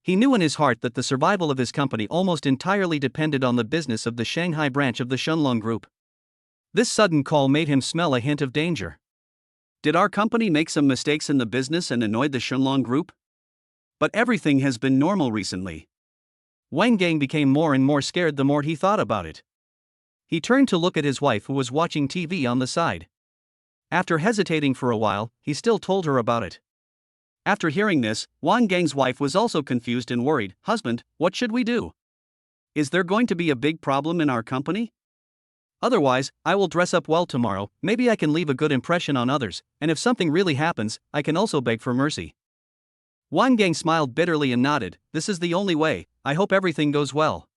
He knew in his heart that the survival of his company almost entirely depended on the business of the Shanghai branch of the Shenlong Group. This sudden call made him smell a hint of danger. Did our company make some mistakes in the business and annoyed the Shenlong Group? But everything has been normal recently. Wang Gang became more and more scared the more he thought about it. He turned to look at his wife who was watching TV on the side. After hesitating for a while, he still told her about it. After hearing this, Wang Gang's wife was also confused and worried. Husband, what should we do? Is there going to be a big problem in our company? Otherwise, I will dress up well tomorrow, maybe I can leave a good impression on others, and if something really happens, I can also beg for mercy. Wang Gang smiled bitterly and nodded, this is the only way, I hope everything goes well.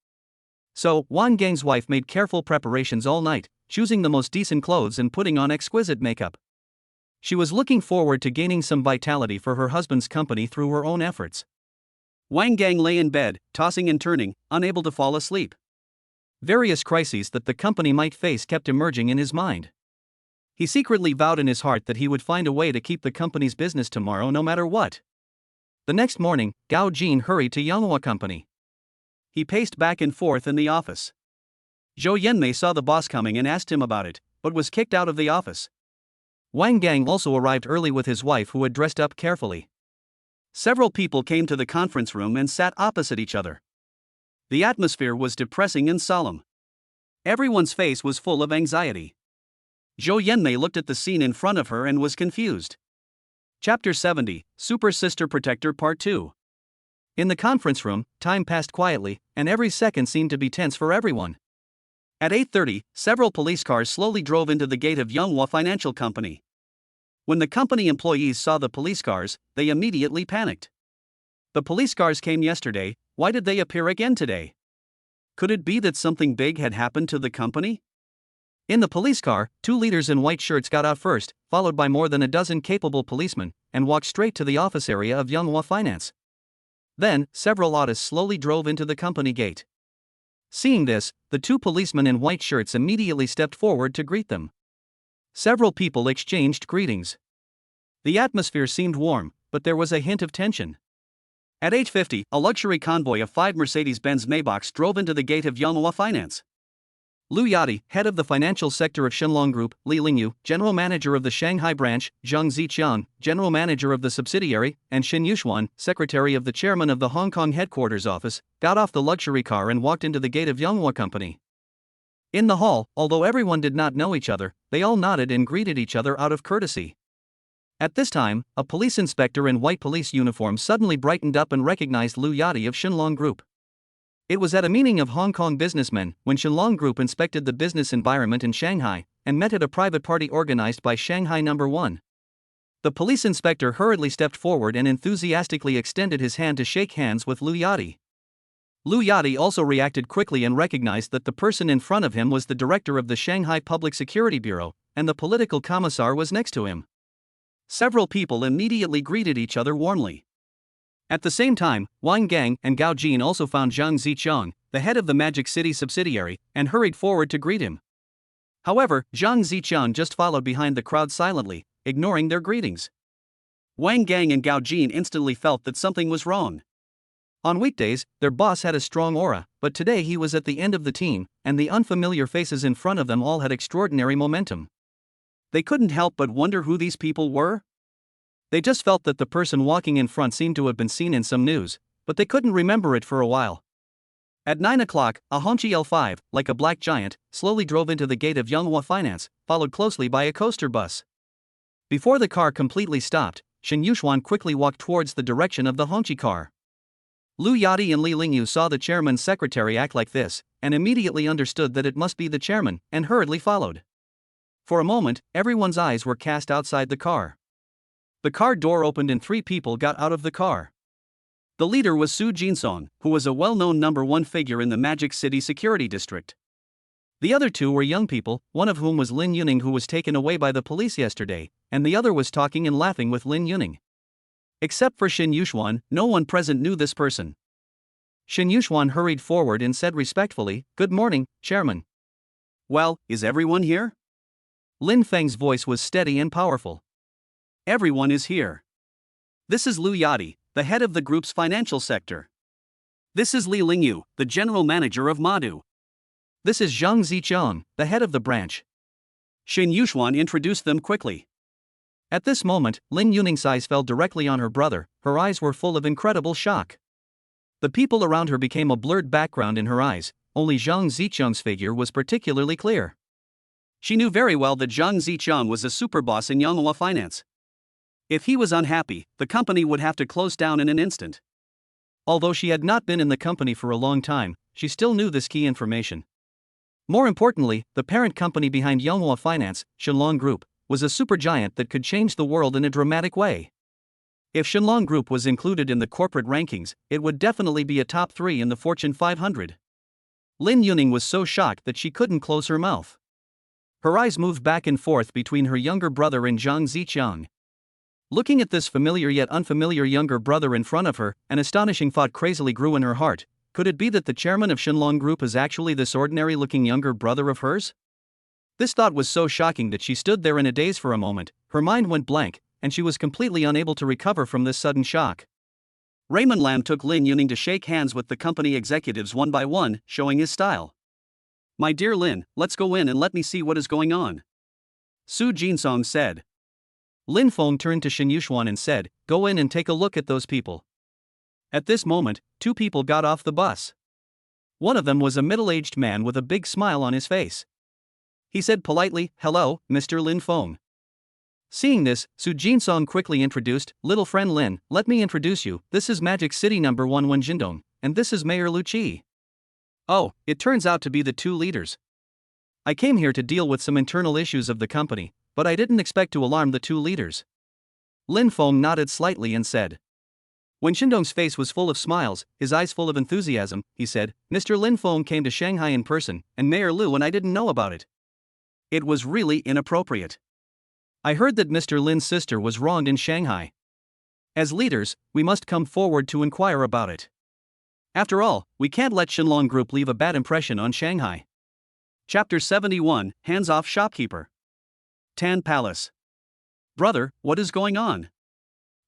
So, Wang Gang's wife made careful preparations all night, choosing the most decent clothes and putting on exquisite makeup. She was looking forward to gaining some vitality for her husband's company through her own efforts. Wang Gang lay in bed, tossing and turning, unable to fall asleep. Various crises that the company might face kept emerging in his mind. He secretly vowed in his heart that he would find a way to keep the company's business tomorrow no matter what. The next morning, Gao Jin hurried to Yonghua Company. He paced back and forth in the office. Zhou Yanmei saw the boss coming and asked him about it, but was kicked out of the office. Wang Gang also arrived early with his wife who had dressed up carefully. Several people came to the conference room and sat opposite each other. The atmosphere was depressing and solemn. Everyone's face was full of anxiety. Zhou Yanmei looked at the scene in front of her and was confused. Chapter 70, Super Sister Protector Part 2. In the conference room, time passed quietly, and every second seemed to be tense for everyone. At 8:30, several police cars slowly drove into the gate of Yonghua Financial Company. When the company employees saw the police cars, they immediately panicked. The police cars came yesterday, why did they appear again today? Could it be that something big had happened to the company? In the police car, 2 leaders in white shirts got out first, followed by more than a dozen capable policemen, and walked straight to the office area of Yonghua Finance. Then, several artists slowly drove into the company gate. Seeing this, the 2 policemen in white shirts immediately stepped forward to greet them. Several people exchanged greetings. The atmosphere seemed warm, but there was a hint of tension. At 8:50, a luxury convoy of 5 Mercedes-Benz Maybachs drove into the gate of Yonghua Finance. Liu Yadi, head of the financial sector of Shenlong Group, Li Lingyu, general manager of the Shanghai branch, Zhang Ziqiang, general manager of the subsidiary, and Shen Yuxuan, secretary of the chairman of the Hong Kong headquarters office, got off the luxury car and walked into the gate of Yonghua Company. In the hall, although everyone did not know each other, they all nodded and greeted each other out of courtesy. At this time, a police inspector in white police uniform suddenly brightened up and recognized Liu Yadi of Shenlong Group. It was at a meeting of Hong Kong businessmen when Shenlong Group inspected the business environment in Shanghai and met at a private party organized by Shanghai No. 1. The police inspector hurriedly stepped forward and enthusiastically extended his hand to shake hands with Liu Yadi. Liu Yadi also reacted quickly and recognized that the person in front of him was the director of the Shanghai Public Security Bureau, and the political commissar was next to him. Several people immediately greeted each other warmly. At the same time, Wang Gang and Gao Jin also found Zhang Ziqiang, the head of the Magic City subsidiary, and hurried forward to greet him. However, Zhang Ziqiang just followed behind the crowd silently, ignoring their greetings. Wang Gang and Gao Jin instantly felt that something was wrong. On weekdays, their boss had a strong aura, but today he was at the end of the team, and the unfamiliar faces in front of them all had extraordinary momentum. They couldn't help but wonder who these people were. They just felt that the person walking in front seemed to have been seen in some news, but they couldn't remember it for a while. At 9 o'clock, a Hongqi L5, like a black giant, slowly drove into the gate of Yonghua Finance, followed closely by a coaster bus. Before the car completely stopped, Shen Yuxuan quickly walked towards the direction of the Hongqi car. Liu Yadi and Li Lingyu saw the chairman's secretary act like this, and immediately understood that it must be the chairman, and hurriedly followed. For a moment, everyone's eyes were cast outside the car. The car door opened and 3 people got out of the car. The leader was Su Jinsong, who was a well-known No. 1 figure in the Magic City security district. The other 2 were young people, one of whom was Lin Yuning, who was taken away by the police yesterday, and the other was talking and laughing with Lin Yuning. Except for Shen Yuxuan, no one present knew this person. Shen Yuxuan hurried forward and said respectfully, "Good morning, Chairman." "Well, is everyone here?" Lin Feng's voice was steady and powerful. "Everyone is here. This is Liu Yadi, the head of the group's financial sector. This is Li Lingyu, the general manager of Madu. This is Zhang Ziqiang, the head of the branch." Shen Yuxuan introduced them quickly. At this moment, Lin Yuning's eyes fell directly on her brother. Her eyes were full of incredible shock. The people around her became a blurred background in her eyes. Only Zhang Ziqiang's figure was particularly clear. She knew very well that Zhang Ziqiang was a superboss in Yonghua Finance. If he was unhappy, the company would have to close down in an instant. Although she had not been in the company for a long time, she still knew this key information. More importantly, the parent company behind Yonghua Finance, Shenlong Group, was a supergiant that could change the world in a dramatic way. If Shenlong Group was included in the corporate rankings, it would definitely be a top 3 in the Fortune 500. Lin Yuning was so shocked that she couldn't close her mouth. Her eyes moved back and forth between her younger brother and Zhang Ziqiang. Looking at this familiar yet unfamiliar younger brother in front of her, an astonishing thought crazily grew in her heart. Could it be that the chairman of Shenlong Group is actually this ordinary-looking younger brother of hers? This thought was so shocking that she stood there in a daze for a moment. Her mind went blank, and she was completely unable to recover from this sudden shock. Raymond Lam took Lin Yuning to shake hands with the company executives one by one, showing his style. "My dear Lin, let's go in and let me see what is going on," Su Jinsong said. Lin Feng turned to Shen Yuxuan and said, "Go in and take a look at those people." At this moment, 2 people got off the bus. One of them was a middle-aged man with a big smile on his face. He said politely, "Hello, Mr. Lin Feng." Seeing this, Su Jinsong quickly introduced, "Little friend Lin, let me introduce you. This is Magic City No. 1 Wen Jindong, and this is Mayor Lu Qi." "Oh, it turns out to be the 2 leaders. I came here to deal with some internal issues of the company, but I didn't expect to alarm the 2 leaders." Lin Feng nodded slightly and said. When Shindong's face was full of smiles, his eyes full of enthusiasm, he said, "Mr. Lin Feng came to Shanghai in person, and Mayor Lu and I didn't know about it." It was really inappropriate. I heard that Mr. Lin's sister was wronged in Shanghai. As leaders, we must come forward to inquire about it. After all, we can't let Shenlong Group leave a bad impression on Shanghai. Chapter 71, Hands Off Shopkeeper. Tan Palace. Brother, what is going on?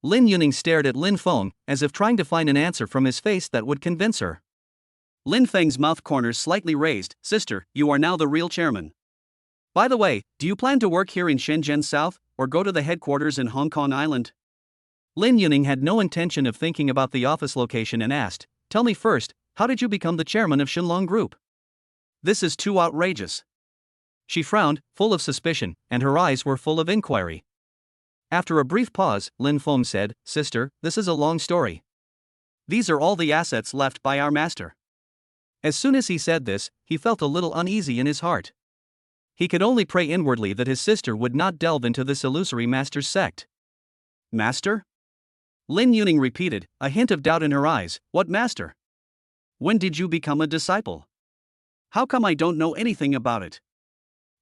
Lin Yuning stared at Lin Feng, as if trying to find an answer from his face that would convince her. Lin Feng's mouth corners slightly raised. Sister, you are now the real chairman. By the way, do you plan to work here in Shenzhen South, or go to the headquarters in Hong Kong Island? Lin Yuning had no intention of thinking about the office location and asked, Tell me first, how did you become the chairman of Shenlong Group? This is too outrageous. She frowned, full of suspicion, and her eyes were full of inquiry. After a brief pause, Lin Feng said, Sister, this is a long story. These are all the assets left by our master. As soon as he said this, he felt a little uneasy in his heart. He could only pray inwardly that his sister would not delve into this illusory master's sect. Master? Lin Yuning repeated, a hint of doubt in her eyes. What master? When did you become a disciple? How come I don't know anything about it?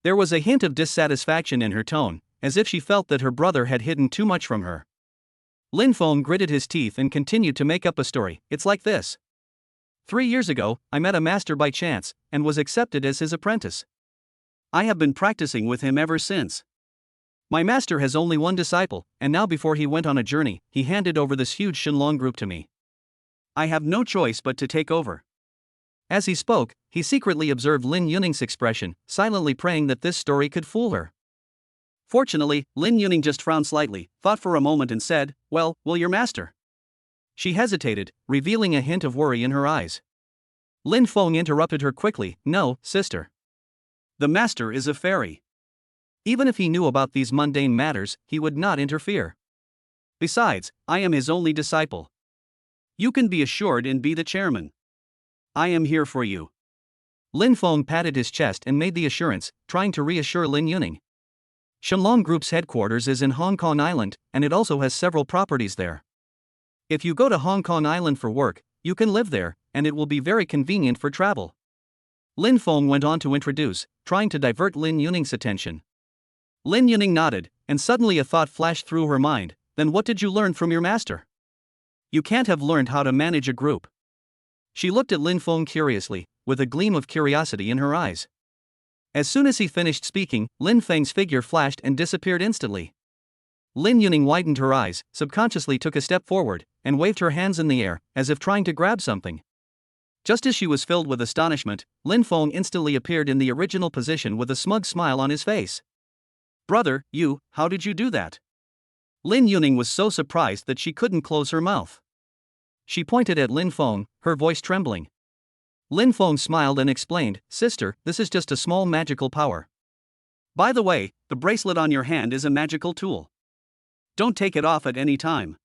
There was a hint of dissatisfaction in her tone, as if she felt that her brother had hidden too much from her. Lin Feng gritted his teeth and continued to make up a story. It's like this. 3 years ago, I met a master by chance, and was accepted as his apprentice. I have been practicing with him ever since. My master has only one disciple, and now before he went on a journey, he handed over this huge Shenlong group to me. I have no choice but to take over. As he spoke, he secretly observed Lin Yuning's expression, silently praying that this story could fool her. Fortunately, Lin Yuning just frowned slightly, thought for a moment and said, Well, will your master? She hesitated, revealing a hint of worry in her eyes. Lin Feng interrupted her quickly, No, sister. The master is a fairy. Even if he knew about these mundane matters, he would not interfere. Besides, I am his only disciple. You can be assured and be the chairman. I am here for you. Lin Feng patted his chest and made the assurance, trying to reassure Lin Yuning. Shenlong Group's headquarters is in Hong Kong Island, and it also has several properties there. If you go to Hong Kong Island for work, you can live there, and it will be very convenient for travel. Lin Feng went on to introduce, trying to divert Lin Yuning's attention. Lin Yuning nodded, and suddenly a thought flashed through her mind. Then what did you learn from your master? You can't have learned how to manage a group. She looked at Lin Feng curiously, with a gleam of curiosity in her eyes. As soon as he finished speaking, Lin Feng's figure flashed and disappeared instantly. Lin Yuning widened her eyes, subconsciously took a step forward, and waved her hands in the air, as if trying to grab something. Just as she was filled with astonishment, Lin Feng instantly appeared in the original position with a smug smile on his face. Brother, how did you do that? Lin Yuning was so surprised that she couldn't close her mouth. She pointed at Lin Feng, her voice trembling. Lin Feng smiled and explained, Sister, this is just a small magical power. By the way, the bracelet on your hand is a magical tool. Don't take it off at any time.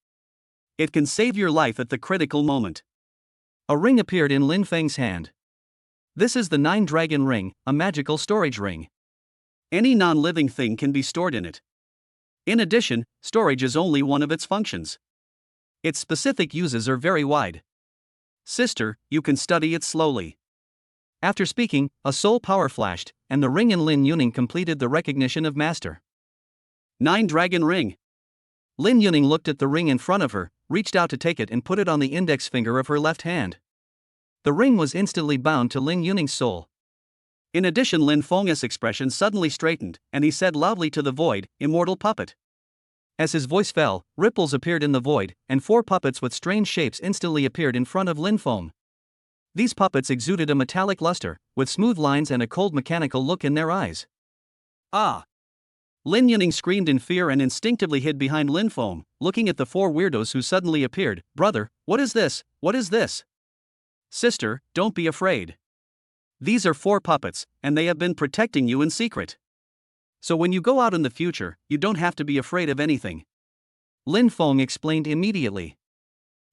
It can save your life at the critical moment. A ring appeared in Lin Feng's hand. This is the 9-dragon ring, a magical storage ring. Any non-living thing can be stored in it. In addition, storage is only one of its functions. Its specific uses are very wide. Sister, you can study it slowly. After speaking, a soul power flashed, and the ring in Lin Yuning completed the recognition of master. 9-dragon ring. Lin Yuning looked at the ring in front of her, reached out to take it and put it on the index finger of her left hand. The ring was instantly bound to Lin Yuning's soul. In addition, Lin Feng's expression suddenly straightened, and he said loudly to the void, Immortal puppet. As his voice fell, ripples appeared in the void, and 4 puppets with strange shapes instantly appeared in front of Lin Feng. These puppets exuded a metallic luster, with smooth lines and a cold mechanical look in their eyes. Ah! Lin Yuning screamed in fear and instinctively hid behind Lin Feng, looking at the 4 weirdos who suddenly appeared. Brother, what is this? What is this? Sister, don't be afraid. These are 4 puppets, and they have been protecting you in secret. So when you go out in the future, you don't have to be afraid of anything. Lin Feng explained immediately.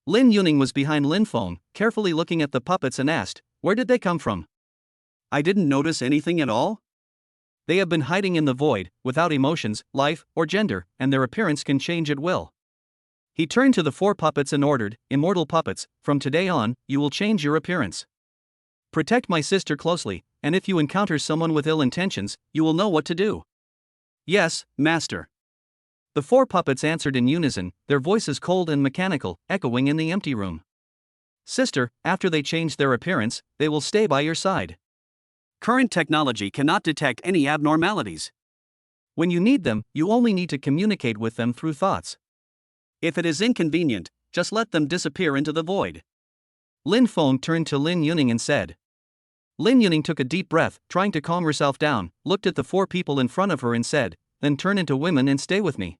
Lin Yuning was behind Lin Feng, carefully looking at the puppets and asked, Where did they come from? I didn't notice anything at all. They have been hiding in the void, without emotions, life, or gender, and their appearance can change at will. He turned to the 4 puppets and ordered, Immortal puppets, from today on, you will change your appearance. Protect my sister closely, and if you encounter someone with ill intentions, you will know what to do. Yes, master. The 4 puppets answered in unison, their voices cold and mechanical, echoing in the empty room. Sister, after they change their appearance, they will stay by your side. Current technology cannot detect any abnormalities. When you need them, you only need to communicate with them through thoughts. If it is inconvenient, just let them disappear into the void. Lin Feng turned to Lin Yuning and said. Lin Yuning took a deep breath, trying to calm herself down, looked at the 4 people in front of her and said, then turn into women and stay with me.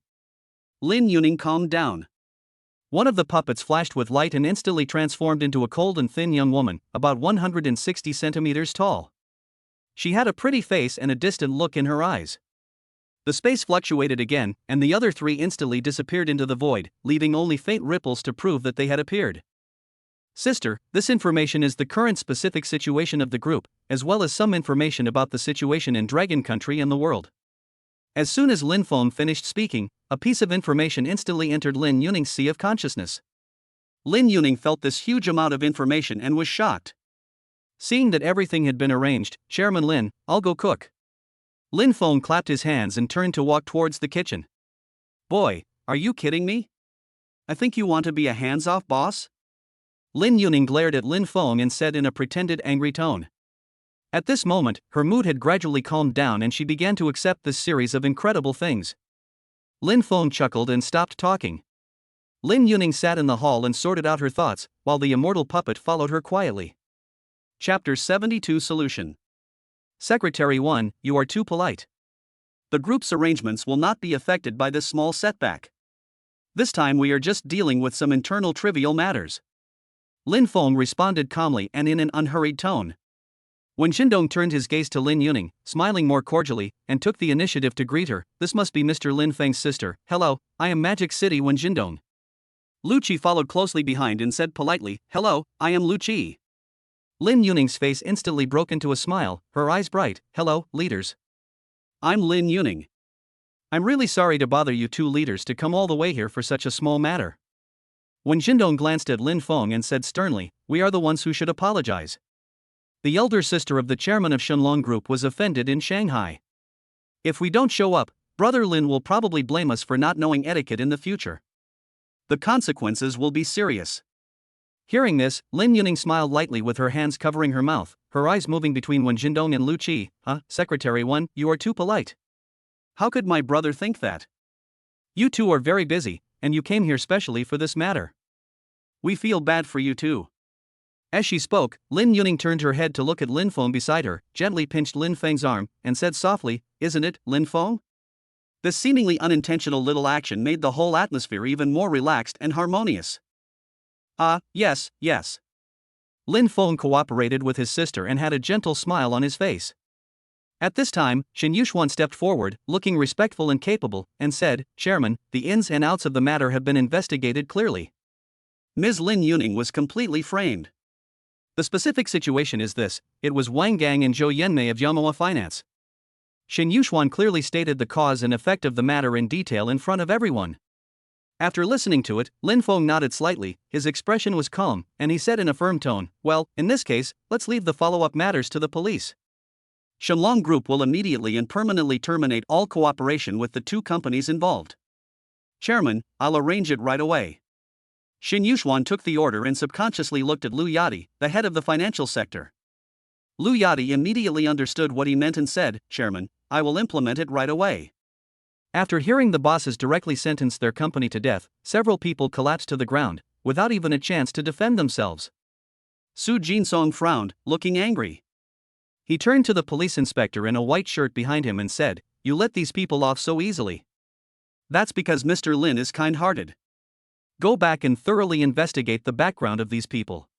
Lin Yuning calmed down. One of the puppets flashed with light and instantly transformed into a cold and thin young woman, about 160 centimeters tall. She had a pretty face and a distant look in her eyes. The space fluctuated again, and the other 3 instantly disappeared into the void, leaving only faint ripples to prove that they had appeared. Sister, this information is the current specific situation of the group, as well as some information about the situation in Dragon Country and the world. As soon as Lin Feng finished speaking, a piece of information instantly entered Lin Yuning's sea of consciousness. Lin Yuning felt this huge amount of information and was shocked. Seeing that everything had been arranged, Chairman Lin, I'll go cook. Lin Feng clapped his hands and turned to walk towards the kitchen. Boy, are you kidding me? I think you want to be a hands-off boss? Lin Yuning glared at Lin Feng and said in a pretended angry tone. At this moment, her mood had gradually calmed down and she began to accept this series of incredible things. Lin Feng chuckled and stopped talking. Lin Yuning sat in the hall and sorted out her thoughts, while the immortal puppet followed her quietly. Chapter 72 Solution. Secretary 1, you are too polite. The group's arrangements will not be affected by this small setback. This time we are just dealing with some internal trivial matters. Lin Feng responded calmly and in an unhurried tone. When Xindong turned his gaze to Lin Yuning, smiling more cordially, and took the initiative to greet her, this must be Mr. Lin Feng's sister. Hello, I am Magic City Wen Xindong. Lu Qi followed closely behind and said politely, hello, I am Lu Qi. Lin Yuning's face instantly broke into a smile, her eyes bright. Hello, leaders. I'm Lin Yuning. I'm really sorry to bother you 2 leaders to come all the way here for such a small matter. When Xindong glanced at Lin Feng and said sternly, we are the ones who should apologize. The elder sister of the chairman of Shenlong Group was offended in Shanghai. If we don't show up, Brother Lin will probably blame us for not knowing etiquette in the future. The consequences will be serious. Hearing this, Lin Yuning smiled lightly with her hands covering her mouth, her eyes moving between Wen Xindong and Lu Qi. Secretary 1, you are too polite. How could my brother think that? You 2 are very busy, and you came here specially for this matter. We feel bad for you too. As she spoke, Lin Yuning turned her head to look at Lin Feng beside her, gently pinched Lin Feng's arm, and said softly, isn't it, Lin Feng? This seemingly unintentional little action made the whole atmosphere even more relaxed and harmonious. Yes. Lin Feng cooperated with his sister and had a gentle smile on his face. At this time, Shen Yuxuan stepped forward, looking respectful and capable, and said, Chairman, the ins and outs of the matter have been investigated clearly. Ms. Lin Yuning was completely framed. The specific situation is this, it was Wang Gang and Zhou Yanmei of Yamoa Finance. Shen Yuxuan clearly stated the cause and effect of the matter in detail in front of everyone. After listening to it, Lin Feng nodded slightly, his expression was calm, and he said in a firm tone, well, in this case, let's leave the follow-up matters to the police. Shenlong Group will immediately and permanently terminate all cooperation with the 2 companies involved. Chairman, I'll arrange it right away. Shen Yuxuan took the order and subconsciously looked at Lu Yadi, the head of the financial sector. Lu Yadi immediately understood what he meant and said, Chairman, I will implement it right away. After hearing the bosses directly sentence their company to death, several people collapsed to the ground, without even a chance to defend themselves. Su Jinsong frowned, looking angry. He turned to the police inspector in a white shirt behind him and said, you let these people off so easily. That's because Mr. Lin is kind-hearted. Go back and thoroughly investigate the background of these people.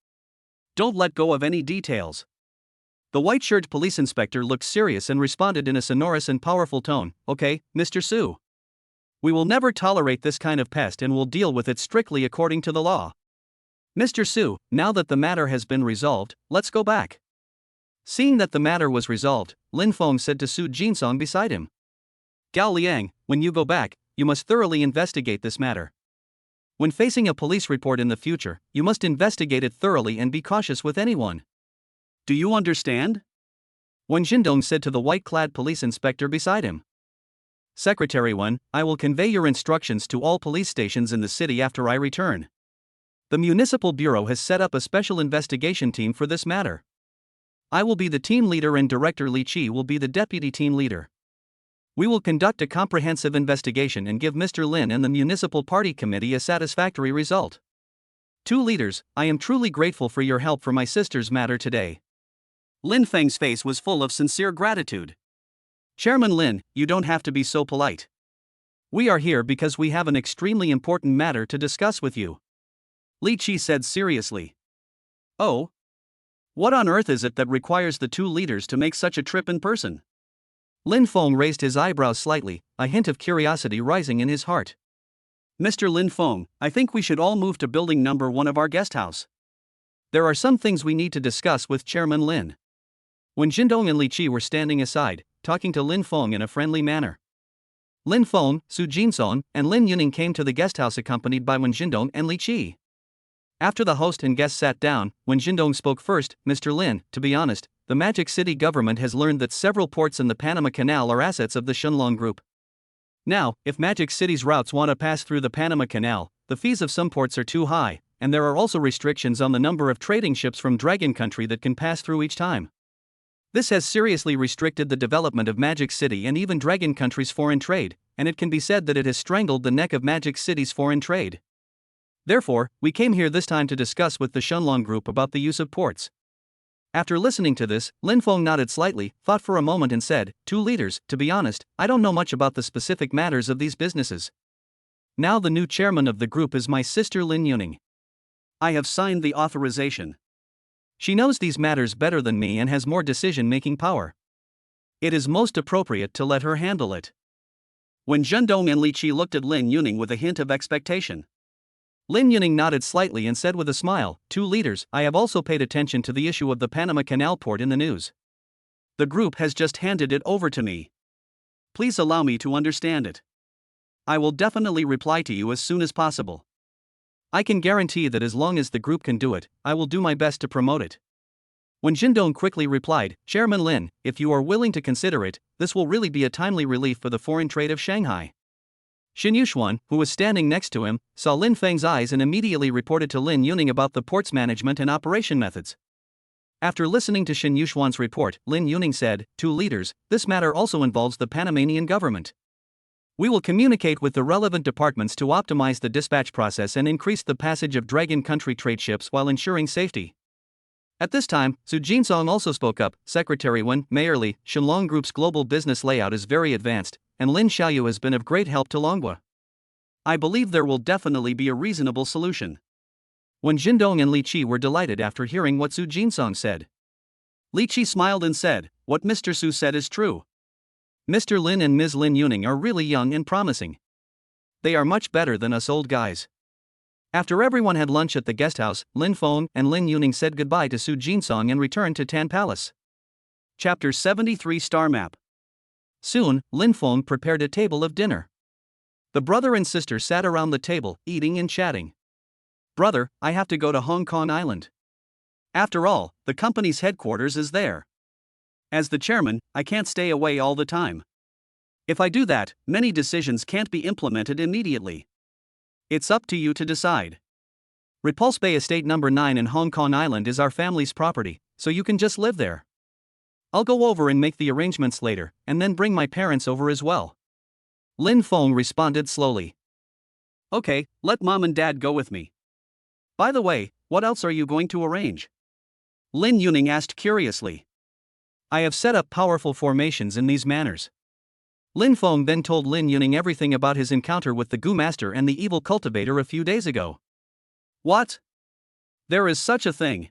Don't let go of any details. The white-shirted police inspector looked serious and responded in a sonorous and powerful tone, okay, Mr. Su. We will never tolerate this kind of pest and will deal with it strictly according to the law. Mr. Su, now that the matter has been resolved, let's go back. Seeing that the matter was resolved, Lin Feng said to Su Jinsong beside him. Gao Liang, when you go back, you must thoroughly investigate this matter. When facing a police report in the future, you must investigate it thoroughly and be cautious with anyone. Do you understand? Wen Jindong said to the white-clad police inspector beside him. Secretary Wen, I will convey your instructions to all police stations in the city after I return. The Municipal Bureau has set up a special investigation team for this matter. I will be the team leader and Director Li Qi will be the deputy team leader. We will conduct a comprehensive investigation and give Mr. Lin and the Municipal Party Committee a satisfactory result. Two leaders, I am truly grateful for your help for my sister's matter today. Lin Feng's face was full of sincere gratitude. Chairman Lin, you don't have to be so polite. We are here because we have an extremely important matter to discuss with you. Li Qi said seriously. Oh? What on earth is it that requires the two leaders to make such a trip in person? Lin Feng raised his eyebrows slightly, a hint of curiosity rising in his heart. Mr. Lin Feng, I think we should all move to building number 1 of our guest house. There are some things we need to discuss with Chairman Lin. When Jindong and Li Qi were standing aside, talking to Lin Feng in a friendly manner. Lin Feng, Su Jinsong, and Lin Yuning came to the guest house accompanied by Wen Jindong and Li Qi. After the host and guests sat down, Wen Jindong spoke first. Mr. Lin, to be honest, the Magic City government has learned that several ports in the Panama Canal are assets of the Shenlong Group. Now, if Magic City's routes want to pass through the Panama Canal, the fees of some ports are too high, and there are also restrictions on the number of trading ships from Dragon Country that can pass through each time. This has seriously restricted the development of Magic City and even Dragon Country's foreign trade, and it can be said that it has strangled the neck of Magic City's foreign trade. Therefore, we came here this time to discuss with the Shenlong Group about the use of ports. After listening to this, Lin Feng nodded slightly, thought for a moment and said, Two leaders, to be honest, I don't know much about the specific matters of these businesses. Now the new chairman of the group is my sister Lin Yuning. I have signed the authorization. She knows these matters better than me and has more decision-making power. It is most appropriate to let her handle it. When Zhendong and Li Qi looked at Lin Yuning with a hint of expectation. Lin Yuning nodded slightly and said with a smile, Two leaders, I have also paid attention to the issue of the Panama Canal port in the news. The group has just handed it over to me. Please allow me to understand it. I will definitely reply to you as soon as possible. I can guarantee that as long as the group can do it, I will do my best to promote it. When Jindong quickly replied, Chairman Lin, if you are willing to consider it, this will really be a timely relief for the foreign trade of Shanghai. Xin Yuxuan, who was standing next to him, saw Lin Feng's eyes and immediately reported to Lin Yuning about the port's management and operation methods. After listening to Xin Yuxuan's report, Lin Yuning said, Two leaders, this matter also involves the Panamanian government. We will communicate with the relevant departments to optimize the dispatch process and increase the passage of Dragon Country trade ships while ensuring safety. At this time, Su Jinsong also spoke up, Secretary Wen, Mayor Li, Shenlong Group's global business layout is very advanced, and Lin Xiaoyu has been of great help to Longhua. I believe there will definitely be a reasonable solution. When Jindong and Li Qi were delighted after hearing what Su Jinsong said. Li Qi smiled and said, What Mr. Su said is true. Mr. Lin and Ms. Lin Yuning are really young and promising. They are much better than us old guys. After everyone had lunch at the guest house, Lin Feng and Lin Yuning said goodbye to Su Jinsong and returned to Tan Palace. Chapter 73 Star Map. Soon, Lin Feng prepared a table of dinner. The brother and sister sat around the table, eating and chatting. Brother, I have to go to Hong Kong Island. After all, the company's headquarters is there. As the chairman, I can't stay away all the time. If I do that, many decisions can't be implemented immediately. It's up to you to decide. Repulse Bay Estate No. 9 in Hong Kong Island is our family's property, so you can just live there. I'll go over and make the arrangements later, and then bring my parents over as well. Lin Feng responded slowly. Okay, let mom and dad go with me. By the way, what else are you going to arrange? Lin Yuning asked curiously. I have set up powerful formations in these manners. Lin Feng then told Lin Yuning everything about his encounter with the Gu Master and the evil cultivator a few days ago. What? There is such a thing?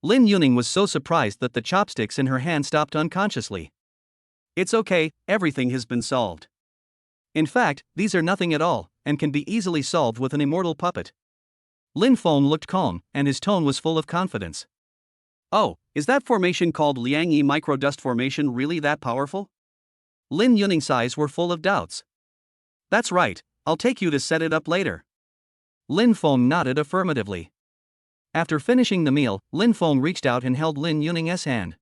Lin Yuning was so surprised that the chopsticks in her hand stopped unconsciously. It's okay, everything has been solved. In fact, these are nothing at all, and can be easily solved with an immortal puppet. Lin Feng looked calm, and his tone was full of confidence. Oh, is that formation called Liangyi Microdust Formation really that powerful? Lin Yuning's eyes were full of doubts. That's right, I'll take you to set it up later. Lin Feng nodded affirmatively. After finishing the meal, Lin Feng reached out and held Lin Yuning's hand.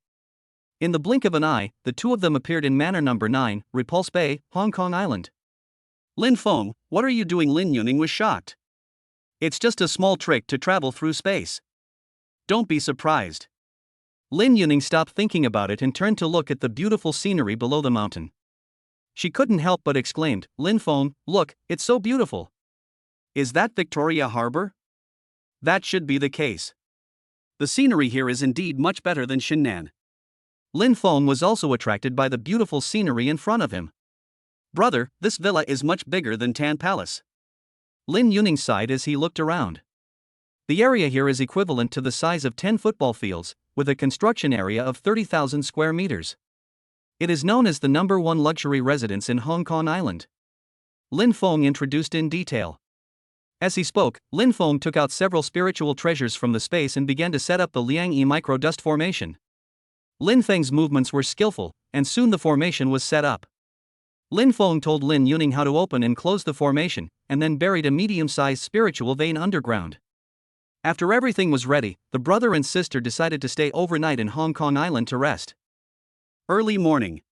In the blink of an eye, the two of them appeared in Manor Number 9, Repulse Bay, Hong Kong Island. Lin Feng, what are you doing? Lin Yuning was shocked. It's just a small trick to travel through space. Don't be surprised. Lin Yuning stopped thinking about it and turned to look at the beautiful scenery below the mountain. She couldn't help but exclaimed, Lin Feng, look, it's so beautiful. Is that Victoria Harbor? That should be the case. The scenery here is indeed much better than Shinnan. Lin Feng was also attracted by the beautiful scenery in front of him. Brother, this villa is much bigger than Tan Palace. Lin Yuning sighed as he looked around. The area here is equivalent to the size of 10 football fields, with a construction area of 30,000 square meters. It is known as the #1 luxury residence in Hong Kong Island. Lin Feng introduced in detail. As he spoke, Lin Feng took out several spiritual treasures from the space and began to set up the Liang Yi micro-dust formation. Lin Feng's movements were skillful, and soon the formation was set up. Lin Feng told Lin Yuning how to open and close the formation, and then buried a medium-sized spiritual vein underground. After everything was ready, the brother and sister decided to stay overnight in Hong Kong Island to rest. Early morning.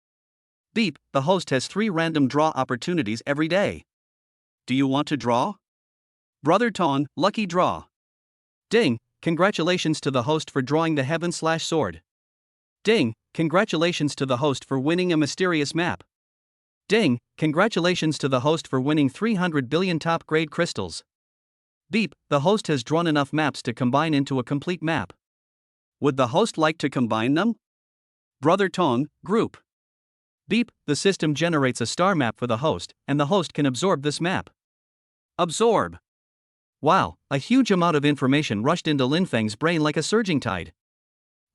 Beep, the host has 3 random draw opportunities every day. Do you want to draw? Brother Ton, lucky draw. Ding, congratulations to the host for drawing the Heaven/Sword. Ding, congratulations to the host for winning a mysterious map. Ding, congratulations to the host for winning 300 billion top-grade crystals. Beep, the host has drawn enough maps to combine into a complete map. Would the host like to combine them? Brother Ton, group. Beep, the system generates a star map for the host, and the host can absorb this map. Absorb. Wow, a huge amount of information rushed into Lin Feng's brain like a surging tide.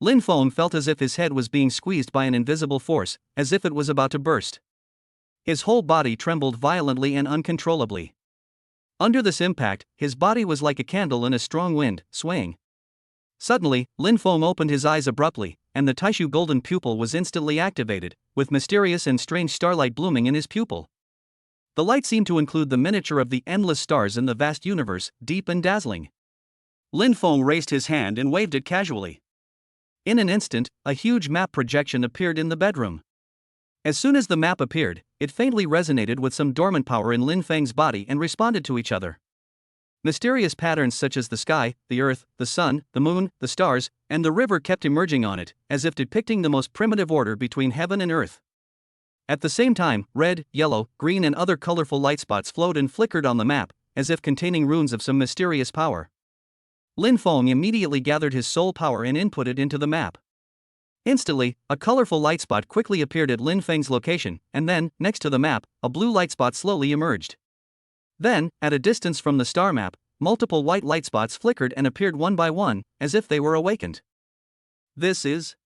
Lin Feng felt as if his head was being squeezed by an invisible force, as if it was about to burst. His whole body trembled violently and uncontrollably. Under this impact, his body was like a candle in a strong wind, swaying. Suddenly, Lin Feng opened his eyes abruptly, and the Taishu golden pupil was instantly activated, with mysterious and strange starlight blooming in his pupil. The light seemed to include the miniature of the endless stars in the vast universe, deep and dazzling. Lin Feng raised his hand and waved it casually. In an instant, a huge map projection appeared in the bedroom. As soon as the map appeared, it faintly resonated with some dormant power in Lin Feng's body and responded to each other. Mysterious patterns such as the sky, the earth, the sun, the moon, the stars, and the river kept emerging on it, as if depicting the most primitive order between heaven and earth. At the same time, red, yellow, green and other colorful light spots flowed and flickered on the map, as if containing runes of some mysterious power. Lin Feng immediately gathered his soul power and inputted into the map. Instantly, a colorful light spot quickly appeared at Lin Feng's location, and then, next to the map, a blue light spot slowly emerged. Then, at a distance from the star map, multiple white light spots flickered and appeared one by one, as if they were awakened. This is...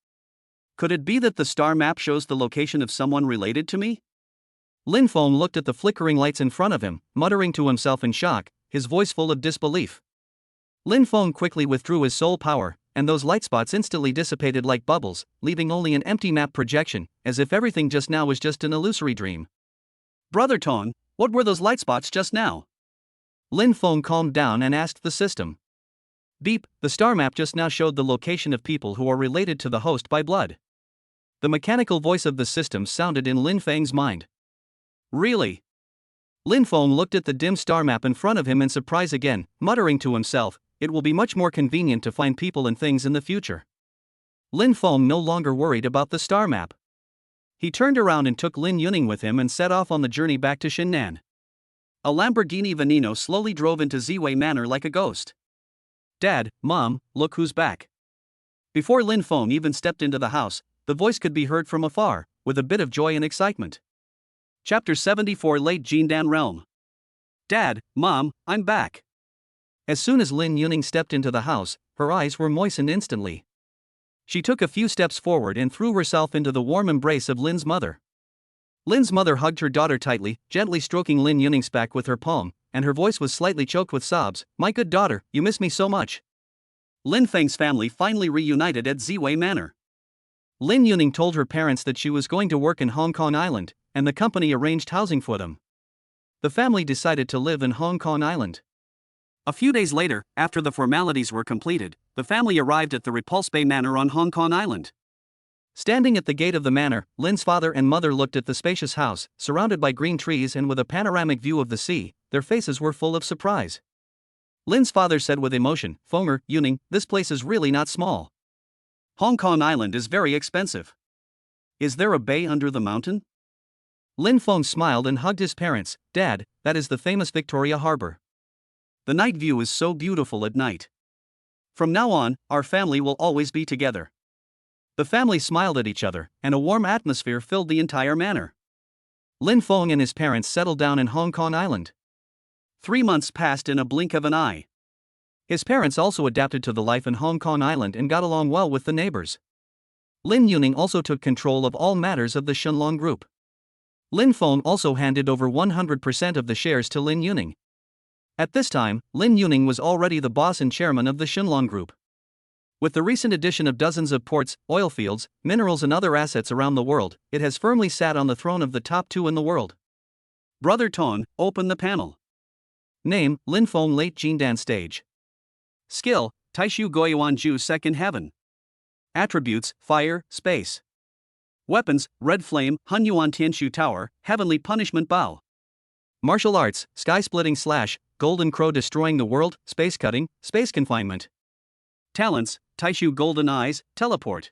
Could it be that the star map shows the location of someone related to me? Lin Feng looked at the flickering lights in front of him, muttering to himself in shock, his voice full of disbelief. Lin Feng quickly withdrew his soul power, and those light spots instantly dissipated like bubbles, leaving only an empty map projection, as if everything just now was just an illusory dream. Brother Ton, what were those light spots just now? Lin Feng calmed down and asked the system. Beep, the star map just now showed the location of people who are related to the host by blood. The mechanical voice of the system sounded in Lin Feng's mind. Really? Lin Feng looked at the dim star map in front of him in surprise again, muttering to himself, it will be much more convenient to find people and things in the future. Lin Feng no longer worried about the star map. He turned around and took Lin Yuning with him and set off on the journey back to Shinnan. A Lamborghini Veneno slowly drove into Ziwei Manor like a ghost. Dad, Mom, look who's back. Before Lin Feng even stepped into the house, the voice could be heard from afar, with a bit of joy and excitement. Chapter 74 Late Jindan Realm. Dad, Mom, I'm back. As soon as Lin Yuning stepped into the house, her eyes were moistened instantly. She took a few steps forward and threw herself into the warm embrace of Lin's mother. Lin's mother hugged her daughter tightly, gently stroking Lin Yuning's back with her palm, and her voice was slightly choked with sobs. My good daughter, you miss me so much. Lin Feng's family finally reunited at Ziwei Manor. Lin Yuning told her parents that she was going to work in Hong Kong Island, and the company arranged housing for them. The family decided to live in Hong Kong Island. A few days later, after the formalities were completed, the family arrived at the Repulse Bay Manor on Hong Kong Island. Standing at the gate of the manor, Lin's father and mother looked at the spacious house, surrounded by green trees and with a panoramic view of the sea. Their faces were full of surprise. Lin's father said with emotion, "Fonger, Yuning, this place is really not small. Hong Kong Island is very expensive. Is there a bay under the mountain?" Lin Feng smiled and hugged his parents. "Dad, that is the famous Victoria Harbor. The night view is so beautiful at night. From now on, our family will always be together." The family smiled at each other, and a warm atmosphere filled the entire manor. Lin Feng and his parents settled down in Hong Kong Island. 3 months passed in a blink of an eye. His parents also adapted to the life in Hong Kong Island and got along well with the neighbors. Lin Yuning also took control of all matters of the Shenlong Group. Lin Feng also handed over 100% of the shares to Lin Yuning. At this time, Lin Yuning was already the boss and chairman of the Shenlong Group. With the recent addition of dozens of ports, oil fields, minerals and other assets around the world, it has firmly sat on the throne of the top 2 in the world. Brother Tong, open the panel. Name, Lin Feng Late Jindan Stage. Skill, Taishu Goyuan Ju Second Heaven. Attributes, Fire, Space. Weapons, Red Flame, Hunyuan Tianshu Tower, Heavenly Punishment Bao. Martial Arts, Sky-Splitting Slash, Golden Crow Destroying the World, Space Cutting, Space Confinement. Talents, Taishu Golden Eyes, Teleport.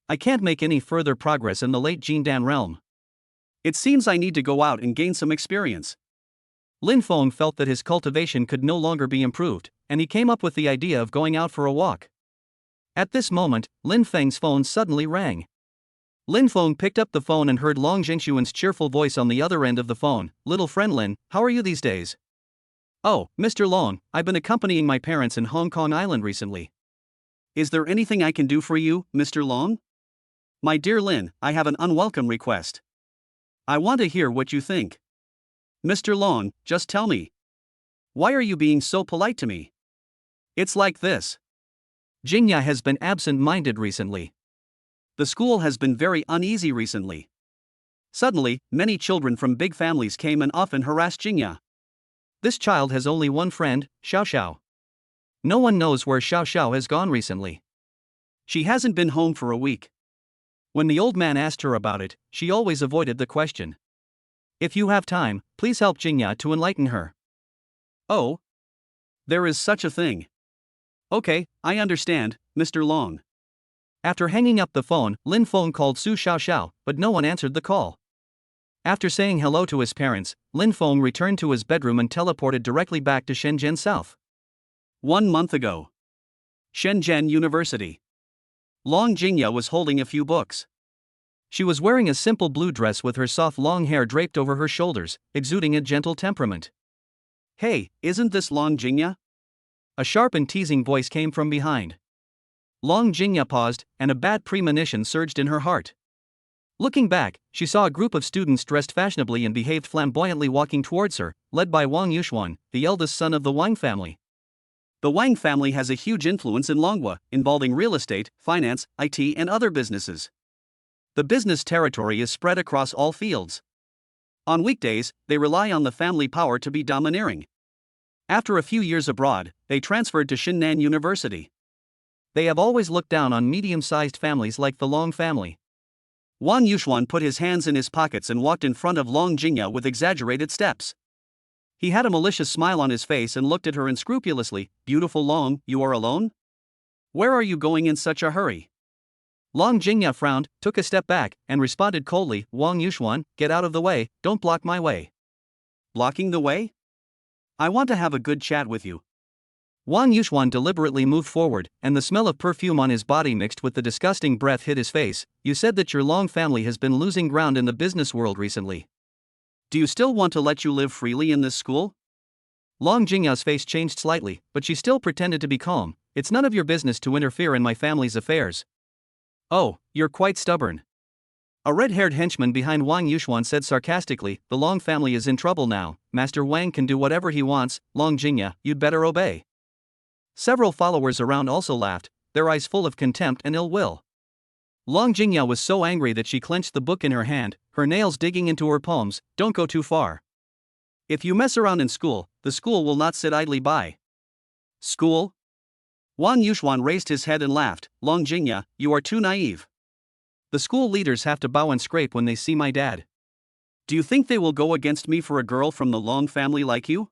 I can't make any further progress in the Late Jindan realm. It seems I need to go out and gain some experience. Lin Feng felt that his cultivation could no longer be improved, and he came up with the idea of going out for a walk. At this moment, Lin Feng's phone suddenly rang. Lin Feng picked up the phone and heard Long Jingshuan's cheerful voice on the other end of the phone. "Little friend Lin, how are you these days?" "Oh, Mr. Long, I've been accompanying my parents in Hong Kong Island recently." "Is there anything I can do for you, Mr. Long?" "My dear Lin, I have an unwelcome request. I want to hear what you think." "Mr. Long, just tell me. Why are you being so polite to me?" "It's like this. Jingya has been absent-minded recently. The school has been very uneasy recently. Suddenly, many children from big families came and often harassed Jingya. This child has only one friend, Xiao Xiao. No one knows where Xiao Xiao has gone recently. She hasn't been home for a week." When the old man asked her about it, she always avoided the question. "If you have time, please help Jingya to enlighten her." "Oh? There is such a thing. Okay, I understand, Mr. Long." After hanging up the phone, Lin Feng called Su Xiao Xiao, but no one answered the call. After saying hello to his parents, Lin Feng returned to his bedroom and teleported directly back to Shenzhen South. 1 month ago. Shenzhen University. Long Jingya was holding a few books. She was wearing a simple blue dress with her soft long hair draped over her shoulders, exuding a gentle temperament. "Hey, isn't this Long Jingya?" A sharp and teasing voice came from behind. Long Jingya paused, and a bad premonition surged in her heart. Looking back, she saw a group of students dressed fashionably and behaved flamboyantly walking towards her, led by Wang Yuxuan, the eldest son of the Wang family. The Wang family has a huge influence in Longhua, involving real estate, finance, IT and other businesses. The business territory is spread across all fields. On weekdays, they rely on the family power to be domineering. After a few years abroad, they transferred to Shinnan University. They have always looked down on medium-sized families like the Long family. Wang Yuxuan put his hands in his pockets and walked in front of Long Jingya with exaggerated steps. He had a malicious smile on his face and looked at her unscrupulously. "Beautiful Long, you are alone? Where are you going in such a hurry?" Long Jingya frowned, took a step back, and responded coldly, "Wang Yuxuan, get out of the way, don't block my way." "Blocking the way? I want to have a good chat with you." Wang Yuxuan deliberately moved forward, and the smell of perfume on his body mixed with the disgusting breath hit his face. "You said that your Long family has been losing ground in the business world recently. Do you still want to let you live freely in this school?" Long Jingya's face changed slightly, but she still pretended to be calm. "It's none of your business to interfere in my family's affairs." "Oh, you're quite stubborn." A red-haired henchman behind Wang Yuxuan said sarcastically, "The Long family is in trouble now. Master Wang can do whatever he wants. Long Jingya, you'd better obey." Several followers around also laughed, their eyes full of contempt and ill will. Long Jingya was so angry that she clenched the book in her hand, her nails digging into her palms. "Don't go too far. If you mess around in school, the school will not sit idly by." "School?" Wang Yuxuan raised his head and laughed. "Long Jingya, you are too naive. The school leaders have to bow and scrape when they see my dad. Do you think they will go against me for a girl from the Long family like you?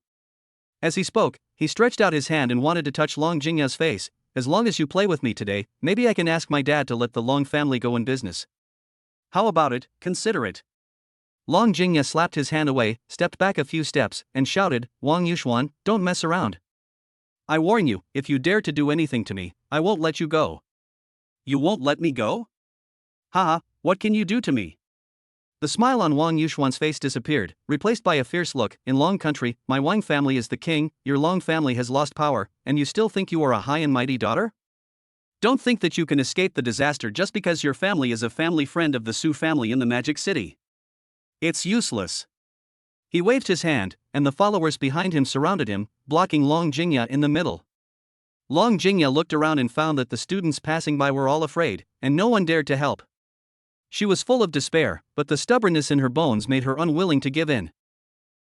As he spoke, he stretched out his hand and wanted to touch Long Jingya's face. As long as you play with me today, maybe I can ask my dad to let the Long family go in business. How about it, consider it. Long Jingya slapped his hand away, stepped back a few steps, and shouted, Wang Yuxuan, don't mess around. I warn you, if you dare to do anything to me, I won't let you go. You won't let me go? Haha, what can you do to me? The smile on Wang Yuxuan's face disappeared, replaced by a fierce look. In Long country, my Wang family is the king, your Long family has lost power, and you still think you are a high and mighty daughter? Don't think that you can escape the disaster just because your family is a family friend of the Su family in the Magic City. It's useless. He waved his hand, and the followers behind him surrounded him, blocking Long Jingya in the middle. Long Jingya looked around and found that the students passing by were all afraid, and no one dared to help. She was full of despair, but the stubbornness in her bones made her unwilling to give in.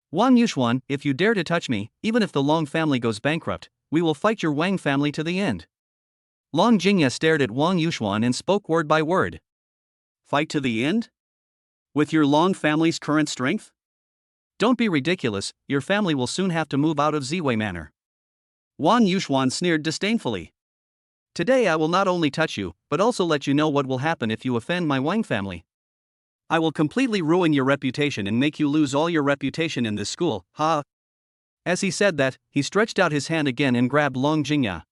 Wang Yuxuan, if you dare to touch me, even if the Long family goes bankrupt, we will fight your Wang family to the end. Long Jingya stared at Wang Yuxuan and spoke word by word. Fight to the end? With your Long family's current strength? Don't be ridiculous, your family will soon have to move out of Ziwei Manor. Wang Yuxuan sneered disdainfully. Today I will not only touch you, but also let you know what will happen if you offend my Wang family. I will completely ruin your reputation and make you lose all your reputation in this school, ha! As he said that, he stretched out his hand again and grabbed Long Jingya.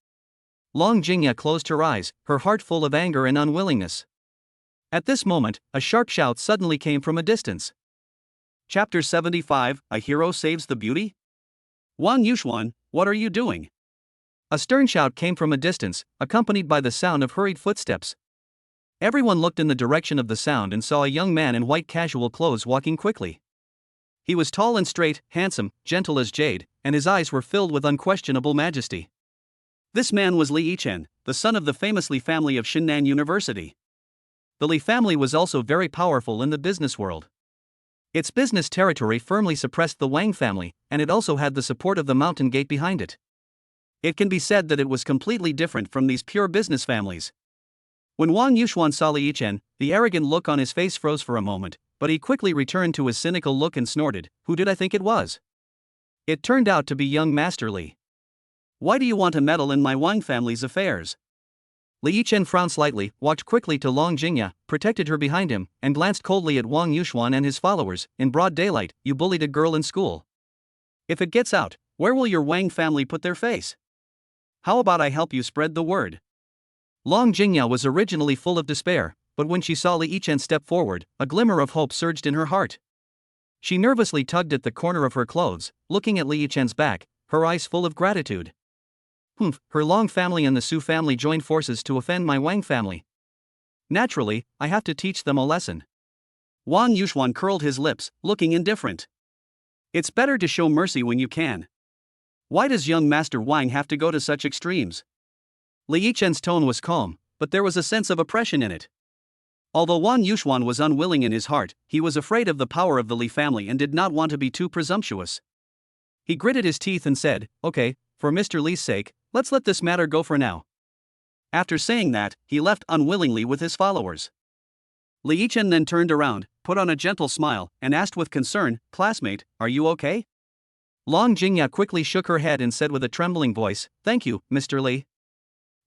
Long Jingya closed her eyes, her heart full of anger and unwillingness. At this moment, a sharp shout suddenly came from a distance. Chapter 75, A Hero Saves the Beauty? Wang Yuxuan, what are you doing? A stern shout came from a distance, accompanied by the sound of hurried footsteps. Everyone looked in the direction of the sound and saw a young man in white casual clothes walking quickly. He was tall and straight, handsome, gentle as jade, and his eyes were filled with unquestionable majesty. This man was Li Yichen, the son of the famous Li family of Xinnan University. The Li family was also very powerful in the business world. Its business territory firmly suppressed the Wang family, and it also had the support of the mountain gate behind it. It can be said that it was completely different from these pure business families. When Wang Yuxuan saw Li Yichen, the arrogant look on his face froze for a moment, but he quickly returned to his cynical look and snorted, "Who did I think it was?" It turned out to be young Master Li. "Why do you want to meddle in my Wang family's affairs?" Li Yichen frowned slightly, walked quickly to Long Jingya, protected her behind him, and glanced coldly at Wang Yuxuan and his followers. "In broad daylight, you bullied a girl in school. If it gets out, where will your Wang family put their face? How about I help you spread the word?" Long Jingya was originally full of despair, but when she saw Li Yichen step forward, a glimmer of hope surged in her heart. She nervously tugged at the corner of her clothes, looking at Li Yichen's back, her eyes full of gratitude. Her Long family and the Su family joined forces to offend my Wang family. Naturally, I have to teach them a lesson. Wang Yuxuan curled his lips, looking indifferent. It's better to show mercy when you can. Why does young Master Wang have to go to such extremes? Li Yichen's tone was calm, but there was a sense of oppression in it. Although Wang Yuxuan was unwilling in his heart, he was afraid of the power of the Li family and did not want to be too presumptuous. He gritted his teeth and said, "Okay, for Mr. Li's sake, let's let this matter go for now." After saying that, he left unwillingly with his followers. Li Yichen then turned around, put on a gentle smile, and asked with concern, "Classmate, are you okay?" Long Jingya quickly shook her head and said with a trembling voice, "Thank you, Mr. Li.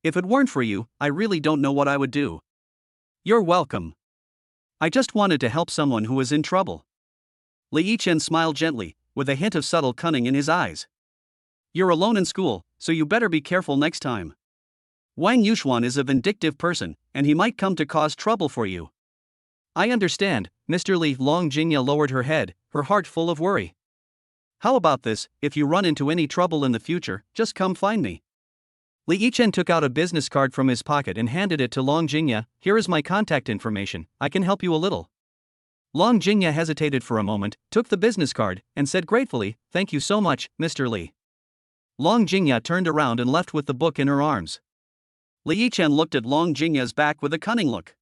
If it weren't for you, I really don't know what I would do." "You're welcome. I just wanted to help someone who was in trouble." Li Yichen smiled gently, with a hint of subtle cunning in his eyes. "You're alone in school, so you better be careful next time. Wang Yuxuan is a vindictive person, and he might come to cause trouble for you." "I understand, Mr. Li." Long Jingya lowered her head, her heart full of worry. "How about this, if you run into any trouble in the future, just come find me." Li Yichen took out a business card from his pocket and handed it to Long Jingya. "Here is my contact information, I can help you a little." Long Jingya hesitated for a moment, took the business card, and said gratefully, "Thank you so much, Mr. Li." Long Jingya turned around and left with the book in her arms. Li Yichen looked at Long Jingya's back with a cunning look.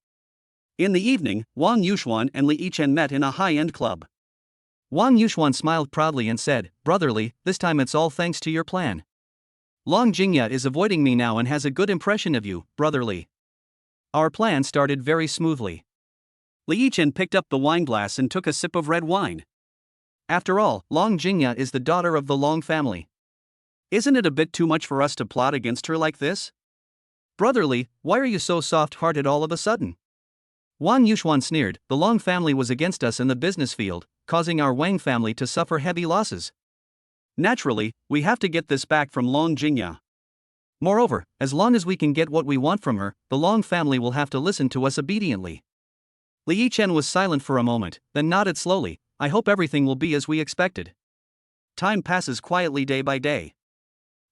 In the evening, Wang Yuxuan and Li Yichen met in a high-end club. Wang Yuxuan smiled proudly and said, "Brother Li, this time it's all thanks to your plan. Long Jingya is avoiding me now and has a good impression of you, Brother Li." Our plan started very smoothly. Li Yichen picked up the wineglass and took a sip of red wine. After all, Long Jingya is the daughter of the Long family. Isn't it a bit too much for us to plot against her like this? Brother Li, why are you so soft-hearted all of a sudden? Wang Yuxuan sneered. The Long family was against us in the business field, causing our Wang family to suffer heavy losses. Naturally, we have to get this back from Long Jingya. Moreover, as long as we can get what we want from her, the Long family will have to listen to us obediently. Li Yichen was silent for a moment, then nodded slowly. I hope everything will be as we expected. Time passes quietly day by day.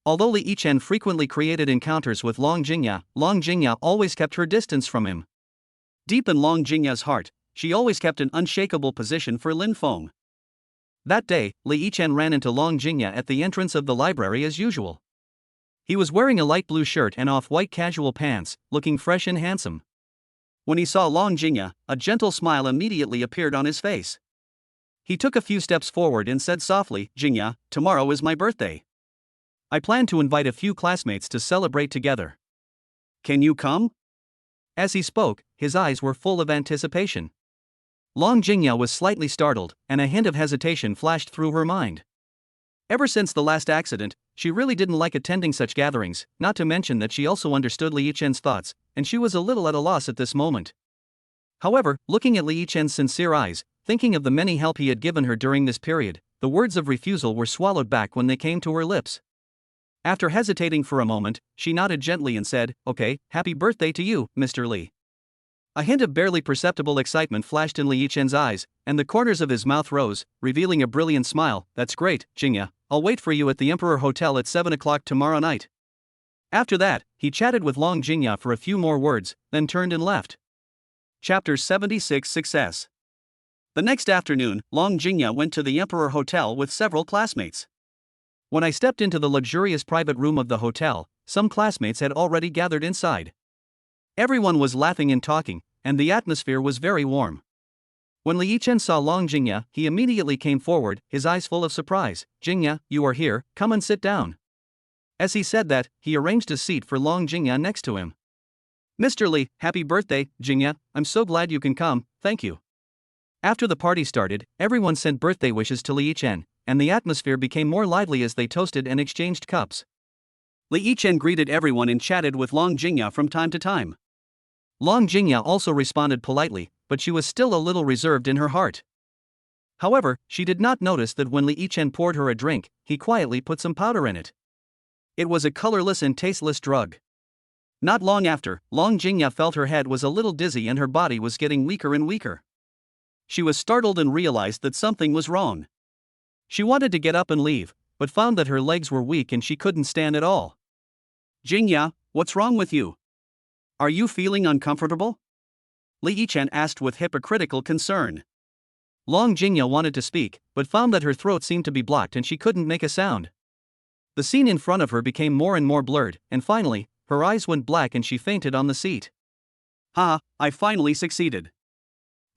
Although Li Yichen frequently created encounters with Long Jingya always kept her distance from him. Deep in Long Jingya's heart, she always kept an unshakable position for Lin Feng. That day, Li Yichen ran into Long Jingya at the entrance of the library as usual. He was wearing a light blue shirt and off-white casual pants, looking fresh and handsome. When he saw Long Jingya, a gentle smile immediately appeared on his face. He took a few steps forward and said softly, Jingya, tomorrow is my birthday. I plan to invite a few classmates to celebrate together. Can you come? As he spoke, his eyes were full of anticipation. Long Jingya was slightly startled, and a hint of hesitation flashed through her mind. Ever since the last accident, she really didn't like attending such gatherings, not to mention that she also understood Li Yichen's thoughts, and she was a little at a loss at this moment. However, looking at Li Yichen's sincere eyes, thinking of the many help he had given her during this period, the words of refusal were swallowed back when they came to her lips. After hesitating for a moment, she nodded gently and said, Okay, happy birthday to you, Mr. Li. A hint of barely perceptible excitement flashed in Li Yichen's eyes, and the corners of his mouth rose, revealing a brilliant smile. That's great, Jingya. I'll wait for you at the Emperor Hotel at 7 o'clock tomorrow night. After that, he chatted with Long Jingya for a few more words, then turned and left. Chapter 76 Success. The next afternoon, Long Jingya went to the Emperor Hotel with several classmates. When I stepped into the luxurious private room of the hotel, some classmates had already gathered inside. Everyone was laughing and talking, and the atmosphere was very warm. When Li Yichen saw Long Jingya, he immediately came forward, his eyes full of surprise. Jingya, you are here, come and sit down. As he said that, he arranged a seat for Long Jingya next to him. Mr. Li, happy birthday, Jingya, I'm so glad you can come, thank you. After the party started, everyone sent birthday wishes to Li Yichen, and the atmosphere became more lively as they toasted and exchanged cups. Li Yichen greeted everyone and chatted with Long Jingya from time to time. Long Jingya also responded politely, but she was still a little reserved in her heart. However, she did not notice that when Li Yichen poured her a drink, he quietly put some powder in it. It was a colorless and tasteless drug. Not long after, Long Jingya felt her head was a little dizzy and her body was getting weaker and weaker. She was startled and realized that something was wrong. She wanted to get up and leave, but found that her legs were weak and she couldn't stand at all. Jingya, what's wrong with you? Are you feeling uncomfortable? Li Yichen asked with hypocritical concern. Long Jingya wanted to speak, but found that her throat seemed to be blocked and she couldn't make a sound. The scene in front of her became more and more blurred, and finally, her eyes went black and she fainted on the seat. I finally succeeded.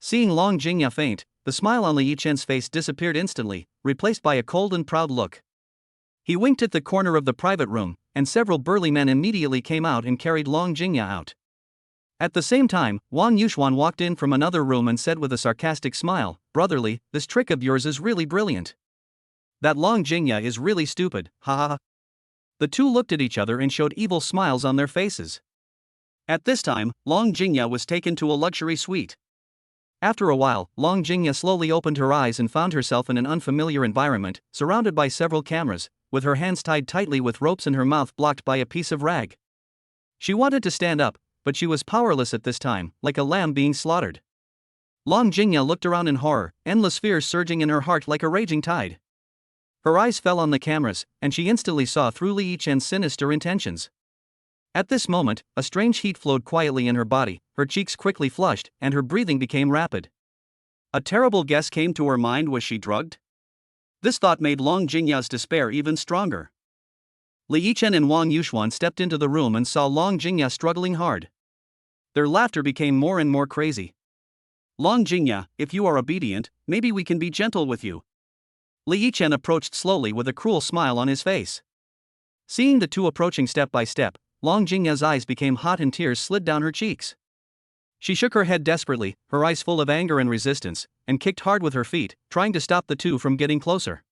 Seeing Long Jingya faint, the smile on Li Yichen's face disappeared instantly, replaced by a cold and proud look. He winked at the corner of the private room, and several burly men immediately came out and carried Long Jingya out. At the same time, Wang Yuxuan walked in from another room and said with a sarcastic smile, Brother Li, this trick of yours is really brilliant. That Long Jingya is really stupid, ha ha ha. The two looked at each other and showed evil smiles on their faces. At this time, Long Jingya was taken to a luxury suite. After a while, Long Jingya slowly opened her eyes and found herself in an unfamiliar environment, surrounded by several cameras, with her hands tied tightly with ropes and her mouth blocked by a piece of rag. She wanted to stand up, but she was powerless at this time, like a lamb being slaughtered. Long Jingya looked around in horror, endless fears surging in her heart like a raging tide. Her eyes fell on the cameras, and she instantly saw through Li Yichen's sinister intentions. At this moment, a strange heat flowed quietly in her body, her cheeks quickly flushed, and her breathing became rapid. A terrible guess came to her mind. Was she drugged? This thought made Long Jingya's despair even stronger. Li Yichen and Wang Yuxuan stepped into the room and saw Long Jingya struggling hard. Their laughter became more and more crazy. Long Jingya, if you are obedient, maybe we can be gentle with you. Li Yichen approached slowly with a cruel smile on his face. Seeing the two approaching step by step, Long Jingya's eyes became hot and tears slid down her cheeks. She shook her head desperately, her eyes full of anger and resistance, and kicked hard with her feet, trying to stop the two from getting closer.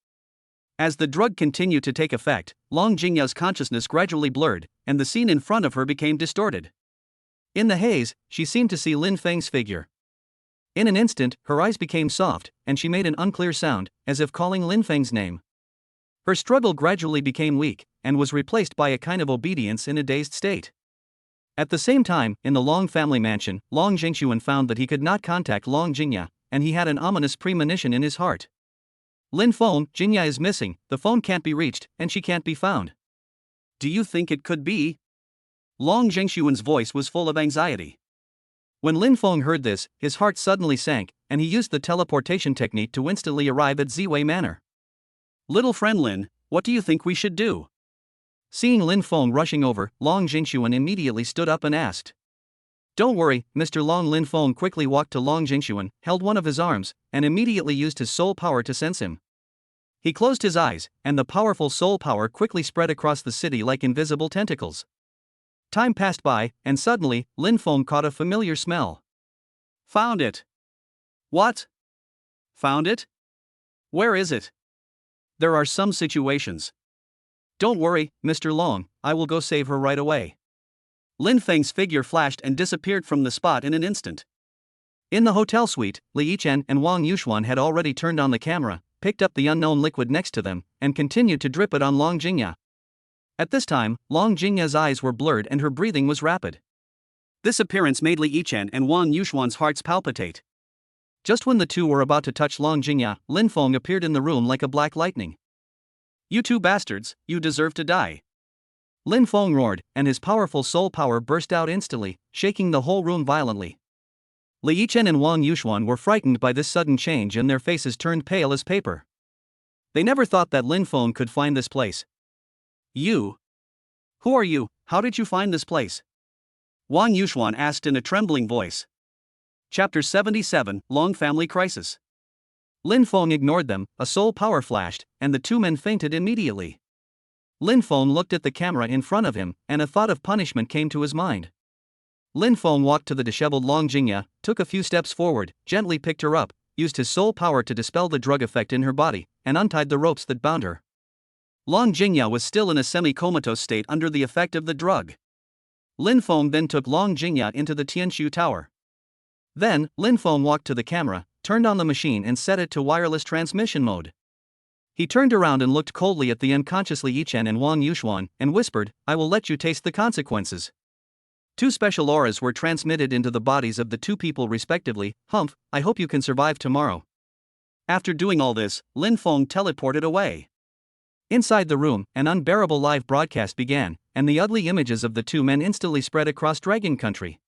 As the drug continued to take effect, Long Jingya's consciousness gradually blurred, and the scene in front of her became distorted. In the haze, she seemed to see Lin Feng's figure. In an instant, her eyes became soft, and she made an unclear sound, as if calling Lin Feng's name. Her struggle gradually became weak, and was replaced by a kind of obedience in a dazed state. At the same time, in the Long family mansion, Long Jingshuan found that he could not contact Long Jingya, and he had an ominous premonition in his heart. Lin Feng, Jingya is missing, the phone can't be reached, and she can't be found. Do you think it could be? Long Jingshuan's voice was full of anxiety. When Lin Feng heard this, his heart suddenly sank, and he used the teleportation technique to instantly arrive at Ziwei Manor. Little friend Lin, what do you think we should do? Seeing Lin Feng rushing over, Long Jingshuan immediately stood up and asked. Don't worry, Mr. Long. Lin Feng quickly walked to Long Jingshuan, held one of his arms, and immediately used his soul power to sense him. He closed his eyes, and the powerful soul power quickly spread across the city like invisible tentacles. Time passed by, and suddenly, Lin Feng caught a familiar smell. Found it. What? Found it? Where is it? There are some situations. Don't worry, Mr. Long, I will go save her right away. Lin Feng's figure flashed and disappeared from the spot in an instant. In the hotel suite, Li Yichen and Wang Yuxuan had already turned on the camera, picked up the unknown liquid next to them, and continued to drip it on Long Jingya. At this time, Long Jingya's eyes were blurred and her breathing was rapid. This appearance made Li Yichen and Wang Yuxuan's hearts palpitate. Just when the two were about to touch Long Jingya, Lin Feng appeared in the room like a black lightning. You two bastards, you deserve to die. Lin Feng roared, and his powerful soul power burst out instantly, shaking the whole room violently. Li Yichen and Wang Yuxuan were frightened by this sudden change and their faces turned pale as paper. They never thought that Lin Feng could find this place. You? Who are you? How did you find this place? Wang Yuxuan asked in a trembling voice. Chapter 77, Long Family Crisis. Lin Feng ignored them, a soul power flashed, and the two men fainted immediately. Lin Feng looked at the camera in front of him, and a thought of punishment came to his mind. Lin Feng walked to the disheveled Long Jingya, took a few steps forward, gently picked her up, used his soul power to dispel the drug effect in her body, and untied the ropes that bound her. Long Jingya was still in a semi-comatose state under the effect of the drug. Lin Feng then took Long Jingya into the Tianshu Tower. Then, Lin Feng walked to the camera, turned on the machine and set it to wireless transmission mode. He turned around and looked coldly at the unconscious Li Yichen and Wang Yuxuan, and whispered, I will let you taste the consequences. Two special auras were transmitted into the bodies of the two people respectively. Humph, I hope you can survive tomorrow. After doing all this, Lin Feng teleported away. Inside the room, an unbearable live broadcast began, and the ugly images of the two men instantly spread across Dragon Country.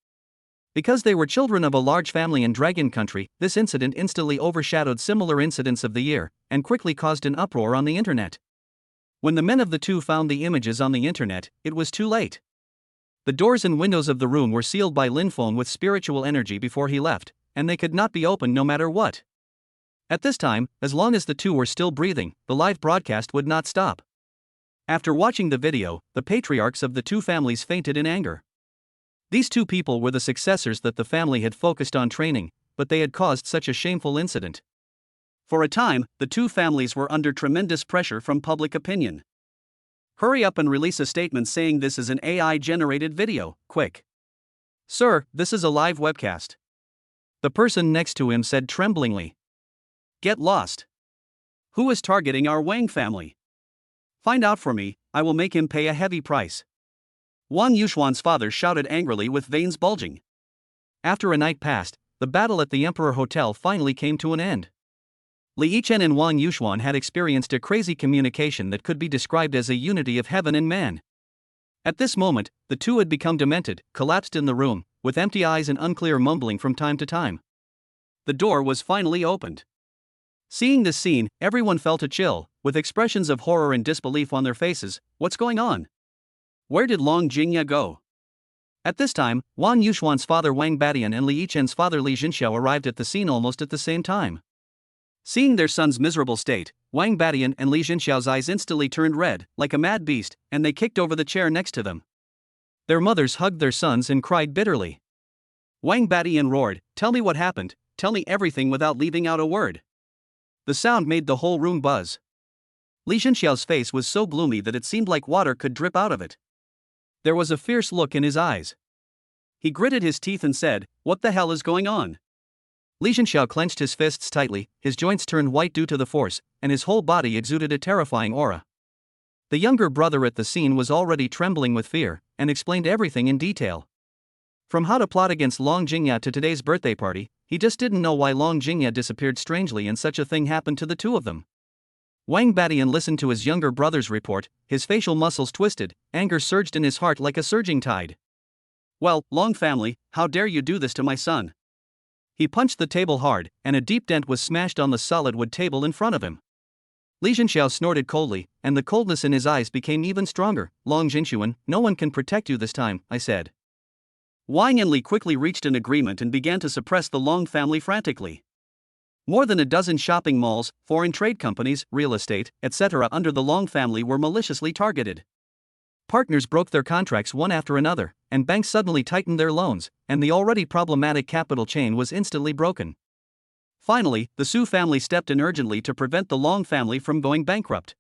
Because they were children of a large family in Dragon Country, this incident instantly overshadowed similar incidents of the year, and quickly caused an uproar on the internet. When the men of the two found the images on the internet, it was too late. The doors and windows of the room were sealed by Lin Feng with spiritual energy before he left, and they could not be opened no matter what. At this time, as long as the two were still breathing, the live broadcast would not stop. After watching the video, the patriarchs of the two families fainted in anger. These two people were the successors that the family had focused on training, but they had caused such a shameful incident. For a time, the two families were under tremendous pressure from public opinion. Hurry up and release a statement saying this is an AI-generated video, quick. Sir, this is a live webcast. The person next to him said tremblingly. Get lost. Who is targeting our Wang family? Find out for me, I will make him pay a heavy price. Wang Yuxuan's father shouted angrily with veins bulging. After a night passed, the battle at the Emperor Hotel finally came to an end. Li Yichen and Wang Yuxuan had experienced a crazy communication that could be described as a unity of heaven and man. At this moment, the two had become demented, collapsed in the room, with empty eyes and unclear mumbling from time to time. The door was finally opened. Seeing this scene, everyone felt a chill, with expressions of horror and disbelief on their faces. What's going on? Where did Long Jingya go? At this time, Wang Yuxuan's father Wang Badian and Li Yichen's father Li Jinxiao arrived at the scene almost at the same time. Seeing their son's miserable state, Wang Badian and Li Jinxiao's eyes instantly turned red, like a mad beast, and they kicked over the chair next to them. Their mothers hugged their sons and cried bitterly. Wang Badian roared, "Tell me what happened, tell me everything without leaving out a word." The sound made the whole room buzz. Li Zhenxiao's face was so gloomy that it seemed like water could drip out of it. There was a fierce look in his eyes. He gritted his teeth and said, "What the hell is going on?" Li Zhenxiao clenched his fists tightly, his joints turned white due to the force, and his whole body exuded a terrifying aura. The younger brother at the scene was already trembling with fear, and explained everything in detail. From how to plot against Long Jingya to today's birthday party, he just didn't know why Long Jingya disappeared strangely and such a thing happened to the two of them. Wang Badian listened to his younger brother's report, his facial muscles twisted, anger surged in his heart like a surging tide. "Well, Long family, how dare you do this to my son?" He punched the table hard, and a deep dent was smashed on the solid wood table in front of him. Li Zhenxiao snorted coldly, and the coldness in his eyes became even stronger. "Long Jinshuan, no one can protect you this time," I said. Wang and Li quickly reached an agreement and began to suppress the Long family frantically. More than a dozen shopping malls, foreign trade companies, real estate, etc. under the Long family were maliciously targeted. Partners broke their contracts one after another, and banks suddenly tightened their loans, and the already problematic capital chain was instantly broken. Finally, the Su family stepped in urgently to prevent the Long family from going bankrupt.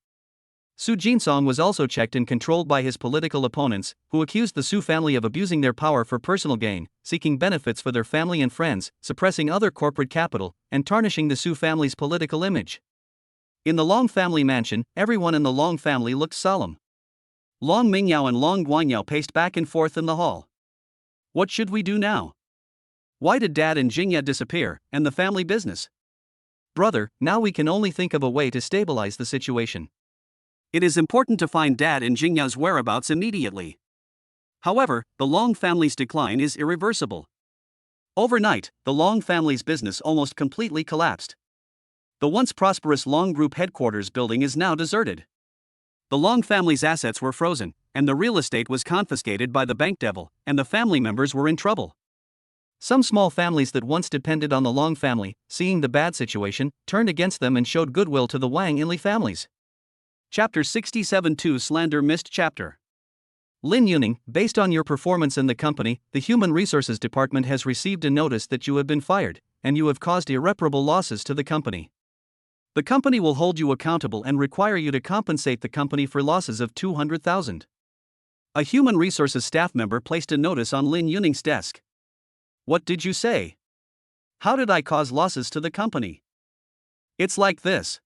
Su Jinsong was also checked and controlled by his political opponents, who accused the Su family of abusing their power for personal gain, seeking benefits for their family and friends, suppressing other corporate capital, and tarnishing the Su family's political image. In the Long family mansion, everyone in the Long family looked solemn. Long Mingyao and Long Guanyao paced back and forth in the hall. "What should we do now? Why did Dad and Jingya disappear, and the family business?" "Brother, now we can only think of a way to stabilize the situation. It is important to find Dad and Jingya's whereabouts immediately. However, the Long family's decline is irreversible." Overnight, the Long family's business almost completely collapsed. The once prosperous Long Group headquarters building is now deserted. The Long family's assets were frozen, and the real estate was confiscated by the bank devil, and the family members were in trouble. Some small families that once depended on the Long family, seeing the bad situation, turned against them and showed goodwill to the Wang and Li families. Chapter 67 2 Slander Missed Chapter. Lin Yuning, based on your performance in the company, the Human Resources Department has received a notice that you have been fired, and you have caused irreparable losses to the company. The company will hold you accountable and require you to compensate the company for losses of 200,000. A Human Resources staff member placed a notice on Lin Yuning's desk. "What did you say? How did I cause losses to the company?" "It's like this.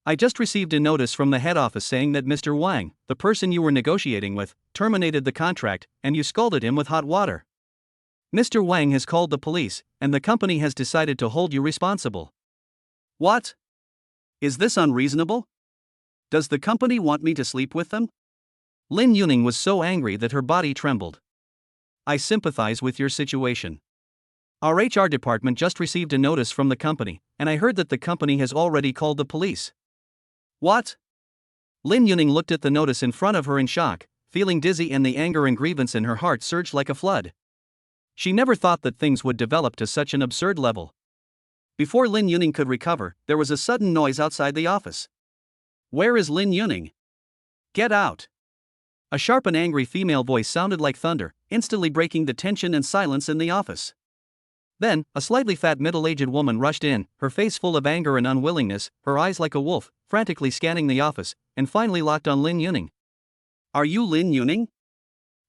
I just received a notice from the head office saying that Mr. Wang, the person you were negotiating with, terminated the contract, and you scalded him with hot water. Mr. Wang has called the police, and the company has decided to hold you responsible." "What? Is this unreasonable? Does the company want me to sleep with them?" Lin Yuning was so angry that her body trembled. "I sympathize with your situation. Our HR department just received a notice from the company, and I heard that the company has already called the police." "What?" Lin Yuning looked at the notice in front of her in shock, feeling dizzy, and the anger and grievance in her heart surged like a flood. She never thought that things would develop to such an absurd level. Before Lin Yuning could recover, there was a sudden noise outside the office. "Where is Lin Yuning? Get out!" A sharp and angry female voice sounded like thunder, instantly breaking the tension and silence in the office. Then, a slightly fat middle-aged woman rushed in, her face full of anger and unwillingness, her eyes like a wolf, frantically scanning the office, and finally locked on Lin Yuning. "Are you Lin Yuning?"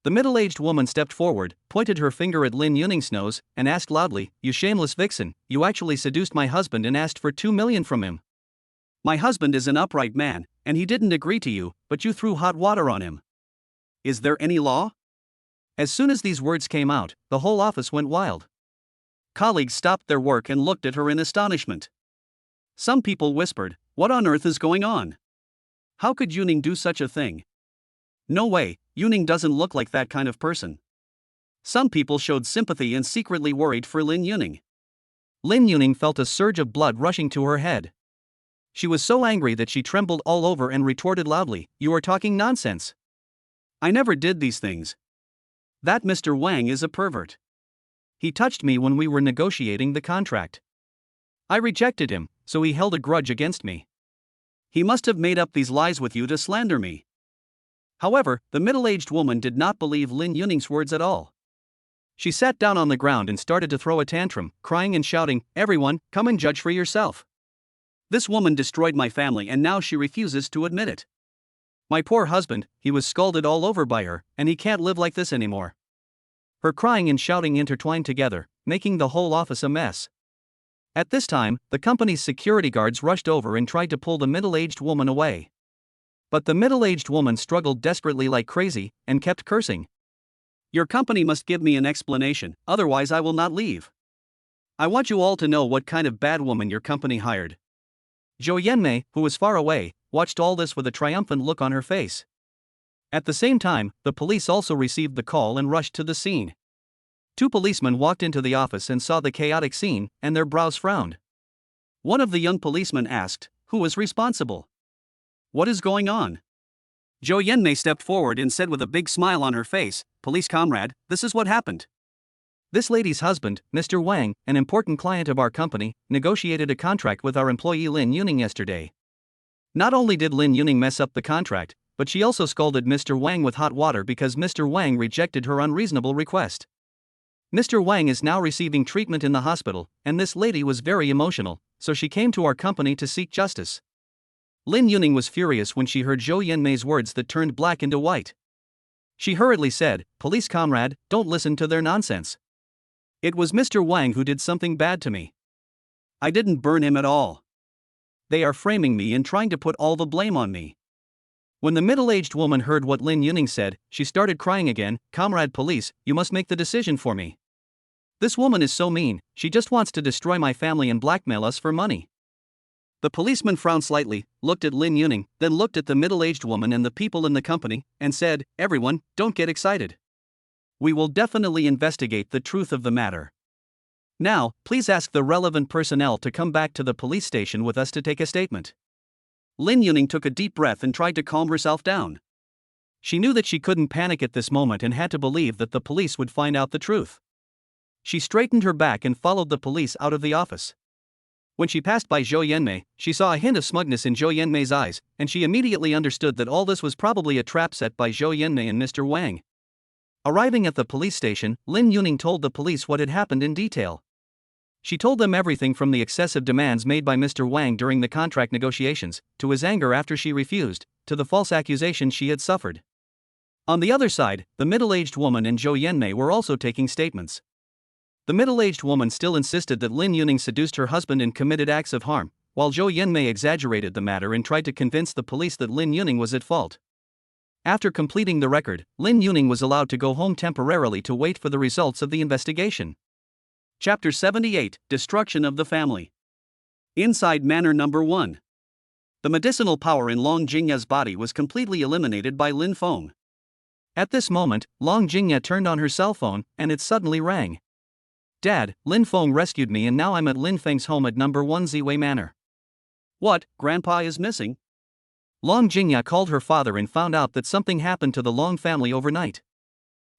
The middle-aged woman stepped forward, pointed her finger at Lin Yuning's nose, and asked loudly, "You shameless vixen, you actually seduced my husband and asked for 2 million from him. My husband is an upright man, and he didn't agree to you, but you threw hot water on him. Is there any law?" As soon as these words came out, the whole office went wild. Colleagues stopped their work and looked at her in astonishment. Some people whispered, "What on earth is going on? How could Yuning do such a thing? No way, Yuning doesn't look like that kind of person." Some people showed sympathy and secretly worried for Lin Yuning. Lin Yuning felt a surge of blood rushing to her head. She was so angry that she trembled all over and retorted loudly, "You are talking nonsense. I never did these things. That Mr. Wang is a pervert. He touched me when we were negotiating the contract. I rejected him, so he held a grudge against me. He must have made up these lies with you to slander me." However, the middle-aged woman did not believe Lin Yuning's words at all. She sat down on the ground and started to throw a tantrum, crying and shouting, "Everyone, come and judge for yourself. This woman destroyed my family and now she refuses to admit it. My poor husband, he was scalded all over by her, and he can't live like this anymore." Her crying and shouting intertwined together, making the whole office a mess. At this time, the company's security guards rushed over and tried to pull the middle-aged woman away. But the middle-aged woman struggled desperately like crazy, and kept cursing. Your company must give me an explanation, otherwise I will not leave. I want you all to know what kind of bad woman your company hired. Zhou Yanmei, who was far away, watched all this with a triumphant look on her face. At the same time, the police also received the call and rushed to the scene. 2 policemen walked into the office and saw the chaotic scene, and their brows frowned. One of the young policemen asked, "Who is responsible? What is going on?" Zhou Yanmei stepped forward and said with a big smile on her face, "Police comrade, this is what happened. This lady's husband, Mr. Wang, an important client of our company, negotiated a contract with our employee Lin Yuning yesterday. Not only did Lin Yuning mess up the contract, but she also scalded Mr. Wang with hot water because Mr. Wang rejected her unreasonable request. Mr. Wang is now receiving treatment in the hospital, and this lady was very emotional, so she came to our company to seek justice." Lin Yuning was furious when she heard Zhou Yanmei's words that turned black into white. She hurriedly said, "Police comrade, don't listen to their nonsense. It was Mr. Wang who did something bad to me. I didn't burn him at all. They are framing me and trying to put all the blame on me." When the middle-aged woman heard what Lin Yuning said, she started crying again, "Comrade police, you must make the decision for me. This woman is so mean, she just wants to destroy my family and blackmail us for money." The policeman frowned slightly, looked at Lin Yuning, then looked at the middle-aged woman and the people in the company, and said, "Everyone, don't get excited. We will definitely investigate the truth of the matter. Now, please ask the relevant personnel to come back to the police station with us to take a statement." Lin Yuning took a deep breath and tried to calm herself down. She knew that she couldn't panic at this moment and had to believe that the police would find out the truth. She straightened her back and followed the police out of the office. When she passed by Zhou Yanmei, she saw a hint of smugness in Zhou Yanmei's eyes, and she immediately understood that all this was probably a trap set by Zhou Yanmei and Mr. Wang. Arriving at the police station, Lin Yuning told the police what had happened in detail. She told them everything from the excessive demands made by Mr. Wang during the contract negotiations, to his anger after she refused, to the false accusations she had suffered. On the other side, the middle-aged woman and Zhou Yanmei were also taking statements. The middle-aged woman still insisted that Lin Yuning seduced her husband and committed acts of harm, while Zhou Yanmei exaggerated the matter and tried to convince the police that Lin Yuning was at fault. After completing the record, Lin Yuning was allowed to go home temporarily to wait for the results of the investigation. Chapter 78, Destruction of the Family. Inside Manor Number 1. The medicinal power in Long Jingya's body was completely eliminated by Lin Feng. At this moment, Long Jingya turned on her cell phone, and it suddenly rang. "Dad, Lin Feng rescued me and now I'm at Lin Feng's home at number 1 Ziwei Manor." "What, Grandpa is missing?" Long Jingya called her father and found out that something happened to the Long family overnight.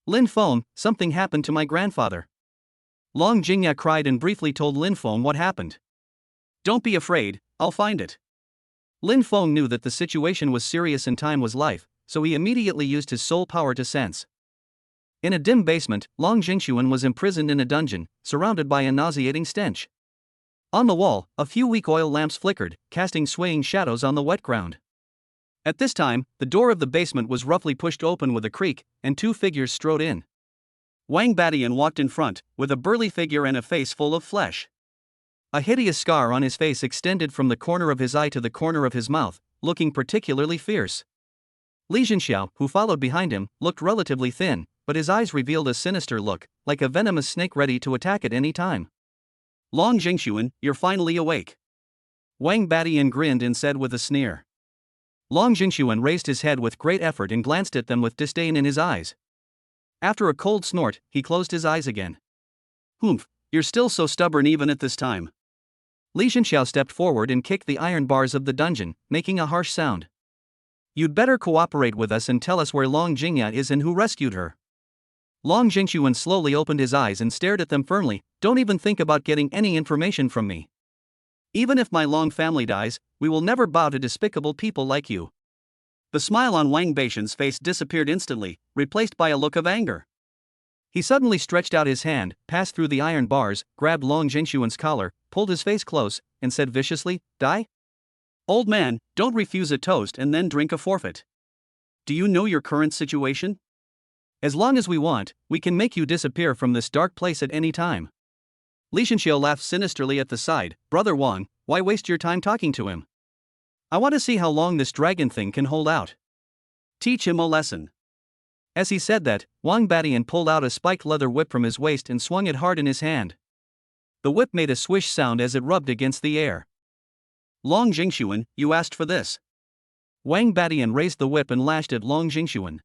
"Lin Feng, something happened to my grandfather." Long Jingya cried and briefly told Lin Feng what happened. "Don't be afraid, I'll find it." Lin Feng knew that the situation was serious and time was life, so he immediately used his soul power to sense. In a dim basement, Long Jingxuan was imprisoned in a dungeon, surrounded by a nauseating stench. On the wall, a few weak oil lamps flickered, casting swaying shadows on the wet ground. At this time, the door of the basement was roughly pushed open with a creak, and 2 figures strode in. Wang Badian walked in front, with a burly figure and a face full of flesh. A hideous scar on his face extended from the corner of his eye to the corner of his mouth, looking particularly fierce. Li Zhenxiao, who followed behind him, looked relatively thin, but his eyes revealed a sinister look, like a venomous snake ready to attack at any time. "Long Jingxuan, you're finally awake." Wang Badian grinned and said with a sneer. Long Jingxuan raised his head with great effort and glanced at them with disdain in his eyes. After a cold snort, he closed his eyes again. "Humph, you're still so stubborn even at this time." Li Zhenxiao stepped forward and kicked the iron bars of the dungeon, making a harsh sound. "You'd better cooperate with us and tell us where Long Jingya is and who rescued her." Long Jingxuan slowly opened his eyes and stared at them firmly. "Don't even think about getting any information from me. Even if my Long family dies, we will never bow to despicable people like you." The smile on Wang Badian's face disappeared instantly, replaced by a look of anger. He suddenly stretched out his hand, passed through the iron bars, grabbed Long Jingshuan's collar, pulled his face close, and said viciously, "Die? Old man, don't refuse a toast and then drink a forfeit. Do you know your current situation? As long as we want, we can make you disappear from this dark place at any time." Li Shanxiao laughed sinisterly at the side. "Brother Wang, why waste your time talking to him? I want to see how long this dragon thing can hold out. Teach him a lesson." As he said that, Wang Badian pulled out a spiked leather whip from his waist and swung it hard in his hand. The whip made a swish sound as it rubbed against the air. "Long Jingshuan, you asked for this." Wang Badian raised the whip and lashed at Long Jingshuan.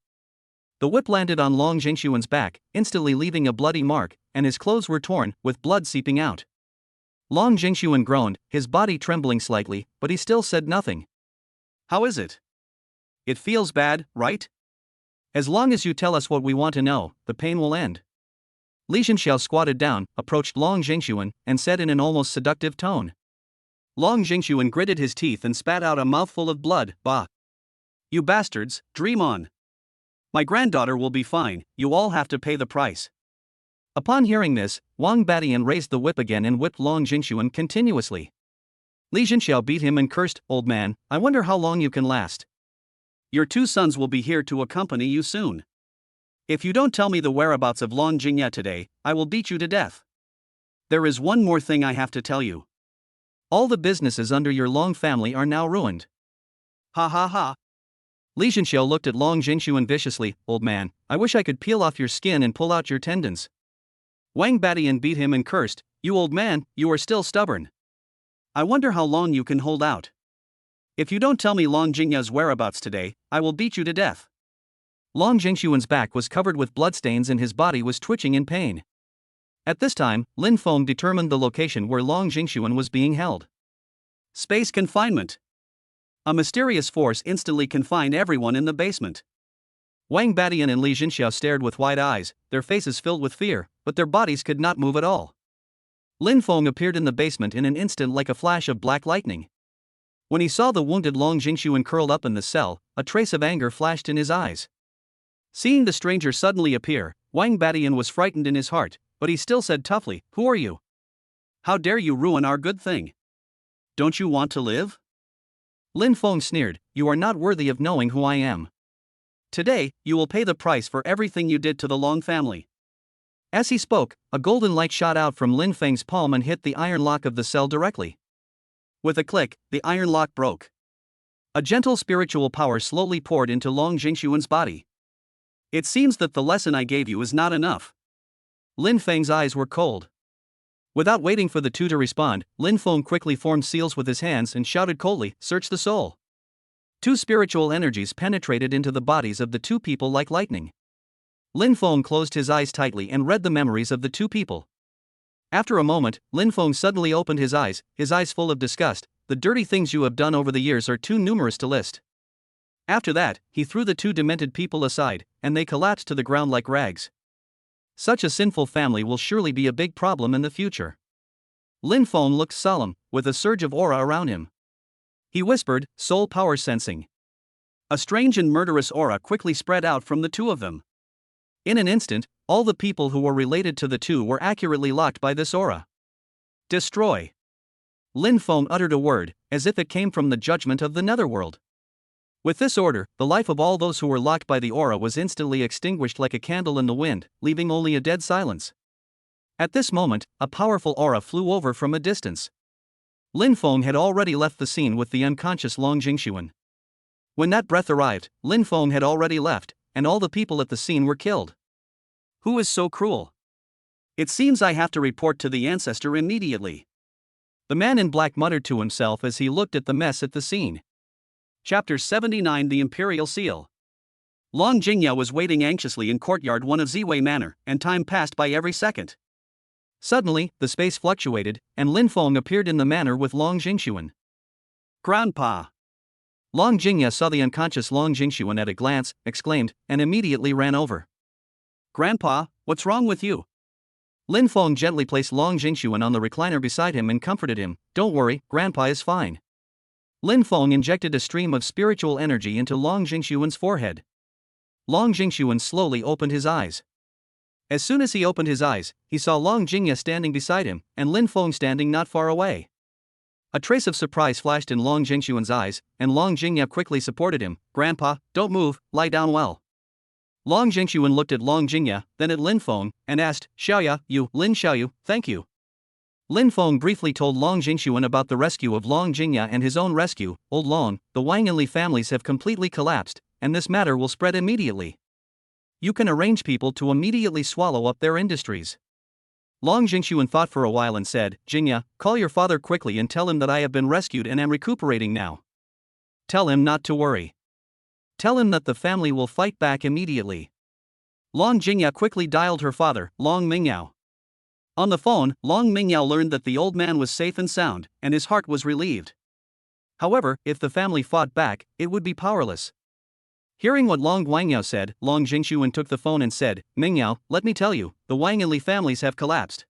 The whip landed on Long Jingshuan's back, instantly leaving a bloody mark, and his clothes were torn, with blood seeping out. Long Jingshuan groaned, his body trembling slightly, but he still said nothing. "How is it? It feels bad, right?" "As long as you tell us what we want to know, the pain will end." Li Shanxiao squatted down, approached Long Jingshuan, and said in an almost seductive tone. Long Jingshuan gritted his teeth and spat out a mouthful of blood. "Bah! You bastards, dream on. My granddaughter will be fine, you all have to pay the price." Upon hearing this, Wang Badian raised the whip again and whipped Long Jingshuan continuously. Li Shanxiao beat him and cursed, "Old man, I wonder how long you can last. Your 2 sons will be here to accompany you soon. If you don't tell me the whereabouts of Long Jingya today, I will beat you to death. There is one more thing I have to tell you. All the businesses under your Long family are now ruined." Ha ha ha. Li Shanxiao looked at Long Jingshuan viciously. "Old man, I wish I could peel off your skin and pull out your tendons." Wang Badian beat him and cursed, "You old man, you are still stubborn. I wonder how long you can hold out. If you don't tell me Long Jingya's whereabouts today, I will beat you to death." Long Jingshuan's back was covered with bloodstains and his body was twitching in pain. At this time, Lin Feng determined the location where Long Jingshuan was being held. Space confinement. A mysterious force instantly confined everyone in the basement. Wang Badian and Li Shanxiao stared with wide eyes, their faces filled with fear, but their bodies could not move at all. Lin Feng appeared in the basement in an instant like a flash of black lightning. When he saw the wounded Long Jingshuan curled up in the cell, a trace of anger flashed in his eyes. Seeing the stranger suddenly appear, Wang Badian was frightened in his heart, but he still said toughly, "Who are you? How dare you ruin our good thing? Don't you want to live?" Lin Feng sneered, "You are not worthy of knowing who I am. Today, you will pay the price for everything you did to the Long family." As he spoke, a golden light shot out from Lin Feng's palm and hit the iron lock of the cell directly. With a click, the iron lock broke. A gentle spiritual power slowly poured into Long Jingshuan's body. "It seems that the lesson I gave you is not enough." Lin Feng's eyes were cold. Without waiting for the two to respond, Lin Feng quickly formed seals with his hands and shouted coldly, "Search the soul." 2 spiritual energies penetrated into the bodies of the 2 people like lightning. Lin Feng closed his eyes tightly and read the memories of the 2 people. After a moment, Lin Feng suddenly opened his eyes full of disgust. "The dirty things you have done over the years are too numerous to list." After that, he threw the 2 demented people aside, and they collapsed to the ground like rags. Such a sinful family will surely be a big problem in the future. Lin Feng looked solemn, with a surge of aura around him. He whispered, "Soul power sensing." A strange and murderous aura quickly spread out from the 2 of them. In an instant, all the people who were related to the 2 were accurately locked by this aura. "Destroy." Lin Feng uttered a word, as if it came from the judgment of the netherworld. With this order, the life of all those who were locked by the aura was instantly extinguished like a candle in the wind, leaving only a dead silence. At this moment, a powerful aura flew over from a distance. Lin Feng had already left the scene with the unconscious Long Jingshuan. When that breath arrived, Lin Feng had already left, and all the people at the scene were killed. Who is so cruel? It seems I have to report to the ancestor immediately. The man in black muttered to himself as he looked at the mess at the scene. Chapter 79 The Imperial Seal. Long Jingya was waiting anxiously in courtyard 1 of Ziwei Manor, and time passed by every second. Suddenly, the space fluctuated, and Lin Feng appeared in the manor with Long Jingshuan. "Grandpa." Long Jingya saw the unconscious Long Jingshuan at a glance, exclaimed, and immediately ran over. "Grandpa, what's wrong with you?" Lin Feng gently placed Long Jingshuan on the recliner beside him and comforted him. "Don't worry, Grandpa is fine." Lin Feng injected a stream of spiritual energy into Long Jingshuan's forehead. Long Jingshuan slowly opened his eyes. As soon as he opened his eyes, he saw Long Jingya standing beside him, and Lin Feng standing not far away. A trace of surprise flashed in Long Jingshuan's eyes, and Long Jingya quickly supported him. "Grandpa, don't move, lie down well." Long Jingshuan looked at Long Jingya, then at Lin Feng, and asked, "Xiaoya, you, Lin Xiaoyu, thank you." Lin Feng briefly told Long Jingshuan about the rescue of Long Jingya and his own rescue. "Old Long, the Wang and Li families have completely collapsed, and this matter will spread immediately. You can arrange people to immediately swallow up their industries." Long Jingshuan thought for a while and said, "Jingya, call your father quickly and tell him that I have been rescued and am recuperating now. Tell him not to worry. Tell him that the family will fight back immediately." Long Jingya quickly dialed her father, Long Mingyao. On the phone, Long Mingyao learned that the old man was safe and sound, and his heart was relieved. However, if the family fought back, it would be powerless. Hearing what Long Guangyao said, Long Jingshuan took the phone and said, "Mingyao, let me tell you, the Wang and Li families have collapsed.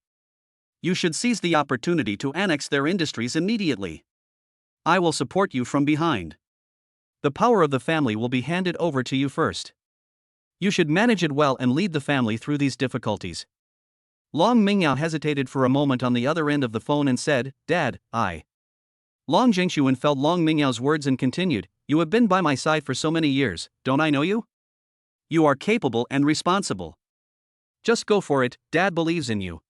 You should seize the opportunity to annex their industries immediately. I will support you from behind. The power of the family will be handed over to you first. You should manage it well and lead the family through these difficulties." Long Mingyao hesitated for a moment on the other end of the phone and said, "Dad, I." Long Jingshuan felt Long Mingyao's words and continued, "You have been by my side for so many years, don't I know you? You are capable and responsible. Just go for it, Dad believes in you."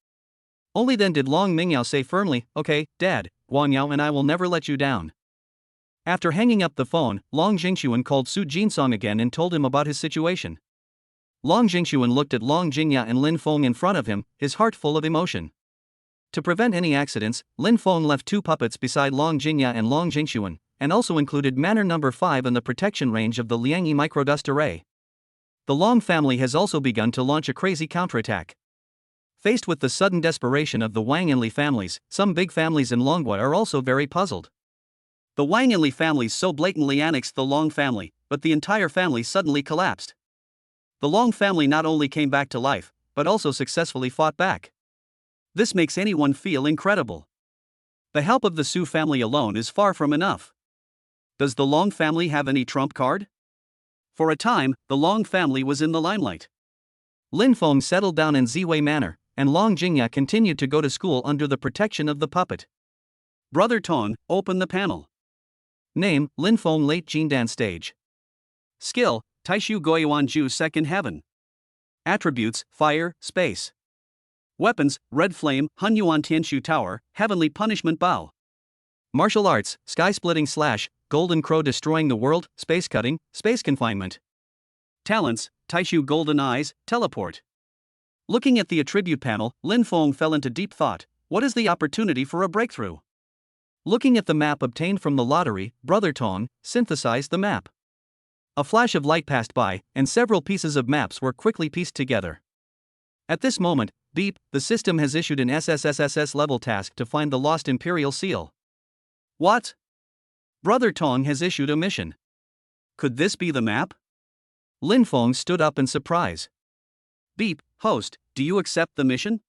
Only then did Long Mingyao say firmly, "Okay, Dad, Guangyao and I will never let you down." After hanging up the phone, Long Jingshuan called Su Jinsong again and told him about his situation. Long Jingshuan looked at Long Jingya and Lin Feng in front of him, his heart full of emotion. To prevent any accidents, Lin Feng left 2 puppets beside Long Jingya and Long Jingshuan, and also included Manor number 5 in the protection range of the Liangyi microdust array. The Long family has also begun to launch a crazy counterattack. Faced with the sudden desperation of the Wang and Li families, some big families in Longwa are also very puzzled. The Wang and Li families so blatantly annexed the Long family, but the entire family suddenly collapsed. The Long family not only came back to life, but also successfully fought back. This makes anyone feel incredible. The help of the Su family alone is far from enough. Does the Long family have any trump card? For a time, the Long family was in the limelight. Lin Feng settled down in Ziwei Manor, and Long Jingya continued to go to school under the protection of the puppet. Brother Tong, open the panel. Name, Lin Feng late Jindan stage. Skill, Taishu Goyuan Ju second heaven. Attributes, fire, space. Weapons, red flame, Hunyuan Tianshu tower, heavenly punishment bow. Martial arts, sky-splitting slash, golden crow destroying the world, space cutting, space confinement. Talents, Taishu golden eyes, teleport. Looking at the attribute panel, Lin Feng fell into deep thought. What is the opportunity for a breakthrough? Looking at the map obtained from the lottery, Brother Tong synthesized the map. A flash of light passed by, and several pieces of maps were quickly pieced together. At this moment, beep, the system has issued an SSSSS level task to find the lost Imperial Seal. What? Brother Tong has issued a mission. Could this be the map? Lin Feng stood up in surprise. Beep, host, do you accept the mission?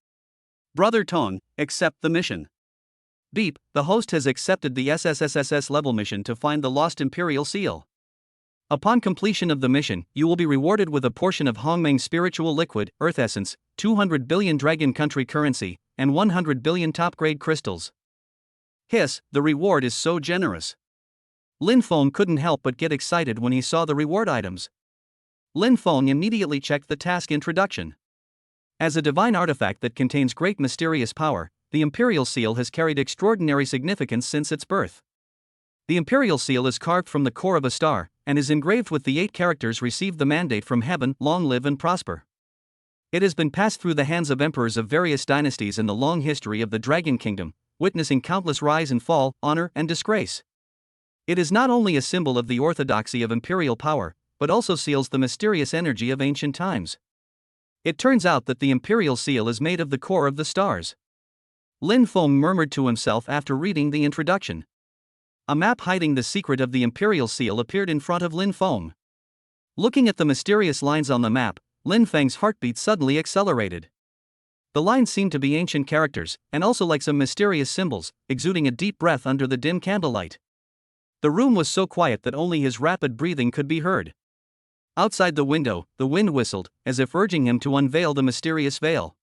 Brother Tong, accept the mission. Beep, the host has accepted the SSSSS level mission to find the lost Imperial Seal. Upon completion of the mission, you will be rewarded with a portion of Hongmeng spiritual liquid, earth essence, 200 billion dragon country currency, and 100 billion top-grade crystals. Hiss, the reward is so generous. Lin Feng couldn't help but get excited when he saw the reward items. Lin Feng immediately checked the task introduction. As a divine artifact that contains great mysterious power, the Imperial Seal has carried extraordinary significance since its birth. The Imperial Seal is carved from the core of a star, and is engraved with the 8 characters "Receive the mandate from heaven, long live and prosper." It has been passed through the hands of emperors of various dynasties in the long history of the Dragon Kingdom, witnessing countless rise and fall, honor and disgrace. It is not only a symbol of the orthodoxy of imperial power, but also seals the mysterious energy of ancient times. It turns out that the Imperial Seal is made of the core of the stars. Lin Feng murmured to himself after reading the introduction. A map hiding the secret of the Imperial Seal appeared in front of Lin Feng. Looking at the mysterious lines on the map, Lin Feng's heartbeat suddenly accelerated. The lines seemed to be ancient characters, and also like some mysterious symbols, exuding a deep breath under the dim candlelight. The room was so quiet that only his rapid breathing could be heard. Outside the window, the wind whistled, as if urging him to unveil the mysterious veil.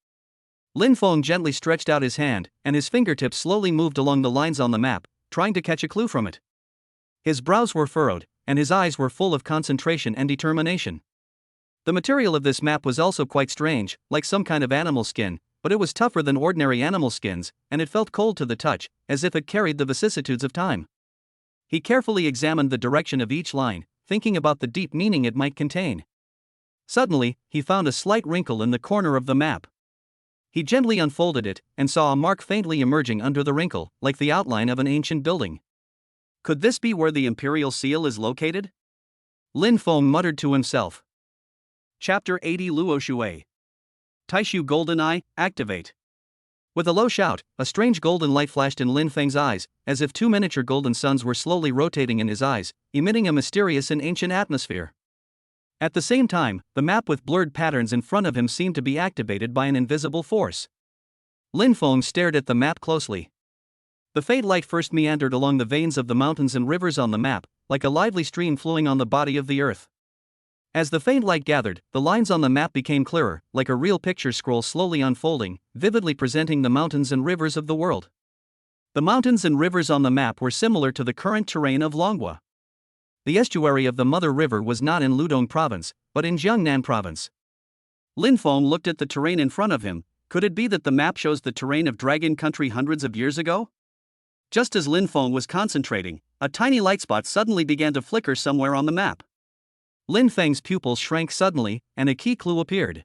Lin Feng gently stretched out his hand, and his fingertips slowly moved along the lines on the map, trying to catch a clue from it. His brows were furrowed, and his eyes were full of concentration and determination. The material of this map was also quite strange, like some kind of animal skin, but it was tougher than ordinary animal skins, and it felt cold to the touch, as if it carried the vicissitudes of time. He carefully examined the direction of each line, thinking about the deep meaning it might contain. Suddenly, he found a slight wrinkle in the corner of the map. He gently unfolded it, and saw a mark faintly emerging under the wrinkle, like the outline of an ancient building. Could this be where the Imperial Seal is located? Lin Feng muttered to himself. Chapter 80 Luo Shui. Taishu Golden Eye, activate. With a low shout, a strange golden light flashed in Lin Feng's eyes, as if two miniature golden suns were slowly rotating in his eyes, emitting a mysterious and ancient atmosphere. At the same time, the map with blurred patterns in front of him seemed to be activated by an invisible force. Lin Feng stared at the map closely. The faint light first meandered along the veins of the mountains and rivers on the map, like a lively stream flowing on the body of the earth. As the faint light gathered, the lines on the map became clearer, like a real picture scroll slowly unfolding, vividly presenting the mountains and rivers of the world. The mountains and rivers on the map were similar to the current terrain of Longhua. The estuary of the Mother River was not in Ludong Province, but in Jiangnan Province. Lin Feng looked at the terrain in front of him. Could it be that the map shows the terrain of Dragon Country hundreds of years ago? Just as Lin Feng was concentrating, a tiny light spot suddenly began to flicker somewhere on the map. Lin Feng's pupils shrank suddenly, and a key clue appeared.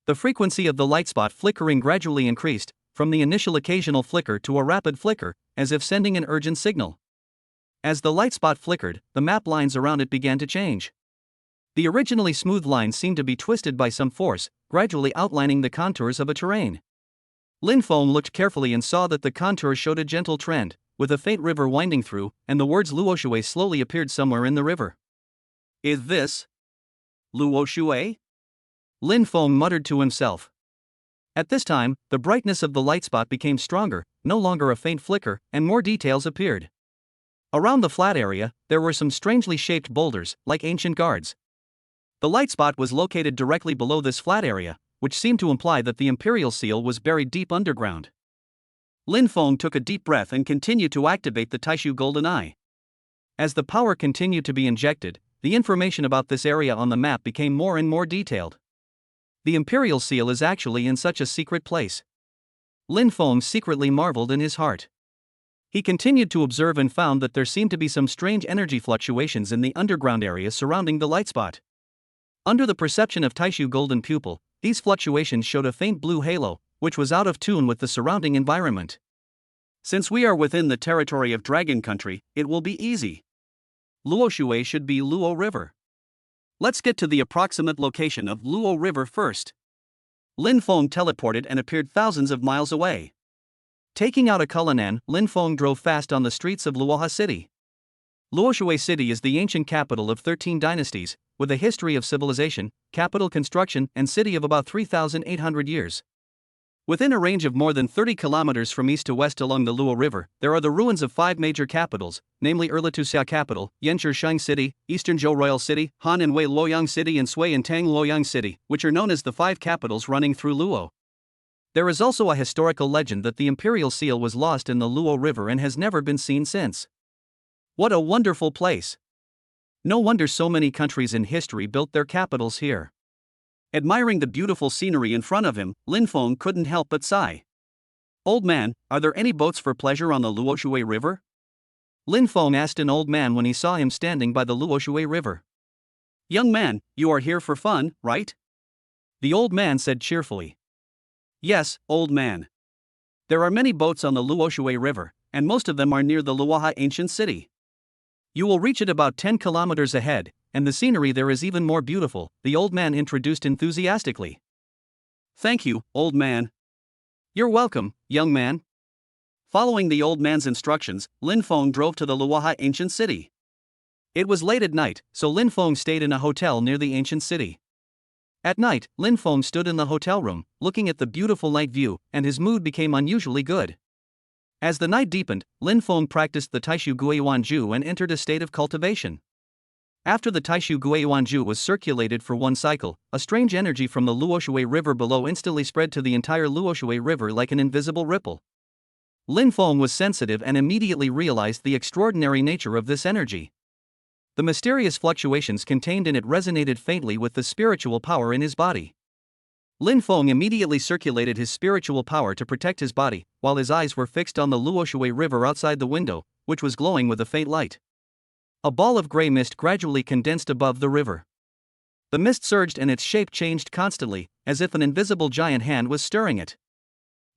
The frequency of the light spot flickering gradually increased, from the initial occasional flicker to a rapid flicker, as if sending an urgent signal. As the light spot flickered, the map lines around it began to change. The originally smooth lines seemed to be twisted by some force, gradually outlining the contours of a terrain. Lin Feng looked carefully and saw that the contours showed a gentle trend, with a faint river winding through, and the words Luo Shui slowly appeared somewhere in the river. Is this Luo Shui? Lin Feng muttered to himself. At this time, the brightness of the light spot became stronger, no longer a faint flicker, and more details appeared. Around the flat area, there were some strangely shaped boulders, like ancient guards. The light spot was located directly below this flat area, which seemed to imply that the Imperial Seal was buried deep underground. Lin Feng took a deep breath and continued to activate the Taishu Golden Eye. As the power continued to be injected, the information about this area on the map became more and more detailed. The Imperial Seal is actually in such a secret place. Lin Feng secretly marveled in his heart. He continued to observe and found that there seemed to be some strange energy fluctuations in the underground area surrounding the light spot. Under the perception of Taishu Golden Pupil, these fluctuations showed a faint blue halo, which was out of tune with the surrounding environment. Since we are within the territory of Dragon Country, it will be easy. Luo Shui should be Luo River. Let's get to the approximate location of Luo River first. Lin Feng teleported and appeared thousands of miles away. Taking out a Cullinan, Lin Feng drove fast on the streets of Luoha City. Luo Shui City is the ancient capital of 13 dynasties, with a history of civilization, capital construction, and city of about 3,800 years. Within a range of more than 30 kilometers from east to west along the Luo River, there are the ruins of 5 major capitals, namely Erlatuxia Capital, Yanshishang City, Eastern Zhou Royal City, Han and Wei Luoyang City, and Sui and Tang Luoyang City, which are known as the 5 capitals running through Luo. There is also a historical legend that the Imperial Seal was lost in the Luo River and has never been seen since. What a wonderful place! No wonder so many countries in history built their capitals here. Admiring the beautiful scenery in front of him, Lin Feng couldn't help but sigh. Old man, are there any boats for pleasure on the Luo Shui River? Lin Feng asked an old man when he saw him standing by the Luo Shui River. Young man, you are here for fun, right? The old man said cheerfully. Yes, old man. There are many boats on the Luo Shui River, and most of them are near the Luoha ancient city. You will reach it about 10 kilometers ahead, and the scenery there is even more beautiful, the old man introduced enthusiastically. Thank you, old man. You're welcome, young man. Following the old man's instructions, Lin Feng drove to the Luoha ancient city. It was late at night, so Lin Feng stayed in a hotel near the ancient city. At night, Lin Feng stood in the hotel room, looking at the beautiful night view, and his mood became unusually good. As the night deepened, Lin Feng practiced the Taishu Guiyuan Ju and entered a state of cultivation. After the Taishu Guiyuanju was circulated for one cycle, a strange energy from the Luoshui River below instantly spread to the entire Luoshui River like an invisible ripple. Lin Feng was sensitive and immediately realized the extraordinary nature of this energy. The mysterious fluctuations contained in it resonated faintly with the spiritual power in his body. Lin Feng immediately circulated his spiritual power to protect his body, while his eyes were fixed on the Luoshui River outside the window, which was glowing with a faint light. A ball of gray mist gradually condensed above the river. The mist surged and its shape changed constantly, as if an invisible giant hand was stirring it.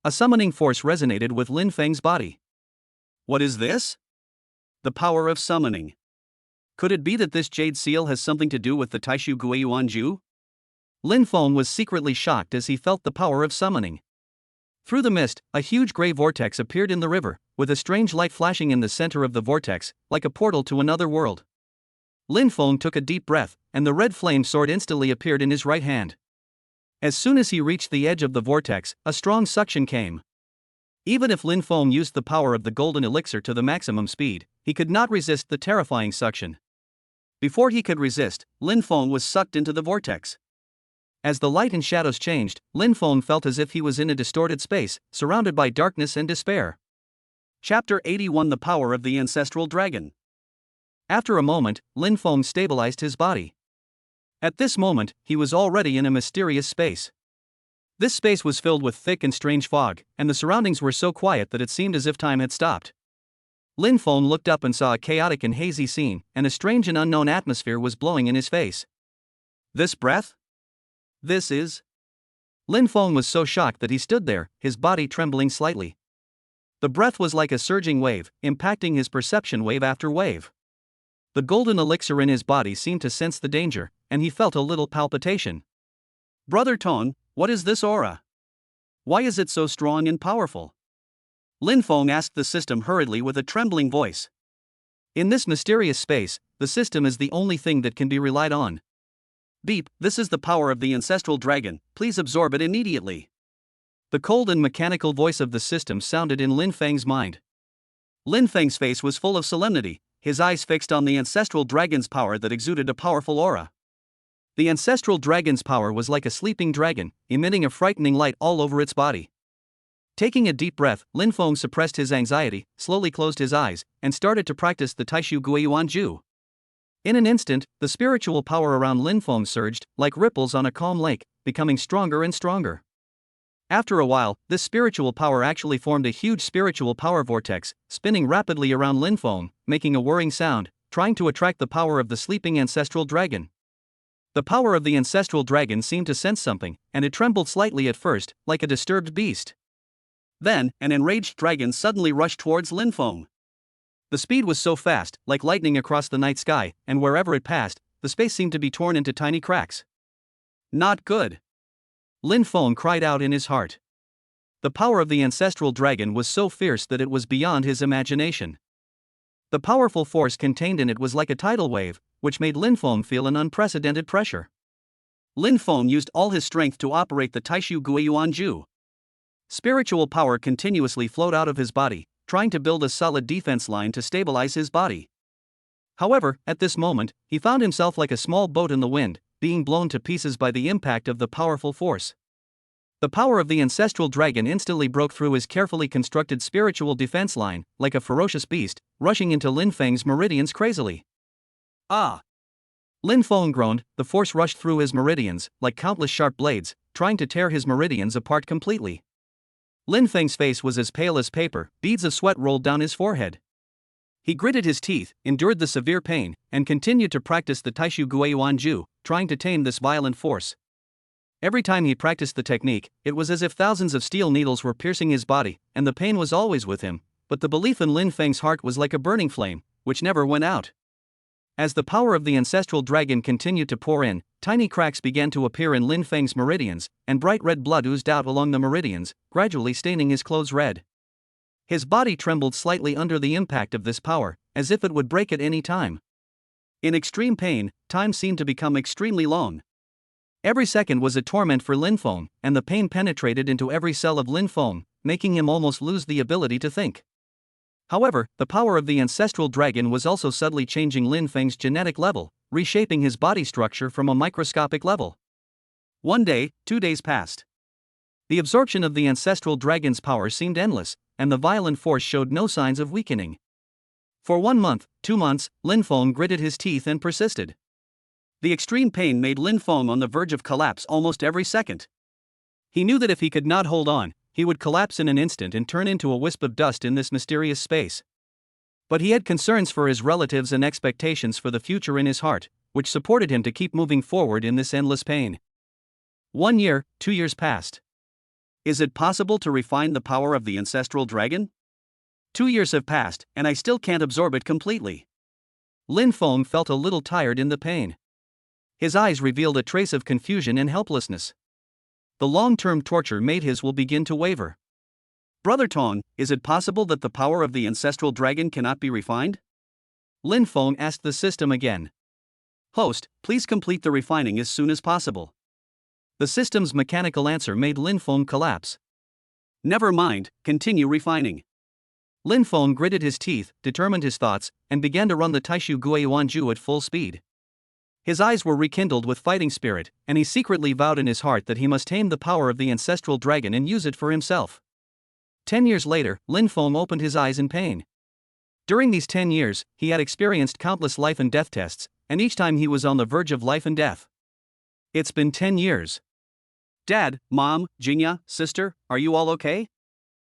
A summoning force resonated with Lin Feng's body. What is this? The power of summoning. Could it be that this jade seal has something to do with the Taishu Guiyuanju? Lin Feng was secretly shocked as he felt the power of summoning. Through the mist, a huge gray vortex appeared in the river, with a strange light flashing in the center of the vortex, like a portal to another world. Lin Feng took a deep breath, and the red flame sword instantly appeared in his right hand. As soon as he reached the edge of the vortex, a strong suction came. Even if Lin Feng used the power of the golden elixir to the maximum speed, he could not resist the terrifying suction. Before he could resist, Lin Feng was sucked into the vortex. As the light and shadows changed, Lin Feng felt as if he was in a distorted space, surrounded by darkness and despair. Chapter 81: The Power of the Ancestral Dragon. After a moment, Lin Feng stabilized his body. At this moment, he was already in a mysterious space. This space was filled with thick and strange fog, and the surroundings were so quiet that it seemed as if time had stopped. Lin Feng looked up and saw a chaotic and hazy scene, and a strange and unknown atmosphere was blowing in his face. This breath? This is? Lin Feng was so shocked that he stood there, his body trembling slightly. The breath was like a surging wave, impacting his perception wave after wave. The golden elixir in his body seemed to sense the danger, and he felt a little palpitation. Brother Tong, what is this aura? Why is it so strong and powerful? Lin Feng asked the system hurriedly with a trembling voice. In this mysterious space, the system is the only thing that can be relied on. Beep, this is the power of the ancestral dragon, please absorb it immediately. The cold and mechanical voice of the system sounded in Lin Feng's mind. Lin Feng's face was full of solemnity, his eyes fixed on the ancestral dragon's power that exuded a powerful aura. The ancestral dragon's power was like a sleeping dragon, emitting a frightening light all over its body. Taking a deep breath, Lin Feng suppressed his anxiety, slowly closed his eyes, and started to practice the Taishu Guiyuanju. In an instant, the spiritual power around Lin Feng surged, like ripples on a calm lake, becoming stronger and stronger. After a while, this spiritual power actually formed a huge spiritual power vortex, spinning rapidly around Lin Feng, making a whirring sound, trying to attract the power of the sleeping ancestral dragon. The power of the ancestral dragon seemed to sense something, and it trembled slightly at first, like a disturbed beast. Then, an enraged dragon suddenly rushed towards Lin Feng. The speed was so fast, like lightning across the night sky, and wherever it passed, the space seemed to be torn into tiny cracks. Not good. Lin Feng cried out in his heart. The power of the ancestral dragon was so fierce that it was beyond his imagination. The powerful force contained in it was like a tidal wave, which made Lin Feng feel an unprecedented pressure. Lin Feng used all his strength to operate the Taishu Guiyuanju. Spiritual power continuously flowed out of his body, trying to build a solid defense line to stabilize his body. However, at this moment, he found himself like a small boat in the wind, being blown to pieces by the impact of the powerful force. The power of the ancestral dragon instantly broke through his carefully constructed spiritual defense line, like a ferocious beast, rushing into Lin Feng's meridians crazily. Ah! Lin Feng groaned, the force rushed through his meridians, like countless sharp blades, trying to tear his meridians apart completely. Lin Feng's face was as pale as paper, beads of sweat rolled down his forehead. He gritted his teeth, endured the severe pain, and continued to practice the Taishu Guiyuanju, trying to tame this violent force. Every time he practiced the technique, it was as if thousands of steel needles were piercing his body, and the pain was always with him, but the belief in Lin Feng's heart was like a burning flame, which never went out. As the power of the ancestral dragon continued to pour in, tiny cracks began to appear in Lin Feng's meridians, and bright red blood oozed out along the meridians, gradually staining his clothes red. His body trembled slightly under the impact of this power, as if it would break at any time. In extreme pain, time seemed to become extremely long. Every second was a torment for Lin Feng, and the pain penetrated into every cell of Lin Feng, making him almost lose the ability to think. However, the power of the ancestral dragon was also subtly changing Lin Feng's genetic level, reshaping his body structure from a microscopic level. 1 day, 2 days passed. The absorption of the ancestral dragon's power seemed endless, and the violent force showed no signs of weakening. For 1 month, 2 months, Lin Feng gritted his teeth and persisted. The extreme pain made Lin Feng on the verge of collapse almost every second. He knew that if he could not hold on, he would collapse in an instant and turn into a wisp of dust in this mysterious space. But he had concerns for his relatives and expectations for the future in his heart, which supported him to keep moving forward in this endless pain. 1 year, 2 years passed. Is it possible to refine the power of the ancestral dragon? 2 years have passed, and I still can't absorb it completely. Lin Feng felt a little tired in the pain. His eyes revealed a trace of confusion and helplessness. The long-term torture made his will begin to waver. Brother Tong, is it possible that the power of the ancestral dragon cannot be refined? Lin Feng asked the system again. Host, please complete the refining as soon as possible. The system's mechanical answer made Lin Feng collapse. Never mind, continue refining. Lin Feng gritted his teeth, determined his thoughts, and began to run the Taishu Guiyuanju at full speed. His eyes were rekindled with fighting spirit, and he secretly vowed in his heart that he must tame the power of the ancestral dragon and use it for himself. 10 years later, Lin Feng opened his eyes in pain. During these 10 years, he had experienced countless life and death tests, and each time he was on the verge of life and death. It's been 10 years. Dad, Mom, Jingya, sister, are you all okay?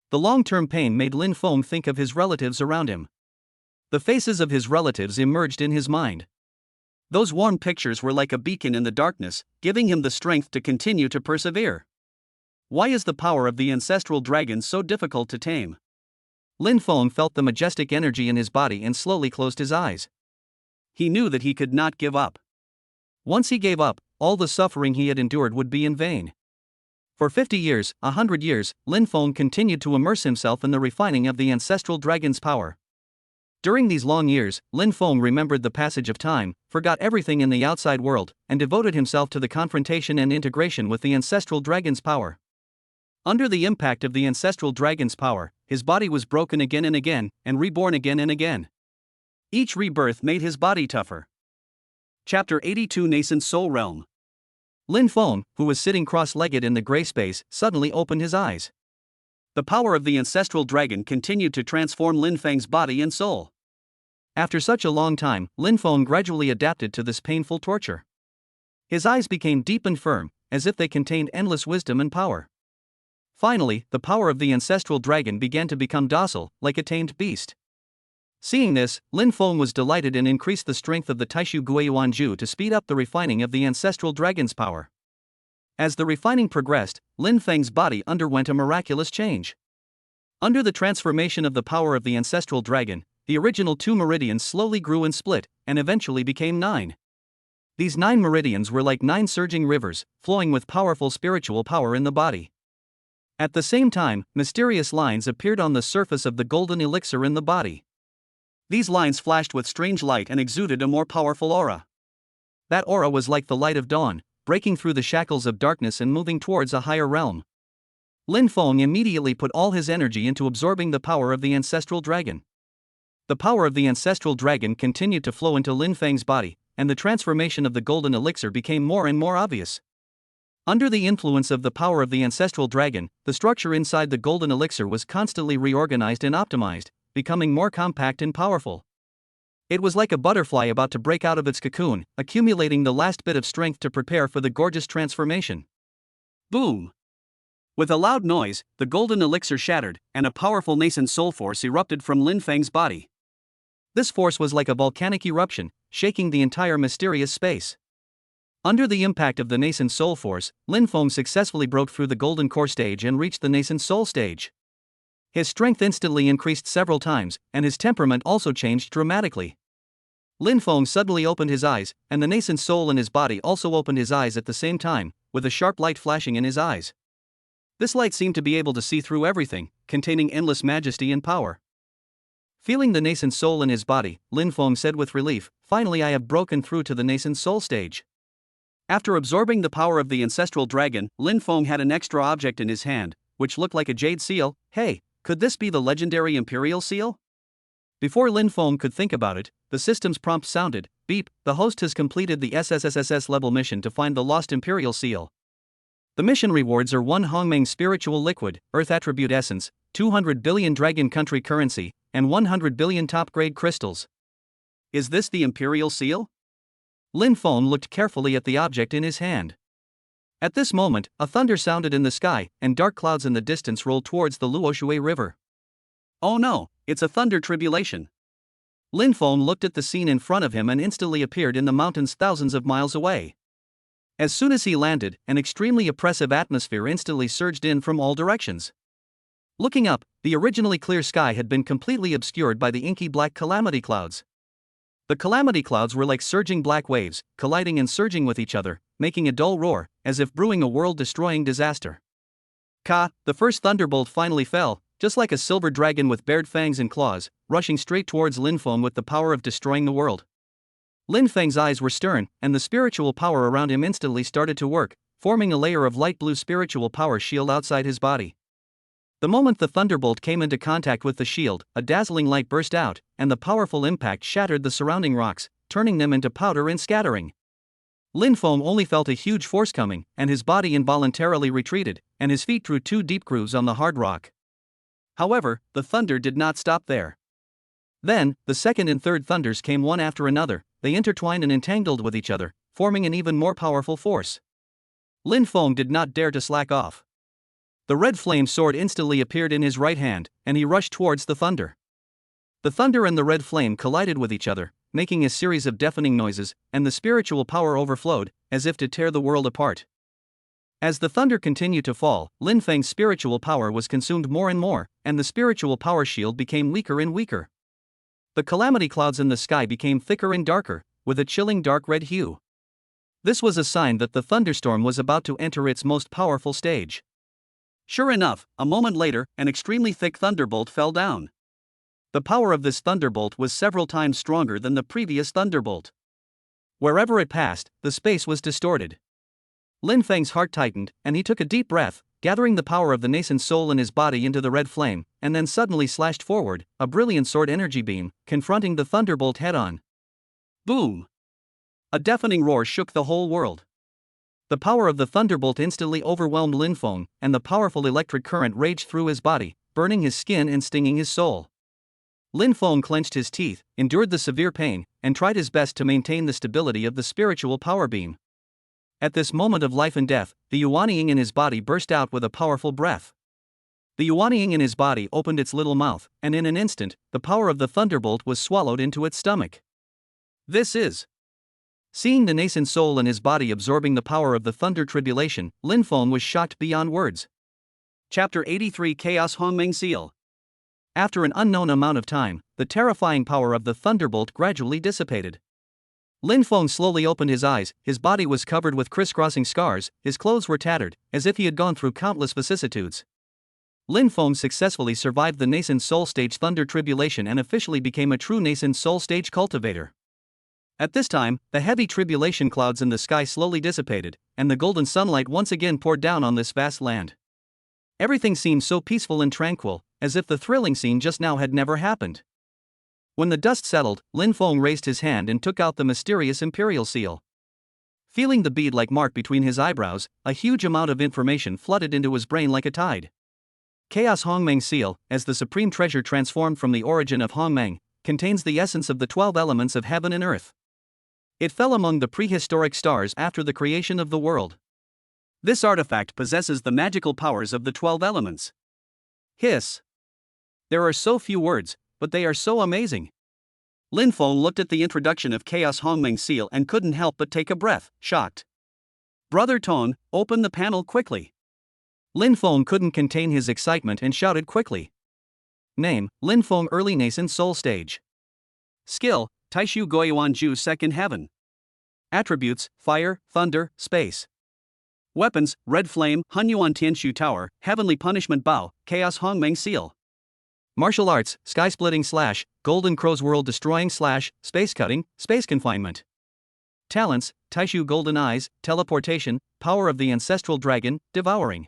The long-term pain made Lin Feng think of his relatives around him. The faces of his relatives emerged in his mind. Those warm pictures were like a beacon in the darkness, giving him the strength to continue to persevere. Why is the power of the ancestral dragon so difficult to tame? Lin Feng felt the majestic energy in his body and slowly closed his eyes. He knew that he could not give up. Once he gave up, all the suffering he had endured would be in vain. For 50 years, 100 years, Lin Feng continued to immerse himself in the refining of the ancestral dragon's power. During these long years, Lin Feng remembered the passage of time, forgot everything in the outside world, and devoted himself to the confrontation and integration with the ancestral dragon's power. Under the impact of the ancestral dragon's power, his body was broken again and again, and reborn again and again. Each rebirth made his body tougher. Chapter 82 Nascent Soul Realm. Lin Feng, who was sitting cross-legged in the gray space, suddenly opened his eyes. The power of the ancestral dragon continued to transform Lin Feng's body and soul. After such a long time, Lin Feng gradually adapted to this painful torture. His eyes became deep and firm, as if they contained endless wisdom and power. Finally, the power of the ancestral dragon began to become docile, like a tamed beast. Seeing this, Lin Feng was delighted and increased the strength of the Taishu Guiyuanju to speed up the refining of the ancestral dragon's power. As the refining progressed, Lin Feng's body underwent a miraculous change. Under the transformation of the power of the ancestral dragon, the original 2 meridians slowly grew and split, and eventually became 9. These 9 meridians were like 9 surging rivers, flowing with powerful spiritual power in the body. At the same time, mysterious lines appeared on the surface of the golden elixir in the body. These lines flashed with strange light and exuded a more powerful aura. That aura was like the light of dawn, breaking through the shackles of darkness and moving towards a higher realm. Lin Feng immediately put all his energy into absorbing the power of the ancestral dragon. The power of the ancestral dragon continued to flow into Lin Feng's body, and the transformation of the golden elixir became more and more obvious. Under the influence of the power of the ancestral dragon, the structure inside the golden elixir was constantly reorganized and optimized, becoming more compact and powerful. It was like a butterfly about to break out of its cocoon, accumulating the last bit of strength to prepare for the gorgeous transformation. Boom! With a loud noise, the golden elixir shattered, and a powerful nascent soul force erupted from Lin Feng's body. This force was like a volcanic eruption, shaking the entire mysterious space. Under the impact of the nascent soul force, Lin Feng successfully broke through the golden core stage and reached the nascent soul stage. His strength instantly increased several times, and his temperament also changed dramatically. Lin Feng suddenly opened his eyes, and the nascent soul in his body also opened his eyes at the same time, with a sharp light flashing in his eyes. This light seemed to be able to see through everything, containing endless majesty and power. Feeling the nascent soul in his body, Lin Feng said with relief, "Finally I have broken through to the nascent soul stage." After absorbing the power of the ancestral dragon, Lin Feng had an extra object in his hand, which looked like a jade seal. Hey, could this be the legendary imperial seal? Before Lin Feng could think about it, the system's prompt sounded, beep, the host has completed the SSSS level mission to find the lost Imperial Seal. The mission rewards are 1 Hongmeng spiritual liquid, Earth attribute essence, 200 billion dragon country currency, and 100 billion top-grade crystals. Is this the Imperial Seal? Lin Feng looked carefully at the object in his hand. At this moment, a thunder sounded in the sky, and dark clouds in the distance rolled towards the Luoshui River. Oh no, it's a thunder tribulation. Lin Feng looked at the scene in front of him and instantly appeared in the mountains thousands of miles away. As soon as he landed, an extremely oppressive atmosphere instantly surged in from all directions. Looking up, the originally clear sky had been completely obscured by the inky black calamity clouds. The calamity clouds were like surging black waves, colliding and surging with each other, making a dull roar, as if brewing a world-destroying disaster. The first thunderbolt finally fell, just like a silver dragon with bared fangs and claws, rushing straight towards Lin Feng with the power of destroying the world. Lin Feng's eyes were stern, and the spiritual power around him instantly started to work, forming a layer of light blue spiritual power shield outside his body. The moment the thunderbolt came into contact with the shield, a dazzling light burst out, and the powerful impact shattered the surrounding rocks, turning them into powder and scattering. Lin Feng only felt a huge force coming, and his body involuntarily retreated, and his feet drew 2 deep grooves on the hard rock. However, the thunder did not stop there. Then, the second and third thunders came one after another. They intertwined and entangled with each other, forming an even more powerful force. Lin Feng did not dare to slack off. The red flame sword instantly appeared in his right hand, and he rushed towards the thunder. The thunder and the red flame collided with each other, making a series of deafening noises, and the spiritual power overflowed, as if to tear the world apart. As the thunder continued to fall, Lin Feng's spiritual power was consumed more and more, and the spiritual power shield became weaker and weaker. The calamity clouds in the sky became thicker and darker, with a chilling dark red hue. This was a sign that the thunderstorm was about to enter its most powerful stage. Sure enough, a moment later, an extremely thick thunderbolt fell down. The power of this thunderbolt was several times stronger than the previous thunderbolt. Wherever it passed, the space was distorted. Lin Feng's heart tightened, and he took a deep breath, gathering the power of the nascent soul in his body into the red flame, and then suddenly slashed forward, a brilliant sword energy beam, confronting the thunderbolt head-on. Boom! A deafening roar shook the whole world. The power of the thunderbolt instantly overwhelmed Lin Feng, and the powerful electric current raged through his body, burning his skin and stinging his soul. Lin Feng clenched his teeth, endured the severe pain, and tried his best to maintain the stability of the spiritual power beam. At this moment of life and death, the Yuan Ying in his body burst out with a powerful breath. The Yuan Ying in his body opened its little mouth, and in an instant, the power of the thunderbolt was swallowed into its stomach. This is... Seeing the nascent soul in his body absorbing the power of the thunder tribulation, Lin Feng was shocked beyond words. Chapter 83 Chaos Hongmeng Seal. After an unknown amount of time, the terrifying power of the thunderbolt gradually dissipated. Lin Feng slowly opened his eyes, his body was covered with crisscrossing scars, his clothes were tattered, as if he had gone through countless vicissitudes. Lin Feng successfully survived the nascent soul stage thunder tribulation and officially became a true nascent soul stage cultivator. At this time, the heavy tribulation clouds in the sky slowly dissipated, and the golden sunlight once again poured down on this vast land. Everything seemed so peaceful and tranquil, as if the thrilling scene just now had never happened. When the dust settled, Lin Feng raised his hand and took out the mysterious Imperial Seal. Feeling the bead-like mark between his eyebrows, a huge amount of information flooded into his brain like a tide. Chaos Hongmeng Seal, as the supreme treasure transformed from the origin of Hongmeng, contains the essence of the 12 elements of heaven and earth. It fell among the prehistoric stars after the creation of the world. This artifact possesses the magical powers of the 12 elements. Hiss. There are so few words, but they are so amazing. Lin Feng looked at the introduction of Chaos Hongmeng Seal and couldn't help but take a breath, shocked. Brother Tone, open the panel quickly. Lin Feng couldn't contain his excitement and shouted quickly. Name, Lin Feng Early Nascent Soul Stage. Skill, Taishu Goyuan Ju Second Heaven. Attributes, Fire, Thunder, Space. Weapons, Red Flame, Hunyuan Tianshu Tower, Heavenly Punishment Bow, Chaos Hongmeng Seal. Martial Arts, Sky Splitting / Golden Crow's World Destroying / Space Cutting, Space Confinement. Talents, Taishu Golden Eyes, Teleportation, Power of the Ancestral Dragon, Devouring.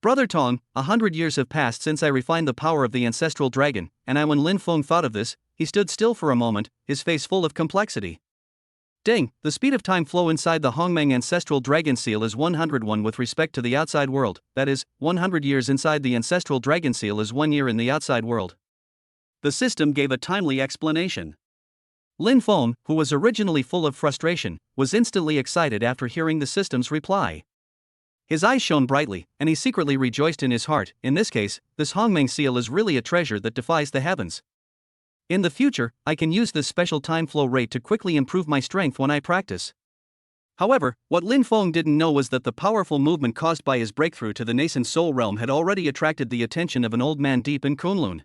Brother Tong, 100 years have passed since I refined the power of the ancestral dragon, and when Lin Feng thought of this, he stood still for a moment, his face full of complexity. Ding, the speed of time flow inside the Hongmeng ancestral dragon seal is 101 with respect to the outside world, that is, 100 years inside the ancestral dragon seal is 1 year in the outside world. The system gave a timely explanation. Lin Feng, who was originally full of frustration, was instantly excited after hearing the system's reply. His eyes shone brightly, and he secretly rejoiced in his heart. In this case, this Hongmeng seal is really a treasure that defies the heavens. In the future, I can use this special time flow rate to quickly improve my strength when I practice. However, what Lin Feng didn't know was that the powerful movement caused by his breakthrough to the nascent soul realm had already attracted the attention of an old man deep in Kunlun.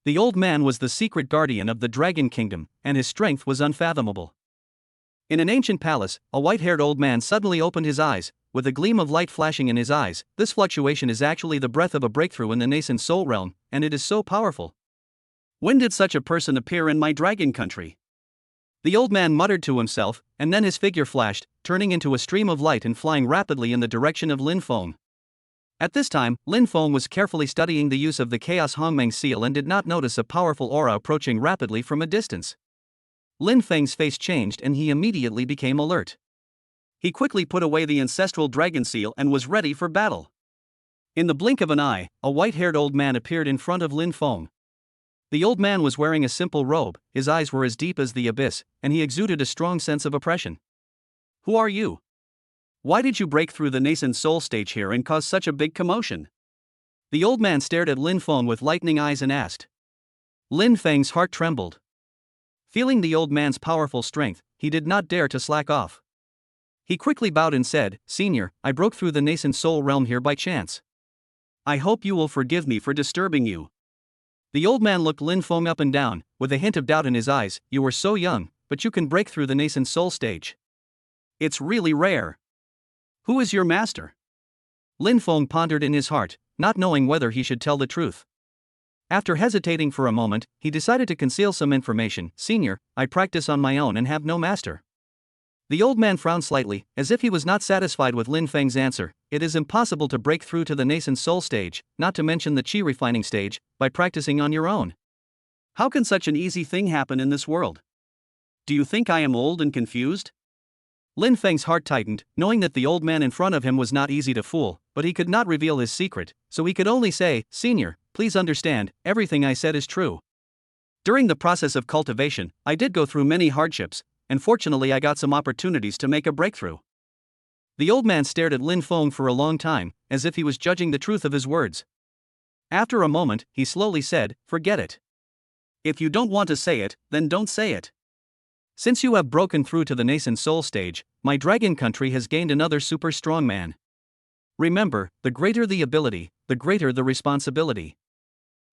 The old man was the secret guardian of the Dragon Kingdom, and his strength was unfathomable. In an ancient palace, a white-haired old man suddenly opened his eyes, with a gleam of light flashing in his eyes. This fluctuation is actually the breath of a breakthrough in the nascent soul realm, and it is so powerful. When did such a person appear in my dragon country? The old man muttered to himself, and then his figure flashed, turning into a stream of light and flying rapidly in the direction of Lin Feng. At this time, Lin Feng was carefully studying the use of the Chaos Hongmeng seal and did not notice a powerful aura approaching rapidly from a distance. Lin Feng's face changed and he immediately became alert. He quickly put away the ancestral dragon seal and was ready for battle. In the blink of an eye, a white-haired old man appeared in front of Lin Feng. The old man was wearing a simple robe, his eyes were as deep as the abyss, and he exuded a strong sense of oppression. Who are you? Why did you break through the nascent soul stage here and cause such a big commotion? The old man stared at Lin Feng with lightning eyes and asked. Lin Feng's heart trembled. Feeling the old man's powerful strength, he did not dare to slack off. He quickly bowed and said, Senior, I broke through the nascent soul realm here by chance. I hope you will forgive me for disturbing you. The old man looked Lin Feng up and down, with a hint of doubt in his eyes. You were so young, but you can break through the nascent soul stage. It's really rare. Who is your master? Lin Feng pondered in his heart, not knowing whether he should tell the truth. After hesitating for a moment, he decided to conceal some information. Senior, I practice on my own and have no master. The old man frowned slightly, as if he was not satisfied with Lin Feng's answer. It is impossible to break through to the nascent soul stage, not to mention the chi refining stage, by practicing on your own. How can such an easy thing happen in this world? Do you think I am old and confused? Lin Feng's heart tightened, knowing that the old man in front of him was not easy to fool, but he could not reveal his secret, so he could only say, Senior, please understand, everything I said is true. During the process of cultivation, I did go through many hardships, and fortunately I got some opportunities to make a breakthrough. The old man stared at Lin Feng for a long time, as if he was judging the truth of his words. After a moment, he slowly said, Forget it. If you don't want to say it, then don't say it. Since you have broken through to the nascent soul stage, my dragon country has gained another super strong man. Remember, the greater the ability, the greater the responsibility.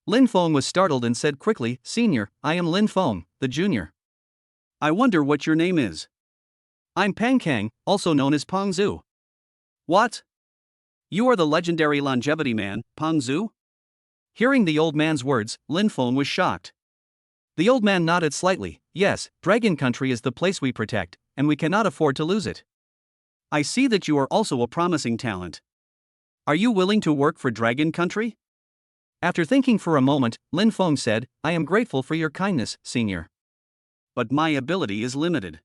Lin Feng was startled and said quickly, Senior, I am Lin Feng, the junior. I wonder what your name is. I'm Pang Kang, also known as Pang Zhu. What? You are the legendary longevity man, Pang Zhu? Hearing the old man's words, Lin Feng was shocked. The old man nodded slightly. Yes, Dragon Country is the place we protect, and we cannot afford to lose it. I see that you are also a promising talent. Are you willing to work for Dragon Country? After thinking for a moment, Lin Feng said, I am grateful for your kindness, Senior. But my ability is limited.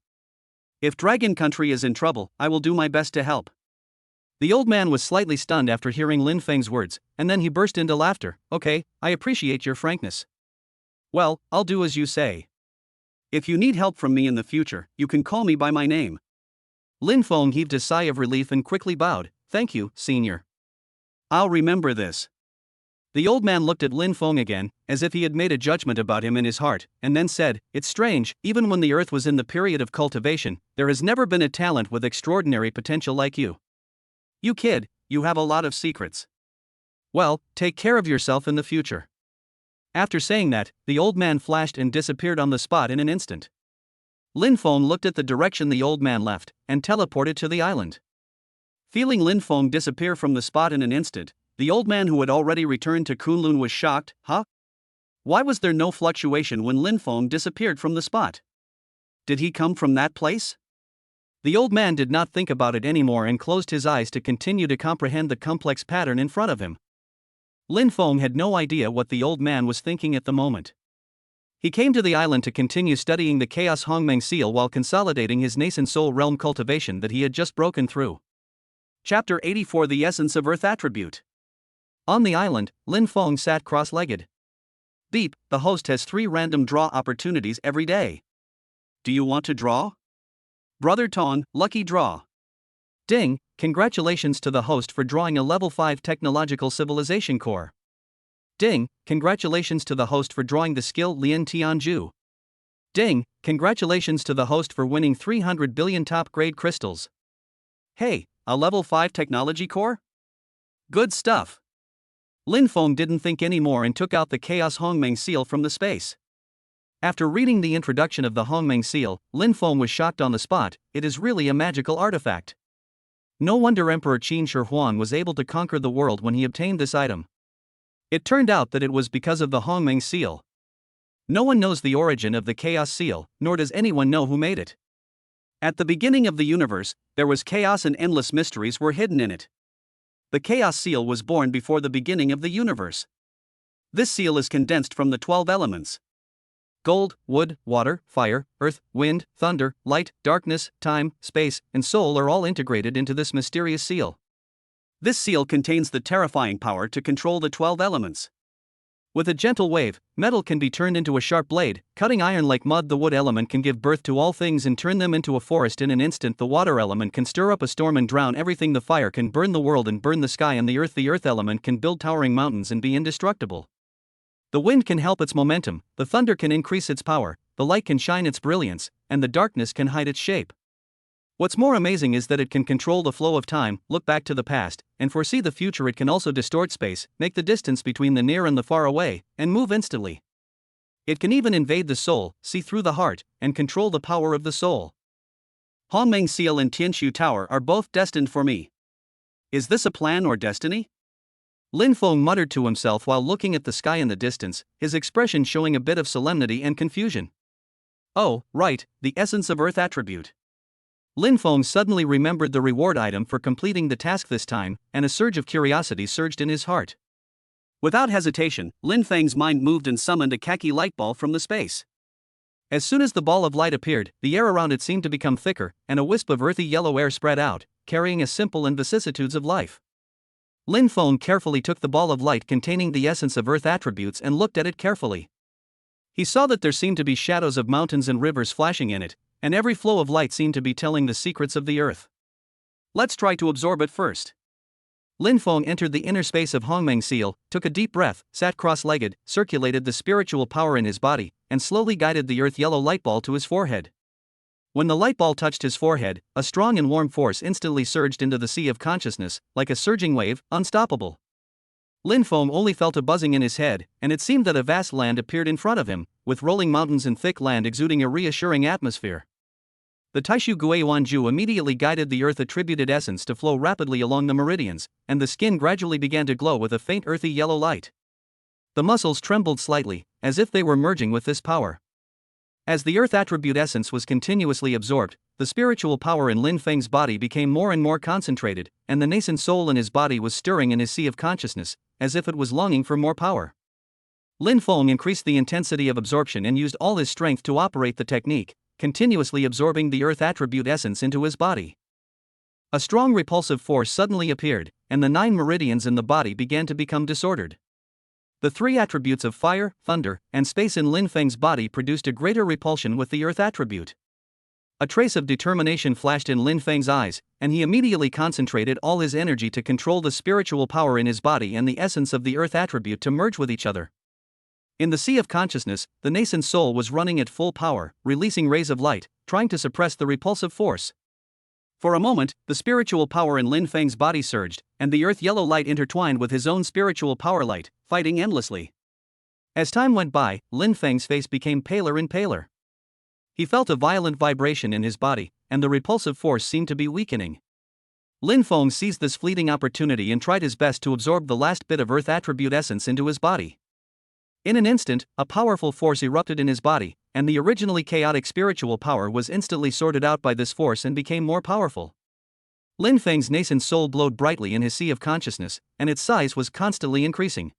If Dragon Country is in trouble, I will do my best to help. The old man was slightly stunned after hearing Lin Feng's words, and then he burst into laughter. Okay, I appreciate your frankness. Well, I'll do as you say. If you need help from me in the future, you can call me by my name. Lin Feng heaved a sigh of relief and quickly bowed. Thank you, Senior. I'll remember this. The old man looked at Lin Feng again, as if he had made a judgment about him in his heart, and then said, It's strange, even when the earth was in the period of cultivation, there has never been a talent with extraordinary potential like you. You kid, you have a lot of secrets. Well, take care of yourself in the future. After saying that, the old man flashed and disappeared on the spot in an instant. Lin Feng looked at the direction the old man left, and teleported to the island. Feeling Lin Feng disappear from the spot in an instant, the old man who had already returned to Kunlun was shocked. Huh? Why was there no fluctuation when Lin Feng disappeared from the spot? Did he come from that place? The old man did not think about it anymore and closed his eyes to continue to comprehend the complex pattern in front of him. Lin Feng had no idea what the old man was thinking at the moment. He came to the island to continue studying the Chaos Hongmeng seal while consolidating his nascent soul realm cultivation that he had just broken through. Chapter 84: The Essence of Earth Attribute. On the island, Lin Feng sat cross-legged. Beep, the host has 3 random draw opportunities every day. Do you want to draw? Brother Ton, lucky draw. Ding, congratulations to the host for drawing a level 5 technological civilization core. Ding, congratulations to the host for drawing the skill Lian Tianju. Ding, congratulations to the host for winning 300 billion top-grade crystals. Hey, a level 5 technology core? Good stuff. Lin Feng didn't think anymore and took out the Chaos Hongmeng seal from the space. After reading the introduction of the Hongmeng seal, Lin Feng was shocked on the spot. It is really a magical artifact. No wonder Emperor Qin Shi Huang was able to conquer the world when he obtained this item. It turned out that it was because of the Hongmeng seal. No one knows the origin of the Chaos seal, nor does anyone know who made it. At the beginning of the universe, there was chaos and endless mysteries were hidden in it. The Chaos seal was born before the beginning of the universe. This seal is condensed from the 12 elements: gold, wood, water, fire, earth, wind, thunder, light, darkness, time, space, and soul are all integrated into this mysterious seal. This seal contains the terrifying power to control the 12 elements. With a gentle wave, metal can be turned into a sharp blade, cutting iron like mud. The wood element can give birth to all things and turn them into a forest in an instant. The water element can stir up a storm and drown everything. The fire can burn the world and burn the sky and the earth element can build towering mountains and be indestructible. The wind can help its momentum, the thunder can increase its power, the light can shine its brilliance, and the darkness can hide its shape. What's more amazing is that it can control the flow of time, look back to the past, and foresee the future. It can also distort space, make the distance between the near and the far away, and move instantly. It can even invade the soul, see through the heart, and control the power of the soul. Hongmeng seal and Tianshu Tower are both destined for me. Is this a plan or destiny? Lin Feng muttered to himself while looking at the sky in the distance, his expression showing a bit of solemnity and confusion. Oh, right, the essence of Earth attribute. Lin Feng suddenly remembered the reward item for completing the task this time, and a surge of curiosity surged in his heart. Without hesitation, Lin Feng's mind moved and summoned a khaki light ball from the space. As soon as the ball of light appeared, the air around it seemed to become thicker, and a wisp of earthy yellow air spread out, carrying a simple and vicissitudes of life. Lin Feng carefully took the ball of light containing the essence of Earth attributes and looked at it carefully. He saw that there seemed to be shadows of mountains and rivers flashing in it, and every flow of light seemed to be telling the secrets of the earth. Let's try to absorb it first. Lin Feng entered the inner space of Hongmeng seal, took a deep breath, sat cross-legged, circulated the spiritual power in his body, and slowly guided the earth yellow light ball to his forehead. When the light ball touched his forehead, a strong and warm force instantly surged into the sea of consciousness, like a surging wave, unstoppable. Lin Feng only felt a buzzing in his head, and it seemed that a vast land appeared in front of him, with rolling mountains and thick land exuding a reassuring atmosphere. The Taishu Guiyuanju immediately guided the earth-attributed essence to flow rapidly along the meridians, and the skin gradually began to glow with a faint earthy yellow light. The muscles trembled slightly, as if they were merging with this power. As the earth attribute essence was continuously absorbed, the spiritual power in Lin Feng's body became more and more concentrated, and the nascent soul in his body was stirring in his sea of consciousness, as if it was longing for more power. Lin Feng increased the intensity of absorption and used all his strength to operate the technique, continuously absorbing the earth attribute essence into his body. A strong repulsive force suddenly appeared, and the 9 meridians in the body began to become disordered. The 3 attributes of fire, thunder, and space in Lin Feng's body produced a greater repulsion with the earth attribute. A trace of determination flashed in Lin Feng's eyes, and he immediately concentrated all his energy to control the spiritual power in his body and the essence of the earth attribute to merge with each other. In the sea of consciousness, the nascent soul was running at full power, releasing rays of light, trying to suppress the repulsive force. For a moment, the spiritual power in Lin Feng's body surged, and the earth yellow light intertwined with his own spiritual power light, fighting endlessly. As time went by, Lin Feng's face became paler and paler. He felt a violent vibration in his body, and the repulsive force seemed to be weakening. Lin Feng seized this fleeting opportunity and tried his best to absorb the last bit of earth attribute essence into his body. In an instant, a powerful force erupted in his body, and the originally chaotic spiritual power was instantly sorted out by this force and became more powerful. Lin Feng's nascent soul glowed brightly in his sea of consciousness, and its size was constantly increasing.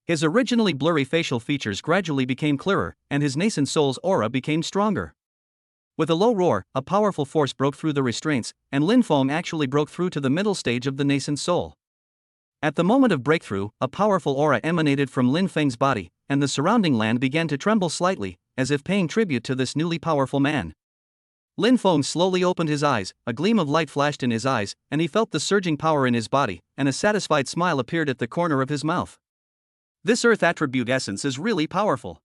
His originally blurry facial features gradually became clearer, and his nascent soul's aura became stronger. With a low roar, a powerful force broke through the restraints, and Lin Feng actually broke through to the middle stage of the nascent soul. At the moment of breakthrough, a powerful aura emanated from Lin Feng's body, and the surrounding land began to tremble slightly, as if paying tribute to this newly powerful man. Lin Feng slowly opened his eyes, a gleam of light flashed in his eyes, and he felt the surging power in his body, and a satisfied smile appeared at the corner of his mouth. This earth attribute essence is really powerful.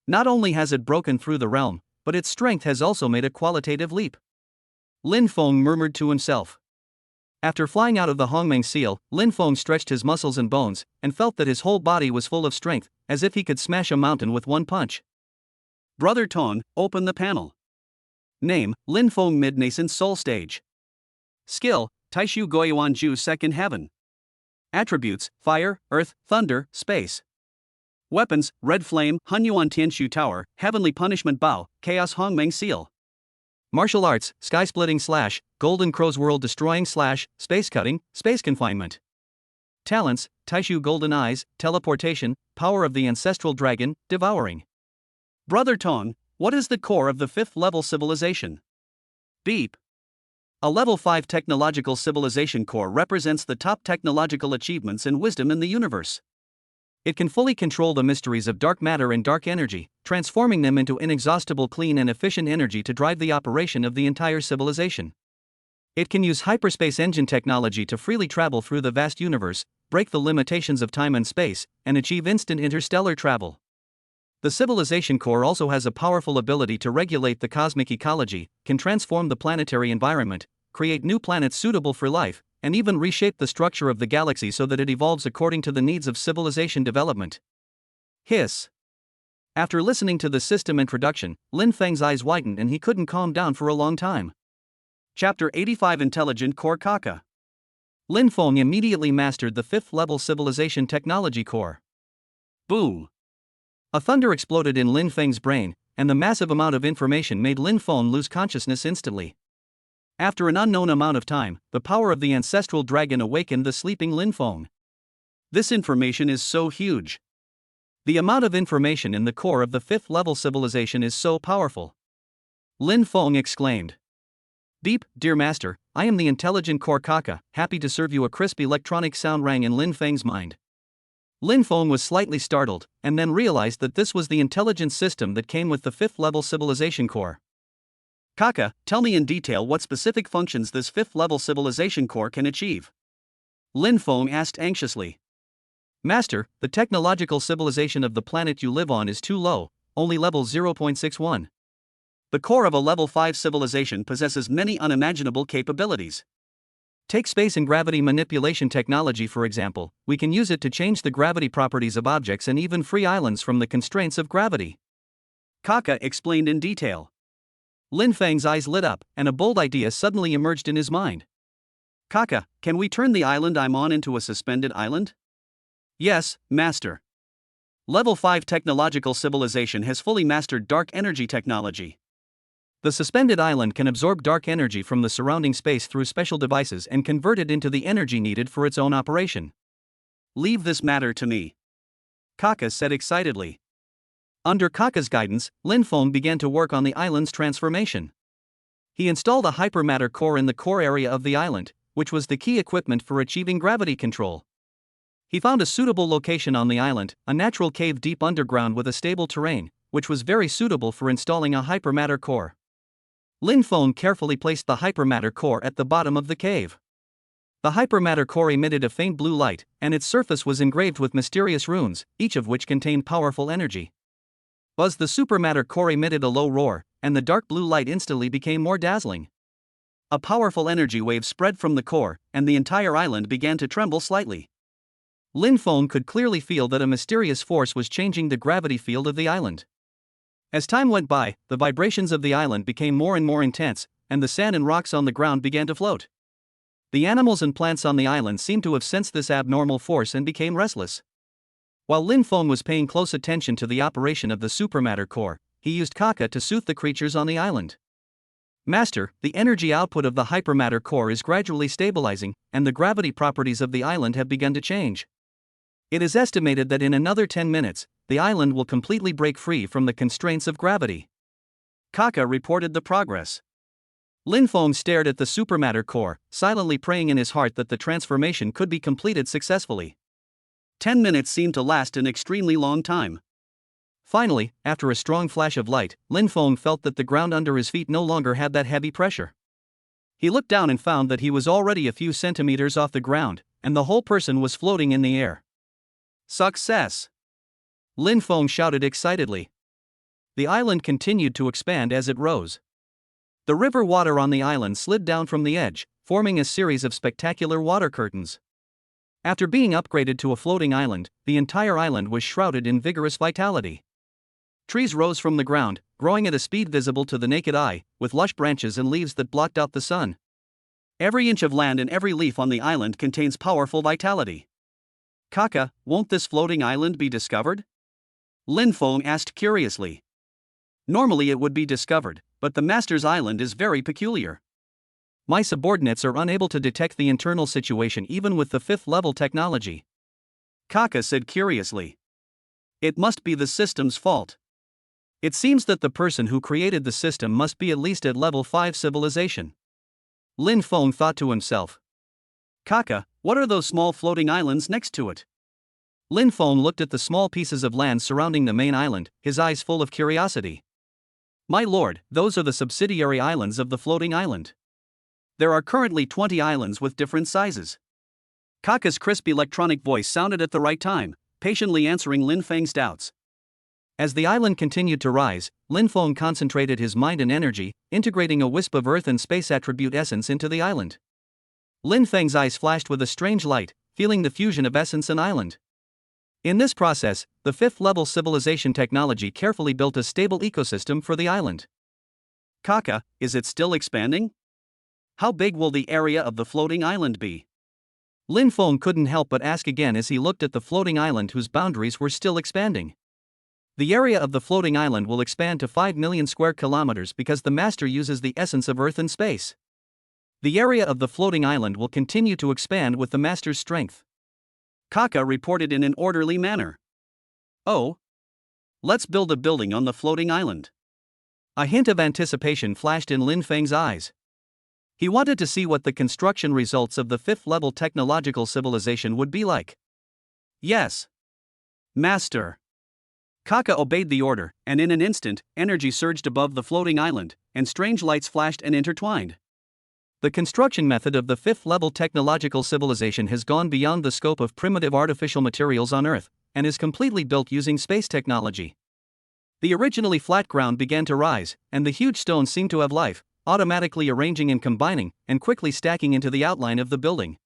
Not only has it broken through the realm, but its strength has also made a qualitative leap. Lin Feng murmured to himself. After flying out of the Hongmeng seal, Lin Feng stretched his muscles and bones, and felt that his whole body was full of strength, as if he could smash a mountain with one punch. Brother Tong, open the panel. Name, Lin Feng Mid-Nascent Soul Stage. Skill, Taishu Goyuan Ju Second Heaven. Attributes, Fire, Earth, Thunder, Space. Weapons, Red Flame, Hunyuan Tianshu Tower, Heavenly Punishment Bao, Chaos Hongmeng Seal. Martial Arts, Sky-Splitting / Golden Crow's World Destroying / Space Cutting, Space Confinement. Talents, Taishu Golden Eyes, Teleportation, Power of the Ancestral Dragon, Devouring. Brother Tong, what is the core of the 5th level civilization? Beep. A level 5 technological civilization core represents the top technological achievements and wisdom in the universe. It can fully control the mysteries of dark matter and dark energy, transforming them into inexhaustible clean and efficient energy to drive the operation of the entire civilization. It can use hyperspace engine technology to freely travel through the vast universe, break the limitations of time and space, and achieve instant interstellar travel. The civilization core also has a powerful ability to regulate the cosmic ecology, can transform the planetary environment, create new planets suitable for life, and even reshape the structure of the galaxy so that it evolves according to the needs of civilization development. Hiss. After listening to the system introduction, Lin Feng's eyes widened and he couldn't calm down for a long time. Chapter 85 Intelligent Core Kaka. Lin Feng immediately mastered the 5th level civilization technology core. Boom. A thunder exploded in Lin Feng's brain, and the massive amount of information made Lin Feng lose consciousness instantly. After an unknown amount of time, the power of the ancestral dragon awakened the sleeping Lin Feng. This information is so huge. The amount of information in the core of the 5th level civilization is so powerful. Lin Feng exclaimed. Beep, dear master, I am the intelligent core Kaka, happy to serve you. A crisp electronic sound rang in Lin Feng's mind. Lin Feng was slightly startled, and then realized that this was the intelligence system that came with the 5th level civilization core. Kaka, tell me in detail what specific functions this 5th level civilization core can achieve. Lin Feng asked anxiously. Master, the technological civilization of the planet you live on is too low, only level 0.61. The core of a level 5 civilization possesses many unimaginable capabilities. Take space and gravity manipulation technology for example, we can use it to change the gravity properties of objects and even free islands from the constraints of gravity. Kaka explained in detail. Lin Feng's eyes lit up, and a bold idea suddenly emerged in his mind. Kaka, can we turn the island I'm on into a suspended island? Yes, master. Level 5 technological civilization has fully mastered dark energy technology. The suspended island can absorb dark energy from the surrounding space through special devices and convert it into the energy needed for its own operation. Leave this matter to me, Kaka said excitedly. Under Kaka's guidance, Lin Feng began to work on the island's transformation. He installed a hypermatter core in the core area of the island, which was the key equipment for achieving gravity control. He found a suitable location on the island, a natural cave deep underground with a stable terrain, which was very suitable for installing a hypermatter core. Lin Feng carefully placed the hypermatter core at the bottom of the cave. The hypermatter core emitted a faint blue light, and its surface was engraved with mysterious runes, each of which contained powerful energy. As the supermatter core emitted a low roar, and the dark blue light instantly became more dazzling. A powerful energy wave spread from the core, and the entire island began to tremble slightly. Lin Feng could clearly feel that a mysterious force was changing the gravity field of the island. As time went by, the vibrations of the island became more and more intense, and the sand and rocks on the ground began to float. The animals and plants on the island seemed to have sensed this abnormal force and became restless. While Lin Feng was paying close attention to the operation of the supermatter core, he used Kaka to soothe the creatures on the island. Master, the energy output of the hypermatter core is gradually stabilizing, and the gravity properties of the island have begun to change. It is estimated that in another 10 minutes, the island will completely break free from the constraints of gravity. Kaka reported the progress. Lin Feng stared at the supermatter core, silently praying in his heart that the transformation could be completed successfully. 10 minutes seemed to last an extremely long time. Finally, after a strong flash of light, Lin Feng felt that the ground under his feet no longer had that heavy pressure. He looked down and found that he was already a few centimeters off the ground, and the whole person was floating in the air. Success! Lin Feng shouted excitedly. The island continued to expand as it rose. The river water on the island slid down from the edge, forming a series of spectacular water curtains. After being upgraded to a floating island, the entire island was shrouded in vigorous vitality. Trees rose from the ground, growing at a speed visible to the naked eye, with lush branches and leaves that blocked out the sun. Every inch of land and every leaf on the island contains powerful vitality. Kaka, won't this floating island be discovered? Lin Feng asked curiously. Normally it would be discovered, but the Master's island is very peculiar. My subordinates are unable to detect the internal situation even with the 5th level technology. Kaka said curiously. It must be the system's fault. It seems that the person who created the system must be at least at level 5 civilization. Lin Feng thought to himself. Kaka, what are those small floating islands next to it? Lin Feng looked at the small pieces of land surrounding the main island, his eyes full of curiosity. My lord, those are the subsidiary islands of the floating island. There are currently 20 islands with different sizes. Kaka's crisp electronic voice sounded at the right time, patiently answering Lin Feng's doubts. As the island continued to rise, Lin Feng concentrated his mind and energy, integrating a wisp of earth and space attribute essence into the island. Lin Feng's eyes flashed with a strange light, feeling the fusion of essence and island. In this process, the 5th level civilization technology carefully built a stable ecosystem for the island. Kaka, is it still expanding? How big will the area of the floating island be? Lin Feng couldn't help but ask again as he looked at the floating island whose boundaries were still expanding. The area of the floating island will expand to 5 million square kilometers because the Master uses the essence of Earth and space. The area of the floating island will continue to expand with the Master's strength. Kaka reported in an orderly manner. Oh. Let's build a building on the floating island. A hint of anticipation flashed in Lin Feng's eyes. He wanted to see what the construction results of the 5th level technological civilization would be like. Yes. Master. Kaka obeyed the order, and in an instant, energy surged above the floating island, and strange lights flashed and intertwined. The construction method of the 5th level technological civilization has gone beyond the scope of primitive artificial materials on Earth, and is completely built using space technology. The originally flat ground began to rise, and the huge stones seemed to have life, automatically arranging and combining, and quickly stacking into the outline of the building.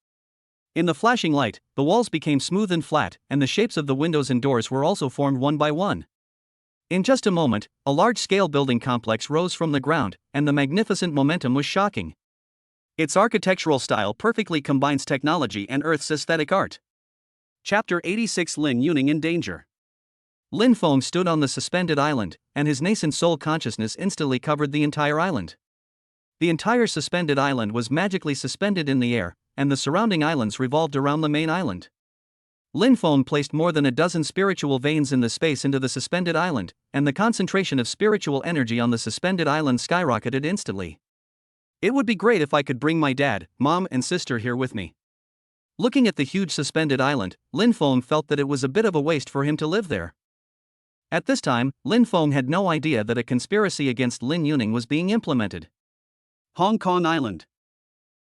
In the flashing light, the walls became smooth and flat, and the shapes of the windows and doors were also formed one by one. In just a moment, a large-scale building complex rose from the ground, and the magnificent momentum was shocking. Its architectural style perfectly combines technology and Earth's aesthetic art. Chapter 86 Lin Yuning in Danger. Lin Feng stood on the suspended island, and his nascent soul consciousness instantly covered the entire island. The entire suspended island was magically suspended in the air, and the surrounding islands revolved around the main island. Lin Feng placed more than a dozen spiritual veins in the space into the suspended island, and the concentration of spiritual energy on the suspended island skyrocketed instantly. It would be great if I could bring my dad, mom, and sister here with me. Looking at the huge suspended island, Lin Feng felt that it was a bit of a waste for him to live there. At this time, Lin Feng had no idea that a conspiracy against Lin Yuning was being implemented. Hong Kong Island.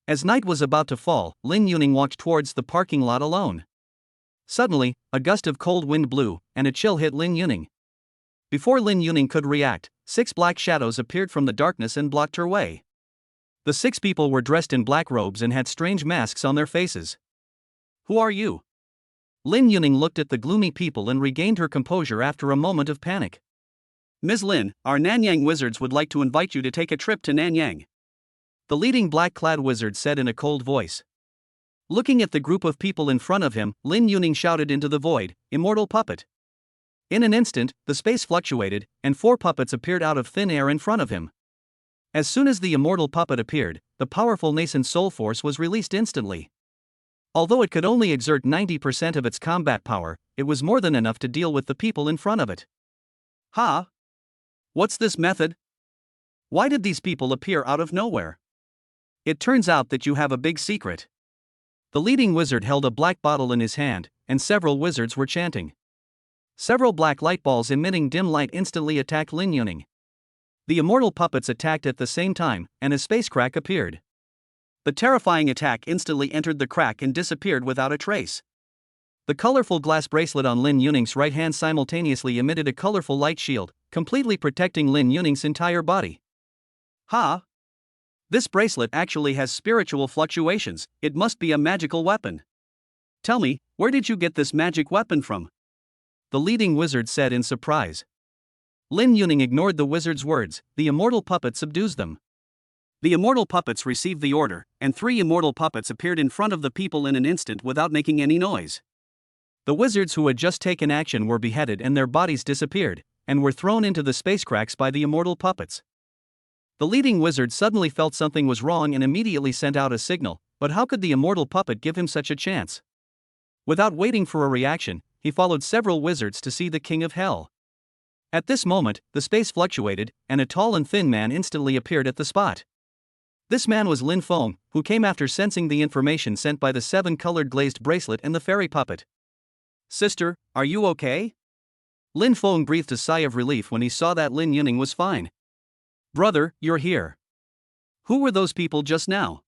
As night was about to fall, Lin Yuning walked towards the parking lot alone. Suddenly, a gust of cold wind blew, and a chill hit Lin Yuning. Before Lin Yuning could react, 6 black shadows appeared from the darkness and blocked her way. The 6 people were dressed in black robes and had strange masks on their faces. Who are you? Lin Yuning looked at the gloomy people and regained her composure after a moment of panic. Ms. Lin, our Nanyang wizards would like to invite you to take a trip to Nanyang. The leading black-clad wizard said in a cold voice. Looking at the group of people in front of him, Lin Yuning shouted into the void, "Immortal puppet! In an instant, the space fluctuated, and 4 puppets appeared out of thin air in front of him. As soon as the immortal puppet appeared, the powerful nascent soul force was released instantly. Although it could only exert 90% of its combat power, it was more than enough to deal with the people in front of it. Ha! What's this method? Why did these people appear out of nowhere? It turns out that you have a big secret. The leading wizard held a black bottle in his hand, and several wizards were chanting. Several black light balls emitting dim light instantly attacked Lin Yuning. The immortal puppets attacked at the same time, and a space crack appeared. The terrifying attack instantly entered the crack and disappeared without a trace. The colorful glass bracelet on Lin Yuning's right hand simultaneously emitted a colorful light shield, completely protecting Lin Yuning's entire body. Ha! This bracelet actually has spiritual fluctuations, it must be a magical weapon. Tell me, where did you get this magic weapon from? The leading wizard said in surprise. Lin Yuning ignored the wizard's words. The immortal puppet subdues them. The immortal puppets received the order, and 3 immortal puppets appeared in front of the people in an instant without making any noise. The wizards who had just taken action were beheaded and their bodies disappeared, and were thrown into the space cracks by the immortal puppets. The leading wizard suddenly felt something was wrong and immediately sent out a signal, but how could the immortal puppet give him such a chance? Without waiting for a reaction, he followed several wizards to see the King of Hell. At this moment, the space fluctuated, and a tall and thin man instantly appeared at the spot. This man was Lin Feng, who came after sensing the information sent by the 7-colored glazed bracelet and the fairy puppet. Sister, are you okay? Lin Feng breathed a sigh of relief when he saw that Lin Yuning was fine. Brother, you're here. Who were those people just now?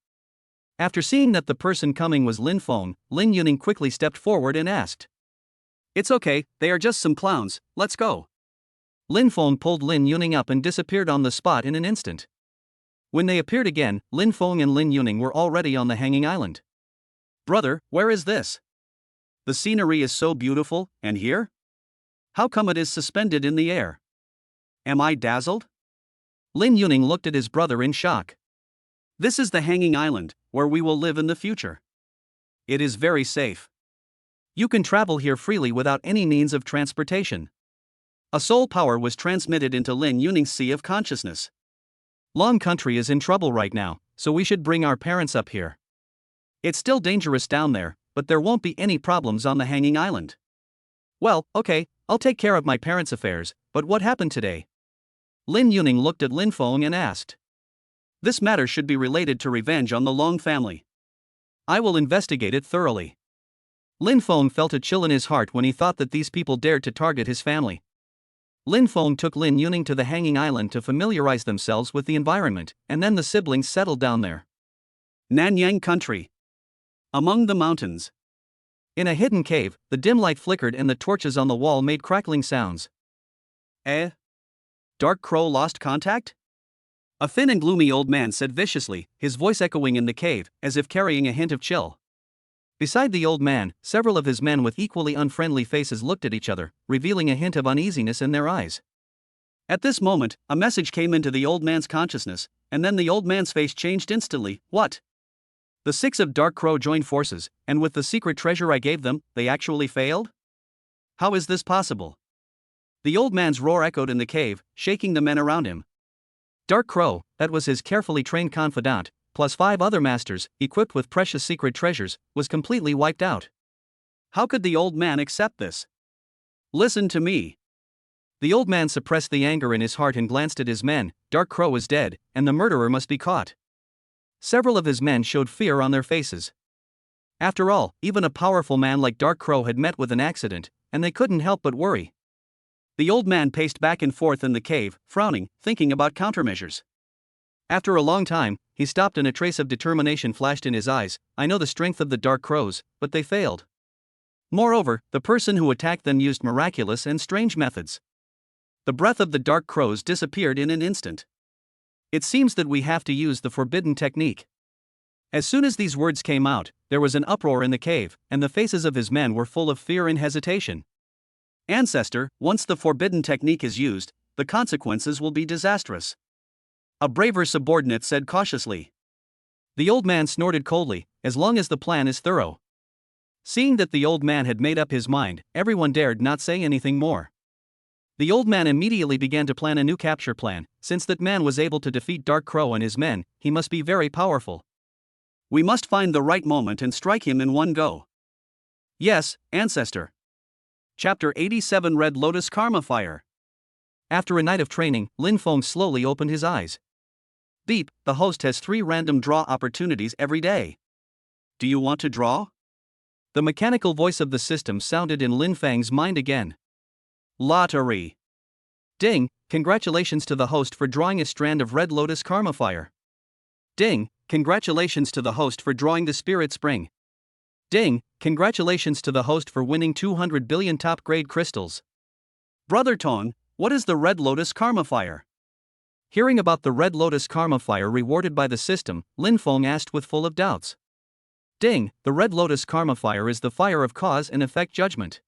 After seeing that the person coming was Lin Feng, Lin Yuning quickly stepped forward and asked. It's okay, they are just some clowns, let's go. Lin Feng pulled Lin Yuning up and disappeared on the spot in an instant. When they appeared again, Lin Feng and Lin Yuning were already on the hanging island. Brother, where is this? The scenery is so beautiful, and here? How come it is suspended in the air? Am I dazzled? Lin Yuning looked at his brother in shock. This is the hanging island, where we will live in the future. It is very safe. You can travel here freely without any means of transportation. A soul power was transmitted into Lin Yuning's sea of consciousness. Long country is in trouble right now, so we should bring our parents up here. It's still dangerous down there, but there won't be any problems on the hanging island. Well, okay, I'll take care of my parents' affairs, but what happened today? Lin Yuning looked at Lin Feng and asked. This matter should be related to revenge on the Long family. I will investigate it thoroughly. Lin Feng felt a chill in his heart when he thought that these people dared to target his family. Lin Feng took Lin Yuning to the hanging island to familiarize themselves with the environment, and then the siblings settled down there. Nanyang country. Among the mountains. In a hidden cave, the dim light flickered and the torches on the wall made crackling sounds. Dark Crow lost contact? A thin and gloomy old man said viciously, his voice echoing in the cave, as if carrying a hint of chill. Beside the old man, several of his men with equally unfriendly faces looked at each other, revealing a hint of uneasiness in their eyes. At this moment, a message came into the old man's consciousness, and then the old man's face changed instantly. What? The 6 of Dark Crow joined forces, and with the secret treasure I gave them, they actually failed? How is this possible? The old man's roar echoed in the cave, shaking the men around him. Dark Crow, that was his carefully trained confidant, plus 5 other masters, equipped with precious secret treasures, was completely wiped out. How could the old man accept this? Listen to me. The old man suppressed the anger in his heart and glanced at his men. Dark Crow is dead, and the murderer must be caught. Several of his men showed fear on their faces. After all, even a powerful man like Dark Crow had met with an accident, and they couldn't help but worry. The old man paced back and forth in the cave, frowning, thinking about countermeasures. After a long time, he stopped and a trace of determination flashed in his eyes. I know the strength of the Dark Crows, but they failed. Moreover, the person who attacked them used miraculous and strange methods. The breath of the Dark Crows disappeared in an instant. It seems that we have to use the forbidden technique. As soon as these words came out, there was an uproar in the cave, and the faces of his men were full of fear and hesitation. Ancestor, once the forbidden technique is used, the consequences will be disastrous. A braver subordinate said cautiously. The old man snorted coldly, as long as the plan is thorough. Seeing that the old man had made up his mind, everyone dared not say anything more. The old man immediately began to plan a new capture plan. Since that man was able to defeat Dark Crow and his men, he must be very powerful. We must find the right moment and strike him in one go. Yes, Ancestor. Chapter 87 Red Lotus Karma Fire. After a night of training, Lin Feng slowly opened his eyes. Beep, the host has 3 random draw opportunities every day. Do you want to draw? The mechanical voice of the system sounded in Lin Feng's mind again. Lottery. Ding, congratulations to the host for drawing a strand of Red Lotus Karma Fire. Ding, congratulations to the host for drawing the Spirit Spring. Ding, congratulations to the host for winning 200 billion top-grade crystals. Brother Tong, what is the Red Lotus Karma Fire? Hearing about the Red Lotus Karma Fire rewarded by the system, Lin Feng asked with full of doubts. Ding, the Red Lotus Karma Fire is the fire of cause and effect judgment.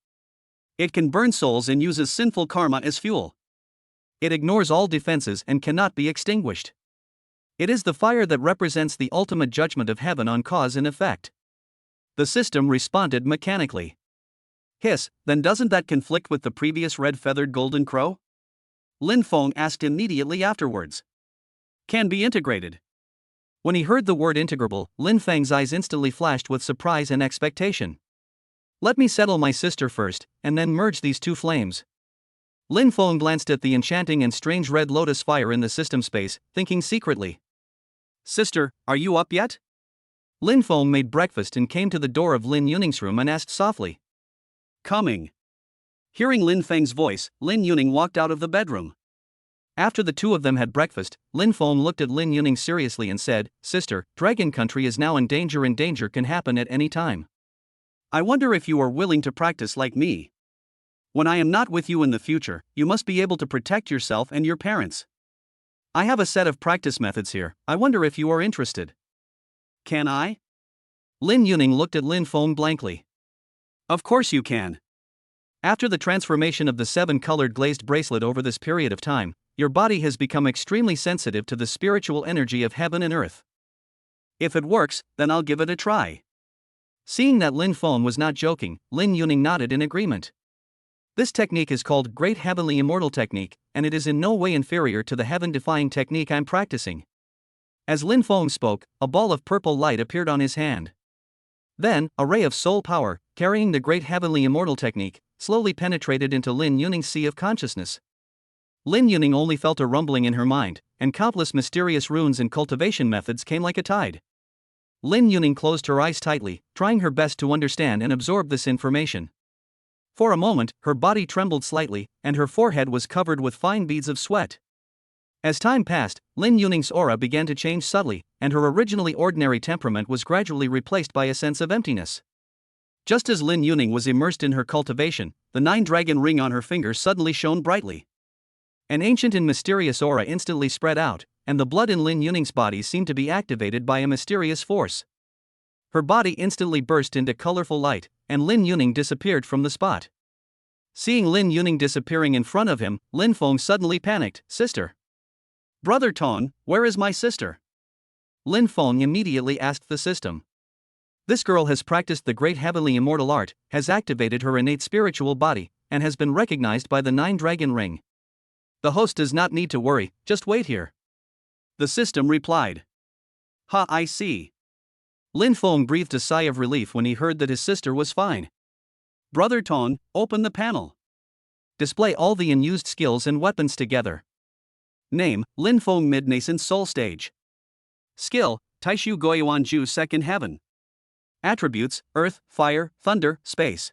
It can burn souls and uses sinful karma as fuel. It ignores all defenses and cannot be extinguished. It is the fire that represents the ultimate judgment of heaven on cause and effect. The system responded mechanically. Hiss, then doesn't that conflict with the previous red-feathered golden crow? Lin Feng asked immediately afterwards. Can be integrated. When he heard the word integrable, Lin Feng's eyes instantly flashed with surprise and expectation. Let me settle my sister first, and then merge these 2 flames. Lin Feng glanced at the enchanting and strange red lotus fire in the system space, thinking secretly. Sister, are you up yet? Lin Feng made breakfast and came to the door of Lin Yuning's room and asked softly. Coming. Hearing Lin Feng's voice, Lin Yuning walked out of the bedroom. After the 2 of them had breakfast, Lin Feng looked at Lin Yuning seriously and said, Sister, Dragon Country is now in danger and danger can happen at any time. I wonder if you are willing to practice like me. When I am not with you in the future, you must be able to protect yourself and your parents. I have a set of practice methods here, I wonder if you are interested. Can I? Lin Yuning looked at Lin Feng blankly. Of course you can. After the transformation of the 7-colored glazed bracelet over this period of time, your body has become extremely sensitive to the spiritual energy of heaven and earth. If it works, then I'll give it a try. Seeing that Lin Feng was not joking, Lin Yuning nodded in agreement. This technique is called Great Heavenly Immortal Technique, and it is in no way inferior to the heaven-defying technique I'm practicing. As Lin Feng spoke, a ball of purple light appeared on his hand. Then, a ray of soul power, carrying the Great Heavenly Immortal Technique, slowly penetrated into Lin Yuning's sea of consciousness. Lin Yuning only felt a rumbling in her mind, and countless mysterious runes and cultivation methods came like a tide. Lin Yuning closed her eyes tightly, trying her best to understand and absorb this information. For a moment, her body trembled slightly, and her forehead was covered with fine beads of sweat. As time passed, Lin Yuning's aura began to change subtly, and her originally ordinary temperament was gradually replaced by a sense of emptiness. Just as Lin Yuning was immersed in her cultivation, the 9-dragon ring on her finger suddenly shone brightly. An ancient and mysterious aura instantly spread out, and the blood in Lin Yuning's body seemed to be activated by a mysterious force. Her body instantly burst into colorful light, and Lin Yuning disappeared from the spot. Seeing Lin Yuning disappearing in front of him, Lin Feng suddenly panicked. Sister. Brother Tong, where is my sister? Lin Feng immediately asked the system. This girl has practiced the Great Heavenly Immortal Art, has activated her innate spiritual body, and has been recognized by the 9-dragon ring. The host does not need to worry, just wait here. The system replied. Ha, I see. Lin Feng breathed a sigh of relief when he heard that his sister was fine. Brother Tong, open the panel. Display all the unused skills and weapons together. Name, Lin Feng Mid-Nascent Soul Stage. Skill, Taishu Goyuan Ju Second Heaven. Attributes, Earth, Fire, Thunder, Space.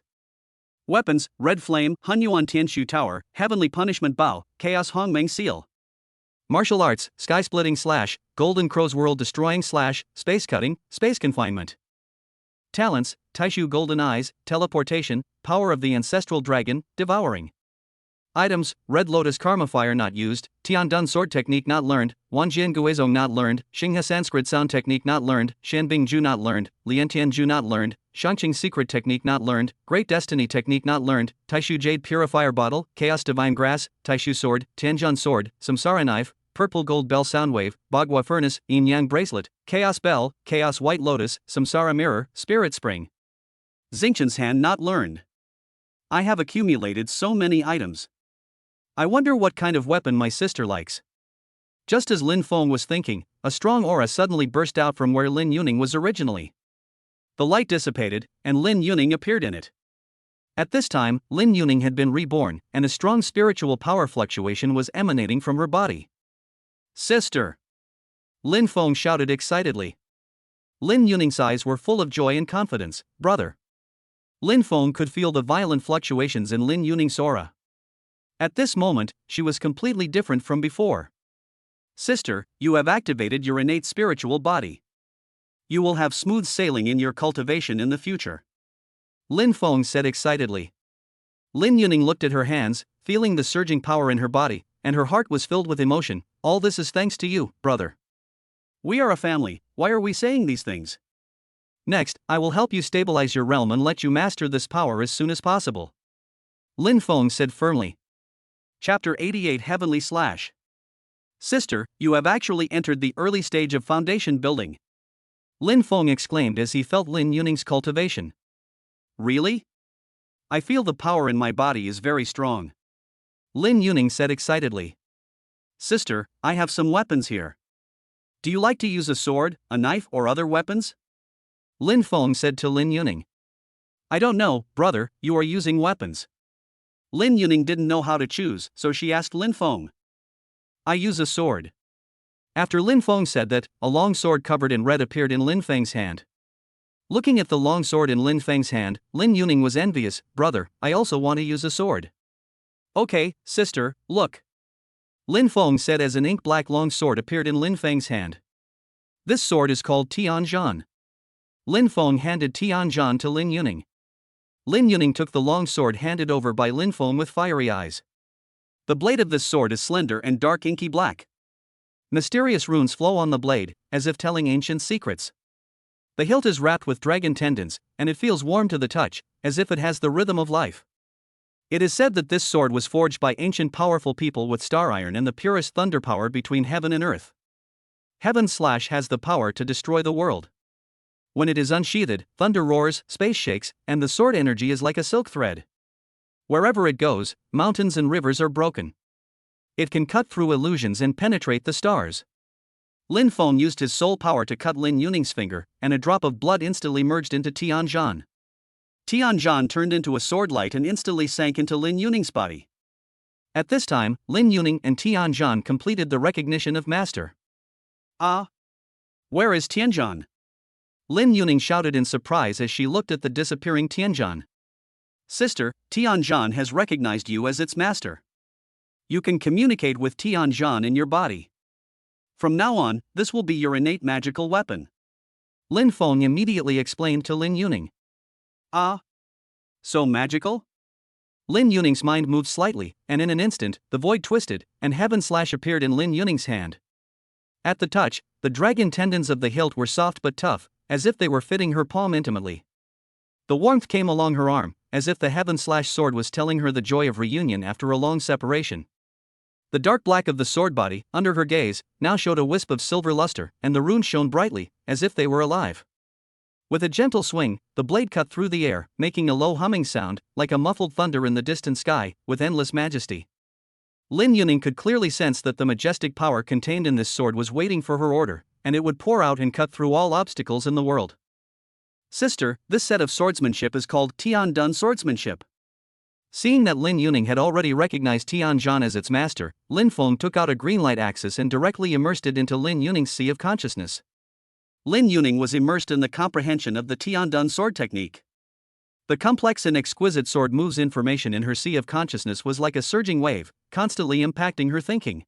Weapons, Red Flame, Hunyuan Tianshu Tower, Heavenly Punishment Bao, Chaos Hongmeng Seal. Martial Arts, Sky Splitting / Golden Crow's World Destroying / Space Cutting, Space Confinement. Talents, Taishu Golden Eyes, Teleportation, Power of the Ancestral Dragon, Devouring. Items, Red Lotus Karma Fire not used, Tiandun Sword Technique not learned, Wanjian Guizong not learned, Xinghe Sanskrit Sound Technique not learned, Shanbing Ju not learned, Liantian Ju not learned, Shangqing Secret Technique not learned, Great Destiny Technique not learned, Taishu Jade Purifier Bottle, Chaos Divine Grass, Taishu Sword, Tianjun Sword, Samsara Knife, Purple Gold Bell Soundwave, Bagua Furnace, Yin Yang Bracelet, Chaos Bell, Chaos White Lotus, Samsara Mirror, Spirit Spring. Xingqian's Hand not learned. I have accumulated so many items. I wonder what kind of weapon my sister likes. Just as Lin Feng was thinking, a strong aura suddenly burst out from where Lin Yuning was originally. The light dissipated, and Lin Yuning appeared in it. At this time, Lin Yuning had been reborn, and a strong spiritual power fluctuation was emanating from her body. Sister! Lin Feng shouted excitedly. Lin Yuning's eyes were full of joy and confidence. Brother! Lin Feng could feel the violent fluctuations in Lin Yuning's aura. At this moment, she was completely different from before. Sister, you have activated your innate spiritual body. You will have smooth sailing in your cultivation in the future. Lin Feng said excitedly. Lin Yuning looked at her hands, feeling the surging power in her body, and her heart was filled with emotion. All this is thanks to you, brother. We are a family, why are we saying these things? Next, I will help you stabilize your realm and let you master this power as soon as possible. Lin Feng said firmly. Chapter 88 Heavenly Slash. Sister, you have actually entered the early stage of foundation building. Lin Feng exclaimed as he felt Lin Yuning's cultivation. Really? I feel the power in my body is very strong. Lin Yuning said excitedly. Sister, I have some weapons here. Do you like to use a sword, a knife, or other weapons? Lin Feng said to Lin Yuning. I don't know, brother, you are using weapons. Lin Yuning didn't know how to choose, so she asked Lin Feng. I use a sword. After Lin Feng said that, a long sword covered in red appeared in Lin Feng's hand. Looking at the long sword in Lin Feng's hand, Lin Yuning was envious. Brother, I also want to use a sword. Okay, sister, look. Lin Feng said as an ink-black long sword appeared in Lin Feng's hand. This sword is called Tianzhan. Lin Feng handed Tianzhan to Lin Yuning. Lin Yuning took the long sword handed over by Lin Feng with fiery eyes. The blade of this sword is slender and dark inky black. Mysterious runes flow on the blade, as if telling ancient secrets. The hilt is wrapped with dragon tendons, and it feels warm to the touch, as if it has the rhythm of life. It is said that this sword was forged by ancient powerful people with star iron and the purest thunder power between heaven and earth. Heaven Slash has the power to destroy the world. When it is unsheathed, thunder roars, space shakes, and the sword energy is like a silk thread. Wherever it goes, mountains and rivers are broken. It can cut through illusions and penetrate the stars. Lin Feng used his soul power to cut Lin Yuning's finger, and a drop of blood instantly merged into Tianzhan. Tianzhan turned into a sword light and instantly sank into Lin Yuning's body. At this time, Lin Yuning and Tianzhan completed the recognition of master. Ah! Where is Tianzhan? Lin Yuning shouted in surprise as she looked at the disappearing Tianzhan. Sister, Tianzhan has recognized you as its master. You can communicate with Tianzhan in your body. From now on, this will be your innate magical weapon. Lin Feng immediately explained to Lin Yuning. Ah? So magical? Lin Yuning's mind moved slightly, and in an instant, the void twisted, and Heaven Slash appeared in Lin Yuning's hand. At the touch, the dragon tendons of the hilt were soft but tough, as if they were fitting her palm intimately. The warmth came along her arm, as if the Heaven Slash sword was telling her the joy of reunion after a long separation. The dark black of the sword body, under her gaze, now showed a wisp of silver luster, and the runes shone brightly, as if they were alive. With a gentle swing, the blade cut through the air, making a low humming sound, like a muffled thunder in the distant sky, with endless majesty. Lin Yuning could clearly sense that the majestic power contained in this sword was waiting for her order, and it would pour out and cut through all obstacles in the world. Sister, this set of swordsmanship is called Tiandun swordsmanship. Seeing that Lin Yuning had already recognized Tianzhan as its master, Lin Feng took out a green light axis and directly immersed it into Lin Yuning's sea of consciousness. Lin Yuning was immersed in the comprehension of the Tiandun sword technique. The complex and exquisite sword moves information in her sea of consciousness was like a surging wave, constantly impacting her thinking.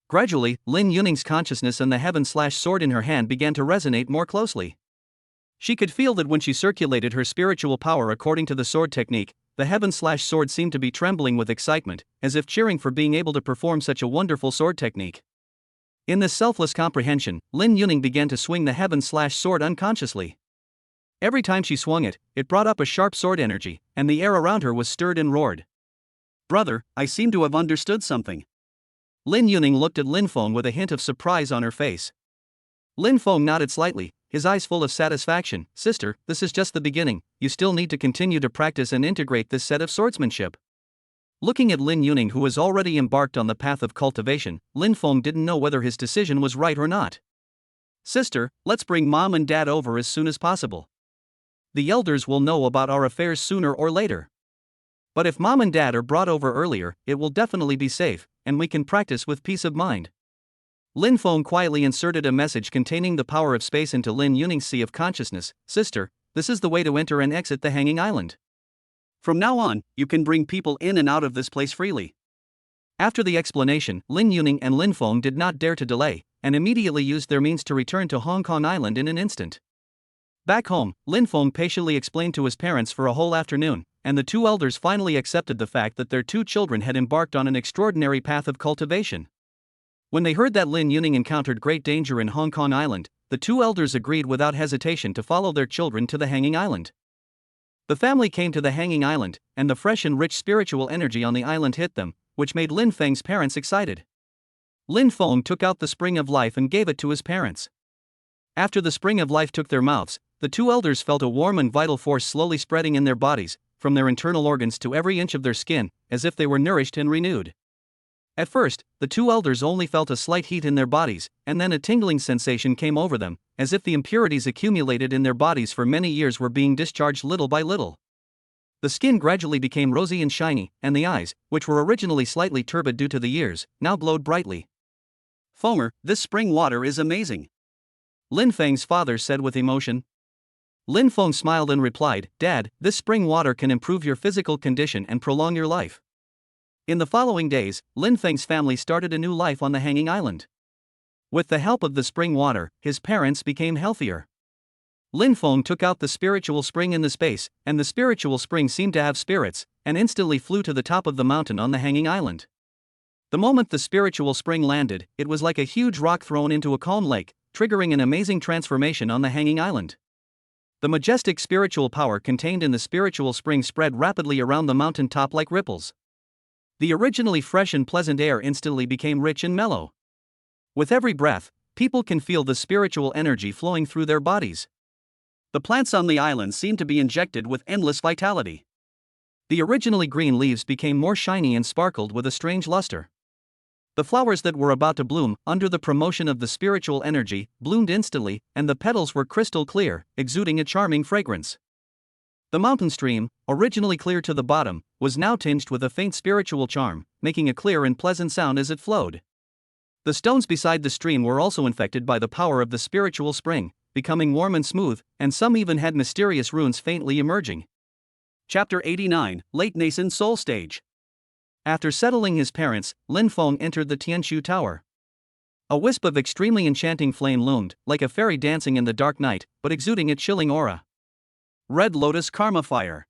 Gradually, Lin Yuning's consciousness and the Heaven Slash sword in her hand began to resonate more closely. She could feel that when she circulated her spiritual power according to the sword technique, the Heaven Slash sword seemed to be trembling with excitement, as if cheering for being able to perform such a wonderful sword technique. In this selfless comprehension, Lin Yuning began to swing the Heaven Slash sword unconsciously. Every time she swung it, it brought up a sharp sword energy, and the air around her was stirred and roared. Brother, I seem to have understood something. Lin Yuning looked at Lin Feng with a hint of surprise on her face. Lin Feng nodded slightly, his eyes full of satisfaction. Sister, this is just the beginning, you still need to continue to practice and integrate this set of swordsmanship. Looking at Lin Yuning, who was already embarked on the path of cultivation, Lin Feng didn't know whether his decision was right or not. Sister, let's bring mom and dad over as soon as possible. The elders will know about our affairs sooner or later. But if mom and dad are brought over earlier, it will definitely be safe, and we can practice with peace of mind. Lin Feng quietly inserted a message containing the power of space into Lin Yuning's sea of consciousness. Sister, this is the way to enter and exit the hanging island. From now on, you can bring people in and out of this place freely. After the explanation, Lin Yuning and Lin Feng did not dare to delay, and immediately used their means to return to Hong Kong Island in an instant. Back home, Lin Feng patiently explained to his parents for a whole afternoon, and the two elders finally accepted the fact that their two children had embarked on an extraordinary path of cultivation. When they heard that Lin Yuning encountered great danger in Hong Kong Island, the two elders agreed without hesitation to follow their children to the hanging island. The family came to the hanging island, and the fresh and rich spiritual energy on the island hit them, which made Lin Feng's parents excited. Lin Feng took out the spring of life and gave it to his parents. After the spring of life took their mouths, the two elders felt a warm and vital force slowly spreading in their bodies, from their internal organs to every inch of their skin, as if they were nourished and renewed. At first, the two elders only felt a slight heat in their bodies, and then a tingling sensation came over them, as if the impurities accumulated in their bodies for many years were being discharged little by little. The skin gradually became rosy and shiny, and the eyes, which were originally slightly turbid due to the years, now glowed brightly. Fomer, this spring water is amazing, Lin Feng's father said with emotion. Lin Feng smiled and replied, Dad, this spring water can improve your physical condition and prolong your life. In the following days, Lin Feng's family started a new life on the hanging island. With the help of the spring water, his parents became healthier. Lin Feng took out the spiritual spring in the space, and the spiritual spring seemed to have spirits, and instantly flew to the top of the mountain on the hanging island. The moment the spiritual spring landed, it was like a huge rock thrown into a calm lake, triggering an amazing transformation on the hanging island. The majestic spiritual power contained in the spiritual spring spread rapidly around the mountain top like ripples. The originally fresh and pleasant air instantly became rich and mellow. With every breath, people can feel the spiritual energy flowing through their bodies. The plants on the island seemed to be injected with endless vitality. The originally green leaves became more shiny and sparkled with a strange luster. The flowers that were about to bloom, under the promotion of the spiritual energy, bloomed instantly, and the petals were crystal clear, exuding a charming fragrance. The mountain stream, originally clear to the bottom, was now tinged with a faint spiritual charm, making a clear and pleasant sound as it flowed. The stones beside the stream were also infected by the power of the spiritual spring, becoming warm and smooth, and some even had mysterious runes faintly emerging. Chapter 89, Late Nascent Soul Stage. After settling his parents, Lin Feng entered the Tianshu Tower. A wisp of extremely enchanting flame loomed, like a fairy dancing in the dark night, but exuding a chilling aura. Red Lotus Karma Fire.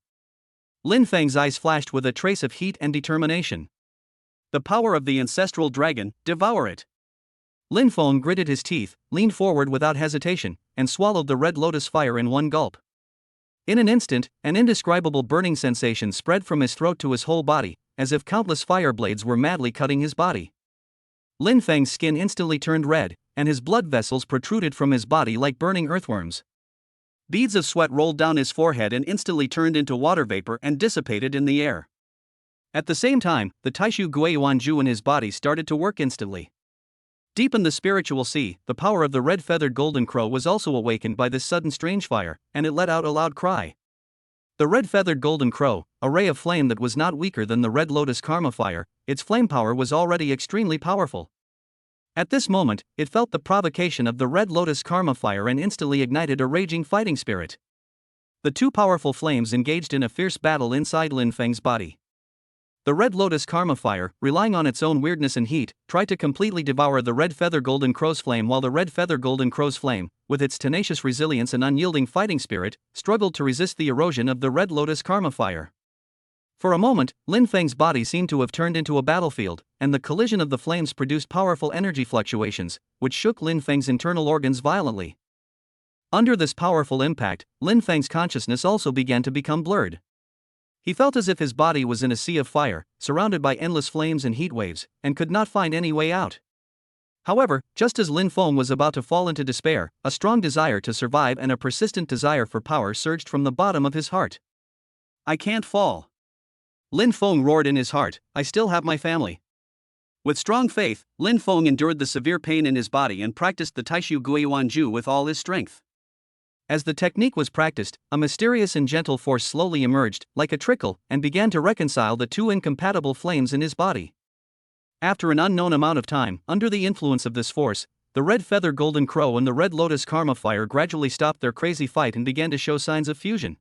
Lin Feng's eyes flashed with a trace of heat and determination. The power of the ancestral dragon, devour it. Lin Feng gritted his teeth, leaned forward without hesitation, and swallowed the red lotus fire in one gulp. In an instant, an indescribable burning sensation spread from his throat to his whole body, as if countless fire blades were madly cutting his body. Lin Feng's skin instantly turned red, and his blood vessels protruded from his body like burning earthworms. Beads of sweat rolled down his forehead and instantly turned into water vapor and dissipated in the air. At the same time, the Taishu Guiyuanju in his body started to work instantly. Deep in the spiritual sea, the power of the red-feathered golden crow was also awakened by this sudden strange fire, and it let out a loud cry. The red-feathered golden crow, a ray of flame that was not weaker than the red lotus karma fire, its flame power was already extremely powerful. At this moment, it felt the provocation of the red lotus karma fire and instantly ignited a raging fighting spirit. The two powerful flames engaged in a fierce battle inside Lin Feng's body. The red lotus karma fire, relying on its own weirdness and heat, tried to completely devour the red feather golden crow's flame, while the red feather golden crow's flame, with its tenacious resilience and unyielding fighting spirit, struggled to resist the erosion of the red lotus karma fire. For a moment, Lin Feng's body seemed to have turned into a battlefield, and the collision of the flames produced powerful energy fluctuations, which shook Lin Feng's internal organs violently. Under this powerful impact, Lin Feng's consciousness also began to become blurred. He felt as if his body was in a sea of fire, surrounded by endless flames and heat waves, and could not find any way out. However, just as Lin Feng was about to fall into despair, a strong desire to survive and a persistent desire for power surged from the bottom of his heart. I can't fall. Lin Feng roared in his heart, I still have my family. With strong faith, Lin Feng endured the severe pain in his body and practiced the Taishu Guiyuanju with all his strength. As the technique was practiced, a mysterious and gentle force slowly emerged, like a trickle, and began to reconcile the two incompatible flames in his body. After an unknown amount of time, under the influence of this force, the red feather golden crow and the red lotus karma fire gradually stopped their crazy fight and began to show signs of fusion.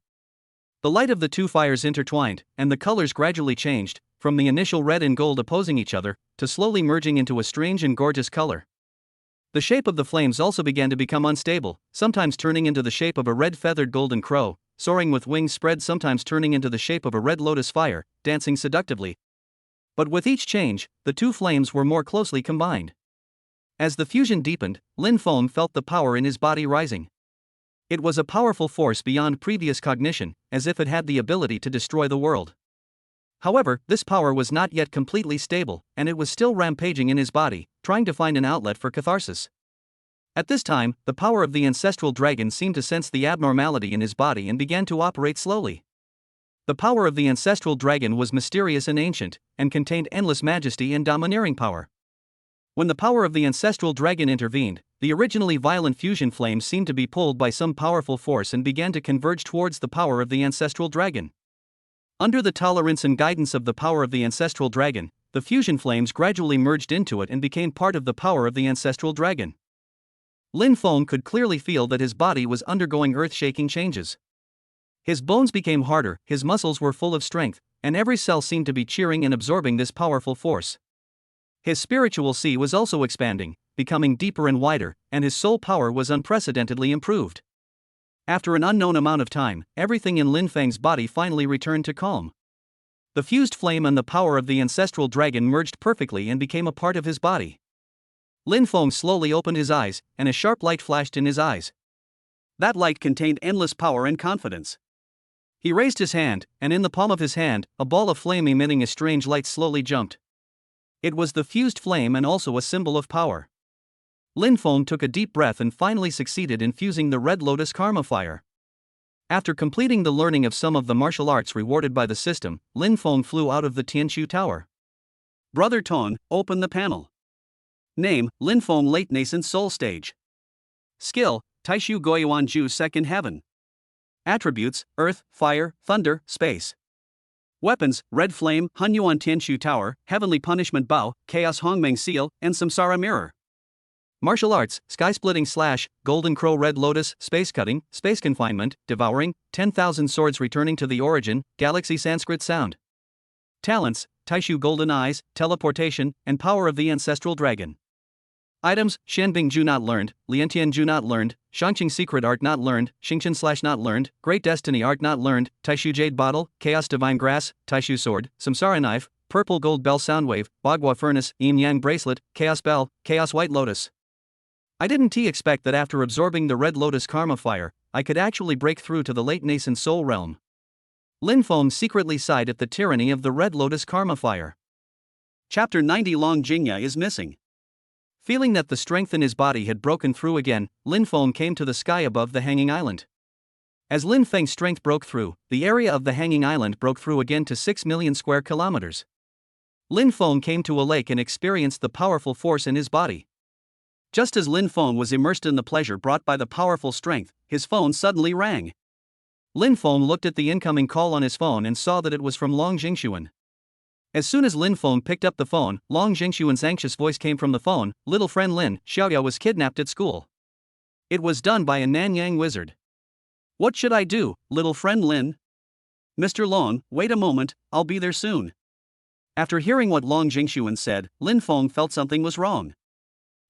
The light of the two fires intertwined, and the colors gradually changed, from the initial red and gold opposing each other, to slowly merging into a strange and gorgeous color. The shape of the flames also began to become unstable, sometimes turning into the shape of a red-feathered golden crow, soaring with wings spread, sometimes turning into the shape of a red lotus fire, dancing seductively. But with each change, the two flames were more closely combined. As the fusion deepened, Lin Feng felt the power in his body rising. It was a powerful force beyond previous cognition, as if it had the ability to destroy the world. However, this power was not yet completely stable, and it was still rampaging in his body, trying to find an outlet for catharsis. At this time, the power of the ancestral dragon seemed to sense the abnormality in his body and began to operate slowly. The power of the ancestral dragon was mysterious and ancient, and contained endless majesty and domineering power. When the power of the ancestral dragon intervened, the originally violent fusion flames seemed to be pulled by some powerful force and began to converge towards the power of the ancestral dragon. Under the tolerance and guidance of the power of the ancestral dragon, the fusion flames gradually merged into it and became part of the power of the ancestral dragon. Lin Feng could clearly feel that his body was undergoing earth-shaking changes. His bones became harder, his muscles were full of strength, and every cell seemed to be cheering and absorbing this powerful force. His spiritual sea was also expanding, becoming deeper and wider, and his soul power was unprecedentedly improved. After an unknown amount of time, everything in Lin Feng's body finally returned to calm. The fused flame and the power of the ancestral dragon merged perfectly and became a part of his body. Lin Feng slowly opened his eyes, and a sharp light flashed in his eyes. That light contained endless power and confidence. He raised his hand, and in the palm of his hand, a ball of flame emitting a strange light slowly jumped. It was the fused flame and also a symbol of power. Lin Feng took a deep breath and finally succeeded in fusing the red lotus karma fire. After completing the learning of some of the martial arts rewarded by the system, Lin Feng flew out of the Tianshu Tower. Brother Tong, open the panel. Name, Lin Feng Late Nascent Soul Stage. Skill, Taishu Guiyuanju Second Heaven. Attributes, Earth, Fire, Thunder, Space. Weapons, Red Flame, Hunyuan Tianshu Tower, Heavenly Punishment Bow, Chaos Hongmeng Seal, and Samsara Mirror. Martial arts, Sky-Splitting Slash, Golden Crow Red Lotus, Space Cutting, Space Confinement, Devouring, 10,000 Swords Returning to the Origin, Galaxy Sanskrit Sound. Talents, Taishu Golden Eyes, Teleportation, and Power of the Ancestral Dragon. Items, Shenbing Ju Not Learned, Liantian Ju Not Learned, Shangqing Secret Art Not Learned, Xingqian / Not Learned, Great Destiny Art Not Learned, Taishu Jade Bottle, Chaos Divine Grass, Taishu Sword, Samsara Knife, Purple Gold Bell Soundwave, Bagua Furnace, Yin Yang Bracelet, Chaos Bell, Chaos White Lotus. I didn't expect that after absorbing the Red Lotus Karma Fire, I could actually break through to the late nascent soul realm. Lin Feng secretly sighed at the tyranny of the Red Lotus Karma Fire. Chapter 90 Long Jingya is missing. Feeling that the strength in his body had broken through again, Lin Feng came to the sky above the hanging island. As Lin Feng's strength broke through, the area of the hanging island broke through again to 6 million square kilometers. Lin Feng came to a lake and experienced the powerful force in his body. Just as Lin Feng was immersed in the pleasure brought by the powerful strength, his phone suddenly rang. Lin Feng looked at the incoming call on his phone and saw that it was from Long Jingxuan. As soon as Lin Feng picked up the phone, Long Jingxuan's anxious voice came from the phone, "Little friend Lin, Xiaoyao was kidnapped at school. It was done by a Nanyang wizard. What should I do, little friend Lin?" Mr. Long, wait a moment, I'll be there soon. After hearing what Long Jingxuan said, Lin Feng felt something was wrong.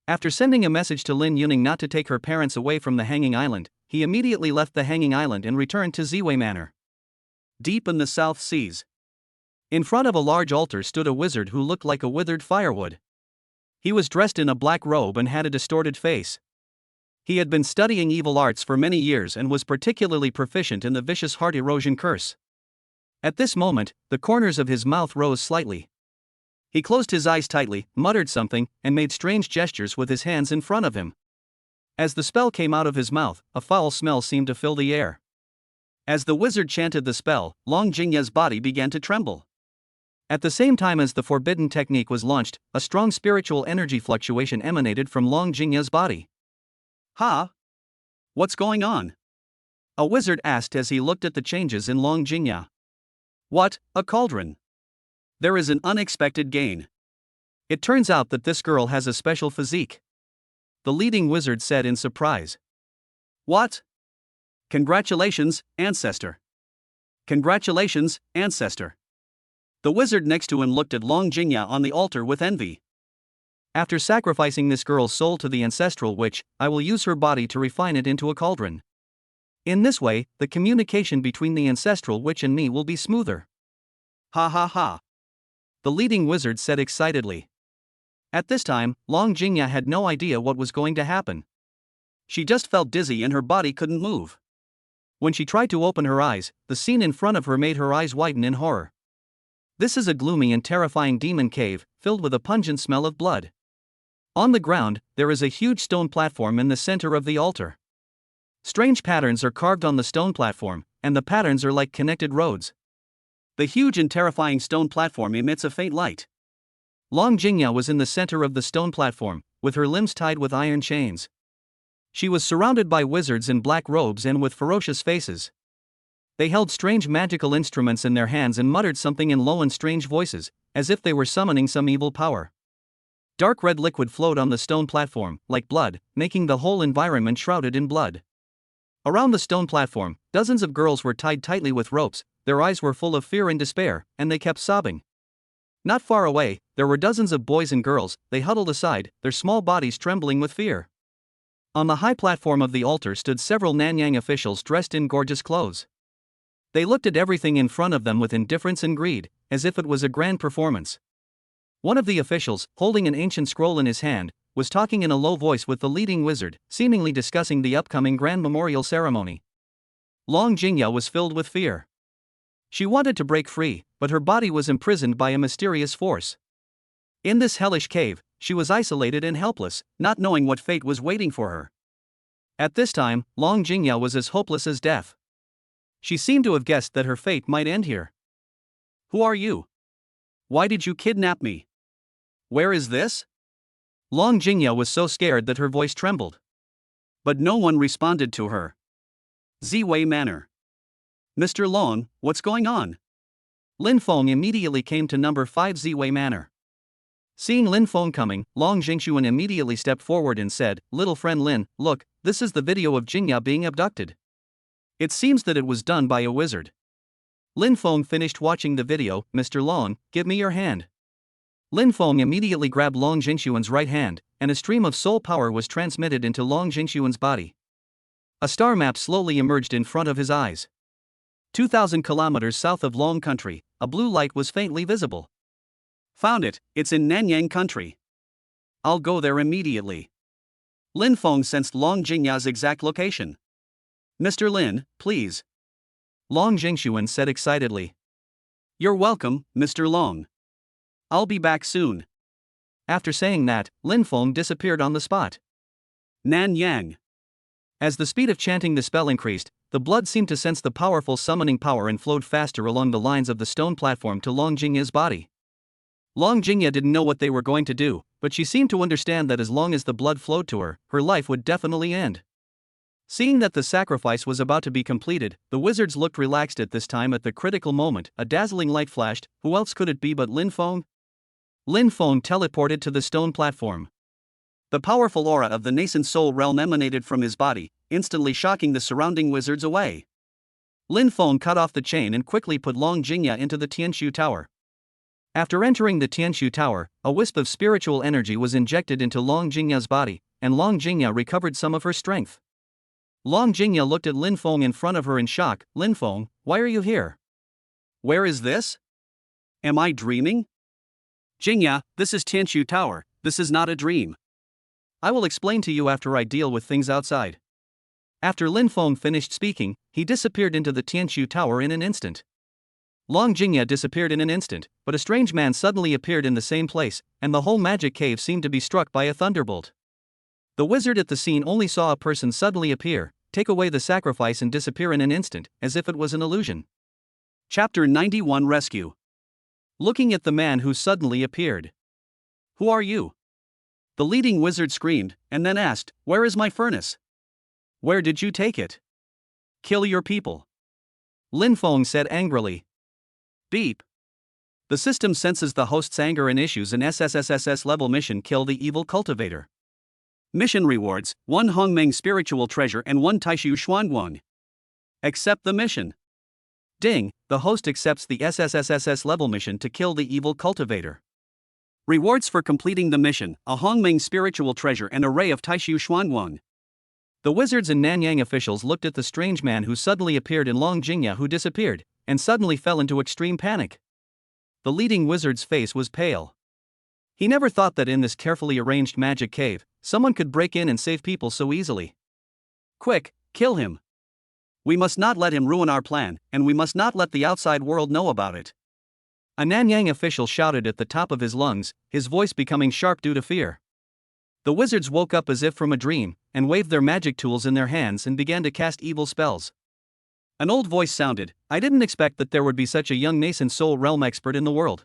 After sending a message to Lin Yuning not to take her parents away from the hanging island, he immediately left the hanging island and returned to Ziwei Manor. Deep in the South Seas. In front of a large altar stood a wizard who looked like a withered firewood. He was dressed in a black robe and had a distorted face. He had been studying evil arts for many years and was particularly proficient in the vicious heart erosion curse. At this moment, the corners of his mouth rose slightly. He closed his eyes tightly, muttered something, and made strange gestures with his hands in front of him. As the spell came out of his mouth, a foul smell seemed to fill the air. As the wizard chanted the spell, Long Jingya's body began to tremble. At the same time as the forbidden technique was launched, a strong spiritual energy fluctuation emanated from Long Jingya's body. Ha! What's going on? A wizard asked as he looked at the changes in Long Jingya. What, a cauldron? There is an unexpected gain. It turns out that this girl has a special physique, the leading wizard said in surprise. What? Congratulations, ancestor. Congratulations, ancestor. The wizard next to him looked at Long Jingya on the altar with envy. After sacrificing this girl's soul to the ancestral witch, I will use her body to refine it into a cauldron. In this way, the communication between the ancestral witch and me will be smoother. Ha ha ha. The leading wizard said excitedly. At this time, Long Jingya had no idea what was going to happen. She just felt dizzy and her body couldn't move. When she tried to open her eyes, the scene in front of her made her eyes widen in horror. This is a gloomy and terrifying demon cave, filled with a pungent smell of blood. On the ground, there is a huge stone platform in the center of the altar. Strange patterns are carved on the stone platform, and the patterns are like connected roads. The huge and terrifying stone platform emits a faint light. Long Jingya was in the center of the stone platform, with her limbs tied with iron chains. She was surrounded by wizards in black robes and with ferocious faces. They held strange magical instruments in their hands and muttered something in low and strange voices, as if they were summoning some evil power. Dark red liquid flowed on the stone platform, like blood, making the whole environment shrouded in blood. Around the stone platform, dozens of girls were tied tightly with ropes, their eyes were full of fear and despair, and they kept sobbing. Not far away, there were dozens of boys and girls, they huddled aside, their small bodies trembling with fear. On the high platform of the altar stood several Nanyang officials dressed in gorgeous clothes. They looked at everything in front of them with indifference and greed, as if it was a grand performance. One of the officials, holding an ancient scroll in his hand, was talking in a low voice with the leading wizard, seemingly discussing the upcoming grand memorial ceremony. Long Jingya was filled with fear. She wanted to break free, but her body was imprisoned by a mysterious force. In this hellish cave, she was isolated and helpless, not knowing what fate was waiting for her. At this time, Long Jingya was as hopeless as death. She seemed to have guessed that her fate might end here. Who are you? Why did you kidnap me? Where is this? Long Jingya was so scared that her voice trembled. But no one responded to her. Ziwei Manor. Mr. Long, what's going on? Lin Feng immediately came to number 5 Ziwei Manor. Seeing Lin Feng coming, Long Jingshuan immediately stepped forward and said, "Little friend Lin, look, this is the video of Jingya being abducted. It seems that it was done by a wizard." Lin Feng finished watching the video. "Mr. Long, give me your hand." Lin Feng immediately grabbed Long Jingshuan's right hand, and a stream of soul power was transmitted into Long Jingshuan's body. A star map slowly emerged in front of his eyes. 2,000 kilometers south of Long Country, a blue light was faintly visible. Found it, it's in Nanyang Country. I'll go there immediately. Lin Feng sensed Long Jingya's exact location. Mr. Lin, please. Long Jingshuan said excitedly. You're welcome, Mr. Long. I'll be back soon. After saying that, Lin Feng disappeared on the spot. Nanyang. As the speed of chanting the spell increased, the blood seemed to sense the powerful summoning power and flowed faster along the lines of the stone platform to Long Jingya's body. Long Jingya didn't know what they were going to do, but she seemed to understand that as long as the blood flowed to her, her life would definitely end. Seeing that the sacrifice was about to be completed, the wizards looked relaxed at this time. At the critical moment, a dazzling light flashed. Who else could it be but Lin Feng? Lin Feng teleported to the stone platform. The powerful aura of the nascent soul realm emanated from his body, instantly shocking the surrounding wizards away. Lin Feng cut off the chain and quickly put Long Jingya into the Tianshu Tower. After entering the Tianshu Tower, a wisp of spiritual energy was injected into Long Jingya's body, and Long Jingya recovered some of her strength. Long Jingya looked at Lin Feng in front of her in shock. "Lin Feng, why are you here? Where is this? Am I dreaming? Jingya, this is Tianshu Tower, this is not a dream. I will explain to you after I deal with things outside." After Lin Feng finished speaking, he disappeared into the Tianshu Tower in an instant. Long Jingya disappeared in an instant, but a strange man suddenly appeared in the same place, and the whole magic cave seemed to be struck by a thunderbolt. The wizard at the scene only saw a person suddenly appear, take away the sacrifice and disappear in an instant, as if it was an illusion. Chapter 91 Rescue. looking at the man who suddenly appeared. "Who are you?" The leading wizard screamed, and then asked, "Where is my furnace? Where did you take it?" "Kill your people," Lin Feng said angrily. Beep. The system senses the host's anger and issues an SSSSS level mission: Kill the evil cultivator. Mission rewards: 1 Hongmeng spiritual treasure and 1 Taishu Xuanguang. Accept the mission. Ding, the host accepts the SSSSS level mission to kill the evil cultivator. Rewards for completing the mission: a Hongmeng spiritual treasure and a ray of Taishu Xuanguang. The wizards and Nanyang officials looked at the strange man who suddenly appeared in Long Jingya, who disappeared, and suddenly fell into extreme panic. The leading wizard's face was pale. He never thought that in this carefully arranged magic cave, someone could break in and save people so easily. Quick, kill him. We must not let him ruin our plan, and we must not let the outside world know about it. A Nanyang official shouted at the top of his lungs, his voice becoming sharp due to fear. The wizards woke up as if from a dream, and waved their magic tools in their hands and began to cast evil spells. An old voice sounded, "I didn't expect that there would be such a young nascent soul realm expert in the world.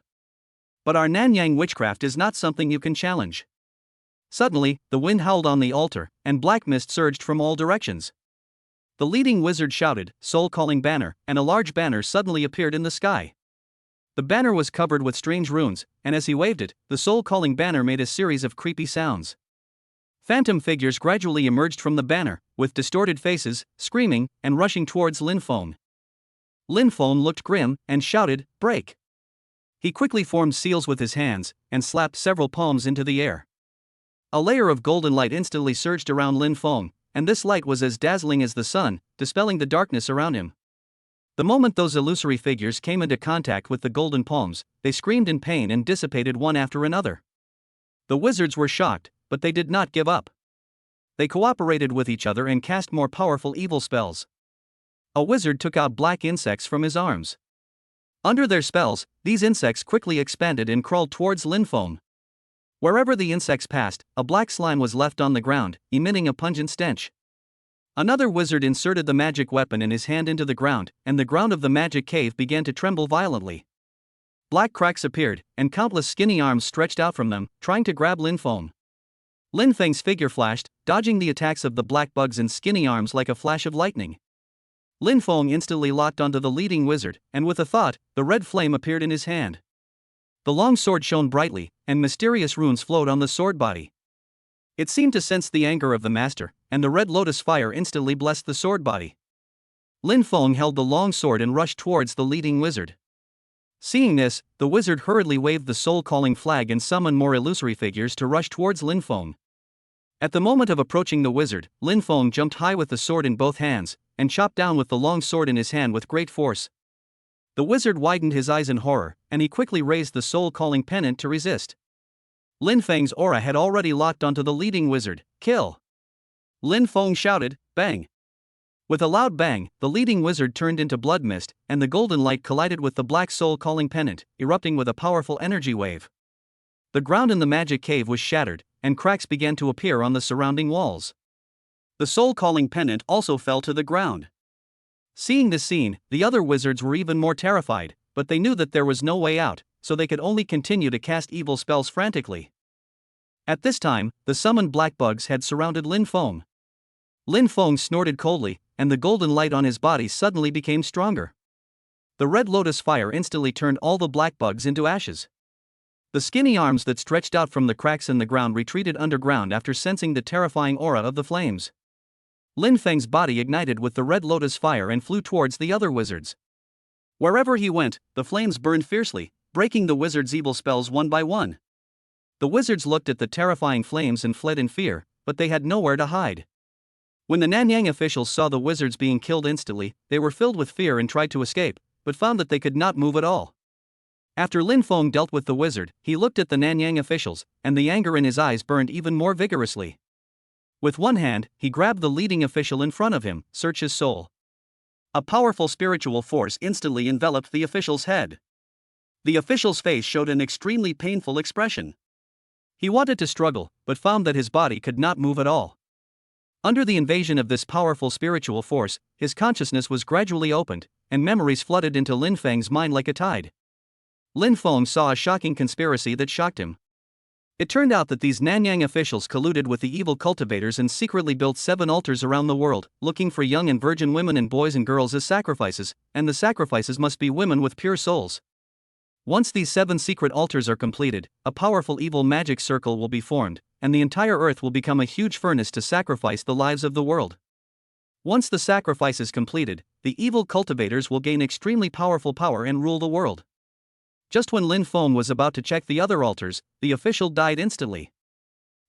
But our Nanyang witchcraft is not something you can challenge." Suddenly, the wind howled on the altar, and black mist surged from all directions. The leading wizard shouted, "Soul-calling banner," and a large banner suddenly appeared in the sky. The banner was covered with strange runes, and as he waved it, the soul-calling banner made a series of creepy sounds. Phantom figures gradually emerged from the banner, with distorted faces, screaming, and rushing towards Lin Feng. Lin Feng looked grim, and shouted, "Break!" He quickly formed seals with his hands, and slapped several palms into the air. A layer of golden light instantly surged around Lin Feng, and this light was as dazzling as the sun, dispelling the darkness around him. The moment those illusory figures came into contact with the golden palms, they screamed in pain and dissipated one after another. The wizards were shocked, but they did not give up. They cooperated with each other and cast more powerful evil spells. A wizard took out black insects from his arms. Under their spells, these insects quickly expanded and crawled towards Lin Feng. Wherever the insects passed, a black slime was left on the ground, emitting a pungent stench. Another wizard inserted the magic weapon in his hand into the ground, and the ground of the magic cave began to tremble violently. Black cracks appeared, and countless skinny arms stretched out from them, trying to grab Lin Feng. Lin Feng's figure flashed, dodging the attacks of the black bugs and skinny arms like a flash of lightning. Lin Feng instantly locked onto the leading wizard, and with a thought, the red flame appeared in his hand. The long sword shone brightly, and mysterious runes flowed on the sword body. It seemed to sense the anger of the master, and the red lotus fire instantly blessed the sword body. Lin Feng held the long sword and rushed towards the leading wizard. Seeing this, the wizard hurriedly waved the soul-calling flag and summoned more illusory figures to rush towards Lin Feng. At the moment of approaching the wizard, Lin Feng jumped high with the sword in both hands, and chopped down with the long sword in his hand with great force. The wizard widened his eyes in horror, and he quickly raised the soul-calling pennant to resist. Lin Feng's aura had already locked onto the leading wizard. "Kill!" Lin Feng shouted, "Bang!" With a loud bang, the leading wizard turned into blood mist, and the golden light collided with the black soul-calling pennant, erupting with a powerful energy wave. The ground in the magic cave was shattered, and cracks began to appear on the surrounding walls. The soul-calling pennant also fell to the ground. Seeing this scene, the other wizards were even more terrified, but they knew that there was no way out, so they could only continue to cast evil spells frantically. At this time, the summoned black bugs had surrounded Lin Feng. Lin Feng snorted coldly, and the golden light on his body suddenly became stronger. The red lotus fire instantly turned all the black bugs into ashes. The skinny arms that stretched out from the cracks in the ground retreated underground after sensing the terrifying aura of the flames. Lin Feng's body ignited with the red lotus fire and flew towards the other wizards. Wherever he went, the flames burned fiercely, breaking the wizards' evil spells one by one. The wizards looked at the terrifying flames and fled in fear, but they had nowhere to hide. When the Nanyang officials saw the wizards being killed instantly, they were filled with fear and tried to escape, but found that they could not move at all. After Lin Feng dealt with the wizard, he looked at the Nanyang officials, and the anger in his eyes burned even more vigorously. With one hand, he grabbed the leading official in front of him, search his soul. A powerful spiritual force instantly enveloped the official's head. The official's face showed an extremely painful expression. He wanted to struggle, but found that his body could not move at all. Under the invasion of this powerful spiritual force, his consciousness was gradually opened, and memories flooded into Lin Feng's mind like a tide. Lin Feng saw a shocking conspiracy that shocked him. It turned out that these Nanyang officials colluded with the evil cultivators and secretly built 7 altars around the world, looking for young and virgin women and boys and girls as sacrifices, and the sacrifices must be women with pure souls. Once these 7 secret altars are completed, a powerful evil magic circle will be formed, and the entire earth will become a huge furnace to sacrifice the lives of the world. Once the sacrifice is completed, the evil cultivators will gain extremely powerful power and rule the world. Just when Lin Feng was about to check the other altars, the official died instantly.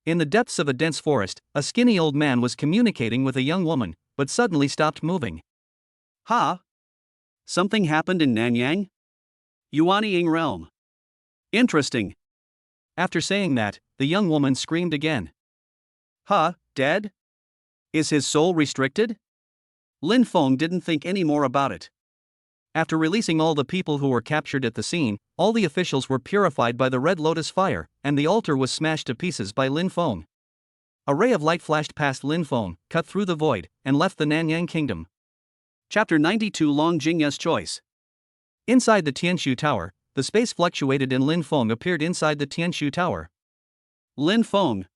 In the depths of a dense forest, a skinny old man was communicating with a young woman, but suddenly stopped moving. Ha! Something happened in Nanyang? Yuanying realm. Interesting. After saying that, the young woman screamed again. Ha, dead? Is his soul restricted? Lin Feng didn't think any more about it. After releasing all the people who were captured at the scene, all the officials were purified by the Red Lotus fire, and the altar was smashed to pieces by Lin Feng. A ray of light flashed past Lin Feng, cut through the void, and left the Nanyang kingdom. Chapter 92 Long Jingya's Choice. Inside the Tianshu Tower, the space fluctuated and Lin Feng appeared inside the Tianshu Tower. Lin Feng.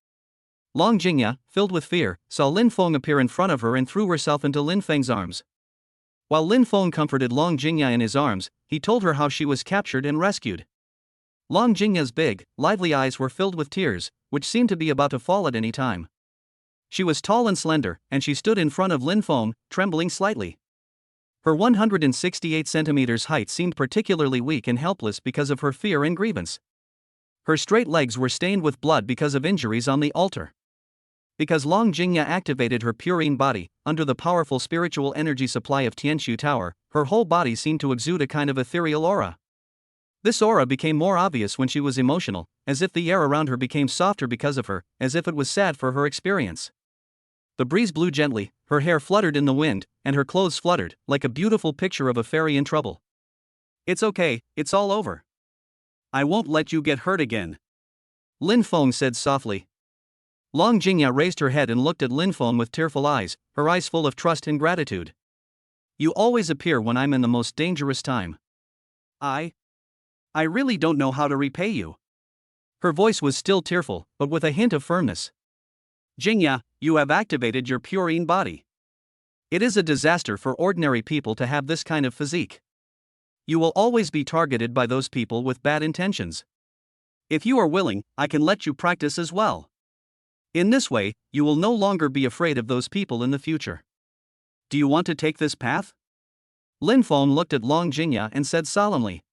Long Jingya, filled with fear, saw Lin Feng appear in front of her and threw herself into Lin Feng's arms. While Lin Feng comforted Long Jingya in his arms, he told her how she was captured and rescued. Long Jingya's big, lively eyes were filled with tears, which seemed to be about to fall at any time. She was tall and slender, and she stood in front of Lin Feng, trembling slightly. Her 168 centimeters height seemed particularly weak and helpless because of her fear and grievance. Her straight legs were stained with blood because of injuries on the altar. Because Long Jingya activated her purine body, under the powerful spiritual energy supply of Tianshu Tower, her whole body seemed to exude a kind of ethereal aura. This aura became more obvious when she was emotional, as if the air around her became softer because of her, as if it was sad for her experience. The breeze blew gently, her hair fluttered in the wind, and her clothes fluttered, like a beautiful picture of a fairy in trouble. It's okay, it's all over. I won't let you get hurt again. Lin Feng said softly. Long Jingya raised her head and looked at Lin Feng with tearful eyes, her eyes full of trust and gratitude. You always appear when I'm in the most dangerous time. I really don't know how to repay you. Her voice was still tearful, but with a hint of firmness. Jingya, you have activated your purine body. It is a disaster for ordinary people to have this kind of physique. You will always be targeted by those people with bad intentions. If you are willing, I can let you practice as well. In this way, you will no longer be afraid of those people in the future. Do you want to take this path? Lin Feng looked at Long Jingya and said solemnly.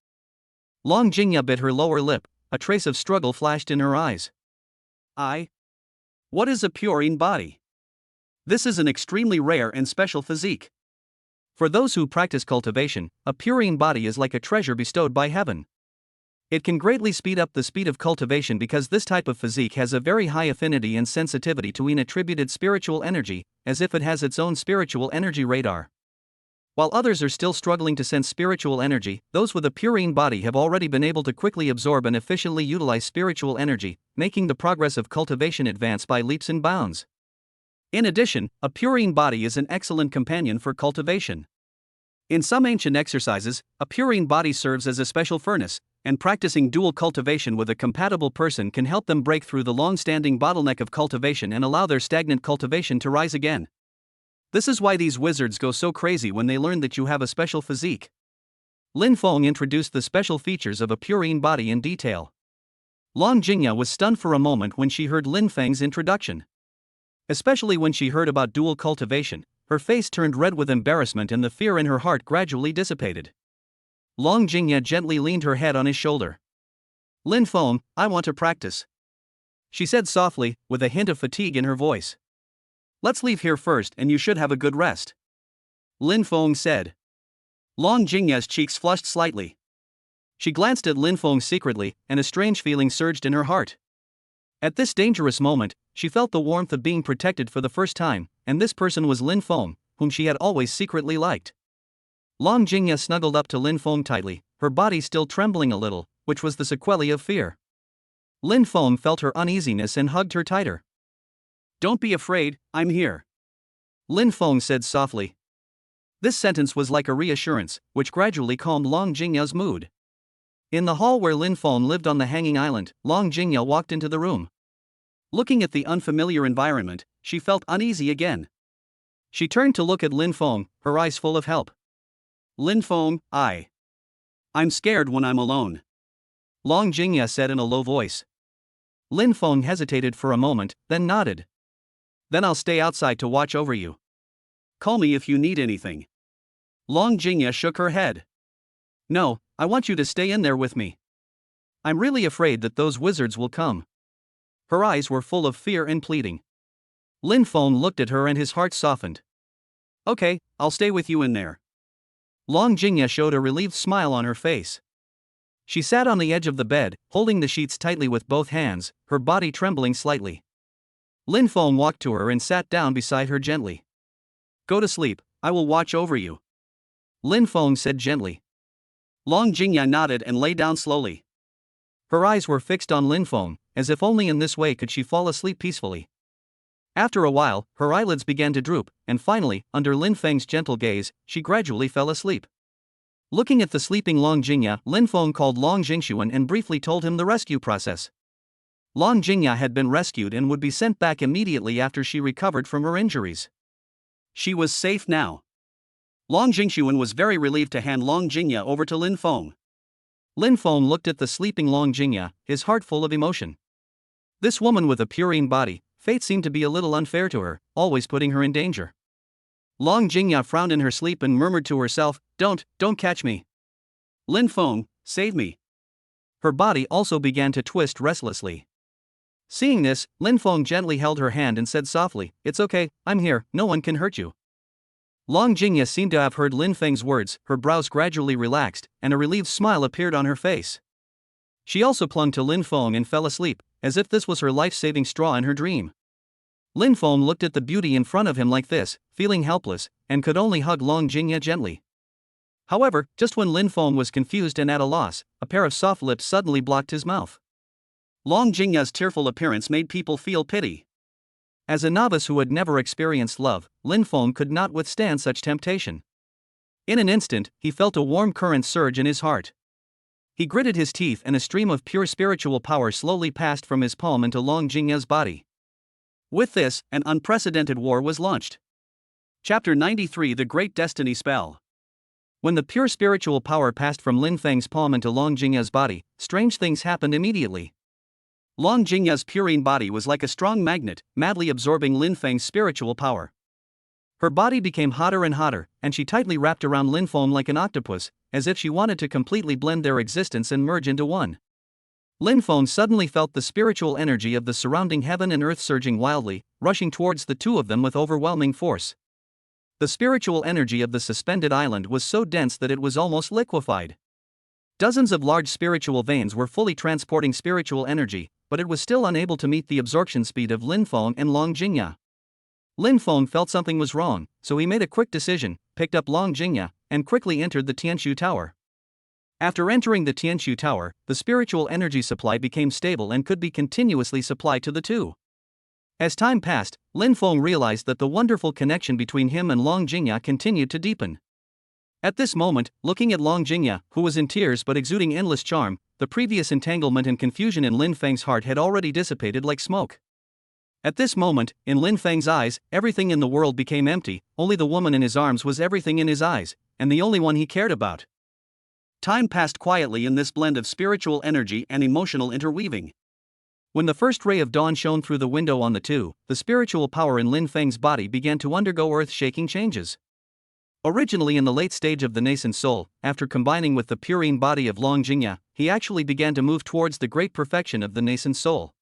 Long Jingya bit her lower lip, a trace of struggle flashed in her eyes. What is a purine body? This is an extremely rare and special physique. For those who practice cultivation, a purine body is like a treasure bestowed by heaven. It can greatly speed up the speed of cultivation because this type of physique has a very high affinity and sensitivity to attributed spiritual energy, as if it has its own spiritual energy radar. While others are still struggling to sense spiritual energy, those with a purine body have already been able to quickly absorb and efficiently utilize spiritual energy, making the progress of cultivation advance by leaps and bounds. In addition, a purine body is an excellent companion for cultivation. In some ancient exercises, a purine body serves as a special furnace, and practicing dual cultivation with a compatible person can help them break through the long-standing bottleneck of cultivation and allow their stagnant cultivation to rise again. This is why these wizards go so crazy when they learn that you have a special physique. Lin Feng introduced the special features of a purine body in detail. Long Jingya was stunned for a moment when she heard Lin Feng's introduction. Especially when she heard about dual cultivation, her face turned red with embarrassment and the fear in her heart gradually dissipated. Long Jingya gently leaned her head on his shoulder. Lin Feng, I want to practice, she said softly, with a hint of fatigue in her voice. Let's leave here first and you should have a good rest, Lin Feng said. Long Jingya's cheeks flushed slightly. She glanced at Lin Feng secretly, and a strange feeling surged in her heart. At this dangerous moment, she felt the warmth of being protected for the first time, and this person was Lin Feng, whom she had always secretly liked. Long Jingya snuggled up to Lin Feng tightly, her body still trembling a little, which was the sequelae of fear. Lin Feng felt her uneasiness and hugged her tighter. Don't be afraid, I'm here, Lin Feng said softly. This sentence was like a reassurance, which gradually calmed Long Jingya's mood. In the hall where Lin Feng lived on the hanging island, Long Jingya walked into the room. Looking at the unfamiliar environment, she felt uneasy again. She turned to look at Lin Feng, her eyes full of help. Lin Feng, I'm scared when I'm alone, Long Jingya said in a low voice. Lin Feng hesitated for a moment, then nodded. Then I'll stay outside to watch over you. Call me if you need anything. Long Jingya shook her head. No, I want you to stay in there with me. I'm really afraid that those wizards will come. Her eyes were full of fear and pleading. Lin Feng looked at her and his heart softened. Okay, I'll stay with you in there. Long Jingya showed a relieved smile on her face. She sat on the edge of the bed, holding the sheets tightly with both hands, her body trembling slightly. Lin Feng walked to her and sat down beside her gently. Go to sleep, I will watch over you, Lin Feng said gently. Long Jingya nodded and lay down slowly. Her eyes were fixed on Lin Feng, as if only in this way could she fall asleep peacefully. After a while, her eyelids began to droop, and finally, under Lin Feng's gentle gaze, she gradually fell asleep. Looking at the sleeping Long Jingya, Lin Feng called Long Jingxuan and briefly told him the rescue process. Long Jingya had been rescued and would be sent back immediately after she recovered from her injuries. She was safe now. Long Jingxuan was very relieved to hand Long Jingya over to Lin Feng. Lin Feng looked at the sleeping Long Jingya, his heart full of emotion. This woman with a purine body, fate seemed to be a little unfair to her, always putting her in danger. Long Jingya frowned in her sleep and murmured to herself, Don't catch me. Lin Feng, save me. Her body also began to twist restlessly. Seeing this, Lin Feng gently held her hand and said softly, It's okay, I'm here, no one can hurt you. Long Jingya seemed to have heard Lin Feng's words, her brows gradually relaxed, and a relieved smile appeared on her face. She also clung to Lin Feng and fell asleep, as if this was her life-saving straw in her dream. Lin Feng looked at the beauty in front of him like this, feeling helpless, and could only hug Long Jingya gently. However, just when Lin Feng was confused and at a loss, a pair of soft lips suddenly blocked his mouth. Long Jingya's tearful appearance made people feel pity. As a novice who had never experienced love, Lin Feng could not withstand such temptation. In an instant, he felt a warm current surge in his heart. He gritted his teeth and a stream of pure spiritual power slowly passed from his palm into Long Jingya's body. With this, an unprecedented war was launched. Chapter 93: The Great Destiny Spell. When the pure spiritual power passed from Lin Feng's palm into Long Jingya's body, strange things happened immediately. Long Jingya's purine body was like a strong magnet, madly absorbing Lin Feng's spiritual power. Her body became hotter and hotter, and she tightly wrapped around Lin Feng like an octopus, as if she wanted to completely blend their existence and merge into one. Lin Feng suddenly felt the spiritual energy of the surrounding heaven and earth surging wildly, rushing towards the two of them with overwhelming force. The spiritual energy of the suspended island was so dense that it was almost liquefied. Dozens of large spiritual veins were fully transporting spiritual energy, but it was still unable to meet the absorption speed of Lin Feng and Long Jingya. Lin Feng felt something was wrong, so he made a quick decision, picked up Long Jingya, and quickly entered the Tianshu Tower. After entering the Tianshu Tower, the spiritual energy supply became stable and could be continuously supplied to the two. As time passed, Lin Feng realized that the wonderful connection between him and Long Jingya continued to deepen. At this moment, looking at Long Jingya, who was in tears but exuding endless charm, the previous entanglement and confusion in Lin Feng's heart had already dissipated like smoke. At this moment, in Lin Feng's eyes, everything in the world became empty, only the woman in his arms was everything in his eyes, and the only one he cared about. Time passed quietly in this blend of spiritual energy and emotional interweaving. When the first ray of dawn shone through the window on the two, the spiritual power in Lin Feng's body began to undergo earth-shaking changes. Originally in the late stage of the nascent soul, after combining with the purine body of Long Jingya, he actually began to move towards the great perfection of the nascent soul.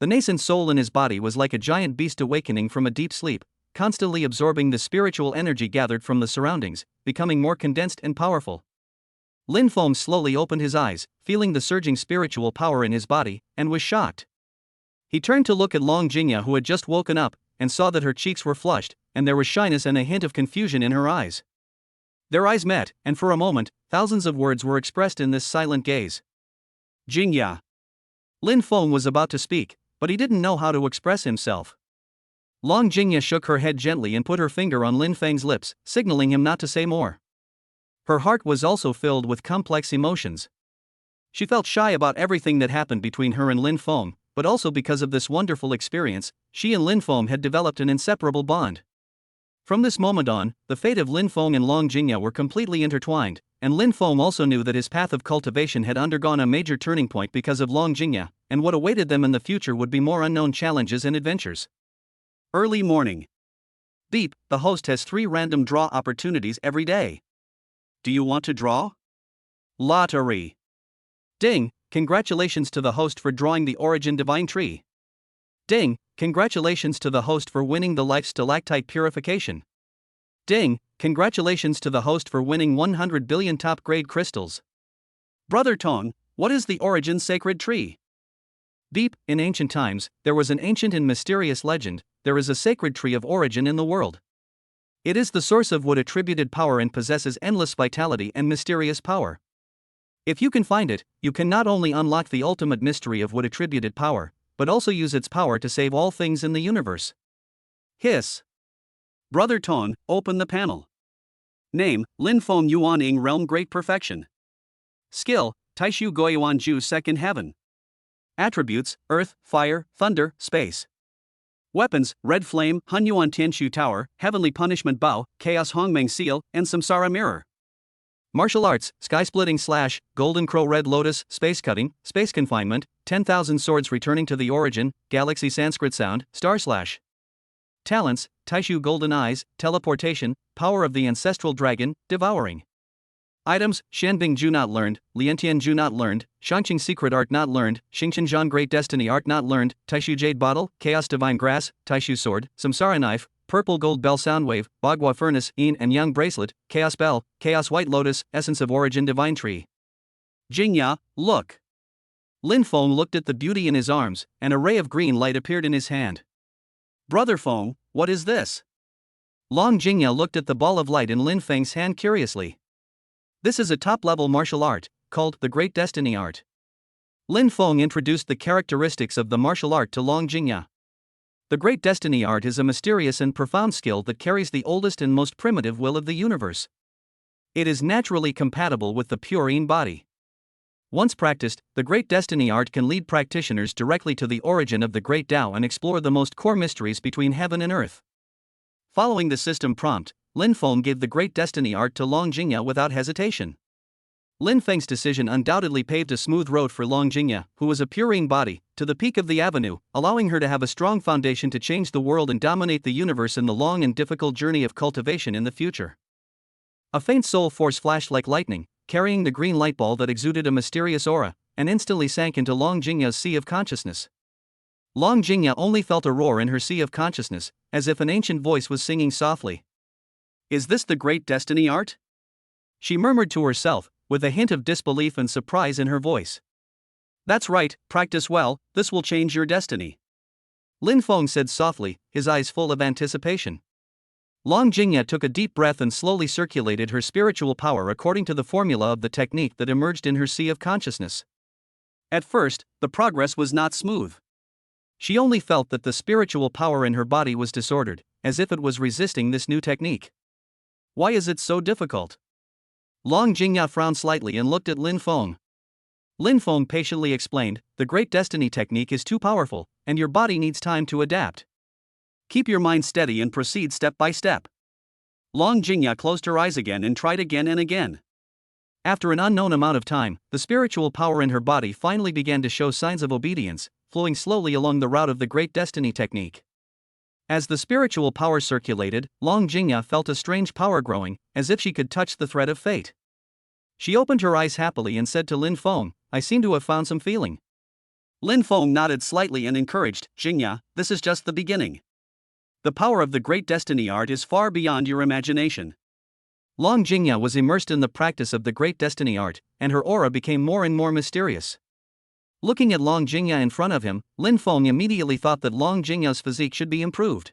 The nascent soul in his body was like a giant beast awakening from a deep sleep, constantly absorbing the spiritual energy gathered from the surroundings, becoming more condensed and powerful. Lin Feng slowly opened his eyes, feeling the surging spiritual power in his body, and was shocked. He turned to look at Long Jingya, who had just woken up, and saw that her cheeks were flushed, and there was shyness and a hint of confusion in her eyes. Their eyes met, and for a moment, thousands of words were expressed in this silent gaze. Jingya. Lin Feng was about to speak, but he didn't know how to express himself. Long Jingya shook her head gently and put her finger on Lin Feng's lips, signaling him not to say more. Her heart was also filled with complex emotions. She felt shy about everything that happened between her and Lin Feng, but also because of this wonderful experience, she and Lin Feng had developed an inseparable bond. From this moment on, the fate of Lin Feng and Long Jingya were completely intertwined, and Lin Feng also knew that his path of cultivation had undergone a major turning point because of Long Jingya, and what awaited them in the future would be more unknown challenges and adventures. Early morning. Beep, the host has 3 random draw opportunities every day. Do you want to draw? Lottery. Ding, congratulations to the host for drawing the Origin Divine Tree. Ding, congratulations to the host for winning the Life Stalactite Purification. Ding, congratulations to the host for winning 100 billion top-grade crystals. Brother Tong, what is the Origin Sacred Tree? Beep, in ancient times, there was an ancient and mysterious legend. There is a sacred tree of origin in the world. It is the source of wood attributed power and possesses endless vitality and mysterious power. If you can find it, you can not only unlock the ultimate mystery of wood attributed power, but also use its power to save all things in the universe. Hiss. Brother Tong, open the panel. Name, Lin Feng Yuan Ing Realm Great Perfection. Skill, Taishu Goyuan Ju Second Heaven. Attributes, Earth, Fire, Thunder, Space. Weapons, Red Flame, Hunyuan Tianshu Tower, Heavenly Punishment Bow, Chaos Hongmeng Seal, and Samsara Mirror. Martial Arts, Sky-Splitting Slash, Golden Crow Red Lotus, Space Cutting, Space Confinement, 10,000 Swords Returning to the Origin, Galaxy Sanskrit Sound, Star Slash. Talents, Taishu Golden Eyes, Teleportation, Power of the Ancestral Dragon, Devouring. Items, Shanbing Ju Not Learned, Liantian Ju Not Learned, Shangqing Secret Art Not Learned, Xingqian Zhan Great Destiny Art Not Learned, Taishu Jade Bottle, Chaos Divine Grass, Taishu Sword, Samsara Knife, Purple Gold Bell Soundwave, Bagua Furnace, Yin and Yang Bracelet, Chaos Bell, Chaos White Lotus, Essence of Origin Divine Tree. Jingya, look. Lin Feng looked at the beauty in his arms, and a ray of green light appeared in his hand. Brother Feng, what is this? Long Jingya looked at the ball of light in Lin Feng's hand curiously. This is a top-level martial art, called the Great Destiny Art. Lin Feng introduced the characteristics of the martial art to Long Jingya. The Great Destiny Art is a mysterious and profound skill that carries the oldest and most primitive will of the universe. It is naturally compatible with the pure Yin body. Once practiced, the Great Destiny Art can lead practitioners directly to the origin of the Great Tao and explore the most core mysteries between heaven and earth. Following the system prompt, Lin Feng gave the Great Destiny Art to Long Jingya without hesitation. Lin Feng's decision undoubtedly paved a smooth road for Long Jingya, who was a pure Yin body, to the peak of the avenue, allowing her to have a strong foundation to change the world and dominate the universe in the long and difficult journey of cultivation in the future. A faint soul force flashed like lightning, carrying the green light ball that exuded a mysterious aura, and instantly sank into Long Jingya's sea of consciousness. Long Jingya only felt a roar in her sea of consciousness, as if an ancient voice was singing softly. Is this the Great Destiny Art? She murmured to herself, with a hint of disbelief and surprise in her voice. That's right, practice well, this will change your destiny. Lin Feng said softly, his eyes full of anticipation. Long Jingya took a deep breath and slowly circulated her spiritual power according to the formula of the technique that emerged in her sea of consciousness. At first, the progress was not smooth. She only felt that the spiritual power in her body was disordered, as if it was resisting this new technique. Why is it so difficult? Long Jingya frowned slightly and looked at Lin Feng. Lin Feng patiently explained, the Great Destiny technique is too powerful, and your body needs time to adapt. Keep your mind steady and proceed step by step. Long Jingya closed her eyes again and tried again and again. After an unknown amount of time, the spiritual power in her body finally began to show signs of obedience, flowing slowly along the route of the Great Destiny technique. As the spiritual power circulated, Long Jingya felt a strange power growing, as if she could touch the thread of fate. She opened her eyes happily and said to Lin Feng, I seem to have found some feeling. Lin Feng nodded slightly and encouraged, Jingya, this is just the beginning. The power of the Great Destiny Art is far beyond your imagination. Long Jingya was immersed in the practice of the Great Destiny Art, and her aura became more and more mysterious. Looking at Long Jingya in front of him, Lin Feng immediately thought that Long Jingya's physique should be improved.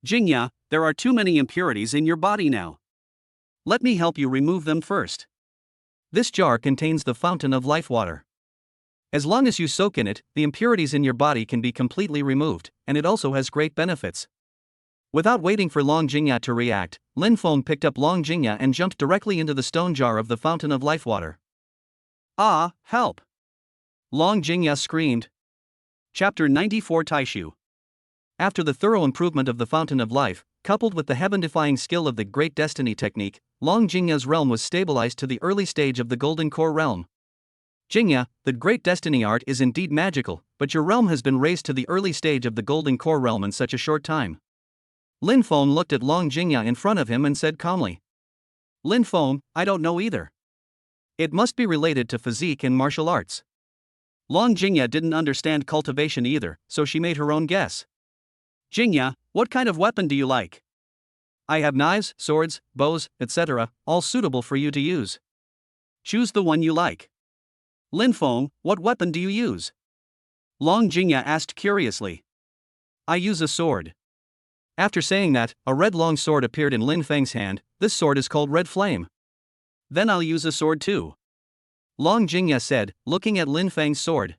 Jingya, there are too many impurities in your body now. Let me help you remove them first. This jar contains the fountain of life water. As long as you soak in it, the impurities in your body can be completely removed, and it also has great benefits. Without waiting for Long Jingya to react, Lin Feng picked up Long Jingya and jumped directly into the stone jar of the fountain of life water. Ah, help! Long Jingya screamed. Chapter 94 Taishu. After the thorough improvement of the Fountain of Life, coupled with the heaven-defying skill of the Great Destiny technique, Long Jingya's realm was stabilized to the early stage of the Golden Core realm. Jingya, the Great Destiny art is indeed magical, but your realm has been raised to the early stage of the Golden Core realm in such a short time. Lin Feng looked at Long Jingya in front of him and said calmly. Lin Feng, I don't know either. It must be related to physique and martial arts. Long Jingya didn't understand cultivation either, so she made her own guess. Jingya, what kind of weapon do you like? I have knives, swords, bows, etc., all suitable for you to use. Choose the one you like. Lin Feng, what weapon do you use? Long Jingya asked curiously. I use a sword. After saying that, a red long sword appeared in Lin Feng's hand. This sword is called Red Flame. Then I'll use a sword too. Long Jingya said, looking at Lin Feng's sword.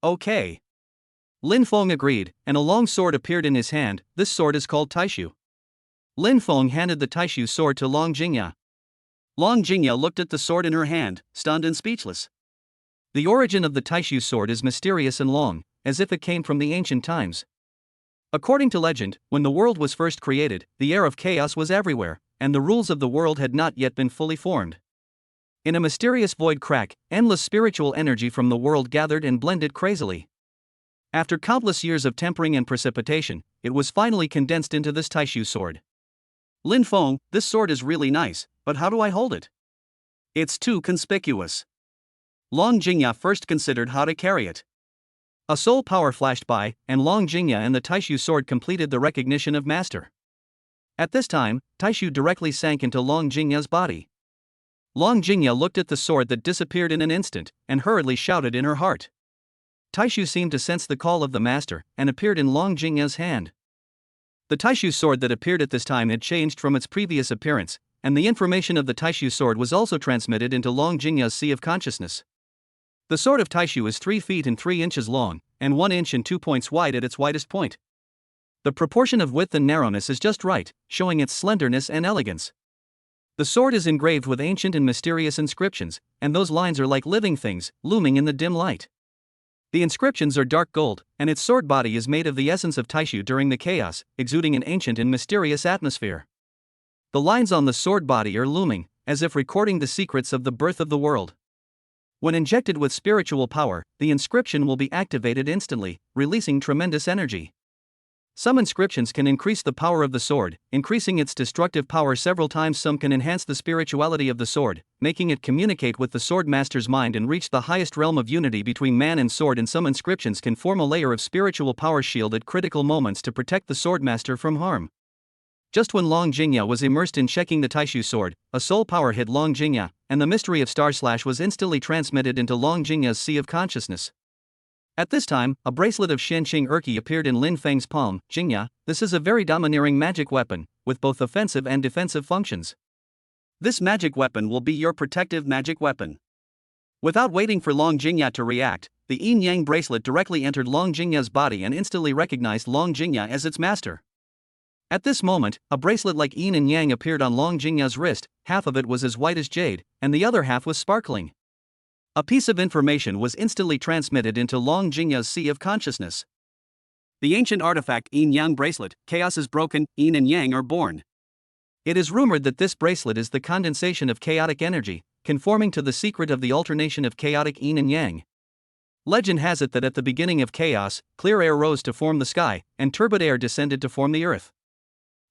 Okay. Lin Feng agreed, and a long sword appeared in his hand. This sword is called Taishu. Lin Feng handed the Taishu sword to Long Jingya. Long Jingya looked at the sword in her hand, stunned and speechless. The origin of the Taishu sword is mysterious and long, as if it came from the ancient times. According to legend, when the world was first created, the air of chaos was everywhere, and the rules of the world had not yet been fully formed. In a mysterious void crack, endless spiritual energy from the world gathered and blended crazily. After countless years of tempering and precipitation, it was finally condensed into this Taishu sword. Lin Feng, this sword is really nice, but how do I hold it? It's too conspicuous. Long Jingya first considered how to carry it. A soul power flashed by, and Long Jingya and the Taishu sword completed the recognition of master. At this time, Taishu directly sank into Long Jingya's body. Long Jingya looked at the sword that disappeared in an instant, and hurriedly shouted in her heart. Taishu seemed to sense the call of the master, and appeared in Long Jingya's hand. The Taishu sword that appeared at this time had changed from its previous appearance, and the information of the Taishu sword was also transmitted into Long Jingya's sea of consciousness. The sword of Taishu is 3 feet and 3 inches long, and 1 inch and 2 points wide at its widest point. The proportion of width and narrowness is just right, showing its slenderness and elegance. The sword is engraved with ancient and mysterious inscriptions, and those lines are like living things, looming in the dim light. The inscriptions are dark gold, and its sword body is made of the essence of Taishu during the chaos, exuding an ancient and mysterious atmosphere. The lines on the sword body are looming, as if recording the secrets of the birth of the world. When injected with spiritual power, the inscription will be activated instantly, releasing tremendous energy. Some inscriptions can increase the power of the sword, increasing its destructive power several times. Some can enhance the spirituality of the sword, making it communicate with the sword master's mind and reach the highest realm of unity between man and sword. And some inscriptions can form a layer of spiritual power shield at critical moments to protect the sword master from harm. Just when Long Jingya was immersed in checking the Taishu sword, a soul power hit Long Jingya, and the mystery of Star Slash was instantly transmitted into Long Jingya's sea of consciousness. At this time, a bracelet of Shenqing Erqi appeared in Lin Feng's palm. Jingya, this is a very domineering magic weapon, with both offensive and defensive functions. This magic weapon will be your protective magic weapon. Without waiting for Long Jingya to react, the yin-yang bracelet directly entered Long Jingya's body and instantly recognized Long Jingya as its master. At this moment, a bracelet like yin and yang appeared on Long Jingya's wrist. Half of it was as white as jade, and the other half was sparkling. A piece of information was instantly transmitted into Long Jingya's sea of consciousness. The ancient artifact yin-yang bracelet, chaos is broken, yin and yang are born. It is rumored that this bracelet is the condensation of chaotic energy, conforming to the secret of the alternation of chaotic yin and yang. Legend has it that at the beginning of chaos, clear air rose to form the sky, and turbid air descended to form the earth.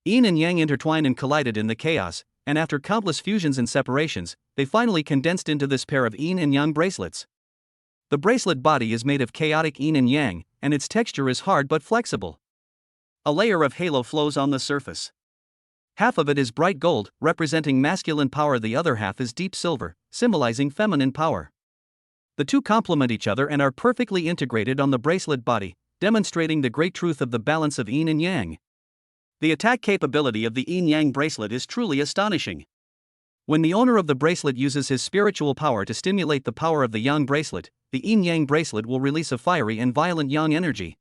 Yin and yang intertwined and collided in the chaos, and after countless fusions and separations, they finally condensed into this pair of yin and yang bracelets. The bracelet body is made of chaotic yin and yang, and its texture is hard but flexible. A layer of halo flows on the surface. Half of it is bright gold, representing masculine power. The other half is deep silver, symbolizing feminine power. The two complement each other and are perfectly integrated on the bracelet body, demonstrating the great truth of the balance of yin and yang. The attack capability of the yin-yang bracelet is truly astonishing. When the owner of the bracelet uses his spiritual power to stimulate the power of the yang bracelet, the yin-yang bracelet will release a fiery and violent yang energy.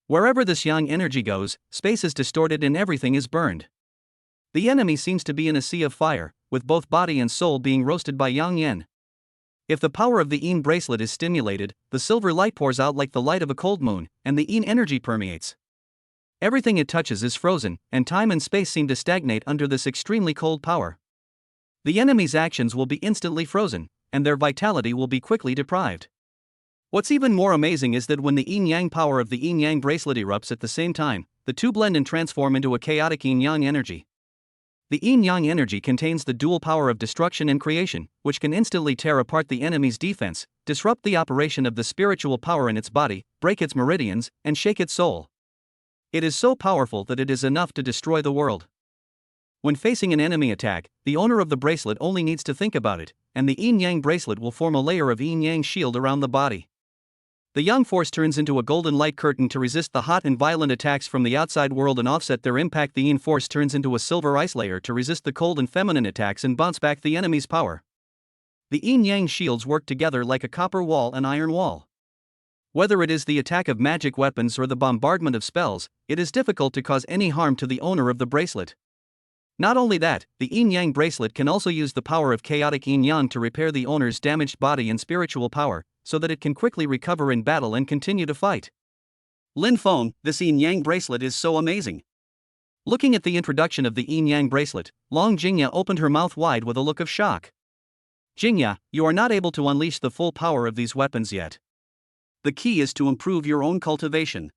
Wherever this yang energy goes, space is distorted and everything is burned. The enemy seems to be in a sea of fire, with both body and soul being roasted by yang yen. If the power of the Yin bracelet is stimulated, the silver light pours out like the light of a cold moon, and the Yin energy permeates. Everything it touches is frozen, and time and space seem to stagnate under this extremely cold power. The enemy's actions will be instantly frozen, and their vitality will be quickly deprived. What's even more amazing is that when the yin-yang power of the yin-yang bracelet erupts at the same time, the two blend and transform into a chaotic yin-yang energy. The yin-yang energy contains the dual power of destruction and creation, which can instantly tear apart the enemy's defense, disrupt the operation of the spiritual power in its body, break its meridians, and shake its soul. It is so powerful that it is enough to destroy the world. When facing an enemy attack, the owner of the bracelet only needs to think about it, and the yin-yang bracelet will form a layer of yin-yang shield around the body. The yang force turns into a golden light curtain to resist the hot and violent attacks from the outside world and offset their impact. The yin force turns into a silver ice layer to resist the cold and feminine attacks and bounce back the enemy's power. The yin-yang shields work together like a copper wall and iron wall. Whether it is the attack of magic weapons or the bombardment of spells, it is difficult to cause any harm to the owner of the bracelet. Not only that, the yin-yang bracelet can also use the power of chaotic yin-yang to repair the owner's damaged body and spiritual power, so that it can quickly recover in battle and continue to fight. Lin Feng, this yin-yang bracelet is so amazing. Looking at the introduction of the yin-yang bracelet, Long Jingya opened her mouth wide with a look of shock. Jingya, you are not able to unleash the full power of these weapons yet. The key is to improve your own cultivation.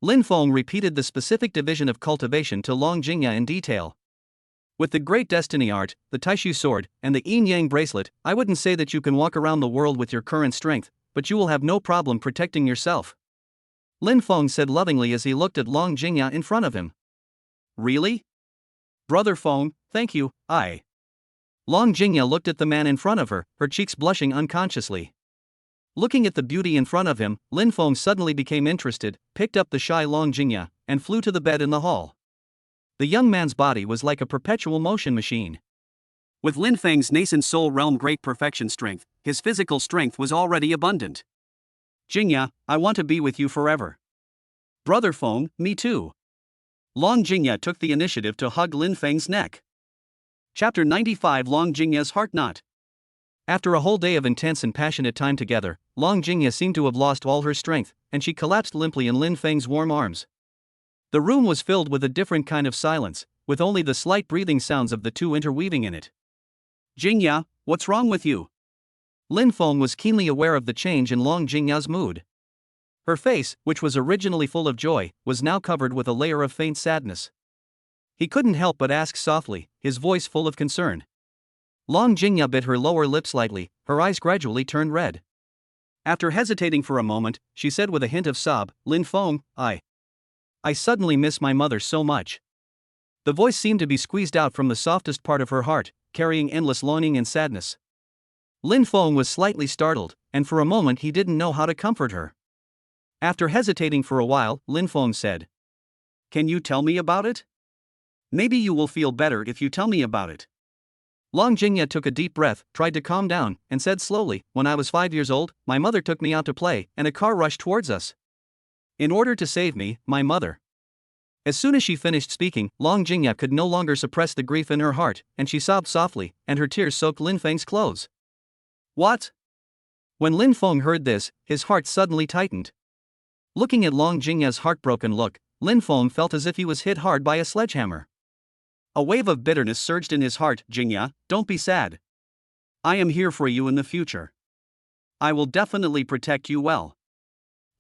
Lin Feng repeated the specific division of cultivation to Long Jingya in detail. With the great destiny art, the Tai Chi sword, and the yin-yang bracelet, I wouldn't say that you can walk around the world with your current strength, but you will have no problem protecting yourself. Lin Feng said lovingly as he looked at Long Jingya in front of him. Really? Brother Feng, thank you, Long Jingya looked at the man in front of her cheeks blushing unconsciously. Looking at the beauty in front of him, Lin Feng suddenly became interested, picked up the shy Long Jingya, and flew to the bed in the hall. The young man's body was like a perpetual motion machine. With Lin Feng's nascent soul realm great perfection strength, his physical strength was already abundant. Jingya, I want to be with you forever. Brother Feng, me too. Long Jingya took the initiative to hug Lin Feng's neck. Chapter 95 Long Jingya's Heart Knot. After a whole day of intense and passionate time together, Long Jingya seemed to have lost all her strength, and she collapsed limply in Lin Feng's warm arms. The room was filled with a different kind of silence, with only the slight breathing sounds of the two interweaving in it. Jingya, what's wrong with you? Lin Feng was keenly aware of the change in Long Jingya's mood. Her face, which was originally full of joy, was now covered with a layer of faint sadness. He couldn't help but ask softly, his voice full of concern. Long Jingya bit her lower lip slightly, her eyes gradually turned red. After hesitating for a moment, she said with a hint of sob, Lin Feng, I suddenly miss my mother so much. The voice seemed to be squeezed out from the softest part of her heart, carrying endless longing and sadness. Lin Feng was slightly startled, and for a moment he didn't know how to comfort her. After hesitating for a while, Lin Feng said, Can you tell me about it? Maybe you will feel better if you tell me about it. Long Jingya took a deep breath, tried to calm down, and said slowly, When I was 5 years old, my mother took me out to play, and a car rushed towards us. In order to save me, my mother. As soon as she finished speaking, Long Jingya could no longer suppress the grief in her heart, and she sobbed softly, and her tears soaked Lin Feng's clothes. What? When Lin Feng heard this, his heart suddenly tightened. Looking at Long Jingya's heartbroken look, Lin Feng felt as if he was hit hard by a sledgehammer. A wave of bitterness surged in his heart. Jingya, don't be sad. I am here for you in the future. I will definitely protect you well.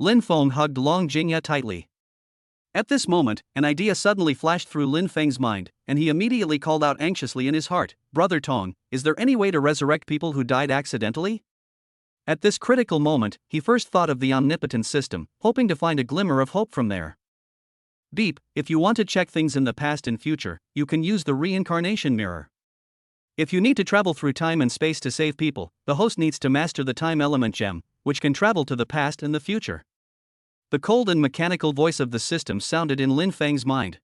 Lin Feng hugged Long Jingya tightly. At this moment, an idea suddenly flashed through Lin Feng's mind, and he immediately called out anxiously in his heart, Brother Tong, is there any way to resurrect people who died accidentally? At this critical moment, he first thought of the omnipotent system, hoping to find a glimmer of hope from there. Beep, if you want to check things in the past and future, you can use the reincarnation mirror. If you need to travel through time and space to save people, the host needs to master the time element gem, which can travel to the past and the future. The cold and mechanical voice of the system sounded in Lin Feng's mind.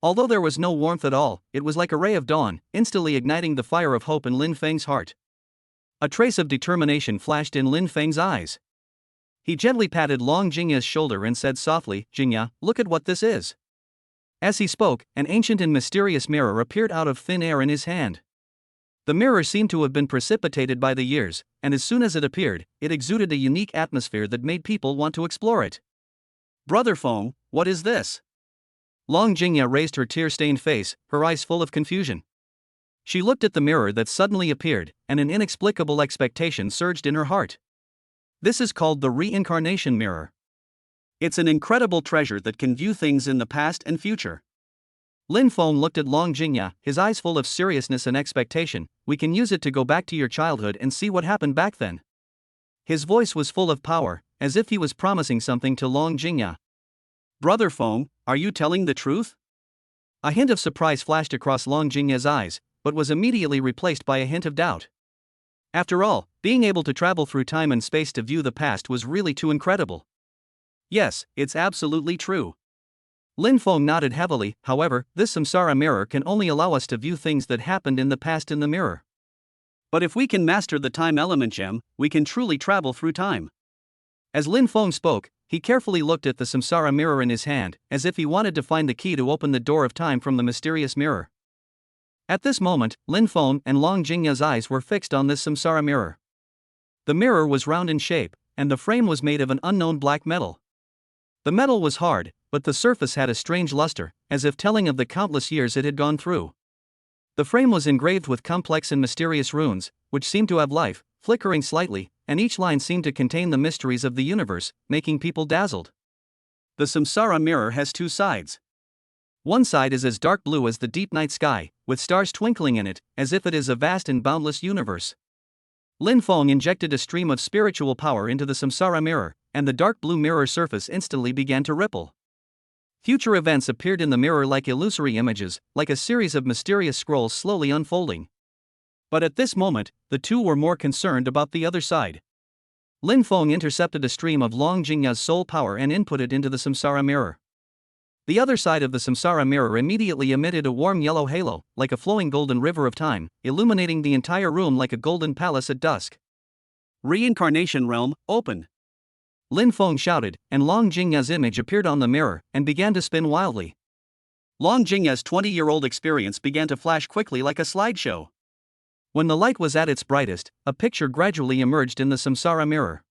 Although there was no warmth at all, it was like a ray of dawn, instantly igniting the fire of hope in Lin Feng's heart. A trace of determination flashed in Lin Feng's eyes. He gently patted Long Jingya's shoulder and said softly, Jingya, look at what this is. As he spoke, an ancient and mysterious mirror appeared out of thin air in his hand. The mirror seemed to have been precipitated by the years, and as soon as it appeared, it exuded a unique atmosphere that made people want to explore it. Brother Feng, what is this? Long Jingya raised her tear-stained face, her eyes full of confusion. She looked at the mirror that suddenly appeared, and an inexplicable expectation surged in her heart. This is called the reincarnation mirror. It's an incredible treasure that can view things in the past and future. Lin Feng looked at Long Jingya, his eyes full of seriousness and expectation. We can use it to go back to your childhood and see what happened back then. His voice was full of power, as if he was promising something to Long Jingya. Brother Feng, are you telling the truth? A hint of surprise flashed across Long Jingya's eyes, but was immediately replaced by a hint of doubt. After all, being able to travel through time and space to view the past was really too incredible. Yes, it's absolutely true. Lin Feng nodded heavily. However, this samsara mirror can only allow us to view things that happened in the past in the mirror. But if we can master the time element gem, we can truly travel through time. As Lin Feng spoke, he carefully looked at the samsara mirror in his hand, as if he wanted to find the key to open the door of time from the mysterious mirror. At this moment, Lin Feng and Long Jingya's eyes were fixed on this samsara mirror. The mirror was round in shape, and the frame was made of an unknown black metal. The metal was hard, but the surface had a strange luster, as if telling of the countless years it had gone through. The frame was engraved with complex and mysterious runes, which seemed to have life, flickering slightly, and each line seemed to contain the mysteries of the universe, making people dazzled. The samsara mirror has two sides. One side is as dark blue as the deep night sky, with stars twinkling in it, as if it is a vast and boundless universe. Lin Feng injected a stream of spiritual power into the samsara mirror, and the dark blue mirror surface instantly began to ripple. Future events appeared in the mirror like illusory images, like a series of mysterious scrolls slowly unfolding. But at this moment, the two were more concerned about the other side. Lin Feng intercepted a stream of Long Jingya's soul power and input it into the samsara mirror. The other side of the samsara mirror immediately emitted a warm yellow halo, like a flowing golden river of time, illuminating the entire room like a golden palace at dusk. Reincarnation realm, open! Lin Feng shouted, and Long Jingya's image appeared on the mirror and began to spin wildly. Long Jingya's 20-year-old experience began to flash quickly like a slideshow. When the light was at its brightest, a picture gradually emerged in the samsara mirror.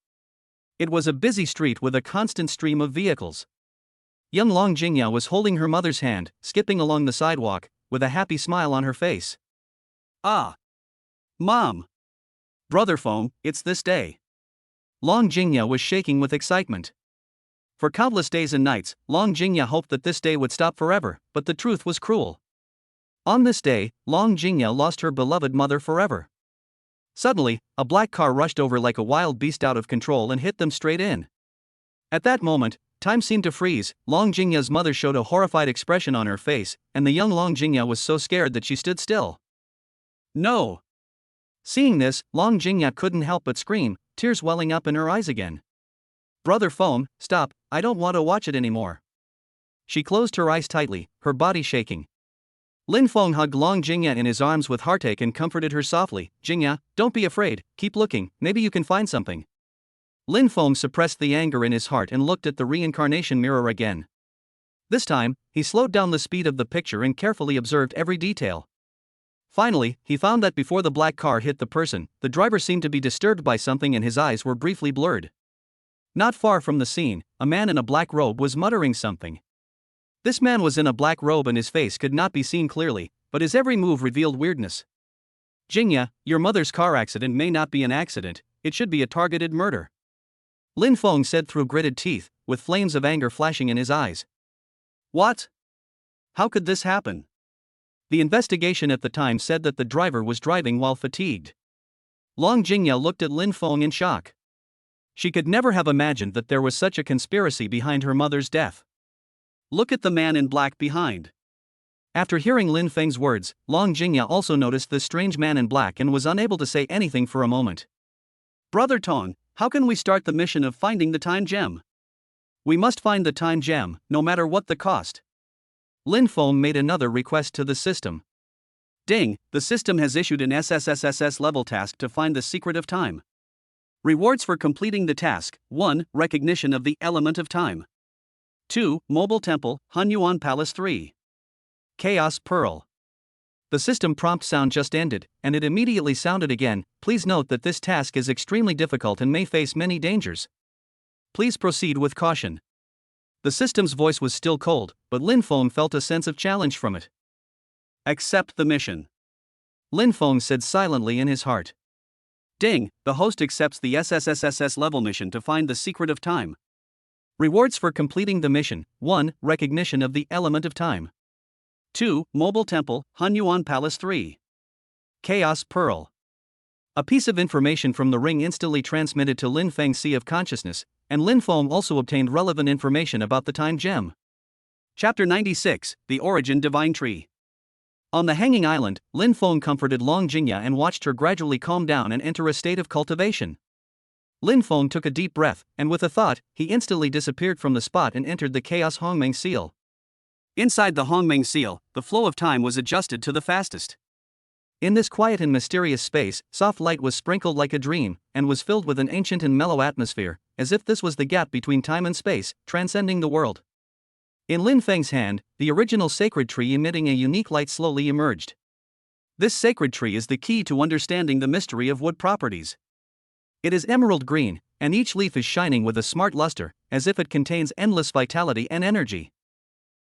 It was a busy street with a constant stream of vehicles. Young Long Jingya was holding her mother's hand, skipping along the sidewalk, with a happy smile on her face. Ah! Mom! Brother Feng, it's this day. Long Jingya was shaking with excitement. For countless days and nights, Long Jingya hoped that this day would stop forever, but the truth was cruel. On this day, Long Jingya lost her beloved mother forever. Suddenly, a black car rushed over like a wild beast out of control and hit them straight in. At that moment, time seemed to freeze. Long Jingya's mother showed a horrified expression on her face, and the young Long Jingya was so scared that she stood still. No! Seeing this, Long Jingya couldn't help but scream, tears welling up in her eyes again. Brother Feng, stop, I don't want to watch it anymore. She closed her eyes tightly, her body shaking. Lin Feng hugged Long Jingya in his arms with heartache and comforted her softly. Jingya, don't be afraid, keep looking, maybe you can find something. Lin Feng suppressed the anger in his heart and looked at the reincarnation mirror again. This time, he slowed down the speed of the picture and carefully observed every detail. Finally, he found that before the black car hit the person, the driver seemed to be disturbed by something and his eyes were briefly blurred. Not far from the scene, a man in a black robe was muttering something. This man was in a black robe and his face could not be seen clearly, but his every move revealed weirdness. Jingya, your mother's car accident may not be an accident, it should be a targeted murder. Lin Feng said through gritted teeth, with flames of anger flashing in his eyes. What? How could this happen? The investigation at the time said that the driver was driving while fatigued. Long Jingya looked at Lin Feng in shock. She could never have imagined that there was such a conspiracy behind her mother's death. Look at the man in black behind. After hearing Lin Feng's words, Long Jingya also noticed this strange man in black and was unable to say anything for a moment. Brother Tong, how can we start the mission of finding the time gem? We must find the time gem, no matter what the cost. Lin Feng made another request to the system. Ding, the system has issued an SSSSS level task to find the secret of time. Rewards for completing the task: 1. Recognition of the element of time. 2. Mobile Temple, Hunyuan Palace 3. Chaos Pearl. The system prompt sound just ended, and it immediately sounded again. Please note that this task is extremely difficult and may face many dangers. Please proceed with caution. The system's voice was still cold, but Lin Feng felt a sense of challenge from it. Accept the mission. Lin Feng said silently in his heart. Ding, the host accepts the SSSSS level mission to find the secret of time. Rewards for completing the mission: 1. Recognition of the element of time. 2. Mobile Temple, Hunyuan Palace 3. Chaos Pearl. A piece of information from the ring instantly transmitted to Lin Feng's Sea of Consciousness, and Lin Feng also obtained relevant information about the Time Gem. Chapter 96, The Origin Divine Tree. On the hanging island, Lin Feng comforted Long Jingya and watched her gradually calm down and enter a state of cultivation. Lin Feng took a deep breath, and with a thought, he instantly disappeared from the spot and entered the Chaos Hongmeng Seal. Inside the Hongmeng Seal, the flow of time was adjusted to the fastest. In this quiet and mysterious space, soft light was sprinkled like a dream, and was filled with an ancient and mellow atmosphere, as if this was the gap between time and space, transcending the world. In Lin Feng's hand, the original sacred tree emitting a unique light slowly emerged. This sacred tree is the key to understanding the mystery of wood properties. It is emerald green, and each leaf is shining with a smart luster, as if it contains endless vitality and energy.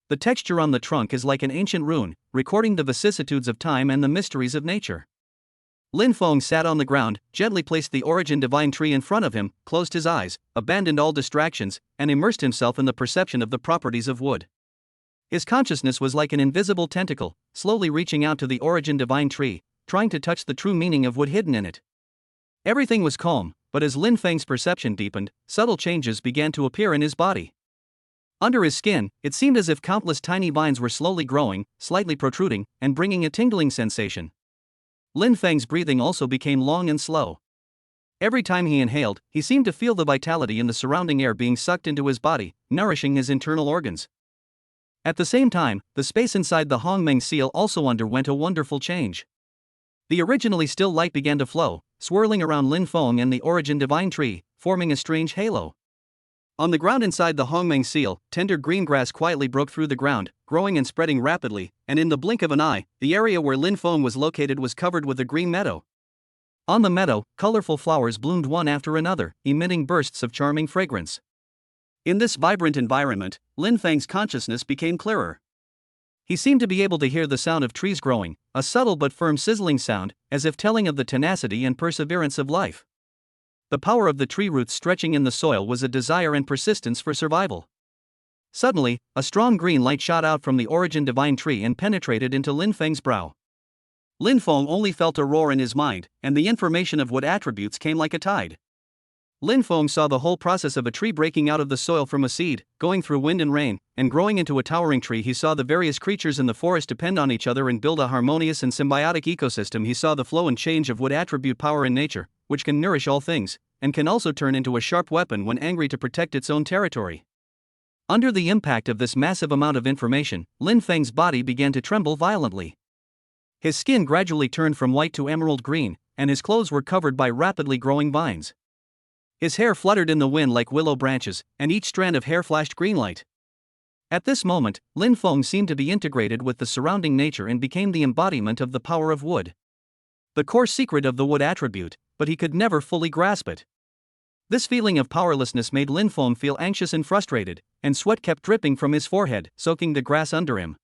The texture on the trunk is like an ancient rune, recording the vicissitudes of time and the mysteries of nature. Lin Feng sat on the ground, gently placed the Origin Divine Tree in front of him, closed his eyes, abandoned all distractions, and immersed himself in the perception of the properties of wood. His consciousness was like an invisible tentacle, slowly reaching out to the Origin Divine Tree, trying to touch the true meaning of wood hidden in it. Everything was calm, but as Lin Feng's perception deepened, subtle changes began to appear in his body. Under his skin, it seemed as if countless tiny vines were slowly growing, slightly protruding, and bringing a tingling sensation. Lin Feng's breathing also became long and slow. Every time he inhaled, he seemed to feel the vitality in the surrounding air being sucked into his body, nourishing his internal organs. At the same time, the space inside the Hongmeng Seal also underwent a wonderful change. The originally still light began to flow, swirling around Lin Feng and the Origin Divine Tree, forming a strange halo. On the ground inside the Hongmeng Seal, tender green grass quietly broke through the ground, growing and spreading rapidly, and in the blink of an eye, the area where Lin Feng was located was covered with a green meadow. On the meadow, colorful flowers bloomed one after another, emitting bursts of charming fragrance. In this vibrant environment, Lin Feng's consciousness became clearer. He seemed to be able to hear the sound of trees growing, a subtle but firm sizzling sound, as if telling of the tenacity and perseverance of life. The power of the tree roots stretching in the soil was a desire and persistence for survival. Suddenly, a strong green light shot out from the Origin Divine Tree and penetrated into Lin Feng's brow. Lin Feng only felt a roar in his mind, and the information of wood attributes came like a tide. Lin Feng saw the whole process of a tree breaking out of the soil from a seed, going through wind and rain, and growing into a towering tree. He saw the various creatures in the forest depend on each other and build a harmonious and symbiotic ecosystem. He saw the flow and change of wood attribute power in nature, which can nourish all things, and can also turn into a sharp weapon when angry to protect its own territory. Under the impact of this massive amount of information, Lin Feng's body began to tremble violently. His skin gradually turned from white to emerald green, and his clothes were covered by rapidly growing vines. His hair fluttered in the wind like willow branches, and each strand of hair flashed green light. At this moment, Lin Feng seemed to be integrated with the surrounding nature and became the embodiment of the power of wood. The core secret of the wood attribute, but he could never fully grasp it. This feeling of powerlessness made Lin Feng feel anxious and frustrated, and sweat kept dripping from his forehead, soaking the grass under him.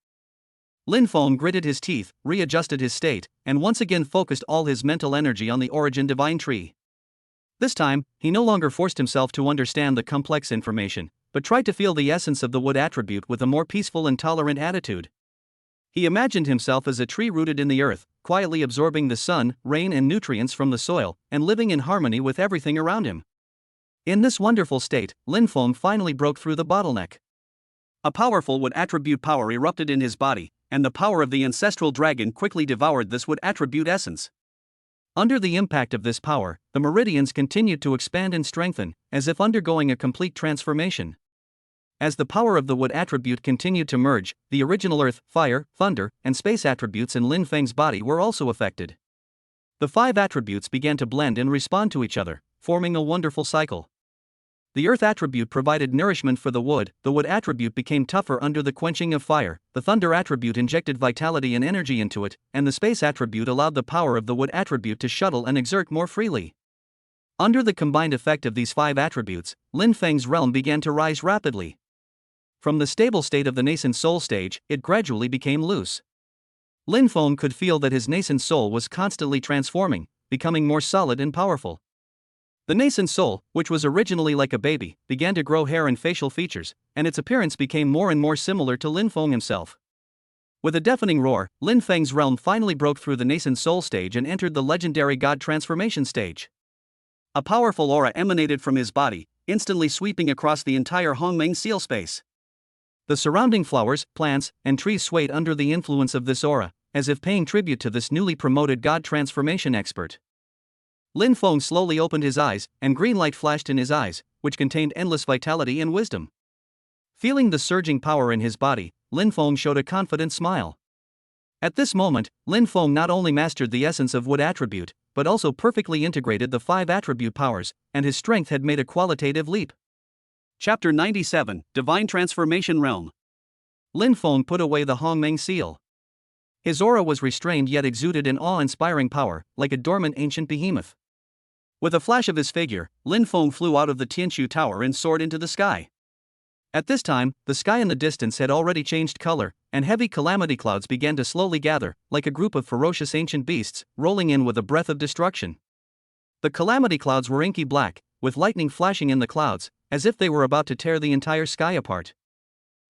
Lin Feng gritted his teeth, readjusted his state, and once again focused all his mental energy on the Origin Divine Tree. This time, he no longer forced himself to understand the complex information, but tried to feel the essence of the wood attribute with a more peaceful and tolerant attitude. He imagined himself as a tree rooted in the earth, quietly absorbing the sun, rain, and nutrients from the soil, and living in harmony with everything around him. In this wonderful state, Lin Feng finally broke through the bottleneck. A powerful wood attribute power erupted in his body, and the power of the ancestral dragon quickly devoured this wood attribute essence. Under the impact of this power, the meridians continued to expand and strengthen, as if undergoing a complete transformation. As the power of the wood attribute continued to merge, the original earth, fire, thunder, and space attributes in Lin Feng's body were also affected. The 5 attributes began to blend and respond to each other, forming a wonderful cycle. The earth attribute provided nourishment for the wood attribute became tougher under the quenching of fire, the thunder attribute injected vitality and energy into it, and the space attribute allowed the power of the wood attribute to shuttle and exert more freely. Under the combined effect of these 5 attributes, Lin Feng's realm began to rise rapidly. From the stable state of the nascent soul stage, it gradually became loose. Lin Feng could feel that his nascent soul was constantly transforming, becoming more solid and powerful. The nascent soul, which was originally like a baby, began to grow hair and facial features, and its appearance became more and more similar to Lin Feng himself. With a deafening roar, Lin Feng's realm finally broke through the nascent soul stage and entered the legendary god transformation stage. A powerful aura emanated from his body, instantly sweeping across the entire Hongmeng seal space. The surrounding flowers, plants, and trees swayed under the influence of this aura, as if paying tribute to this newly promoted god transformation expert. Lin Feng slowly opened his eyes, and green light flashed in his eyes, which contained endless vitality and wisdom. Feeling the surging power in his body, Lin Feng showed a confident smile. At this moment, Lin Feng not only mastered the essence of wood attribute, but also perfectly integrated the 5 attribute powers, and his strength had made a qualitative leap. Chapter 97, Divine Transformation Realm. Lin Feng put away the Hongmeng seal. His aura was restrained yet exuded an awe-inspiring power, like a dormant ancient behemoth. With a flash of his figure, Lin Feng flew out of the Tianshu Tower and soared into the sky. At this time, the sky in the distance had already changed color, and heavy calamity clouds began to slowly gather, like a group of ferocious ancient beasts, rolling in with a breath of destruction. The calamity clouds were inky black, with lightning flashing in the clouds, as if they were about to tear the entire sky apart.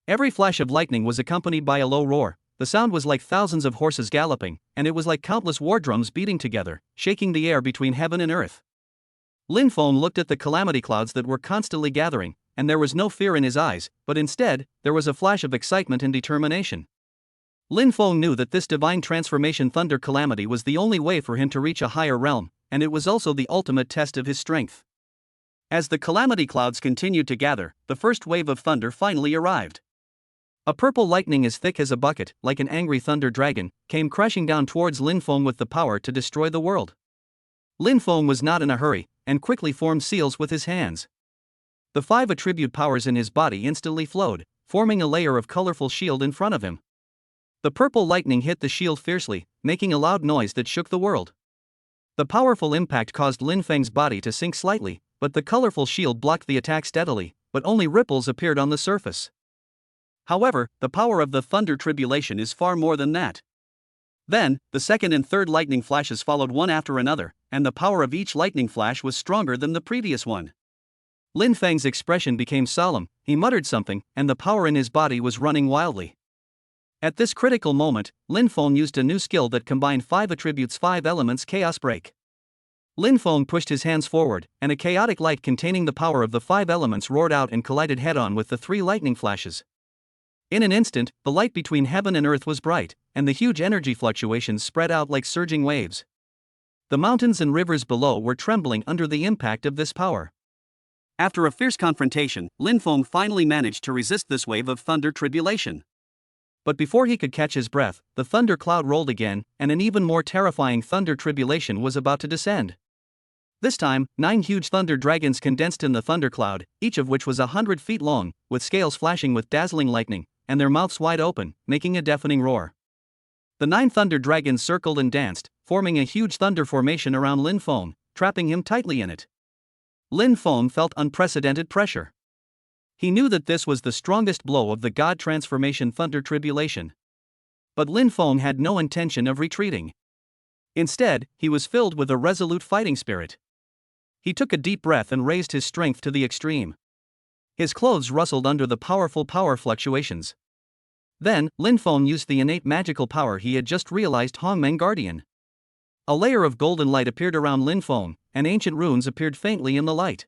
Every flash of lightning was accompanied by a low roar. The sound was like thousands of horses galloping, and it was like countless war drums beating together, shaking the air between heaven and earth. Lin Feng looked at the calamity clouds that were constantly gathering, and there was no fear in his eyes, but instead, there was a flash of excitement and determination. Lin Feng knew that this divine transformation thunder calamity was the only way for him to reach a higher realm, and it was also the ultimate test of his strength. As the calamity clouds continued to gather, the first wave of thunder finally arrived. A purple lightning as thick as a bucket, like an angry thunder dragon, came crashing down towards Lin Feng with the power to destroy the world. Lin Feng was not in a hurry, and quickly formed seals with his hands. The 5 attribute powers in his body instantly flowed, forming a layer of colorful shield in front of him. The purple lightning hit the shield fiercely, making a loud noise that shook the world. The powerful impact caused Lin Feng's body to sink slightly, but the colorful shield blocked the attack steadily, but only ripples appeared on the surface. However, the power of the thunder tribulation is far more than that. Then, the second and third lightning flashes followed one after another, and the power of each lightning flash was stronger than the previous one. Lin Feng's expression became solemn, he muttered something, and the power in his body was running wildly. At this critical moment, Lin Feng used a new skill that combined 5 attributes 5 elements chaos break. Lin Feng pushed his hands forward, and a chaotic light containing the power of the 5 elements roared out and collided head-on with the 3 lightning flashes. In an instant, the light between heaven and earth was bright, and the huge energy fluctuations spread out like surging waves. The mountains and rivers below were trembling under the impact of this power. After a fierce confrontation, Lin Feng finally managed to resist this wave of thunder tribulation. But before he could catch his breath, the thunder cloud rolled again, and an even more terrifying thunder tribulation was about to descend. This time, 9 huge thunder dragons condensed in the thunder cloud, each of which was 100 feet long, with scales flashing with dazzling lightning, and their mouths wide open, making a deafening roar. The 9 thunder dragons circled and danced, forming a huge thunder formation around Lin Feng, trapping him tightly in it. Lin Feng felt unprecedented pressure. He knew that this was the strongest blow of the God Transformation Thunder Tribulation. But Lin Feng had no intention of retreating. Instead, he was filled with a resolute fighting spirit. He took a deep breath and raised his strength to the extreme. His clothes rustled under the powerful power fluctuations. Then, Lin Feng used the innate magical power he had just realized Hongmeng Guardian. A layer of golden light appeared around Lin Feng, and ancient runes appeared faintly in the light.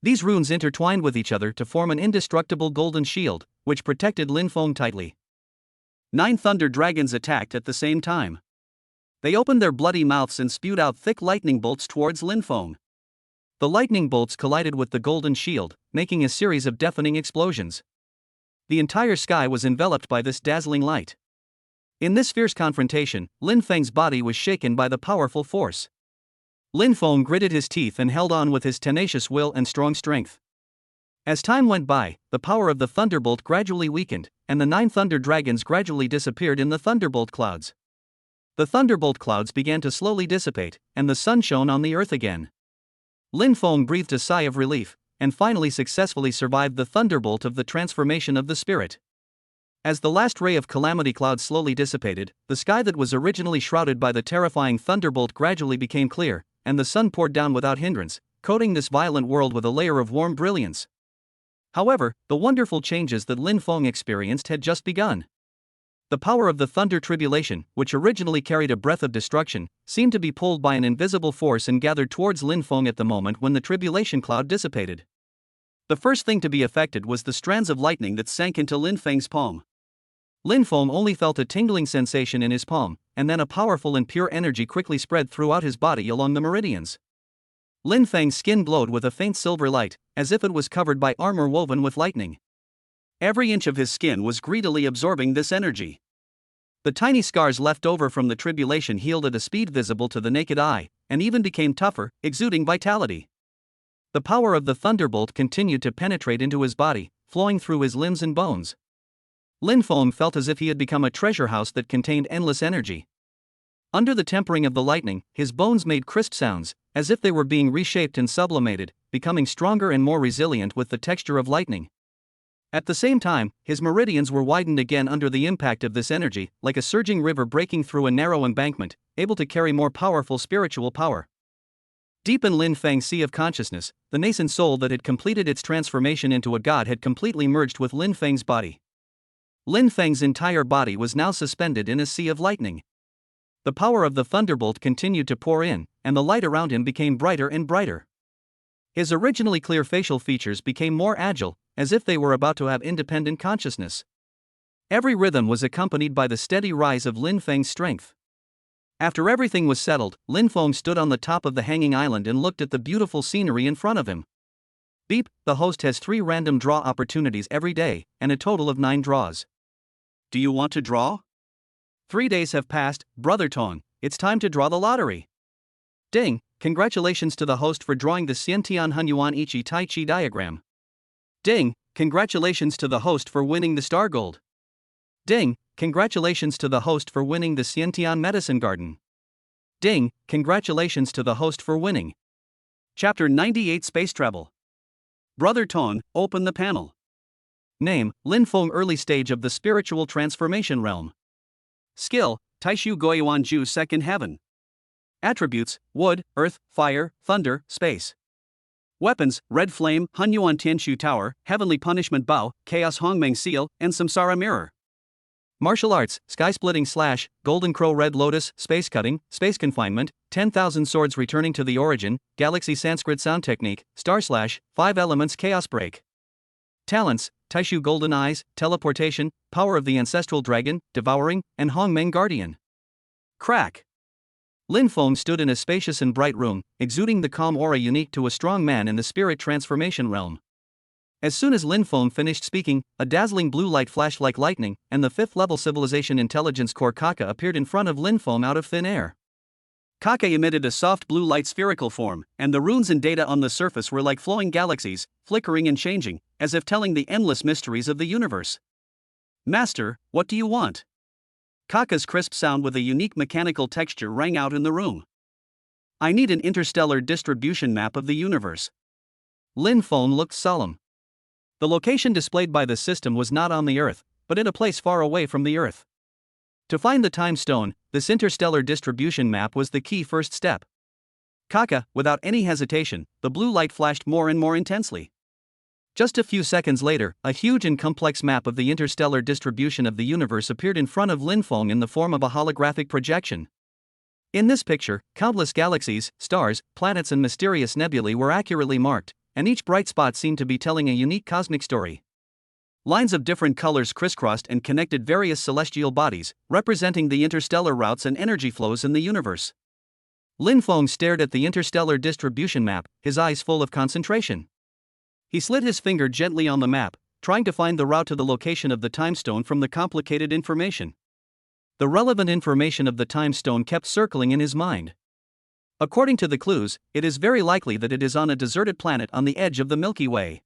These runes intertwined with each other to form an indestructible golden shield, which protected Lin Feng tightly. 9 thunder dragons attacked at the same time. They opened their bloody mouths and spewed out thick lightning bolts towards Lin Feng. The lightning bolts collided with the golden shield, making a series of deafening explosions. The entire sky was enveloped by this dazzling light. In this fierce confrontation, Lin Feng's body was shaken by the powerful force. Lin Feng gritted his teeth and held on with his tenacious will and strong strength. As time went by, the power of the thunderbolt gradually weakened, and the 9 thunder dragons gradually disappeared in the thunderbolt clouds. The thunderbolt clouds began to slowly dissipate, and the sun shone on the earth again. Lin Feng breathed a sigh of relief, and finally successfully survived the thunderbolt of the transformation of the spirit. As the last ray of calamity cloud slowly dissipated, the sky that was originally shrouded by the terrifying thunderbolt gradually became clear, and the sun poured down without hindrance, coating this violent world with a layer of warm brilliance. However, the wonderful changes that Lin Feng experienced had just begun. The power of the thunder tribulation, which originally carried a breath of destruction, seemed to be pulled by an invisible force and gathered towards Lin Feng at the moment when the tribulation cloud dissipated. The first thing to be affected was the strands of lightning that sank into Lin Feng's palm. Lin Feng only felt a tingling sensation in his palm, and then a powerful and pure energy quickly spread throughout his body along the meridians. Lin Feng's skin glowed with a faint silver light, as if it was covered by armor woven with lightning. Every inch of his skin was greedily absorbing this energy. The tiny scars left over from the tribulation healed at a speed visible to the naked eye, and even became tougher, exuding vitality. The power of the thunderbolt continued to penetrate into his body, flowing through his limbs and bones. Lin Feng felt as if he had become a treasure house that contained endless energy. Under the tempering of the lightning, his bones made crisp sounds, as if they were being reshaped and sublimated, becoming stronger and more resilient with the texture of lightning. At the same time, his meridians were widened again under the impact of this energy, like a surging river breaking through a narrow embankment, able to carry more powerful spiritual power. Deep in Lin Feng's sea of consciousness, the nascent soul that had completed its transformation into a god had completely merged with Lin Feng's body. Lin Feng's entire body was now suspended in a sea of lightning. The power of the thunderbolt continued to pour in, and the light around him became brighter and brighter. His originally clear facial features became more agile, as if they were about to have independent consciousness. Every rhythm was accompanied by the steady rise of Lin Feng's strength. After everything was settled, Lin Feng stood on the top of the hanging island and looked at the beautiful scenery in front of him. Beep, the host has 3 random draw opportunities every day, and a total of 9 draws. Do you want to draw? 3 days have passed, Brother Tong, it's time to draw the lottery. Ding, congratulations to the host for drawing the Xiantian Hunyuan Ichi Tai Chi diagram. Ding, congratulations to the host for winning the Star Gold. Ding, congratulations to the host for winning the Xiantian Medicine Garden. Ding, congratulations to the host for winning. Chapter 98 Space Travel. Brother Tong, open the panel. Name, Lin Feng, early stage of the spiritual transformation realm. Skill, Taishu Goyuan Ju Second Heaven. Attributes, wood, earth, fire, thunder, space. Weapons, red flame, Hunyuan Tianshu Tower, heavenly punishment bow, chaos Hongmeng seal, and samsara mirror. Martial arts, sky-splitting slash, golden crow red lotus, space cutting, space confinement, 10,000 swords returning to the origin, galaxy Sanskrit sound technique, star slash, 5 elements chaos break. Talents, Taishu golden eyes, teleportation, power of the ancestral dragon, devouring, and Hongmeng guardian. Crack. Lin Feng stood in a spacious and bright room, exuding the calm aura unique to a strong man in the spirit transformation realm. As soon as Lin Feng finished speaking, a dazzling blue light flashed like lightning, and the 5th-level civilization intelligence core Kaka appeared in front of Lin Feng out of thin air. Kaka emitted a soft blue light spherical form, and the runes and data on the surface were like flowing galaxies, flickering and changing, as if telling the endless mysteries of the universe. Master, what do you want? Kaka's crisp sound with a unique mechanical texture rang out in the room. I need an interstellar distribution map of the universe. Lin Feng looked solemn. The location displayed by the system was not on the Earth, but in a place far away from the Earth. To find the time stone, this interstellar distribution map was the key first step. Kaka, without any hesitation, the blue light flashed more and more intensely. Just a few seconds later, a huge and complex map of the interstellar distribution of the universe appeared in front of Lin Feng in the form of a holographic projection. In this picture, countless galaxies, stars, planets and mysterious nebulae were accurately marked, and each bright spot seemed to be telling a unique cosmic story. Lines of different colors crisscrossed and connected various celestial bodies, representing the interstellar routes and energy flows in the universe. Lin Feng stared at the interstellar distribution map, his eyes full of concentration. He slid his finger gently on the map, trying to find the route to the location of the time stone from the complicated information. The relevant information of the time stone kept circling in his mind. According to the clues, it is very likely that it is on a deserted planet on the edge of the Milky Way.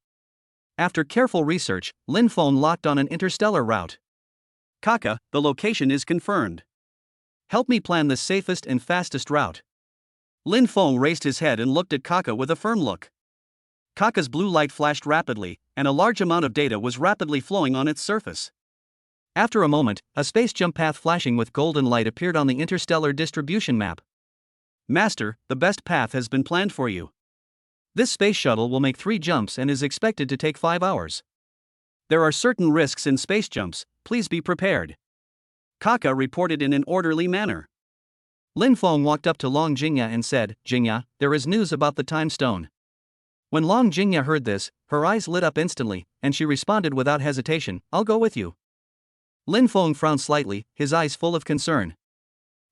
After careful research, Lin Feng locked on an interstellar route. Kaka, the location is confirmed. Help me plan the safest and fastest route. Lin Feng raised his head and looked at Kaka with a firm look. Kaka's blue light flashed rapidly, and a large amount of data was rapidly flowing on its surface. After a moment, a space jump path flashing with golden light appeared on the interstellar distribution map. Master, the best path has been planned for you. This space shuttle will make 3 jumps and is expected to take 5 hours. There are certain risks in space jumps, please be prepared. Kaka reported in an orderly manner. Lin Feng walked up to Long Jingya and said, Jingya, there is news about the time stone. When Long Jingya heard this, her eyes lit up instantly, and she responded without hesitation, I'll go with you. Lin Feng frowned slightly, his eyes full of concern.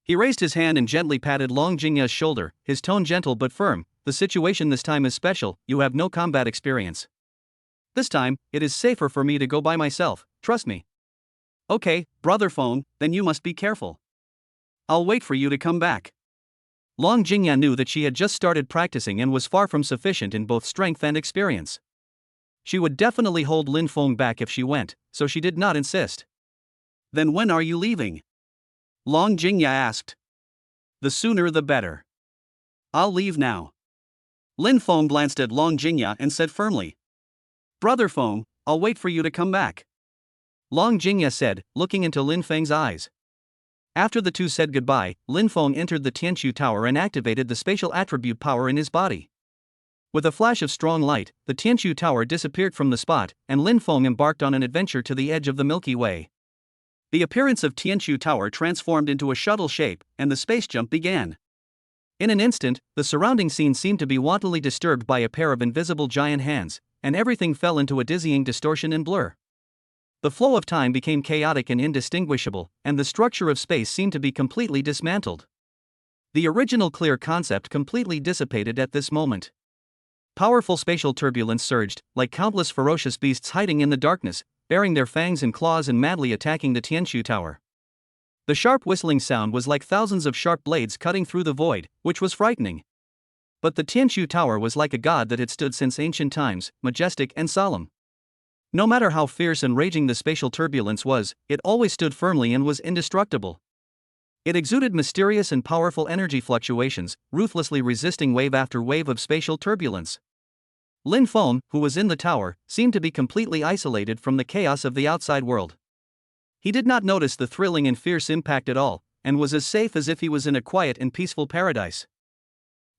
He raised his hand and gently patted Long Jingya's shoulder, his tone gentle but firm. The situation this time is special, you have no combat experience. This time, it is safer for me to go by myself, trust me. Okay, Brother Feng, then you must be careful. I'll wait for you to come back. Long Jingya knew that she had just started practicing and was far from sufficient in both strength and experience. She would definitely hold Lin Feng back if she went, so she did not insist. Then when are you leaving? Long Jingya asked. The sooner the better. I'll leave now. Lin Feng glanced at Long Jingya and said firmly. Brother Feng, I'll wait for you to come back. Long Jingya said, looking into Lin Feng's eyes. After the two said goodbye, Lin Feng entered the Tianqiu Tower and activated the spatial attribute power in his body. With a flash of strong light, the Tianqiu Tower disappeared from the spot, and Lin Feng embarked on an adventure to the edge of the Milky Way. The appearance of Tianqiu Tower transformed into a shuttle shape, and the space jump began. In an instant, the surrounding scene seemed to be wantonly disturbed by a pair of invisible giant hands, and everything fell into a dizzying distortion and blur. The flow of time became chaotic and indistinguishable, and the structure of space seemed to be completely dismantled. The original clear concept completely dissipated at this moment. Powerful spatial turbulence surged, like countless ferocious beasts hiding in the darkness, baring their fangs and claws and madly attacking the Tianqiu Tower. The sharp whistling sound was like thousands of sharp blades cutting through the void, which was frightening. But the Tianqiu Tower was like a god that had stood since ancient times, majestic and solemn. No matter how fierce and raging the spatial turbulence was, it always stood firmly and was indestructible. It exuded mysterious and powerful energy fluctuations, ruthlessly resisting wave after wave of spatial turbulence. Lin Feng, who was in the tower, seemed to be completely isolated from the chaos of the outside world. He did not notice the thrilling and fierce impact at all, and was as safe as if he was in a quiet and peaceful paradise.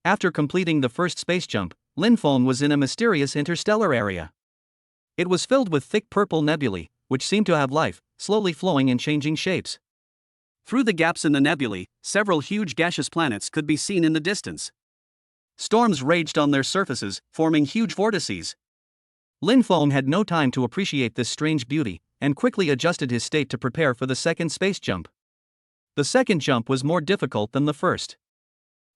After completing the first space jump, Lin Feng was in a mysterious interstellar area. It was filled with thick purple nebulae, which seemed to have life, slowly flowing and changing shapes. Through the gaps in the nebulae, several huge gaseous planets could be seen in the distance. Storms raged on their surfaces, forming huge vortices. Lin Feng had no time to appreciate this strange beauty, and quickly adjusted his state to prepare for the second space jump. The second jump was more difficult than the first.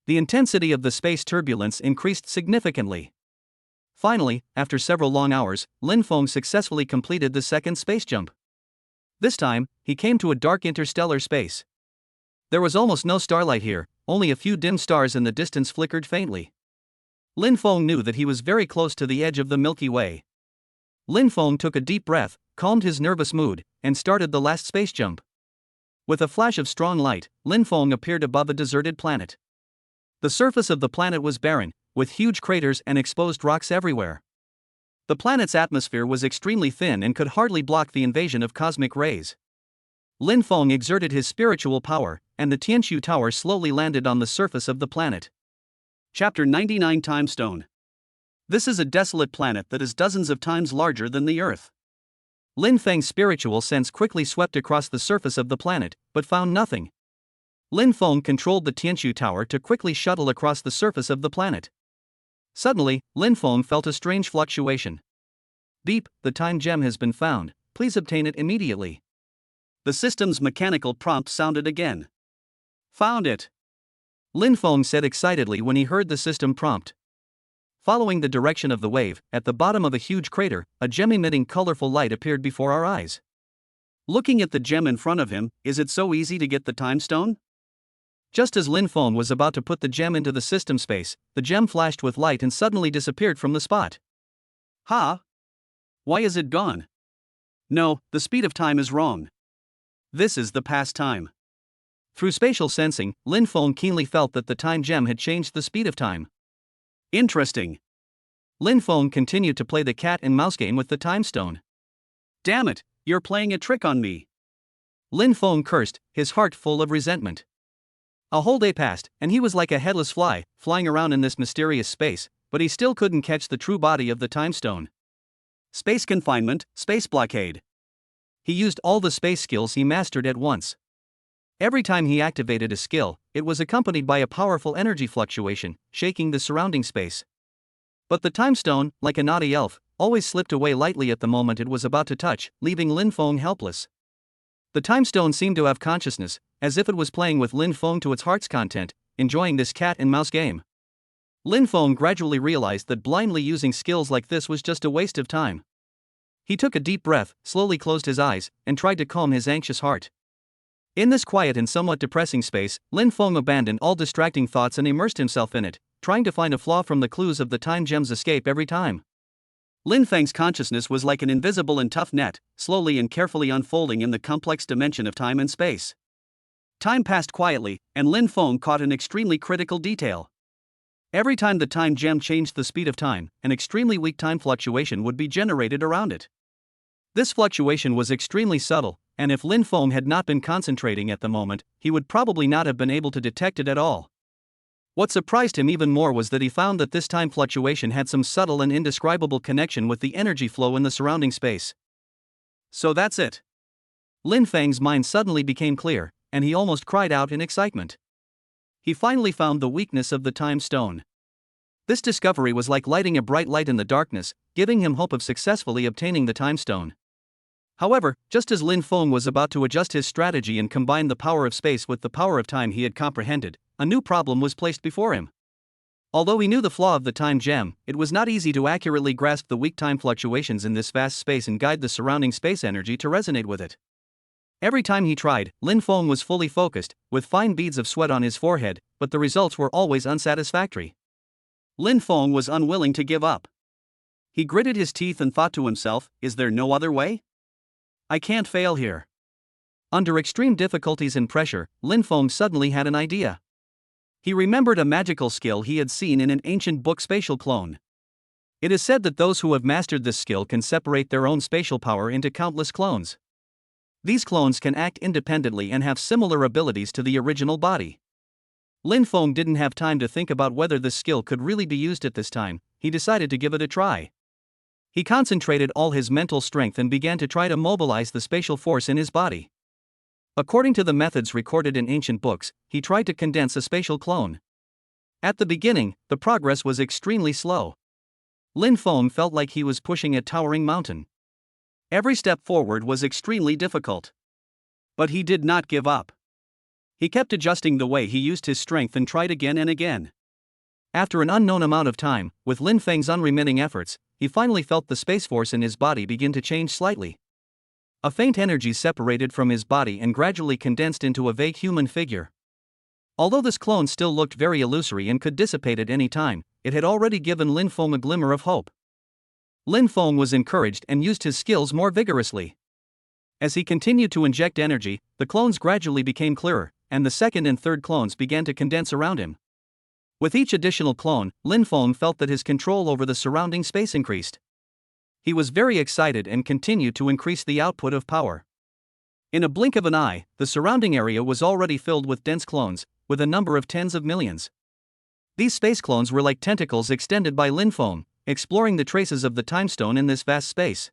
The intensity of the space turbulence increased significantly. Finally, after several long hours, Lin Feng successfully completed the second space jump. This time, he came to a dark interstellar space. There was almost no starlight here, only a few dim stars in the distance flickered faintly. Lin Feng knew that he was very close to the edge of the Milky Way. Lin Feng took a deep breath, calmed his nervous mood, and started the last space jump. With a flash of strong light, Lin Feng appeared above a deserted planet. The surface of the planet was barren, with huge craters and exposed rocks everywhere. The planet's atmosphere was extremely thin and could hardly block the invasion of cosmic rays. Lin Feng exerted his spiritual power, and the Tianqiu Tower slowly landed on the surface of the planet. Chapter 99 Time Stone. This is a desolate planet that is dozens of times larger than the Earth. Lin Feng's spiritual sense quickly swept across the surface of the planet, but found nothing. Lin Feng controlled the Tianqiu Tower to quickly shuttle across the surface of the planet. Suddenly, Lin Feng felt a strange fluctuation. Beep, the time gem has been found, please obtain it immediately. The system's mechanical prompt sounded again. Found it. Lin Feng said excitedly when he heard the system prompt. Following the direction of the wave, at the bottom of a huge crater, a gem emitting colorful light appeared before our eyes. Looking at the gem in front of him, is it so easy to get the time stone? Just as Lin Feng was about to put the gem into the system space, the gem flashed with light and suddenly disappeared from the spot. Ha! Why is it gone? No, the speed of time is wrong. This is the past time. Through spatial sensing, Lin Feng keenly felt that the time gem had changed the speed of time. Interesting. Lin Feng continued to play the cat and mouse game with the time stone. Damn it, you're playing a trick on me. Lin Feng cursed, his heart full of resentment. A whole day passed, and he was like a headless fly, flying around in this mysterious space, but he still couldn't catch the true body of the time stone. Space confinement, space blockade. He used all the space skills he mastered at once. Every time he activated a skill, it was accompanied by a powerful energy fluctuation, shaking the surrounding space. But the time stone, like a naughty elf, always slipped away lightly at the moment it was about to touch, leaving Lin Feng helpless. The time stone seemed to have consciousness, as if it was playing with Lin Feng to its heart's content, enjoying this cat and mouse game. Lin Feng gradually realized that blindly using skills like this was just a waste of time. He took a deep breath, slowly closed his eyes, and tried to calm his anxious heart. In this quiet and somewhat depressing space, Lin Feng abandoned all distracting thoughts and immersed himself in it, trying to find a flaw from the clues of the time gem's escape every time. Lin Feng's consciousness was like an invisible and tough net, slowly and carefully unfolding in the complex dimension of time and space. Time passed quietly, and Lin Feng caught an extremely critical detail. Every time the time gem changed the speed of time, an extremely weak time fluctuation would be generated around it. This fluctuation was extremely subtle, and if Lin Feng had not been concentrating at the moment, he would probably not have been able to detect it at all. What surprised him even more was that he found that this time fluctuation had some subtle and indescribable connection with the energy flow in the surrounding space. So that's it. Lin Feng's mind suddenly became clear, and he almost cried out in excitement. He finally found the weakness of the time stone. This discovery was like lighting a bright light in the darkness, giving him hope of successfully obtaining the time stone. However, just as Lin Feng was about to adjust his strategy and combine the power of space with the power of time he had comprehended, a new problem was placed before him. Although he knew the flaw of the time gem, it was not easy to accurately grasp the weak time fluctuations in this vast space and guide the surrounding space energy to resonate with it. Every time he tried, Lin Feng was fully focused, with fine beads of sweat on his forehead, but the results were always unsatisfactory. Lin Feng was unwilling to give up. He gritted his teeth and thought to himself, is there no other way? I can't fail here. Under extreme difficulties and pressure, Lin Feng suddenly had an idea. He remembered a magical skill he had seen in an ancient book, spatial clone. It is said that those who have mastered this skill can separate their own spatial power into countless clones. These clones can act independently and have similar abilities to the original body. Lin Feng didn't have time to think about whether this skill could really be used at this time. He decided to give it a try. He concentrated all his mental strength and began to try to mobilize the spatial force in his body. According to the methods recorded in ancient books, he tried to condense a spatial clone. At the beginning, the progress was extremely slow. Lin Feng felt like he was pushing a towering mountain. Every step forward was extremely difficult. But he did not give up. He kept adjusting the way he used his strength and tried again and again. After an unknown amount of time, with Lin Feng's unremitting efforts, he finally felt the space force in his body begin to change slightly. A faint energy separated from his body and gradually condensed into a vague human figure. Although this clone still looked very illusory and could dissipate at any time, it had already given Lin Feng a glimmer of hope. Lin Feng was encouraged and used his skills more vigorously. As he continued to inject energy, the clones gradually became clearer, and the second and third clones began to condense around him. With each additional clone, Lin Feng felt that his control over the surrounding space increased. He was very excited and continued to increase the output of power. In a blink of an eye, the surrounding area was already filled with dense clones, with a number of tens of millions. These space clones were like tentacles extended by Lin Feng, exploring the traces of the time stone in this vast space.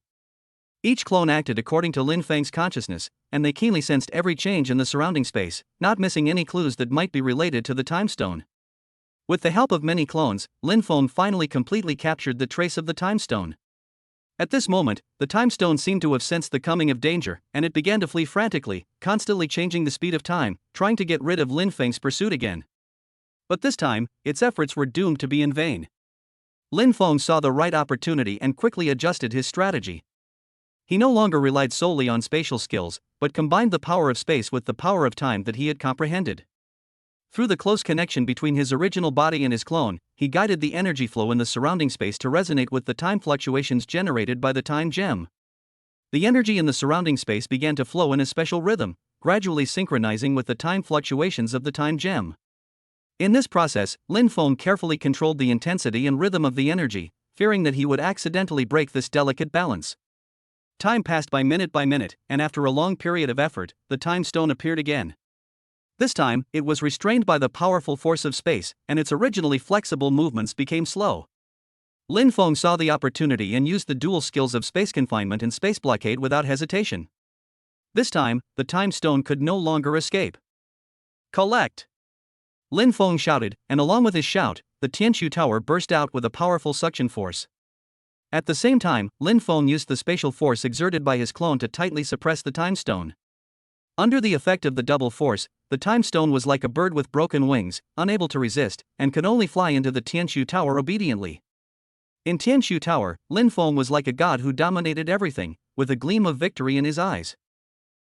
Each clone acted according to Lin Feng's consciousness, and they keenly sensed every change in the surrounding space, not missing any clues that might be related to the time stone. With the help of many clones, Lin Feng finally completely captured the trace of the time stone. At this moment, the time stone seemed to have sensed the coming of danger, and it began to flee frantically, constantly changing the speed of time, trying to get rid of Lin Feng's pursuit again. But this time, its efforts were doomed to be in vain. Lin Feng saw the right opportunity and quickly adjusted his strategy. He no longer relied solely on spatial skills, but combined the power of space with the power of time that he had comprehended. Through the close connection between his original body and his clone, he guided the energy flow in the surrounding space to resonate with the time fluctuations generated by the time gem. The energy in the surrounding space began to flow in a special rhythm, gradually synchronizing with the time fluctuations of the time gem. In this process, Lin Feng carefully controlled the intensity and rhythm of the energy, fearing that he would accidentally break this delicate balance. Time passed by minute, and after a long period of effort, the time stone appeared again. This time, it was restrained by the powerful force of space, and its originally flexible movements became slow. Lin Feng saw the opportunity and used the dual skills of space confinement and space blockade without hesitation. This time, the time stone could no longer escape. Collect! Lin Feng shouted, and along with his shout, the Tianshu Tower burst out with a powerful suction force. At the same time, Lin Feng used the spatial force exerted by his clone to tightly suppress the time stone. Under the effect of the double force, the time stone was like a bird with broken wings, unable to resist, and could only fly into the Tianshu Tower obediently. In Tianshu Tower, Lin Feng was like a god who dominated everything, with a gleam of victory in his eyes.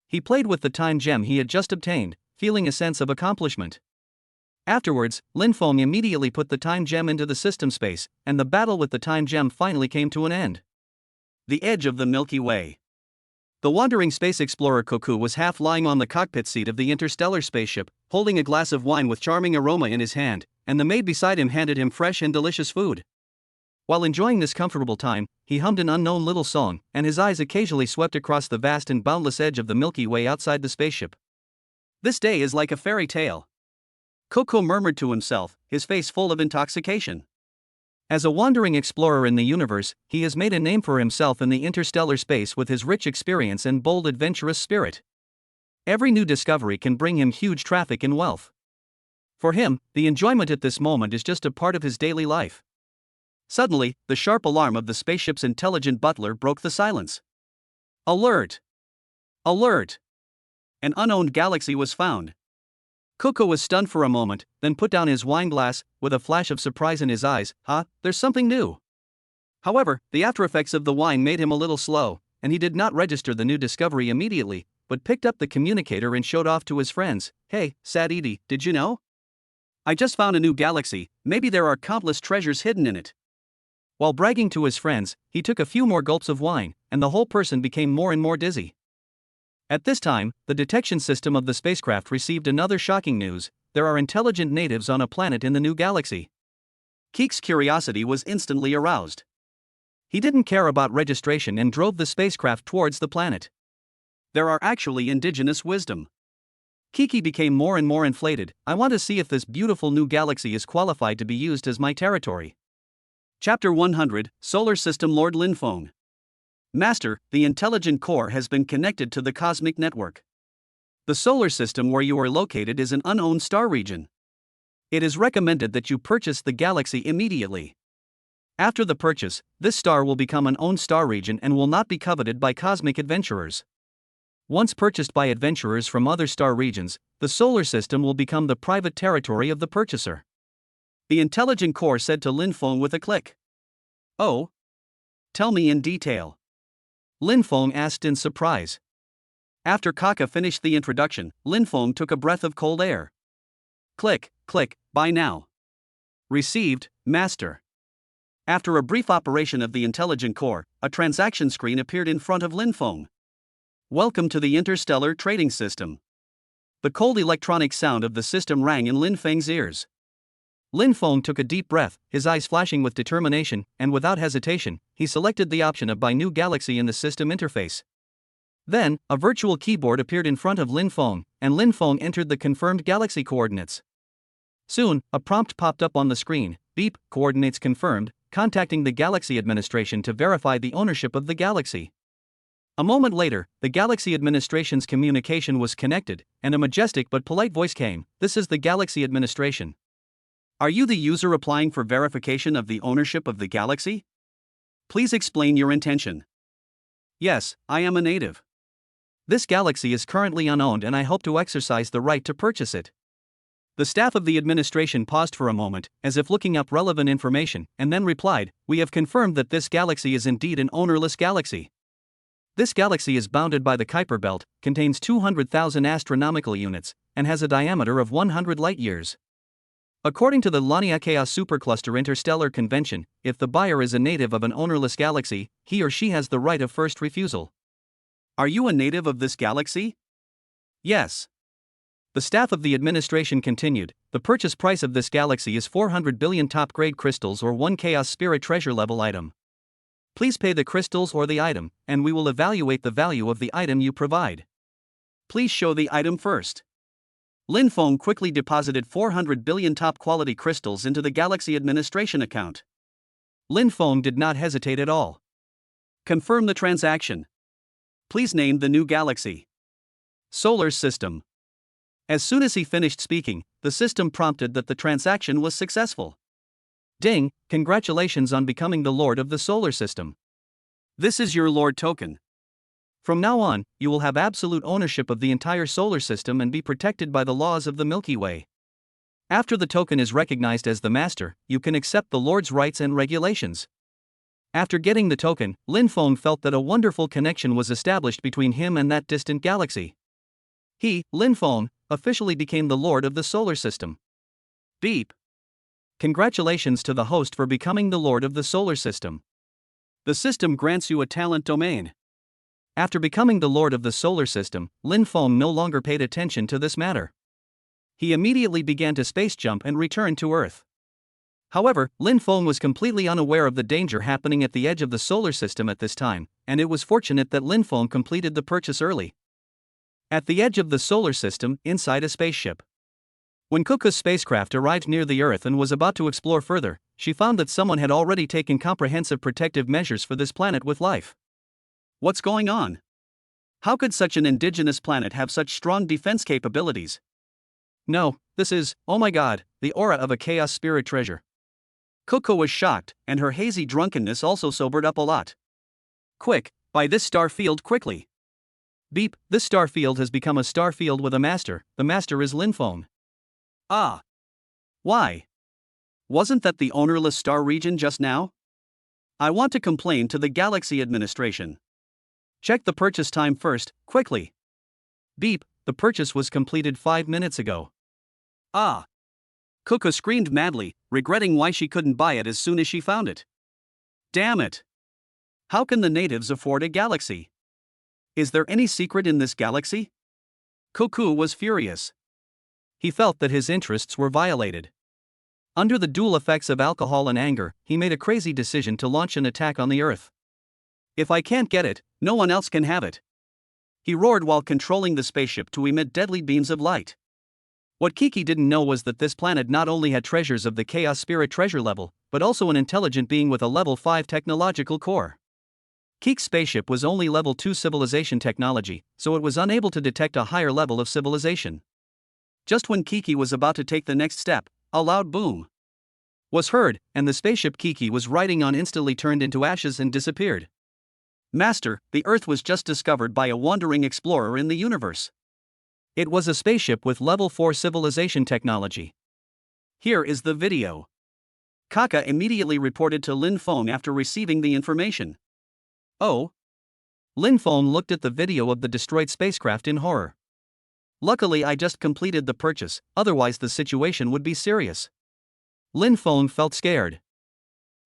He played with the time gem he had just obtained, feeling a sense of accomplishment. Afterwards, Lin Feng immediately put the time gem into the system space, and the battle with the time gem finally came to an end. The edge of the Milky Way. The wandering space explorer Koku was half lying on the cockpit seat of the interstellar spaceship, holding a glass of wine with charming aroma in his hand, and the maid beside him handed him fresh and delicious food. While enjoying this comfortable time, he hummed an unknown little song, and his eyes occasionally swept across the vast and boundless edge of the Milky Way outside the spaceship. This day is like a fairy tale. Coco murmured to himself, his face full of intoxication. As a wandering explorer in the universe, he has made a name for himself in the interstellar space with his rich experience and bold adventurous spirit. Every new discovery can bring him huge traffic and wealth. For him, the enjoyment at this moment is just a part of his daily life. Suddenly, the sharp alarm of the spaceship's intelligent butler broke the silence. Alert! Alert! An unowned galaxy was found. Coco was stunned for a moment, then put down his wine glass, with a flash of surprise in his eyes. There's something new. However, the aftereffects of the wine made him a little slow, and he did not register the new discovery immediately, but picked up the communicator and showed off to his friends. Hey, Sad Edie, did you know? I just found a new galaxy, maybe there are countless treasures hidden in it. While bragging to his friends, he took a few more gulps of wine, and the whole person became more and more dizzy. At this time, the detection system of the spacecraft received another shocking news: there are intelligent natives on a planet in the new galaxy. Keek's curiosity was instantly aroused. He didn't care about registration and drove the spacecraft towards the planet. There are actually indigenous wisdom. Kiki became more and more inflated. I want to see if this beautiful new galaxy is qualified to be used as my territory. Chapter 100, Solar System Lord Lin Feng. Master, the intelligent core has been connected to the cosmic network. The solar system where you are located is an unowned star region. It is recommended that you purchase the galaxy immediately. After the purchase, this star will become an owned star region and will not be coveted by cosmic adventurers. Once purchased by adventurers from other star regions, the solar system will become the private territory of the purchaser. The intelligent core said to Lin Feng with a click. Oh? Tell me in detail. Lin Feng asked in surprise. After Kaka finished the introduction, Lin Feng took a breath of cold air. Click, click, buy now. Received, Master. After a brief operation of the intelligent core, a transaction screen appeared in front of Lin Feng. Welcome to the interstellar trading system. The cold electronic sound of the system rang in Lin Feng's ears. Lin Feng took a deep breath, his eyes flashing with determination, and without hesitation, he selected the option of Buy New Galaxy in the system interface. Then, a virtual keyboard appeared in front of Lin Feng, and Lin Feng entered the confirmed galaxy coordinates. Soon, a prompt popped up on the screen: beep, coordinates confirmed, contacting the Galaxy Administration to verify the ownership of the galaxy. A moment later, the Galaxy Administration's communication was connected, and a majestic but polite voice came: This is the Galaxy Administration. Are you the user applying for verification of the ownership of the galaxy? Please explain your intention. Yes, I am a native. This galaxy is currently unowned and I hope to exercise the right to purchase it. The staff of the administration paused for a moment, as if looking up relevant information, and then replied: We have confirmed that this galaxy is indeed an ownerless galaxy. This galaxy is bounded by the Kuiper Belt, contains 200,000 astronomical units, and has a diameter of 100 light-years. According to the Laniakea Supercluster Interstellar Convention, if the buyer is a native of an ownerless galaxy, he or she has the right of first refusal. Are you a native of this galaxy? Yes. The staff of the administration continued, the purchase price of this galaxy is 400 billion top-grade crystals or 1 Chaos Spirit treasure level item. Please pay the crystals or the item, and we will evaluate the value of the item you provide. Please show the item first. Lin Feng quickly deposited 400 billion top-quality crystals into the Galaxy Administration account. Lin Feng did not hesitate at all. Confirm the transaction. Please name the new galaxy. Solar System. As soon as he finished speaking, the system prompted that the transaction was successful. Ding, congratulations on becoming the Lord of the Solar System. This is your Lord token. From now on, you will have absolute ownership of the entire solar system and be protected by the laws of the Milky Way. After the token is recognized as the master, you can accept the Lord's rights and regulations. After getting the token, Lin Feng felt that a wonderful connection was established between him and that distant galaxy. He, Lin Feng, officially became the Lord of the solar system. Beep. Congratulations to the host for becoming the Lord of the solar system. The system grants you a talent domain. After becoming the Lord of the solar system, Lin Feng no longer paid attention to this matter. He immediately began to space jump and return to Earth. However, Lin Feng was completely unaware of the danger happening at the edge of the solar system at this time, and it was fortunate that Lin Feng completed the purchase early. At the edge of the solar system, inside a spaceship. When Kuka's spacecraft arrived near the Earth and was about to explore further, she found that someone had already taken comprehensive protective measures for this planet with life. What's going on? How could such an indigenous planet have such strong defense capabilities? No, this is, oh my god, the aura of a Chaos Spirit treasure. Kuka was shocked, and her hazy drunkenness also sobered up a lot. Quick, buy this star field quickly. Beep, this star field has become a star field with a master, the master is Lin Feng. Ah. Why? Wasn't that the ownerless star region just now? I want to complain to the Galaxy Administration. Check the purchase time first, quickly. Beep, the purchase was completed 5 minutes ago. Ah. Kuka screamed madly, regretting why she couldn't buy it as soon as she found it. Damn it. How can the natives afford a galaxy? Is there any secret in this galaxy? Kuku was furious. He felt that his interests were violated. Under the dual effects of alcohol and anger, he made a crazy decision to launch an attack on the Earth. If I can't get it, no one else can have it. He roared while controlling the spaceship to emit deadly beams of light. What Kiki didn't know was that this planet not only had treasures of the Chaos Spirit treasure level, but also an intelligent being with a level 5 technological core. Kiki's spaceship was only level 2 civilization technology, so it was unable to detect a higher level of civilization. Just when Kiki was about to take the next step, a loud boom was heard, and the spaceship Kiki was riding on instantly turned into ashes and disappeared. Master, the Earth was just discovered by a wandering explorer in the universe. It was a spaceship with level 4 civilization technology. Here is the video. Kaka immediately reported to Lin Feng after receiving the information. Oh. Lin Feng looked at the video of the destroyed spacecraft in horror. Luckily I just completed the purchase, otherwise the situation would be serious. Lin Feng felt scared.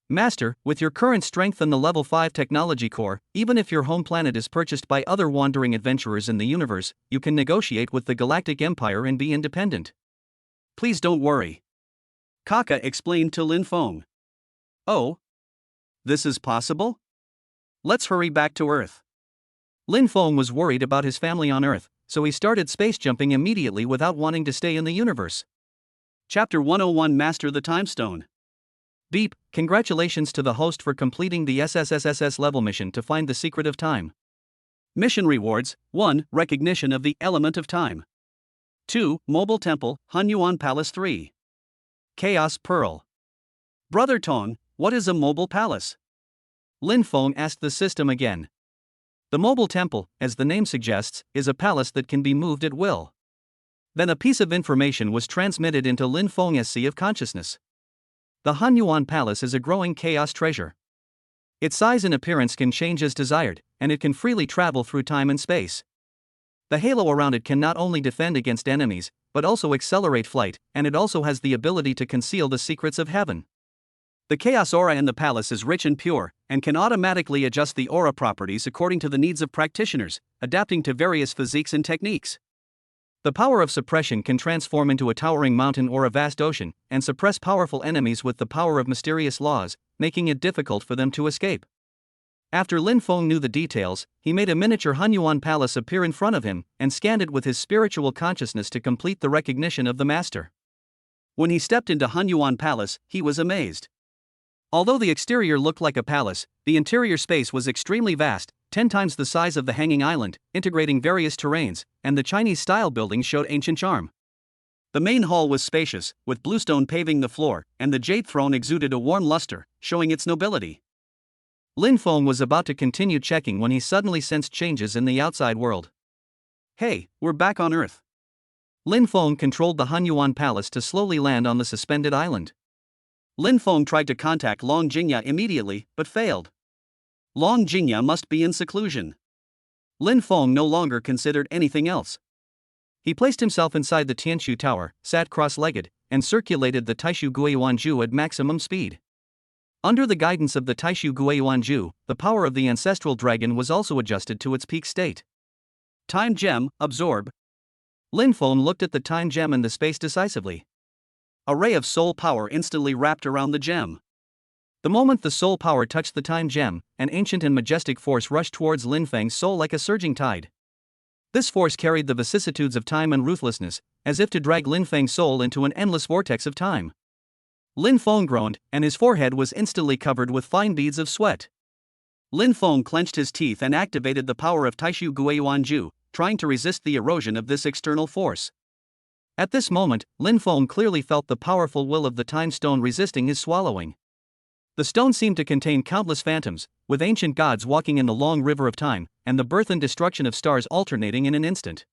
Master, with your current strength and the level 5 technology core, even if your home planet is purchased by other wandering adventurers in the universe, you can negotiate with the Galactic Empire and be independent. Please don't worry. Kaka explained to Lin Feng. Oh? This is possible? Let's hurry back to Earth. Lin Feng was worried about his family on Earth, so he started space jumping immediately without wanting to stay in the universe. Chapter 101 Master the Time Stone. Beep, congratulations to the host for completing the SSSSS level mission to find the secret of time. Mission rewards: 1. Recognition of the element of time. 2. Mobile Temple, Hunyuan Palace 3. Chaos Pearl. Brother Tong, what is a mobile palace? Lin Feng asked the system again. The mobile temple, as the name suggests, is a palace that can be moved at will. Then a piece of information was transmitted into Lin Feng's sea of consciousness. The Hunyuan Palace is a growing chaos treasure. Its size and appearance can change as desired, and it can freely travel through time and space. The halo around it can not only defend against enemies, but also accelerate flight, and it also has the ability to conceal the secrets of heaven. The Chaos Aura in the palace is rich and pure, and can automatically adjust the aura properties according to the needs of practitioners, adapting to various physiques and techniques. The power of suppression can transform into a towering mountain or a vast ocean, and suppress powerful enemies with the power of mysterious laws, making it difficult for them to escape. After Lin Feng knew the details, he made a miniature Hunyuan palace appear in front of him, and scanned it with his spiritual consciousness to complete the recognition of the master. When he stepped into Hunyuan Palace, he was amazed. Although the exterior looked like a palace, the interior space was extremely vast, 10 times the size of the hanging island, integrating various terrains, and the Chinese-style buildings showed ancient charm. The main hall was spacious, with bluestone paving the floor, and the jade throne exuded a warm luster, showing its nobility. Lin Feng was about to continue checking when he suddenly sensed changes in the outside world. Hey, we're back on Earth. Lin Feng controlled the Hunyuan Palace to slowly land on the suspended island. Lin Feng tried to contact Long Jingya immediately, but failed. Long Jingya must be in seclusion. Lin Feng no longer considered anything else. He placed himself inside the Tianshu Tower, sat cross-legged, and circulated the Taishu Guiyuanju at maximum speed. Under the guidance of the Taishu Guiyuanju, the power of the ancestral dragon was also adjusted to its peak state. Time Gem, absorb. Lin Feng looked at the Time Gem in the space decisively. A ray of soul power instantly wrapped around the gem. The moment the soul power touched the Time Gem, an ancient and majestic force rushed towards Lin Feng's soul like a surging tide. This force carried the vicissitudes of time and ruthlessness, as if to drag Lin Feng's soul into an endless vortex of time. Lin Feng groaned, and his forehead was instantly covered with fine beads of sweat. Lin Feng clenched his teeth and activated the power of Taishu Guiyuanju, trying to resist the erosion of this external force. At this moment, Lin Feng clearly felt the powerful will of the Time Stone resisting his swallowing. The stone seemed to contain countless phantoms, with ancient gods walking in the long river of time, and the birth and destruction of stars alternating in an instant.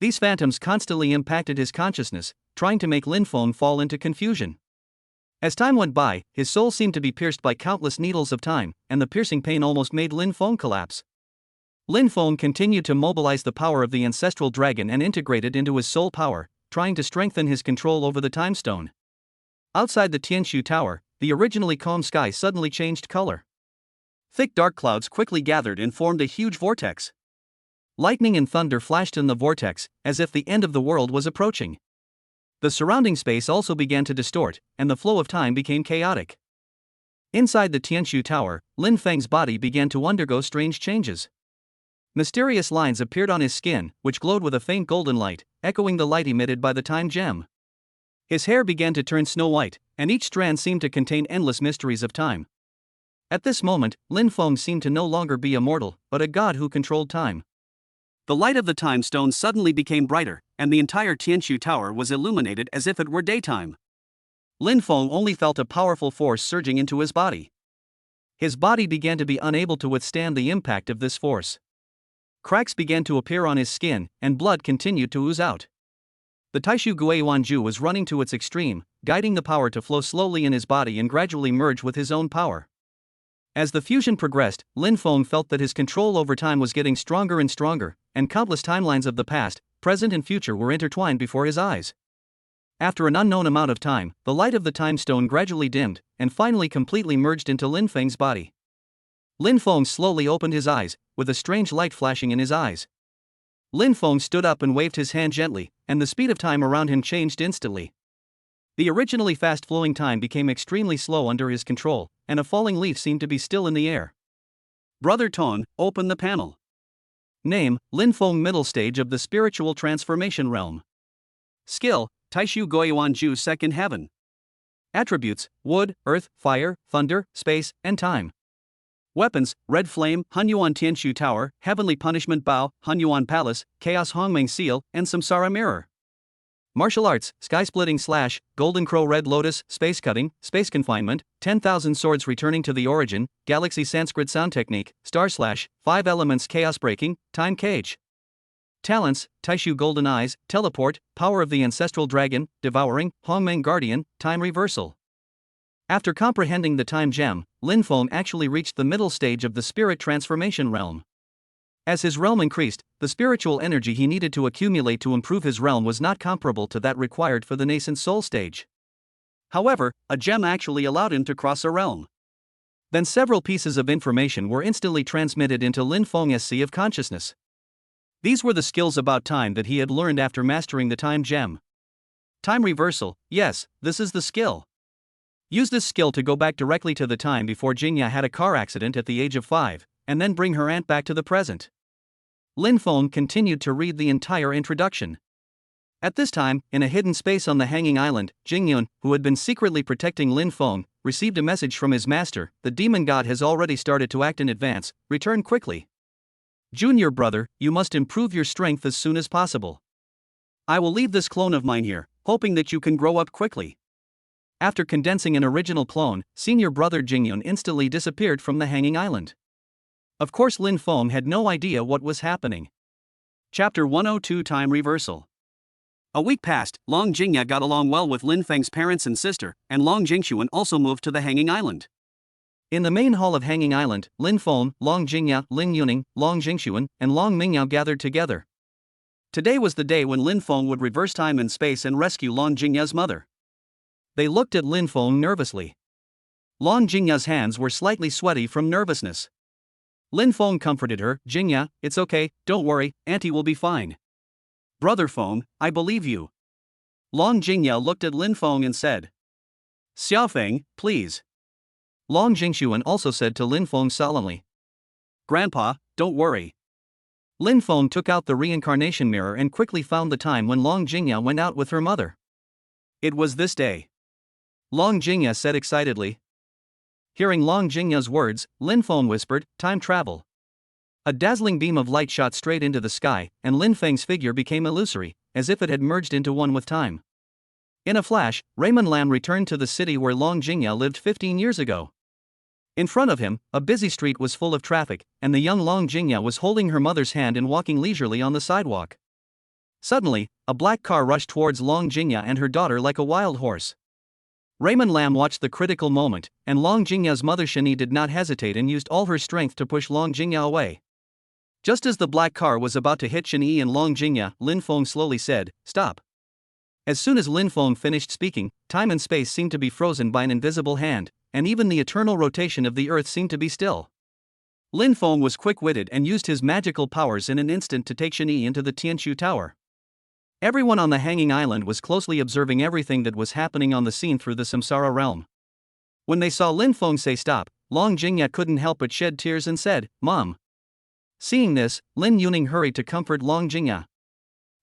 These phantoms constantly impacted his consciousness, trying to make Lin Feng fall into confusion. As time went by, his soul seemed to be pierced by countless needles of time, and the piercing pain almost made Lin Feng collapse. Lin Feng continued to mobilize the power of the ancestral dragon and integrate it into his soul power, trying to strengthen his control over the Time Stone. Outside the Tianshu Tower, the originally calm sky suddenly changed color. Thick dark clouds quickly gathered and formed a huge vortex. Lightning and thunder flashed in the vortex, as if the end of the world was approaching. The surrounding space also began to distort, and the flow of time became chaotic. Inside the Tianshu Tower, Lin Feng's body began to undergo strange changes. Mysterious lines appeared on his skin, which glowed with a faint golden light, echoing the light emitted by the Time Gem. His hair began to turn snow white, and each strand seemed to contain endless mysteries of time. At this moment, Lin Feng seemed to no longer be a mortal, but a god who controlled time. The light of the Time Stone suddenly became brighter, and the entire Tianshu Tower was illuminated as if it were daytime. Lin Feng only felt a powerful force surging into his body. His body began to be unable to withstand the impact of this force. Cracks began to appear on his skin, and blood continued to ooze out. The Taishu Guiyuanju was running to its extreme, guiding the power to flow slowly in his body and gradually merge with his own power. As the fusion progressed, Lin Feng felt that his control over time was getting stronger and stronger, and countless timelines of the past, present and future were intertwined before his eyes. After an unknown amount of time, the light of the Time Stone gradually dimmed, and finally completely merged into Lin Feng's body. Lin Feng slowly opened his eyes, with a strange light flashing in his eyes. Lin Feng stood up and waved his hand gently, and the speed of time around him changed instantly. The originally fast-flowing time became extremely slow under his control, and a falling leaf seemed to be still in the air. Brother Ton, open the panel. Name, Lin Feng, middle stage of the spiritual transformation realm. Skill, Taishu Guiyuanju second heaven. Attributes, wood, earth, fire, thunder, space, and time. Weapons, Red Flame, Hunyuan Tianshu Tower, Heavenly Punishment Bow, Hunyuan Palace, Chaos Hongmeng Seal, and Samsara Mirror. Martial Arts, Sky-Splitting Slash, Golden Crow Red Lotus, Space Cutting, Space Confinement, 10,000 Swords Returning to the Origin, Galaxy Sanskrit Sound Technique, Star Slash, 5 Elements Chaos Breaking, Time Cage. Talents, Taishu Golden Eyes, Teleport, Power of the Ancestral Dragon, Devouring, Hongmeng Guardian, Time Reversal. After comprehending the time gem, Lin Feng actually reached the middle stage of the spirit transformation realm. As his realm increased, the spiritual energy he needed to accumulate to improve his realm was not comparable to that required for the nascent soul stage. However, a gem actually allowed him to cross a realm. Then several pieces of information were instantly transmitted into Lin Feng's sea of consciousness. These were the skills about time that he had learned after mastering the time gem. Time reversal, yes, this is the skill. Use this skill to go back directly to the time before Jingya had a car accident at the age of 5, and then bring her aunt back to the present. Lin Feng continued to read the entire introduction. At this time, in a hidden space on the hanging island, Jingyun, who had been secretly protecting Lin Feng, received a message from his master: the demon god has already started to act in advance, return quickly. Junior brother, you must improve your strength as soon as possible. I will leave this clone of mine here, hoping that you can grow up quickly. After condensing an original clone, senior brother Jingyun instantly disappeared from the hanging island. Of course, Lin Feng had no idea what was happening. Chapter 102 Time Reversal. A week passed. Long Jingya got along well with Lin Feng's parents and sister, and Long Jingxuan also moved to the hanging island. In the main hall of Hanging Island, Lin Feng, Long Jingya, Lin Yuning, Long Jingxuan, and Long Mingyao gathered together. Today was the day when Lin Feng would reverse time and space and rescue Long Jingya's mother. They looked at Lin Feng nervously. Long Jingya's hands were slightly sweaty from nervousness. Lin Feng comforted her. Jingya, it's okay, don't worry, auntie will be fine. Brother Feng, I believe you. Long Jingya looked at Lin Feng and said. Xiaofeng, please. Long Jingxuan also said to Lin Feng solemnly. Grandpa, don't worry. Lin Feng took out the reincarnation mirror and quickly found the time when Long Jingya went out with her mother. It was this day. Long Jingya said excitedly. Hearing Long Jingya's words, Lin Feng whispered, time travel. A dazzling beam of light shot straight into the sky, and Lin Feng's figure became illusory, as if it had merged into one with time. In a flash, Raymond Lam returned to the city where Long Jingya lived 15 years ago. In front of him, a busy street was full of traffic, and the young Long Jingya was holding her mother's hand and walking leisurely on the sidewalk. Suddenly, a black car rushed towards Long Jingya and her daughter like a wild horse. Raymond Lam watched the critical moment, and Long Jingya's mother Shani did not hesitate and used all her strength to push Long Jingya away. Just as the black car was about to hit Shani and Long Jingya, Lin Feng slowly said, stop. As soon as Lin Feng finished speaking, time and space seemed to be frozen by an invisible hand, and even the eternal rotation of the earth seemed to be still. Lin Feng was quick-witted and used his magical powers in an instant to take Shani into the Tianshu Tower. Everyone on the hanging island was closely observing everything that was happening on the scene through the samsara realm. When they saw Lin Feng say stop, Long Jingya couldn't help but shed tears and said, Mom. Seeing this, Lin Yuning hurried to comfort Long Jingya.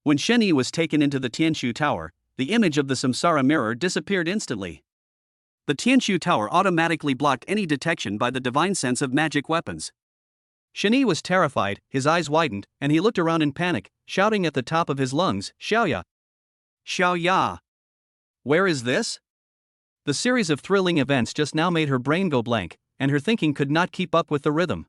When Shani was taken into the Tianshu Tower, the image of the samsara mirror disappeared instantly. The Tianshu Tower automatically blocked any detection by the divine sense of magic weapons. Shani was terrified, his eyes widened, and he looked around in panic, shouting at the top of his lungs, Xiaoya! Xiaoya! Where is this? The series of thrilling events just now made her brain go blank, and her thinking could not keep up with the rhythm.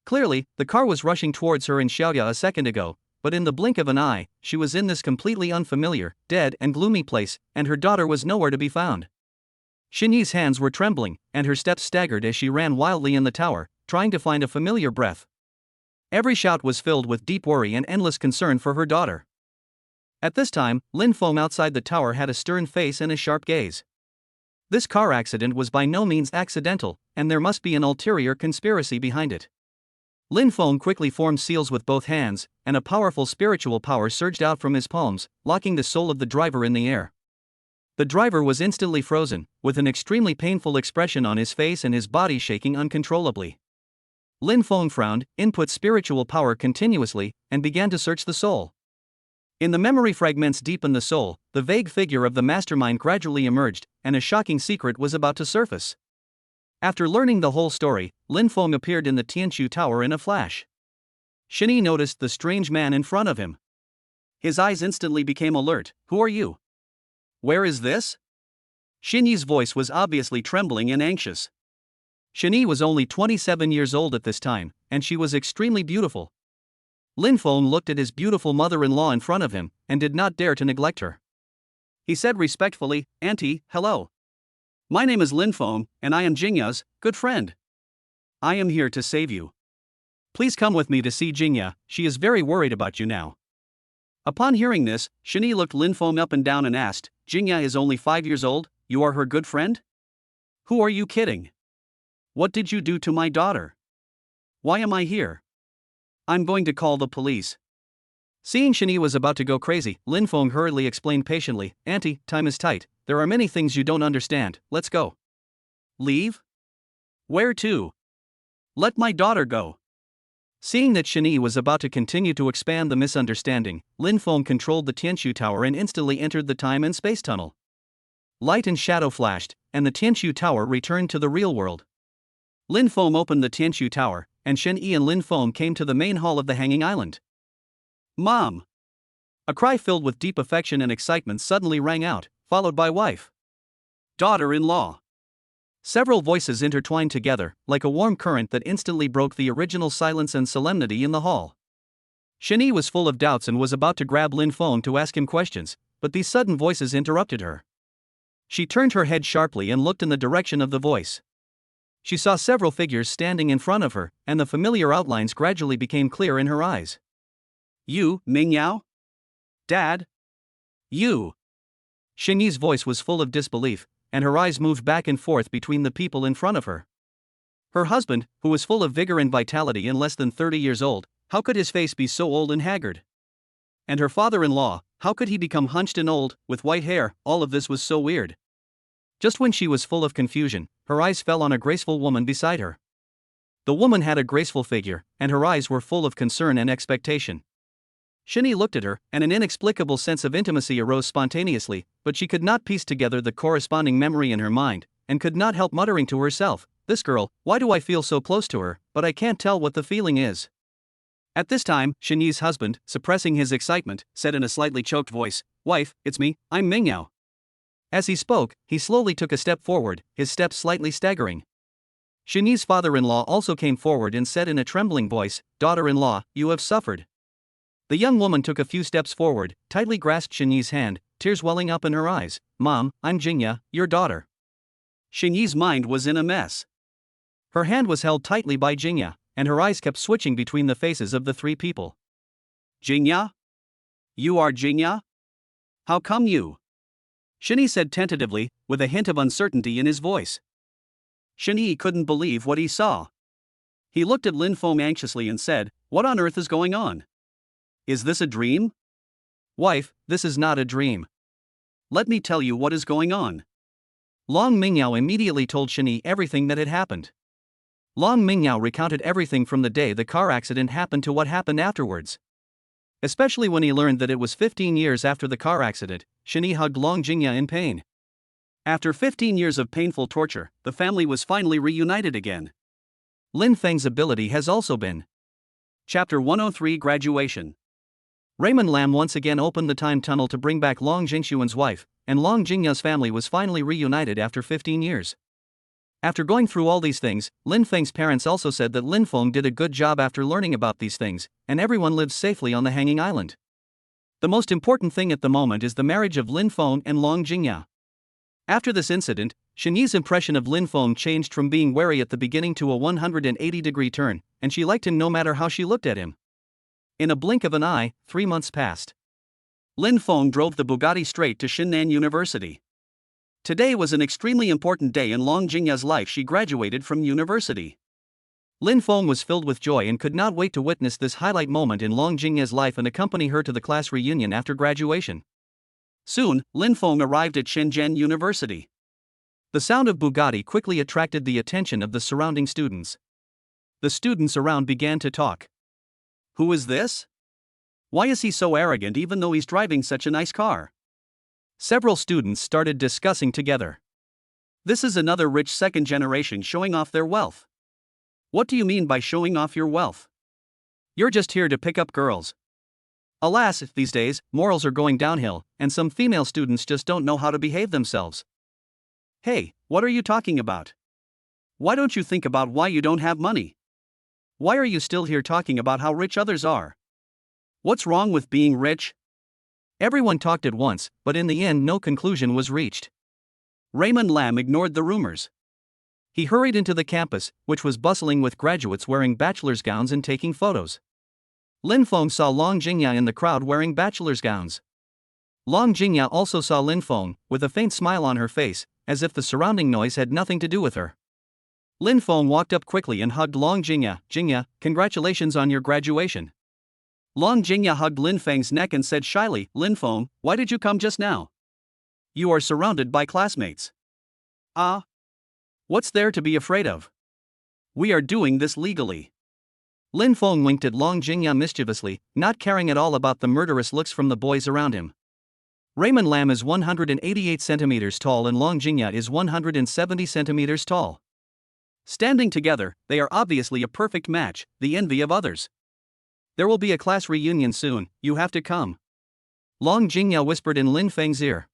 Clearly, the car was rushing towards her in Xiaoya a second ago, but in the blink of an eye, she was in this completely unfamiliar, dead and gloomy place, and her daughter was nowhere to be found. Shani's hands were trembling, and her steps staggered as she ran wildly in the tower, trying to find a familiar breath. Every shout was filled with deep worry and endless concern for her daughter. At this time, Lin Feng outside the tower had a stern face and a sharp gaze. This car accident was by no means accidental, and there must be an ulterior conspiracy behind it. Lin Feng quickly formed seals with both hands, and a powerful spiritual power surged out from his palms, locking the soul of the driver in the air. The driver was instantly frozen, with an extremely painful expression on his face and his body shaking uncontrollably. Lin Feng frowned, input spiritual power continuously, and began to search the soul. In the memory fragments deep in the soul, the vague figure of the mastermind gradually emerged, and a shocking secret was about to surface. After learning the whole story, Lin Feng appeared in the Tianshu Tower in a flash. Shani noticed the strange man in front of him. His eyes instantly became alert. Who are you? Where is this? Xinyi's voice was obviously trembling and anxious. Shani was only 27 years old at this time, and she was extremely beautiful. Lin Feng looked at his beautiful mother-in-law in front of him, and did not dare to neglect her. He said respectfully, Auntie, hello. My name is Lin Feng, and I am Jingya's good friend. I am here to save you. Please come with me to see Jingya, she is very worried about you now. Upon hearing this, Shani looked Lin Feng up and down and asked, Jingya is only 5 years old, you are her good friend? Who are you kidding? What did you do to my daughter? Why am I here? I'm going to call the police. Seeing Shani was about to go crazy, Lin Feng hurriedly explained patiently, Auntie, time is tight, there are many things you don't understand, let's go. Leave? Where to? Let my daughter go. Seeing that Shani was about to continue to expand the misunderstanding, Lin Feng controlled the Tianshu Tower and instantly entered the time and space tunnel. Light and shadow flashed, and the Tianshu Tower returned to the real world. Lin Feng opened the Tianshu Tower, and Shen Yi and Lin Feng came to the main hall of the Hanging Island. Mom! A cry filled with deep affection and excitement suddenly rang out, followed by wife. Daughter-in-law. Several voices intertwined together, like a warm current that instantly broke the original silence and solemnity in the hall. Shen Yi was full of doubts and was about to grab Lin Feng to ask him questions, but these sudden voices interrupted her. She turned her head sharply and looked in the direction of the voice. She saw several figures standing in front of her, and the familiar outlines gradually became clear in her eyes. You, Ming Yao? Dad? You. Shen Yi's voice was full of disbelief, and her eyes moved back and forth between the people in front of her. Her husband, who was full of vigor and vitality and less than 30 years old, how could his face be so old and haggard? And her father-in-law, how could he become hunched and old, with white hair? All of this was so weird. Just when she was full of confusion, her eyes fell on a graceful woman beside her. The woman had a graceful figure, and her eyes were full of concern and expectation. Shen Yi looked at her, and an inexplicable sense of intimacy arose spontaneously, but she could not piece together the corresponding memory in her mind, and could not help muttering to herself, this girl, why do I feel so close to her, but I can't tell what the feeling is. At this time, Shen Yi's husband, suppressing his excitement, said in a slightly choked voice, Wife, it's me, I'm Ming Yao. As he spoke, he slowly took a step forward, his steps slightly staggering. Shen Yi's father-in-law also came forward and said in a trembling voice, Daughter-in-law, you have suffered. The young woman took a few steps forward, tightly grasped Shen Yi's hand, tears welling up in her eyes. Mom, I'm Jingya, your daughter. Shen Yi's mind was in a mess. Her hand was held tightly by Jingya, and her eyes kept switching between the faces of the three people. Jingya? You are Jingya? How come you? Shen Yi said tentatively, with a hint of uncertainty in his voice. Shen Yi couldn't believe what he saw. He looked at Lin Feng anxiously and said, What on earth is going on? Is this a dream? Wife, this is not a dream. Let me tell you what is going on. Long Mingyao immediately told Shen Yi everything that had happened. Long Mingyao recounted everything from the day the car accident happened to what happened afterwards. Especially when he learned that it was 15 years after the car accident, Shen Yi hugged Long Jingya in pain. After 15 years of painful torture, the family was finally reunited again. Lin Feng's ability has also been. Chapter 103 Graduation. Raymond Lam once again opened the time tunnel to bring back Long Jingshuan's wife, and Long Jingya's family was finally reunited after 15 years. After going through all these things, Lin Feng's parents also said that Lin Feng did a good job after learning about these things, and everyone lives safely on the Hanging Island. The most important thing at the moment is the marriage of Lin Feng and Long Jingya. After this incident, Shen Yi's impression of Lin Feng changed from being wary at the beginning to a 180-degree turn, and she liked him no matter how she looked at him. In a blink of an eye, 3 months passed. Lin Feng drove the Bugatti straight to Xinnan University. Today was an extremely important day in Long Jingya's life. She graduated from university. Lin Feng was filled with joy and could not wait to witness this highlight moment in Long Jingya's life and accompany her to the class reunion after graduation. Soon, Lin Feng arrived at Shenzhen University. The sound of Bugatti quickly attracted the attention of the surrounding students. The students around began to talk. Who is this? Why is he so arrogant even though he's driving such a nice car? Several students started discussing together. This is another rich second generation showing off their wealth. What do you mean by showing off your wealth? You're just here to pick up girls. Alas, these days, morals are going downhill, and some female students just don't know how to behave themselves. Hey, what are you talking about? Why don't you think about why you don't have money? Why are you still here talking about how rich others are? What's wrong with being rich? Everyone talked at once, but in the end no conclusion was reached. Raymond Lam ignored the rumors. He hurried into the campus, which was bustling with graduates wearing bachelor's gowns and taking photos. Lin Feng saw Long Jingya in the crowd wearing bachelor's gowns. Long Jingya also saw Lin Feng, with a faint smile on her face, as if the surrounding noise had nothing to do with her. Lin Feng walked up quickly and hugged Long Jingya. Jingya, congratulations on your graduation. Long Jingya hugged Lin Feng's neck and said shyly, Lin Feng, why did you come just now? You are surrounded by classmates. Ah. What's there to be afraid of? We are doing this legally. Lin Feng winked at Long Jingya mischievously, not caring at all about the murderous looks from the boys around him. Raymond Lam is 188 centimeters tall and Long Jingya is 170 centimeters tall. Standing together, they are obviously a perfect match, the envy of others. There will be a class reunion soon, you have to come. Long Jingya whispered in Lin Feng's ear.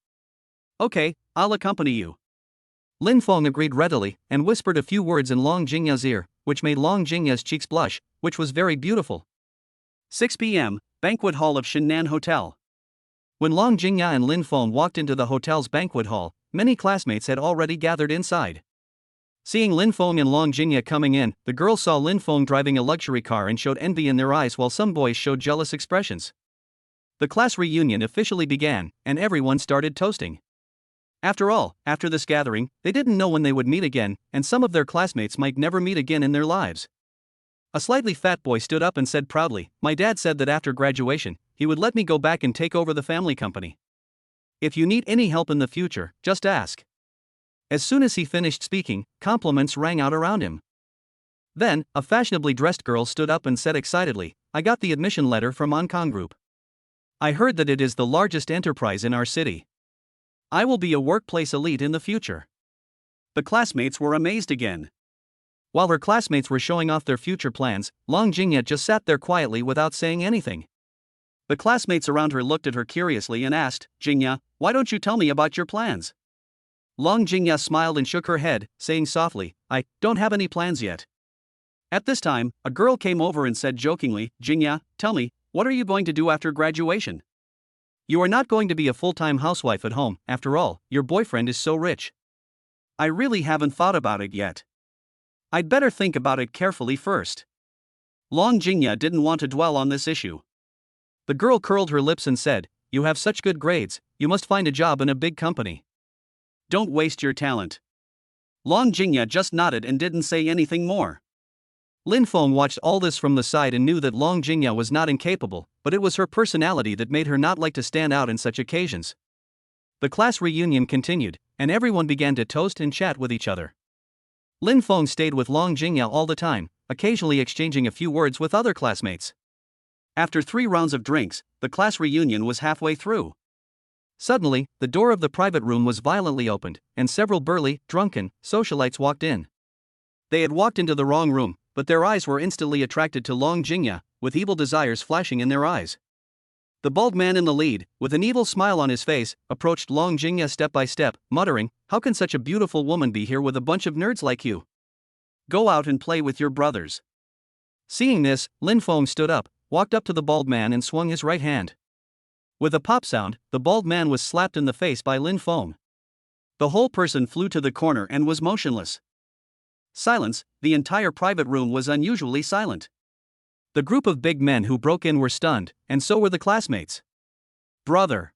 Okay, I'll accompany you. Lin Feng agreed readily, and whispered a few words in Long Jingya's ear, which made Long Jingya's cheeks blush, which was very beautiful. 6 p.m., Banquet Hall of Shinnan Hotel. When Long Jingya and Lin Feng walked into the hotel's banquet hall, many classmates had already gathered inside. Seeing Lin Feng and Long Jingya coming in, the girls saw Lin Feng driving a luxury car and showed envy in their eyes while some boys showed jealous expressions. The class reunion officially began, and everyone started toasting. After all, after this gathering, they didn't know when they would meet again, and some of their classmates might never meet again in their lives. A slightly fat boy stood up and said proudly, My dad said that after graduation, he would let me go back and take over the family company. If you need any help in the future, just ask. As soon as he finished speaking, compliments rang out around him. Then, a fashionably dressed girl stood up and said excitedly, I got the admission letter from Ankang Group. I heard that it is the largest enterprise in our city. I will be a workplace elite in the future. The classmates were amazed again. While her classmates were showing off their future plans, Long Jingya just sat there quietly without saying anything. The classmates around her looked at her curiously and asked, Jingya, why don't you tell me about your plans? Long Jingya smiled and shook her head, saying softly, I don't have any plans yet. At this time, a girl came over and said jokingly, Jingya, tell me, what are you going to do after graduation? You are not going to be a full-time housewife at home, after all, your boyfriend is so rich. I really haven't thought about it yet. I'd better think about it carefully first. Long Jingya didn't want to dwell on this issue. The girl curled her lips and said, You have such good grades, you must find a job in a big company. Don't waste your talent. Long Jingya just nodded and didn't say anything more. Lin Feng watched all this from the side and knew that Long Jingya was not incapable, but it was her personality that made her not like to stand out in such occasions. The class reunion continued, and everyone began to toast and chat with each other. Lin Feng stayed with Long Jingya all the time, occasionally exchanging a few words with other classmates. After 3 rounds of drinks, the class reunion was halfway through. Suddenly, the door of the private room was violently opened, and several burly, drunken, socialites walked in. They had walked into the wrong room, but their eyes were instantly attracted to Long Jingya, with evil desires flashing in their eyes. The bald man in the lead, with an evil smile on his face, approached Long Jingya step by step, muttering, How can such a beautiful woman be here with a bunch of nerds like you? Go out and play with your brothers. Seeing this, Lin Feng stood up, walked up to the bald man and swung his right hand. With a pop sound, the bald man was slapped in the face by Lin Feng. The whole person flew to the corner and was motionless. Silence, the entire private room was unusually silent. The group of big men who broke in were stunned, and so were the classmates. Brother.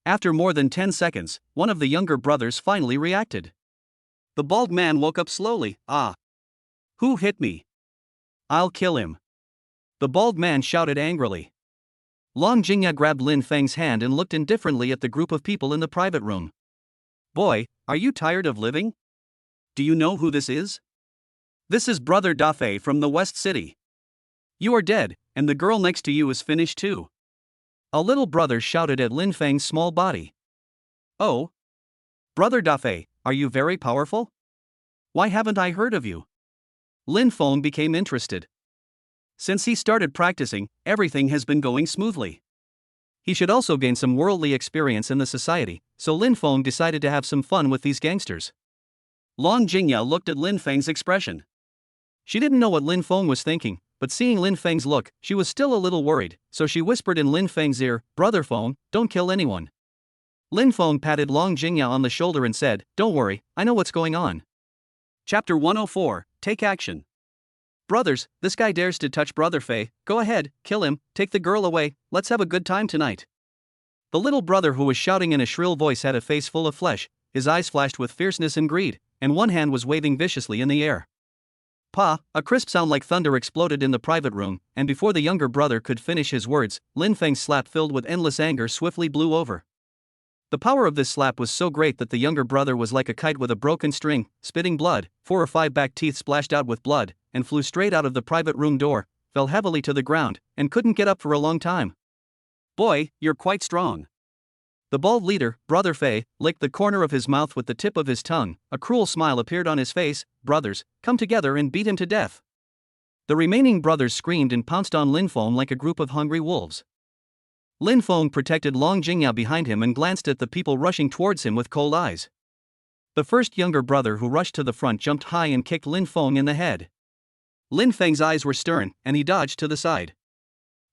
After more than 10 seconds, one of the younger brothers finally reacted. The bald man woke up slowly. Ah. Who hit me? I'll kill him. The bald man shouted angrily. Long Jingya grabbed Lin Feng's hand and looked indifferently at the group of people in the private room. Boy, are you tired of living? Do you know who this is? This is Brother Dafe from the West City. You are dead, and the girl next to you is finished too. A little brother shouted at Lin Feng's small body. Oh? Brother Dafe, are you very powerful? Why haven't I heard of you? Lin Feng became interested. Since he started practicing, everything has been going smoothly. He should also gain some worldly experience in the society, so Lin Feng decided to have some fun with these gangsters. Long Jingya looked at Lin Feng's expression. She didn't know what Lin Feng was thinking, but seeing Lin Feng's look, she was still a little worried, so she whispered in Lin Feng's ear, Brother Feng, don't kill anyone. Lin Feng patted Long Jingya on the shoulder and said, "Don't worry, I know what's going on." Chapter 104, Take Action. Brothers, this guy dares to touch Brother Fei. Go ahead, kill him, take the girl away, let's have a good time tonight. The little brother who was shouting in a shrill voice had a face full of flesh, his eyes flashed with fierceness and greed, and one hand was waving viciously in the air. Pa! A crisp sound like thunder exploded in the private room, and before the younger brother could finish his words, Lin Feng's slap filled with endless anger swiftly blew over. The power of this slap was so great that the younger brother was like a kite with a broken string, spitting blood. 4 or 5 back teeth splashed out with blood, and flew straight out of the private room door, fell heavily to the ground, and couldn't get up for a long time. Boy, you're quite strong. The bald leader, Brother Fei, licked the corner of his mouth with the tip of his tongue. A cruel smile appeared on his face. Brothers, come together and beat him to death. The remaining brothers screamed and pounced on Lin Feng like a group of hungry wolves. Lin Feng protected Long Jingya behind him and glanced at the people rushing towards him with cold eyes. The first younger brother who rushed to the front jumped high and kicked Lin Feng in the head. Lin Feng's eyes were stern, and he dodged to the side.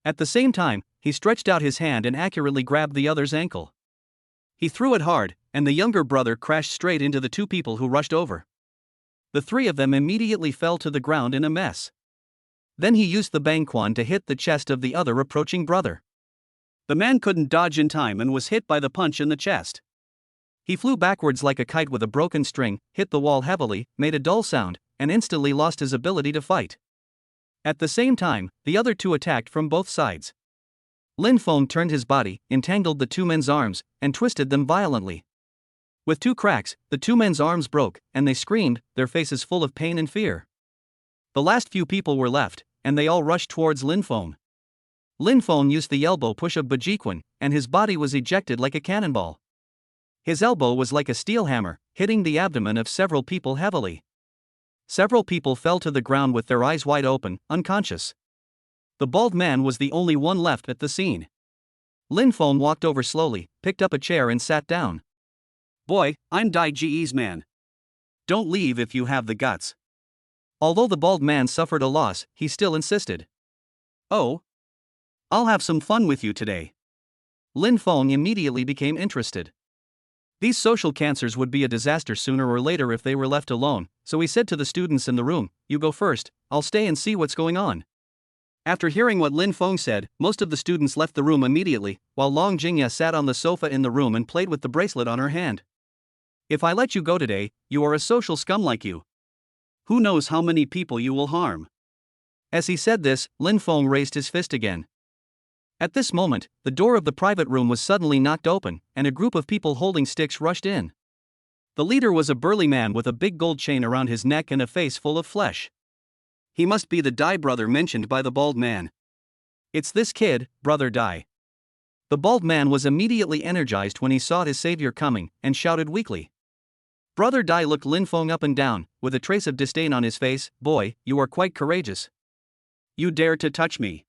At the same time, he stretched out his hand and accurately grabbed the other's ankle. He threw it hard, and the younger brother crashed straight into the 2 people who rushed over. The 3 of them immediately fell to the ground in a mess. Then he used the bangquan to hit the chest of the other approaching brother. The man couldn't dodge in time and was hit by the punch in the chest. He flew backwards like a kite with a broken string, hit the wall heavily, made a dull sound, and instantly lost his ability to fight. At the same time, the other 2 attacked from both sides. Lin Feng turned his body, entangled the 2 men's arms, and twisted them violently. With 2 cracks, the 2 men's arms broke, and they screamed, their faces full of pain and fear. The last few people were left, and they all rushed towards Lin Feng. Lin Feng used the elbow push of Bajiquan, and his body was ejected like a cannonball. His elbow was like a steel hammer, hitting the abdomen of several people heavily. Several people fell to the ground with their eyes wide open, unconscious. The bald man was the only one left at the scene. Lin Feng walked over slowly, picked up a chair and sat down. Boy, I'm Tai Chi's man. Don't leave if you have the guts. Although the bald man suffered a loss, he still insisted. Oh? I'll have some fun with you today. Lin Feng immediately became interested. These social cancers would be a disaster sooner or later if they were left alone, so he said to the students in the room, "You go first, I'll stay and see what's going on." After hearing what Lin Feng said, most of the students left the room immediately, while Long Jingya sat on the sofa in the room and played with the bracelet on her hand. "If I let you go today, you are a social scum like you. Who knows how many people you will harm." As he said this, Lin Feng raised his fist again. At this moment, the door of the private room was suddenly knocked open, and a group of people holding sticks rushed in. The leader was a burly man with a big gold chain around his neck and a face full of flesh. He must be the Dai brother mentioned by the bald man. "It's this kid, Brother Dai." The bald man was immediately energized when he saw his savior coming, and shouted weakly. Brother Dai looked Lin Feng up and down, with a trace of disdain on his face. "Boy, you are quite courageous. You dare to touch me.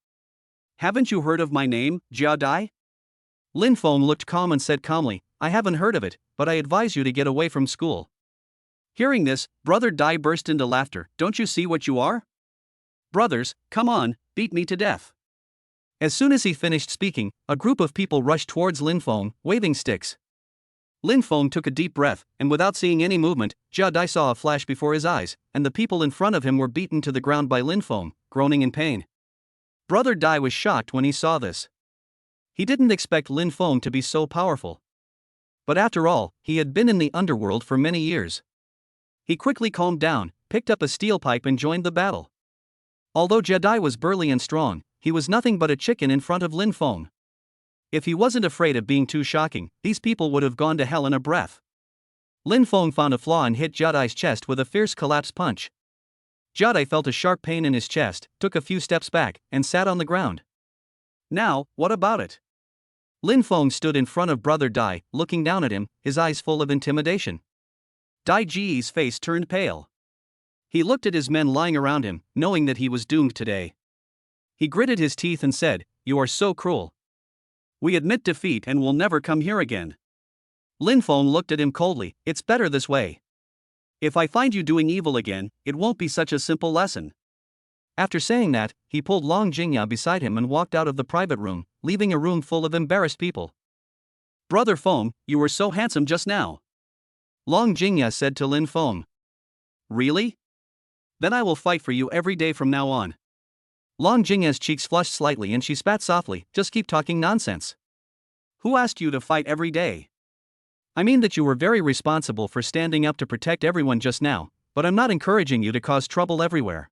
Haven't you heard of my name, Jia Dai?" Lin Feng looked calm and said calmly, "I haven't heard of it, but I advise you to get away from school." Hearing this, Brother Dai burst into laughter. "Don't you see what you are? Brothers, come on, beat me to death." As soon as he finished speaking, a group of people rushed towards Lin Feng, waving sticks. Lin Feng took a deep breath, and without seeing any movement, Jia Dai saw a flash before his eyes, and the people in front of him were beaten to the ground by Lin Feng, groaning in pain. Brother Dai was shocked when he saw this. He didn't expect Lin Feng to be so powerful. But after all, he had been in the underworld for many years. He quickly calmed down, picked up a steel pipe and joined the battle. Although Jia Dai was burly and strong, he was nothing but a chicken in front of Lin Feng. If he wasn't afraid of being too shocking, these people would have gone to hell in a breath. Lin Feng found a flaw and hit Jia Dai's chest with a fierce collapse punch. Jia Dai felt a sharp pain in his chest, took a few steps back, and sat on the ground. "Now, what about it?" Lin Feng stood in front of Brother Dai, looking down at him, his eyes full of intimidation. Dai Ji's face turned pale. He looked at his men lying around him, knowing that he was doomed today. He gritted his teeth and said, "You are so cruel. We admit defeat and will never come here again." Lin Feng looked at him coldly. "It's better this way. If I find you doing evil again, it won't be such a simple lesson." After saying that, he pulled Long Jingya beside him and walked out of the private room, leaving a room full of embarrassed people. Brother Feng, you were so handsome just now. Long Jingya said to Lin Feng. Really? Then I will fight for you every day from now on. Long Jingya's cheeks flushed slightly and she spat softly, just keep talking nonsense. Who asked you to fight every day? I mean that you were very responsible for standing up to protect everyone just now, but I'm not encouraging you to cause trouble everywhere.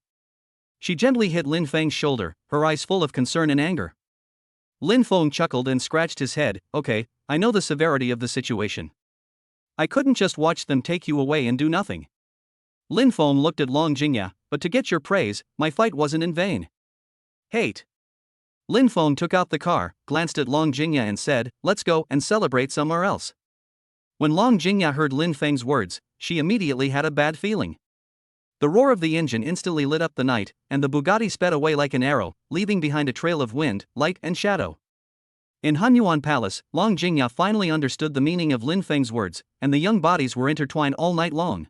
She gently hit Lin Feng's shoulder, her eyes full of concern and anger. Lin Feng chuckled and scratched his head. Okay, I know the severity of the situation. I couldn't just watch them take you away and do nothing. Lin Feng looked at Long Jingya, but to get your praise, my fight wasn't in vain. Hate. Lin Feng took out the car, glanced at Long Jingya and said, let's go and celebrate somewhere else. When Long Jingya heard Lin Feng's words, she immediately had a bad feeling. The roar of the engine instantly lit up the night, and the Bugatti sped away like an arrow, leaving behind a trail of wind, light and shadow. In Hunyuan Palace, Long Jingya finally understood the meaning of Lin Feng's words, and the young bodies were intertwined all night long.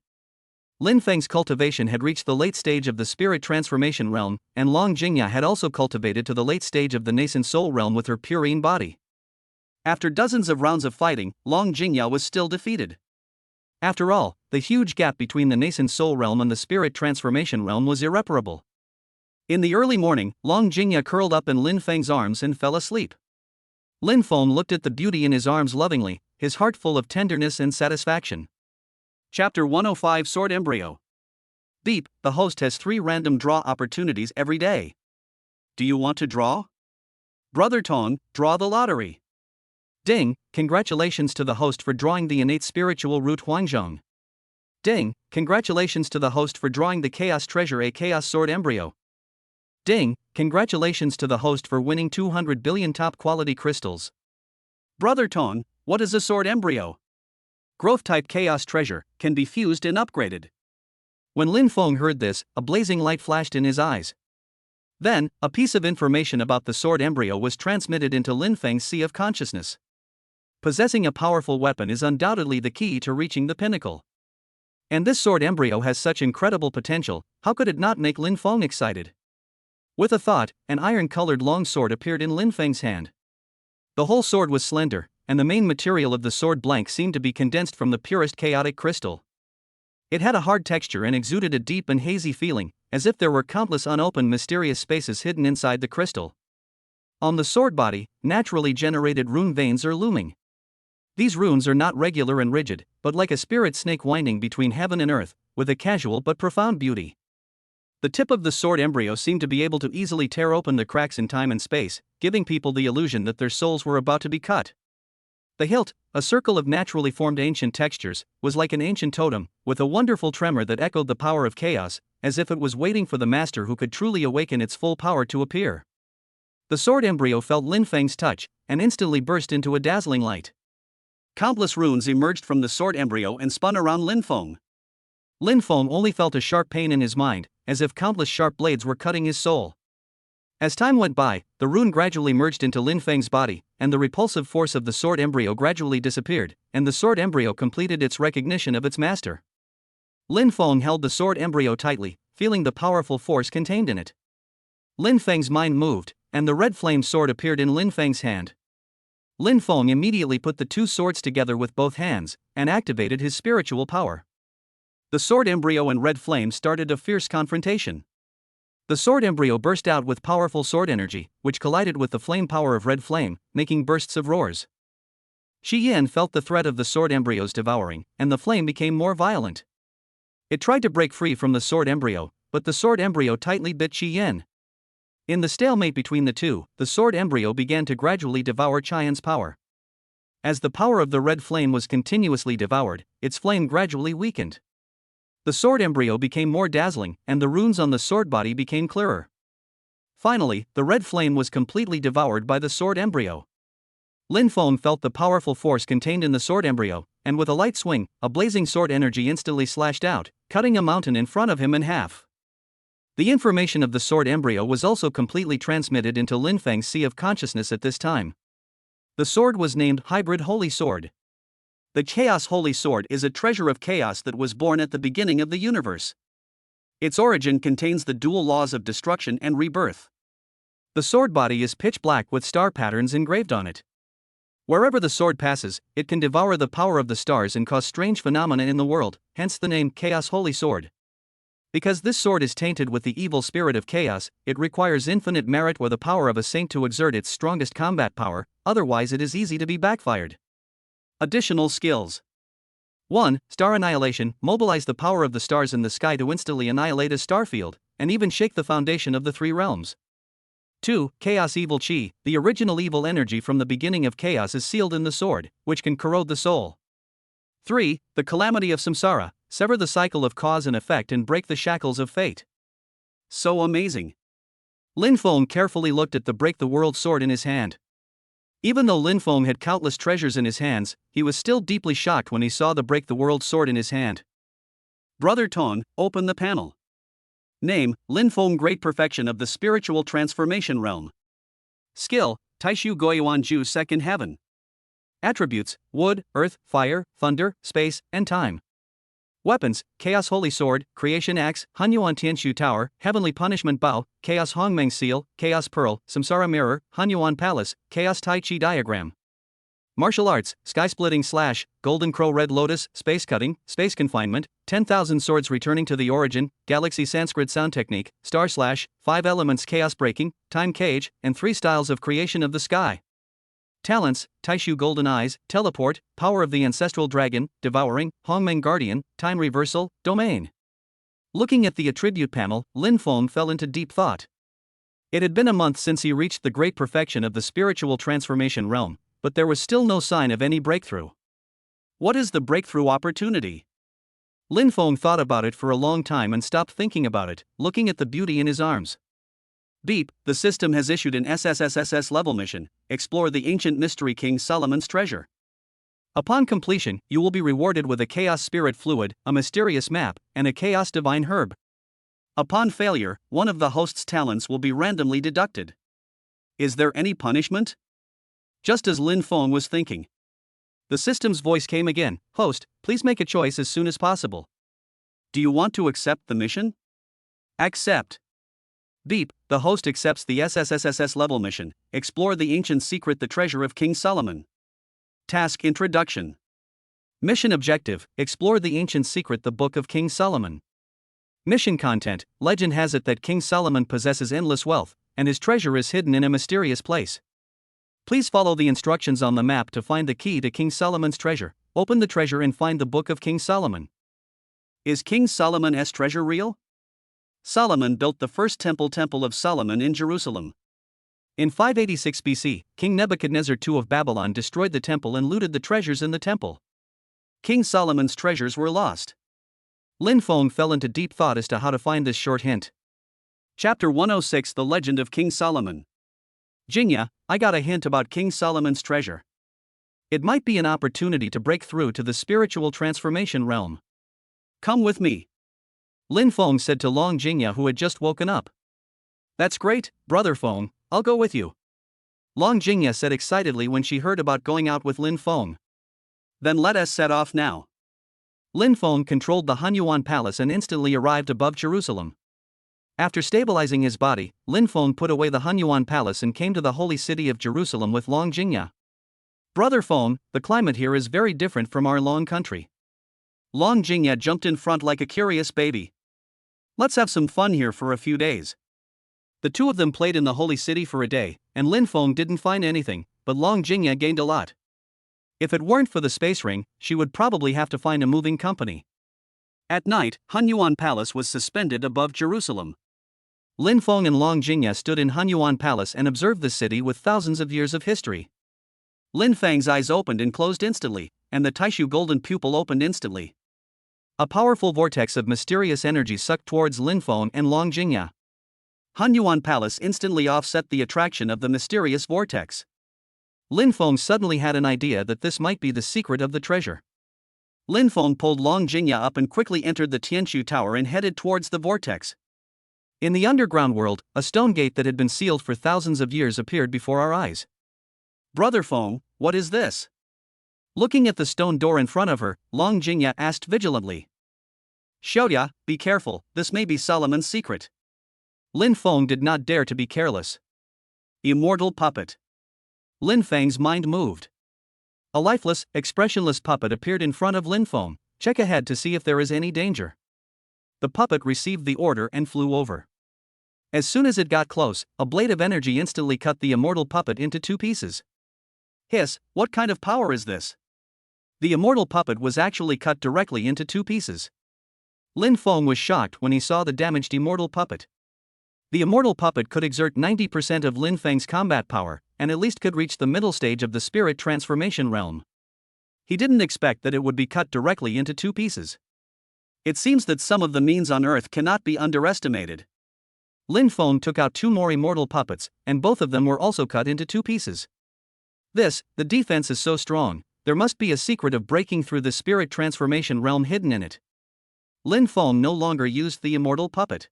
Lin Feng's cultivation had reached the late stage of the spirit transformation realm, and Long Jingya had also cultivated to the late stage of the nascent soul realm with her purine body. After dozens of rounds of fighting, Long Jingya was still defeated. After all, the huge gap between the nascent soul realm and the spirit transformation realm was irreparable. In the early morning, Long Jingya curled up in Lin Feng's arms and fell asleep. Lin Feng looked at the beauty in his arms lovingly, his heart full of tenderness and satisfaction. Chapter 105 Sword Embryo. Beep, the host has 3 random draw opportunities every day. Do you want to draw? Brother Tong, draw the lottery. Ding, congratulations to the host for drawing the innate spiritual root Huangzhong. Ding, congratulations to the host for drawing the Chaos Treasure, a Chaos Sword Embryo. Ding, congratulations to the host for winning 200 billion top quality crystals. Brother Tong, what is a sword embryo? Growth type Chaos Treasure, can be fused and upgraded. When Lin Feng heard this, a blazing light flashed in his eyes. Then, a piece of information about the sword embryo was transmitted into Lin Feng's sea of consciousness. Possessing a powerful weapon is undoubtedly the key to reaching the pinnacle. And this sword embryo has such incredible potential, how could it not make Lin Feng excited? With a thought, an iron-colored long sword appeared in Lin Feng's hand. The whole sword was slender, and the main material of the sword blank seemed to be condensed from the purest chaotic crystal. It had a hard texture and exuded a deep and hazy feeling, as if there were countless unopened mysterious spaces hidden inside the crystal. On the sword body, naturally generated rune veins are looming. These runes are not regular and rigid, but like a spirit snake winding between heaven and earth, with a casual but profound beauty. The tip of the sword embryo seemed to be able to easily tear open the cracks in time and space, giving people the illusion that their souls were about to be cut. The hilt, a circle of naturally formed ancient textures, was like an ancient totem, with a wonderful tremor that echoed the power of chaos, as if it was waiting for the master who could truly awaken its full power to appear. The sword embryo felt Lin Feng's touch, and instantly burst into a dazzling light. Countless runes emerged from the sword embryo and spun around Lin Feng. Lin Feng only felt a sharp pain in his mind, as if countless sharp blades were cutting his soul. As time went by, the rune gradually merged into Lin Feng's body, and the repulsive force of the sword embryo gradually disappeared, and the sword embryo completed its recognition of its master. Lin Feng held the sword embryo tightly, feeling the powerful force contained in it. Lin Feng's mind moved, and the red flame sword appeared in Lin Feng's hand. Lin Feng immediately put the 2 swords together with both hands, and activated his spiritual power. The sword embryo and red flame started a fierce confrontation. The sword embryo burst out with powerful sword energy, which collided with the flame power of red flame, making bursts of roars. Shi Yan felt the threat of the sword embryo's devouring, and the flame became more violent. It tried to break free from the sword embryo, but the sword embryo tightly bit Shi Yan. In the stalemate between the two, the sword embryo began to gradually devour Qian's power. As the power of the red flame was continuously devoured, its flame gradually weakened. The sword embryo became more dazzling, and the runes on the sword body became clearer. Finally, the red flame was completely devoured by the sword embryo. Lin Feng felt the powerful force contained in the sword embryo, and with a light swing, a blazing sword energy instantly slashed out, cutting a mountain in front of him in half. The information of the sword embryo was also completely transmitted into Lin Feng's sea of consciousness at this time. The sword was named Hybrid Holy Sword. The Chaos Holy Sword is a treasure of chaos that was born at the beginning of the universe. Its origin contains the dual laws of destruction and rebirth. The sword body is pitch black with star patterns engraved on it. Wherever the sword passes, it can devour the power of the stars and cause strange phenomena in the world, hence the name Chaos Holy Sword. Because this sword is tainted with the evil spirit of chaos, it requires infinite merit or the power of a saint to exert its strongest combat power, otherwise it is easy to be backfired. Additional skills. 1. Star Annihilation. Mobilize the power of the stars in the sky to instantly annihilate a star field, and even shake the foundation of the three realms. 2. Chaos Evil Chi. The original evil energy from the beginning of chaos is sealed in the sword, which can corrode the soul. 3. The Calamity of Samsara. Sever the cycle of cause and effect and break the shackles of fate. So amazing. Lin Feng carefully looked at the Break the World sword in his hand. Even though Lin Feng had countless treasures in his hands, he was still deeply shocked when he saw the Break the World sword in his hand. Brother Tong, open the panel. Name, Lin Feng, Great Perfection of the Spiritual Transformation Realm. Skill, Taishu Goyuan Ju Second Heaven. Attributes, Wood, Earth, Fire, Thunder, Space, and Time. Weapons, Chaos Holy Sword, Creation Axe, Hunyuan Tianshu Tower, Heavenly Punishment Bow, Chaos Hongmeng Seal, Chaos Pearl, Samsara Mirror, Hunyuan Palace, Chaos Tai Chi Diagram. Martial Arts, Sky Splitting Slash, Golden Crow Red Lotus, Space Cutting, Space Confinement, 10,000 Swords Returning to the Origin, Galaxy Sanskrit Sound Technique, Star Slash, 5 Elements Chaos Breaking, Time Cage, and 3 Styles of Creation of the Sky. Talents, Taishu Golden Eyes, Teleport, Power of the Ancestral Dragon, Devouring, Hongmeng Guardian, Time Reversal, Domain. Looking at the attribute panel, Lin Feng fell into deep thought. It had been a month since he reached the great perfection of the spiritual transformation realm, but there was still no sign of any breakthrough. What is the breakthrough opportunity? Lin Feng thought about it for a long time and stopped thinking about it, looking at the beauty in his arms. Beep, the system has issued an SSSSS level mission, explore the ancient mystery King Solomon's treasure. Upon completion, you will be rewarded with a Chaos Spirit Fluid, a mysterious map, and a Chaos Divine Herb. Upon failure, one of the host's talents will be randomly deducted. Is there any punishment? Just as Lin Feng was thinking, the system's voice came again. Host, please make a choice as soon as possible. Do you want to accept the mission? Accept. Beep, the host accepts the SSSSS level mission, explore the ancient secret, the treasure of King Solomon. Task Introduction. Mission Objective, explore the ancient secret, the Book of King Solomon. Mission Content, legend has it that King Solomon possesses endless wealth, and his treasure is hidden in a mysterious place. Please follow the instructions on the map to find the key to King Solomon's treasure. Open the treasure and find the Book of King Solomon. Is King Solomon's treasure real? Solomon built the first temple of Solomon in Jerusalem. In 586 BC, King Nebuchadnezzar II of Babylon destroyed the temple and looted the treasures in the temple. King Solomon's treasures were lost. Lin Feng fell into deep thought as to how to find this short hint. Chapter 106, The Legend of King Solomon. Jinya, I got a hint about King Solomon's treasure. It might be an opportunity to break through to the spiritual transformation realm. Come with me, Lin Feng said to Long Jingya, who had just woken up. That's great, Brother Feng, I'll go with you, Long Jingya said excitedly when she heard about going out with Lin Feng. Then let us set off now. Lin Feng controlled the Hunyuan Palace and instantly arrived above Jerusalem. After stabilizing his body, Lin Feng put away the Hunyuan Palace and came to the holy city of Jerusalem with Long Jingya. Brother Feng, the climate here is very different from our Long country. Long Jingya jumped in front like a curious baby. Let's have some fun here for a few days. The two of them played in the holy city for a day, and Lin Feng didn't find anything, but Long Jingya gained a lot. If it weren't for the space ring, she would probably have to find a moving company. At night, Hunyuan Palace was suspended above Jerusalem. Lin Feng and Long Jingya stood in Hunyuan Palace and observed the city with thousands of years of history. Lin Feng's eyes opened and closed instantly, and the Taishu golden pupil opened instantly. A powerful vortex of mysterious energy sucked towards Lin Feng and Long Jingya. Hunyuan Palace instantly offset the attraction of the mysterious vortex. Lin Feng suddenly had an idea that this might be the secret of the treasure. Lin Feng pulled Long Jingya up and quickly entered the Tianshu Tower and headed towards the vortex. In the underground world, a stone gate that had been sealed for thousands of years appeared before our eyes. Brother Feng, what is this? Looking at the stone door in front of her, Long Jingya asked vigilantly. Xiaoya, be careful, this may be Solomon's secret. Lin Feng did not dare to be careless. Immortal puppet. Lin Feng's mind moved. A lifeless, expressionless puppet appeared in front of Lin Feng. Check ahead to see if there is any danger. The puppet received the order and flew over. As soon as it got close, a blade of energy instantly cut the immortal puppet into 2 pieces. Hiss, what kind of power is this? The immortal puppet was actually cut directly into 2 pieces. Lin Feng was shocked when he saw the damaged immortal puppet. The immortal puppet could exert 90% of Lin Feng's combat power, and at least could reach the middle stage of the spirit transformation realm. He didn't expect that it would be cut directly into 2 pieces. It seems that some of the means on Earth cannot be underestimated. Lin Feng took out 2 more immortal puppets, and both of them were also cut into 2 pieces. The defense is so strong, there must be a secret of breaking through the spirit transformation realm hidden in it. Lin Feng no longer used the immortal puppet.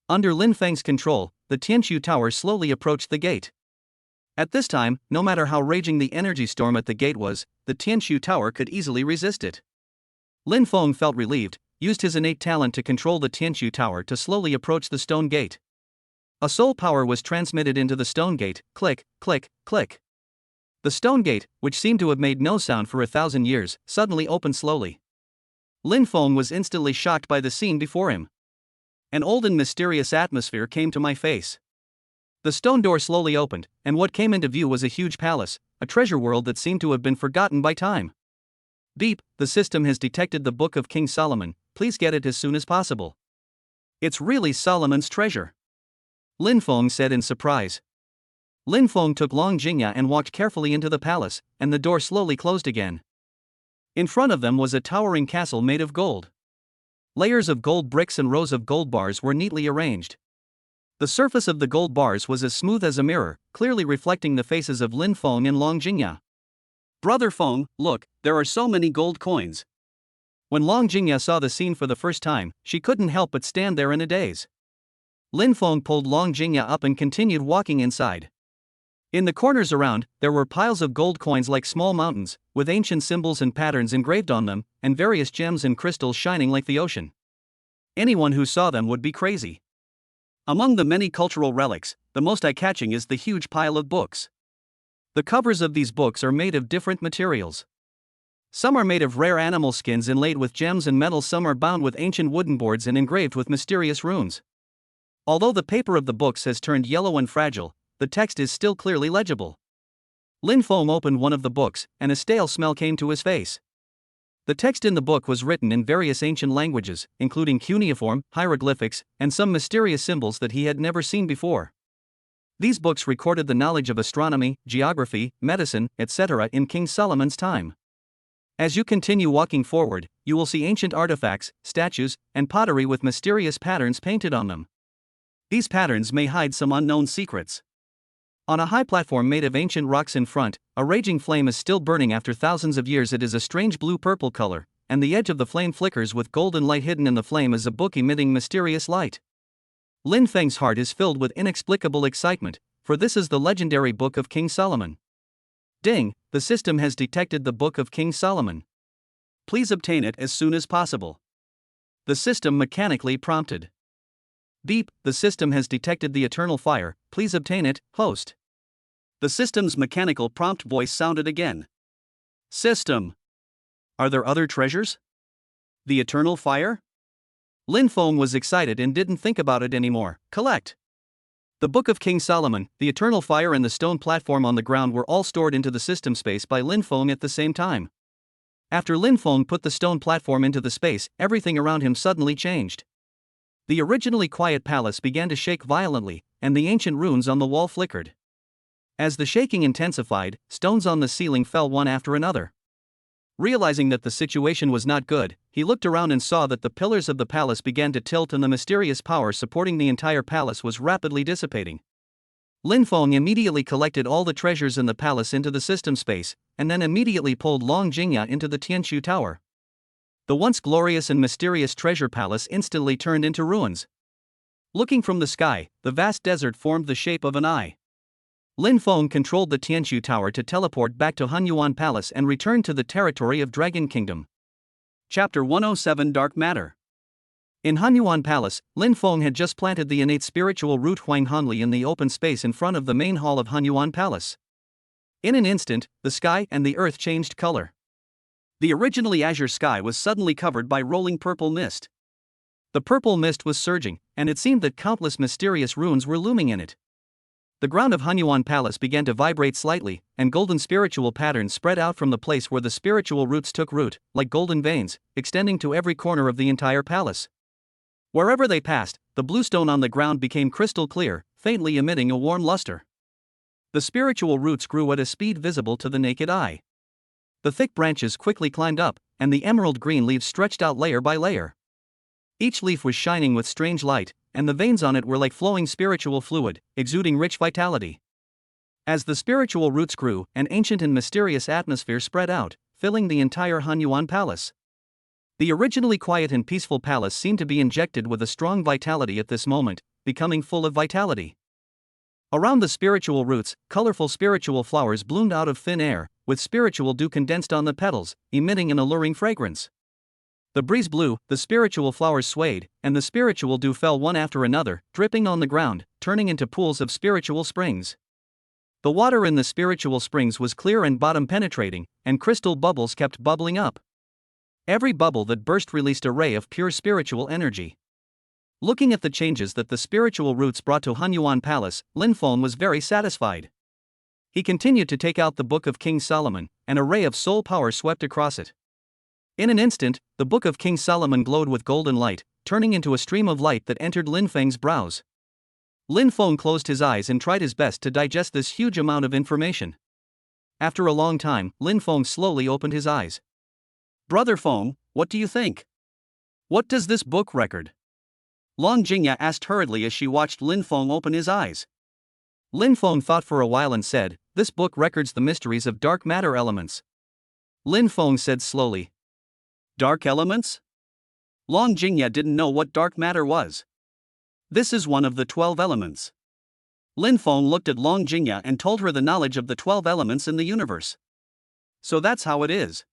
Under Lin Feng's control, the Tianshu Tower slowly approached the gate. At this time, no matter how raging the energy storm at the gate was, the Tianshu Tower could easily resist it. Lin Feng felt relieved, used his innate talent to control the Tianshu Tower to slowly approach the stone gate. A soul power was transmitted into the stone gate. Click, click, click. The stone gate, which seemed to have made no sound for 1,000 years, suddenly opened slowly. Lin Feng was instantly shocked by the scene before him. An old and mysterious atmosphere came to my face. The stone door slowly opened, and what came into view was a huge palace, a treasure world that seemed to have been forgotten by time. Beep, the system has detected the Book of King Solomon, please get it as soon as possible. It's really Solomon's treasure, Lin Feng said in surprise. Lin Feng took Long Jingya and walked carefully into the palace, and the door slowly closed again. In front of them was a towering castle made of gold. Layers of gold bricks and rows of gold bars were neatly arranged. The surface of the gold bars was as smooth as a mirror, clearly reflecting the faces of Lin Feng and Long Jingya. Brother Feng, look, there are so many gold coins. When Long Jingya saw the scene for the first time, she couldn't help but stand there in a daze. Lin Feng pulled Long Jingya up and continued walking inside. In the corners around, there were piles of gold coins like small mountains, with ancient symbols and patterns engraved on them, and various gems and crystals shining like the ocean. Anyone who saw them would be crazy. Among the many cultural relics, the most eye-catching is the huge pile of books. The covers of these books are made of different materials. Some are made of rare animal skins inlaid with gems and metals, some are bound with ancient wooden boards and engraved with mysterious runes. Although the paper of the books has turned yellow and fragile, the text is still clearly legible. Lin Feng opened one of the books, and a stale smell came to his face. The text in the book was written in various ancient languages, including cuneiform, hieroglyphics, and some mysterious symbols that he had never seen before. These books recorded the knowledge of astronomy, geography, medicine, etc. in King Solomon's time. As you continue walking forward, you will see ancient artifacts, statues, and pottery with mysterious patterns painted on them. These patterns may hide some unknown secrets. On a high platform made of ancient rocks in front, a raging flame is still burning after thousands of years. It is a strange blue-purple color, and the edge of the flame flickers with golden light. Hidden in the flame is a book emitting mysterious light. Lin Feng's heart is filled with inexplicable excitement, for this is the legendary Book of King Solomon. Ding, the system has detected the Book of King Solomon. Please obtain it as soon as possible, the system mechanically prompted. Beep, the system has detected the eternal fire, please obtain it, host. The system's mechanical prompt voice sounded again. System. Are there other treasures? The eternal fire? Lin Feng was excited and didn't think about it anymore. Collect. The Book of King Solomon, the eternal fire and the stone platform on the ground were all stored into the system space by Lin Feng at the same time. After Lin Feng put the stone platform into the space, everything around him suddenly changed. The originally quiet palace began to shake violently, and the ancient runes on the wall flickered. As the shaking intensified, stones on the ceiling fell one after another. Realizing that the situation was not good, he looked around and saw that the pillars of the palace began to tilt and the mysterious power supporting the entire palace was rapidly dissipating. Lin Feng immediately collected all the treasures in the palace into the system space, and then immediately pulled Long Jingya into the Tianshu Tower. The once glorious and mysterious treasure palace instantly turned into ruins. Looking from the sky, the vast desert formed the shape of an eye. Lin Feng controlled the Tianshu Tower to teleport back to Hunyuan Palace and return to the territory of Dragon Kingdom. Chapter 107 Dark Matter. In Hunyuan Palace, Lin Feng had just planted the innate spiritual root Huang Hanli in the open space in front of the main hall of Hunyuan Palace. In an instant, the sky and the earth changed color. The originally azure sky was suddenly covered by rolling purple mist. The purple mist was surging, and it seemed that countless mysterious runes were looming in it. The ground of Hunyuan Palace began to vibrate slightly, and golden spiritual patterns spread out from the place where the spiritual roots took root, like golden veins, extending to every corner of the entire palace. Wherever they passed, the bluestone on the ground became crystal clear, faintly emitting a warm luster. The spiritual roots grew at a speed visible to the naked eye. The thick branches quickly climbed up, and the emerald green leaves stretched out layer by layer. Each leaf was shining with strange light, and the veins on it were like flowing spiritual fluid, exuding rich vitality. As the spiritual roots grew, an ancient and mysterious atmosphere spread out, filling the entire Hunyuan Palace. The originally quiet and peaceful palace seemed to be injected with a strong vitality at this moment, becoming full of vitality. Around the spiritual roots, colorful spiritual flowers bloomed out of thin air, with spiritual dew condensed on the petals, emitting an alluring fragrance. The breeze blew, the spiritual flowers swayed, and the spiritual dew fell one after another, dripping on the ground, turning into pools of spiritual springs. The water in the spiritual springs was clear and bottom-penetrating, and crystal bubbles kept bubbling up. Every bubble that burst released a ray of pure spiritual energy. Looking at the changes that the spiritual roots brought to Hunyuan Palace, Lin Feng was very satisfied. He continued to take out the Book of King Solomon, and a ray of soul power swept across it. In an instant, the Book of King Solomon glowed with golden light, turning into a stream of light that entered Lin Feng's brows. Lin Feng closed his eyes and tried his best to digest this huge amount of information. After a long time, Lin Feng slowly opened his eyes. Brother Feng, what do you think? What does this book record? Long Jingya asked hurriedly as she watched Lin Feng open his eyes. Lin Feng thought for a while and said, "This book records the mysteries of dark matter elements." Lin Feng said slowly, "Dark elements?" Long Jingya didn't know what dark matter was. This is one of the 12 elements. Lin Feng looked at Long Jingya and told her the knowledge of the 12 elements in the universe. So that's how it is.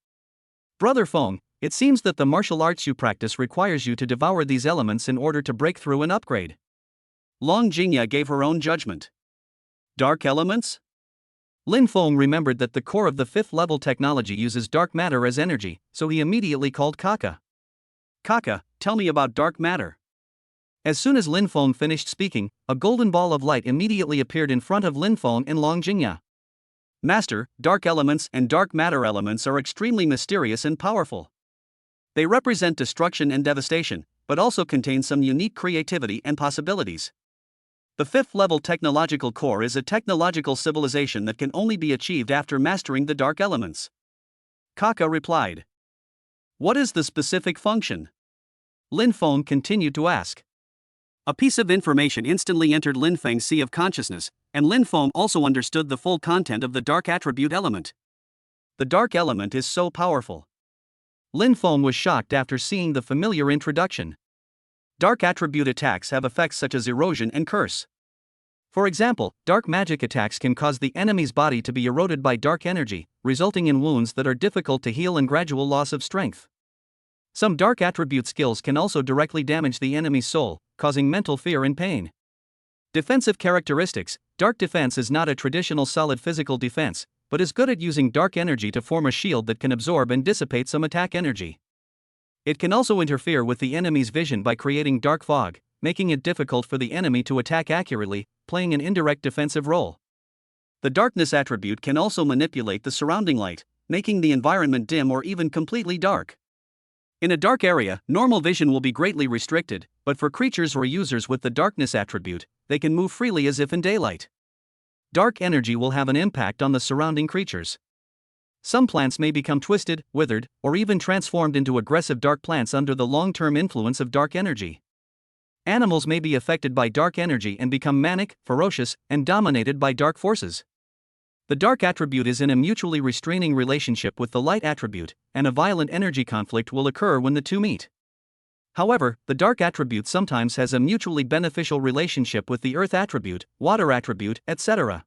"Brother Feng, it seems that the martial arts you practice requires you to devour these elements in order to break through and upgrade." Long Jingya gave her own judgment. Dark elements? Lin Feng remembered that the core of the 5th level technology uses dark matter as energy, so he immediately called Kaka. "Kaka, tell me about dark matter." As soon as Lin Feng finished speaking, a golden ball of light immediately appeared in front of Lin Feng and Long Jingya. "Master, dark elements and dark matter elements are extremely mysterious and powerful. They represent destruction and devastation, but also contain some unique creativity and possibilities. The 5th level technological core is a technological civilization that can only be achieved after mastering the dark elements." Kaka replied. "What is the specific function?" Lin Feng continued to ask. A piece of information instantly entered Lin Feng's sea of consciousness, and Lin Feng also understood the full content of the dark attribute element. The dark element is so powerful. Lin Feng was shocked after seeing the familiar introduction. Dark attribute attacks have effects such as erosion and curse. For example, dark magic attacks can cause the enemy's body to be eroded by dark energy, resulting in wounds that are difficult to heal and gradual loss of strength. Some dark attribute skills can also directly damage the enemy's soul, causing mental fear and pain. Defensive characteristics: dark defense is not a traditional solid physical defense, but is good at using dark energy to form a shield that can absorb and dissipate some attack energy. It can also interfere with the enemy's vision by creating dark fog, making it difficult for the enemy to attack accurately, playing an indirect defensive role. The darkness attribute can also manipulate the surrounding light, making the environment dim or even completely dark. In a dark area, normal vision will be greatly restricted, but for creatures or users with the darkness attribute, they can move freely as if in daylight. Dark energy will have an impact on the surrounding creatures. Some plants may become twisted, withered, or even transformed into aggressive dark plants under the long-term influence of dark energy. Animals may be affected by dark energy and become manic, ferocious, and dominated by dark forces. The dark attribute is in a mutually restraining relationship with the light attribute, and a violent energy conflict will occur when the two meet. However, the dark attribute sometimes has a mutually beneficial relationship with the earth attribute, water attribute, etc.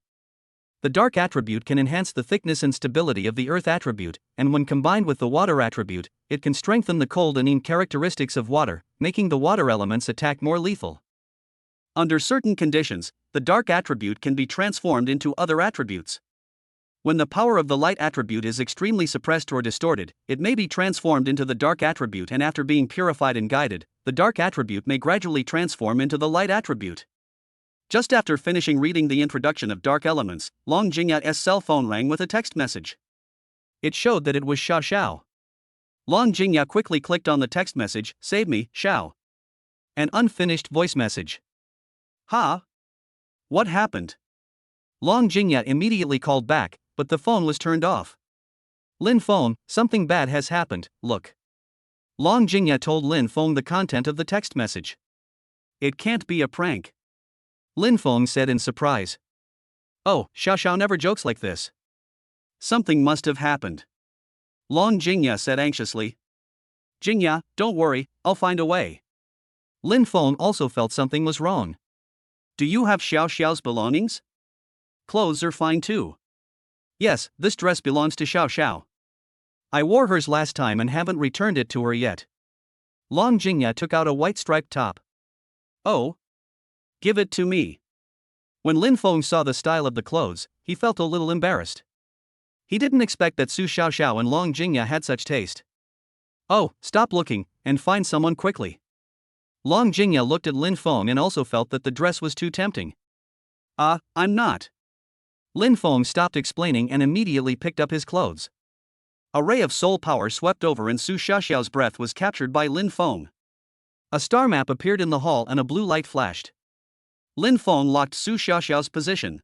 The dark attribute can enhance the thickness and stability of the earth attribute, and when combined with the water attribute, it can strengthen the cold and characteristics of water, making the water element's attack more lethal. Under certain conditions, the dark attribute can be transformed into other attributes. When the power of the light attribute is extremely suppressed or distorted, it may be transformed into the dark attribute, and after being purified and guided, the dark attribute may gradually transform into the light attribute. Just after finishing reading the introduction of dark elements, Long Jingya's cell phone rang with a text message. It showed that it was Xiao Xiao. Long Jingya quickly clicked on the text message, "Save me, Xiao." An unfinished voice message. "Huh? What happened?" Long Jingya immediately called back, but the phone was turned off. "Lin Feng, something bad has happened, look." Long Jingya told Lin Feng the content of the text message. "It can't be a prank," Lin Feng said in surprise. "Oh, Xiao Xiao never jokes like this." "Something must have happened," Long Jingya said anxiously. "Jingya, don't worry, I'll find a way." Lin Feng also felt something was wrong. "Do you have Xiao Xiao's belongings? Clothes are fine too." "Yes, this dress belongs to Xiao Xiao. I wore hers last time and haven't returned it to her yet." Long Jingya took out a white striped top. "Oh? Give it to me." When Lin Feng saw the style of the clothes, he felt a little embarrassed. He didn't expect that Su Xiao Xiao and Long Jingya had such taste. "Oh, stop looking, and find someone quickly." Long Jingya looked at Lin Feng and also felt that the dress was too tempting. I'm not." Lin Feng stopped explaining and immediately picked up his clothes. A ray of soul power swept over and Su Xiaoxiao's breath was captured by Lin Feng. A star map appeared in the hall and a blue light flashed. Lin Feng locked Su Xiaoxiao's position.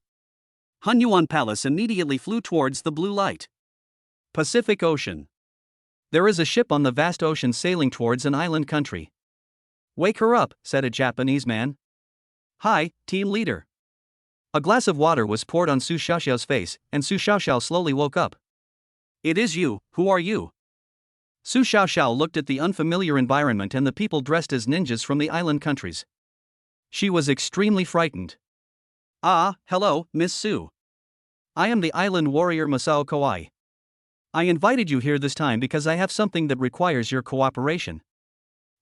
Hunyuan Palace immediately flew towards the blue light. Pacific Ocean. There is a ship on the vast ocean sailing towards an island country. "Wake her up," said a Japanese man. "Hi, team leader." A glass of water was poured on Su Xiaoxiao's face, and Su Xiaoxiao slowly woke up. "It is you, who are you?" Su Xiaoxiao looked at the unfamiliar environment and the people dressed as ninjas from the island countries. She was extremely frightened. Hello, Miss Su. I am the island warrior Masao Kawai. I invited you here this time because I have something that requires your cooperation,"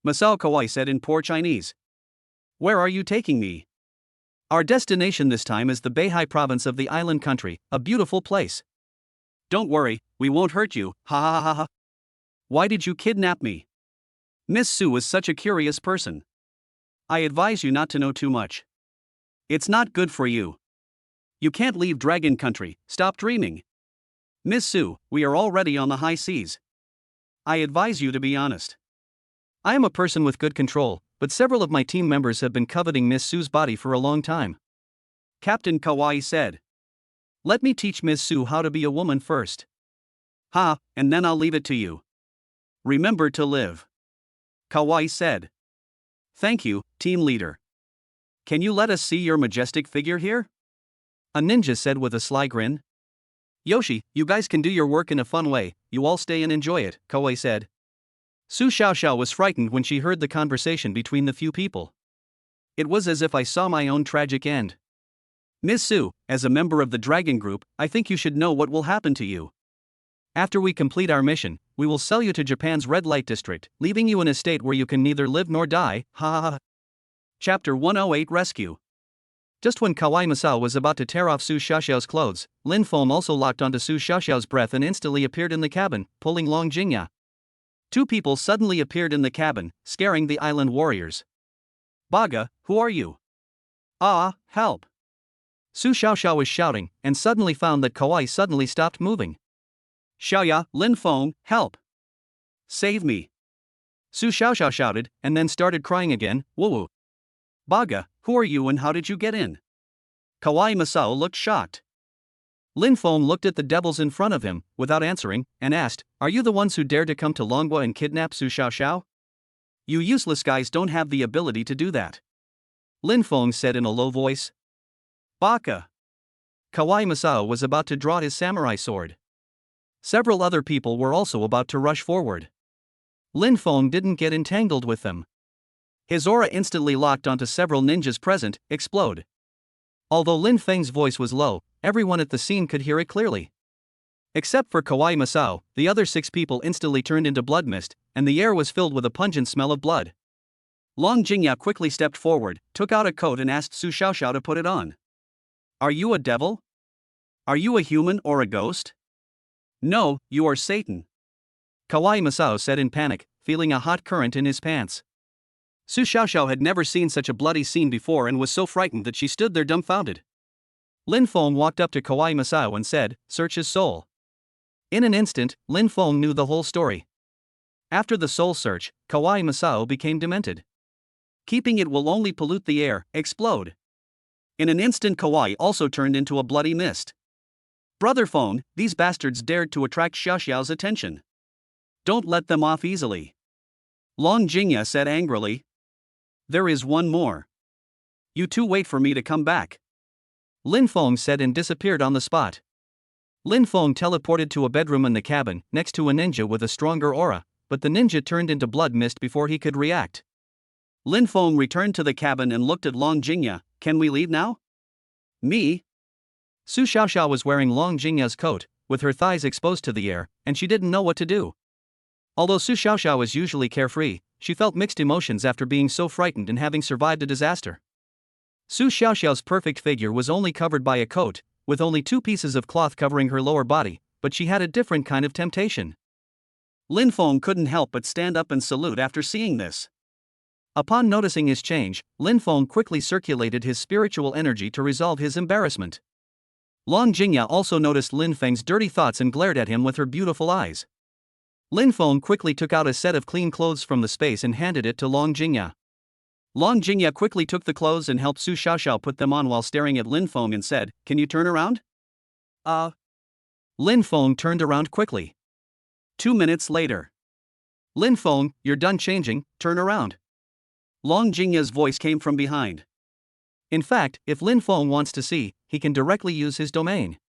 Masao Kawai said in poor Chinese. "Where are you taking me?" "Our destination this time is the Beihai province of the island country, a beautiful place." "Don't worry, we won't hurt you, ha ha ha ha. Why did you kidnap me?" Miss Su is such a curious person. "I advise you not to know too much. It's not good for you. You can't leave Dragon Country, stop dreaming." "Miss Su, we are already on the high seas. I advise you to be honest. I am a person with good control, but several of my team members have been coveting Miss Su's body for a long time," Captain Kawai said. "Let me teach Miss Su how to be a woman first. And then I'll leave it to you. Remember to live," Kawai said. "Thank you, team leader. Can you let us see your majestic figure here?" a ninja said with a sly grin. "Yoshi, you guys can do your work in a fun way, you all stay and enjoy it," Kawai said. Su Xiaoxiao was frightened when she heard the conversation between the few people. It was as if I saw my own tragic end. "Miss Su, as a member of the Dragon Group, I think you should know what will happen to you. After we complete our mission, we will sell you to Japan's Red Light District, leaving you in a state where you can neither live nor die, ha ha ha." Chapter 108 Rescue. Just when Kawai Masao was about to tear off Su Xiaoxiao's clothes, Lin Feng also locked onto Su Xiaoxiao's breath and instantly appeared in the cabin, pulling Long Jingya. Two people suddenly appeared in the cabin, scaring the island warriors. "Baga, who are you? Help!" Su Xiaoxiao was shouting, and suddenly found that Kawai suddenly stopped moving. "Xiaoya, Lin Feng, help! Save me!" Su Xiaoxiao shouted, and then started crying again, "Woo-woo! Baga, who are you and how did you get in?" Kawai Masao looked shocked. Lin Feng looked at the devils in front of him, without answering, and asked, "Are you the ones who dared to come to Longwa and kidnap Su Xiaoxiao? You useless guys don't have the ability to do that," Lin Feng said in a low voice. "Baka!" Kawai Masao was about to draw his samurai sword. Several other people were also about to rush forward. Lin Feng didn't get entangled with them. His aura instantly locked onto several ninjas present, explode. Although Lin Feng's voice was low, everyone at the scene could hear it clearly. Except for Kawai Masao, the other 6 people instantly turned into blood mist, and the air was filled with a pungent smell of blood. Long Jingya quickly stepped forward, took out a coat and asked Su Xiaoxiao to put it on. "Are you a devil?" Are you a human or a ghost? No, you are Satan, Kawai Masao said in panic, feeling a hot current in his pants. Su Xiaoxiao had never seen such a bloody scene before and was so frightened that she stood there dumbfounded. Lin Feng walked up to Kawai Masao and said, "Search his soul." In an instant, Lin Feng knew the whole story. After the soul search, Kawai Masao became demented. Keeping it will only pollute the air, explode. In an instant, Kawai also turned into a bloody mist. Brother Feng, these bastards dared to attract Xiaoxiao's attention. Don't let them off easily. Long Jingya said angrily. There is one more. You two wait for me to come back, Lin Feng said and disappeared on the spot. Lin Feng teleported to a bedroom in the cabin, next to a ninja with a stronger aura, but the ninja turned into blood mist before he could react. Lin Feng returned to the cabin and looked at Long Jingya. Can we leave now? Me? Su Xiaoxiao was wearing Long Jingya's coat, with her thighs exposed to the air, and she didn't know what to do. Although Su Xiaoxiao is usually carefree, she felt mixed emotions after being so frightened and having survived a disaster. Su Xiaoxiao's perfect figure was only covered by a coat, with only 2 pieces of cloth covering her lower body, but she had a different kind of temptation. Lin Feng couldn't help but stand up and salute after seeing this. Upon noticing his change, Lin Feng quickly circulated his spiritual energy to resolve his embarrassment. Long Jingya also noticed Lin Feng's dirty thoughts and glared at him with her beautiful eyes. Lin Feng quickly took out a set of clean clothes from the space and handed it to Long Jingya. Long Jingya quickly took the clothes and helped Su Xiaoxiao put them on while staring at Lin Feng and said, "Can you turn around?" Lin Feng turned around quickly. 2 minutes later. Lin Feng, you're done changing, turn around. Long Jingya's voice came from behind. In fact, if Lin Feng wants to see, he can directly use his domain.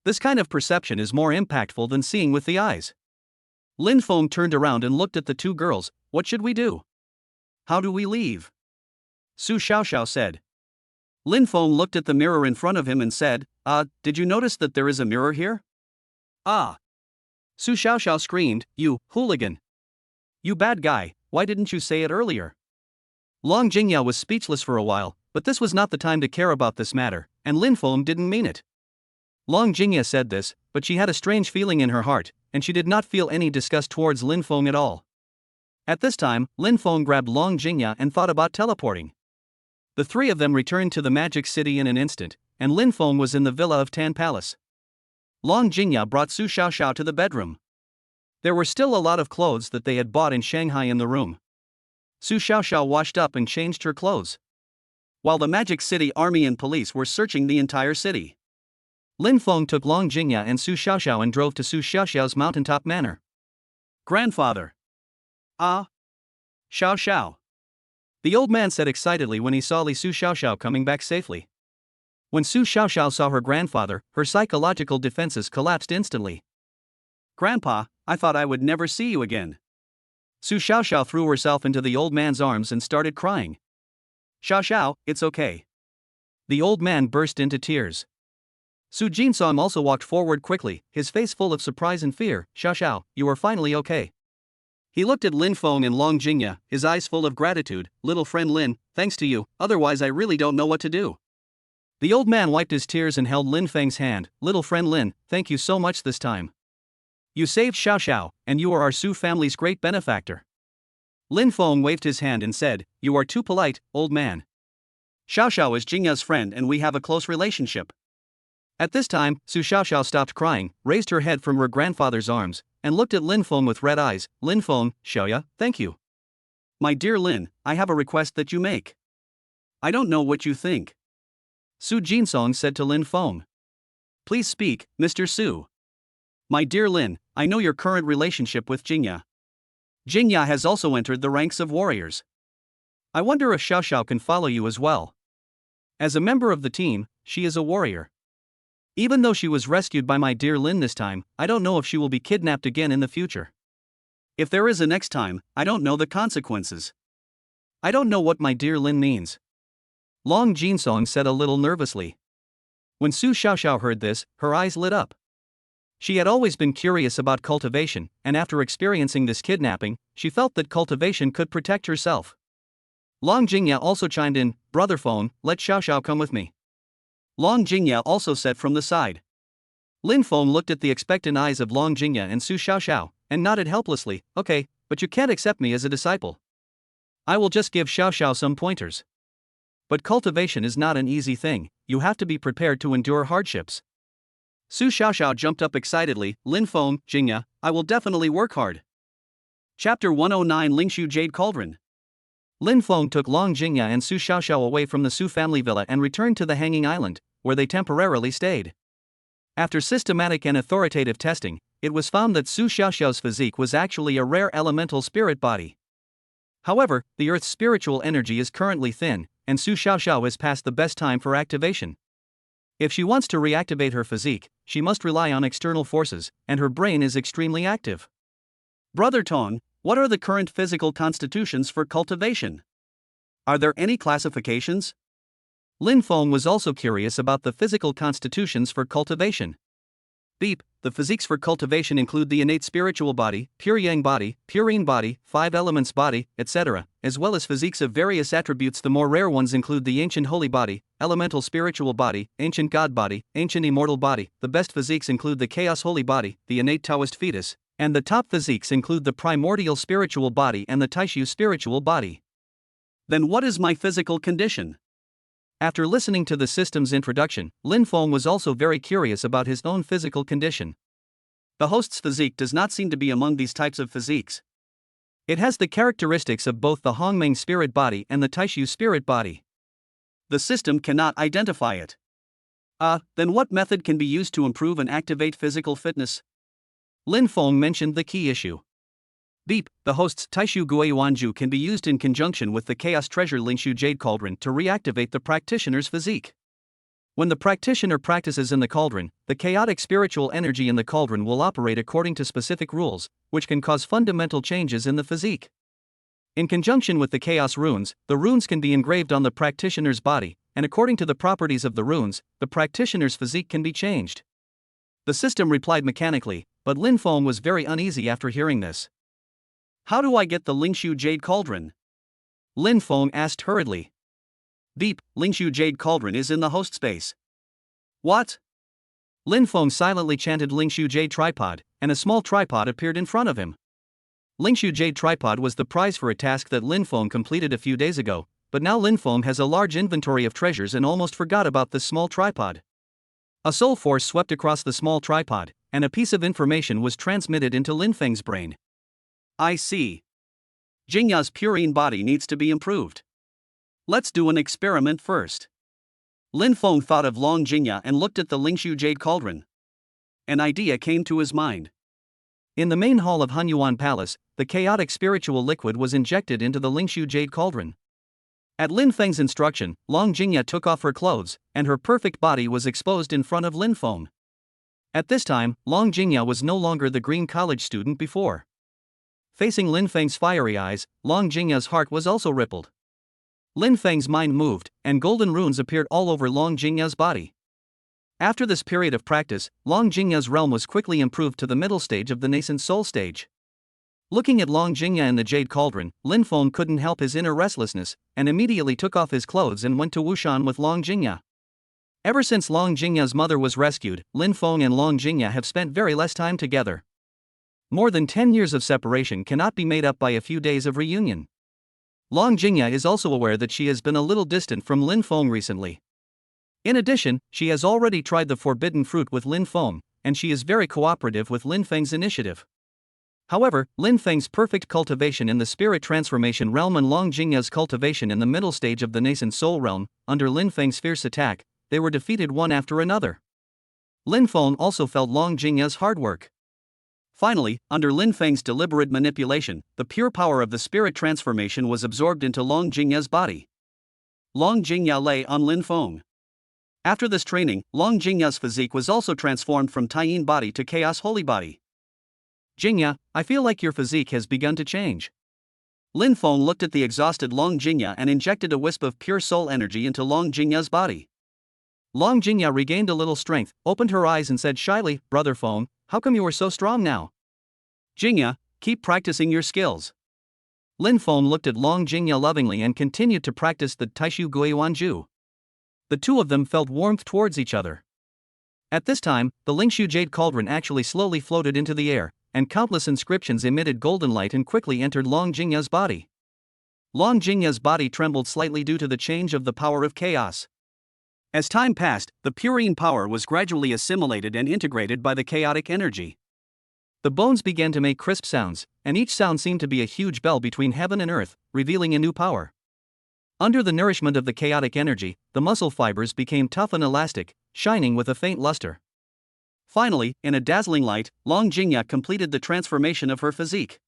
This kind of perception is more impactful than seeing with the eyes. Lin Feng turned around and looked at the 2 girls. What should we do? How do we leave? Su Xiaoxiao said. Lin Feng looked at the mirror in front of him and said, did you notice that there is a mirror here? Su Xiaoxiao screamed, "You, hooligan! You bad guy, why didn't you say it earlier?" Long Jingya was speechless for a while, but this was not the time to care about this matter, and Lin Feng didn't mean it. Long Jingya said this, but she had a strange feeling in her heart, and she did not feel any disgust towards Lin Feng at all. At this time, Lin Feng grabbed Long Jingya and thought about teleporting. The 3 of them returned to the Magic City in an instant, and Lin Feng was in the villa of Tan Palace. Long Jingya brought Su Xiaoxiao to the bedroom. There were still a lot of clothes that they had bought in Shanghai in the room. Su Xiaoxiao washed up and changed her clothes, while the Magic City army and police were searching the entire city. Lin Feng took Long Jingya and Su Xiaoxiao and drove to Su Xiaoxiao's mountaintop manor. Grandfather. Xiaoxiao. The old man said excitedly when he saw Li Su Xiaoxiao coming back safely. When Su Xiaoxiao saw her grandfather, her psychological defenses collapsed instantly. Grandpa, I thought I would never see you again. Su Xiaoxiao threw herself into the old man's arms and started crying. Xiaoxiao, it's okay. The old man burst into tears. Su Jinsong also walked forward quickly, his face full of surprise and fear. "Xiaoxiao, you are finally okay." He looked at Lin Feng and Long Jingya, his eyes full of gratitude. "Little friend Lin, thanks to you, otherwise I really don't know what to do." The old man wiped his tears and held Lin Feng's hand. "Little friend Lin, thank you so much this time. You saved Xiaoxiao, and you are our Su family's great benefactor." Lin Feng waved his hand and said, "You are too polite, old man. Xiaoxiao is Jingya's friend and we have a close relationship." At this time, Su Xiaoxiao stopped crying, raised her head from her grandfather's arms, and looked at Lin Feng with red eyes. "Lin Feng, Xiaoya, thank you." "My dear Lin, I have a request that you make. I don't know what you think." Su Jinsong said to Lin Feng. "Please speak, Mr. Su." "My dear Lin, I know your current relationship with Jingya. Jingya has also entered the ranks of warriors. I wonder if Xiaoxiao can follow you as well. As a member of the team, she is a warrior. Even though she was rescued by my dear Lin this time, I don't know if she will be kidnapped again in the future. If there is a next time, I don't know the consequences." "I don't know what my dear Lin means," Long Jinsong said a little nervously. When Su Xiaoxiao heard this, her eyes lit up. She had always been curious about cultivation, and after experiencing this kidnapping, she felt that cultivation could protect herself. Long Jingya also chimed in, "Brother Feng, let Xiaoxiao come with me." Long Jingya also said from the side. Lin Feng looked at the expectant eyes of Long Jingya and Su Xiaoxiao, and nodded helplessly. Okay, but you can't accept me as a disciple. I will just give Xiaoxiao some pointers. But cultivation is not an easy thing, you have to be prepared to endure hardships. Su Xiaoxiao jumped up excitedly. Lin Feng, Jingya, I will definitely work hard. Chapter 109 Lingshu Jade Cauldron. Lin Feng took Long Jingya and Su Xiaoxiao away from the Su family villa and returned to the Hanging Island, where they temporarily stayed. After systematic and authoritative testing, it was found that Su Xiaoxiao's physique was actually a rare elemental spirit body. However, the Earth's spiritual energy is currently thin, and Su Xiaoxiao has passed the best time for activation. If she wants to reactivate her physique, she must rely on external forces, and her brain is extremely active. Brother Tong, what are the current physical constitutions for cultivation? Are there any classifications? Lin Feng was also curious about the physical constitutions for cultivation. Beep, the physiques for cultivation include the innate spiritual body, pure yang body, pure yin body, five elements body, etc., as well as physiques of various attributes. The more rare ones include the ancient holy body, elemental spiritual body, ancient god body, ancient immortal body. The best physiques include the chaos holy body, the innate Taoist fetus, and the top physiques include the primordial spiritual body and the Tai Chi spiritual body. Then what is my physical condition? After listening to the system's introduction, Lin Feng was also very curious about his own physical condition. The host's physique does not seem to be among these types of physiques. It has the characteristics of both the Hongmeng spirit body and the Taishu spirit body. The system cannot identify it. Then what method can be used to improve and activate physical fitness? Lin Feng mentioned the key issue. Beep, the host's Taishu Guiyuanju can be used in conjunction with the Chaos Treasure Lingshu Jade Cauldron to reactivate the practitioner's physique. When the practitioner practices in the cauldron, the chaotic spiritual energy in the cauldron will operate according to specific rules, which can cause fundamental changes in the physique. In conjunction with the chaos runes, the runes can be engraved on the practitioner's body, and according to the properties of the runes, the practitioner's physique can be changed. The system replied mechanically, but Lin Feng was very uneasy after hearing this. How do I get the Lingshu Jade Cauldron? Lin Feng asked hurriedly. Beep, Lingshu Jade Cauldron is in the host space. What? Lin Feng silently chanted Lingshu Jade Tripod, and a small tripod appeared in front of him. Lingshu Jade Tripod was the prize for a task that Lin Feng completed a few days ago, but now Lin Feng has a large inventory of treasures and almost forgot about this small tripod. A soul force swept across the small tripod, and a piece of information was transmitted into Lin Feng's brain. I see. Jingya's purine body needs to be improved. Let's do an experiment first. Lin Feng thought of Long Jingya and looked at the Lingshu Jade Cauldron. An idea came to his mind. In the main hall of Hunyuan Palace, the chaotic spiritual liquid was injected into the Lingshu Jade Cauldron. At Lin Feng's instruction, Long Jingya took off her clothes, and her perfect body was exposed in front of Lin Feng. At this time, Long Jingya was no longer the green college student before. Facing Lin Feng's fiery eyes, Long Jingya's heart was also rippled. Lin Feng's mind moved, and golden runes appeared all over Long Jingya's body. After this period of practice, Long Jingya's realm was quickly improved to the middle stage of the nascent soul stage. Looking at Long Jingya in the Jade Cauldron, Lin Feng couldn't help his inner restlessness, and immediately took off his clothes and went to Wushan with Long Jingya. Ever since Long Jingya's mother was rescued, Lin Feng and Long Jingya have spent very less time together. More than 10 years of separation cannot be made up by a few days of reunion. Long Jingya is also aware that she has been a little distant from Lin Feng recently. In addition, she has already tried the forbidden fruit with Lin Feng, and she is very cooperative with Lin Feng's initiative. However, Lin Feng's perfect cultivation in the spirit transformation realm and Long Jingya's cultivation in the middle stage of the nascent soul realm, under Lin Feng's fierce attack, they were defeated one after another. Lin Feng also felt Long Jingya's hard work. Finally, under Lin Feng's deliberate manipulation, the pure power of the spirit transformation was absorbed into Long Jingya's body. Long Jingya lay on Lin Feng. After this training, Long Jingya's physique was also transformed from Taiyin body to Chaos Holy body. Jingya, I feel like your physique has begun to change. Lin Feng looked at the exhausted Long Jingya and injected a wisp of pure soul energy into Long Jingya's body. Long Jingya regained a little strength, opened her eyes and said shyly, Brother Feng, how come you are so strong now? Jingya, keep practicing your skills. Lin Feng looked at Long Jingya lovingly and continued to practice the Taishu Guiyuanju. The two of them felt warmth towards each other. At this time, the Lingshu jade cauldron actually slowly floated into the air, and countless inscriptions emitted golden light and quickly entered Long Jingya's body. Long Jingya's body trembled slightly due to the change of the power of chaos. As time passed, the purine power was gradually assimilated and integrated by the chaotic energy. The bones began to make crisp sounds, and each sound seemed to be a huge bell between heaven and earth, revealing a new power. Under the nourishment of the chaotic energy, the muscle fibers became tough and elastic, shining with a faint luster. Finally, in a dazzling light, Long Jingya completed the transformation of her physique.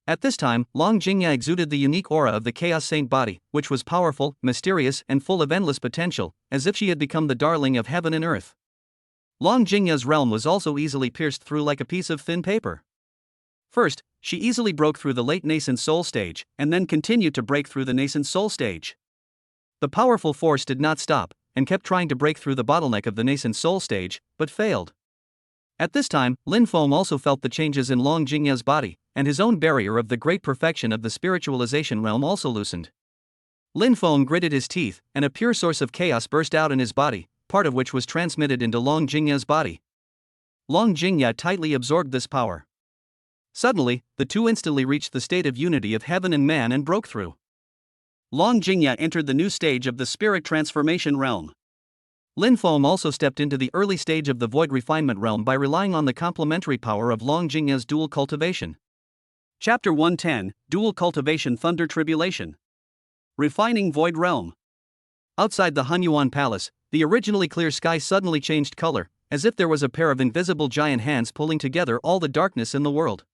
At this time, Long Jingya exuded the unique aura of the Chaos Saint body, which was powerful, mysterious, and full of endless potential, as if she had become the darling of heaven and earth. Long Jingya's realm was also easily pierced through like a piece of thin paper. First, she easily broke through the late nascent soul stage, and then continued to break through the nascent soul stage. The powerful force did not stop, and kept trying to break through the bottleneck of the nascent soul stage, but failed. At this time, Lin Feng also felt the changes in Long Jingya's body, and his own barrier of the great perfection of the spiritualization realm also loosened. Lin Feng gritted his teeth, and a pure source of chaos burst out in his body, part of which was transmitted into Long Jingya's body. Long Jingya tightly absorbed this power. Suddenly, the two instantly reached the state of unity of heaven and man and broke through. Long Jingya entered the new stage of the spirit transformation realm. Lin Feng also stepped into the early stage of the void refinement realm by relying on the complementary power of Long Jingya's dual cultivation. Chapter 110, Dual Cultivation Thunder Tribulation. Refining Void Realm. Outside the Hunyuan Palace, the originally clear sky suddenly changed color, as if there was a pair of invisible giant hands pulling together all the darkness in the world.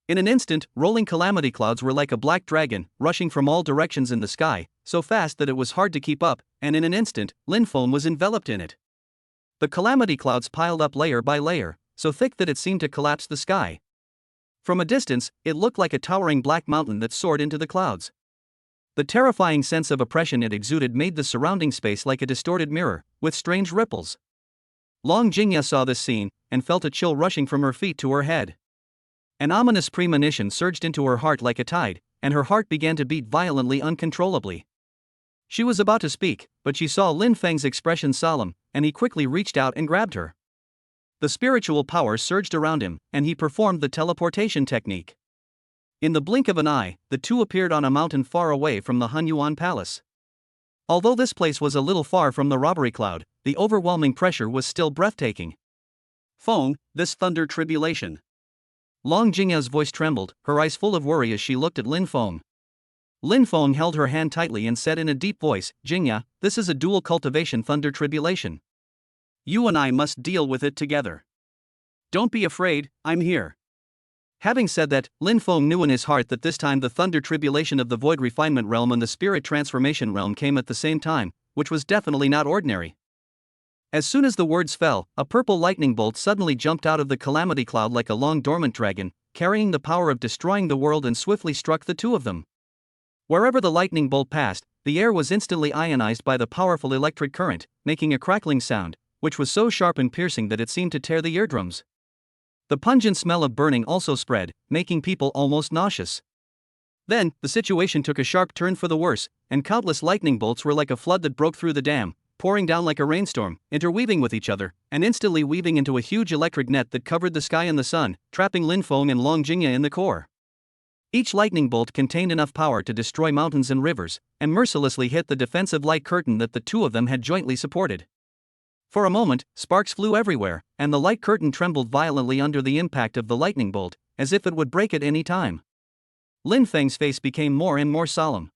In an instant, rolling calamity clouds were like a black dragon, rushing from all directions in the sky, so fast that it was hard to keep up, and in an instant, Lin Feng was enveloped in it. The calamity clouds piled up layer by layer, so thick that it seemed to collapse the sky. From a distance, it looked like a towering black mountain that soared into the clouds. The terrifying sense of oppression it exuded made the surrounding space like a distorted mirror, with strange ripples. Long Jingya saw this scene, and felt a chill rushing from her feet to her head. An ominous premonition surged into her heart like a tide, and her heart began to beat violently uncontrollably. She was about to speak, but she saw Lin Feng's expression solemn, and he quickly reached out and grabbed her. The spiritual power surged around him, and he performed the teleportation technique. In the blink of an eye, the two appeared on a mountain far away from the Hunyuan Palace. Although this place was a little far from the robbery cloud, the overwhelming pressure was still breathtaking. Feng, this thunder tribulation. Long Jingya's voice trembled, her eyes full of worry as she looked at Lin Feng. Lin Feng held her hand tightly and said in a deep voice, "Jingya, this is a dual cultivation thunder tribulation. You and I must deal with it together. Don't be afraid, I'm here." Having said that, Lin Feng knew in his heart that this time the thunder tribulation of the void refinement realm and the spirit transformation realm came at the same time, which was definitely not ordinary. As soon as the words fell, a purple lightning bolt suddenly jumped out of the calamity cloud like a long dormant dragon, carrying the power of destroying the world, and swiftly struck the two of them. Wherever the lightning bolt passed, the air was instantly ionized by the powerful electric current, making a crackling sound, which was so sharp and piercing that it seemed to tear the eardrums. The pungent smell of burning also spread, making people almost nauseous. Then, the situation took a sharp turn for the worse, and countless lightning bolts were like a flood that broke through the dam, pouring down like a rainstorm, interweaving with each other, and instantly weaving into a huge electric net that covered the sky and the sun, trapping Lin Feng and Long Jingya in the core. Each lightning bolt contained enough power to destroy mountains and rivers, and mercilessly hit the defensive light curtain that the two of them had jointly supported. For a moment, sparks flew everywhere, and the light curtain trembled violently under the impact of the lightning bolt, as if it would break at any time. Lin Feng's face became more and more solemn.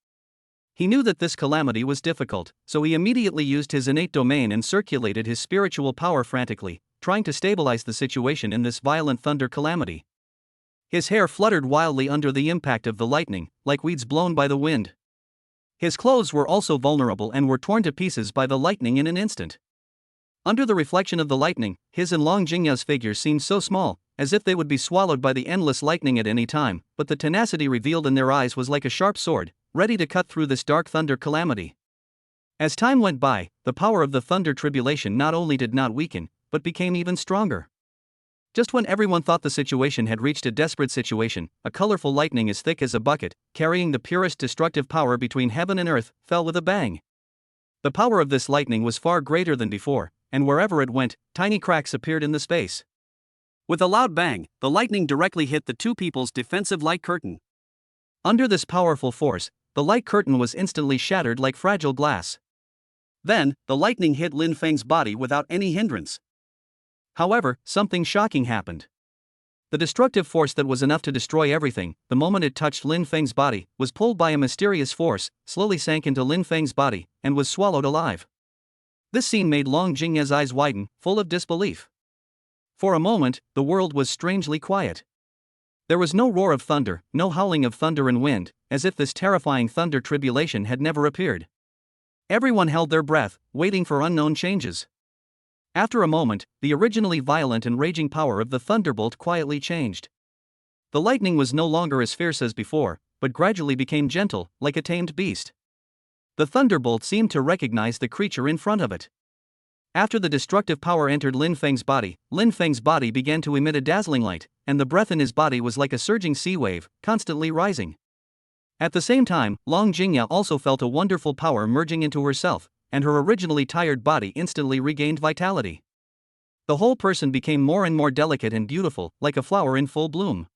He knew that this calamity was difficult, so he immediately used his innate domain and circulated his spiritual power frantically, trying to stabilize the situation in this violent thunder calamity. His hair fluttered wildly under the impact of the lightning, like weeds blown by the wind. His clothes were also vulnerable and were torn to pieces by the lightning in an instant. Under the reflection of the lightning, his and Long Jingya's figures seemed so small, as if they would be swallowed by the endless lightning at any time, but the tenacity revealed in their eyes was like a sharp sword, ready to cut through this dark thunder calamity. As time went by, the power of the thunder tribulation not only did not weaken, but became even stronger. Just when everyone thought the situation had reached a desperate situation, a colorful lightning as thick as a bucket, carrying the purest destructive power between heaven and earth, fell with a bang. The power of this lightning was far greater than before, and wherever it went, tiny cracks appeared in the space. With a loud bang, the lightning directly hit the two people's defensive light curtain. Under this powerful force, the light curtain was instantly shattered like fragile glass. Then, the lightning hit Lin Feng's body without any hindrance. However, something shocking happened. The destructive force that was enough to destroy everything, the moment it touched Lin Feng's body, was pulled by a mysterious force, slowly sank into Lin Feng's body, and was swallowed alive. This scene made Long Jingya's eyes widen, full of disbelief. For a moment, the world was strangely quiet. There was no roar of thunder, no howling of thunder and wind, as if this terrifying thunder tribulation had never appeared. Everyone held their breath, waiting for unknown changes. After a moment, the originally violent and raging power of the thunderbolt quietly changed. The lightning was no longer as fierce as before, but gradually became gentle, like a tamed beast. The thunderbolt seemed to recognize the creature in front of it. After the destructive power entered Lin Feng's body began to emit a dazzling light, and the breath in his body was like a surging sea wave, constantly rising. At the same time, Long Jingya also felt a wonderful power merging into herself, and her originally tired body instantly regained vitality. The whole person became more and more delicate and beautiful, like a flower in full bloom.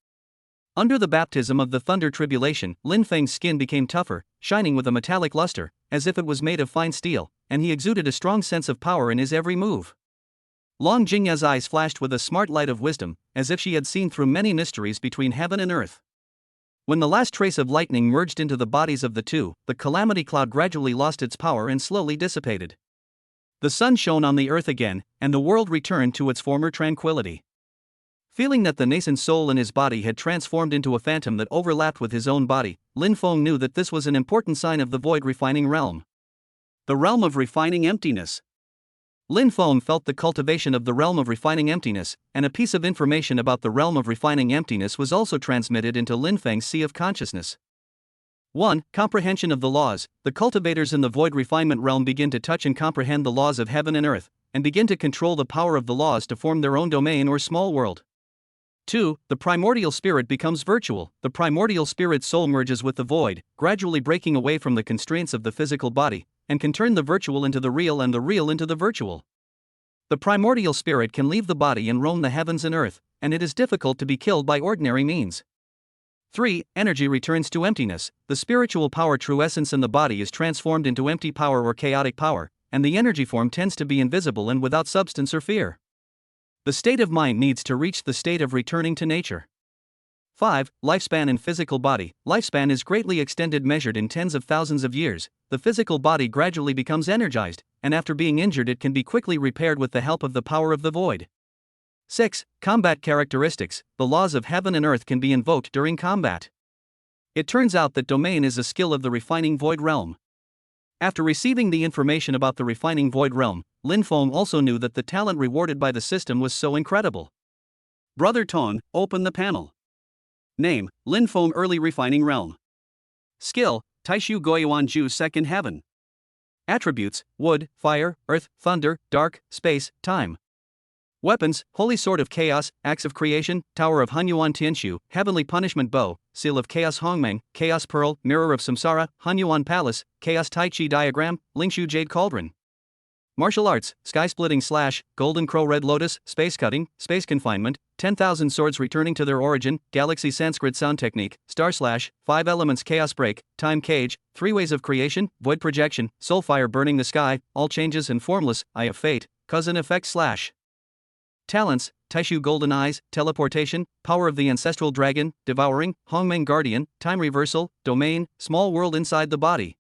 Under the baptism of the thunder tribulation, Lin Feng's skin became tougher, shining with a metallic luster, as if it was made of fine steel, and he exuded a strong sense of power in his every move. Long Jingya's eyes flashed with a smart light of wisdom, as if she had seen through many mysteries between heaven and earth. When the last trace of lightning merged into the bodies of the two, the calamity cloud gradually lost its power and slowly dissipated. The sun shone on the earth again, and the world returned to its former tranquility. Feeling that the nascent soul in his body had transformed into a phantom that overlapped with his own body, Lin Feng knew that this was an important sign of the void refining realm. The realm of refining emptiness. Lin Feng felt the cultivation of the realm of refining emptiness, and a piece of information about the realm of refining emptiness was also transmitted into Lin Feng's sea of consciousness. 1. Comprehension of the laws. The cultivators in the void refinement realm begin to touch and comprehend the laws of heaven and earth, and begin to control the power of the laws to form their own domain or small world. 2. The primordial spirit becomes virtual. The primordial spirit's soul merges with the void, gradually breaking away from the constraints of the physical body, and can turn the virtual into the real and the real into the virtual. The primordial spirit can leave the body and roam the heavens and earth, and it is difficult to be killed by ordinary means. 3. Energy returns to emptiness. The spiritual power true essence in the body is transformed into empty power or chaotic power, and the energy form tends to be invisible and without substance or fear. The state of mind needs to reach the state of returning to nature. 5. Lifespan in physical body. Lifespan is greatly extended, measured in tens of thousands of years. The physical body gradually becomes energized, and after being injured it can be quickly repaired with the help of the power of the void. 6. Combat characteristics. The laws of heaven and earth can be invoked during combat. It turns out that domain is a skill of the refining void realm. After receiving the information about the refining void realm, Lin Feng also knew that the talent rewarded by the system was so incredible. Brother Ton, open the panel. Name, Lin Feng Early Refining Realm. Skill, Taishu Goyuan Ju Second Heaven. Attributes, wood, fire, earth, thunder, dark, space, time. Weapons, Holy Sword of Chaos, Axe of Creation, Tower of Hunyuan Tianshu, Heavenly Punishment Bow, Seal of Chaos Hongmeng, Chaos Pearl, Mirror of Samsara, Hunyuan Palace, Chaos Tai Chi Diagram, Lingshu Jade Cauldron. Martial Arts, Sky-Splitting Slash, Golden Crow Red Lotus, Space Cutting, Space Confinement, 10,000 Swords Returning to Their Origin, Galaxy Sanskrit Sound Technique, Star Slash, 5 Elements Chaos Break, Time Cage, 3 Ways of Creation, Void Projection, Soulfire Burning the Sky, All Changes and Formless, Eye of Fate, Cousin Effect Slash. Talents, Taishu Golden Eyes, Teleportation, Power of the Ancestral Dragon, Devouring, Hongmeng Guardian, Time Reversal, Domain, Small World Inside the Body.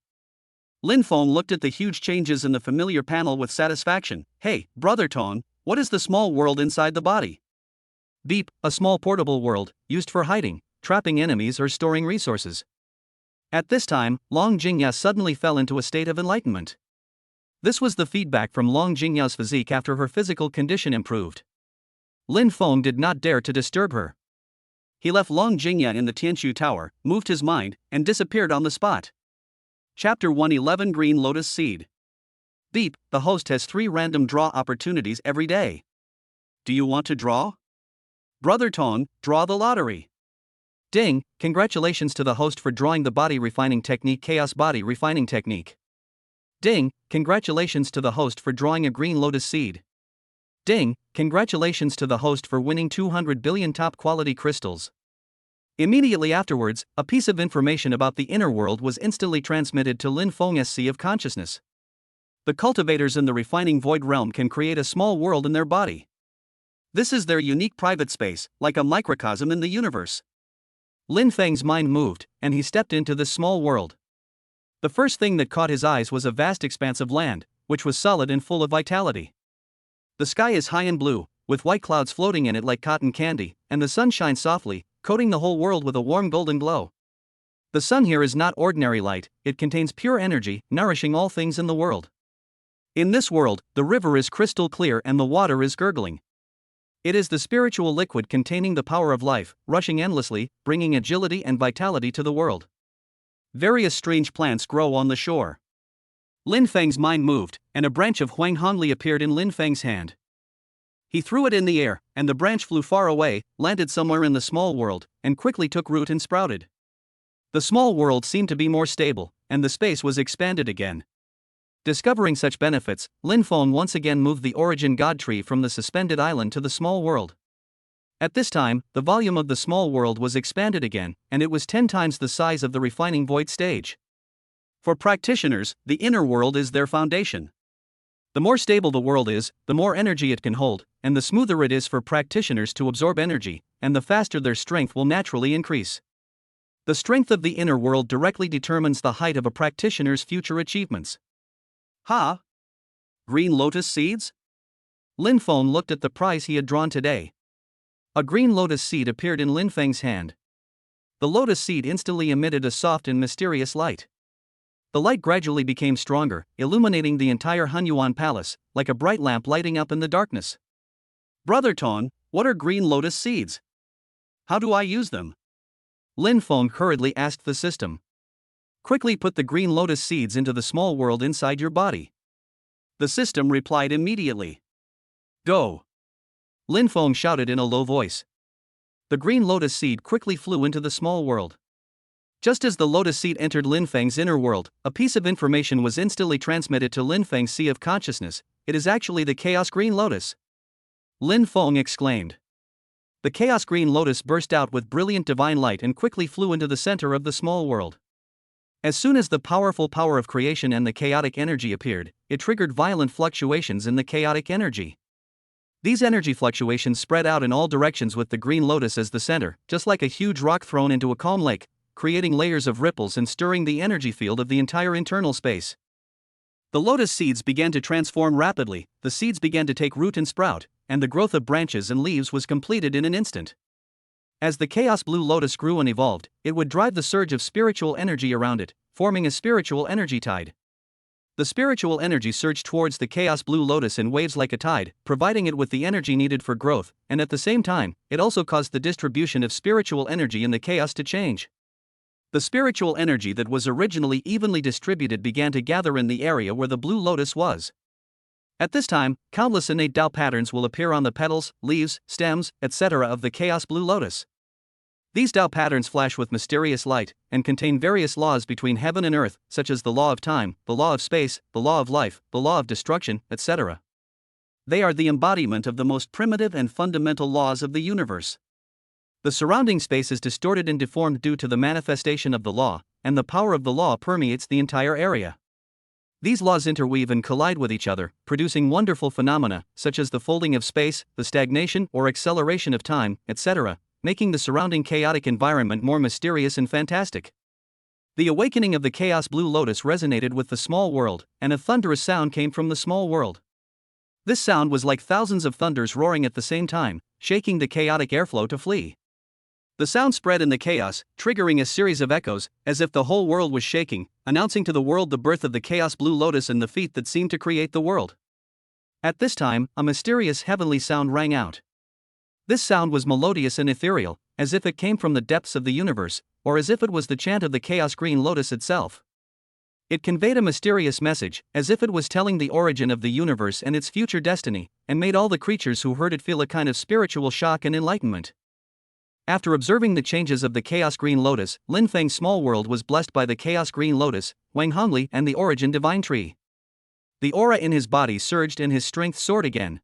Lin Feng looked at the huge changes in the familiar panel with satisfaction. Hey, Brother Ton, what is the small world inside the body? Beep, a small portable world, used for hiding, trapping enemies or storing resources. At this time, Long Jingya suddenly fell into a state of enlightenment. This was the feedback from Long Jingya's physique after her physical condition improved. Lin Feng did not dare to disturb her. He left Long Jingya in the Tianshu Tower, moved his mind, and disappeared on the spot. Chapter 111 Green Lotus Seed. Beep, the host has 3 random draw opportunities every day. Do you want to draw? Brother Ton, draw the lottery. Ding, congratulations to the host for drawing the body refining technique Chaos Body Refining Technique. Ding, congratulations to the host for drawing a green lotus seed. Ding, congratulations to the host for winning 200 billion top quality crystals. Immediately afterwards, a piece of information about the inner world was instantly transmitted to Lin Feng's sea of consciousness. The cultivators in the refining void realm can create a small world in their body. This is their unique private space, like a microcosm in the universe. Lin Feng's mind moved, and he stepped into this small world. The first thing that caught his eyes was a vast expanse of land, which was solid and full of vitality. The sky is high and blue, with white clouds floating in it like cotton candy, and the sun shines softly, coating the whole world with a warm golden glow. The sun here is not ordinary light, it contains pure energy, nourishing all things in the world. In this world, the river is crystal clear and the water is gurgling. It is the spiritual liquid containing the power of life, rushing endlessly, bringing agility and vitality to the world. Various strange plants grow on the shore. Lin Feng's mind moved, and a branch of Huang Hongli appeared in Lin Feng's hand. He threw it in the air, and the branch flew far away, landed somewhere in the small world, and quickly took root and sprouted. The small world seemed to be more stable, and the space was expanded again. Discovering such benefits, Lin Feng once again moved the origin god tree from the suspended island to the small world. At this time, the volume of the small world was expanded again, and it was 10 times the size of the refining void stage. For practitioners, the inner world is their foundation. The more stable the world is, the more energy it can hold, and the smoother it is for practitioners to absorb energy, and the faster their strength will naturally increase. The strength of the inner world directly determines the height of a practitioner's future achievements. Ha! Green lotus seeds? Lin Feng looked at the prize he had drawn today. A green lotus seed appeared in Lin Feng's hand. The lotus seed instantly emitted a soft and mysterious light. The light gradually became stronger, illuminating the entire Hunyuan palace, like a bright lamp lighting up in the darkness. Brother Ton, what are green lotus seeds? How do I use them? Lin Feng hurriedly asked the system. Quickly put the green lotus seeds into the small world inside your body. The system replied immediately. Go! Lin Feng shouted in a low voice. The green lotus seed quickly flew into the small world. Just as the lotus seed entered Lin Feng's inner world, a piece of information was instantly transmitted to Lin Feng's sea of consciousness. It is actually the Chaos Green Lotus. Lin Feng exclaimed. The Chaos Green Lotus burst out with brilliant divine light and quickly flew into the center of the small world. As soon as the powerful power of creation and the chaotic energy appeared, it triggered violent fluctuations in the chaotic energy. These energy fluctuations spread out in all directions with the green lotus as the center, just like a huge rock thrown into a calm lake, creating layers of ripples and stirring the energy field of the entire internal space. The lotus seeds began to transform rapidly, the seeds began to take root and sprout, and the growth of branches and leaves was completed in an instant. As the chaos blue lotus grew and evolved, it would drive the surge of spiritual energy around it, forming a spiritual energy tide. The spiritual energy surged towards the chaos blue lotus in waves like a tide, providing it with the energy needed for growth, and at the same time, it also caused the distribution of spiritual energy in the chaos to change. The spiritual energy that was originally evenly distributed began to gather in the area where the blue lotus was. At this time, countless innate Tao patterns will appear on the petals, leaves, stems, etc. of the chaos blue lotus. These Tao patterns flash with mysterious light, and contain various laws between heaven and earth, such as the law of time, the law of space, the law of life, the law of destruction, etc. They are the embodiment of the most primitive and fundamental laws of the universe. The surrounding space is distorted and deformed due to the manifestation of the law, and the power of the law permeates the entire area. These laws interweave and collide with each other, producing wonderful phenomena, such as the folding of space, the stagnation or acceleration of time, etc., making the surrounding chaotic environment more mysterious and fantastic. The awakening of the chaos blue lotus resonated with the small world, and a thunderous sound came from the small world. This sound was like thousands of thunders roaring at the same time, shaking the chaotic airflow to flee. The sound spread in the chaos, triggering a series of echoes, as if the whole world was shaking, announcing to the world the birth of the chaos blue lotus and the feat that seemed to create the world. At this time, a mysterious heavenly sound rang out. This sound was melodious and ethereal, as if it came from the depths of the universe, or as if it was the chant of the chaos green lotus itself. It conveyed a mysterious message, as if it was telling the origin of the universe and its future destiny, and made all the creatures who heard it feel a kind of spiritual shock and enlightenment. After observing the changes of the Chaos Green Lotus, Lin Feng's small world was blessed by the Chaos Green Lotus, Huang Hongli, and the Origin Divine Tree. The aura in his body surged and his strength soared again.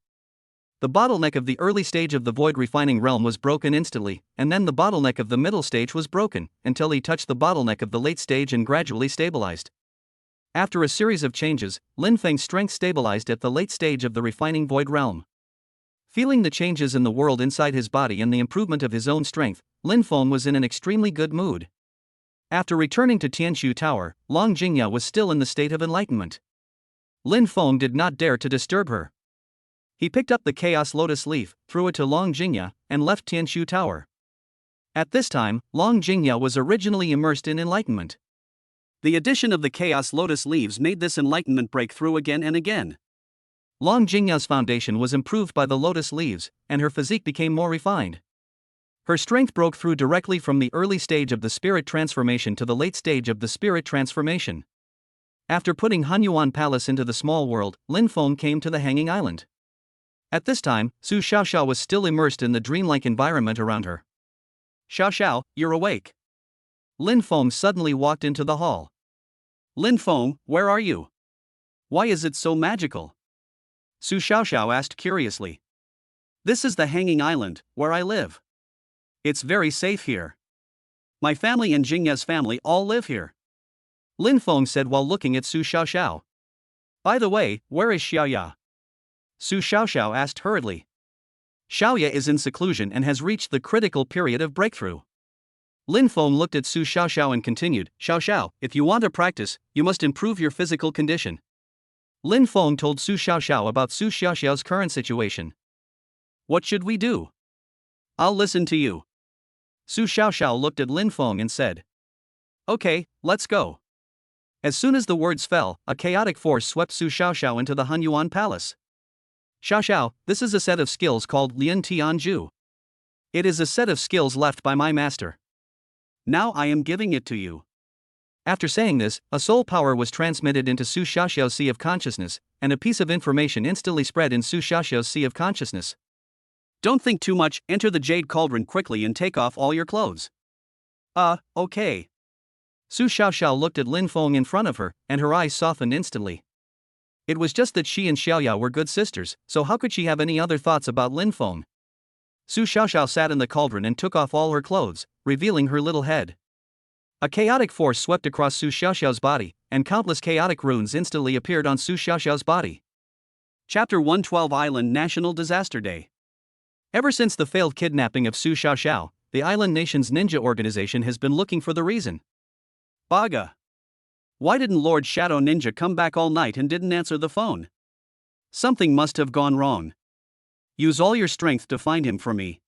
The bottleneck of the early stage of the void refining realm was broken instantly, and then the bottleneck of the middle stage was broken, until he touched the bottleneck of the late stage and gradually stabilized. After a series of changes, Lin Feng's strength stabilized at the late stage of the refining void realm. Feeling the changes in the world inside his body and the improvement of his own strength, Lin Feng was in an extremely good mood. After returning to Tianshu Tower, Long Jingya was still in the state of enlightenment. Lin Feng did not dare to disturb her. He picked up the Chaos Lotus leaf, threw it to Long Jingya, and left Tianshu Tower. At this time, Long Jingya was originally immersed in enlightenment. The addition of the Chaos Lotus leaves made this enlightenment break through again and again. Long Jingya's foundation was improved by the lotus leaves, and her physique became more refined. Her strength broke through directly from the early stage of the spirit transformation to the late stage of the spirit transformation. After putting Hunyuan Palace into the small world, Lin Feng came to the Hanging Island. At this time, Su Xiaoxiao was still immersed in the dreamlike environment around her. Xiaoxiao, you're awake. Lin Feng suddenly walked into the hall. Lin Feng, where are you? Why is it so magical? Su Xiaoxiao asked curiously. This is the Hanging Island, where I live. It's very safe here. My family and Jingya's family all live here. Lin Feng said while looking at Su Xiaoxiao. By the way, where is Xiaoya? Su Xiaoxiao asked hurriedly. Xiaoya is in seclusion and has reached the critical period of breakthrough. Lin Feng looked at Su Xiaoxiao and continued, Xiaoxiao, if you want to practice, you must improve your physical condition. Lin Feng told Su Xiaoxiao about Su Xiaoxiao's current situation. What should we do? I'll listen to you. Su Xiaoxiao looked at Lin Feng and said. Okay, let's go. As soon as the words fell, a chaotic force swept Su Xiaoxiao into the Hunyuan Palace. Xiaoxiao, this is a set of skills called Lian Tianju. It is a set of skills left by my master. Now I am giving it to you. After saying this, a soul power was transmitted into Su Xiaoxiao's sea of consciousness, and a piece of information instantly spread in Su Xiaoxiao's sea of consciousness. Don't think too much, enter the jade cauldron quickly and take off all your clothes. Okay. Su Xiaoxiao looked at Lin Feng in front of her, and her eyes softened instantly. It was just that she and Xiaoya were good sisters, so how could she have any other thoughts about Lin Feng? Su Xiaoxiao sat in the cauldron and took off all her clothes, revealing her little head. A chaotic force swept across Su Xiaoxiao's body, and countless chaotic runes instantly appeared on Su Xiaoxiao's body. Chapter 112 Island National Disaster Day. Ever since the failed kidnapping of Su Xiaoxiao, the island nation's ninja organization has been looking for the reason. Baga. Why didn't Lord Shadow Ninja come back all night and didn't answer the phone? Something must have gone wrong. Use all your strength to find him for me.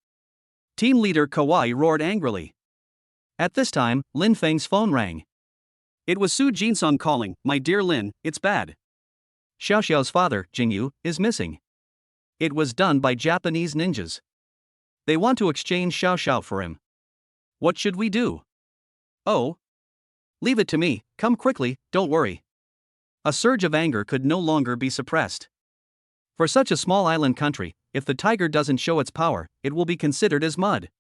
Team leader Kawaii roared angrily. At this time, Lin Feng's phone rang. It was Su Jinsong calling, my dear Lin, it's bad. Xiaoxiao's father, Jingyu, is missing. It was done by Japanese ninjas. They want to exchange Xiaoxiao for him. What should we do? Oh. Leave it to me, come quickly, don't worry. A surge of anger could no longer be suppressed. For such a small island country, if the tiger doesn't show its power, it will be considered as mud.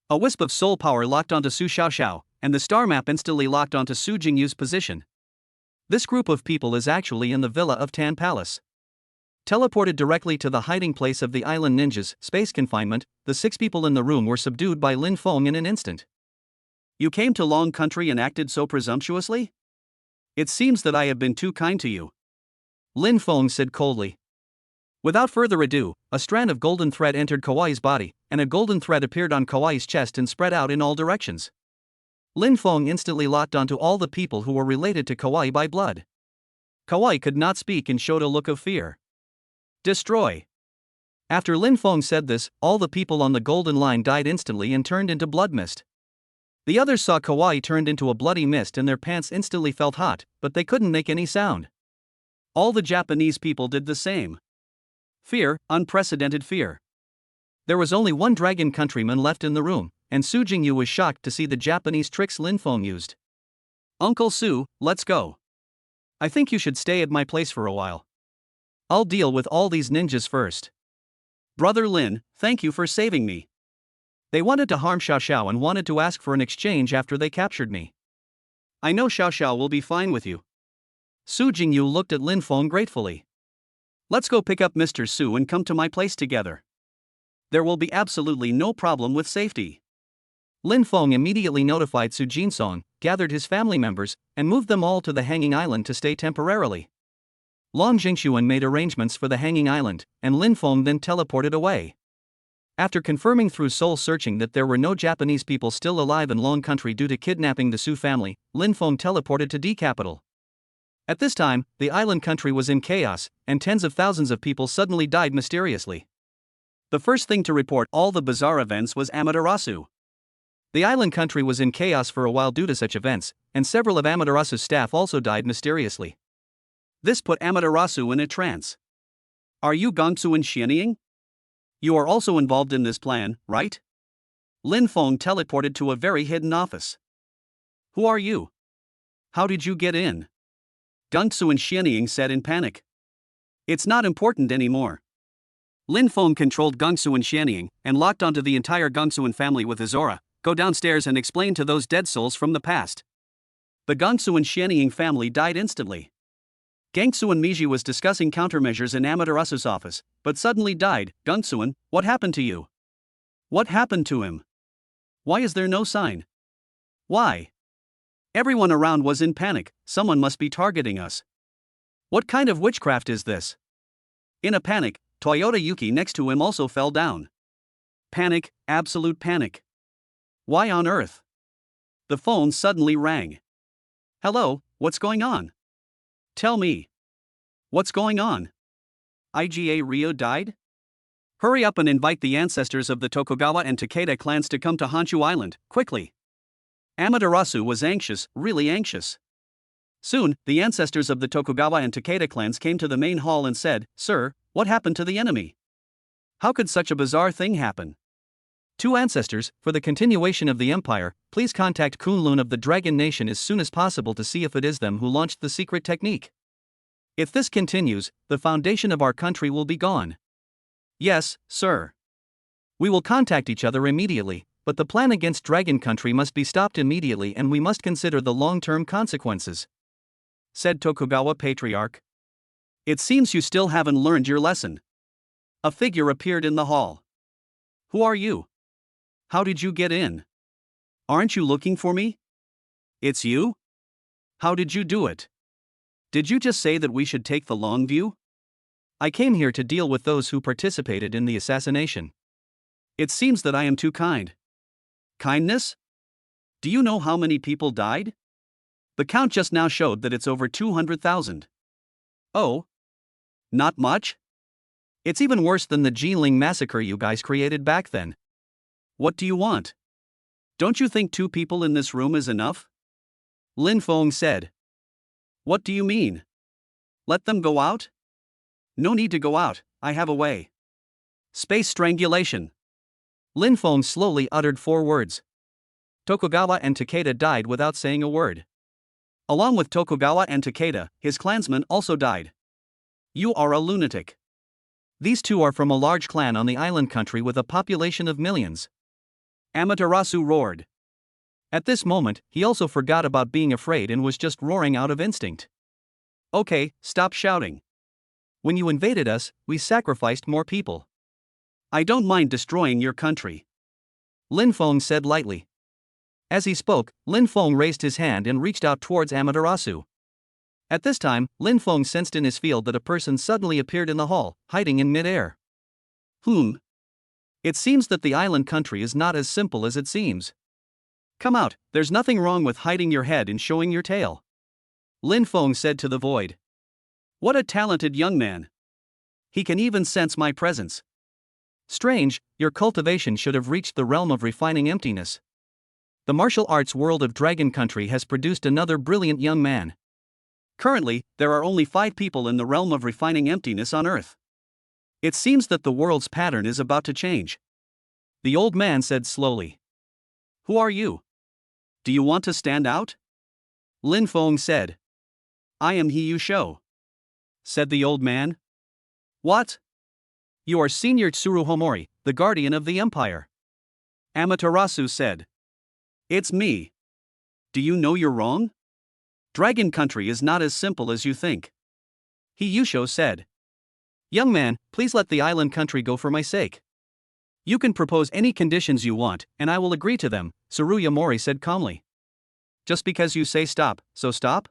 A wisp of soul power locked onto Su Xiaoxiao, and the star map instantly locked onto Su Jingyu's position. This group of people is actually in the villa of Tan Palace. Teleported directly to the hiding place of the island ninjas, space confinement, the 6 people in the room were subdued by Lin Feng in an instant. You came to Long Country and acted so presumptuously? It seems that I have been too kind to you. Lin Feng said coldly. Without further ado, a strand of golden thread entered Kawaii's body, and a golden thread appeared on Kawaii's chest and spread out in all directions. Lin Feng instantly locked onto all the people who were related to Kawaii by blood. Kawaii could not speak and showed a look of fear. Destroy. After Lin Feng said this, all the people on the golden line died instantly and turned into blood mist. The others saw Kawaii turned into a bloody mist and their pants instantly felt hot, but they couldn't make any sound. All the Japanese people did the same. Fear, unprecedented fear. There was only one dragon countryman left in the room, and Su Jingyu was shocked to see the Japanese tricks Lin Feng used. Uncle Su, let's go. I think you should stay at my place for a while. I'll deal with all these ninjas first. Brother Lin, thank you for saving me. They wanted to harm Xiaoxiao and wanted to ask for an exchange after they captured me. I know Xiaoxiao will be fine with you. Su Jingyu looked at Lin Feng gratefully. Let's go pick up Mr. Su and come to my place together. There will be absolutely no problem with safety. Lin Feng immediately notified Su Jinsong, gathered his family members, and moved them all to the hanging island to stay temporarily. Long Jingxuan made arrangements for the hanging island, and Lin Feng then teleported away. After confirming through soul searching that there were no Japanese people still alive in Long Country due to kidnapping the Su family, Lin Feng teleported to D capital. At this time, the island country was in chaos, and tens of thousands of people suddenly died mysteriously. The first thing to report all the bizarre events was Amaterasu. The island country was in chaos for a while due to such events, and several of Amaterasu's staff also died mysteriously. This put Amaterasu in a trance. Are you Gongsu and Xianying? You are also involved in this plan, right? Lin Feng teleported to a very hidden office. Who are you? How did you get in? Gongsu and Xianying said in panic. It's not important anymore. Lin Feng controlled Gongsu and Xianying and locked onto the entire Gongsuan family with his aura. Go downstairs and explain to those dead souls from the past. The Gongsu and Xianying family died instantly. Gangsuan Miji was discussing countermeasures in Amaterasu's office, but suddenly died. Gongsuan, what happened to you? What happened to him? Why is there no sign? Why? Everyone around was in panic. Someone must be targeting us. What kind of witchcraft is this? In a panic, Toyota Yuki next to him also fell down. Panic, absolute panic. Why on earth? The phone suddenly rang. Hello, what's going on? Tell me. What's going on? IGA Ryo died? Hurry up and invite the ancestors of the Tokugawa and Takeda clans to come to Honshu Island, quickly. Amaterasu was anxious, really anxious. Soon, the ancestors of the Tokugawa and Takeda clans came to the main hall and said, Sir, what happened to the enemy? How could such a bizarre thing happen? Two ancestors, for the continuation of the empire, please contact Kunlun of the Dragon Nation as soon as possible to see if it is them who launched the secret technique. If this continues, the foundation of our country will be gone. Yes, sir. We will contact each other immediately, but the plan against Dragon Country must be stopped immediately and we must consider the long-term consequences, said Tokugawa Patriarch. It seems you still haven't learned your lesson. A figure appeared in the hall. Who are you? How did you get in? Aren't you looking for me? It's you? How did you do it? Did you just say that we should take the long view? I came here to deal with those who participated in the assassination. It seems that I am too kind. Kindness? Do you know how many people died? The count just now showed that it's over 200,000. Oh? Not much? It's even worse than the Jinling massacre you guys created back then. What do you want? Don't you think 2 people in this room is enough? Lin Feng said. What do you mean? Let them go out? No need to go out, I have a way. Space strangulation. Lin Feng slowly uttered 4 words. Tokugawa and Takeda died without saying a word. Along with Tokugawa and Takeda, his clansmen also died. You are a lunatic. These 2 are from a large clan on the island country with a population of millions. Amaterasu roared. At this moment, he also forgot about being afraid and was just roaring out of instinct. Okay, stop shouting. When you invaded us, we sacrificed more people. I don't mind destroying your country. Lin Feng said lightly. As he spoke, Lin Feng raised his hand and reached out towards Amaterasu. At this time, Lin Feng sensed in his field that a person suddenly appeared in the hall, hiding in mid-air. It seems that the island country is not as simple as it seems. Come out, there's nothing wrong with hiding your head and showing your tail. Lin Feng said to the void. What a talented young man. He can even sense my presence. Strange, your cultivation should have reached the realm of refining emptiness. The martial arts world of Dragon Country has produced another brilliant young man. Currently, there are only 5 people in the realm of refining emptiness on Earth. It seems that the world's pattern is about to change. The old man said slowly. Who are you? Do you want to stand out? Lin Feng said. I am he you show, said the old man. What? You are Senior Tsuruhomori, the guardian of the empire. Amaterasu said. It's me. Do you know you're wrong? Dragon Country is not as simple as you think. He Yusho said. Young man, please let the island country go for my sake. You can propose any conditions you want, and I will agree to them, Tsuruya Mori said calmly. Just because you say stop, so stop?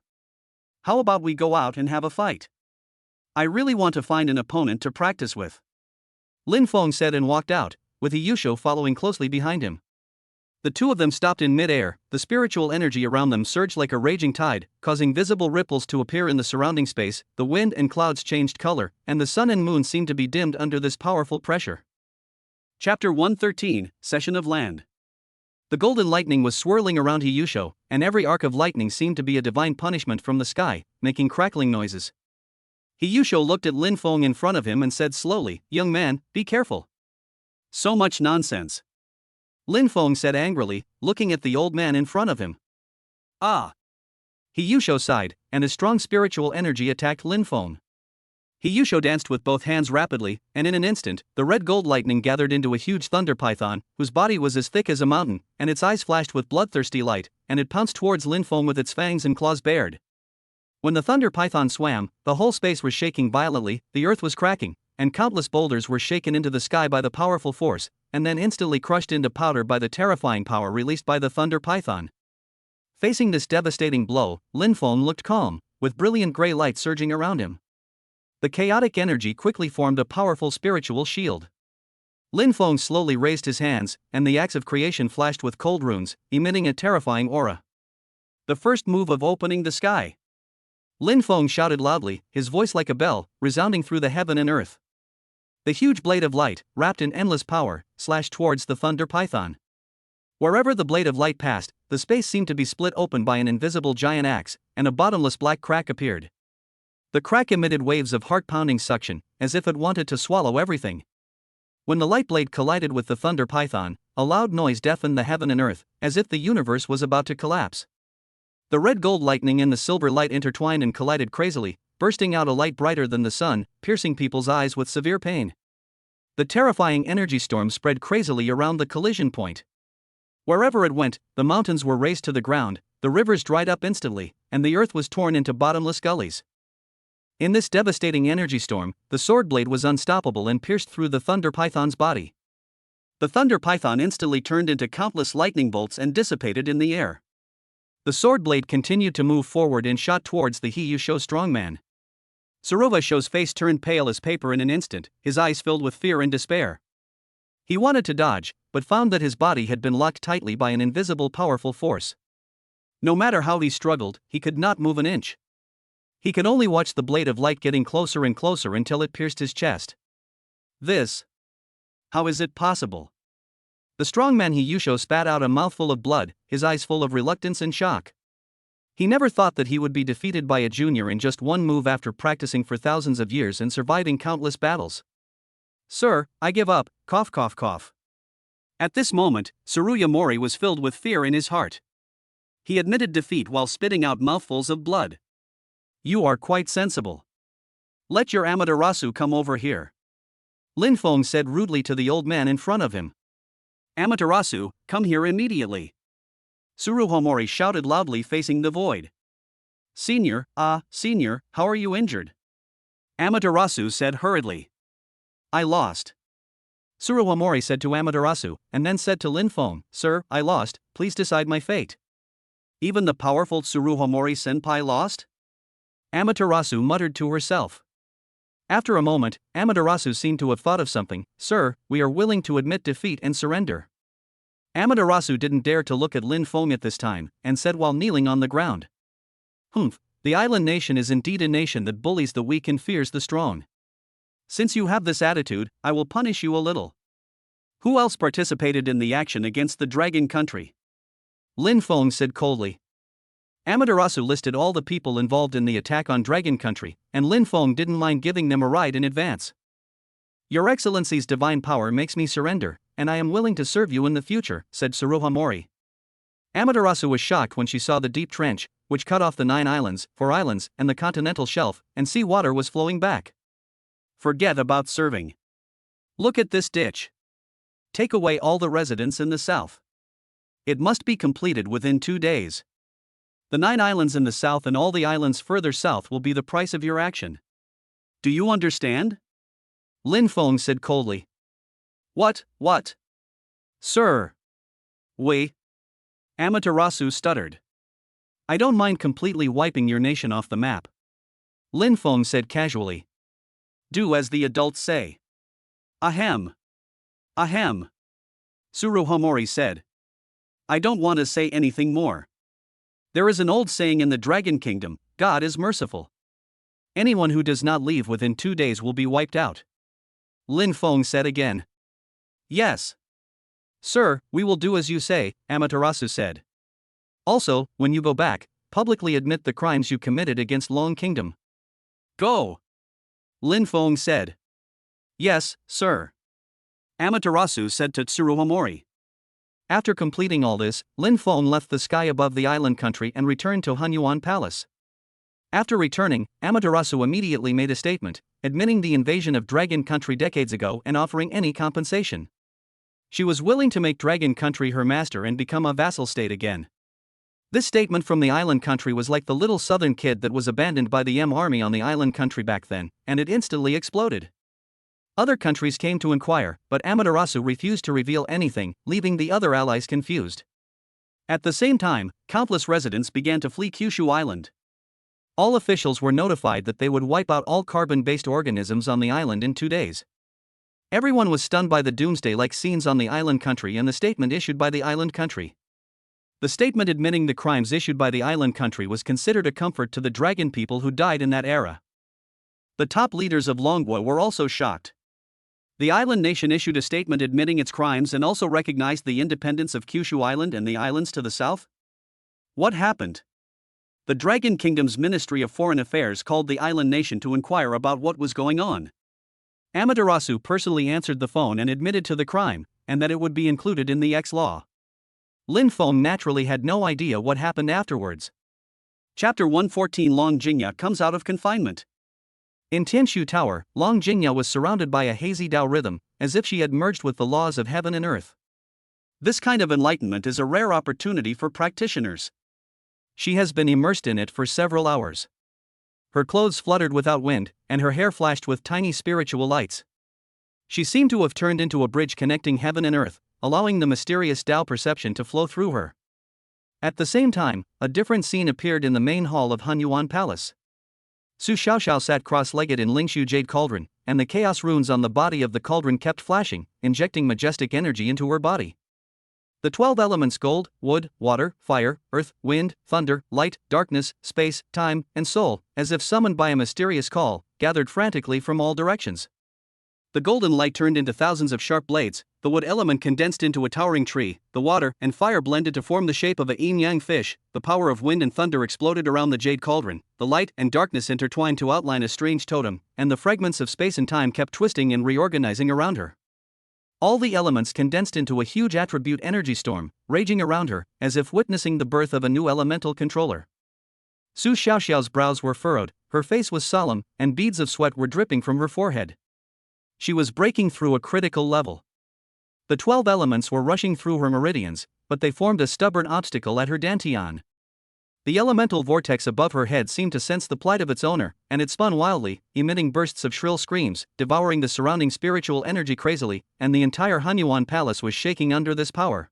How about we go out and have a fight? I really want to find an opponent to practice with. Lin Feng said and walked out, with Hiyusho following closely behind him. The two of them stopped in mid-air, the spiritual energy around them surged like a raging tide, causing visible ripples to appear in the surrounding space, the wind and clouds changed color, and the sun and moon seemed to be dimmed under this powerful pressure. Chapter 113, Session of Land. The golden lightning was swirling around Hiyusho, and every arc of lightning seemed to be a divine punishment from the sky, making crackling noises. Hiyusho looked at Lin Feng in front of him and said slowly, "Young man, be careful." So much nonsense. Lin Feng said angrily, looking at the old man in front of him. Ah! Hiyusho sighed, and a strong spiritual energy attacked Lin Feng. Hiyusho danced with both hands rapidly, and in an instant, the red gold lightning gathered into a huge thunder python, whose body was as thick as a mountain, and its eyes flashed with bloodthirsty light, and it pounced towards Lin Feng with its fangs and claws bared. When the thunder python swam, the whole space was shaking violently, the earth was cracking, and countless boulders were shaken into the sky by the powerful force, and then instantly crushed into powder by the terrifying power released by the thunder python. Facing this devastating blow, Lin Feng looked calm, with brilliant gray light surging around him. The chaotic energy quickly formed a powerful spiritual shield. Lin Feng slowly raised his hands, and the axe of creation flashed with cold runes, emitting a terrifying aura. The first move of opening the sky. Lin Feng shouted loudly, his voice like a bell, resounding through the heaven and earth. The huge blade of light, wrapped in endless power, slashed towards the thunder python. Wherever the blade of light passed, the space seemed to be split open by an invisible giant axe, and a bottomless black crack appeared. The crack emitted waves of heart-pounding suction, as if it wanted to swallow everything. When the light blade collided with the thunder python, a loud noise deafened the heaven and earth, as if the universe was about to collapse. The red gold lightning and the silver light intertwined and collided crazily, bursting out a light brighter than the sun, piercing people's eyes with severe pain. The terrifying energy storm spread crazily around the collision point. Wherever it went, the mountains were razed to the ground, the rivers dried up instantly, and the earth was torn into bottomless gullies. In this devastating energy storm, the sword blade was unstoppable and pierced through the thunder python's body. The thunder python instantly turned into countless lightning bolts and dissipated in the air. The sword blade continued to move forward and shot towards the Hiyusho strongman. Tsuruvasho's face turned pale as paper in an instant, his eyes filled with fear and despair. He wanted to dodge, but found that his body had been locked tightly by an invisible powerful force. No matter how he struggled, he could not move an inch. He could only watch the blade of light getting closer and closer until it pierced his chest. This? How is it possible? The strongman Hiyusho spat out a mouthful of blood, his eyes full of reluctance and shock. He never thought that he would be defeated by a junior in just one move after practicing for thousands of years and surviving countless battles. Sir, I give up, cough cough cough. At this moment, Tsuruya Mori was filled with fear in his heart. He admitted defeat while spitting out mouthfuls of blood. You are quite sensible. Let your Amaterasu come over here. Lin Feng said rudely to the old man in front of him. Amaterasu, come here immediately. Tsuruya Mori shouted loudly facing the void. Senior, senior, how are you injured? Amaterasu said hurriedly. I lost. Tsuruya Mori said to Amaterasu, and then said to Lin Feng, Sir, I lost, please decide my fate. Even the powerful Tsuruya Mori senpai lost? Amaterasu muttered to herself. After a moment, Amaterasu seemed to have thought of something. Sir, we are willing to admit defeat and surrender. Amaterasu didn't dare to look at Lin Feng at this time, and said while kneeling on the ground. Humph, the island nation is indeed a nation that bullies the weak and fears the strong. Since you have this attitude, I will punish you a little. Who else participated in the action against the dragon country? Lin Feng said coldly. Amaterasu listed all the people involved in the attack on Dragon Country, and Lin Feng didn't mind giving them a ride in advance. Your Excellency's divine power makes me surrender, and I am willing to serve you in the future, said Tsuruya Mori. Amaterasu was shocked when she saw the deep trench, which cut off the 9 islands, 4 islands, and the continental shelf, and sea water was flowing back. Forget about serving. Look at this ditch. Take away all the residents in the south. It must be completed within 2 days. The 9 islands in the south and all the islands further south will be the price of your action. Do you understand? Lin Feng said coldly. What? Sir. We? Amaterasu stuttered. I don't mind completely wiping your nation off the map. Lin Feng said casually. Do as the adults say. Ahem. Tsuruhomori said. I don't want to say anything more. There is an old saying in the Dragon Kingdom, God is merciful. Anyone who does not leave within 2 days will be wiped out. Lin Feng said again. Yes. Sir, we will do as you say, Amaterasu said. Also, when you go back, publicly admit the crimes you committed against Long Kingdom. Go. Lin Feng said. Yes, sir. Amaterasu said to Tsuruhomori. After completing all this, Lin Feng left the sky above the island country and returned to Hunyuan Palace. After returning, Amaterasu immediately made a statement, admitting the invasion of Dragon Country decades ago and offering any compensation. She was willing to make Dragon Country her master and become a vassal state again. This statement from the island country was like the little southern kid that was abandoned by the army on the island country back then, and it instantly exploded. Other countries came to inquire, but Amaterasu refused to reveal anything, leaving the other allies confused. At the same time, countless residents began to flee Kyushu Island. All officials were notified that they would wipe out all carbon-based organisms on the island in 2 days. Everyone was stunned by the doomsday-like scenes on the island country and the statement issued by the island country. The statement admitting the crimes issued by the island country was considered a comfort to the dragon people who died in that era. The top leaders of Longwa were also shocked. The island nation issued a statement admitting its crimes and also recognized the independence of Kyushu Island and the islands to the south. What happened? The Dragon Kingdom's Ministry of Foreign Affairs called the island nation to inquire about what was going on. Amaterasu personally answered the phone and admitted to the crime, and that it would be included in the X-law. Lin Feng naturally had no idea what happened afterwards. Chapter 114 Long Jingya comes out of confinement. In Tianshu Tower, Long Jingya was surrounded by a hazy Tao rhythm, as if she had merged with the laws of heaven and earth. This kind of enlightenment is a rare opportunity for practitioners. She has been immersed in it for several hours. Her clothes fluttered without wind, and her hair flashed with tiny spiritual lights. She seemed to have turned into a bridge connecting heaven and earth, allowing the mysterious Tao perception to flow through her. At the same time, a different scene appeared in the main hall of Hunyuan Palace. Su Xiaoxiao sat cross-legged in Lingshu Jade Cauldron, and the chaos runes on the body of the cauldron kept flashing, injecting majestic energy into her body. The 12 elements gold, wood, water, fire, earth, wind, thunder, light, darkness, space, time, and soul, as if summoned by a mysterious call, gathered frantically from all directions. The golden light turned into thousands of sharp blades, the wood element condensed into a towering tree, the water and fire blended to form the shape of a yin-yang fish, the power of wind and thunder exploded around the jade cauldron, the light and darkness intertwined to outline a strange totem, and the fragments of space and time kept twisting and reorganizing around her. All the elements condensed into a huge attribute energy storm, raging around her, as if witnessing the birth of a new elemental controller. Su Xiaoxiao's brows were furrowed, her face was solemn, and beads of sweat were dripping from her forehead. She was breaking through a critical level. The 12 elements were rushing through her meridians, but they formed a stubborn obstacle at her dantian. The elemental vortex above her head seemed to sense the plight of its owner, and it spun wildly, emitting bursts of shrill screams, devouring the surrounding spiritual energy crazily, and the entire Hunyuan Palace was shaking under this power.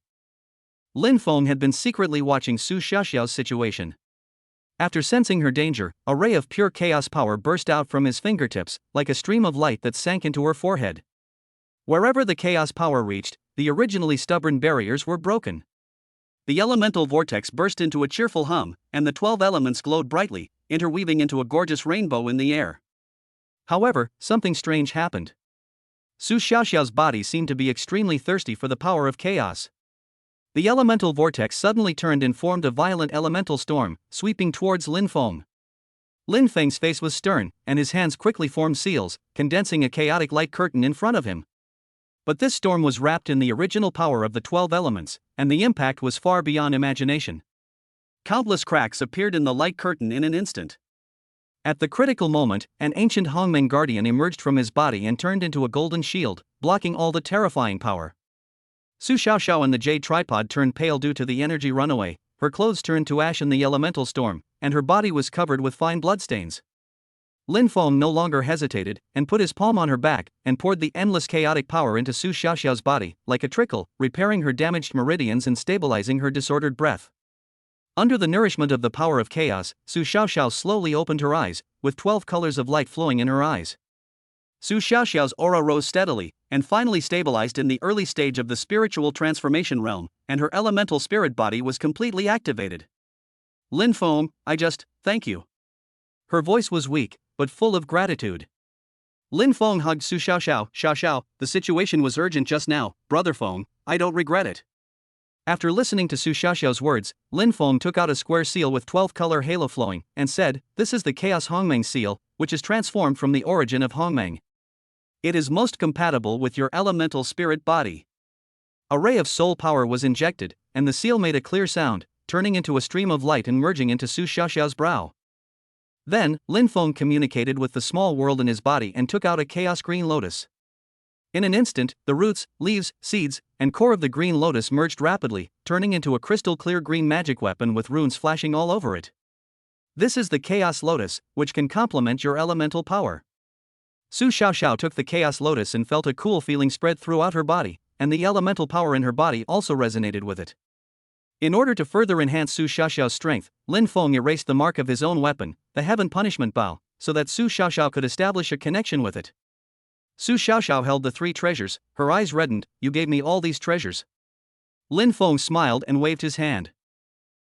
Lin Feng had been secretly watching Su Xiaoxiao's situation. After sensing her danger, a ray of pure chaos power burst out from his fingertips, like a stream of light that sank into her forehead. Wherever the chaos power reached, the originally stubborn barriers were broken. The elemental vortex burst into a cheerful hum, and the 12 elements glowed brightly, interweaving into a gorgeous rainbow in the air. However, something strange happened. Su Xiaoxiao's body seemed to be extremely thirsty for the power of chaos. The elemental vortex suddenly turned and formed a violent elemental storm, sweeping towards Lin Feng. Lin Feng's face was stern, and his hands quickly formed seals, condensing a chaotic light curtain in front of him. But this storm was wrapped in the original power of the 12 elements, and the impact was far beyond imagination. Countless cracks appeared in the light curtain in an instant. At the critical moment, an ancient Hongmeng guardian emerged from his body and turned into a golden shield, blocking all the terrifying power. Su Xiaoxiao and the jade tripod turned pale due to the energy runaway, her clothes turned to ash in the elemental storm, and her body was covered with fine bloodstains. Lin Feng no longer hesitated, and put his palm on her back, and poured the endless chaotic power into Su Xiaoxiao's body, like a trickle, repairing her damaged meridians and stabilizing her disordered breath. Under the nourishment of the power of chaos, Su Xiaoxiao slowly opened her eyes, with 12 colors of light flowing in her eyes. Su Xiaoxiao's aura rose steadily, and finally stabilized in the early stage of the spiritual transformation realm, and her elemental spirit body was completely activated. Lin Feng, thank you. Her voice was weak, but full of gratitude. Lin Feng hugged Su Xiaoxiao, the situation was urgent just now, Brother Feng, I don't regret it. After listening to Su Xiaoxiao's words, Lin Feng took out a square seal with 12-color halo flowing, and said, "This is the Chaos Hongmeng seal, which is transformed from the origin of Hongmeng. It is most compatible with your elemental spirit body." A ray of soul power was injected, and the seal made a clear sound, turning into a stream of light and merging into Su Xiaoxiao's brow. Then, Lin Feng communicated with the small world in his body and took out a chaos green lotus. In an instant, the roots, leaves, seeds, and core of the green lotus merged rapidly, turning into a crystal clear green magic weapon with runes flashing all over it. This is the Chaos Lotus, which can complement your elemental power. Su Xiaoxiao took the Chaos Lotus and felt a cool feeling spread throughout her body, and the elemental power in her body also resonated with it. In order to further enhance Su Xiaoxiao's strength, Lin Feng erased the mark of his own weapon, the Heaven Punishment Bow, so that Su Xiaoxiao could establish a connection with it. Su Xiaoxiao held the 3 treasures, her eyes reddened. "You gave me all these treasures." Lin Feng smiled and waved his hand.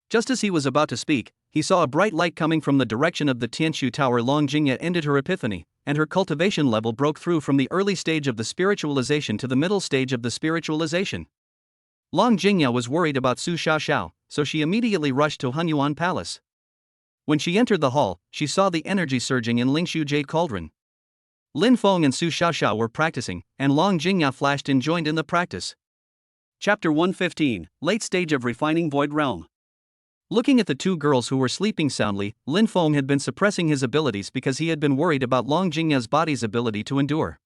Just as he was about to speak, he saw a bright light coming from the direction of the Tianshu Tower. Long Jingya ended her epiphany, and her cultivation level broke through from the early stage of the spiritualization to the middle stage of the spiritualization. Long Jingya was worried about Su Xiaoxiao, so she immediately rushed to Hunyuan Palace. When she entered the hall, she saw the energy surging in Lingshu Jade Cauldron. Lin Feng and Su Xiaoxiao were practicing, and Long Jingya flashed and joined in the practice. Chapter 115, Late Stage of Refining Void Realm. Looking at the 2 girls who were sleeping soundly, Lin Feng had been suppressing his abilities because he had been worried about Long Jingya's body's ability to endure.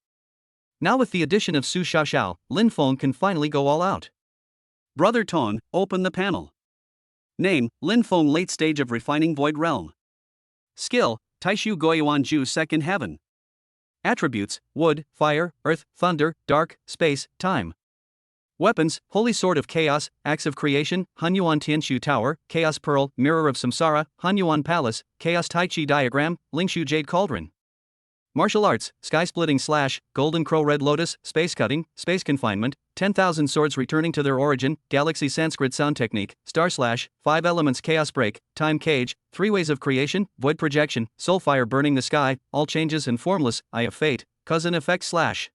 Now with the addition of Su Xiaoxiao, Lin Feng can finally go all out. Brother Ton, open the panel. Name, Lin Feng. Late Stage of Refining Void Realm. Skill, Taishu Goyuan Ju Second Heaven. Attributes, Wood, Fire, Earth, Thunder, Dark, Space, Time. Weapons, Holy Sword of Chaos, Axe of Creation, Hunyuan Tianshu Tower, Chaos Pearl, Mirror of Samsara, Hunyuan Palace, Chaos Tai Chi Diagram, Lingshu Jade Cauldron. Martial Arts, Sky-Splitting Slash, Golden Crow Red Lotus, Space Cutting, Space Confinement, 10,000 Swords Returning to Their Origin, Galaxy Sanskrit Sound Technique, Star Slash, 5 Elements Chaos Break, Time Cage, 3 Ways of Creation, Void Projection, Soul Fire Burning the Sky, All Changes and Formless, Eye of Fate, Cousin Effect Slash.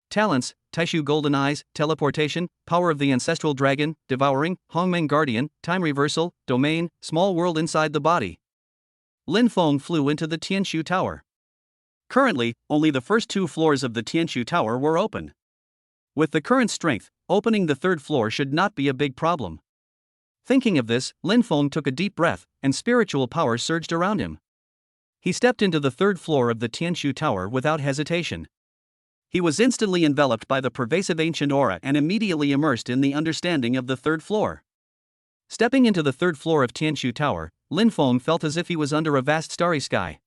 Talents, Taishu Golden Eyes, Teleportation, Power of the Ancestral Dragon, Devouring, Hongmeng Guardian, Time Reversal, Domain, Small World Inside the Body. Lin Feng flew into the Tianshu Tower. Currently, only the first 2 floors of the Tianshu Tower were open. With the current strength, opening the 3rd floor should not be a big problem. Thinking of this, Lin Feng took a deep breath, and spiritual power surged around him. He stepped into the 3rd floor of the Tianshu Tower without hesitation. He was instantly enveloped by the pervasive ancient aura and immediately immersed in the understanding of the 3rd floor. Stepping into the 3rd floor of Tianshu Tower, Lin Feng felt as if he was under a vast starry sky.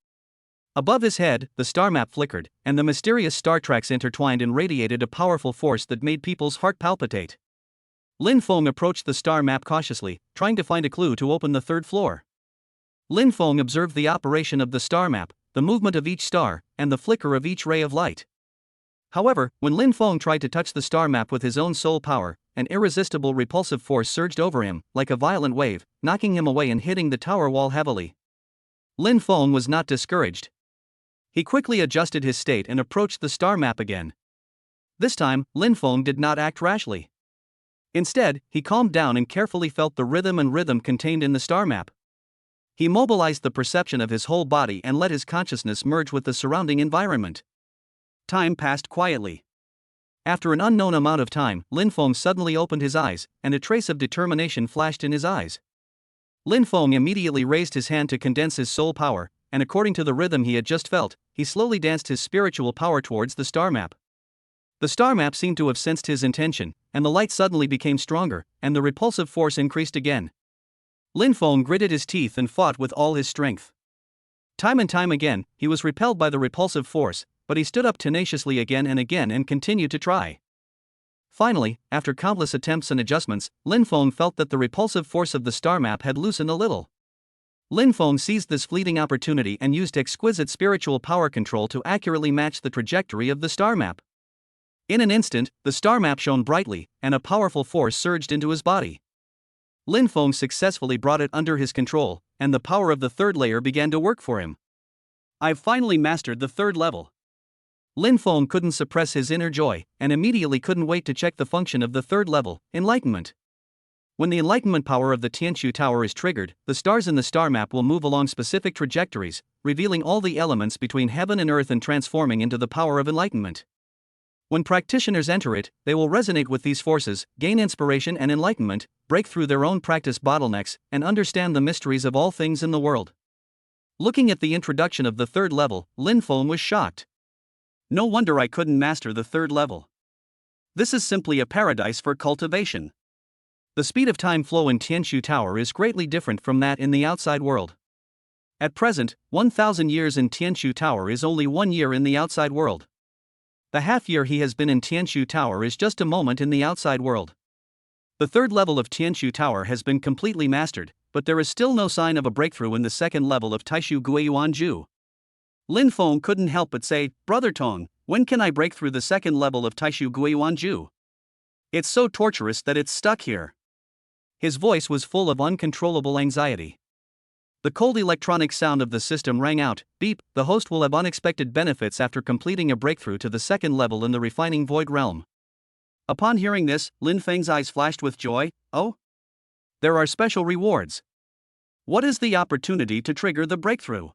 Above his head, the star map flickered, and the mysterious star tracks intertwined and radiated a powerful force that made people's heart palpitate. Lin Feng approached the star map cautiously, trying to find a clue to open the 3rd floor. Lin Feng observed the operation of the star map, the movement of each star, and the flicker of each ray of light. However, when Lin Feng tried to touch the star map with his own soul power, an irresistible repulsive force surged over him, like a violent wave, knocking him away and hitting the tower wall heavily. Lin Feng was not discouraged. He quickly adjusted his state and approached the star map again. This time, Lin Feng did not act rashly. Instead, he calmed down and carefully felt the rhythm contained in the star map. He mobilized the perception of his whole body and let his consciousness merge with the surrounding environment. Time passed quietly. After an unknown amount of time, Lin Feng suddenly opened his eyes, and a trace of determination flashed in his eyes. Lin Feng immediately raised his hand to condense his soul power, and according to the rhythm he had just felt, he slowly danced his spiritual power towards the star map. The star map seemed to have sensed his intention, and the light suddenly became stronger, and the repulsive force increased again. Lin Feng gritted his teeth and fought with all his strength. Time and time again, he was repelled by the repulsive force, but he stood up tenaciously again and continued to try. Finally, after countless attempts and adjustments, Lin Feng felt that the repulsive force of the star map had loosened a little. Lin Feng seized this fleeting opportunity and used exquisite spiritual power control to accurately match the trajectory of the star map. In an instant, the star map shone brightly, and a powerful force surged into his body. Lin Feng successfully brought it under his control, and the power of the third layer began to work for him. I've finally mastered the third level. Lin Feng couldn't suppress his inner joy, and immediately couldn't wait to check the function of the third level, enlightenment. When the enlightenment power of the Tianshu Tower is triggered, the stars in the star map will move along specific trajectories, revealing all the elements between heaven and earth and transforming into the power of enlightenment. When practitioners enter it, they will resonate with these forces, gain inspiration and enlightenment, break through their own practice bottlenecks, and understand the mysteries of all things in the world. Looking at the introduction of the third level, Lin Feng was shocked. No wonder I couldn't master the third level. This is simply a paradise for cultivation. The speed of time flow in Tianshu Tower is greatly different from that in the outside world. At present, 1,000 years in Tianshu Tower is only 1 year in the outside world. The half year he has been in Tianshu Tower is just a moment in the outside world. The third level of Tianshu Tower has been completely mastered, but there is still no sign of a breakthrough in the second level of Taishu Guiyuanju. Lin Feng couldn't help but say, "Brother Tong, when can I break through the second level of Taishu Guiyuanju? It's so torturous that it's stuck here." His voice was full of uncontrollable anxiety. The cold electronic sound of the system rang out. Beep, the host will have unexpected benefits after completing a breakthrough to the second level in the refining void realm. Upon hearing this, Lin Feng's eyes flashed with joy. Oh? There are special rewards. What is the opportunity to trigger the breakthrough?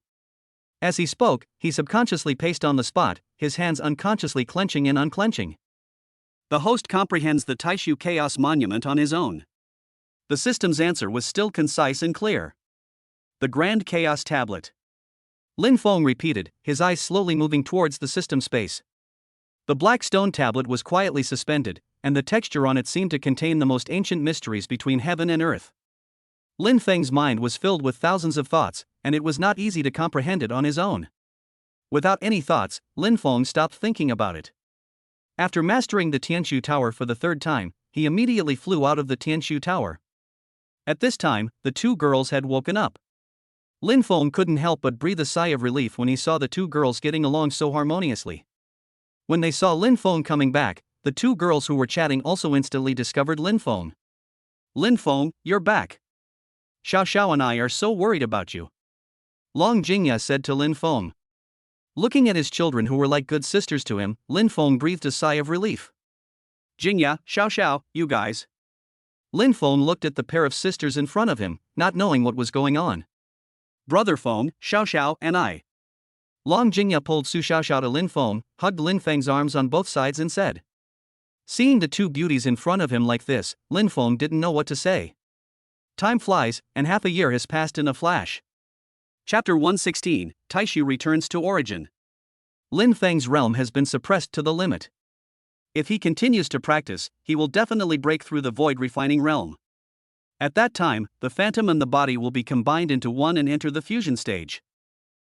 As he spoke, he subconsciously paced on the spot, his hands unconsciously clenching and unclenching. The host comprehends the Taishu Chaos Monument on his own. The system's answer was still concise and clear. The Grand Chaos Tablet. Lin Feng repeated, his eyes slowly moving towards the system space. The black stone tablet was quietly suspended, and the texture on it seemed to contain the most ancient mysteries between heaven and earth. Lin Feng's mind was filled with thousands of thoughts, and it was not easy to comprehend it on his own. Without any thoughts, Lin Feng stopped thinking about it. After mastering the Tianshu Tower for the third time, he immediately flew out of the Tianshu Tower. At this time, the two girls had woken up. Lin Feng couldn't help but breathe a sigh of relief when he saw the two girls getting along so harmoniously. When they saw Lin Feng coming back, the two girls who were chatting also instantly discovered Lin Feng. "Lin Feng, you're back. Xiao Xiao and I are so worried about you," Long Jingya said to Lin Feng. Looking at his children who were like good sisters to him, Lin Feng breathed a sigh of relief. "Jingya, Xiao Xiao, you guys." Lin Feng looked at the pair of sisters in front of him, not knowing what was going on. "Brother Feng, Xiao Xiao and I." Long Jingya pulled Su Xiaoxiao to Lin Feng, hugged Lin Feng's arms on both sides and said. Seeing the two beauties in front of him like this, Lin Feng didn't know what to say. Time flies, and half a year has passed in a flash. Chapter 116, Taishu returns to origin. Lin Feng's realm has been suppressed to the limit. If he continues to practice, he will definitely break through the void refining realm. At that time, the phantom and the body will be combined into one and enter the fusion stage.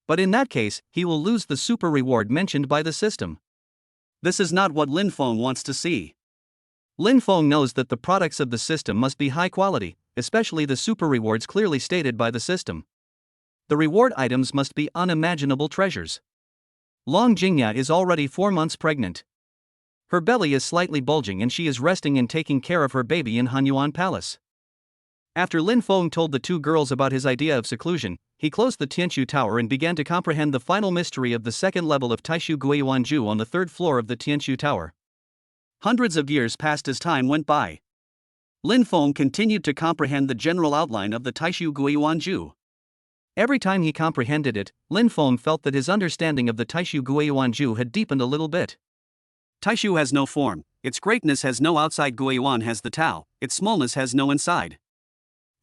But in that case, he will lose the super reward mentioned by the system. This is not what Lin Feng wants to see. Lin Feng knows that the products of the system must be high quality, especially the super rewards clearly stated by the system. The reward items must be unimaginable treasures. Long Jingya is already 4 months pregnant. Her belly is slightly bulging and she is resting and taking care of her baby in Hanyuan Palace. After Lin Feng told the two girls about his idea of seclusion, he closed the Tianshu Tower and began to comprehend the final mystery of the second level of Taishu Guiyuanju on the third floor of the Tianshu Tower. Hundreds of years passed as time went by. Lin Feng continued to comprehend the general outline of the Taishu Guiyuanju. Every time he comprehended it, Lin Feng felt that his understanding of the Taishu Guiyuanju had deepened a little bit. Taishu has no form, its greatness has no outside. Guiyuan has the Tao, its smallness has no inside.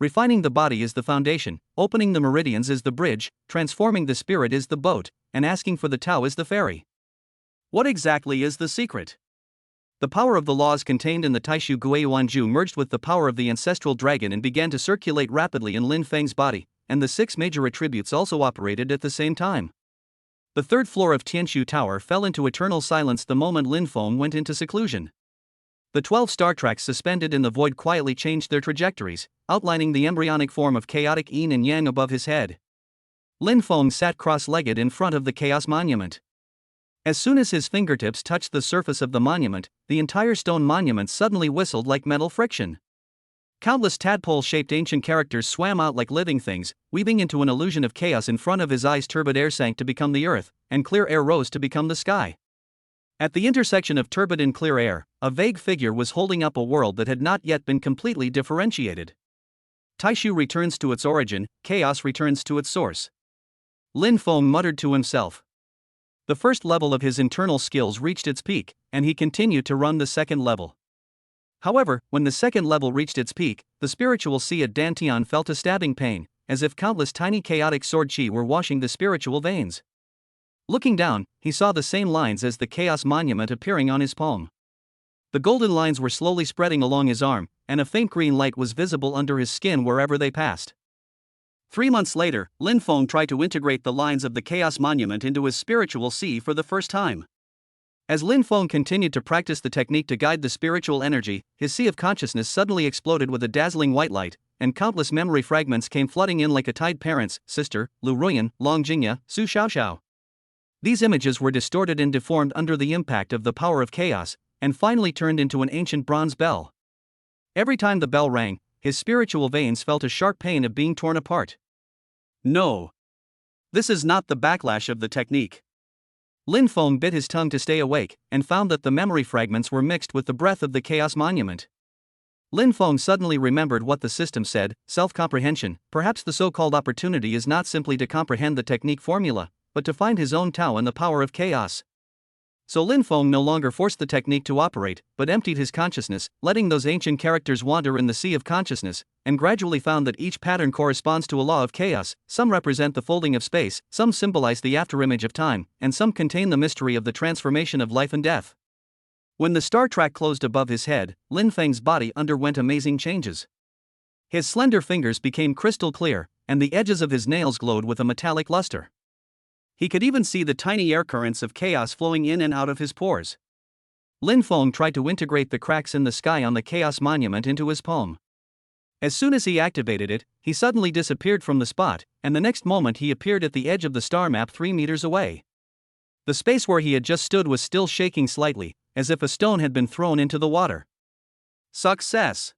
Refining the body is the foundation, opening the meridians is the bridge, transforming the spirit is the boat, and asking for the Tao is the ferry. What exactly is the secret? The power of the laws contained in the Taishu Guiyuanju merged with the power of the ancestral dragon and began to circulate rapidly in Lin Feng's body, and the 6 major attributes also operated at the same time. The third floor of Tianshu Tower fell into eternal silence the moment Lin Feng went into seclusion. The 12 star tracks suspended in the void quietly changed their trajectories, outlining the embryonic form of chaotic yin and yang above his head. Lin Feng sat cross-legged in front of the chaos monument. As soon as his fingertips touched the surface of the monument, the entire stone monument suddenly whistled like metal friction. Countless tadpole-shaped ancient characters swam out like living things, weaving into an illusion of chaos in front of his eyes. Turbid air sank to become the earth, and clear air rose to become the sky. At the intersection of turbid and clear air, a vague figure was holding up a world that had not yet been completely differentiated. Taishu returns to its origin, chaos returns to its source. Lin Feng muttered to himself. The first level of his internal skills reached its peak, and he continued to run the second level. However, when the second level reached its peak, the spiritual sea at Dantian felt a stabbing pain, as if countless tiny chaotic sword chi were washing the spiritual veins. Looking down, he saw the same lines as the chaos monument appearing on his palm. The golden lines were slowly spreading along his arm, and a faint green light was visible under his skin wherever they passed. 3 months later, Lin Feng tried to integrate the lines of the Chaos Monument into his spiritual sea for the first time. As Lin Feng continued to practice the technique to guide the spiritual energy, his sea of consciousness suddenly exploded with a dazzling white light, and countless memory fragments came flooding in like a tide. Parents, sister, Lu Ruyan, Long Jingya, Su Xiaoxiao. These images were distorted and deformed under the impact of the power of chaos, and finally turned into an ancient bronze bell. Every time the bell rang, his spiritual veins felt a sharp pain of being torn apart. No. This is not the backlash of the technique. Lin Feng bit his tongue to stay awake, and found that the memory fragments were mixed with the breath of the Chaos Monument. Lin Feng suddenly remembered what the system said, self-comprehension. Perhaps the so-called opportunity is not simply to comprehend the technique formula, but to find his own Tao in the power of chaos. So Lin Feng no longer forced the technique to operate, but emptied his consciousness, letting those ancient characters wander in the sea of consciousness, and gradually found that each pattern corresponds to a law of chaos. Some represent the folding of space, some symbolize the afterimage of time, and some contain the mystery of the transformation of life and death. When the star track closed above his head, Lin Feng's body underwent amazing changes. His slender fingers became crystal clear, and the edges of his nails glowed with a metallic luster. He could even see the tiny air currents of chaos flowing in and out of his pores. Lin Feng tried to integrate the cracks in the sky on the Chaos Monument into his palm. As soon as he activated it, he suddenly disappeared from the spot, and the next moment he appeared at the edge of the star map 3 meters away. The space where he had just stood was still shaking slightly, as if a stone had been thrown into the water. Success!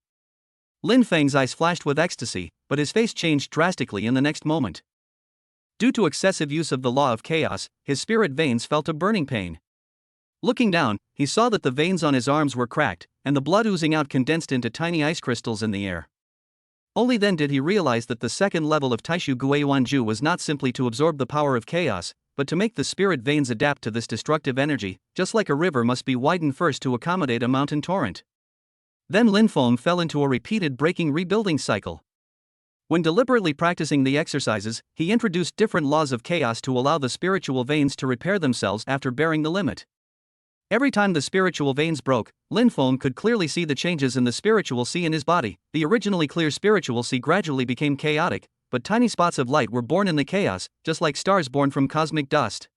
Lin Feng's eyes flashed with ecstasy, but his face changed drastically in the next moment. Due to excessive use of the law of chaos, his spirit veins felt a burning pain. Looking down, he saw that the veins on his arms were cracked, and the blood oozing out condensed into tiny ice crystals in the air. Only then did he realize that the second level of Taishu Guiyuanju was not simply to absorb the power of chaos, but to make the spirit veins adapt to this destructive energy, just like a river must be widened first to accommodate a mountain torrent. Then Lin Feng fell into a repeated breaking-rebuilding cycle. When deliberately practicing the exercises, he introduced different laws of chaos to allow the spiritual veins to repair themselves after bearing the limit. Every time the spiritual veins broke, Lin Feng could clearly see the changes in the spiritual sea in his body. The originally clear spiritual sea gradually became chaotic, but tiny spots of light were born in the chaos, just like stars born from cosmic dust.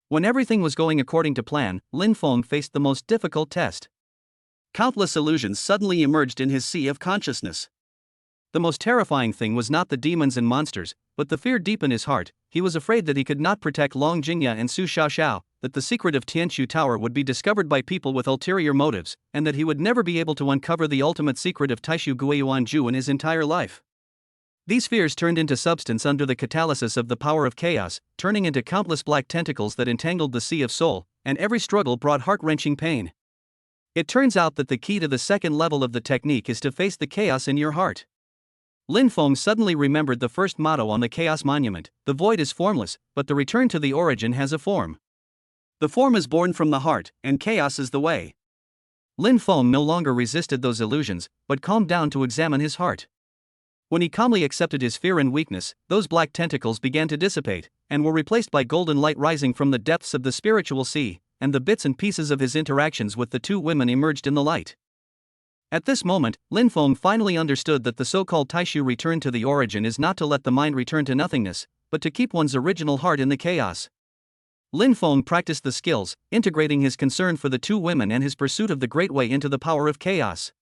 When everything was going according to plan, Lin Feng faced the most difficult test. Countless illusions suddenly emerged in his sea of consciousness. The most terrifying thing was not the demons and monsters, but the fear deep in his heart. He was afraid that he could not protect Long Jingya and Su Xiaoxiao, that the secret of Tianshu Tower would be discovered by people with ulterior motives, and that he would never be able to uncover the ultimate secret of Taishu Guiyuanju in his entire life. These fears turned into substance under the catalysis of the power of chaos, turning into countless black tentacles that entangled the sea of soul, and every struggle brought heart-wrenching pain. It turns out that the key to the second level of the technique is to face the chaos in your heart. Lin Feng suddenly remembered the first motto on the Chaos Monument: the void is formless, but the return to the origin has a form. The form is born from the heart, and chaos is the way. Lin Feng no longer resisted those illusions, but calmed down to examine his heart. When he calmly accepted his fear and weakness, those black tentacles began to dissipate, and were replaced by golden light rising from the depths of the spiritual sea, and the bits and pieces of his interactions with the two women emerged in the light. At this moment, Lin Feng finally understood that the so-called Taishu return to the origin is not to let the mind return to nothingness, but to keep one's original heart in the chaos. Lin Feng practiced the skills, integrating his concern for the two women and his pursuit of the great way into the power of chaos.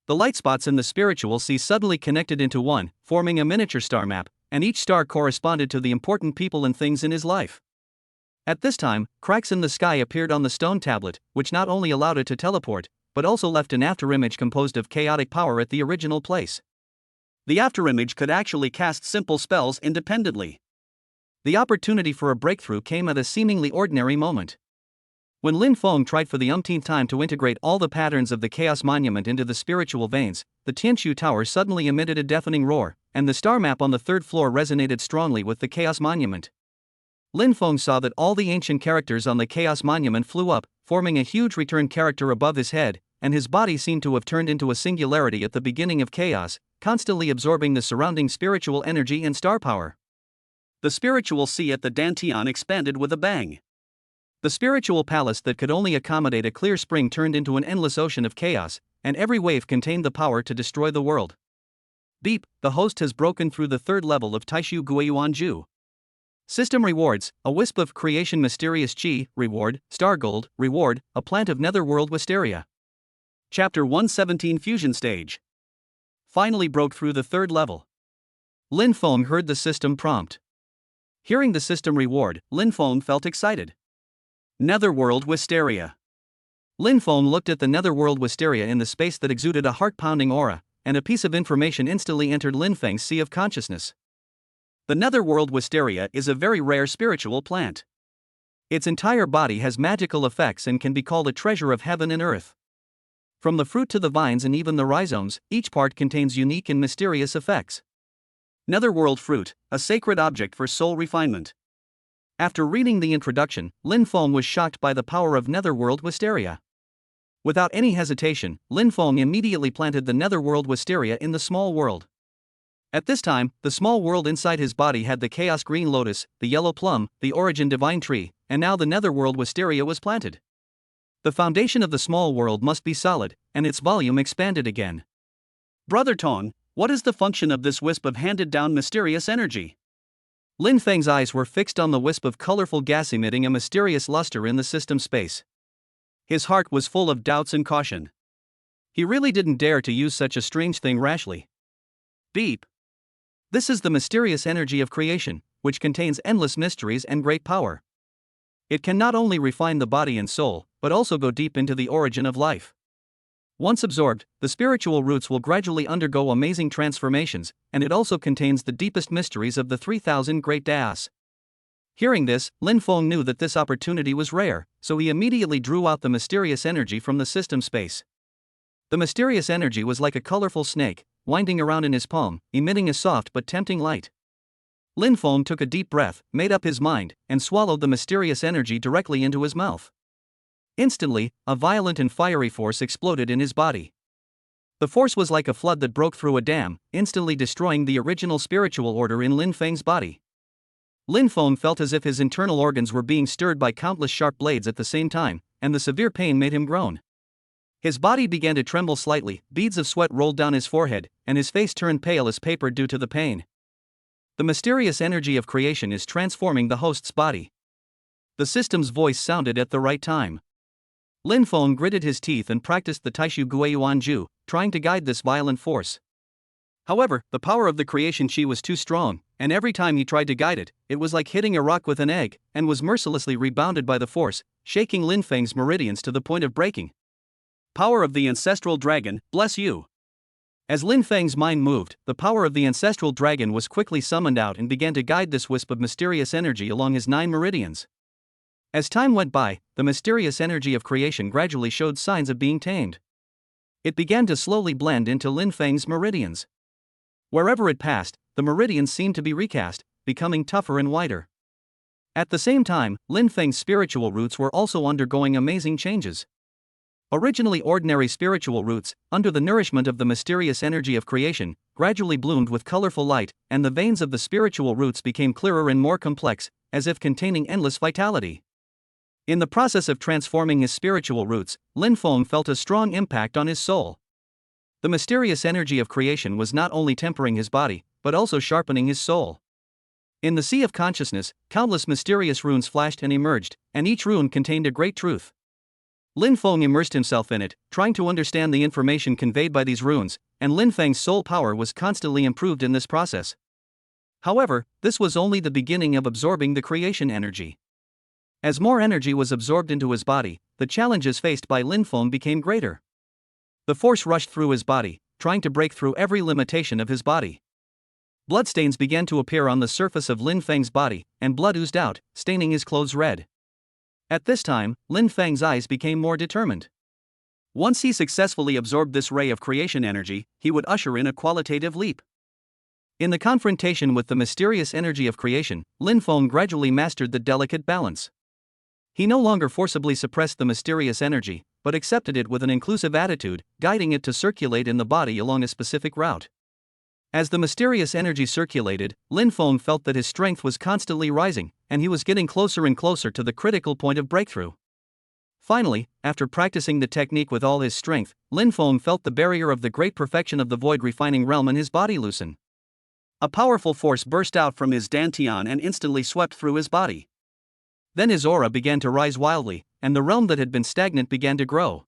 The light spots in the spiritual sea suddenly connected into one, forming a miniature star map, and each star corresponded to the important people and things in his life. At this time, cracks in the sky appeared on the stone tablet, which not only allowed it to teleport, but also left an afterimage composed of chaotic power at the original place. The afterimage could actually cast simple spells independently. The opportunity for a breakthrough came at a seemingly ordinary moment. When Lin Feng tried for the umpteenth time to integrate all the patterns of the Chaos Monument into the spiritual veins, the Tianshu Tower suddenly emitted a deafening roar, and the star map on the third floor resonated strongly with the Chaos Monument. Lin Feng saw that all the ancient characters on the Chaos Monument flew up, forming a huge return character above his head, and his body seemed to have turned into a singularity at the beginning of chaos, constantly absorbing the surrounding spiritual energy and star power. The spiritual sea at the Dantian expanded with a bang. The spiritual palace that could only accommodate a clear spring turned into an endless ocean of chaos, and every wave contained the power to destroy the world. Beep, the host has broken through the third level of Taishu Guiyuanju. System rewards: a wisp of creation, mysterious chi, reward, star gold, reward, a plant of netherworld wisteria. Chapter 117 Fusion Stage. Finally broke through the third level. Lin Feng heard the system prompt. Hearing the system reward, Lin Feng felt excited. Netherworld wisteria. Lin Feng looked at the netherworld wisteria in the space that exuded a heart-pounding aura, and a piece of information instantly entered Lin Feng's sea of consciousness. The netherworld wisteria is a very rare spiritual plant. Its entire body has magical effects and can be called a treasure of heaven and earth. From the fruit to the vines and even the rhizomes, each part contains unique and mysterious effects. Netherworld fruit, a sacred object for soul refinement. After reading the introduction, Lin Feng was shocked by the power of netherworld wisteria. Without any hesitation, Lin Feng immediately planted the netherworld wisteria in the small world. At this time, the small world inside his body had the chaos green lotus, the yellow plum, the origin divine tree, and now the netherworld wisteria was planted. The foundation of the small world must be solid, and its volume expanded again. Brother Tong, what is the function of this wisp of handed-down mysterious energy? Lin Feng's eyes were fixed on the wisp of colorful gas emitting a mysterious luster in the system space. His heart was full of doubts and caution. He really didn't dare to use such a strange thing rashly. Beep. This is the mysterious energy of creation, which contains endless mysteries and great power. It can not only refine the body and soul, but also go deep into the origin of life. Once absorbed, the spiritual roots will gradually undergo amazing transformations, and it also contains the deepest mysteries of the 3,000 great Das. Hearing this, Lin Feng knew that this opportunity was rare, so he immediately drew out the mysterious energy from the system space. The mysterious energy was like a colorful snake, winding around in his palm, emitting a soft but tempting light. Lin Feng took a deep breath, made up his mind, and swallowed the mysterious energy directly into his mouth. Instantly, a violent and fiery force exploded in his body. The force was like a flood that broke through a dam, instantly destroying the original spiritual order in Lin Feng's body. Lin Feng felt as if his internal organs were being stirred by countless sharp blades at the same time, and the severe pain made him groan. His body began to tremble slightly, beads of sweat rolled down his forehead, and his face turned pale as paper due to the pain. The mysterious energy of creation is transforming the host's body. The system's voice sounded at the right time. Lin Feng gritted his teeth and practiced the Taishu Guiyuanju, trying to guide this violent force. However, the power of the creation chi was too strong, and every time he tried to guide it, it was like hitting a rock with an egg, and was mercilessly rebounded by the force, shaking Lin Feng's meridians to the point of breaking. Power of the ancestral dragon, bless you. As Lin Feng's mind moved, the power of the ancestral dragon was quickly summoned out and began to guide this wisp of mysterious energy along his 9 meridians. As time went by, the mysterious energy of creation gradually showed signs of being tamed. It began to slowly blend into Lin Feng's meridians. Wherever it passed, the meridians seemed to be recast, becoming tougher and wider. At the same time, Lin Feng's spiritual roots were also undergoing amazing changes. Originally ordinary spiritual roots, under the nourishment of the mysterious energy of creation, gradually bloomed with colorful light, and the veins of the spiritual roots became clearer and more complex, as if containing endless vitality. In the process of transforming his spiritual roots, Lin Feng felt a strong impact on his soul. The mysterious energy of creation was not only tempering his body, but also sharpening his soul. In the sea of consciousness, countless mysterious runes flashed and emerged, and each rune contained a great truth. Lin Feng immersed himself in it, trying to understand the information conveyed by these runes, and Lin Feng's soul power was constantly improved in this process. However, this was only the beginning of absorbing the creation energy. As more energy was absorbed into his body, the challenges faced by Lin Feng became greater. The force rushed through his body, trying to break through every limitation of his body. Bloodstains began to appear on the surface of Lin Feng's body, and blood oozed out, staining his clothes red. At this time, Lin Feng's eyes became more determined. Once he successfully absorbed this ray of creation energy, he would usher in a qualitative leap. In the confrontation with the mysterious energy of creation, Lin Feng gradually mastered the delicate balance. He no longer forcibly suppressed the mysterious energy, but accepted it with an inclusive attitude, guiding it to circulate in the body along a specific route. As the mysterious energy circulated, Lin Feng felt that his strength was constantly rising, and he was getting closer and closer to the critical point of breakthrough. Finally, after practicing the technique with all his strength, Lin Feng felt the barrier of the great perfection of the void refining realm in his body loosen. A powerful force burst out from his dantian and instantly swept through his body. Then his aura began to rise wildly, and the realm that had been stagnant began to grow.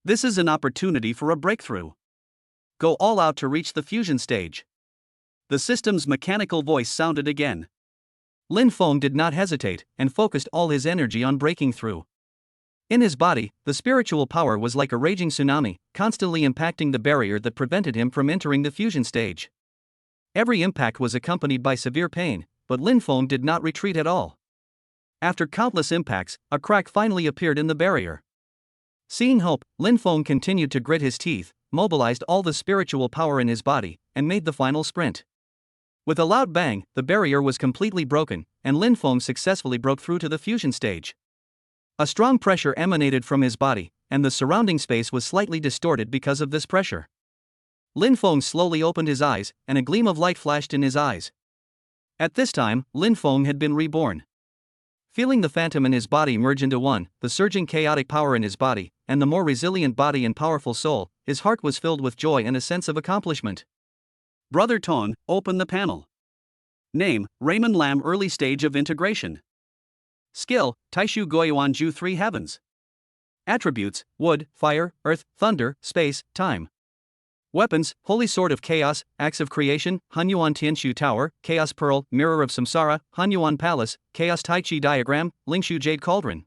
This is an opportunity for a breakthrough. Go all out to reach the fusion stage. The system's mechanical voice sounded again. Lin Feng did not hesitate, and focused all his energy on breaking through. In his body, the spiritual power was like a raging tsunami, constantly impacting the barrier that prevented him from entering the fusion stage. Every impact was accompanied by severe pain, but Lin Feng did not retreat at all. After countless impacts, a crack finally appeared in the barrier. Seeing hope, Lin Feng continued to grit his teeth, mobilized all the spiritual power in his body, and made the final sprint. With a loud bang, the barrier was completely broken, and Lin Feng successfully broke through to the fusion stage. A strong pressure emanated from his body, and the surrounding space was slightly distorted because of this pressure. Lin Feng slowly opened his eyes, and a gleam of light flashed in his eyes. At this time, Lin Feng had been reborn. Feeling the phantom in his body merge into one, the surging chaotic power in his body, and the more resilient body and powerful soul, his heart was filled with joy and a sense of accomplishment. Brother Ton, open the panel. Name, Raymond Lam. Early stage of integration. Skill, Taishu Goyuanju 3 Heavens. Attributes, wood, fire, earth, thunder, space, time. Weapons, Holy Sword of Chaos, Axe of Creation, Hunyuan Tianshu Tower, Chaos Pearl, Mirror of Samsara, Hunyuan Palace, Chaos Tai Chi Diagram, Lingshu Jade Cauldron.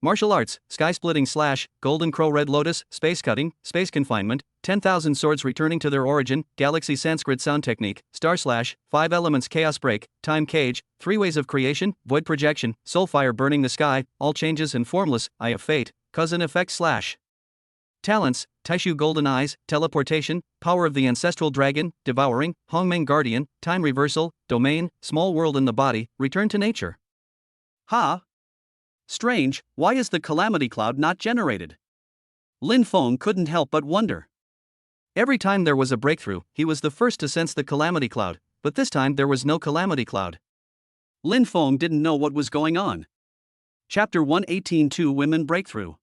Martial Arts, Sky-Splitting Slash, Golden Crow Red Lotus, Space Cutting, Space Confinement, 10,000 Swords Returning to Their Origin, Galaxy Sanskrit Sound Technique, Star Slash, 5 Elements Chaos Break, Time Cage, 3 Ways of Creation, Void Projection, Soulfire Burning the Sky, All Changes and Formless, Eye of Fate, Cousin Effect Slash. Talents, Taishu Golden Eyes, Teleportation, Power of the Ancestral Dragon, Devouring, Hongmeng Guardian, Time Reversal, Domain, Small World in the Body, Return to Nature. Ha! Strange, why is the calamity cloud not generated? Lin Feng couldn't help but wonder. Every time there was a breakthrough, he was the first to sense the calamity cloud, but this time there was no calamity cloud. Lin Feng didn't know what was going on. Chapter 118 Two Women Breakthrough.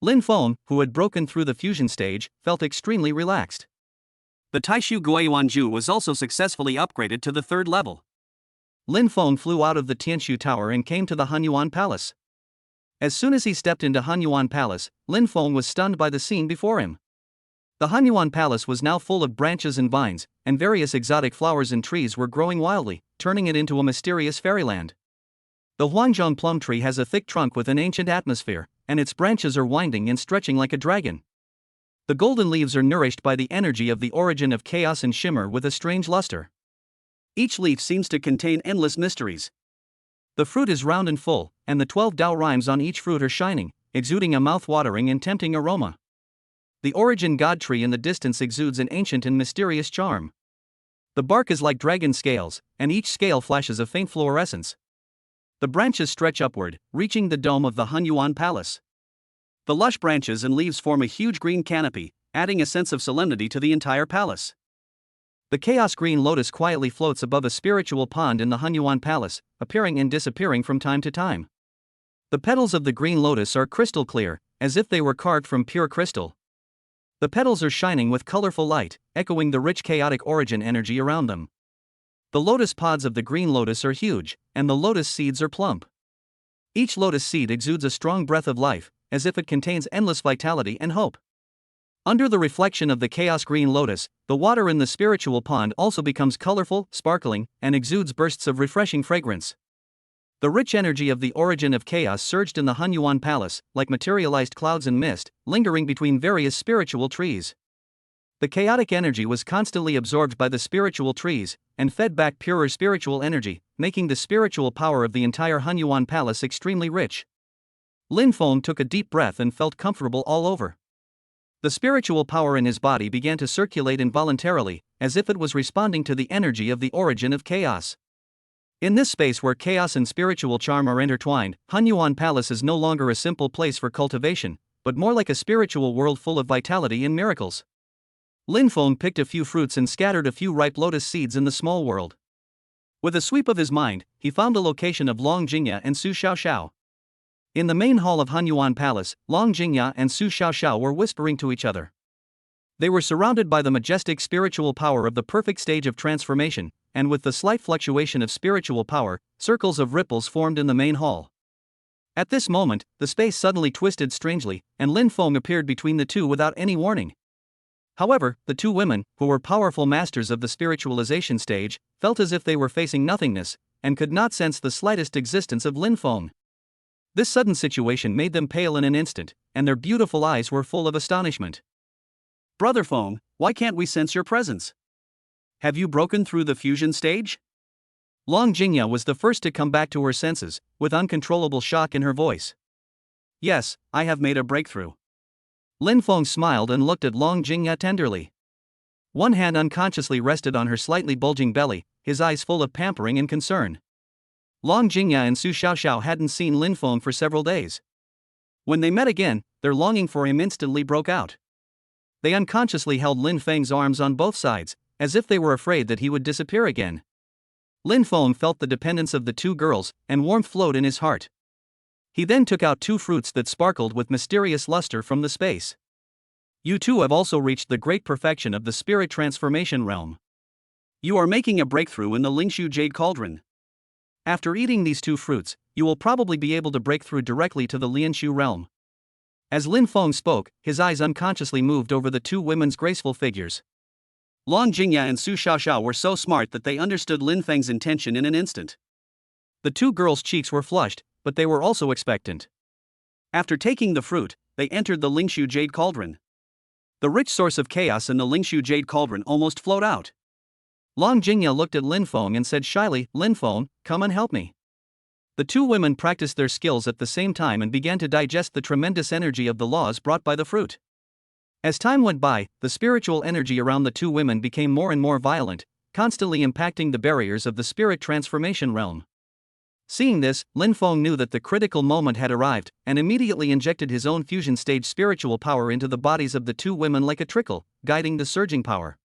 Lin Feng, who had broken through the fusion stage, felt extremely relaxed. The Taishu Guiyuanju was also successfully upgraded to the 3rd level. Lin Feng flew out of the Tianshu Tower and came to the Hunyuan Palace. As soon as he stepped into Hunyuan Palace, Lin Feng was stunned by the scene before him. The Hunyuan Palace was now full of branches and vines, and various exotic flowers and trees were growing wildly, turning it into a mysterious fairyland. The Huangzhong plum tree has a thick trunk with an ancient atmosphere, and its branches are winding and stretching like a dragon. The golden leaves are nourished by the energy of the origin of chaos and shimmer with a strange luster. Each leaf seems to contain endless mysteries. The fruit is round and full, and the 12 Tao rhymes on each fruit are shining, exuding a mouth-watering and tempting aroma. The origin god tree in the distance exudes an ancient and mysterious charm. The bark is like dragon scales, and each scale flashes a faint fluorescence. The branches stretch upward, reaching the dome of the Hunyuan Palace. The lush branches and leaves form a huge green canopy, adding a sense of solemnity to the entire palace. The chaos green lotus quietly floats above a spiritual pond in the Hunyuan Palace, appearing and disappearing from time to time. The petals of the green lotus are crystal clear, as if they were carved from pure crystal. The petals are shining with colorful light, echoing the rich chaotic origin energy around them. The lotus pods of the green lotus are huge, and the lotus seeds are plump. Each lotus seed exudes a strong breath of life, as if it contains endless vitality and hope. Under the reflection of the chaos green lotus, the water in the spiritual pond also becomes colorful, sparkling, and exudes bursts of refreshing fragrance. The rich energy of the origin of chaos surged in the Hunyuan Palace, like materialized clouds and mist, lingering between various spiritual trees. The chaotic energy was constantly absorbed by the spiritual trees, and fed back purer spiritual energy, making the spiritual power of the entire Hunyuan Palace extremely rich. Lin Feng took a deep breath and felt comfortable all over. The spiritual power in his body began to circulate involuntarily, as if it was responding to the energy of the origin of chaos. In this space where chaos and spiritual charm are intertwined, Hunyuan Palace is no longer a simple place for cultivation, but more like a spiritual world full of vitality and miracles. Lin Feng picked a few fruits and scattered a few ripe lotus seeds in the small world. With a sweep of his mind, he found the location of Long Jingya and Su Xiaoxiao. In the main hall of Hunyuan Palace, Long Jingya and Su Xiaoxiao were whispering to each other. They were surrounded by the majestic spiritual power of the perfect stage of transformation, and with the slight fluctuation of spiritual power, circles of ripples formed in the main hall. At this moment, the space suddenly twisted strangely, and Lin Feng appeared between the two without any warning. However, the two women, who were powerful masters of the spiritualization stage, felt as if they were facing nothingness, and could not sense the slightest existence of Lin Feng. This sudden situation made them pale in an instant, and their beautiful eyes were full of astonishment. Brother Feng, why can't we sense your presence? Have you broken through the fusion stage? Long Jingya was the first to come back to her senses, with uncontrollable shock in her voice. Yes, I have made a breakthrough. Lin Feng smiled and looked at Long Jingya tenderly. One hand unconsciously rested on her slightly bulging belly, his eyes full of pampering and concern. Long Jingya and Su Xiaoxiao hadn't seen Lin Feng for several days. When they met again, their longing for him instantly broke out. They unconsciously held Lin Feng's arms on both sides, as if they were afraid that he would disappear again. Lin Feng felt the dependence of the two girls, and warmth flowed in his heart. He then took out two fruits that sparkled with mysterious luster from the space. You two have also reached the great perfection of the spirit transformation realm. You are making a breakthrough in the Lingshu Jade Cauldron. After eating these two fruits, you will probably be able to break through directly to the Lianshu realm. As Lin Feng spoke, his eyes unconsciously moved over the two women's graceful figures. Long Jingya and Su Xiaoxiao were so smart that they understood Lin Feng's intention in an instant. The two girls' cheeks were flushed, but they were also expectant. After taking the fruit, they entered the Lingshu Jade Cauldron. The rich source of chaos in the Lingshu Jade Cauldron almost flowed out. Long Jingya looked at Lin Feng and said shyly, "Lin Feng, come and help me." The two women practiced their skills at the same time and began to digest the tremendous energy of the laws brought by the fruit. As time went by, the spiritual energy around the two women became more and more violent, constantly impacting the barriers of the spirit transformation realm. Seeing this, Lin Feng knew that the critical moment had arrived, and immediately injected his own fusion stage spiritual power into the bodies of the two women like a trickle, guiding the surging power.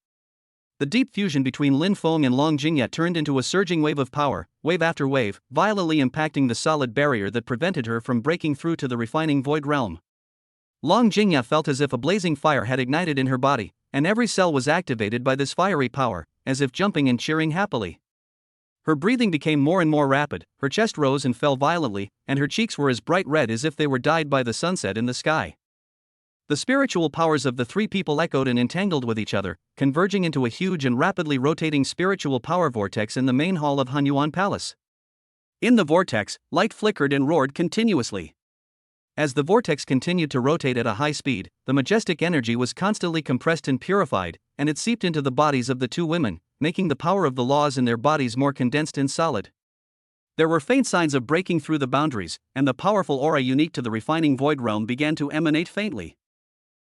The deep fusion between Lin Feng and Long Jingya turned into a surging wave of power, wave after wave, violently impacting the solid barrier that prevented her from breaking through to the refining void realm. Long Jingya felt as if a blazing fire had ignited in her body, and every cell was activated by this fiery power, as if jumping and cheering happily. Her breathing became more and more rapid, her chest rose and fell violently, and her cheeks were as bright red as if they were dyed by the sunset in the sky. The spiritual powers of the three people echoed and entangled with each other, converging into a huge and rapidly rotating spiritual power vortex in the main hall of Hunyuan Palace. In the vortex, light flickered and roared continuously. As the vortex continued to rotate at a high speed, the majestic energy was constantly compressed and purified, and it seeped into the bodies of the two women, making the power of the laws in their bodies more condensed and solid. There were faint signs of breaking through the boundaries, and the powerful aura unique to the refining void realm began to emanate faintly.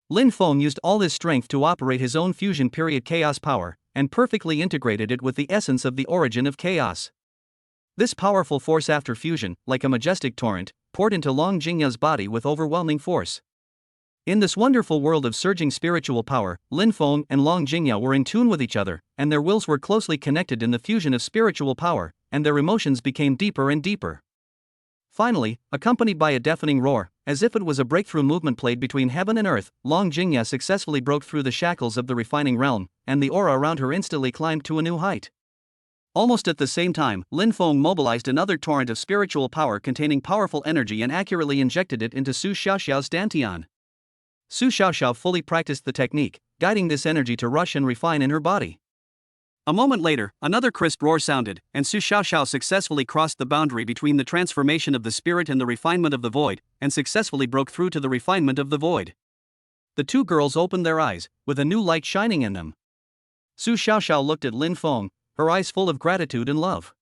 Lin Feng used all his strength to operate his own fusion period chaos power, and perfectly integrated it with the essence of the origin of chaos. This powerful force after fusion, like a majestic torrent, poured into Long Jingya's body with overwhelming force. In this wonderful world of surging spiritual power, Lin Feng and Long Jingya were in tune with each other, and their wills were closely connected in the fusion of spiritual power, and their emotions became deeper and deeper. Finally, accompanied by a deafening roar, as if it was a breakthrough movement played between heaven and earth, Long Jingya successfully broke through the shackles of the refining realm, and the aura around her instantly climbed to a new height. Almost at the same time, Lin Feng mobilized another torrent of spiritual power containing powerful energy and accurately injected it into Su Xiaoxiao's dantian. Su Xiaoxiao fully practiced the technique, guiding this energy to rush and refine in her body. A moment later, another crisp roar sounded, and Su Xiaoxiao successfully crossed the boundary between the transformation of the spirit and the refinement of the void, and successfully broke through to the refinement of the void. The two girls opened their eyes, with a new light shining in them. Su Xiaoxiao looked at Lin Feng, her eyes full of gratitude and love.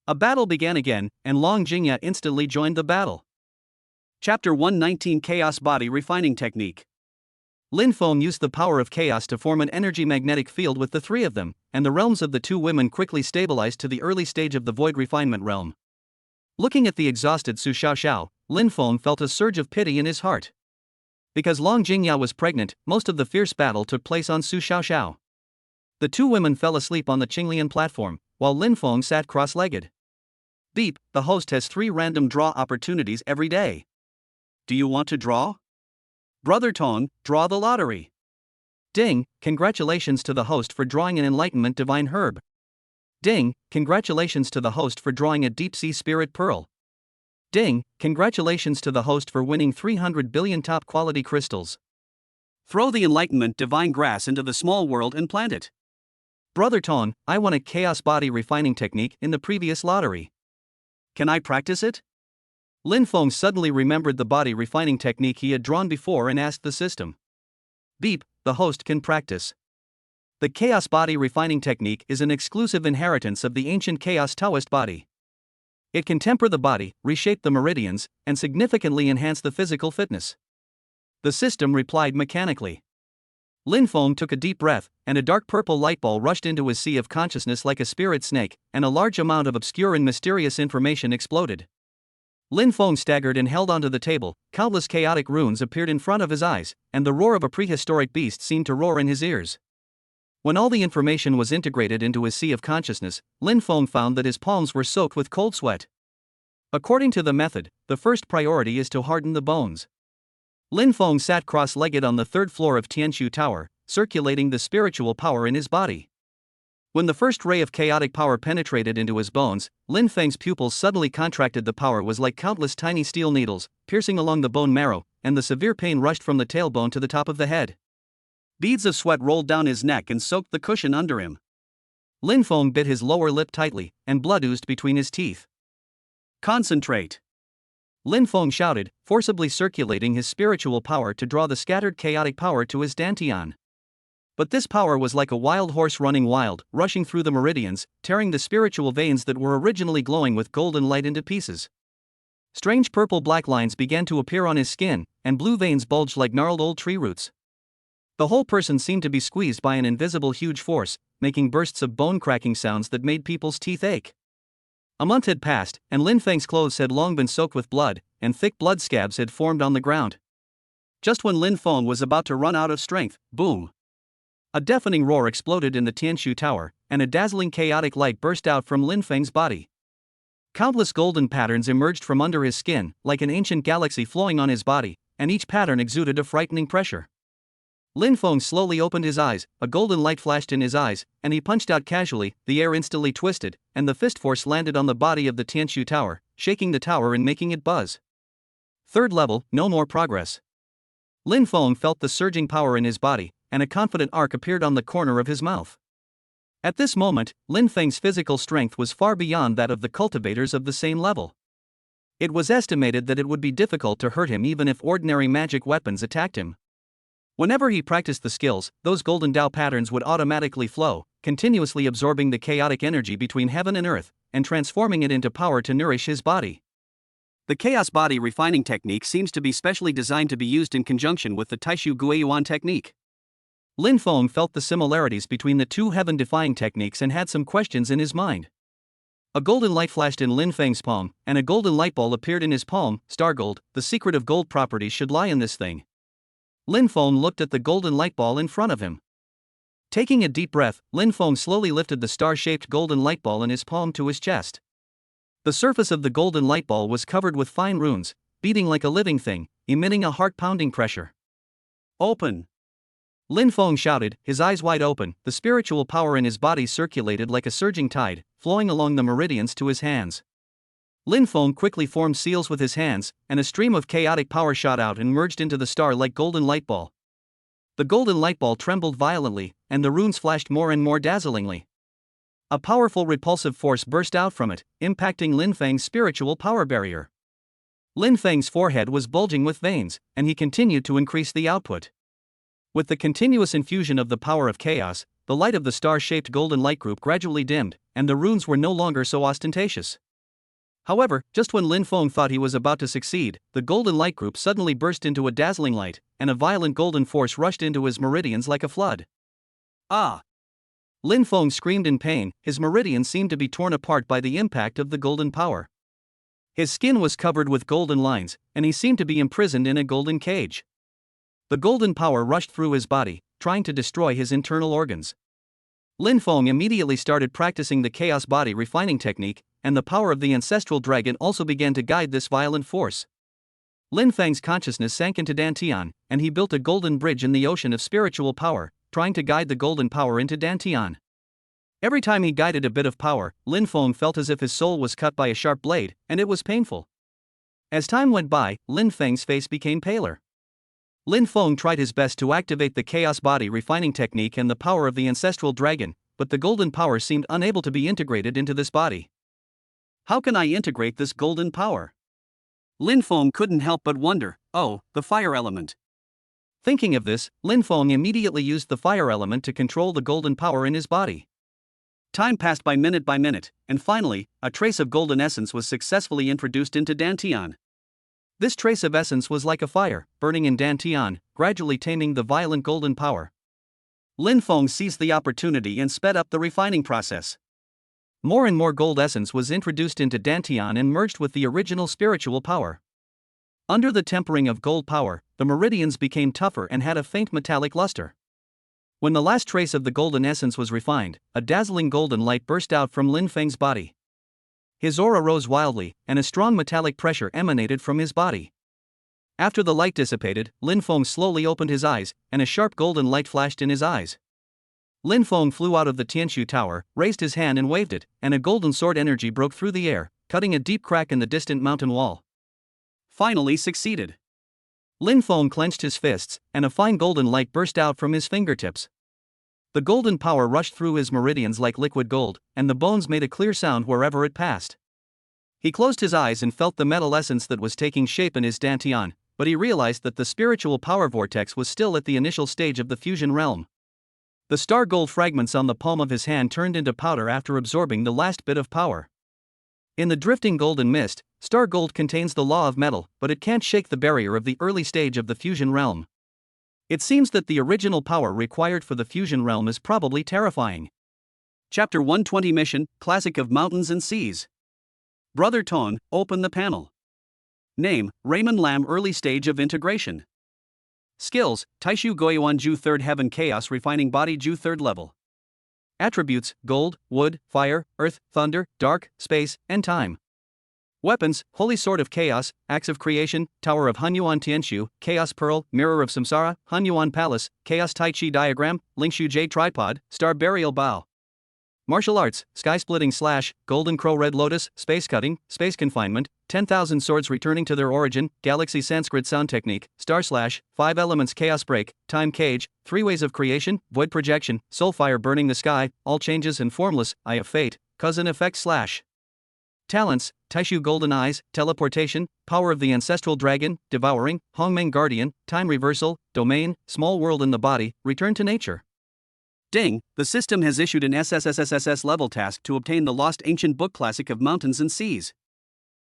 A battle began again, and Long Jingya instantly joined the battle. Chapter 119 Chaos Body Refining Technique. Lin Feng used the power of chaos to form an energy magnetic field with the three of them, and the realms of the two women quickly stabilized to the early stage of the void refinement realm. Looking at the exhausted Su Xiaoxiao, Lin Feng felt a surge of pity in his heart. Because Long Jingya was pregnant, most of the fierce battle took place on Su Xiaoxiao. The two women fell asleep on the Qinglian platform, while Lin Feng sat cross-legged. Beep, the host has 3 random draw opportunities every day. Do you want to draw? Brother Tong, draw the lottery. Ding, congratulations to the host for drawing an enlightenment divine herb. Ding, congratulations to the host for drawing a deep sea spirit pearl. Ding, congratulations to the host for winning 300 billion top quality crystals. Throw the enlightenment divine grass into the small world and plant it. Brother Tong, I won a chaos body refining technique in the previous lottery. Can I practice it? Lin Feng suddenly remembered the body refining technique he had drawn before and asked the system. Beep, the host can practice. The chaos body refining technique is an exclusive inheritance of the ancient chaos Taoist body. It can temper the body, reshape the meridians, and significantly enhance the physical fitness. The system replied mechanically. Lin Feng took a deep breath, and a dark purple light ball rushed into his sea of consciousness like a spirit snake, and a large amount of obscure and mysterious information exploded. Lin Feng staggered and held onto the table, countless chaotic runes appeared in front of his eyes, and the roar of a prehistoric beast seemed to roar in his ears. When all the information was integrated into his sea of consciousness, Lin Feng found that his palms were soaked with cold sweat. According to the method, the first priority is to harden the bones. Lin Feng sat cross-legged on the 3rd floor of Tianshu Tower, circulating the spiritual power in his body. When the first ray of chaotic power penetrated into his bones, Lin Feng's pupils suddenly contracted. The power was like countless tiny steel needles, piercing along the bone marrow, and the severe pain rushed from the tailbone to the top of the head. Beads of sweat rolled down his neck and soaked the cushion under him. Lin Feng bit his lower lip tightly, and blood oozed between his teeth. Concentrate! Lin Feng shouted, forcibly circulating his spiritual power to draw the scattered chaotic power to his dantian. But this power was like a wild horse running wild, rushing through the meridians, tearing the spiritual veins that were originally glowing with golden light into pieces. Strange purple-black lines began to appear on his skin, and blue veins bulged like gnarled old tree roots. The whole person seemed to be squeezed by an invisible huge force, making bursts of bone-cracking sounds that made people's teeth ache. A month had passed, and Lin Feng's clothes had long been soaked with blood, and thick blood scabs had formed on the ground. Just when Lin Feng was about to run out of strength, boom! A deafening roar exploded in the Tianshu Tower, and a dazzling chaotic light burst out from Lin Feng's body. Countless golden patterns emerged from under his skin, like an ancient galaxy flowing on his body, and each pattern exuded a frightening pressure. Lin Feng slowly opened his eyes, a golden light flashed in his eyes, and he punched out casually. The air instantly twisted, and the fist force landed on the body of the Tianshu Tower, shaking the tower and making it buzz. 3rd level, no more progress. Lin Feng felt the surging power in his body, and a confident arc appeared on the corner of his mouth. At this moment, Lin Feng's physical strength was far beyond that of the cultivators of the same level. It was estimated that it would be difficult to hurt him even if ordinary magic weapons attacked him. Whenever he practiced the skills, those golden Dao patterns would automatically flow, continuously absorbing the chaotic energy between heaven and earth, and transforming it into power to nourish his body. The chaos body refining technique seems to be specially designed to be used in conjunction with the Taishu Guiyuan technique. Lin Feng felt the similarities between the two heaven-defying techniques and had some questions in his mind. A golden light flashed in Lin Feng's palm, and a golden light ball appeared in his palm. Stargold, the secret of gold properties should lie in this thing. Lin Feng looked at the golden light ball in front of him. Taking a deep breath, Lin Feng slowly lifted the star-shaped golden light ball in his palm to his chest. The surface of the golden light ball was covered with fine runes, beating like a living thing, emitting a heart-pounding pressure. Open! Lin Feng shouted, his eyes wide open. The spiritual power in his body circulated like a surging tide, flowing along the meridians to his hands. Lin Feng quickly formed seals with his hands, and a stream of chaotic power shot out and merged into the star-like golden light ball. The golden light ball trembled violently, and the runes flashed more and more dazzlingly. A powerful repulsive force burst out from it, impacting Lin Feng's spiritual power barrier. Lin Feng's forehead was bulging with veins, and he continued to increase the output. With the continuous infusion of the power of chaos, the light of the star-shaped golden light group gradually dimmed, and the runes were no longer so ostentatious. However, just when Lin Feng thought he was about to succeed, the golden light group suddenly burst into a dazzling light, and a violent golden force rushed into his meridians like a flood. Ah! Lin Feng screamed in pain, his meridians seemed to be torn apart by the impact of the golden power. His skin was covered with golden lines, and he seemed to be imprisoned in a golden cage. The golden power rushed through his body, trying to destroy his internal organs. Lin Feng immediately started practicing the chaos body refining technique, and the power of the ancestral dragon also began to guide this violent force. Lin Feng's consciousness sank into Dantian, and he built a golden bridge in the ocean of spiritual power, trying to guide the golden power into Dantian. Every time he guided a bit of power, Lin Feng felt as if his soul was cut by a sharp blade, and it was painful. As time went by, Lin Feng's face became paler. Lin Feng tried his best to activate the chaos body refining technique and the power of the ancestral dragon, but the golden power seemed unable to be integrated into this body. How can I integrate this golden power? Lin Feng couldn't help but wonder. Oh, the fire element. Thinking of this, Lin Feng immediately used the fire element to control the golden power in his body. Time passed by minute, and finally, a trace of golden essence was successfully introduced into Dantian. This trace of essence was like a fire, burning in Dantian, gradually taming the violent golden power. Lin Feng seized the opportunity and sped up the refining process. More and more gold essence was introduced into Dantian and merged with the original spiritual power. Under the tempering of gold power, the meridians became tougher and had a faint metallic luster. When the last trace of the golden essence was refined, a dazzling golden light burst out from Lin Feng's body. His aura rose wildly, and a strong metallic pressure emanated from his body. After the light dissipated, Lin Feng slowly opened his eyes, and a sharp golden light flashed in his eyes. Lin Feng flew out of the Tianshu Tower, raised his hand and waved it, and a golden sword energy broke through the air, cutting a deep crack in the distant mountain wall. Finally succeeded. Lin Feng clenched his fists, and a fine golden light burst out from his fingertips. The golden power rushed through his meridians like liquid gold, and the bones made a clear sound wherever it passed. He closed his eyes and felt the metal essence that was taking shape in his Dantian, but he realized that the spiritual power vortex was still at the initial stage of the fusion realm. The star gold fragments on the palm of his hand turned into powder after absorbing the last bit of power. In the drifting golden mist, star gold contains the law of metal, but it can't shake the barrier of the early stage of the fusion realm. It seems that the original power required for the fusion realm is probably terrifying. Chapter 120 Mission, Classic of Mountains and Seas. Brother Tong, open the panel. Name, Raymond Lam. Early stage of integration. Skills, Taishu Goyuan Ju 3rd Heaven Chaos Refining Body Ju 3rd Level. Attributes, gold, wood, fire, earth, thunder, dark, space, and time. Weapons, Holy Sword of Chaos, Axe of Creation, Tower of Hunyuan Tianshu, Chaos Pearl, Mirror of Samsara, Hunyuan Palace, Chaos Tai Chi Diagram, Lingshu Jade Tripod, Star Burial Bow. Martial Arts, Sky Splitting Slash, Golden Crow Red Lotus, Space Cutting, Space Confinement, 10,000 Swords Returning to Their Origin, Galaxy Sanskrit Sound Technique, Star Slash, 5 Elements Chaos Break, Time Cage, 3 Ways of Creation, Void Projection, Soulfire Burning the Sky, All Changes and Formless, Eye of Fate, Cousin Effect Slash. Talents, Taishu Golden Eyes, Teleportation, Power of the Ancestral Dragon, Devouring, Hongmeng Guardian, Time Reversal, Domain, Small World in the Body, Return to Nature. Ding, the system has issued an SSSSSS level task to obtain the lost ancient book classic of mountains and seas.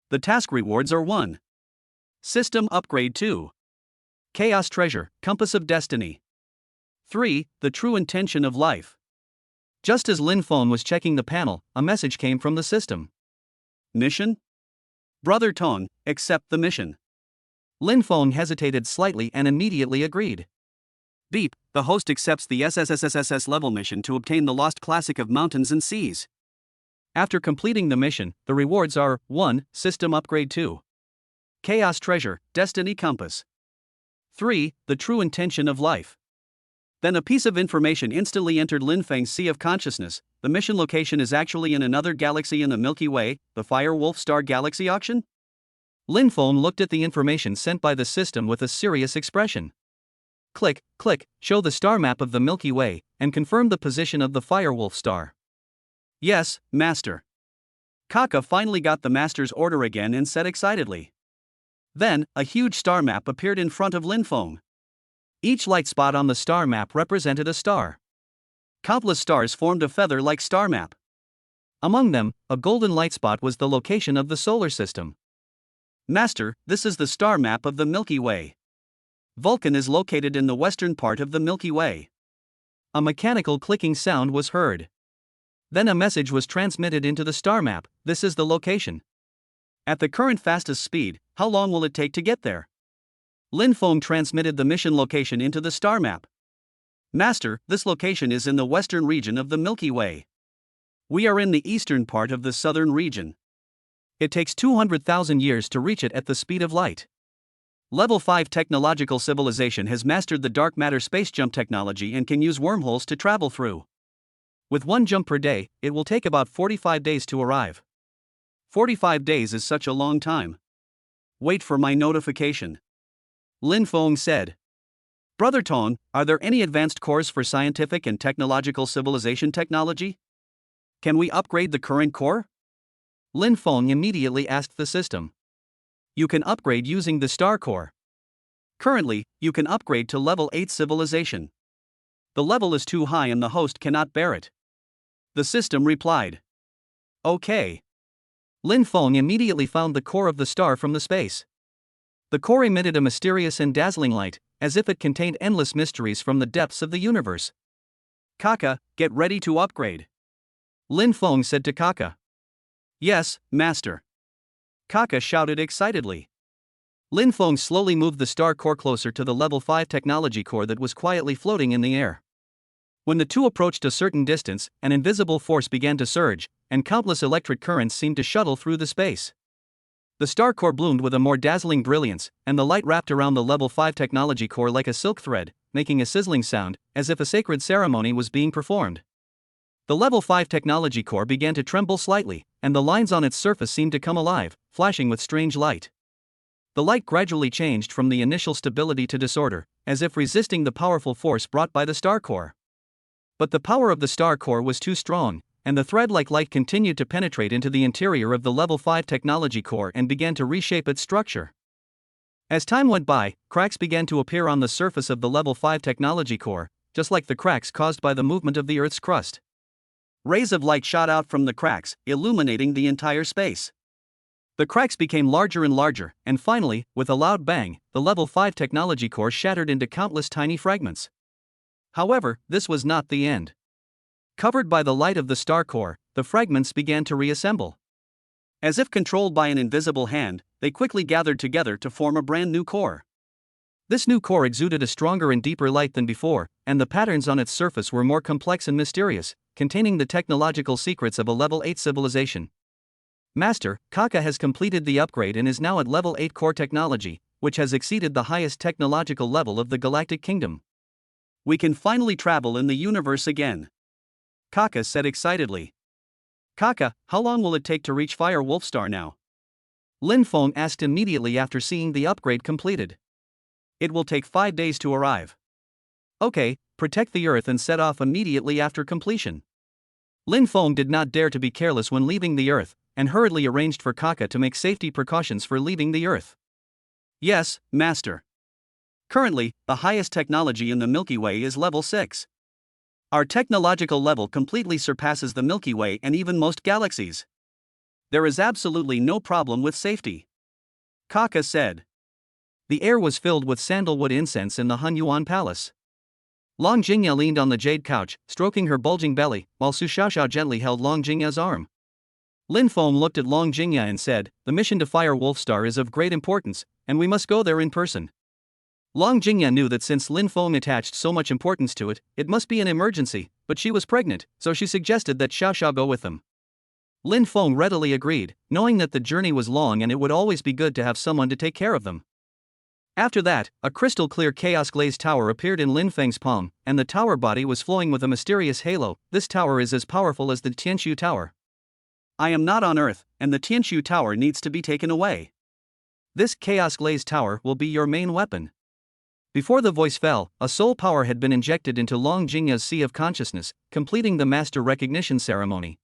The task rewards are 1. System Upgrade 2. Chaos Treasure, Compass of Destiny. 3. The True Intention of Life. Just as Lin Feng was checking the panel, a message came from the system. Mission? Brother Tong, accept the mission. Lin Feng hesitated slightly and immediately agreed. Beep, the host accepts the SSSSSS level mission to obtain the lost classic of mountains and seas. After completing the mission, the rewards are 1. System upgrade, 2. Chaos treasure, destiny compass. 3. The true intention of life. Then a piece of information instantly entered Lin Feng's sea of consciousness. The mission location is actually in another galaxy in the Milky Way, the Fire Wolf Star Galaxy auction? Lin Feng looked at the information sent by the system with a serious expression. Click, click, show the star map of the Milky Way, and confirm the position of the Firewolf star. Yes, Master. Kaka finally got the Master's order again and said excitedly. Then, a huge star map appeared in front of Lin Feng. Each light spot on the star map represented a star. Countless stars formed a feather-like star map. Among them, a golden light spot was the location of the solar system. Master, this is the star map of the Milky Way. Vulcan is located in the western part of the Milky Way. A mechanical clicking sound was heard. Then a message was transmitted into the star map. This is the location. At the current fastest speed, how long will it take to get there? Lin Feng transmitted the mission location into the star map. Master, this location is in the western region of the Milky Way. We are in the eastern part of the southern region. It takes 200,000 years to reach it at the speed of light. Level 5 technological civilization has mastered the dark matter space jump technology and can use wormholes to travel through. With one jump per day, it will take about 45 days to arrive. 45 days is such a long time. Wait for my notification. Lin Feng said. Brother Tong, are there any advanced cores for scientific and technological civilization technology? Can we upgrade the current core? Lin Feng immediately asked the system. You can upgrade using the star core. Currently, you can upgrade to level 8 civilization. The level is too high and the host cannot bear it. The system replied. Okay. Lin Feng immediately found the core of the star from the space. The core emitted a mysterious and dazzling light, as if it contained endless mysteries from the depths of the universe. Kaka, get ready to upgrade. Lin Feng said to Kaka. Yes, Master. Kaka shouted excitedly. Lin Feng slowly moved the star core closer to the level 5 technology core that was quietly floating in the air. When the two approached a certain distance, an invisible force began to surge, and countless electric currents seemed to shuttle through the space. The star core bloomed with a more dazzling brilliance, and the light wrapped around the level 5 technology core like a silk thread, making a sizzling sound, as if a sacred ceremony was being performed. The level 5 technology core began to tremble slightly, and the lines on its surface seemed to come alive, flashing with strange light. The light gradually changed from the initial stability to disorder, as if resisting the powerful force brought by the star core. But the power of the star core was too strong, and the thread-like light continued to penetrate into the interior of the level 5 technology core and began to reshape its structure. As time went by, cracks began to appear on the surface of the level 5 technology core, just like the cracks caused by the movement of the Earth's crust. Rays of light shot out from the cracks, illuminating the entire space. The cracks became larger and larger, and finally, with a loud bang, the level 5 technology core shattered into countless tiny fragments. However, this was not the end. Covered by the light of the star core, the fragments began to reassemble. As if controlled by an invisible hand, they quickly gathered together to form a brand new core. This new core exuded a stronger and deeper light than before, and the patterns on its surface were more complex and mysterious, containing the technological secrets of a level 8 civilization. Master, Kaka has completed the upgrade and is now at level 8 core technology, which has exceeded the highest technological level of the Galactic Kingdom. We can finally travel in the universe again. Kaka said excitedly. Kaka, how long will it take to reach Fire Wolf Star now? Lin Feng asked immediately after seeing the upgrade completed. It will take 5 days to arrive. Okay, protect the Earth and set off immediately after completion. Lin Feng did not dare to be careless when leaving the Earth, and hurriedly arranged for Kaka to make safety precautions for leaving the Earth. Yes, Master. Currently, the highest technology in the Milky Way is level 6. Our technological level completely surpasses the Milky Way and even most galaxies. There is absolutely no problem with safety. Kaka said. The air was filled with sandalwood incense in the Hun Yuan Palace. Long Jingya leaned on the jade couch, stroking her bulging belly, while Su Xiaoxiao gently held Long Jingya's arm. Lin Feng looked at Long Jingya and said, "The mission to Fire Wolf Star is of great importance, and we must go there in person." Long Jingya knew that since Lin Feng attached so much importance to it, it must be an emergency, but she was pregnant, so she suggested that Xiaoxiao go with them. Lin Feng readily agreed, knowing that the journey was long and it would always be good to have someone to take care of them. After that, a crystal-clear chaos-glazed tower appeared in Lin Feng's palm, and the tower body was flowing with a mysterious halo. This tower is as powerful as the Tianshu Tower. I am not on Earth, and the Tianshu Tower needs to be taken away. This chaos-glazed tower will be your main weapon. Before the voice fell, a soul power had been injected into Long Jingya's Sea of Consciousness, completing the master recognition ceremony.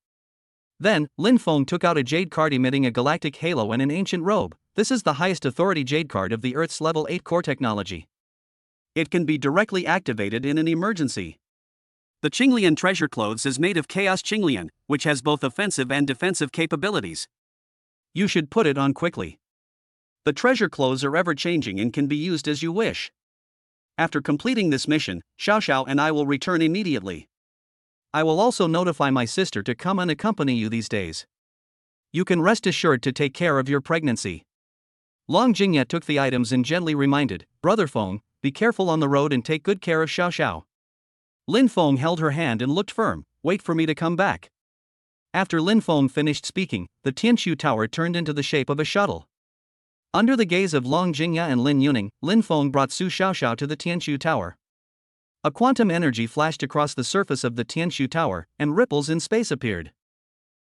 Then, Lin Feng took out a jade card emitting a galactic halo and an ancient robe. This is the highest authority jade card of the Earth's level 8 core technology. It can be directly activated in an emergency. The Qinglian treasure clothes is made of Chaos Qinglian, which has both offensive and defensive capabilities. You should put it on quickly. The treasure clothes are ever-changing and can be used as you wish. After completing this mission, Xiao Xiao and I will return immediately. I will also notify my sister to come and accompany you these days. You can rest assured to take care of your pregnancy. Long Jingya took the items and gently reminded, Brother Feng, be careful on the road and take good care of Xiao Xiao. Lin Feng held her hand and looked firm, wait for me to come back. After Lin Feng finished speaking, the Tianshu Tower turned into the shape of a shuttle. Under the gaze of Long Jingya and Lin Yuning, Lin Feng brought Su Xiaoxiao to the Tianshu Tower. A quantum energy flashed across the surface of the Tianshu Tower, and ripples in space appeared.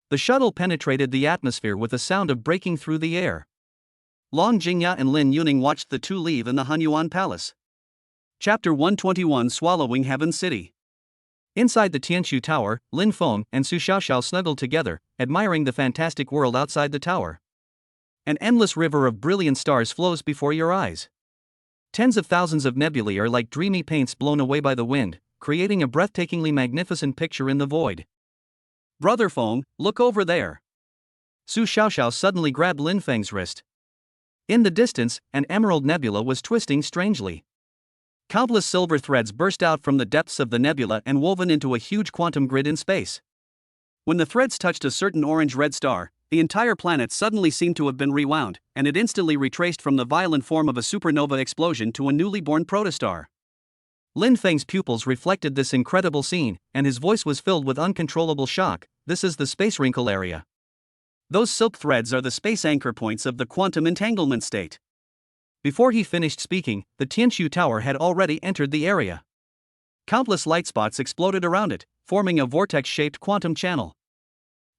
The shuttle penetrated the atmosphere with a sound of breaking through the air. Long Jingya and Lin Yuning watched the two leave in the Hunyuan Palace. Chapter 121 Swallowing Heaven City. Inside the Tianshu Tower, Lin Feng and Su Xiaoxiao snuggled together, admiring the fantastic world outside the tower. An endless river of brilliant stars flows before your eyes. Tens of thousands of nebulae are like dreamy paints blown away by the wind, creating a breathtakingly magnificent picture in the void. Brother Feng, look over there. Su Xiaoxiao suddenly grabbed Lin Feng's wrist. In the distance, an emerald nebula was twisting strangely. Countless silver threads burst out from the depths of the nebula and woven into a huge quantum grid in space. When the threads touched a certain orange-red star, the entire planet suddenly seemed to have been rewound, and it instantly retraced from the violent form of a supernova explosion to a newly born protostar. Lin Feng's pupils reflected this incredible scene, and his voice was filled with uncontrollable shock. This is the space wrinkle area. Those silk threads are the space anchor points of the quantum entanglement state. Before he finished speaking, the Tianshu Tower had already entered the area. Countless light spots exploded around it, forming a vortex-shaped quantum channel.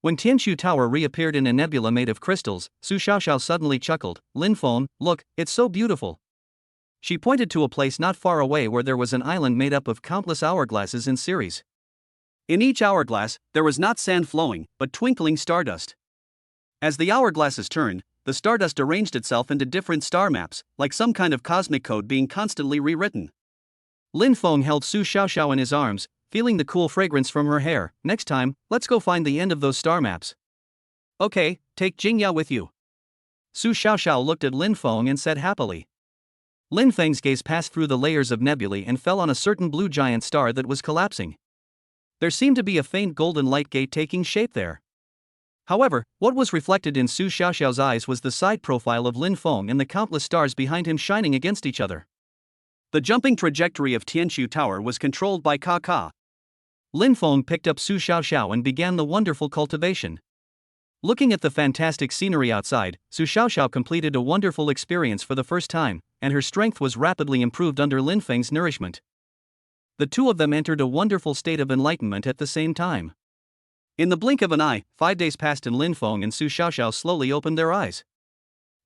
When Tianshu Tower reappeared in a nebula made of crystals, Su Xiaoxiao suddenly chuckled, Lin Feng, look, it's so beautiful. She pointed to a place not far away where there was an island made up of countless hourglasses in series. In each hourglass, there was not sand flowing, but twinkling stardust. As the hourglasses turned, the stardust arranged itself into different star maps, like some kind of cosmic code being constantly rewritten. Lin Feng held Su Xiaoxiao in his arms, feeling the cool fragrance from her hair. Next time, let's go find the end of those star maps. Okay, take Jingya with you. Su Xiaoxiao looked at Lin Feng and said happily. Lin Feng's gaze passed through the layers of nebulae and fell on a certain blue giant star that was collapsing. There seemed to be a faint golden light gate taking shape there. However, what was reflected in Su Xiaoxiao's eyes was the side profile of Lin Feng and the countless stars behind him shining against each other. The jumping trajectory of Tianshu Tower was controlled by Ka Ka. Lin Feng picked up Su Xiaoxiao and began the wonderful cultivation. Looking at the fantastic scenery outside, Su Xiaoxiao completed a wonderful experience for the first time, and her strength was rapidly improved under Lin Feng's nourishment. The two of them entered a wonderful state of enlightenment at the same time. In the blink of an eye, 5 days passed and Lin Feng and Su Xiaoxiao slowly opened their eyes.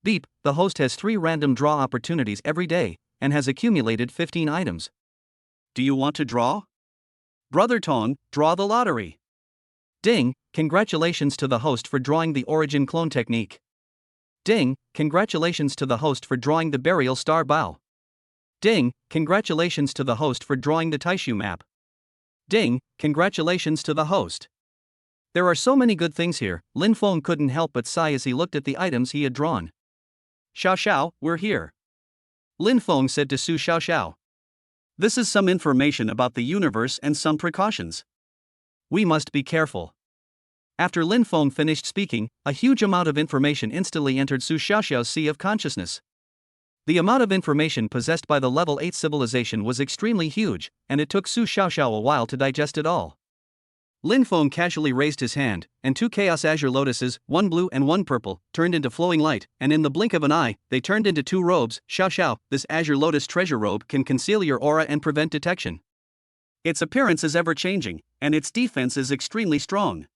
Beep, the host has 3 random draw opportunities every day, and has accumulated 15 items. Do you want to draw? Brother Tong, draw the lottery. Ding, congratulations to the host for drawing the origin clone technique. Ding, congratulations to the host for drawing the burial star bow. Ding, congratulations to the host for drawing the Taishu map. Ding, congratulations to the host. There are so many good things here. Lin Feng couldn't help but sigh as he looked at the items he had drawn. Xiao Xiao, we're here. Lin Feng said to Su Xiaoxiao. This is some information about the universe and some precautions. We must be careful. After Lin Feng finished speaking, a huge amount of information instantly entered Su Xiaoxiao's sea of consciousness. The amount of information possessed by the level 8 civilization was extremely huge, and it took Su Xiaoxiao a while to digest it all. Lin Feng casually raised his hand, and two chaos azure lotuses, one blue and one purple, turned into flowing light, and in the blink of an eye, they turned into two robes. Xiao Xiao, this azure lotus treasure robe can conceal your aura and prevent detection. Its appearance is ever-changing, and its defense is extremely strong.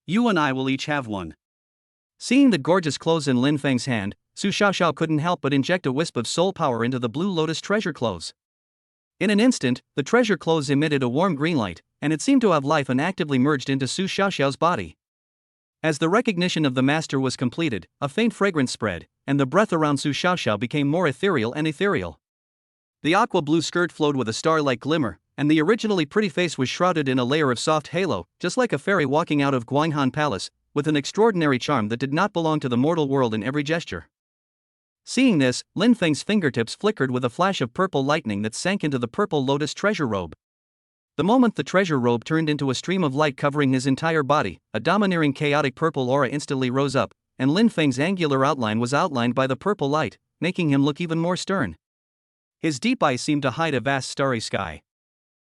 You and I will each have one. Seeing the gorgeous clothes in Lin Feng's hand, Su Xiaoxiao couldn't help but inject a wisp of soul power into the blue lotus treasure clothes. In an instant, the treasure clothes emitted a warm green light, and it seemed to have life and actively merged into Su Xiaoxiao's body. As the recognition of the master was completed, a faint fragrance spread, and the breath around Su Xiaoxiao became more ethereal and ethereal. The aqua blue skirt flowed with a star-like glimmer, and the originally pretty face was shrouded in a layer of soft halo, just like a fairy walking out of Guanghan Palace, with an extraordinary charm that did not belong to the mortal world in every gesture. Seeing this, Lin Feng's fingertips flickered with a flash of purple lightning that sank into the purple lotus treasure robe. The moment the treasure robe turned into a stream of light covering his entire body, a domineering chaotic purple aura instantly rose up, and Lin Feng's angular outline was outlined by the purple light, making him look even more stern. His deep eyes seemed to hide a vast starry sky.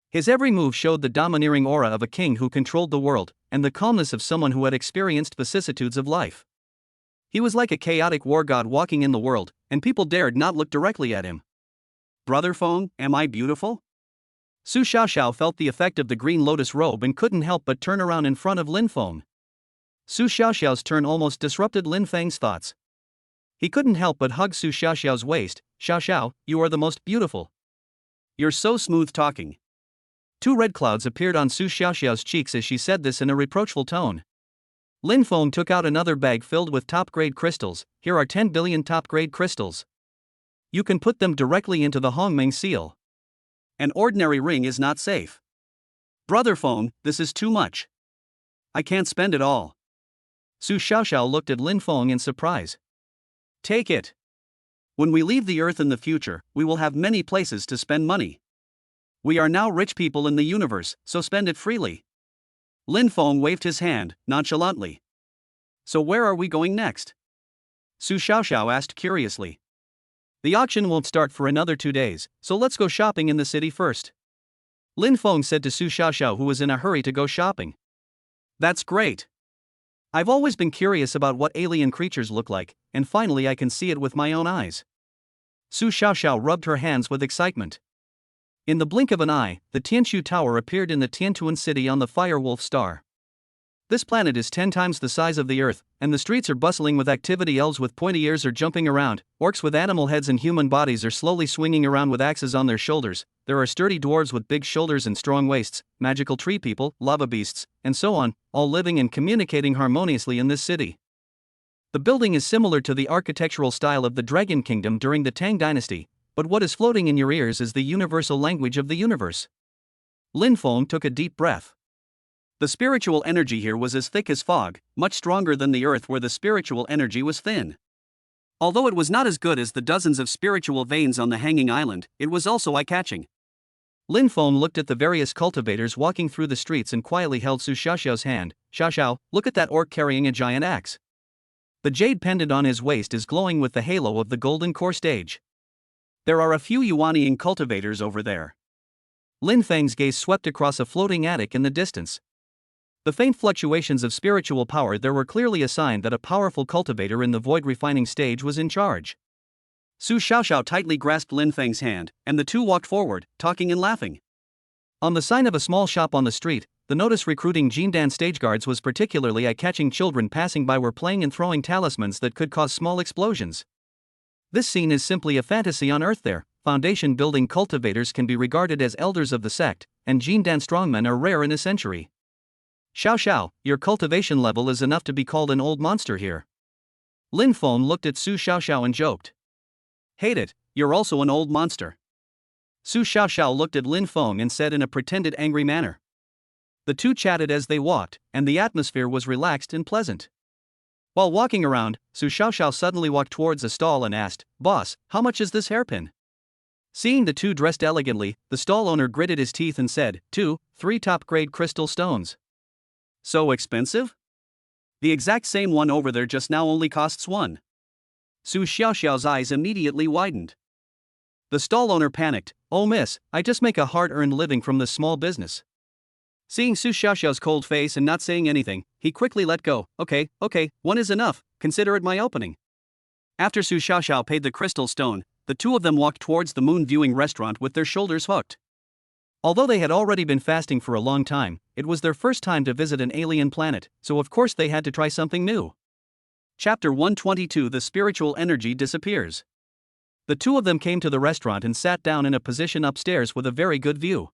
His every move showed the domineering aura of a king who controlled the world, and the calmness of someone who had experienced vicissitudes of life. He was like a chaotic war god walking in the world, and people dared not look directly at him. Brother Feng, am I beautiful? Su Xiaoxiao felt the effect of the green lotus robe and couldn't help but turn around in front of Lin Feng. Su Xiaoxiao's turn almost disrupted Lin Feng's thoughts. He couldn't help but hug Su Xiaoxiao's waist. Xiaoxiao, you are the most beautiful. You're so smooth talking. Two red clouds appeared on Su Xiaoxiao's cheeks as she said this in a reproachful tone. Lin Feng took out another bag filled with top-grade crystals. Here are 10 billion top-grade crystals. You can put them directly into the Hongmeng seal. An ordinary ring is not safe. Brother Feng, this is too much. I can't spend it all. Su Xiaoxiao looked at Lin Feng in surprise. Take it. When we leave the earth in the future, we will have many places to spend money. We are now rich people in the universe, so spend it freely. Lin Feng waved his hand, nonchalantly. So where are we going next? Su Xiaoxiao asked curiously. The auction won't start for another 2 days, so let's go shopping in the city first. Lin Feng said to Su Xiaoxiao, who was in a hurry to go shopping. That's great. I've always been curious about what alien creatures look like, and finally I can see it with my own eyes. Su Xiaoxiao rubbed her hands with excitement. In the blink of an eye, the Tianshu Tower appeared in the Tiantuan city on the Firewolf star. This planet is 10 times the size of the Earth, and the streets are bustling with activity. Elves with pointy ears are jumping around, orcs with animal heads and human bodies are slowly swinging around with axes on their shoulders, there are sturdy dwarves with big shoulders and strong waists, magical tree people, lava beasts, and so on, all living and communicating harmoniously in this city. The building is similar to the architectural style of the Dragon Kingdom during the Tang Dynasty, but what is floating in your ears is the universal language of the universe. Lin Feng took a deep breath. The spiritual energy here was as thick as fog, much stronger than the earth where the spiritual energy was thin. Although it was not as good as the dozens of spiritual veins on the hanging island, it was also eye-catching. Lin Feng looked at the various cultivators walking through the streets and quietly held Su Xiaoxiao's hand. Xiaoxiao, look at that orc carrying a giant axe. The jade pendant on his waist is glowing with the halo of the golden core stage. There are a few Yuanian cultivators over there. Lin Feng's gaze swept across a floating attic in the distance. The faint fluctuations of spiritual power there were clearly a sign that a powerful cultivator in the void refining stage was in charge. Su Xiaoxiao tightly grasped Lin Feng's hand, and the two walked forward, talking and laughing. On the sign of a small shop on the street, the notice recruiting Jindan stage guards was particularly eye-catching. Children passing by were playing and throwing talismans that could cause small explosions. This scene is simply a fantasy on Earth. There, foundation building cultivators can be regarded as elders of the sect, and Jindan strongmen are rare in a century. Xiaoxiao, your cultivation level is enough to be called an old monster here. Lin Feng looked at Su Xiaoxiao and joked. Hate it, you're also an old monster. Su Xiaoxiao looked at Lin Feng and said in a pretended angry manner. The two chatted as they walked, and the atmosphere was relaxed and pleasant. While walking around, Su Xiaoxiao suddenly walked towards a stall and asked, Boss, how much is this hairpin? Seeing the two dressed elegantly, the stall owner gritted his teeth and said, 3 top-grade crystal stones. So expensive? The exact same one over there just now only costs 1. Su Xiaoxiao's eyes immediately widened. The stall owner panicked, Oh miss, I just make a hard-earned living from this small business. Seeing Su Xiaoxiao's cold face and not saying anything, he quickly let go. Okay, one is enough, consider it my opening. After Su Xiaoxiao paid the crystal stone, the two of them walked towards the moon viewing restaurant with their shoulders hooked. Although they had already been fasting for a long time, it was their first time to visit an alien planet, so of course they had to try something new. Chapter 122 The Spiritual Energy Disappears. The two of them came to the restaurant and sat down in a position upstairs with a very good view.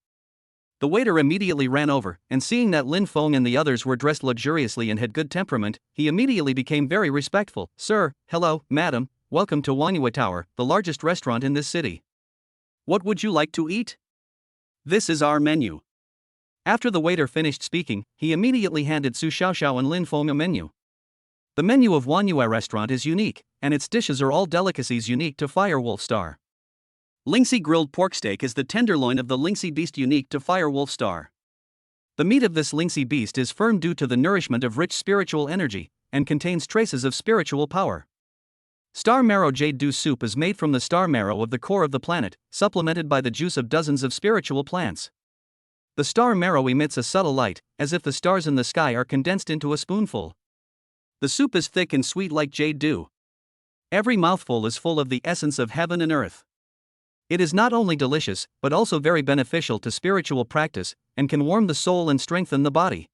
The waiter immediately ran over, and seeing that Lin Feng and the others were dressed luxuriously and had good temperament, he immediately became very respectful. Sir, hello, madam, welcome to Wanyue Tower, the largest restaurant in this city. What would you like to eat? This is our menu. After the waiter finished speaking, he immediately handed Su Xiaoxiao and Lin Feng a menu. The menu of Wanyue restaurant is unique, and its dishes are all delicacies unique to Firewolf Star. Lingxi grilled pork steak is the tenderloin of the Lingxi beast unique to Firewolf Star. The meat of this Lingxi beast is firm due to the nourishment of rich spiritual energy, and contains traces of spiritual power. Star marrow jade dew soup is made from the star marrow of the core of the planet, supplemented by the juice of dozens of spiritual plants. The star marrow emits a subtle light, as if the stars in the sky are condensed into a spoonful. The soup is thick and sweet like jade dew. Every mouthful is full of the essence of heaven and earth. It is not only delicious, but also very beneficial to spiritual practice, and can warm the soul and strengthen the body.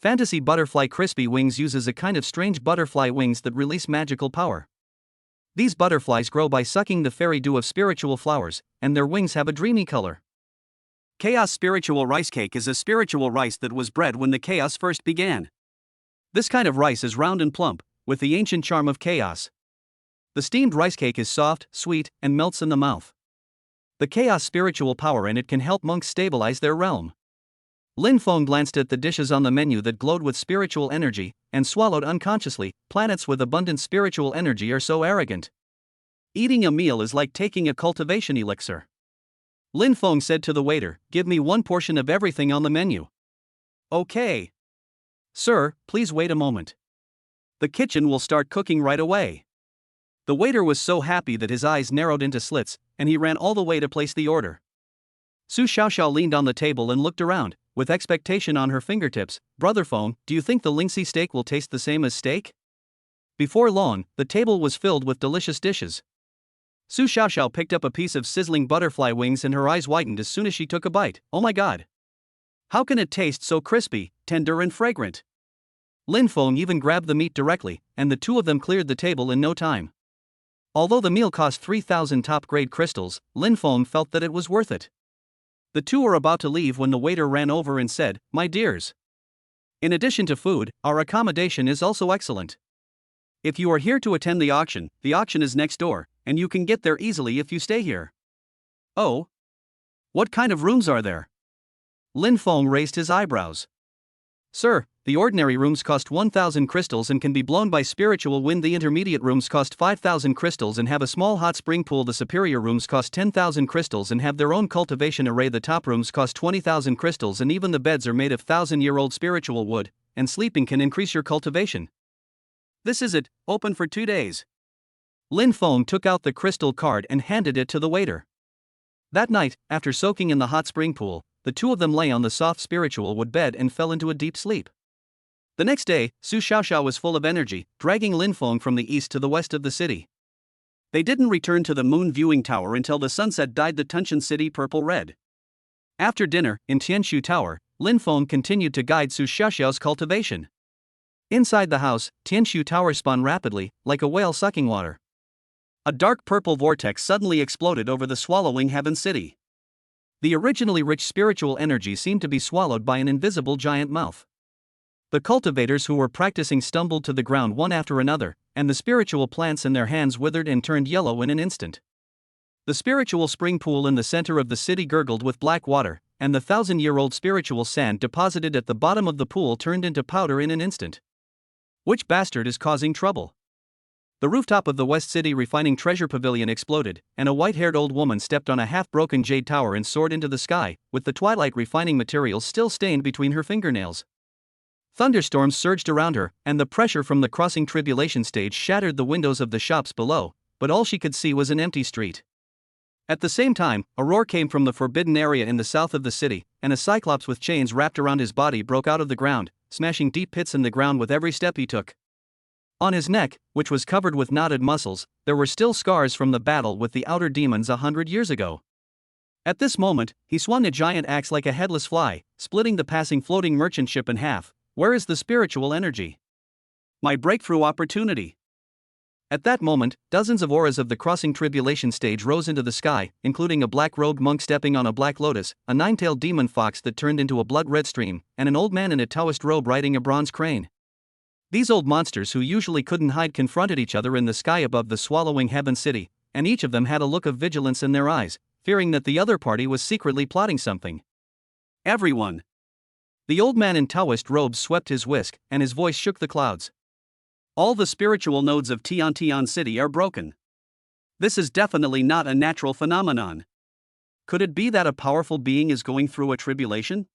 Fantasy Butterfly Crispy Wings uses a kind of strange butterfly wings that release magical power. These butterflies grow by sucking the fairy dew of spiritual flowers, and their wings have a dreamy color. Chaos Spiritual Rice Cake is a spiritual rice that was bred when the chaos first began. This kind of rice is round and plump, with the ancient charm of chaos. The steamed rice cake is soft, sweet, and melts in the mouth. The chaos spiritual power in it can help monks stabilize their realm. Lin Feng glanced at the dishes on the menu that glowed with spiritual energy, and swallowed unconsciously. Planets with abundant spiritual energy are so arrogant. Eating a meal is like taking a cultivation elixir. Lin Feng said to the waiter, "Give me one portion of everything on the menu." Okay. Sir, please wait a moment. The kitchen will start cooking right away. The waiter was so happy that his eyes narrowed into slits, and he ran all the way to place the order. Su Xiaoxiao leaned on the table and looked around, with expectation on her fingertips. Brother Feng, do you think the Lingxi steak will taste the same as steak? Before long, the table was filled with delicious dishes. Su Xiaoxiao picked up a piece of sizzling butterfly wings and her eyes widened as soon as she took a bite. Oh my god! How can it taste so crispy, tender and fragrant? Lin Feng even grabbed the meat directly, and the two of them cleared the table in no time. Although the meal cost 3,000 top-grade crystals, Lin Feng felt that it was worth it. The two were about to leave when the waiter ran over and said, "My dears, in addition to food, our accommodation is also excellent. If you are here to attend the auction is next door, and you can get there easily if you stay here." Oh? What kind of rooms are there? Lin Feng raised his eyebrows. Sir, the ordinary rooms cost 1,000 crystals and can be blown by spiritual wind. The intermediate rooms cost 5,000 crystals and have a small hot spring pool. The superior rooms cost 10,000 crystals and have their own cultivation array. The top rooms cost 20,000 crystals and even the beds are made of 1,000-year-old spiritual wood, and sleeping can increase your cultivation. This is it, open for 2 days. Lin Feng took out the crystal card and handed it to the waiter. That night, after soaking in the hot spring pool, the two of them lay on the soft spiritual wood bed and fell into a deep sleep. The next day, Su Xiaoxiao was full of energy, dragging Lin Feng from the east to the west of the city. They didn't return to the moon viewing tower until the sunset dyed the Tunshan city purple-red. After dinner, in Tianshu Tower, Lin Feng continued to guide Su Xiaoxiao's cultivation. Inside the house, Tianshu Tower spun rapidly, like a whale sucking water. A dark purple vortex suddenly exploded over the swallowing heaven city. The originally rich spiritual energy seemed to be swallowed by an invisible giant mouth. The cultivators who were practicing stumbled to the ground one after another, and the spiritual plants in their hands withered and turned yellow in an instant. The spiritual spring pool in the center of the city gurgled with black water, and the 1,000-year-old spiritual sand deposited at the bottom of the pool turned into powder in an instant. Which bastard is causing trouble? The rooftop of the West City Refining Treasure Pavilion exploded, and a white-haired old woman stepped on a half-broken jade tower and soared into the sky, with the twilight refining materials still stained between her fingernails. Thunderstorms surged around her, and the pressure from the crossing tribulation stage shattered the windows of the shops below, but all she could see was an empty street. At the same time, a roar came from the forbidden area in the south of the city, and a cyclops with chains wrapped around his body broke out of the ground, smashing deep pits in the ground with every step he took. On his neck, which was covered with knotted muscles, there were still scars from the battle with the outer demons 100 years ago. At this moment, he swung a giant axe like a headless fly, splitting the passing floating merchant ship in half. Where is the spiritual energy? My breakthrough opportunity. At that moment, dozens of auras of the crossing tribulation stage rose into the sky, including a black-robed monk stepping on a black lotus, a nine-tailed demon fox that turned into a blood-red stream, and an old man in a Taoist robe riding a bronze crane. These old monsters who usually couldn't hide confronted each other in the sky above the swallowing heaven city, and each of them had a look of vigilance in their eyes, fearing that the other party was secretly plotting something. Everyone. The old man in Taoist robes swept his whisk, and his voice shook the clouds. All the spiritual nodes of Tian City are broken. This is definitely not a natural phenomenon. Could it be that a powerful being is going through a tribulation?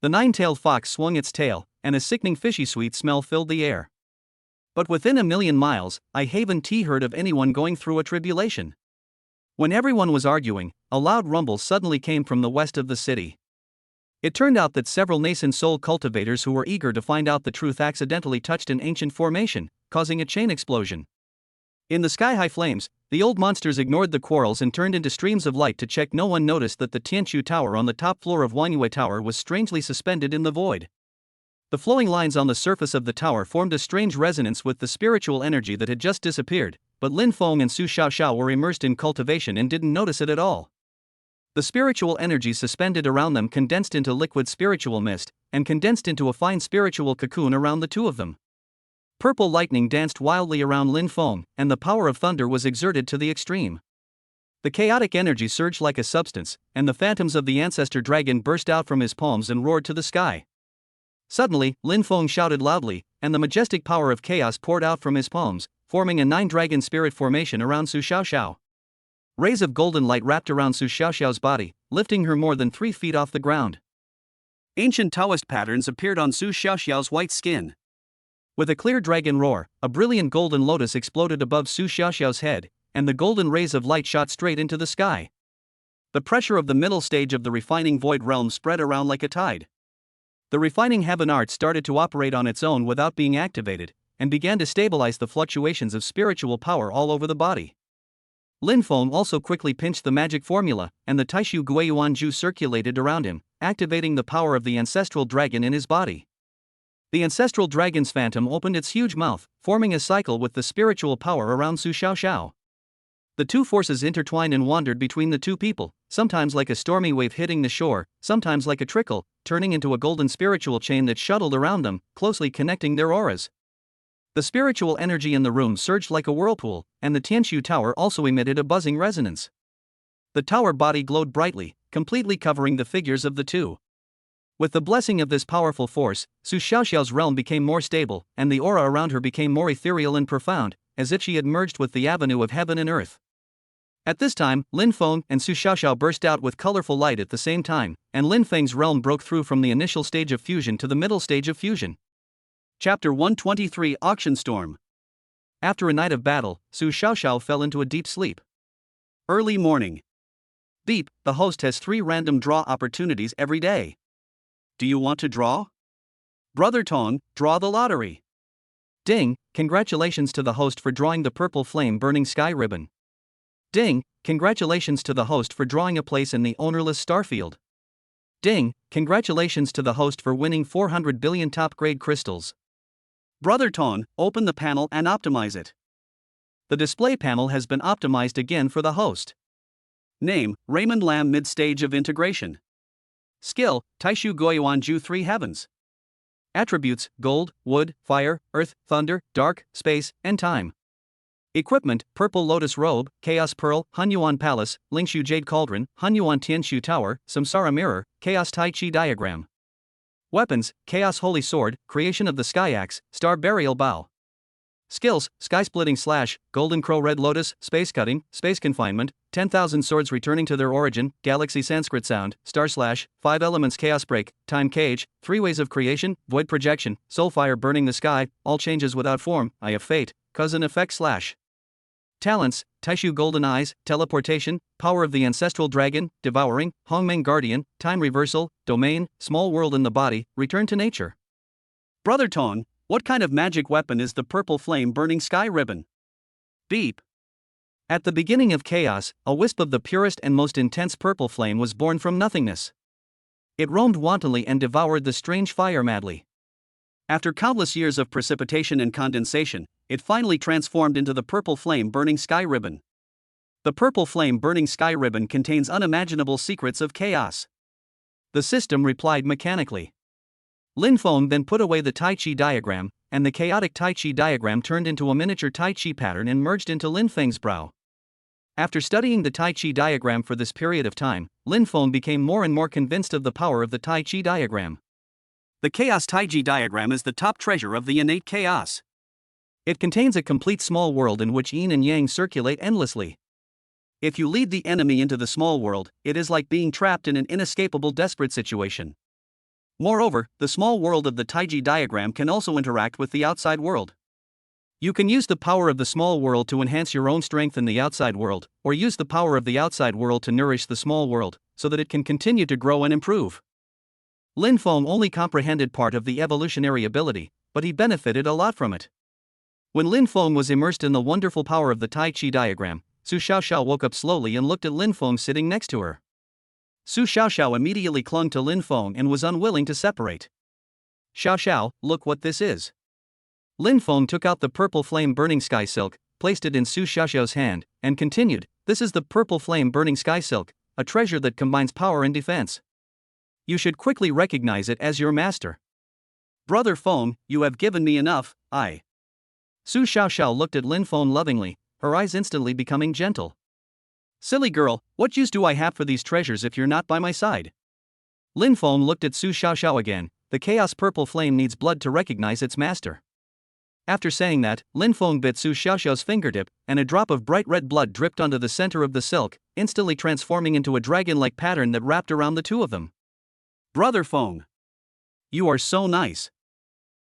The nine-tailed fox swung its tail, and a sickening fishy sweet smell filled the air. But within a million miles, I haven't heard of anyone going through a tribulation. When everyone was arguing, a loud rumble suddenly came from the west of the city. It turned out that several nascent soul cultivators who were eager to find out the truth accidentally touched an ancient formation, causing a chain explosion. In the sky-high flames, the old monsters ignored the quarrels and turned into streams of light to check. No one noticed that the Tianshu Tower on the top floor of Wanyue Tower was strangely suspended in the void. The flowing lines on the surface of the tower formed a strange resonance with the spiritual energy that had just disappeared, but Lin Feng and Su Xiaoxiao were immersed in cultivation and didn't notice it at all. The spiritual energy suspended around them condensed into liquid spiritual mist, and condensed into a fine spiritual cocoon around the two of them. Purple lightning danced wildly around Lin Feng, and the power of thunder was exerted to the extreme. The chaotic energy surged like a substance, and the phantoms of the ancestor dragon burst out from his palms and roared to the sky. Suddenly, Lin Feng shouted loudly, and the majestic power of chaos poured out from his palms, forming a nine-dragon spirit formation around Su Xiaoxiao. Rays of golden light wrapped around Su Xiaoxiao's body, lifting her more than 3 feet off the ground. Ancient Taoist patterns appeared on Su Xiaoxiao's white skin. With a clear dragon roar, a brilliant golden lotus exploded above Su Xiaoxiao's head, and the golden rays of light shot straight into the sky. The pressure of the middle stage of the refining void realm spread around like a tide. The refining heaven art started to operate on its own without being activated, and began to stabilize the fluctuations of spiritual power all over the body. Lin Feng also quickly pinched the magic formula, and the Taishu Guiyuan Ju circulated around him, activating the power of the ancestral dragon in his body. The ancestral dragon's phantom opened its huge mouth, forming a cycle with the spiritual power around Su Xiaoxiao. The two forces intertwined and wandered between the two people, sometimes like a stormy wave hitting the shore, sometimes like a trickle, turning into a golden spiritual chain that shuttled around them, closely connecting their auras. The spiritual energy in the room surged like a whirlpool, and the Tianshu Tower also emitted a buzzing resonance. The tower body glowed brightly, completely covering the figures of the two. With the blessing of this powerful force, Su Xiaoxiao's realm became more stable, and the aura around her became more ethereal and profound, as if she had merged with the avenue of heaven and earth. At this time, Lin Feng and Su Xiaoxiao burst out with colorful light at the same time, and Lin Feng's realm broke through from the initial stage of fusion to the middle stage of fusion. Chapter 123 Auction Storm. After a night of battle, Su Xiaoxiao fell into a deep sleep. Early morning. Beep, the host has 3 random draw opportunities every day. Do you want to draw? Brother Tong, draw the lottery. Ding, congratulations to the host for drawing the purple flame burning sky ribbon. Ding, congratulations to the host for drawing a place in the ownerless starfield. Ding, congratulations to the host for winning 400 billion top-grade crystals. Brother Tong, open the panel and optimize it. The display panel has been optimized again for the host. Name, Raymond Lam mid-stage of integration. Skill, Taishu Guiyuan Ju 3 Heavens. Attributes, gold, wood, fire, earth, thunder, dark, space, and time. Equipment, Purple Lotus Robe, Chaos Pearl, Hunyuan Palace, Lingshu Jade Cauldron, Hunyuan Tianshu Tower, Samsara Mirror, Chaos Tai Chi Diagram. Weapons, Chaos Holy Sword, Creation of the Sky Axe, Star Burial Bow. Skills, Sky Splitting Slash, Golden Crow Red Lotus, Space Cutting, Space Confinement, 10,000 Swords Returning to Their Origin, Galaxy Sanskrit Sound, Star Slash, 5 Elements Chaos Break, Time Cage, 3 Ways of Creation, Void Projection, Soulfire Burning the Sky, All Changes Without Form, Eye of Fate, Cause and Effect Slash. Talents: Taishu Golden Eyes, Teleportation, Power of the Ancestral Dragon, Devouring, Hongmeng Guardian, Time Reversal, Domain, Small World in the Body, Return to Nature. Brother Tong, what kind of magic weapon is the purple flame burning sky ribbon? Beep. At the beginning of chaos, a wisp of the purest and most intense purple flame was born from nothingness. It roamed wantonly and devoured the strange fire madly. After countless years of precipitation and condensation, it finally transformed into the purple flame burning sky ribbon. The purple flame burning sky ribbon contains unimaginable secrets of chaos. The system replied mechanically. Lin Feng then put away the Tai Chi diagram, and the chaotic Tai Chi diagram turned into a miniature Tai Chi pattern and merged into Lin Feng's brow. After studying the Tai Chi diagram for this period of time, Lin Feng became more and more convinced of the power of the Tai Chi diagram. The Chaos Taiji diagram is the top treasure of the innate chaos. It contains a complete small world in which yin and yang circulate endlessly. If you lead the enemy into the small world, it is like being trapped in an inescapable desperate situation. Moreover, the small world of the Taiji diagram can also interact with the outside world. You can use the power of the small world to enhance your own strength in the outside world, or use the power of the outside world to nourish the small world, so that it can continue to grow and improve. Lin Feng only comprehended part of the evolutionary ability, but he benefited a lot from it. When Lin Feng was immersed in the wonderful power of the Tai Chi diagram, Su Xiaoxiao woke up slowly and looked at Lin Feng sitting next to her. Su Xiaoxiao immediately clung to Lin Feng and was unwilling to separate. Xiaoxiao, look what this is. Lin Feng took out the purple flame burning sky silk, placed it in Su Xiaoxiao's hand, and continued, this is the purple flame burning sky silk, a treasure that combines power and defense. You should quickly recognize it as your master. Brother Feng, you have given me enough, Su Xiaoxiao looked at Lin Feng lovingly, her eyes instantly becoming gentle. Silly girl, what use do I have for these treasures if you're not by my side? Lin Feng looked at Su Xiaoxiao again, the chaos purple flame needs blood to recognize its master. After saying that, Lin Feng bit Su Xiaoxiao's fingertip, and a drop of bright red blood dripped onto the center of the silk, instantly transforming into a dragon-like pattern that wrapped around the two of them. Brother Feng, you are so nice.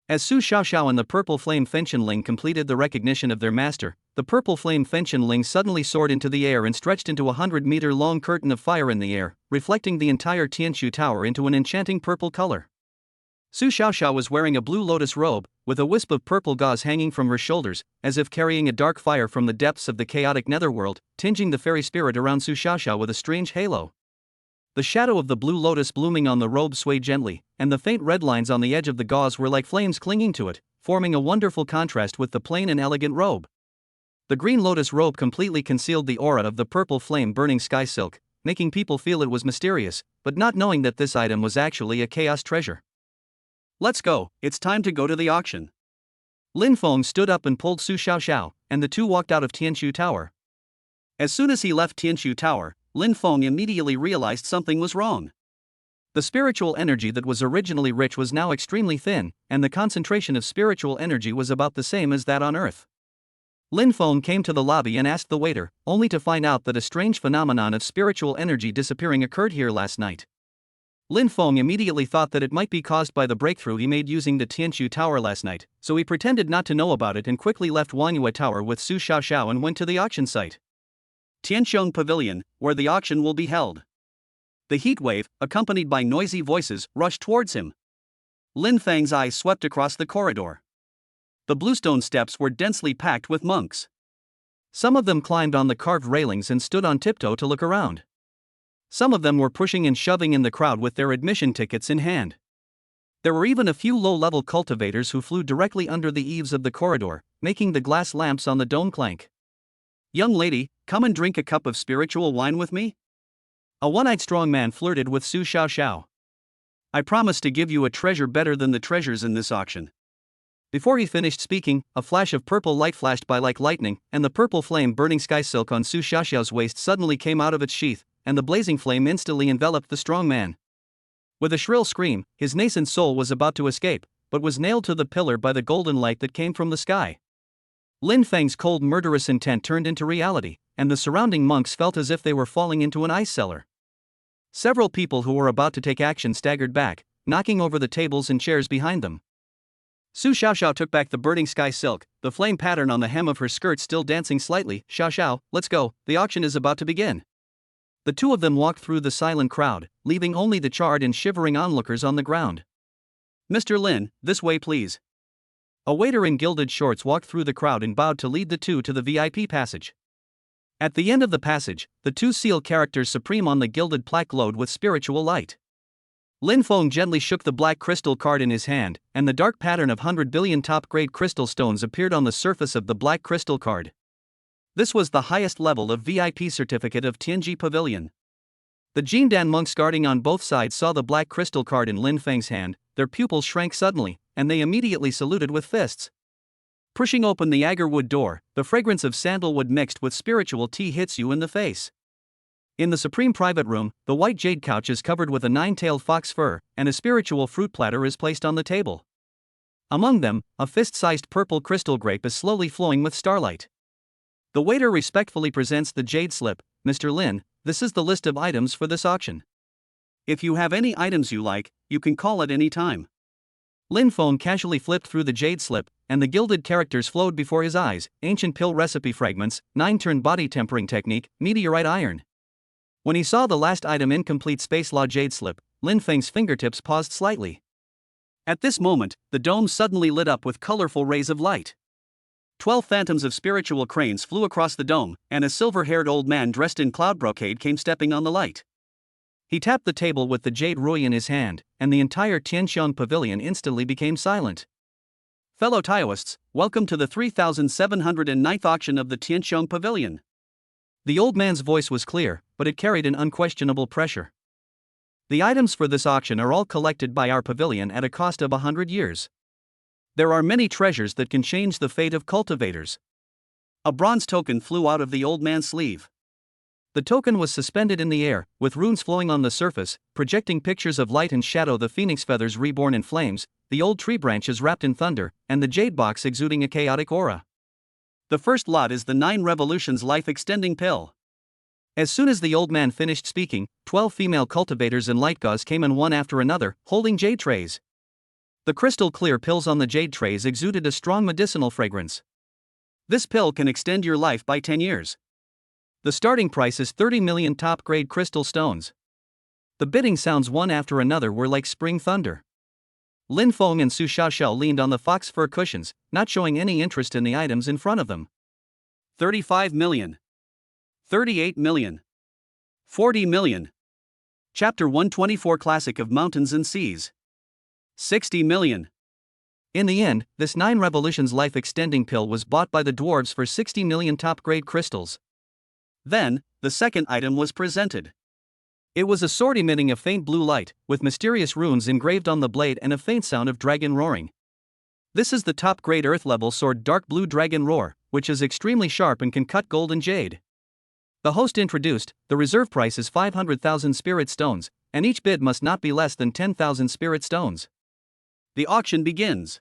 As Su Xiaoxiao and the purple flame Fenqianling completed the recognition of their master, the purple flame Fenqianling suddenly soared into the air and stretched into a 100-meter-long curtain of fire in the air, reflecting the entire Tianshu Tower into an enchanting purple color. Su Xiaoxiao was wearing a blue lotus robe, with a wisp of purple gauze hanging from her shoulders, as if carrying a dark fire from the depths of the chaotic netherworld, tinging the fairy spirit around Su Xiaoxiao with a strange halo. The shadow of the blue lotus blooming on the robe swayed gently, and the faint red lines on the edge of the gauze were like flames clinging to it, forming a wonderful contrast with the plain and elegant robe. The green lotus robe completely concealed the aura of the purple flame burning sky silk, making people feel it was mysterious, but not knowing that this item was actually a chaos treasure. Let's go, it's time to go to the auction. Lin Feng stood up and pulled Su Xiaoxiao, and the two walked out of Tianshu Tower. As soon as he left Tianshu Tower, Lin Feng immediately realized something was wrong. The spiritual energy that was originally rich was now extremely thin, and the concentration of spiritual energy was about the same as that on Earth. Lin Feng came to the lobby and asked the waiter, only to find out that a strange phenomenon of spiritual energy disappearing occurred here last night. Lin Feng immediately thought that it might be caused by the breakthrough he made using the Tianshu Tower last night, so he pretended not to know about it and quickly left Wanyue Tower with Su Xiaoxiao and went to the auction site. Tiansheng Pavilion, where the auction will be held. The heat wave, accompanied by noisy voices, rushed towards him. Lin Feng's eyes swept across the corridor. The bluestone steps were densely packed with monks. Some of them climbed on the carved railings and stood on tiptoe to look around. Some of them were pushing and shoving in the crowd with their admission tickets in hand. There were even a few low-level cultivators who flew directly under the eaves of the corridor, making the glass lamps on the dome clank. Young lady, come and drink a cup of spiritual wine with me? A one-eyed strong man flirted with Su Xiaoxiao. I promise to give you a treasure better than the treasures in this auction. Before he finished speaking, a flash of purple light flashed by like lightning, and the purple flame burning sky silk on Su Xiaoxiao's waist suddenly came out of its sheath, and the blazing flame instantly enveloped the strong man. With a shrill scream, his nascent soul was about to escape, but was nailed to the pillar by the golden light that came from the sky. Lin Feng's cold murderous intent turned into reality, and the surrounding monks felt as if they were falling into an ice cellar. Several people who were about to take action staggered back, knocking over the tables and chairs behind them. Su Xiaoxiao took back the burning sky silk, the flame pattern on the hem of her skirt still dancing slightly. Xiaoxiao, let's go, the auction is about to begin. The two of them walked through the silent crowd, leaving only the charred and shivering onlookers on the ground. Mr. Lin, this way please. A waiter in gilded shorts walked through the crowd and bowed to lead the two to the VIP passage. At the end of the passage, the two seal characters supreme on the gilded plaque glowed with spiritual light. Lin Feng gently shook the black crystal card in his hand, and the dark pattern of 100 billion top-grade crystal stones appeared on the surface of the black crystal card. This was the highest level of VIP certificate of Tianji Pavilion. The Jindan monks guarding on both sides saw the black crystal card in Lin Feng's hand, their pupils shrank suddenly, and they immediately saluted with fists. Pushing open the agarwood door, the fragrance of sandalwood mixed with spiritual tea hits you in the face. In the supreme private room, the white jade couch is covered with a 9-tailed fox fur, and a spiritual fruit platter is placed on the table. Among them, a fist-sized purple crystal grape is slowly flowing with starlight. The waiter respectfully presents the jade slip. Mr. Lin, this is the list of items for this auction. If you have any items you like, you can call at any time. Lin Feng casually flipped through the jade slip, and the gilded characters flowed before his eyes: ancient pill recipe fragments, 9-turn body tempering technique, meteorite iron. When he saw the last item, incomplete space law jade slip, Lin Feng's fingertips paused slightly. At this moment, the dome suddenly lit up with colorful rays of light. 12 phantoms of spiritual cranes flew across the dome, and a silver-haired old man dressed in cloud brocade came stepping on the light. He tapped the table with the jade rui in his hand, and the entire Tianxiang pavilion instantly became silent. Fellow Taoists, welcome to the 3709th auction of the Tianxiang Pavilion. The old man's voice was clear, but it carried an unquestionable pressure. The items for this auction are all collected by our pavilion at a cost of 100 years. There are many treasures that can change the fate of cultivators. A bronze token flew out of the old man's sleeve. The token was suspended in the air, with runes flowing on the surface, projecting pictures of light and shadow, the phoenix feathers reborn in flames, the old tree branches wrapped in thunder, and the jade box exuding a chaotic aura. The first lot is the 9 Revolutions life-extending pill. As soon as the old man finished speaking, 12 female cultivators in light gauze came in one after another, holding jade trays. The crystal-clear pills on the jade trays exuded a strong medicinal fragrance. This pill can extend your life by 10 years. The starting price is 30 million top-grade crystal stones. The bidding sounds one after another were like spring thunder. Lin Feng and Su Xiaoxiao leaned on the fox fur cushions, not showing any interest in the items in front of them. 35 million. 38 million. 40 million. Chapter 124 Classic of Mountains and Seas. 60 million. In the end, this 9 Revolutions life-extending pill was bought by the dwarves for 60 million top-grade crystals. Then, the second item was presented. It was a sword emitting a faint blue light, with mysterious runes engraved on the blade and a faint sound of dragon roaring. This is the top-grade earth-level sword Dark Blue Dragon Roar, which is extremely sharp and can cut gold and jade. The host introduced, the reserve price is 500,000 spirit stones, and each bid must not be less than 10,000 spirit stones. The auction begins.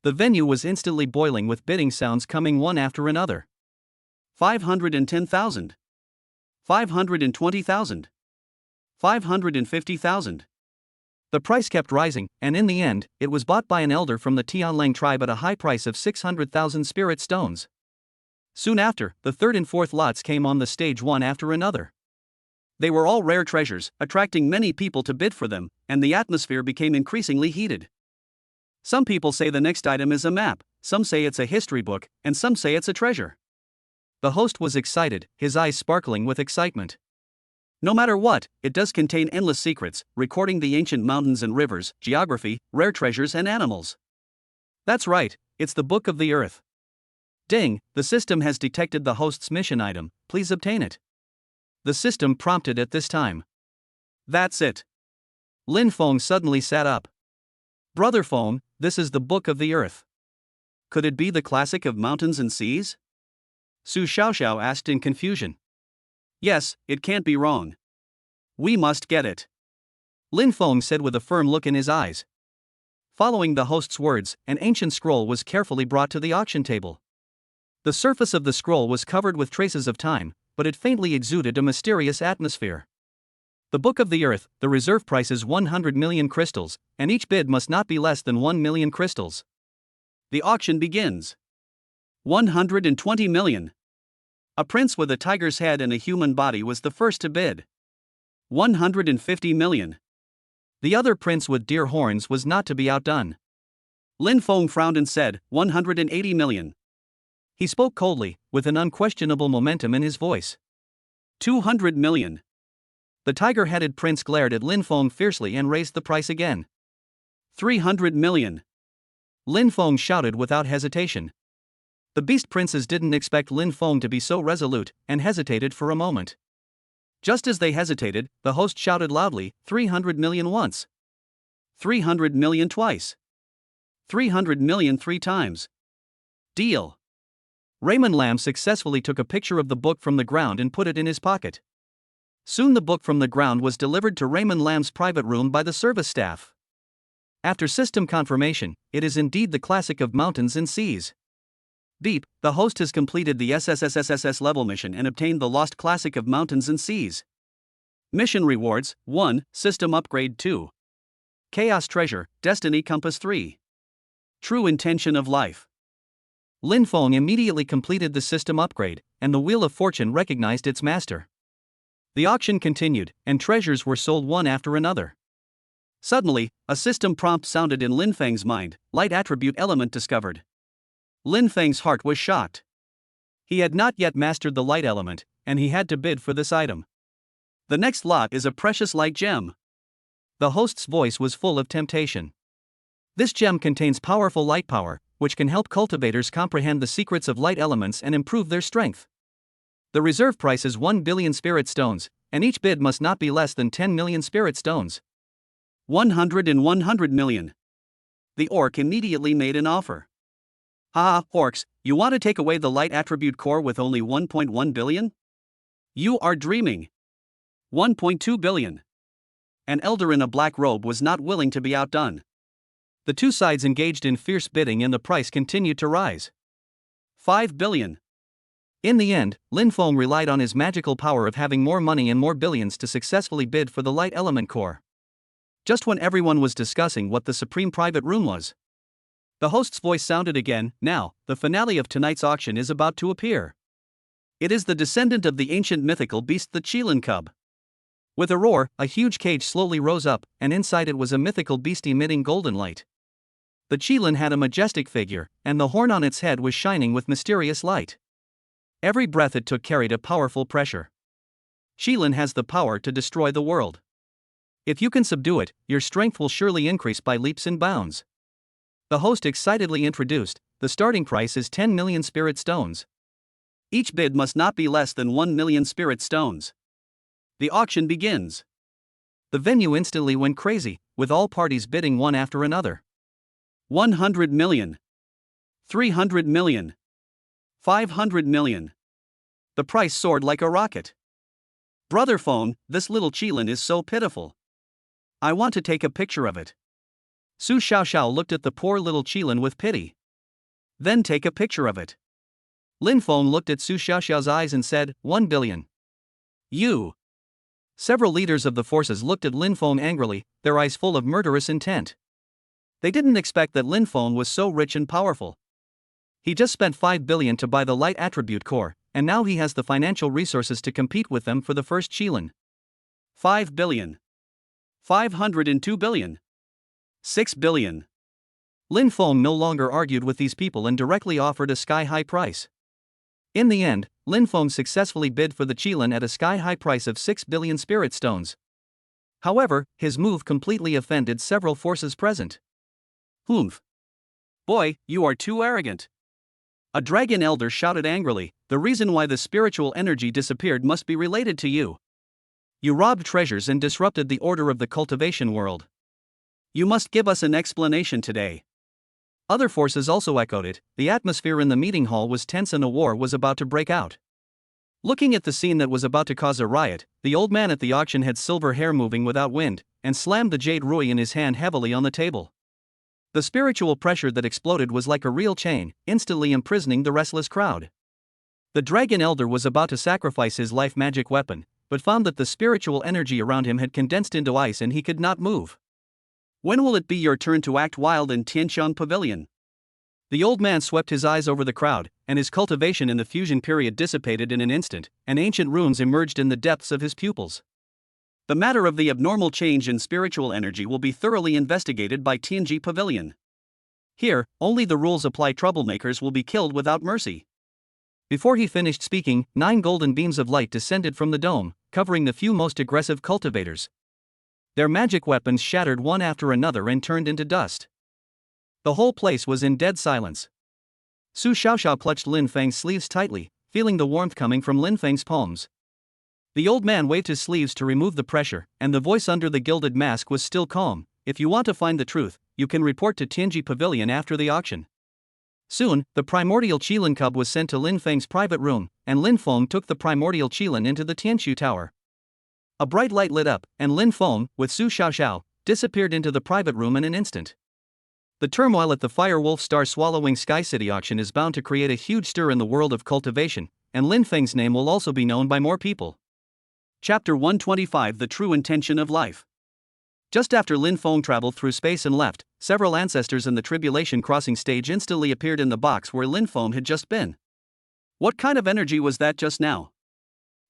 The venue was instantly boiling with bidding sounds coming one after another. 510,000. 520,000. 550,000. The price kept rising, and in the end, it was bought by an elder from the Tianlang tribe at a high price of 600,000 spirit stones. Soon after, the third and fourth lots came on the stage one after another. They were all rare treasures, attracting many people to bid for them, and the atmosphere became increasingly heated. Some people say the next item is a map, some say it's a history book, and some say it's a treasure. The host was excited, his eyes sparkling with excitement. No matter what, it does contain endless secrets, recording the ancient mountains and rivers, geography, rare treasures and animals. That's right, it's the Book of the Earth. Ding, the system has detected the host's mission item, please obtain it. The system prompted at this time. That's it. Lin Feng suddenly sat up. Brother Feng, this is the Book of the Earth. Could it be the classic of mountains and seas? Su Xiaoxiao asked in confusion. Yes, it can't be wrong. We must get it. Lin Feng said with a firm look in his eyes. Following the host's words, an ancient scroll was carefully brought to the auction table. The surface of the scroll was covered with traces of time, but it faintly exuded a mysterious atmosphere. The Book of the Earth, the reserve price is 100 million crystals, and each bid must not be less than 1 million crystals. The auction begins. 120 million. A prince with a tiger's head and a human body was the first to bid. 150 million. The other prince with deer horns was not to be outdone. Lin Feng frowned and said, 180 million. He spoke coldly, with an unquestionable momentum in his voice. 200 million. The tiger-headed prince glared at Lin Feng fiercely and raised the price again. 300 million. Lin Feng shouted without hesitation. The beast princes didn't expect Lin Feng to be so resolute, and hesitated for a moment. Just as they hesitated, the host shouted loudly, 300 million once. 300 million twice. 300 million 3 times. Deal. Raymond Lamb successfully took a picture of the book from the ground and put it in his pocket. Soon the book from the ground was delivered to Raymond Lamb's private room by the service staff. After system confirmation, it is indeed the classic of mountains and seas. Beep, the host has completed the SSSSSS level mission and obtained the lost classic of mountains and seas. Mission rewards: 1. System upgrade. 2. Chaos treasure, Destiny compass. 3. True intention of life. Lin Feng immediately completed the system upgrade, and the Wheel of Fortune recognized its master. The auction continued, and treasures were sold one after another. Suddenly, a system prompt sounded in Lin Feng's mind: light attribute element discovered. Lin Feng's heart was shocked. He had not yet mastered the light element, and he had to bid for this item. The next lot is a precious light gem. The host's voice was full of temptation. This gem contains powerful light power, which can help cultivators comprehend the secrets of light elements and improve their strength. The reserve price is 1 billion spirit stones, and each bid must not be less than 10 million spirit stones. 100 and 100 million. The orc immediately made an offer. Ha, orcs, you want to take away the light attribute core with only 1.1 billion? You are dreaming. 1.2 billion. An elder in a black robe was not willing to be outdone. The two sides engaged in fierce bidding and the price continued to rise. 5 billion. In the end, Lin Feng relied on his magical power of having more money and more billions to successfully bid for the light element core. Just when everyone was discussing what the supreme private room was, the host's voice sounded again. Now, the finale of tonight's auction is about to appear. It is the descendant of the ancient mythical beast, the Qilin cub. With a roar, a huge cage slowly rose up, and inside it was a mythical beast emitting golden light. The Qilin had a majestic figure, and the horn on its head was shining with mysterious light. Every breath it took carried a powerful pressure. Qilin has the power to destroy the world. If you can subdue it, your strength will surely increase by leaps and bounds. The host excitedly introduced, the starting price is 10 million spirit stones. Each bid must not be less than 1 million spirit stones. The auction begins. The venue instantly went crazy, with all parties bidding one after another. 100 million. 300 million. 500 million. The price soared like a rocket. Brother Phone, this little Qilin is so pitiful. I want to take a picture of it. Su Xiaoxiao looked at the poor little Qilin with pity. Then take a picture of it. Lin Feng looked at Su Xiaoxiao's eyes and said, 1 billion. You. Several leaders of the forces looked at Lin Feng angrily, their eyes full of murderous intent. They didn't expect that Lin Feng was so rich and powerful. He just spent 5 billion to buy the light attribute core, and now he has the financial resources to compete with them for the first Qilin. 5 billion. 502 billion. 6 billion. Lin Feng no longer argued with these people and directly offered a sky-high price. In the end, Lin Feng successfully bid for the Qilin at a sky-high price of 6 billion spirit stones. However, his move completely offended several forces present. Humph. Boy, you are too arrogant. A dragon elder shouted angrily, the reason why the spiritual energy disappeared must be related to you. You robbed treasures and disrupted the order of the cultivation world. You must give us an explanation today. Other forces also echoed it. The atmosphere in the meeting hall was tense and a war was about to break out. Looking at the scene that was about to cause a riot, the old man at the auction had silver hair moving without wind, and slammed the jade rui in his hand heavily on the table. The spiritual pressure that exploded was like a real chain, instantly imprisoning the restless crowd. The dragon elder was about to sacrifice his life magic weapon, but found that the spiritual energy around him had condensed into ice and he could not move. When will it be your turn to act wild in Tianxiang Pavilion? The old man swept his eyes over the crowd, and his cultivation in the fusion period dissipated in an instant, and ancient runes emerged in the depths of his pupils. The matter of the abnormal change in spiritual energy will be thoroughly investigated by TNG Pavilion. Here, only the rules apply. Troublemakers will be killed without mercy. Before he finished speaking, 9 golden beams of light descended from the dome, covering the few most aggressive cultivators. Their magic weapons shattered one after another and turned into dust. The whole place was in dead silence. Su Xiaoxiao clutched Lin Feng's sleeves tightly, feeling the warmth coming from Lin Feng's palms. The old man waved his sleeves to remove the pressure, and the voice under the gilded mask was still calm. If you want to find the truth, you can report to Tianji Pavilion after the auction. Soon, the primordial Qilin cub was sent to Lin Feng's private room, and Lin Feng took the primordial Qilin into the Tianshu Tower. A bright light lit up, and Lin Feng, with Su Xiaoxiao, disappeared into the private room in an instant. The turmoil at the Firewolf Star Swallowing Sky City auction is bound to create a huge stir in the world of cultivation, and Lin Feng's name will also be known by more people. Chapter 125: The True Intention of Life. Just after Lin Feng traveled through space and left, several ancestors in the Tribulation Crossing stage instantly appeared in the box where Lin Feng had just been. What kind of energy was that just now?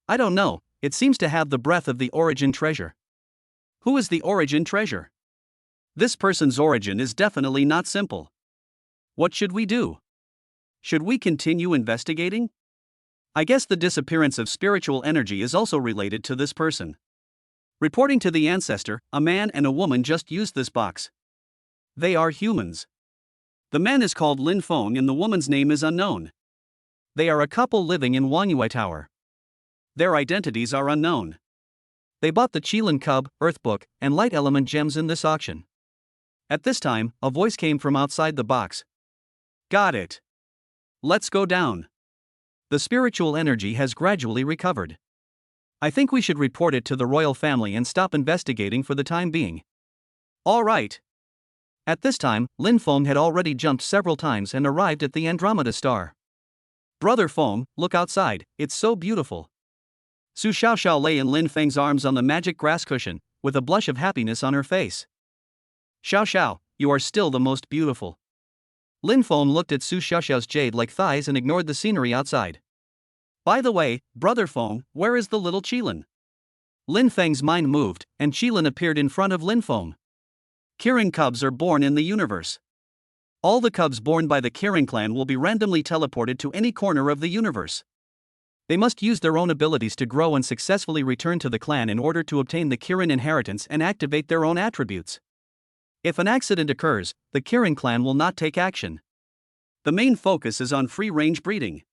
I don't know, it seems to have the breath of the Origin Treasure. Who is the Origin Treasure? This person's origin is definitely not simple. What should we do? Should we continue investigating? I guess the disappearance of spiritual energy is also related to this person. Reporting to the ancestor, a man and a woman just used this box. They are humans. The man is called Lin Feng and the woman's name is unknown. They are a couple living in Wanyue Tower. Their identities are unknown. They bought the Qilin Cub, Earth Book, and Light Element gems in this auction. At this time, a voice came from outside the box. Got it. Let's go down. The spiritual energy has gradually recovered. I think we should report it to the royal family and stop investigating for the time being. All right. At this time, Lin Feng had already jumped several times and arrived at the Andromeda star. Brother Feng, look outside, it's so beautiful. Su Xiaoxiao lay in Lin Feng's arms on the magic grass cushion, with a blush of happiness on her face. Xiaoxiao, you are still the most beautiful. Lin Feng looked at Su Xiaoxiao's jade-like thighs and ignored the scenery outside. By the way, Brother Feng, where is the little Qilin? Lin Feng's mind moved, and Qilin appeared in front of Lin Feng. Kirin cubs are born in the universe. All the cubs born by the Kirin clan will be randomly teleported to any corner of the universe. They must use their own abilities to grow and successfully return to the clan in order to obtain the Kirin inheritance and activate their own attributes. If an accident occurs, the Kirin clan will not take action. The main focus is on free-range breeding.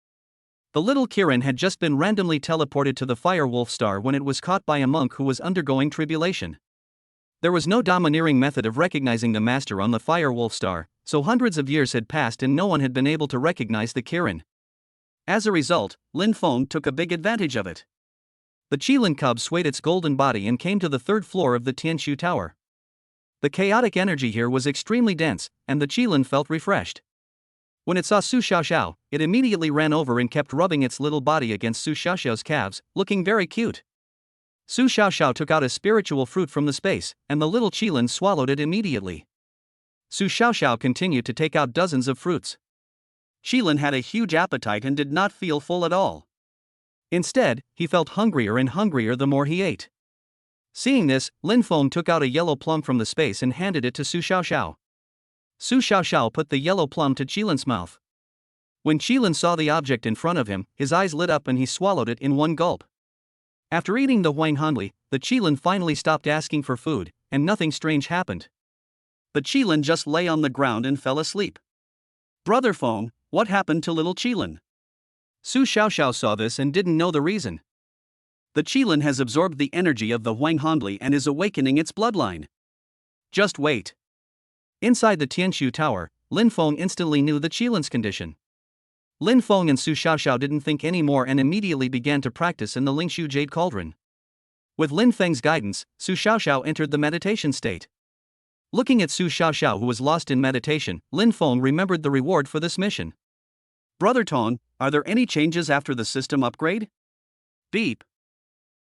The little Kirin had just been randomly teleported to the Firewolf Star when it was caught by a monk who was undergoing tribulation. There was no domineering method of recognizing the master on the Firewolf Star, so hundreds of years had passed and no one had been able to recognize the Kirin. As a result, Lin Feng took a big advantage of it. The Qilin cub swayed its golden body and came to the 3rd floor of the Tianshu Tower. The chaotic energy here was extremely dense, and the Qilin felt refreshed. When it saw Su Xiaoxiao, it immediately ran over and kept rubbing its little body against Su Xiaoxiao's calves, looking very cute. Su Xiaoxiao took out a spiritual fruit from the space, and the little Qilin swallowed it immediately. Su Xiaoxiao continued to take out dozens of fruits. Qilin had a huge appetite and did not feel full at all. Instead, he felt hungrier and hungrier the more he ate. Seeing this, Lin Feng took out a yellow plum from the space and handed it to Su Xiaoxiao. Su Xiaoxiao put the yellow plum to Qilin's mouth. When Qilin saw the object in front of him, his eyes lit up and he swallowed it in one gulp. After eating the Huang Hanli, the Qilin finally stopped asking for food, and nothing strange happened. The Qilin just lay on the ground and fell asleep. Brother Feng, what happened to little Qilin? Su Xiaoxiao saw this and didn't know the reason. The Qilin has absorbed the energy of the Huang Hanli and is awakening its bloodline. Just wait. Inside the Tianshu Tower, Lin Feng instantly knew the Qilin's condition. Lin Feng and Su Xiaoxiao didn't think anymore and immediately began to practice in the Lingshu Jade Cauldron. With Lin Feng's guidance, Su Xiaoxiao entered the meditation state. Looking at Su Xiaoxiao who was lost in meditation, Lin Feng remembered the reward for this mission. Brother Tong, are there any changes after the system upgrade? Beep.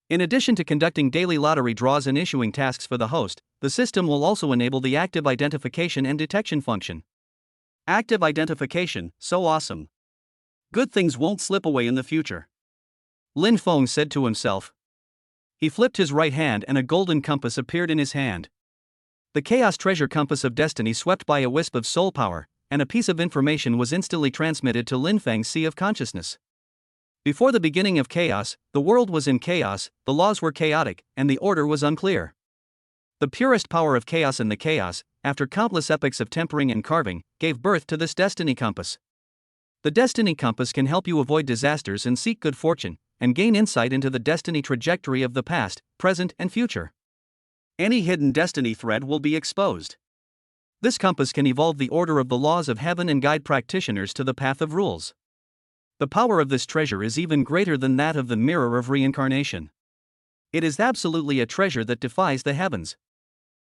In addition to conducting daily lottery draws and issuing tasks for the host, the system will also enable the active identification and detection function. Active identification, so awesome. Good things won't slip away in the future. Lin Feng said to himself. He flipped his right hand and a golden compass appeared in his hand. The Chaos Treasure Compass of Destiny swept by a wisp of soul power, and a piece of information was instantly transmitted to Lin Feng's Sea of Consciousness. Before the beginning of chaos, the world was in chaos, the laws were chaotic, and the order was unclear. The purest power of chaos in the chaos, after countless epochs of tempering and carving, gave birth to this Destiny Compass. The Destiny Compass can help you avoid disasters and seek good fortune, and gain insight into the destiny trajectory of the past, present, and future. Any hidden destiny thread will be exposed. This compass can evolve the order of the laws of heaven and guide practitioners to the path of rules. The power of this treasure is even greater than that of the mirror of reincarnation. It is absolutely a treasure that defies the heavens.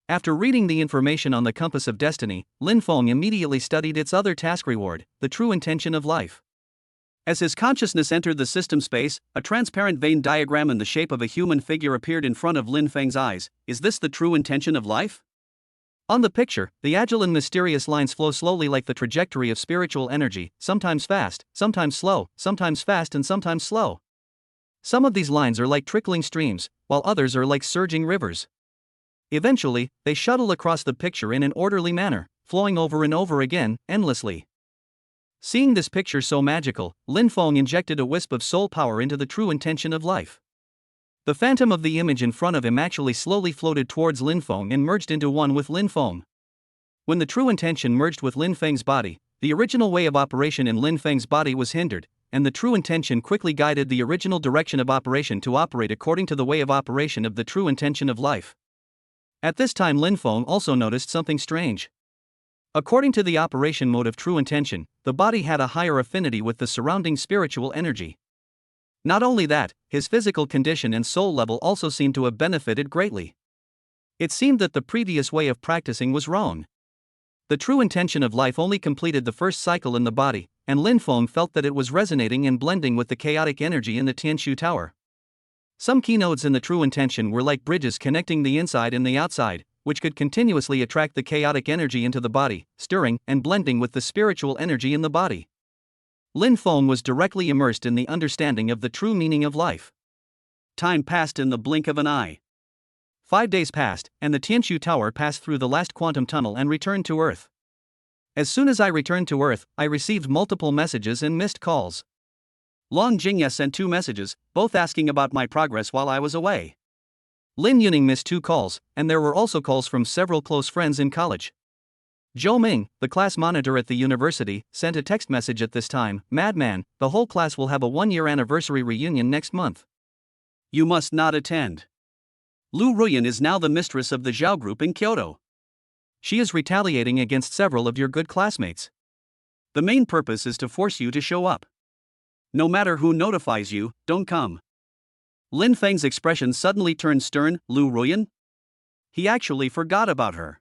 After reading the information on the Compass of Destiny, Lin Feng immediately studied its other task reward, the true intention of life. As his consciousness entered the system space, a transparent Venn diagram in the shape of a human figure appeared in front of Lin Feng's eyes. Is this the true intention of life? On the picture, the agile and mysterious lines flow slowly like the trajectory of spiritual energy, sometimes fast, sometimes slow, sometimes fast and sometimes slow. Some of these lines are like trickling streams, while others are like surging rivers. Eventually, they shuttle across the picture in an orderly manner, flowing over and over again, endlessly. Seeing this picture so magical, Lin Feng injected a wisp of soul power into the true intention of life. The phantom of the image in front of him actually slowly floated towards Lin Feng and merged into one with Lin Feng. When the true intention merged with Lin Feng's body, the original way of operation in Lin Feng's body was hindered, and the true intention quickly guided the original direction of operation to operate according to the way of operation of the true intention of life. At this time Lin Feng also noticed something strange. According to the operation mode of true intention, the body had a higher affinity with the surrounding spiritual energy. Not only that, his physical condition and soul level also seemed to have benefited greatly. It seemed that the previous way of practicing was wrong. The true intention of life only completed the first cycle in the body, and Lin Feng felt that it was resonating and blending with the chaotic energy in the Tianshu Tower. Some keynotes in the true intention were like bridges connecting the inside and the outside, which could continuously attract the chaotic energy into the body, stirring and blending with the spiritual energy in the body. Lin Feng was directly immersed in the understanding of the true meaning of life. Time passed in the blink of an eye. 5 days passed, and the Tianshu Tower passed through the last quantum tunnel and returned to Earth. As soon as I returned to Earth, I received multiple messages and missed calls. Long Jingye sent 2 messages, both asking about my progress while I was away. Lin Yuning missed 2 calls, and there were also calls from several close friends in college. Zhou Ming, the class monitor at the university, sent a text message at this time. Madman, the whole class will have a 1-year anniversary reunion next month. You must not attend. Lu Ruyan is now the mistress of the Zhao group in Kyoto. She is retaliating against several of your good classmates. The main purpose is to force you to show up. No matter who notifies you, don't come. Lin Feng's expression suddenly turned stern. Lu Ruyan? He actually forgot about her.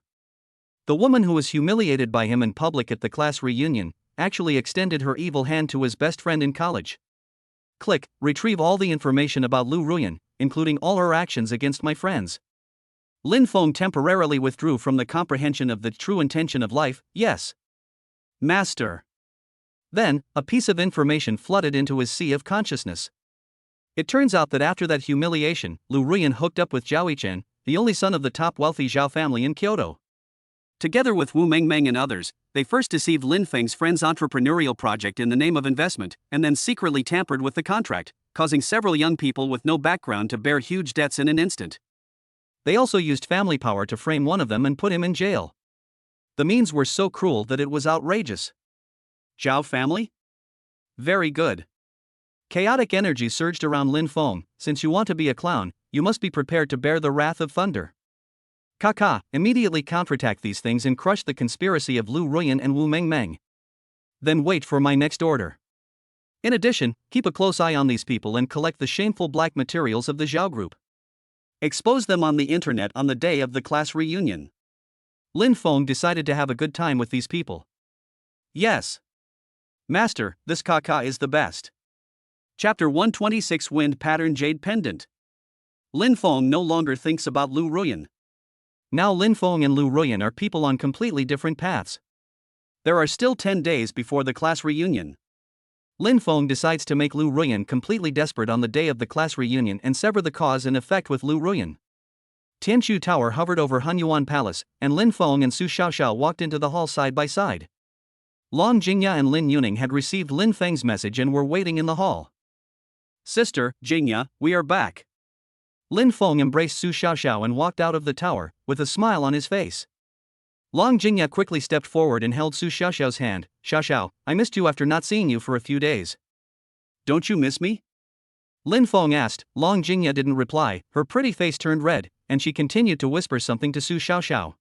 The woman who was humiliated by him in public at the class reunion actually extended her evil hand to his best friend in college. Click, retrieve all the information about Lu Ruyan, including all her actions against my friends. Lin Feng temporarily withdrew from the comprehension of the true intention of life. Yes, Master. Then, a piece of information flooded into his sea of consciousness. It turns out that after that humiliation, Lu Ruyan hooked up with Zhao Yichen, the only son of the top wealthy Zhao family in Kyoto. Together with Wu Mengmeng and others, they first deceived Lin Feng's friend's entrepreneurial project in the name of investment, and then secretly tampered with the contract, causing several young people with no background to bear huge debts in an instant. They also used family power to frame one of them and put him in jail. The means were so cruel that it was outrageous. Zhao family? Very good. Chaotic energy surged around Lin Feng. Since you want to be a clown, you must be prepared to bear the wrath of thunder. Kaka, immediately counterattack these things and crush the conspiracy of Lu Ruyan and Wu Mengmeng. Then wait for my next order. In addition, keep a close eye on these people and collect the shameful black materials of the Zhao group. Expose them on the internet on the day of the class reunion. Lin Feng decided to have a good time with these people. Yes. Master, this Kaka is the best. Chapter 126 Wind Pattern Jade Pendant. Lin Feng no longer thinks about Lu Ruyan. Now Lin Feng and Lu Ruyan are people on completely different paths. There are still 10 days before the class reunion. Lin Feng decides to make Lu Ruyan completely desperate on the day of the class reunion and sever the cause and effect with Lu Ruyan. Tianchu Tower hovered over Hunyuan Palace, and Lin Feng and Su Xiaoxiao walked into the hall side by side. Long Jingya and Lin Yuning had received Lin Feng's message and were waiting in the hall. Sister, Jingya, we are back. Lin Feng embraced Su Xiaoxiao and walked out of the tower, with a smile on his face. Long Jingya quickly stepped forward and held Su Xiaoxiao's hand. Xiaoxiao, I missed you after not seeing you for a few days. Don't you miss me? Lin Feng asked. Long Jingya didn't reply, her pretty face turned red, and she continued to whisper something to Su Xiaoxiao.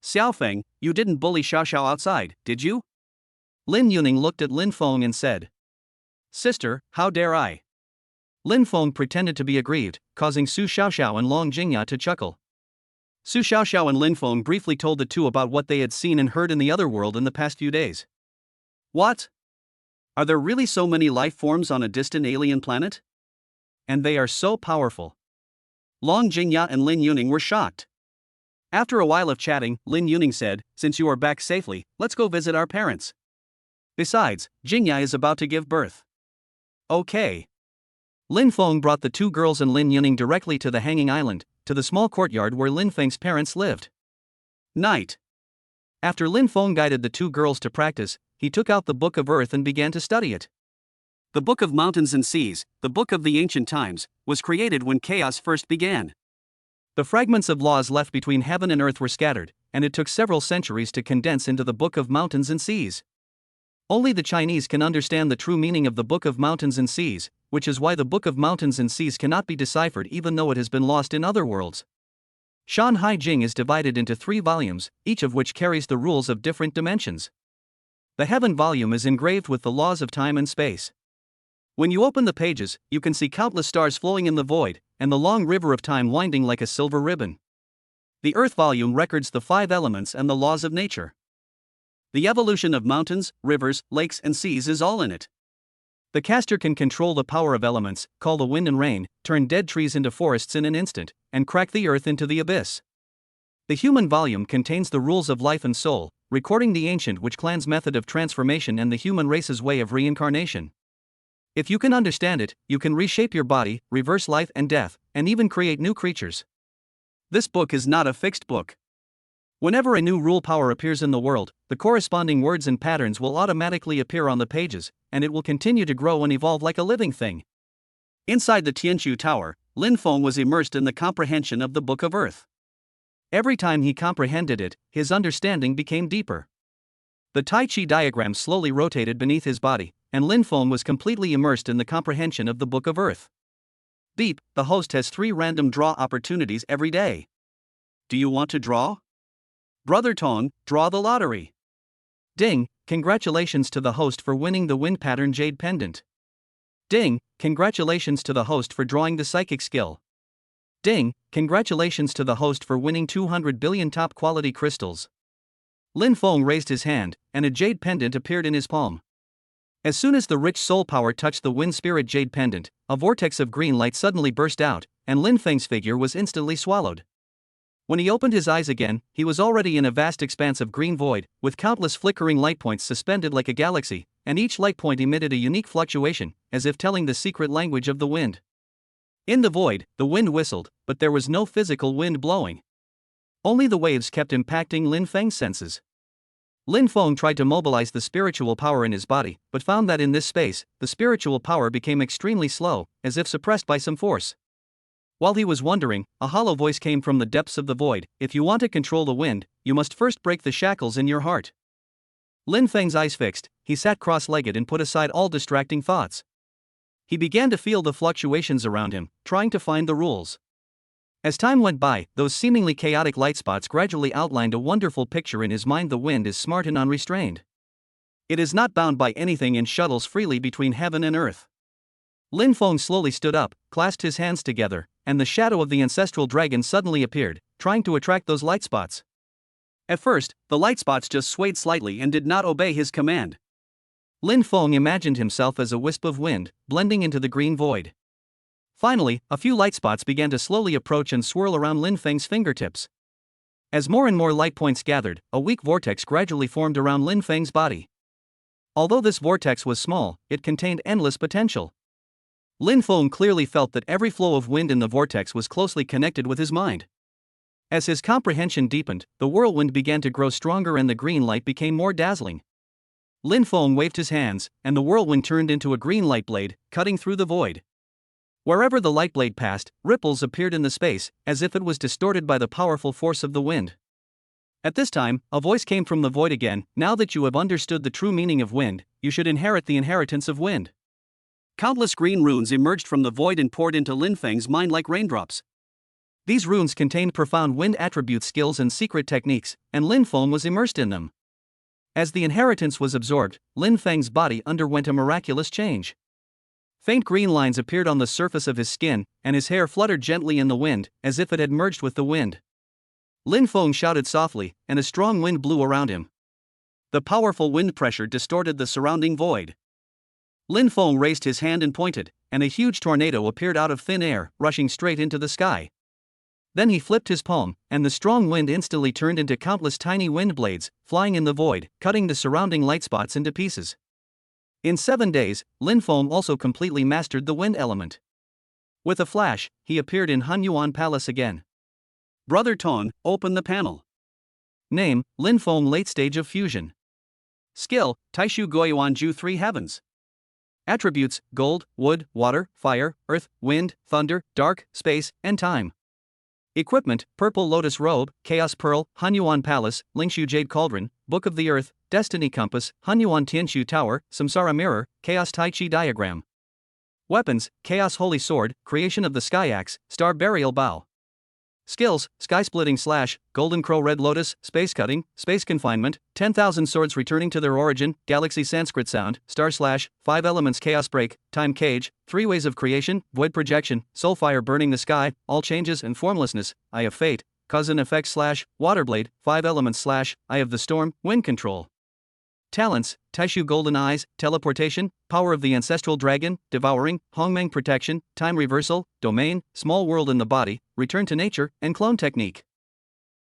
Xiaofeng, you didn't bully Xiaoxiao outside, did you? Lin Yuning looked at Lin Feng and said. Sister, how dare I? Lin Feng pretended to be aggrieved, causing Su Xiaoxiao and Long Jingya to chuckle. Su Xiaoxiao and Lin Feng briefly told the two about what they had seen and heard in the other world in the past few days. What? Are there really so many life forms on a distant alien planet? And they are so powerful. Long Jingya and Lin Yuning were shocked. After a while of chatting, Lin Yuning said, since you are back safely, let's go visit our parents. Besides, Jingya is about to give birth. Okay. Lin Feng brought the two girls and Lin Yuning directly to the hanging island, to the small courtyard where Lin Feng's parents lived. Night. After Lin Feng guided the two girls to practice, he took out the Book of Earth and began to study it. The Book of Mountains and Seas, the Book of the Ancient Times, was created when chaos first began. The fragments of laws left between heaven and earth were scattered, and it took several centuries to condense into the Book of Mountains and Seas. Only the Chinese can understand the true meaning of the Book of Mountains and Seas, which is why the Book of Mountains and Seas cannot be deciphered even though it has been lost in other worlds. Shan Hai Jing is divided into 3 volumes, each of which carries the rules of different dimensions. The Heaven volume is engraved with the laws of time and space. When you open the pages, you can see countless stars flowing in the void, and the long river of time winding like a silver ribbon. The Earth volume records the 5 elements and the laws of nature. The evolution of mountains, rivers, lakes, and seas is all in it. The caster can control the power of elements, call the wind and rain, turn dead trees into forests in an instant, and crack the earth into the abyss. The human volume contains the rules of life and soul, recording the ancient witch clan's method of transformation and the human race's way of reincarnation. If you can understand it, you can reshape your body, reverse life and death, and even create new creatures. This book is not a fixed book. Whenever a new rule power appears in the world, the corresponding words and patterns will automatically appear on the pages, and it will continue to grow and evolve like a living thing. Inside the Tianchu Tower, Lin Feng was immersed in the comprehension of the Book of Earth. Every time he comprehended it, his understanding became deeper. The Tai Chi diagram slowly rotated beneath his body, and Lin Feng was completely immersed in the comprehension of the Book of Earth. Beep, the host has 3 random draw opportunities every day. Do you want to draw? Brother Tong, draw the lottery. Ding, congratulations to the host for winning the wind pattern jade pendant. Ding, congratulations to the host for drawing the psychic skill. Ding, congratulations to the host for winning 200 billion top quality crystals. Lin Feng raised his hand, and a jade pendant appeared in his palm. As soon as the rich soul power touched the wind spirit jade pendant, a vortex of green light suddenly burst out, and Lin Feng's figure was instantly swallowed. When he opened his eyes again, he was already in a vast expanse of green void, with countless flickering light points suspended like a galaxy, and each light point emitted a unique fluctuation, as if telling the secret language of the wind. In the void, the wind whistled, but there was no physical wind blowing. Only the waves kept impacting Lin Feng's senses. Lin Feng tried to mobilize the spiritual power in his body, but found that in this space, the spiritual power became extremely slow, as if suppressed by some force. While he was wondering, a hollow voice came from the depths of the void. If you want to control the wind, you must first break the shackles in your heart. Lin Feng's eyes fixed, he sat cross-legged and put aside all distracting thoughts. He began to feel the fluctuations around him, trying to find the rules. As time went by, those seemingly chaotic light spots gradually outlined a wonderful picture in his mind. The wind is smart and unrestrained. It is not bound by anything and shuttles freely between heaven and earth. Lin Feng slowly stood up, clasped his hands together, and the shadow of the ancestral dragon suddenly appeared, trying to attract those light spots. At first, the light spots just swayed slightly and did not obey his command. Lin Feng imagined himself as a wisp of wind, blending into the green void. Finally, a few light spots began to slowly approach and swirl around Lin Feng's fingertips. As more and more light points gathered, a weak vortex gradually formed around Lin Feng's body. Although this vortex was small, it contained endless potential. Lin Feng clearly felt that every flow of wind in the vortex was closely connected with his mind. As his comprehension deepened, the whirlwind began to grow stronger and the green light became more dazzling. Lin Feng waved his hands, and the whirlwind turned into a green light blade, cutting through the void. Wherever the light blade passed, ripples appeared in the space, as if it was distorted by the powerful force of the wind. At this time, a voice came from the void again. Now that you have understood the true meaning of wind, you should inherit the inheritance of wind. Countless green runes emerged from the void and poured into Lin Feng's mind like raindrops. These runes contained profound wind attribute skills and secret techniques, and Lin Feng was immersed in them. As the inheritance was absorbed, Lin Feng's body underwent a miraculous change. Faint green lines appeared on the surface of his skin, and his hair fluttered gently in the wind, as if it had merged with the wind. Lin Feng shouted softly, and a strong wind blew around him. The powerful wind pressure distorted the surrounding void. Lin Feng raised his hand and pointed, and a huge tornado appeared out of thin air, rushing straight into the sky. Then he flipped his palm, and the strong wind instantly turned into countless tiny wind blades, flying in the void, cutting the surrounding light spots into pieces. In 7 days, Lin Feng also completely mastered the wind element. With a flash, he appeared in Hunyuan Palace again. Brother Ton, open the panel. Name, Lin Feng late stage of fusion. Skill, Taishu Goyuan Ju 3 Heavens. Attributes, gold, wood, water, fire, earth, wind, thunder, dark, space, and time. Equipment, Purple Lotus Robe, Chaos Pearl, Hunyuan Palace, Lingshu Jade Cauldron, Book of the Earth, Destiny Compass, Hunyuan Tianshu Tower, Samsara Mirror, Chaos Tai Chi Diagram. Weapons, Chaos Holy Sword, Creation of the Sky Axe, Star Burial Bow. Skills, Sky Splitting Slash, Golden Crow Red Lotus, Space Cutting, Space Confinement, 10,000 Swords Returning to Their Origin, Galaxy Sanskrit Sound, Star Slash, 5 Elements Chaos Break, Time Cage, 3 Ways of Creation, Void Projection, Soulfire Burning the Sky, All Changes and Formlessness, Eye of Fate, Cause and Effect Slash, Waterblade, 5 Elements Slash, Eye of the Storm, Wind Control. Talents, Taishu Golden Eyes, Teleportation, Power of the Ancestral Dragon, Devouring, Hongmeng Protection, Time Reversal, Domain, Small World in the Body, Return to Nature, and Clone Technique.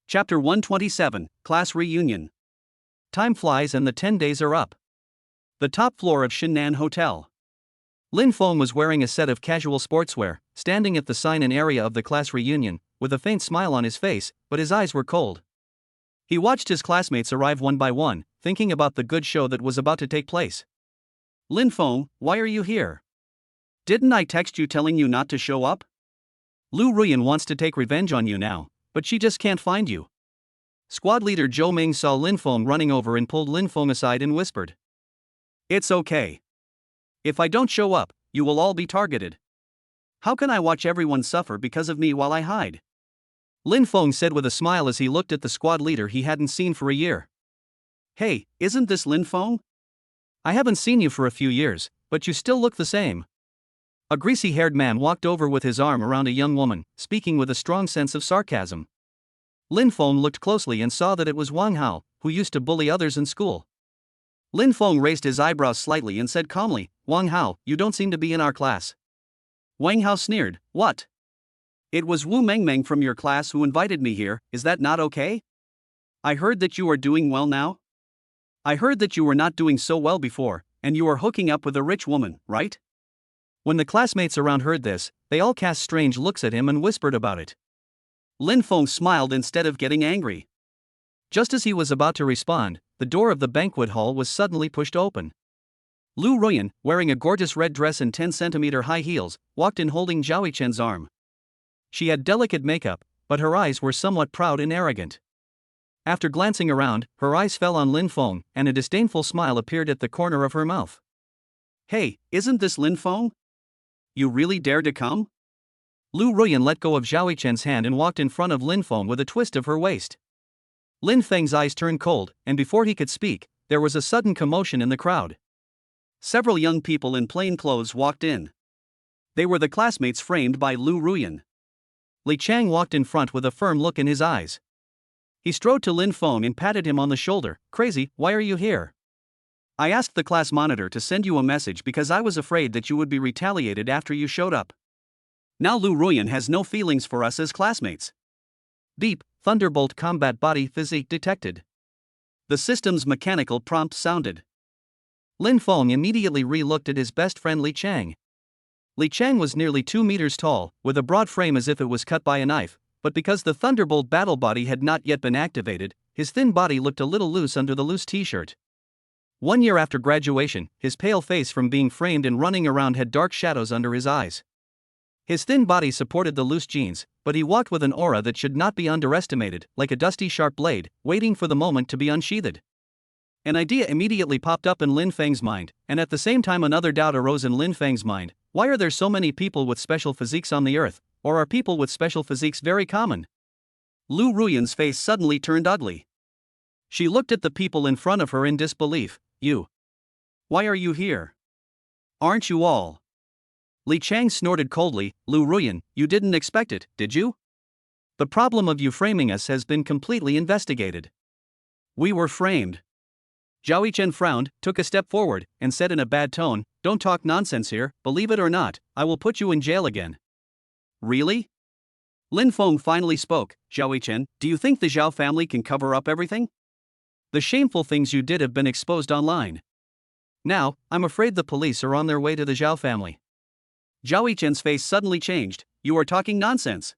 Chapter 127, Class Reunion. Time flies and the 10 days are up. The top floor of Shinnan Hotel. Lin Feng was wearing a set of casual sportswear, standing at the sign-in area of the class reunion, with a faint smile on his face, but his eyes were cold. He watched his classmates arrive one by one, thinking about the good show that was about to take place. Lin Feng, why are you here? Didn't I text you telling you not to show up? Lu Ruyan wants to take revenge on you now, but she just can't find you. Squad leader Zhou Ming saw Lin Feng running over and pulled Lin Feng aside and whispered. It's okay. If I don't show up, you will all be targeted. How can I watch everyone suffer because of me while I hide? Lin Feng said with a smile as he looked at the squad leader he hadn't seen for a year. Hey, isn't this Lin Feng? I haven't seen you for a few years, but you still look the same. A greasy-haired man walked over with his arm around a young woman, speaking with a strong sense of sarcasm. Lin Feng looked closely and saw that it was Wang Hao, who used to bully others in school. Lin Feng raised his eyebrows slightly and said calmly, Wang Hao, you don't seem to be in our class. Wang Hao sneered, what? It was Wu Mengmeng from your class who invited me here, is that not okay? I heard that you are doing well now? I heard that you were not doing so well before, and you are hooking up with a rich woman, right? When the classmates around heard this, they all cast strange looks at him and whispered about it. Lin Feng smiled instead of getting angry. Just as he was about to respond, the door of the banquet hall was suddenly pushed open. Lu Ruyan, wearing a gorgeous red dress and 10-centimeter high heels, walked in holding Zhao Yichen's arm. She had delicate makeup, but her eyes were somewhat proud and arrogant. After glancing around, her eyes fell on Lin Feng, and a disdainful smile appeared at the corner of her mouth. Hey, isn't this Lin Feng? You really dare to come? Lu Ruyan let go of Zhao Yichen's hand and walked in front of Lin Feng with a twist of her waist. Lin Feng's eyes turned cold, and before he could speak, there was a sudden commotion in the crowd. Several young people in plain clothes walked in. They were the classmates framed by Lu Ruyan. Li Chang walked in front with a firm look in his eyes. He strode to Lin Feng and patted him on the shoulder. Crazy, why are you here? I asked the class monitor to send you a message because I was afraid that you would be retaliated after you showed up. Now Lu Ruyan has no feelings for us as classmates. Beep, Thunderbolt Combat Body Physique detected. The system's mechanical prompt sounded. Lin Feng immediately re-looked at his best friend Li Chang. Li Chang was nearly 2 meters tall, with a broad frame as if it was cut by a knife, but because the Thunderbolt battle body had not yet been activated, his thin body looked a little loose under the loose t-shirt. 1 year after graduation, his pale face from being framed and running around had dark shadows under his eyes. His thin body supported the loose jeans, but he walked with an aura that should not be underestimated, like a dusty sharp blade, waiting for the moment to be unsheathed. An idea immediately popped up in Lin Feng's mind, and at the same time another doubt arose in Lin Feng's mind. Why are there so many people with special physiques on the earth, or are people with special physiques very common? Lu Ruyan's face suddenly turned ugly. She looked at the people in front of her in disbelief. You. Why are you here? Aren't you all? Li Chang snorted coldly. Lu Ruyan, you didn't expect it, did you? The problem of you framing us has been completely investigated. We were framed. Zhao Yichen frowned, took a step forward, and said in a bad tone, don't talk nonsense here, believe it or not, I will put you in jail again. Really? Lin Feng finally spoke. Zhao Yichen, do you think the Zhao family can cover up everything? The shameful things you did have been exposed online. Now, I'm afraid the police are on their way to the Zhao family. Zhao Yichen's face suddenly changed. You are talking nonsense.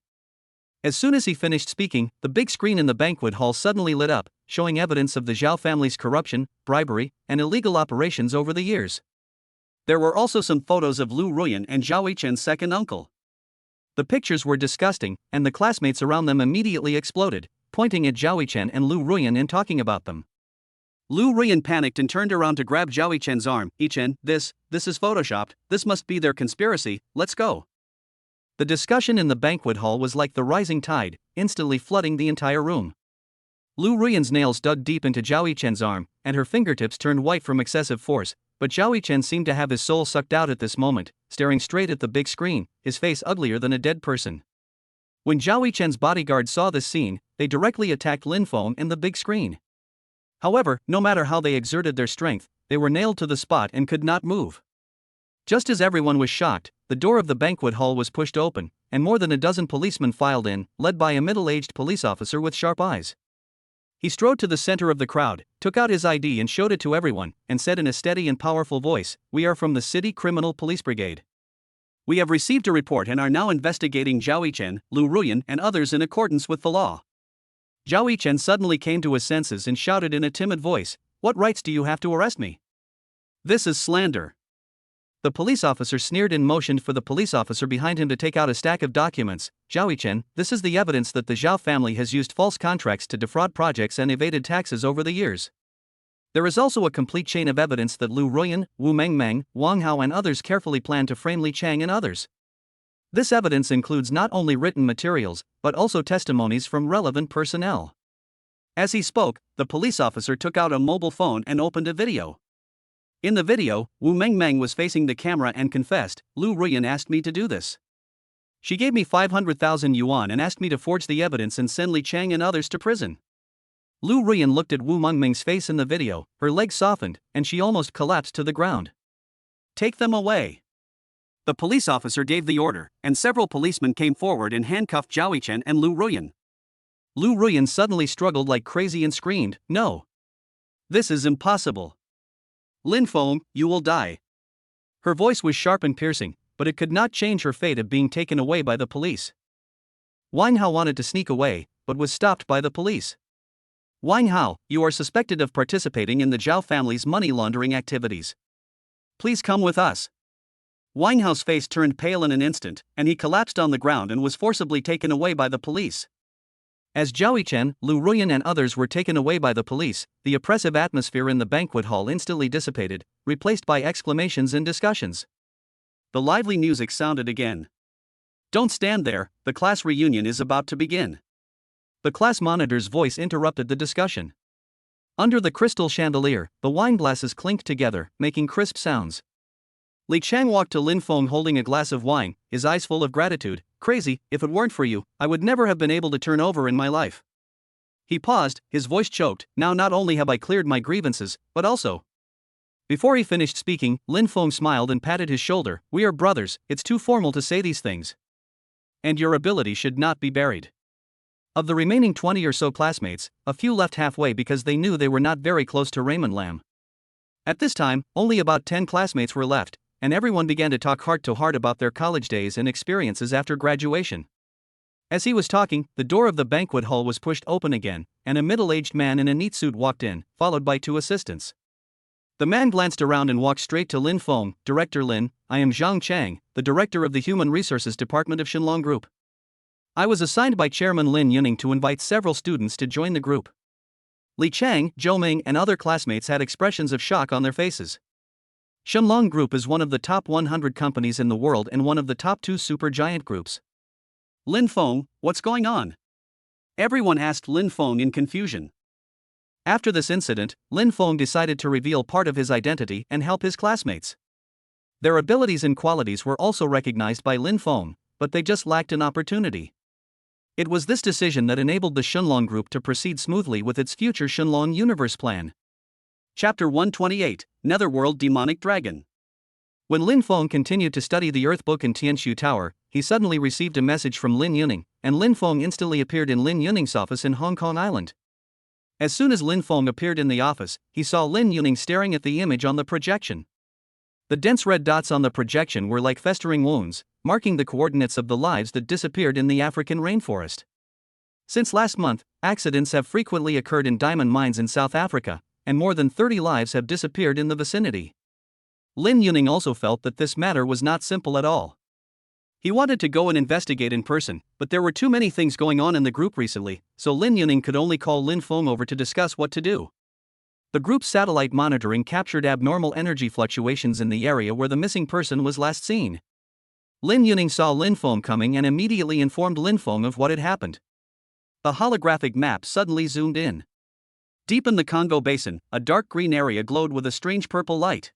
As soon as he finished speaking, the big screen in the banquet hall suddenly lit up, showing evidence of the Zhao family's corruption, bribery, and illegal operations over the years. There were also some photos of Lu Ruyan and Zhao Yichen's second uncle. The pictures were disgusting, and the classmates around them immediately exploded, pointing at Zhao Yichen and Lu Ruyan and talking about them. Lu Ruyan panicked and turned around to grab Zhao Yichen's arm. Yichen, this is photoshopped, this must be their conspiracy, let's go. The discussion in the banquet hall was like the rising tide, instantly flooding the entire room. Lu Ruyan's nails dug deep into Zhao Yichen's arm, and her fingertips turned white from excessive force, but Zhao Yichen seemed to have his soul sucked out at this moment, staring straight at the big screen, his face uglier than a dead person. When Zhao Yichen's bodyguards saw this scene, they directly attacked Lin Feng and the big screen. However, no matter how they exerted their strength, they were nailed to the spot and could not move. Just as everyone was shocked, the door of the banquet hall was pushed open, and more than a dozen policemen filed in, led by a middle-aged police officer with sharp eyes. He strode to the center of the crowd, took out his ID and showed it to everyone, and said in a steady and powerful voice, "We are from the City Criminal Police Brigade. We have received a report and are now investigating Zhao Yichen, Lu Ruyan, and others in accordance with the law." Zhao Yichen suddenly came to his senses and shouted in a timid voice, "What rights do you have to arrest me? This is slander." The police officer sneered and motioned for the police officer behind him to take out a stack of documents. "Zhao Yichen, this is the evidence that the Zhao family has used false contracts to defraud projects and evaded taxes over the years. There is also a complete chain of evidence that Lu Ruyan, Wu Mengmeng, Wang Hao and others carefully planned to frame Li Chang and others. This evidence includes not only written materials, but also testimonies from relevant personnel." As he spoke, the police officer took out a mobile phone and opened a video. In the video, Wu Mengmeng was facing the camera and confessed, "Lu Ruyan asked me to do this. She gave me 500,000 yuan and asked me to forge the evidence and send Li Chang and others to prison." Lu Ruyan looked at Wu Mengmeng's face in the video, her legs softened, and she almost collapsed to the ground. "Take them away." The police officer gave the order, and several policemen came forward and handcuffed Zhao Yichen and Lu Ruyan. Lu Ruyan suddenly struggled like crazy and screamed, "No! This is impossible. Lin Feng, you will die." Her voice was sharp and piercing, but it could not change her fate of being taken away by the police. Wang Hao wanted to sneak away, but was stopped by the police. "Wang Hao, you are suspected of participating in the Zhao family's money laundering activities. Please come with us." Wang Hao's face turned pale in an instant, and he collapsed on the ground and was forcibly taken away by the police. As Zhao Yichen, Lu Ruyan and others were taken away by the police, the oppressive atmosphere in the banquet hall instantly dissipated, replaced by exclamations and discussions. The lively music sounded again. "Don't stand there, the class reunion is about to begin." The class monitor's voice interrupted the discussion. Under the crystal chandelier, the wine glasses clinked together, making crisp sounds. Li Chang walked to Lin Feng holding a glass of wine, his eyes full of gratitude. "Crazy, if it weren't for you, I would never have been able to turn over in my life." He paused, his voice choked. "Now not only have I cleared my grievances, but also..." Before he finished speaking, Lin Feng smiled and patted his shoulder. "We are brothers, it's too formal to say these things. And your ability should not be buried. Of the remaining 20 or so classmates, a few left halfway because they knew they were not very close to Raymond Lamb. At this time, only about 10 classmates were left, and everyone began to talk heart to heart about their college days and experiences after graduation. As he was talking, the door of the banquet hall was pushed open again, and a middle-aged man in a neat suit walked in, followed by 2 assistants. The man glanced around and walked straight to Lin Feng. "Director Lin, I am Zhang Chang, the director of the Human Resources Department of Shenlong Group. I was assigned by Chairman Lin Yuning to invite several students to join the group." Li Chang, Zhou Ming, and other classmates had expressions of shock on their faces. Shenlong Group is one of the top 100 companies in the world and one of the top 2 supergiant groups. Lin Feng, what's going on? Everyone asked Lin Feng in confusion. After this incident, Lin Feng decided to reveal part of his identity and help his classmates. Their abilities and qualities were also recognized by Lin Feng, but they just lacked an opportunity. It was this decision that enabled the Shenlong Group to proceed smoothly with its future Shenlong Universe plan. Chapter 128, Netherworld Demonic Dragon. When Lin Feng continued to study the Earth Book in Tianshu Tower, he suddenly received a message from Lin Yuning, and Lin Feng instantly appeared in Lin Yuning's office in Hong Kong Island. As soon as Lin Feng appeared in the office, he saw Lin Yuning staring at the image on the projection. The dense red dots on the projection were like festering wounds, marking the coordinates of the lives that disappeared in the African rainforest. Since last month, accidents have frequently occurred in diamond mines in South Africa, and more than 30 lives have disappeared in the vicinity. Lin Yuning also felt that this matter was not simple at all. He wanted to go and investigate in person, but there were too many things going on in the group recently, so Lin Yuning could only call Lin Feng over to discuss what to do. The group's satellite monitoring captured abnormal energy fluctuations in the area where the missing person was last seen. Lin Yuning saw Lin Feng coming and immediately informed Lin Feng of what had happened. The holographic map suddenly zoomed in. Deep in the Congo Basin, a dark green area glowed with a strange purple light.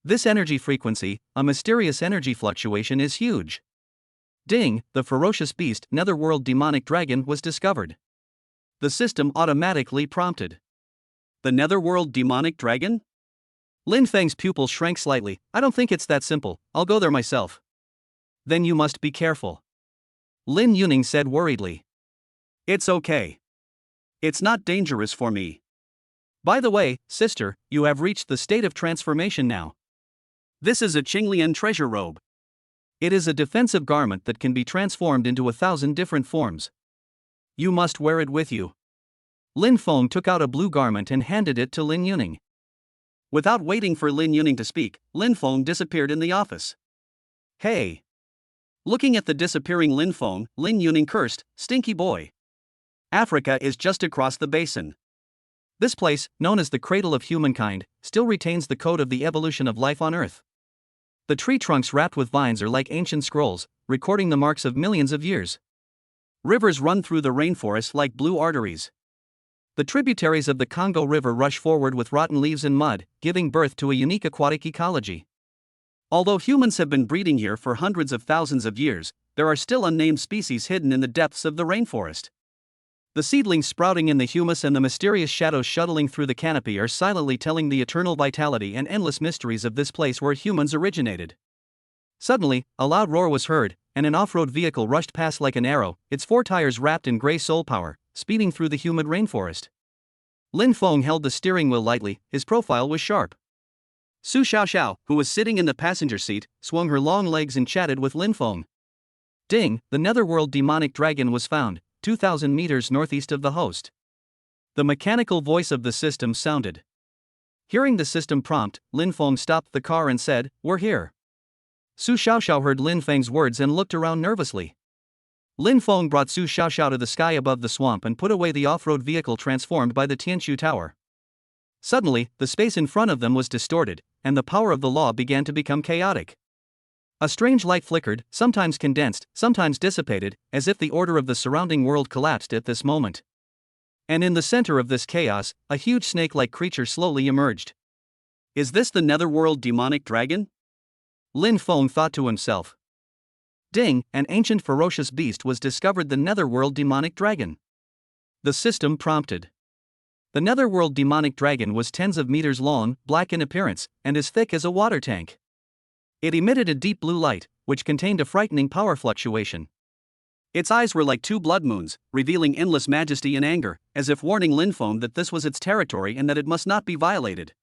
This energy frequency, a mysterious energy fluctuation, is huge. Ding, the ferocious beast, Netherworld Demonic Dragon, was discovered. The system automatically prompted. The Netherworld Demonic Dragon? Lin Feng's pupil shrank slightly. "I don't think it's that simple, I'll go there myself." "Then you must be careful," Lin Yuning said worriedly. "It's okay. It's not dangerous for me. By the way, sister, you have reached the state of transformation now. This is a Qinglian treasure robe. It is a defensive garment that can be transformed into 1,000 different forms. You must wear it with you." Lin Feng took out a blue garment and handed it to Lin Yuning. Without waiting for Lin Yuning to speak, Lin Feng disappeared in the office. "Hey!" Looking at the disappearing Lin Feng, Lin Yuning cursed, "Stinky boy. Africa is just across the basin." This place, known as the cradle of humankind, still retains the code of the evolution of life on Earth. The tree trunks wrapped with vines are like ancient scrolls, recording the marks of millions of years. Rivers run through the rainforest like blue arteries. The tributaries of the Congo River rush forward with rotten leaves and mud, giving birth to a unique aquatic ecology. Although humans have been breeding here for hundreds of thousands of years, there are still unnamed species hidden in the depths of the rainforest. The seedlings sprouting in the humus and the mysterious shadows shuttling through the canopy are silently telling the eternal vitality and endless mysteries of this place where humans originated. Suddenly, a loud roar was heard, and an off-road vehicle rushed past like an arrow, its 4 tires wrapped in gray soul power, speeding through the humid rainforest. Lin Feng held the steering wheel lightly, his profile was sharp. Su Xiaoxiao, who was sitting in the passenger seat, swung her long legs and chatted with Lin Feng. Ding, the Netherworld Demonic Dragon was found, 2,000 meters northeast of the host. The mechanical voice of the system sounded. Hearing the system prompt, Lin Feng stopped the car and said, "We're here." Su Xiaoxiao heard Lin Feng's words and looked around nervously. Lin Feng brought Su Xiaoxiao to the sky above the swamp and put away the off-road vehicle transformed by the Tianshu Tower. Suddenly, the space in front of them was distorted, and the power of the law began to become chaotic. A strange light flickered, sometimes condensed, sometimes dissipated, as if the order of the surrounding world collapsed at this moment. And in the center of this chaos, a huge snake-like creature slowly emerged. "Is this the Netherworld Demonic Dragon?" Lin Feng thought to himself. Ding, an ancient ferocious beast was discovered, the Netherworld Demonic Dragon. The system prompted. The Netherworld Demonic Dragon was tens of meters long, black in appearance, and as thick as a water tank. It emitted a deep blue light, which contained a frightening power fluctuation. Its eyes were like two blood moons, revealing endless majesty and anger, as if warning Lin Feng that this was its territory and that it must not be violated.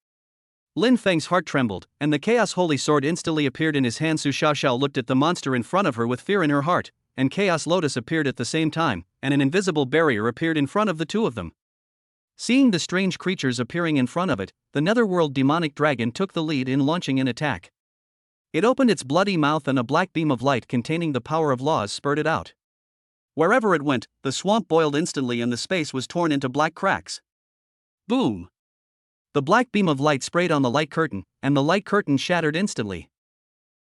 Lin Feng's heart trembled, and the Chaos Holy Sword instantly appeared in his hand. Su Xiaoxiao looked at the monster in front of her with fear in her heart, and Chaos Lotus appeared at the same time, and an invisible barrier appeared in front of the two of them. Seeing the strange creatures appearing in front of it, the Netherworld demonic dragon took the lead in launching an attack. It opened its bloody mouth and a black beam of light containing the power of laws spurted out. Wherever it went, the swamp boiled instantly and the space was torn into black cracks. Boom! The black beam of light sprayed on the light curtain, and the light curtain shattered instantly.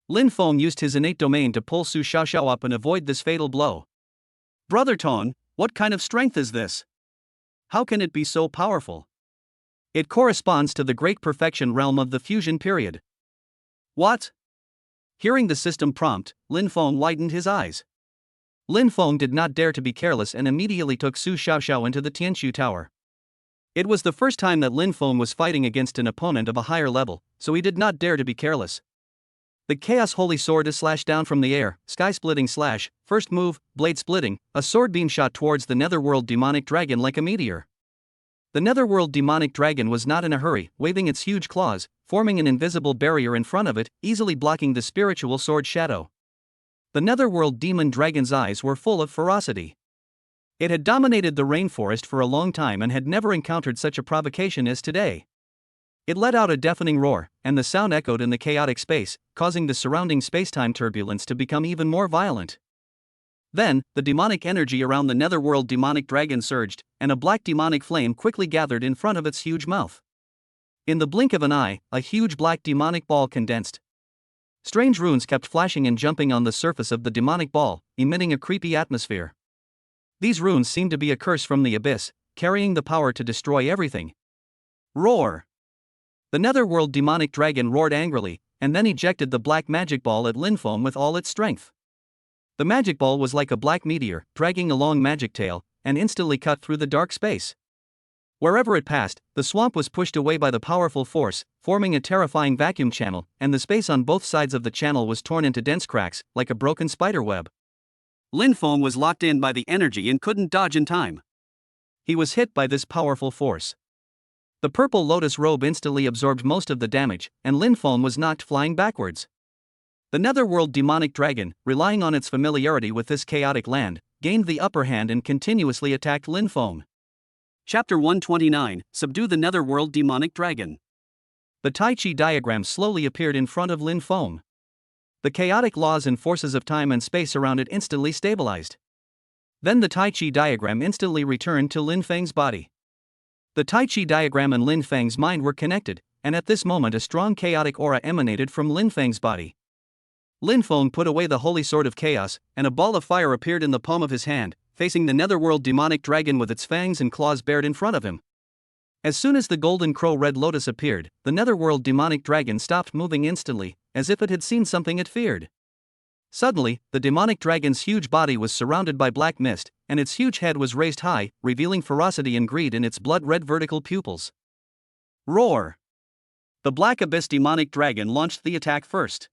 Lin Feng used his innate domain to pull Su Xiaoxiao up and avoid this fatal blow. Brother Tong, what kind of strength is this? How can it be so powerful? It corresponds to the great perfection realm of the fusion period. What? Hearing the system prompt, Lin Feng widened his eyes. Lin Feng did not dare to be careless and immediately took Su Xiaoxiao into the Tianshu Tower. It was the first time that Lin Feng was fighting against an opponent of a higher level, so he did not dare to be careless. The Chaos Holy Sword is slashed down from the air, sky-splitting slash, first move, blade splitting, a sword beam shot towards the Netherworld demonic dragon like a meteor. The Netherworld demonic dragon was not in a hurry, waving its huge claws, forming an invisible barrier in front of it, easily blocking the spiritual sword shadow. The Netherworld demon dragon's eyes were full of ferocity. It had dominated the rainforest for a long time and had never encountered such a provocation as today. It let out a deafening roar, and the sound echoed in the chaotic space, causing the surrounding spacetime turbulence to become even more violent. Then, the demonic energy around the Netherworld demonic dragon surged, and a black demonic flame quickly gathered in front of its huge mouth. In the blink of an eye, a huge black demonic ball condensed. Strange runes kept flashing and jumping on the surface of the demonic ball, emitting a creepy atmosphere. These runes seemed to be a curse from the abyss, carrying the power to destroy everything. Roar! The Netherworld demonic dragon roared angrily, and then ejected the black magic ball at Lin Feng with all its strength. The magic ball was like a black meteor, dragging a long magic tail, and instantly cut through the dark space. Wherever it passed, the swamp was pushed away by the powerful force, forming a terrifying vacuum channel, and the space on both sides of the channel was torn into dense cracks, like a broken spider web. Lin Feng was locked in by the energy and couldn't dodge in time. He was hit by this powerful force. The purple lotus robe instantly absorbed most of the damage, and Lin Feng was knocked flying backwards. The Netherworld demonic dragon, relying on its familiarity with this chaotic land, gained the upper hand and continuously attacked Lin Feng. Chapter 129, Subdue the Netherworld demonic dragon. The Tai Chi diagram slowly appeared in front of Lin Feng. The chaotic laws and forces of time and space around it instantly stabilized. Then the Tai Chi diagram instantly returned to Lin Feng's body. The Tai Chi diagram and Lin Feng's mind were connected, and at this moment a strong chaotic aura emanated from Lin Feng's body. Lin Feng put away the Holy Sword of Chaos, and a ball of fire appeared in the palm of his hand, facing the Netherworld demonic dragon with its fangs and claws bared in front of him. As soon as the golden crow red lotus appeared, the Netherworld demonic dragon stopped moving instantly, as if it had seen something it feared. Suddenly, the demonic dragon's huge body was surrounded by black mist, and its huge head was raised high, revealing ferocity and greed in its blood-red vertical pupils. Roar! The Black Abyss demonic dragon launched the attack first.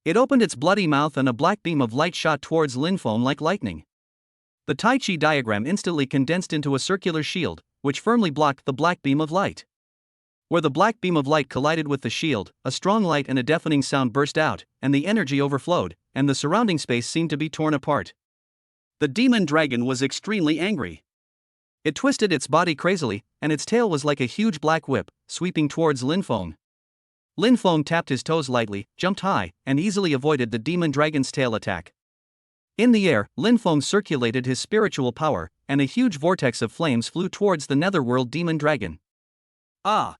It opened its bloody mouth and a black beam of light shot towards Lin Feng like lightning. The Tai Chi diagram instantly condensed into a circular shield, which firmly blocked the black beam of light. Where the black beam of light collided with the shield, a strong light and a deafening sound burst out, and the energy overflowed, and the surrounding space seemed to be torn apart. The demon dragon was extremely angry. It twisted its body crazily, and its tail was like a huge black whip, sweeping towards Lin Feng. Lin Feng tapped his toes lightly, jumped high, and easily avoided the demon dragon's tail attack. In the air, Lin Feng circulated his spiritual power, and a huge vortex of flames flew towards the Netherworld demon dragon. Ah!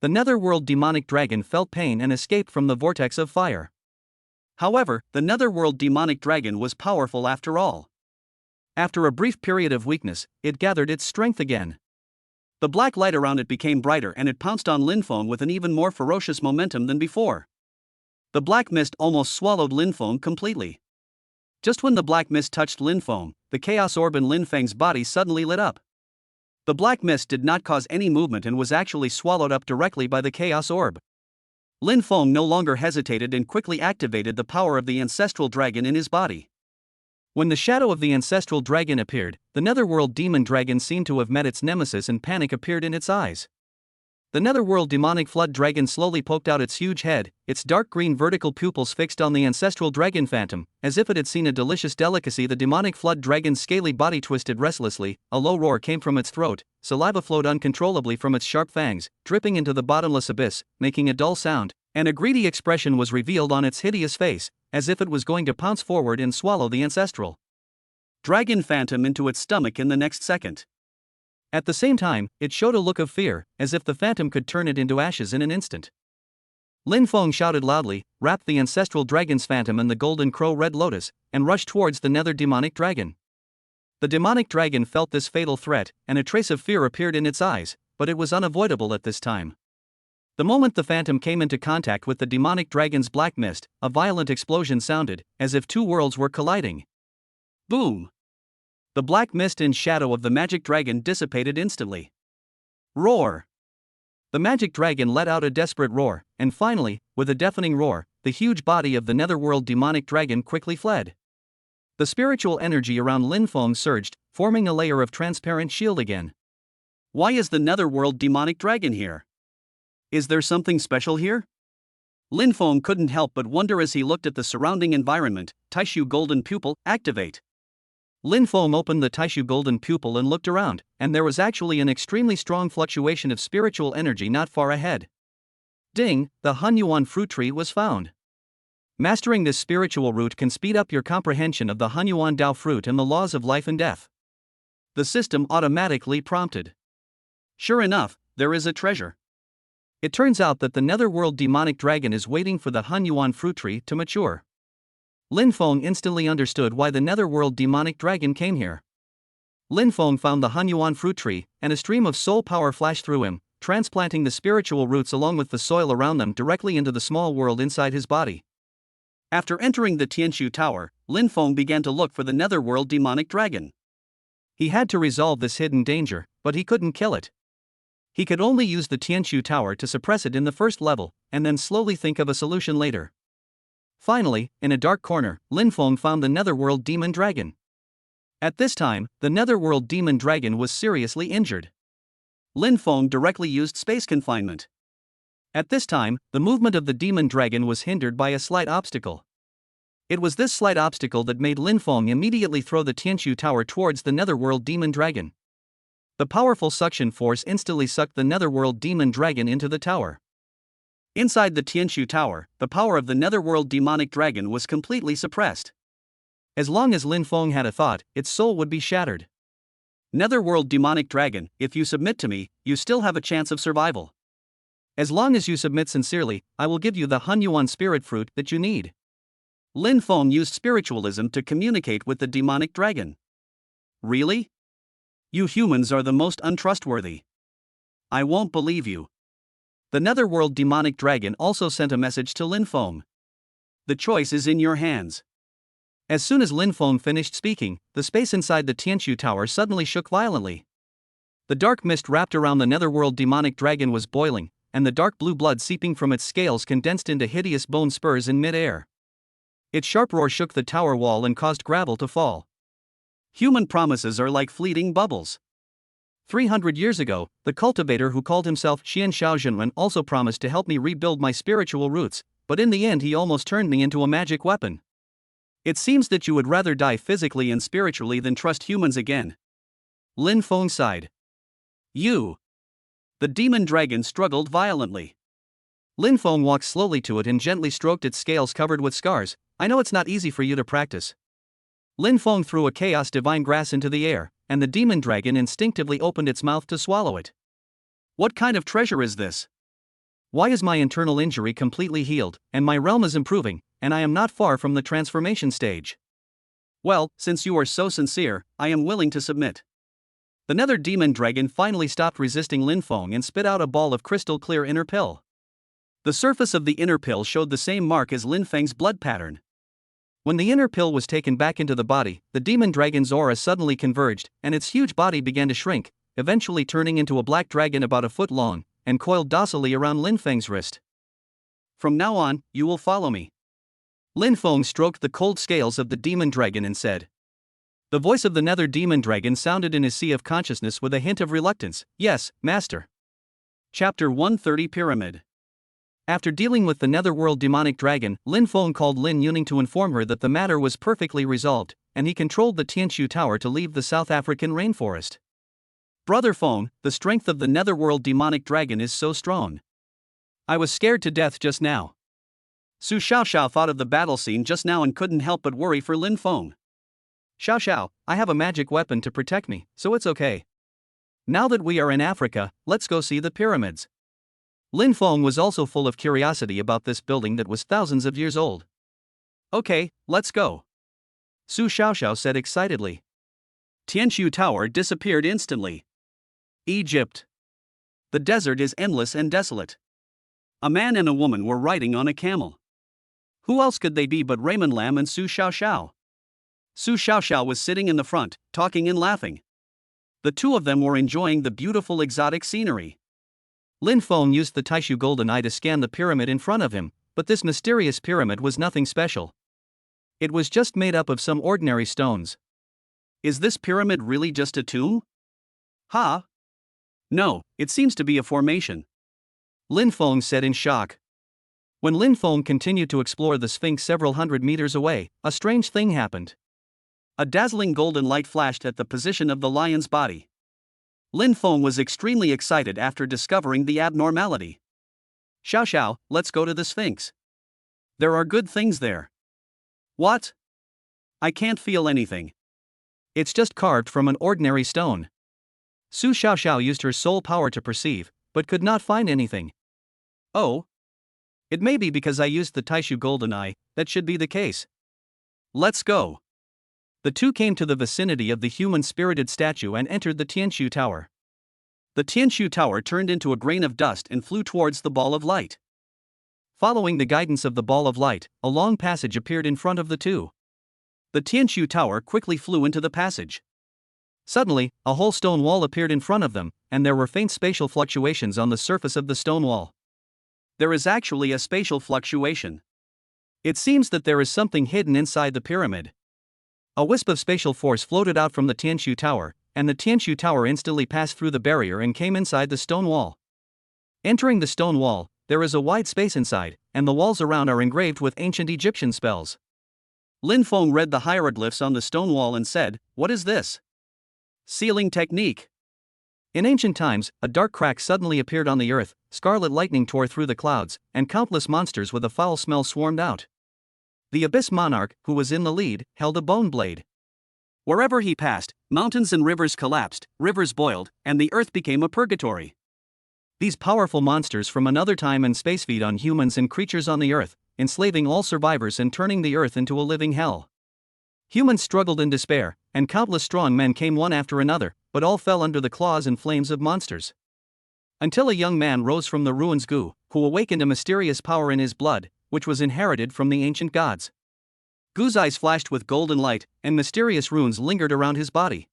The Netherworld demonic dragon felt pain and escaped from the vortex of fire. However, the Netherworld demonic dragon was powerful after all. After a brief period of weakness, it gathered its strength again. The black light around it became brighter and it pounced on Lin Feng with an even more ferocious momentum than before. The black mist almost swallowed Lin Feng completely. Just when the black mist touched Lin Feng, the chaos orb in Lin Feng's body suddenly lit up. The black mist did not cause any movement and was actually swallowed up directly by the chaos orb. Lin Feng no longer hesitated and quickly activated the power of the ancestral dragon in his body. When the shadow of the ancestral dragon appeared, the netherworld demon dragon seemed to have met its nemesis and panic appeared in its eyes. The netherworld demonic flood dragon slowly poked out its huge head, its dark green vertical pupils fixed on the ancestral dragon phantom, as if it had seen a delicious delicacy. The demonic flood dragon's scaly body twisted restlessly, a low roar came from its throat, saliva flowed uncontrollably from its sharp fangs, dripping into the bottomless abyss, making a dull sound, and a greedy expression was revealed on its hideous face, as if it was going to pounce forward and swallow the ancestral dragon phantom into its stomach in the next second. At the same time, it showed a look of fear, as if the phantom could turn it into ashes in an instant. Lin Feng shouted loudly, wrapped the ancestral dragon's phantom in the golden crow red lotus, and rushed towards the nether demonic dragon. The demonic dragon felt this fatal threat, and a trace of fear appeared in its eyes, but it was unavoidable at this time. The moment the phantom came into contact with the demonic dragon's black mist, a violent explosion sounded, as if two worlds were colliding. Boom! The black mist and shadow of the magic dragon dissipated instantly. Roar! The magic dragon let out a desperate roar, and finally, with a deafening roar, the huge body of the netherworld demonic dragon quickly fled. The spiritual energy around Lin Feng surged, forming a layer of transparent shield again. Why is the netherworld demonic dragon here? Is there something special here? Lin Feng couldn't help but wonder as he looked at the surrounding environment. Taishu golden pupil, activate. Lin Feng opened the Taishu golden pupil and looked around, and there was actually an extremely strong fluctuation of spiritual energy not far ahead. Ding, the Hunyuan fruit tree was found. Mastering this spiritual root can speed up your comprehension of the Hunyuan Dao fruit and the laws of life and death. The system automatically prompted. Sure enough, there is a treasure. It turns out that the netherworld demonic dragon is waiting for the Hunyuan fruit tree to mature. Lin Feng instantly understood why the netherworld demonic dragon came here. Lin Feng found the Hunyuan fruit tree, and a stream of soul power flashed through him, transplanting the spiritual roots along with the soil around them directly into the small world inside his body. After entering the Tianshu Tower, Lin Feng began to look for the netherworld demonic dragon. He had to resolve this hidden danger, but he couldn't kill it. He could only use the Tianshu Tower to suppress it in the first level, and then slowly think of a solution later. Finally, in a dark corner, Lin Feng found the netherworld demon dragon. At this time, the netherworld demon dragon was seriously injured. Lin Feng directly used space confinement. At this time, the movement of the demon dragon was hindered by a slight obstacle. It was this slight obstacle that made Lin Feng immediately throw the Tianshu Tower towards the netherworld demon dragon. The powerful suction force instantly sucked the netherworld demon dragon into the tower. Inside the Tianshu Tower, the power of the netherworld demonic dragon was completely suppressed. As long as Lin Feng had a thought, its soul would be shattered. Netherworld demonic dragon, if you submit to me, you still have a chance of survival. As long as you submit sincerely, I will give you the Hunyuan spirit fruit that you need. Lin Feng used spiritualism to communicate with the demonic dragon. Really? You humans are the most untrustworthy. I won't believe you. The netherworld demonic dragon also sent a message to Lin Feng. The choice is in your hands. As soon as Lin Feng finished speaking, the space inside the Tianshu Tower suddenly shook violently. The dark mist wrapped around the netherworld demonic dragon was boiling, and the dark blue blood seeping from its scales condensed into hideous bone spurs in mid-air. Its sharp roar shook the tower wall and caused gravel to fall. Human promises are like fleeting bubbles. 300 years ago, the cultivator who called himself Xian Shaozhenwen also promised to help me rebuild my spiritual roots, but in the end he almost turned me into a magic weapon. It seems that you would rather die physically and spiritually than trust humans again. Lin Feng sighed. You. The demon dragon struggled violently. Lin Feng walked slowly to it and gently stroked its scales covered with scars. I know it's not easy for you to practice. Lin Feng threw a chaos divine grass into the air, and the demon dragon instinctively opened its mouth to swallow it. What kind of treasure is this? Why is my internal injury completely healed, and my realm is improving, and I am not far from the transformation stage? Well, since you are so sincere, I am willing to submit. The nether demon dragon finally stopped resisting Lin Feng and spit out a ball of crystal clear inner pill. The surface of the inner pill showed the same mark as Lin Feng's blood pattern. When the inner pill was taken back into the body, the demon dragon's aura suddenly converged, and its huge body began to shrink, eventually turning into a black dragon about a foot long, and coiled docilely around Lin Feng's wrist. From now on, you will follow me. Lin Feng stroked the cold scales of the demon dragon and said, The voice of the nether demon dragon sounded in his sea of consciousness with a hint of reluctance. Yes, master. Chapter 130 Pyramid. After dealing with the netherworld demonic dragon, Lin Feng called Lin Yuning to inform her that the matter was perfectly resolved, and he controlled the Tianshu Tower to leave the South African rainforest. Brother Feng, the strength of the netherworld demonic dragon is so strong. I was scared to death just now. Su Xiaoxiao thought of the battle scene just now and couldn't help but worry for Lin Feng. Xiaoxiao, I have a magic weapon to protect me, so it's okay. Now that we are in Africa, let's go see the pyramids. Lin Feng was also full of curiosity about this building that was thousands of years old. Okay, let's go. Su Xiaoxiao said excitedly. Tianshu Tower disappeared instantly. Egypt. The desert is endless and desolate. A man and a woman were riding on a camel. Who else could they be but Raymond Lam and Su Xiaoxiao? Su Xiaoxiao was sitting in the front, talking and laughing. The two of them were enjoying the beautiful exotic scenery. Lin Feng used the Taishu golden eye to scan the pyramid in front of him, but this mysterious pyramid was nothing special. It was just made up of some ordinary stones. Is this pyramid really just a tomb? Huh? No, it seems to be a formation. Lin Feng said in shock. When Lin Feng continued to explore the Sphinx several hundred meters away, a strange thing happened. A dazzling golden light flashed at the position of the lion's body. Lin Feng was extremely excited after discovering the abnormality. Xiaoxiao, let's go to the Sphinx. There are good things there. What? I can't feel anything. It's just carved from an ordinary stone. Su Xiaoxiao used her soul power to perceive, but could not find anything. Oh? It may be because I used the Taishu golden eye, that should be the case. Let's go. The two came to the vicinity of the human-spirited statue and entered the Tianshu Tower. The Tianshu Tower turned into a grain of dust and flew towards the ball of light. Following the guidance of the ball of light, a long passage appeared in front of the two. The Tianshu Tower quickly flew into the passage. Suddenly, a whole stone wall appeared in front of them, and there were faint spatial fluctuations on the surface of the stone wall. There is actually a spatial fluctuation. It seems that there is something hidden inside the pyramid. A wisp of spatial force floated out from the Tianshu Tower, and the Tianshu Tower instantly passed through the barrier and came inside the stone wall. Entering the stone wall, there is a wide space inside, and the walls around are engraved with ancient Egyptian spells. Lin Feng read the hieroglyphs on the stone wall and said, "What is this?" Sealing technique. In ancient times, a dark crack suddenly appeared on the earth, scarlet lightning tore through the clouds, and countless monsters with a foul smell swarmed out. The Abyss Monarch, who was in the lead, held a bone blade. Wherever he passed, mountains and rivers collapsed, rivers boiled, and the earth became a purgatory. These powerful monsters from another time and space feed on humans and creatures on the earth, enslaving all survivors and turning the earth into a living hell. Humans struggled in despair, and countless strong men came one after another, but all fell under the claws and flames of monsters. Until a young man rose from the ruins Gu, who awakened a mysterious power in his blood, which was inherited from the ancient gods. Gu's eyes flashed with golden light, and mysterious runes lingered around his body.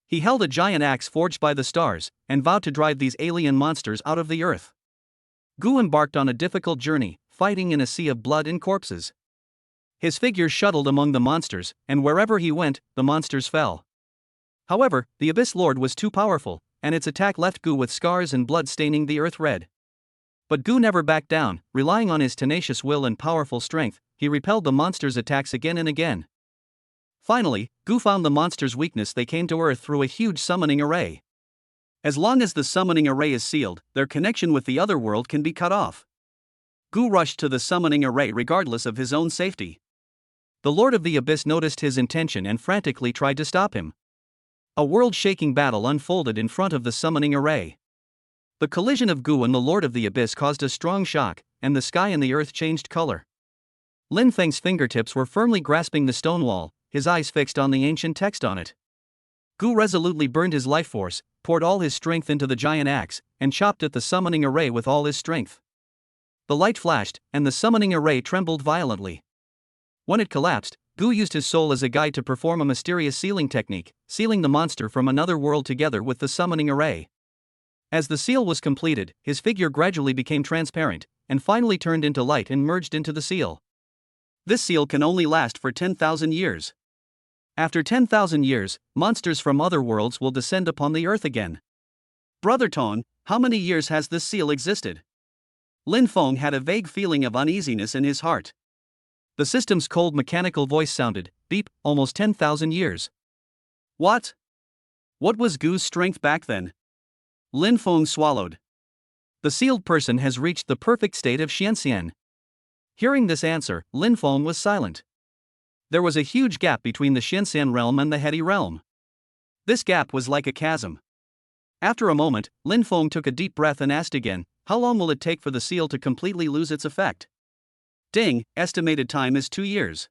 He held a giant axe forged by the stars, and vowed to drive these alien monsters out of the earth. Gu embarked on a difficult journey, fighting in a sea of blood and corpses. His figure shuttled among the monsters, and wherever he went, the monsters fell. However, the Abyss Lord was too powerful, and its attack left Gu with scars and blood staining the earth red. But Gu never backed down, relying on his tenacious will and powerful strength, he repelled the monsters' attacks again and again. Finally, Gu found the monsters' weakness. They came to Earth through a huge summoning array. As long as the summoning array is sealed, their connection with the other world can be cut off. Gu rushed to the summoning array regardless of his own safety. The Lord of the Abyss noticed his intention and frantically tried to stop him. A world-shaking battle unfolded in front of the summoning array. The collision of Gu and the Lord of the Abyss caused a strong shock, and the sky and the earth changed color. Lin Feng's fingertips were firmly grasping the stone wall, his eyes fixed on the ancient text on it. Gu resolutely burned his life force, poured all his strength into the giant axe, and chopped at the summoning array with all his strength. The light flashed, and the summoning array trembled violently. When it collapsed, Gu used his soul as a guide to perform a mysterious sealing technique, sealing the monster from another world together with the summoning array. As the seal was completed, his figure gradually became transparent, and finally turned into light and merged into the seal. This seal can only last for 10,000 years. After 10,000 years, monsters from other worlds will descend upon the earth again. Brother Tone, how many years has this seal existed? Lin Feng had a vague feeling of uneasiness in his heart. The system's cold mechanical voice sounded, beep, almost 10,000 years. What? What was Gu's strength back then? Lin Feng swallowed. The sealed person has reached the perfect state of Xianxian. Hearing this answer, Lin Feng was silent. There was a huge gap between the Xianxian realm and the Hedi realm. This gap was like a chasm. After a moment, Lin Feng took a deep breath and asked again, how long will it take for the seal to completely lose its effect? Ding, estimated time is 2 years.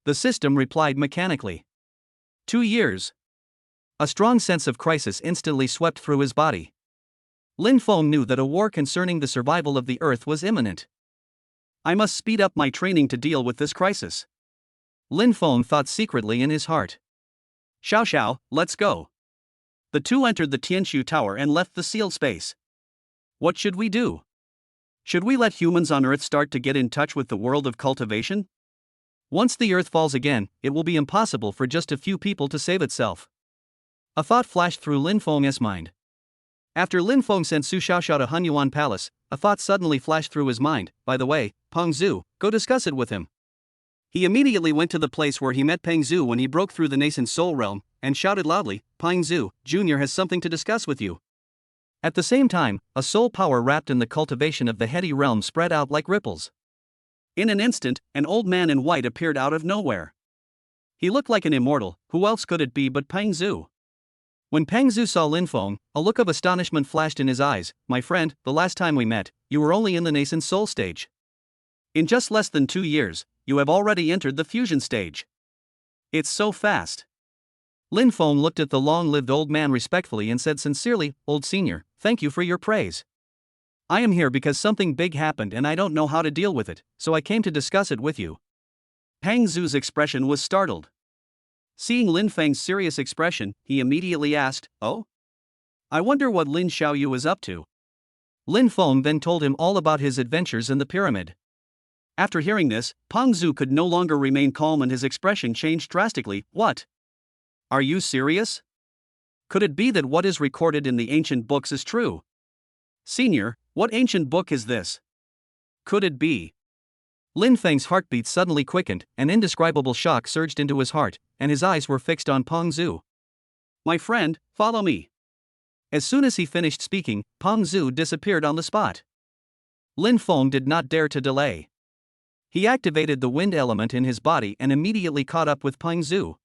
The system replied mechanically. 2 years. A strong sense of crisis instantly swept through his body. Lin Feng knew that a war concerning the survival of the earth was imminent. I must speed up my training to deal with this crisis. Lin Feng thought secretly in his heart. Xiao Xiao, let's go. The two entered the Tianshu Tower and left the sealed space. What should we do? Should we let humans on Earth start to get in touch with the world of cultivation? Once the Earth falls again, it will be impossible for just a few people to save itself. A thought flashed through Lin Feng's mind. After Lin Feng sent Su Xiaoxiao to Hunyuan Palace, a thought suddenly flashed through his mind. By the way, Peng Zhu, go discuss it with him. He immediately went to the place where he met Peng Zhu when he broke through the nascent soul realm, and shouted loudly, Peng Zhu, Jr. has something to discuss with you. At the same time, a soul power wrapped in the cultivation of the Hedi realm spread out like ripples. In an instant, an old man in white appeared out of nowhere. He looked like an immortal. Who else could it be but Peng Zhu? When Peng Zhu saw Lin Feng, a look of astonishment flashed in his eyes. My friend, the last time we met, you were only in the nascent soul stage. In just less than 2 years, you have already entered the fusion stage. It's so fast. Lin Feng looked at the long-lived old man respectfully and said sincerely, Old senior, thank you for your praise. I am here because something big happened and I don't know how to deal with it, so I came to discuss it with you. Peng Zhu's expression was startled. Seeing Lin Feng's serious expression, he immediately asked, Oh? I wonder what Lin Xiaoyu is up to. Lin Feng then told him all about his adventures in the pyramid. After hearing this, Peng Zhu could no longer remain calm and his expression changed drastically. What? Are you serious? Could it be that what is recorded in the ancient books is true? Senior, what ancient book is this? Could it be? Lin Feng's heartbeat suddenly quickened, an indescribable shock surged into his heart, and his eyes were fixed on Peng Zhu. My friend, follow me. As soon as he finished speaking, Peng Zhu disappeared on the spot. Lin Feng did not dare to delay. He activated the wind element in his body and immediately caught up with Peng Zhu.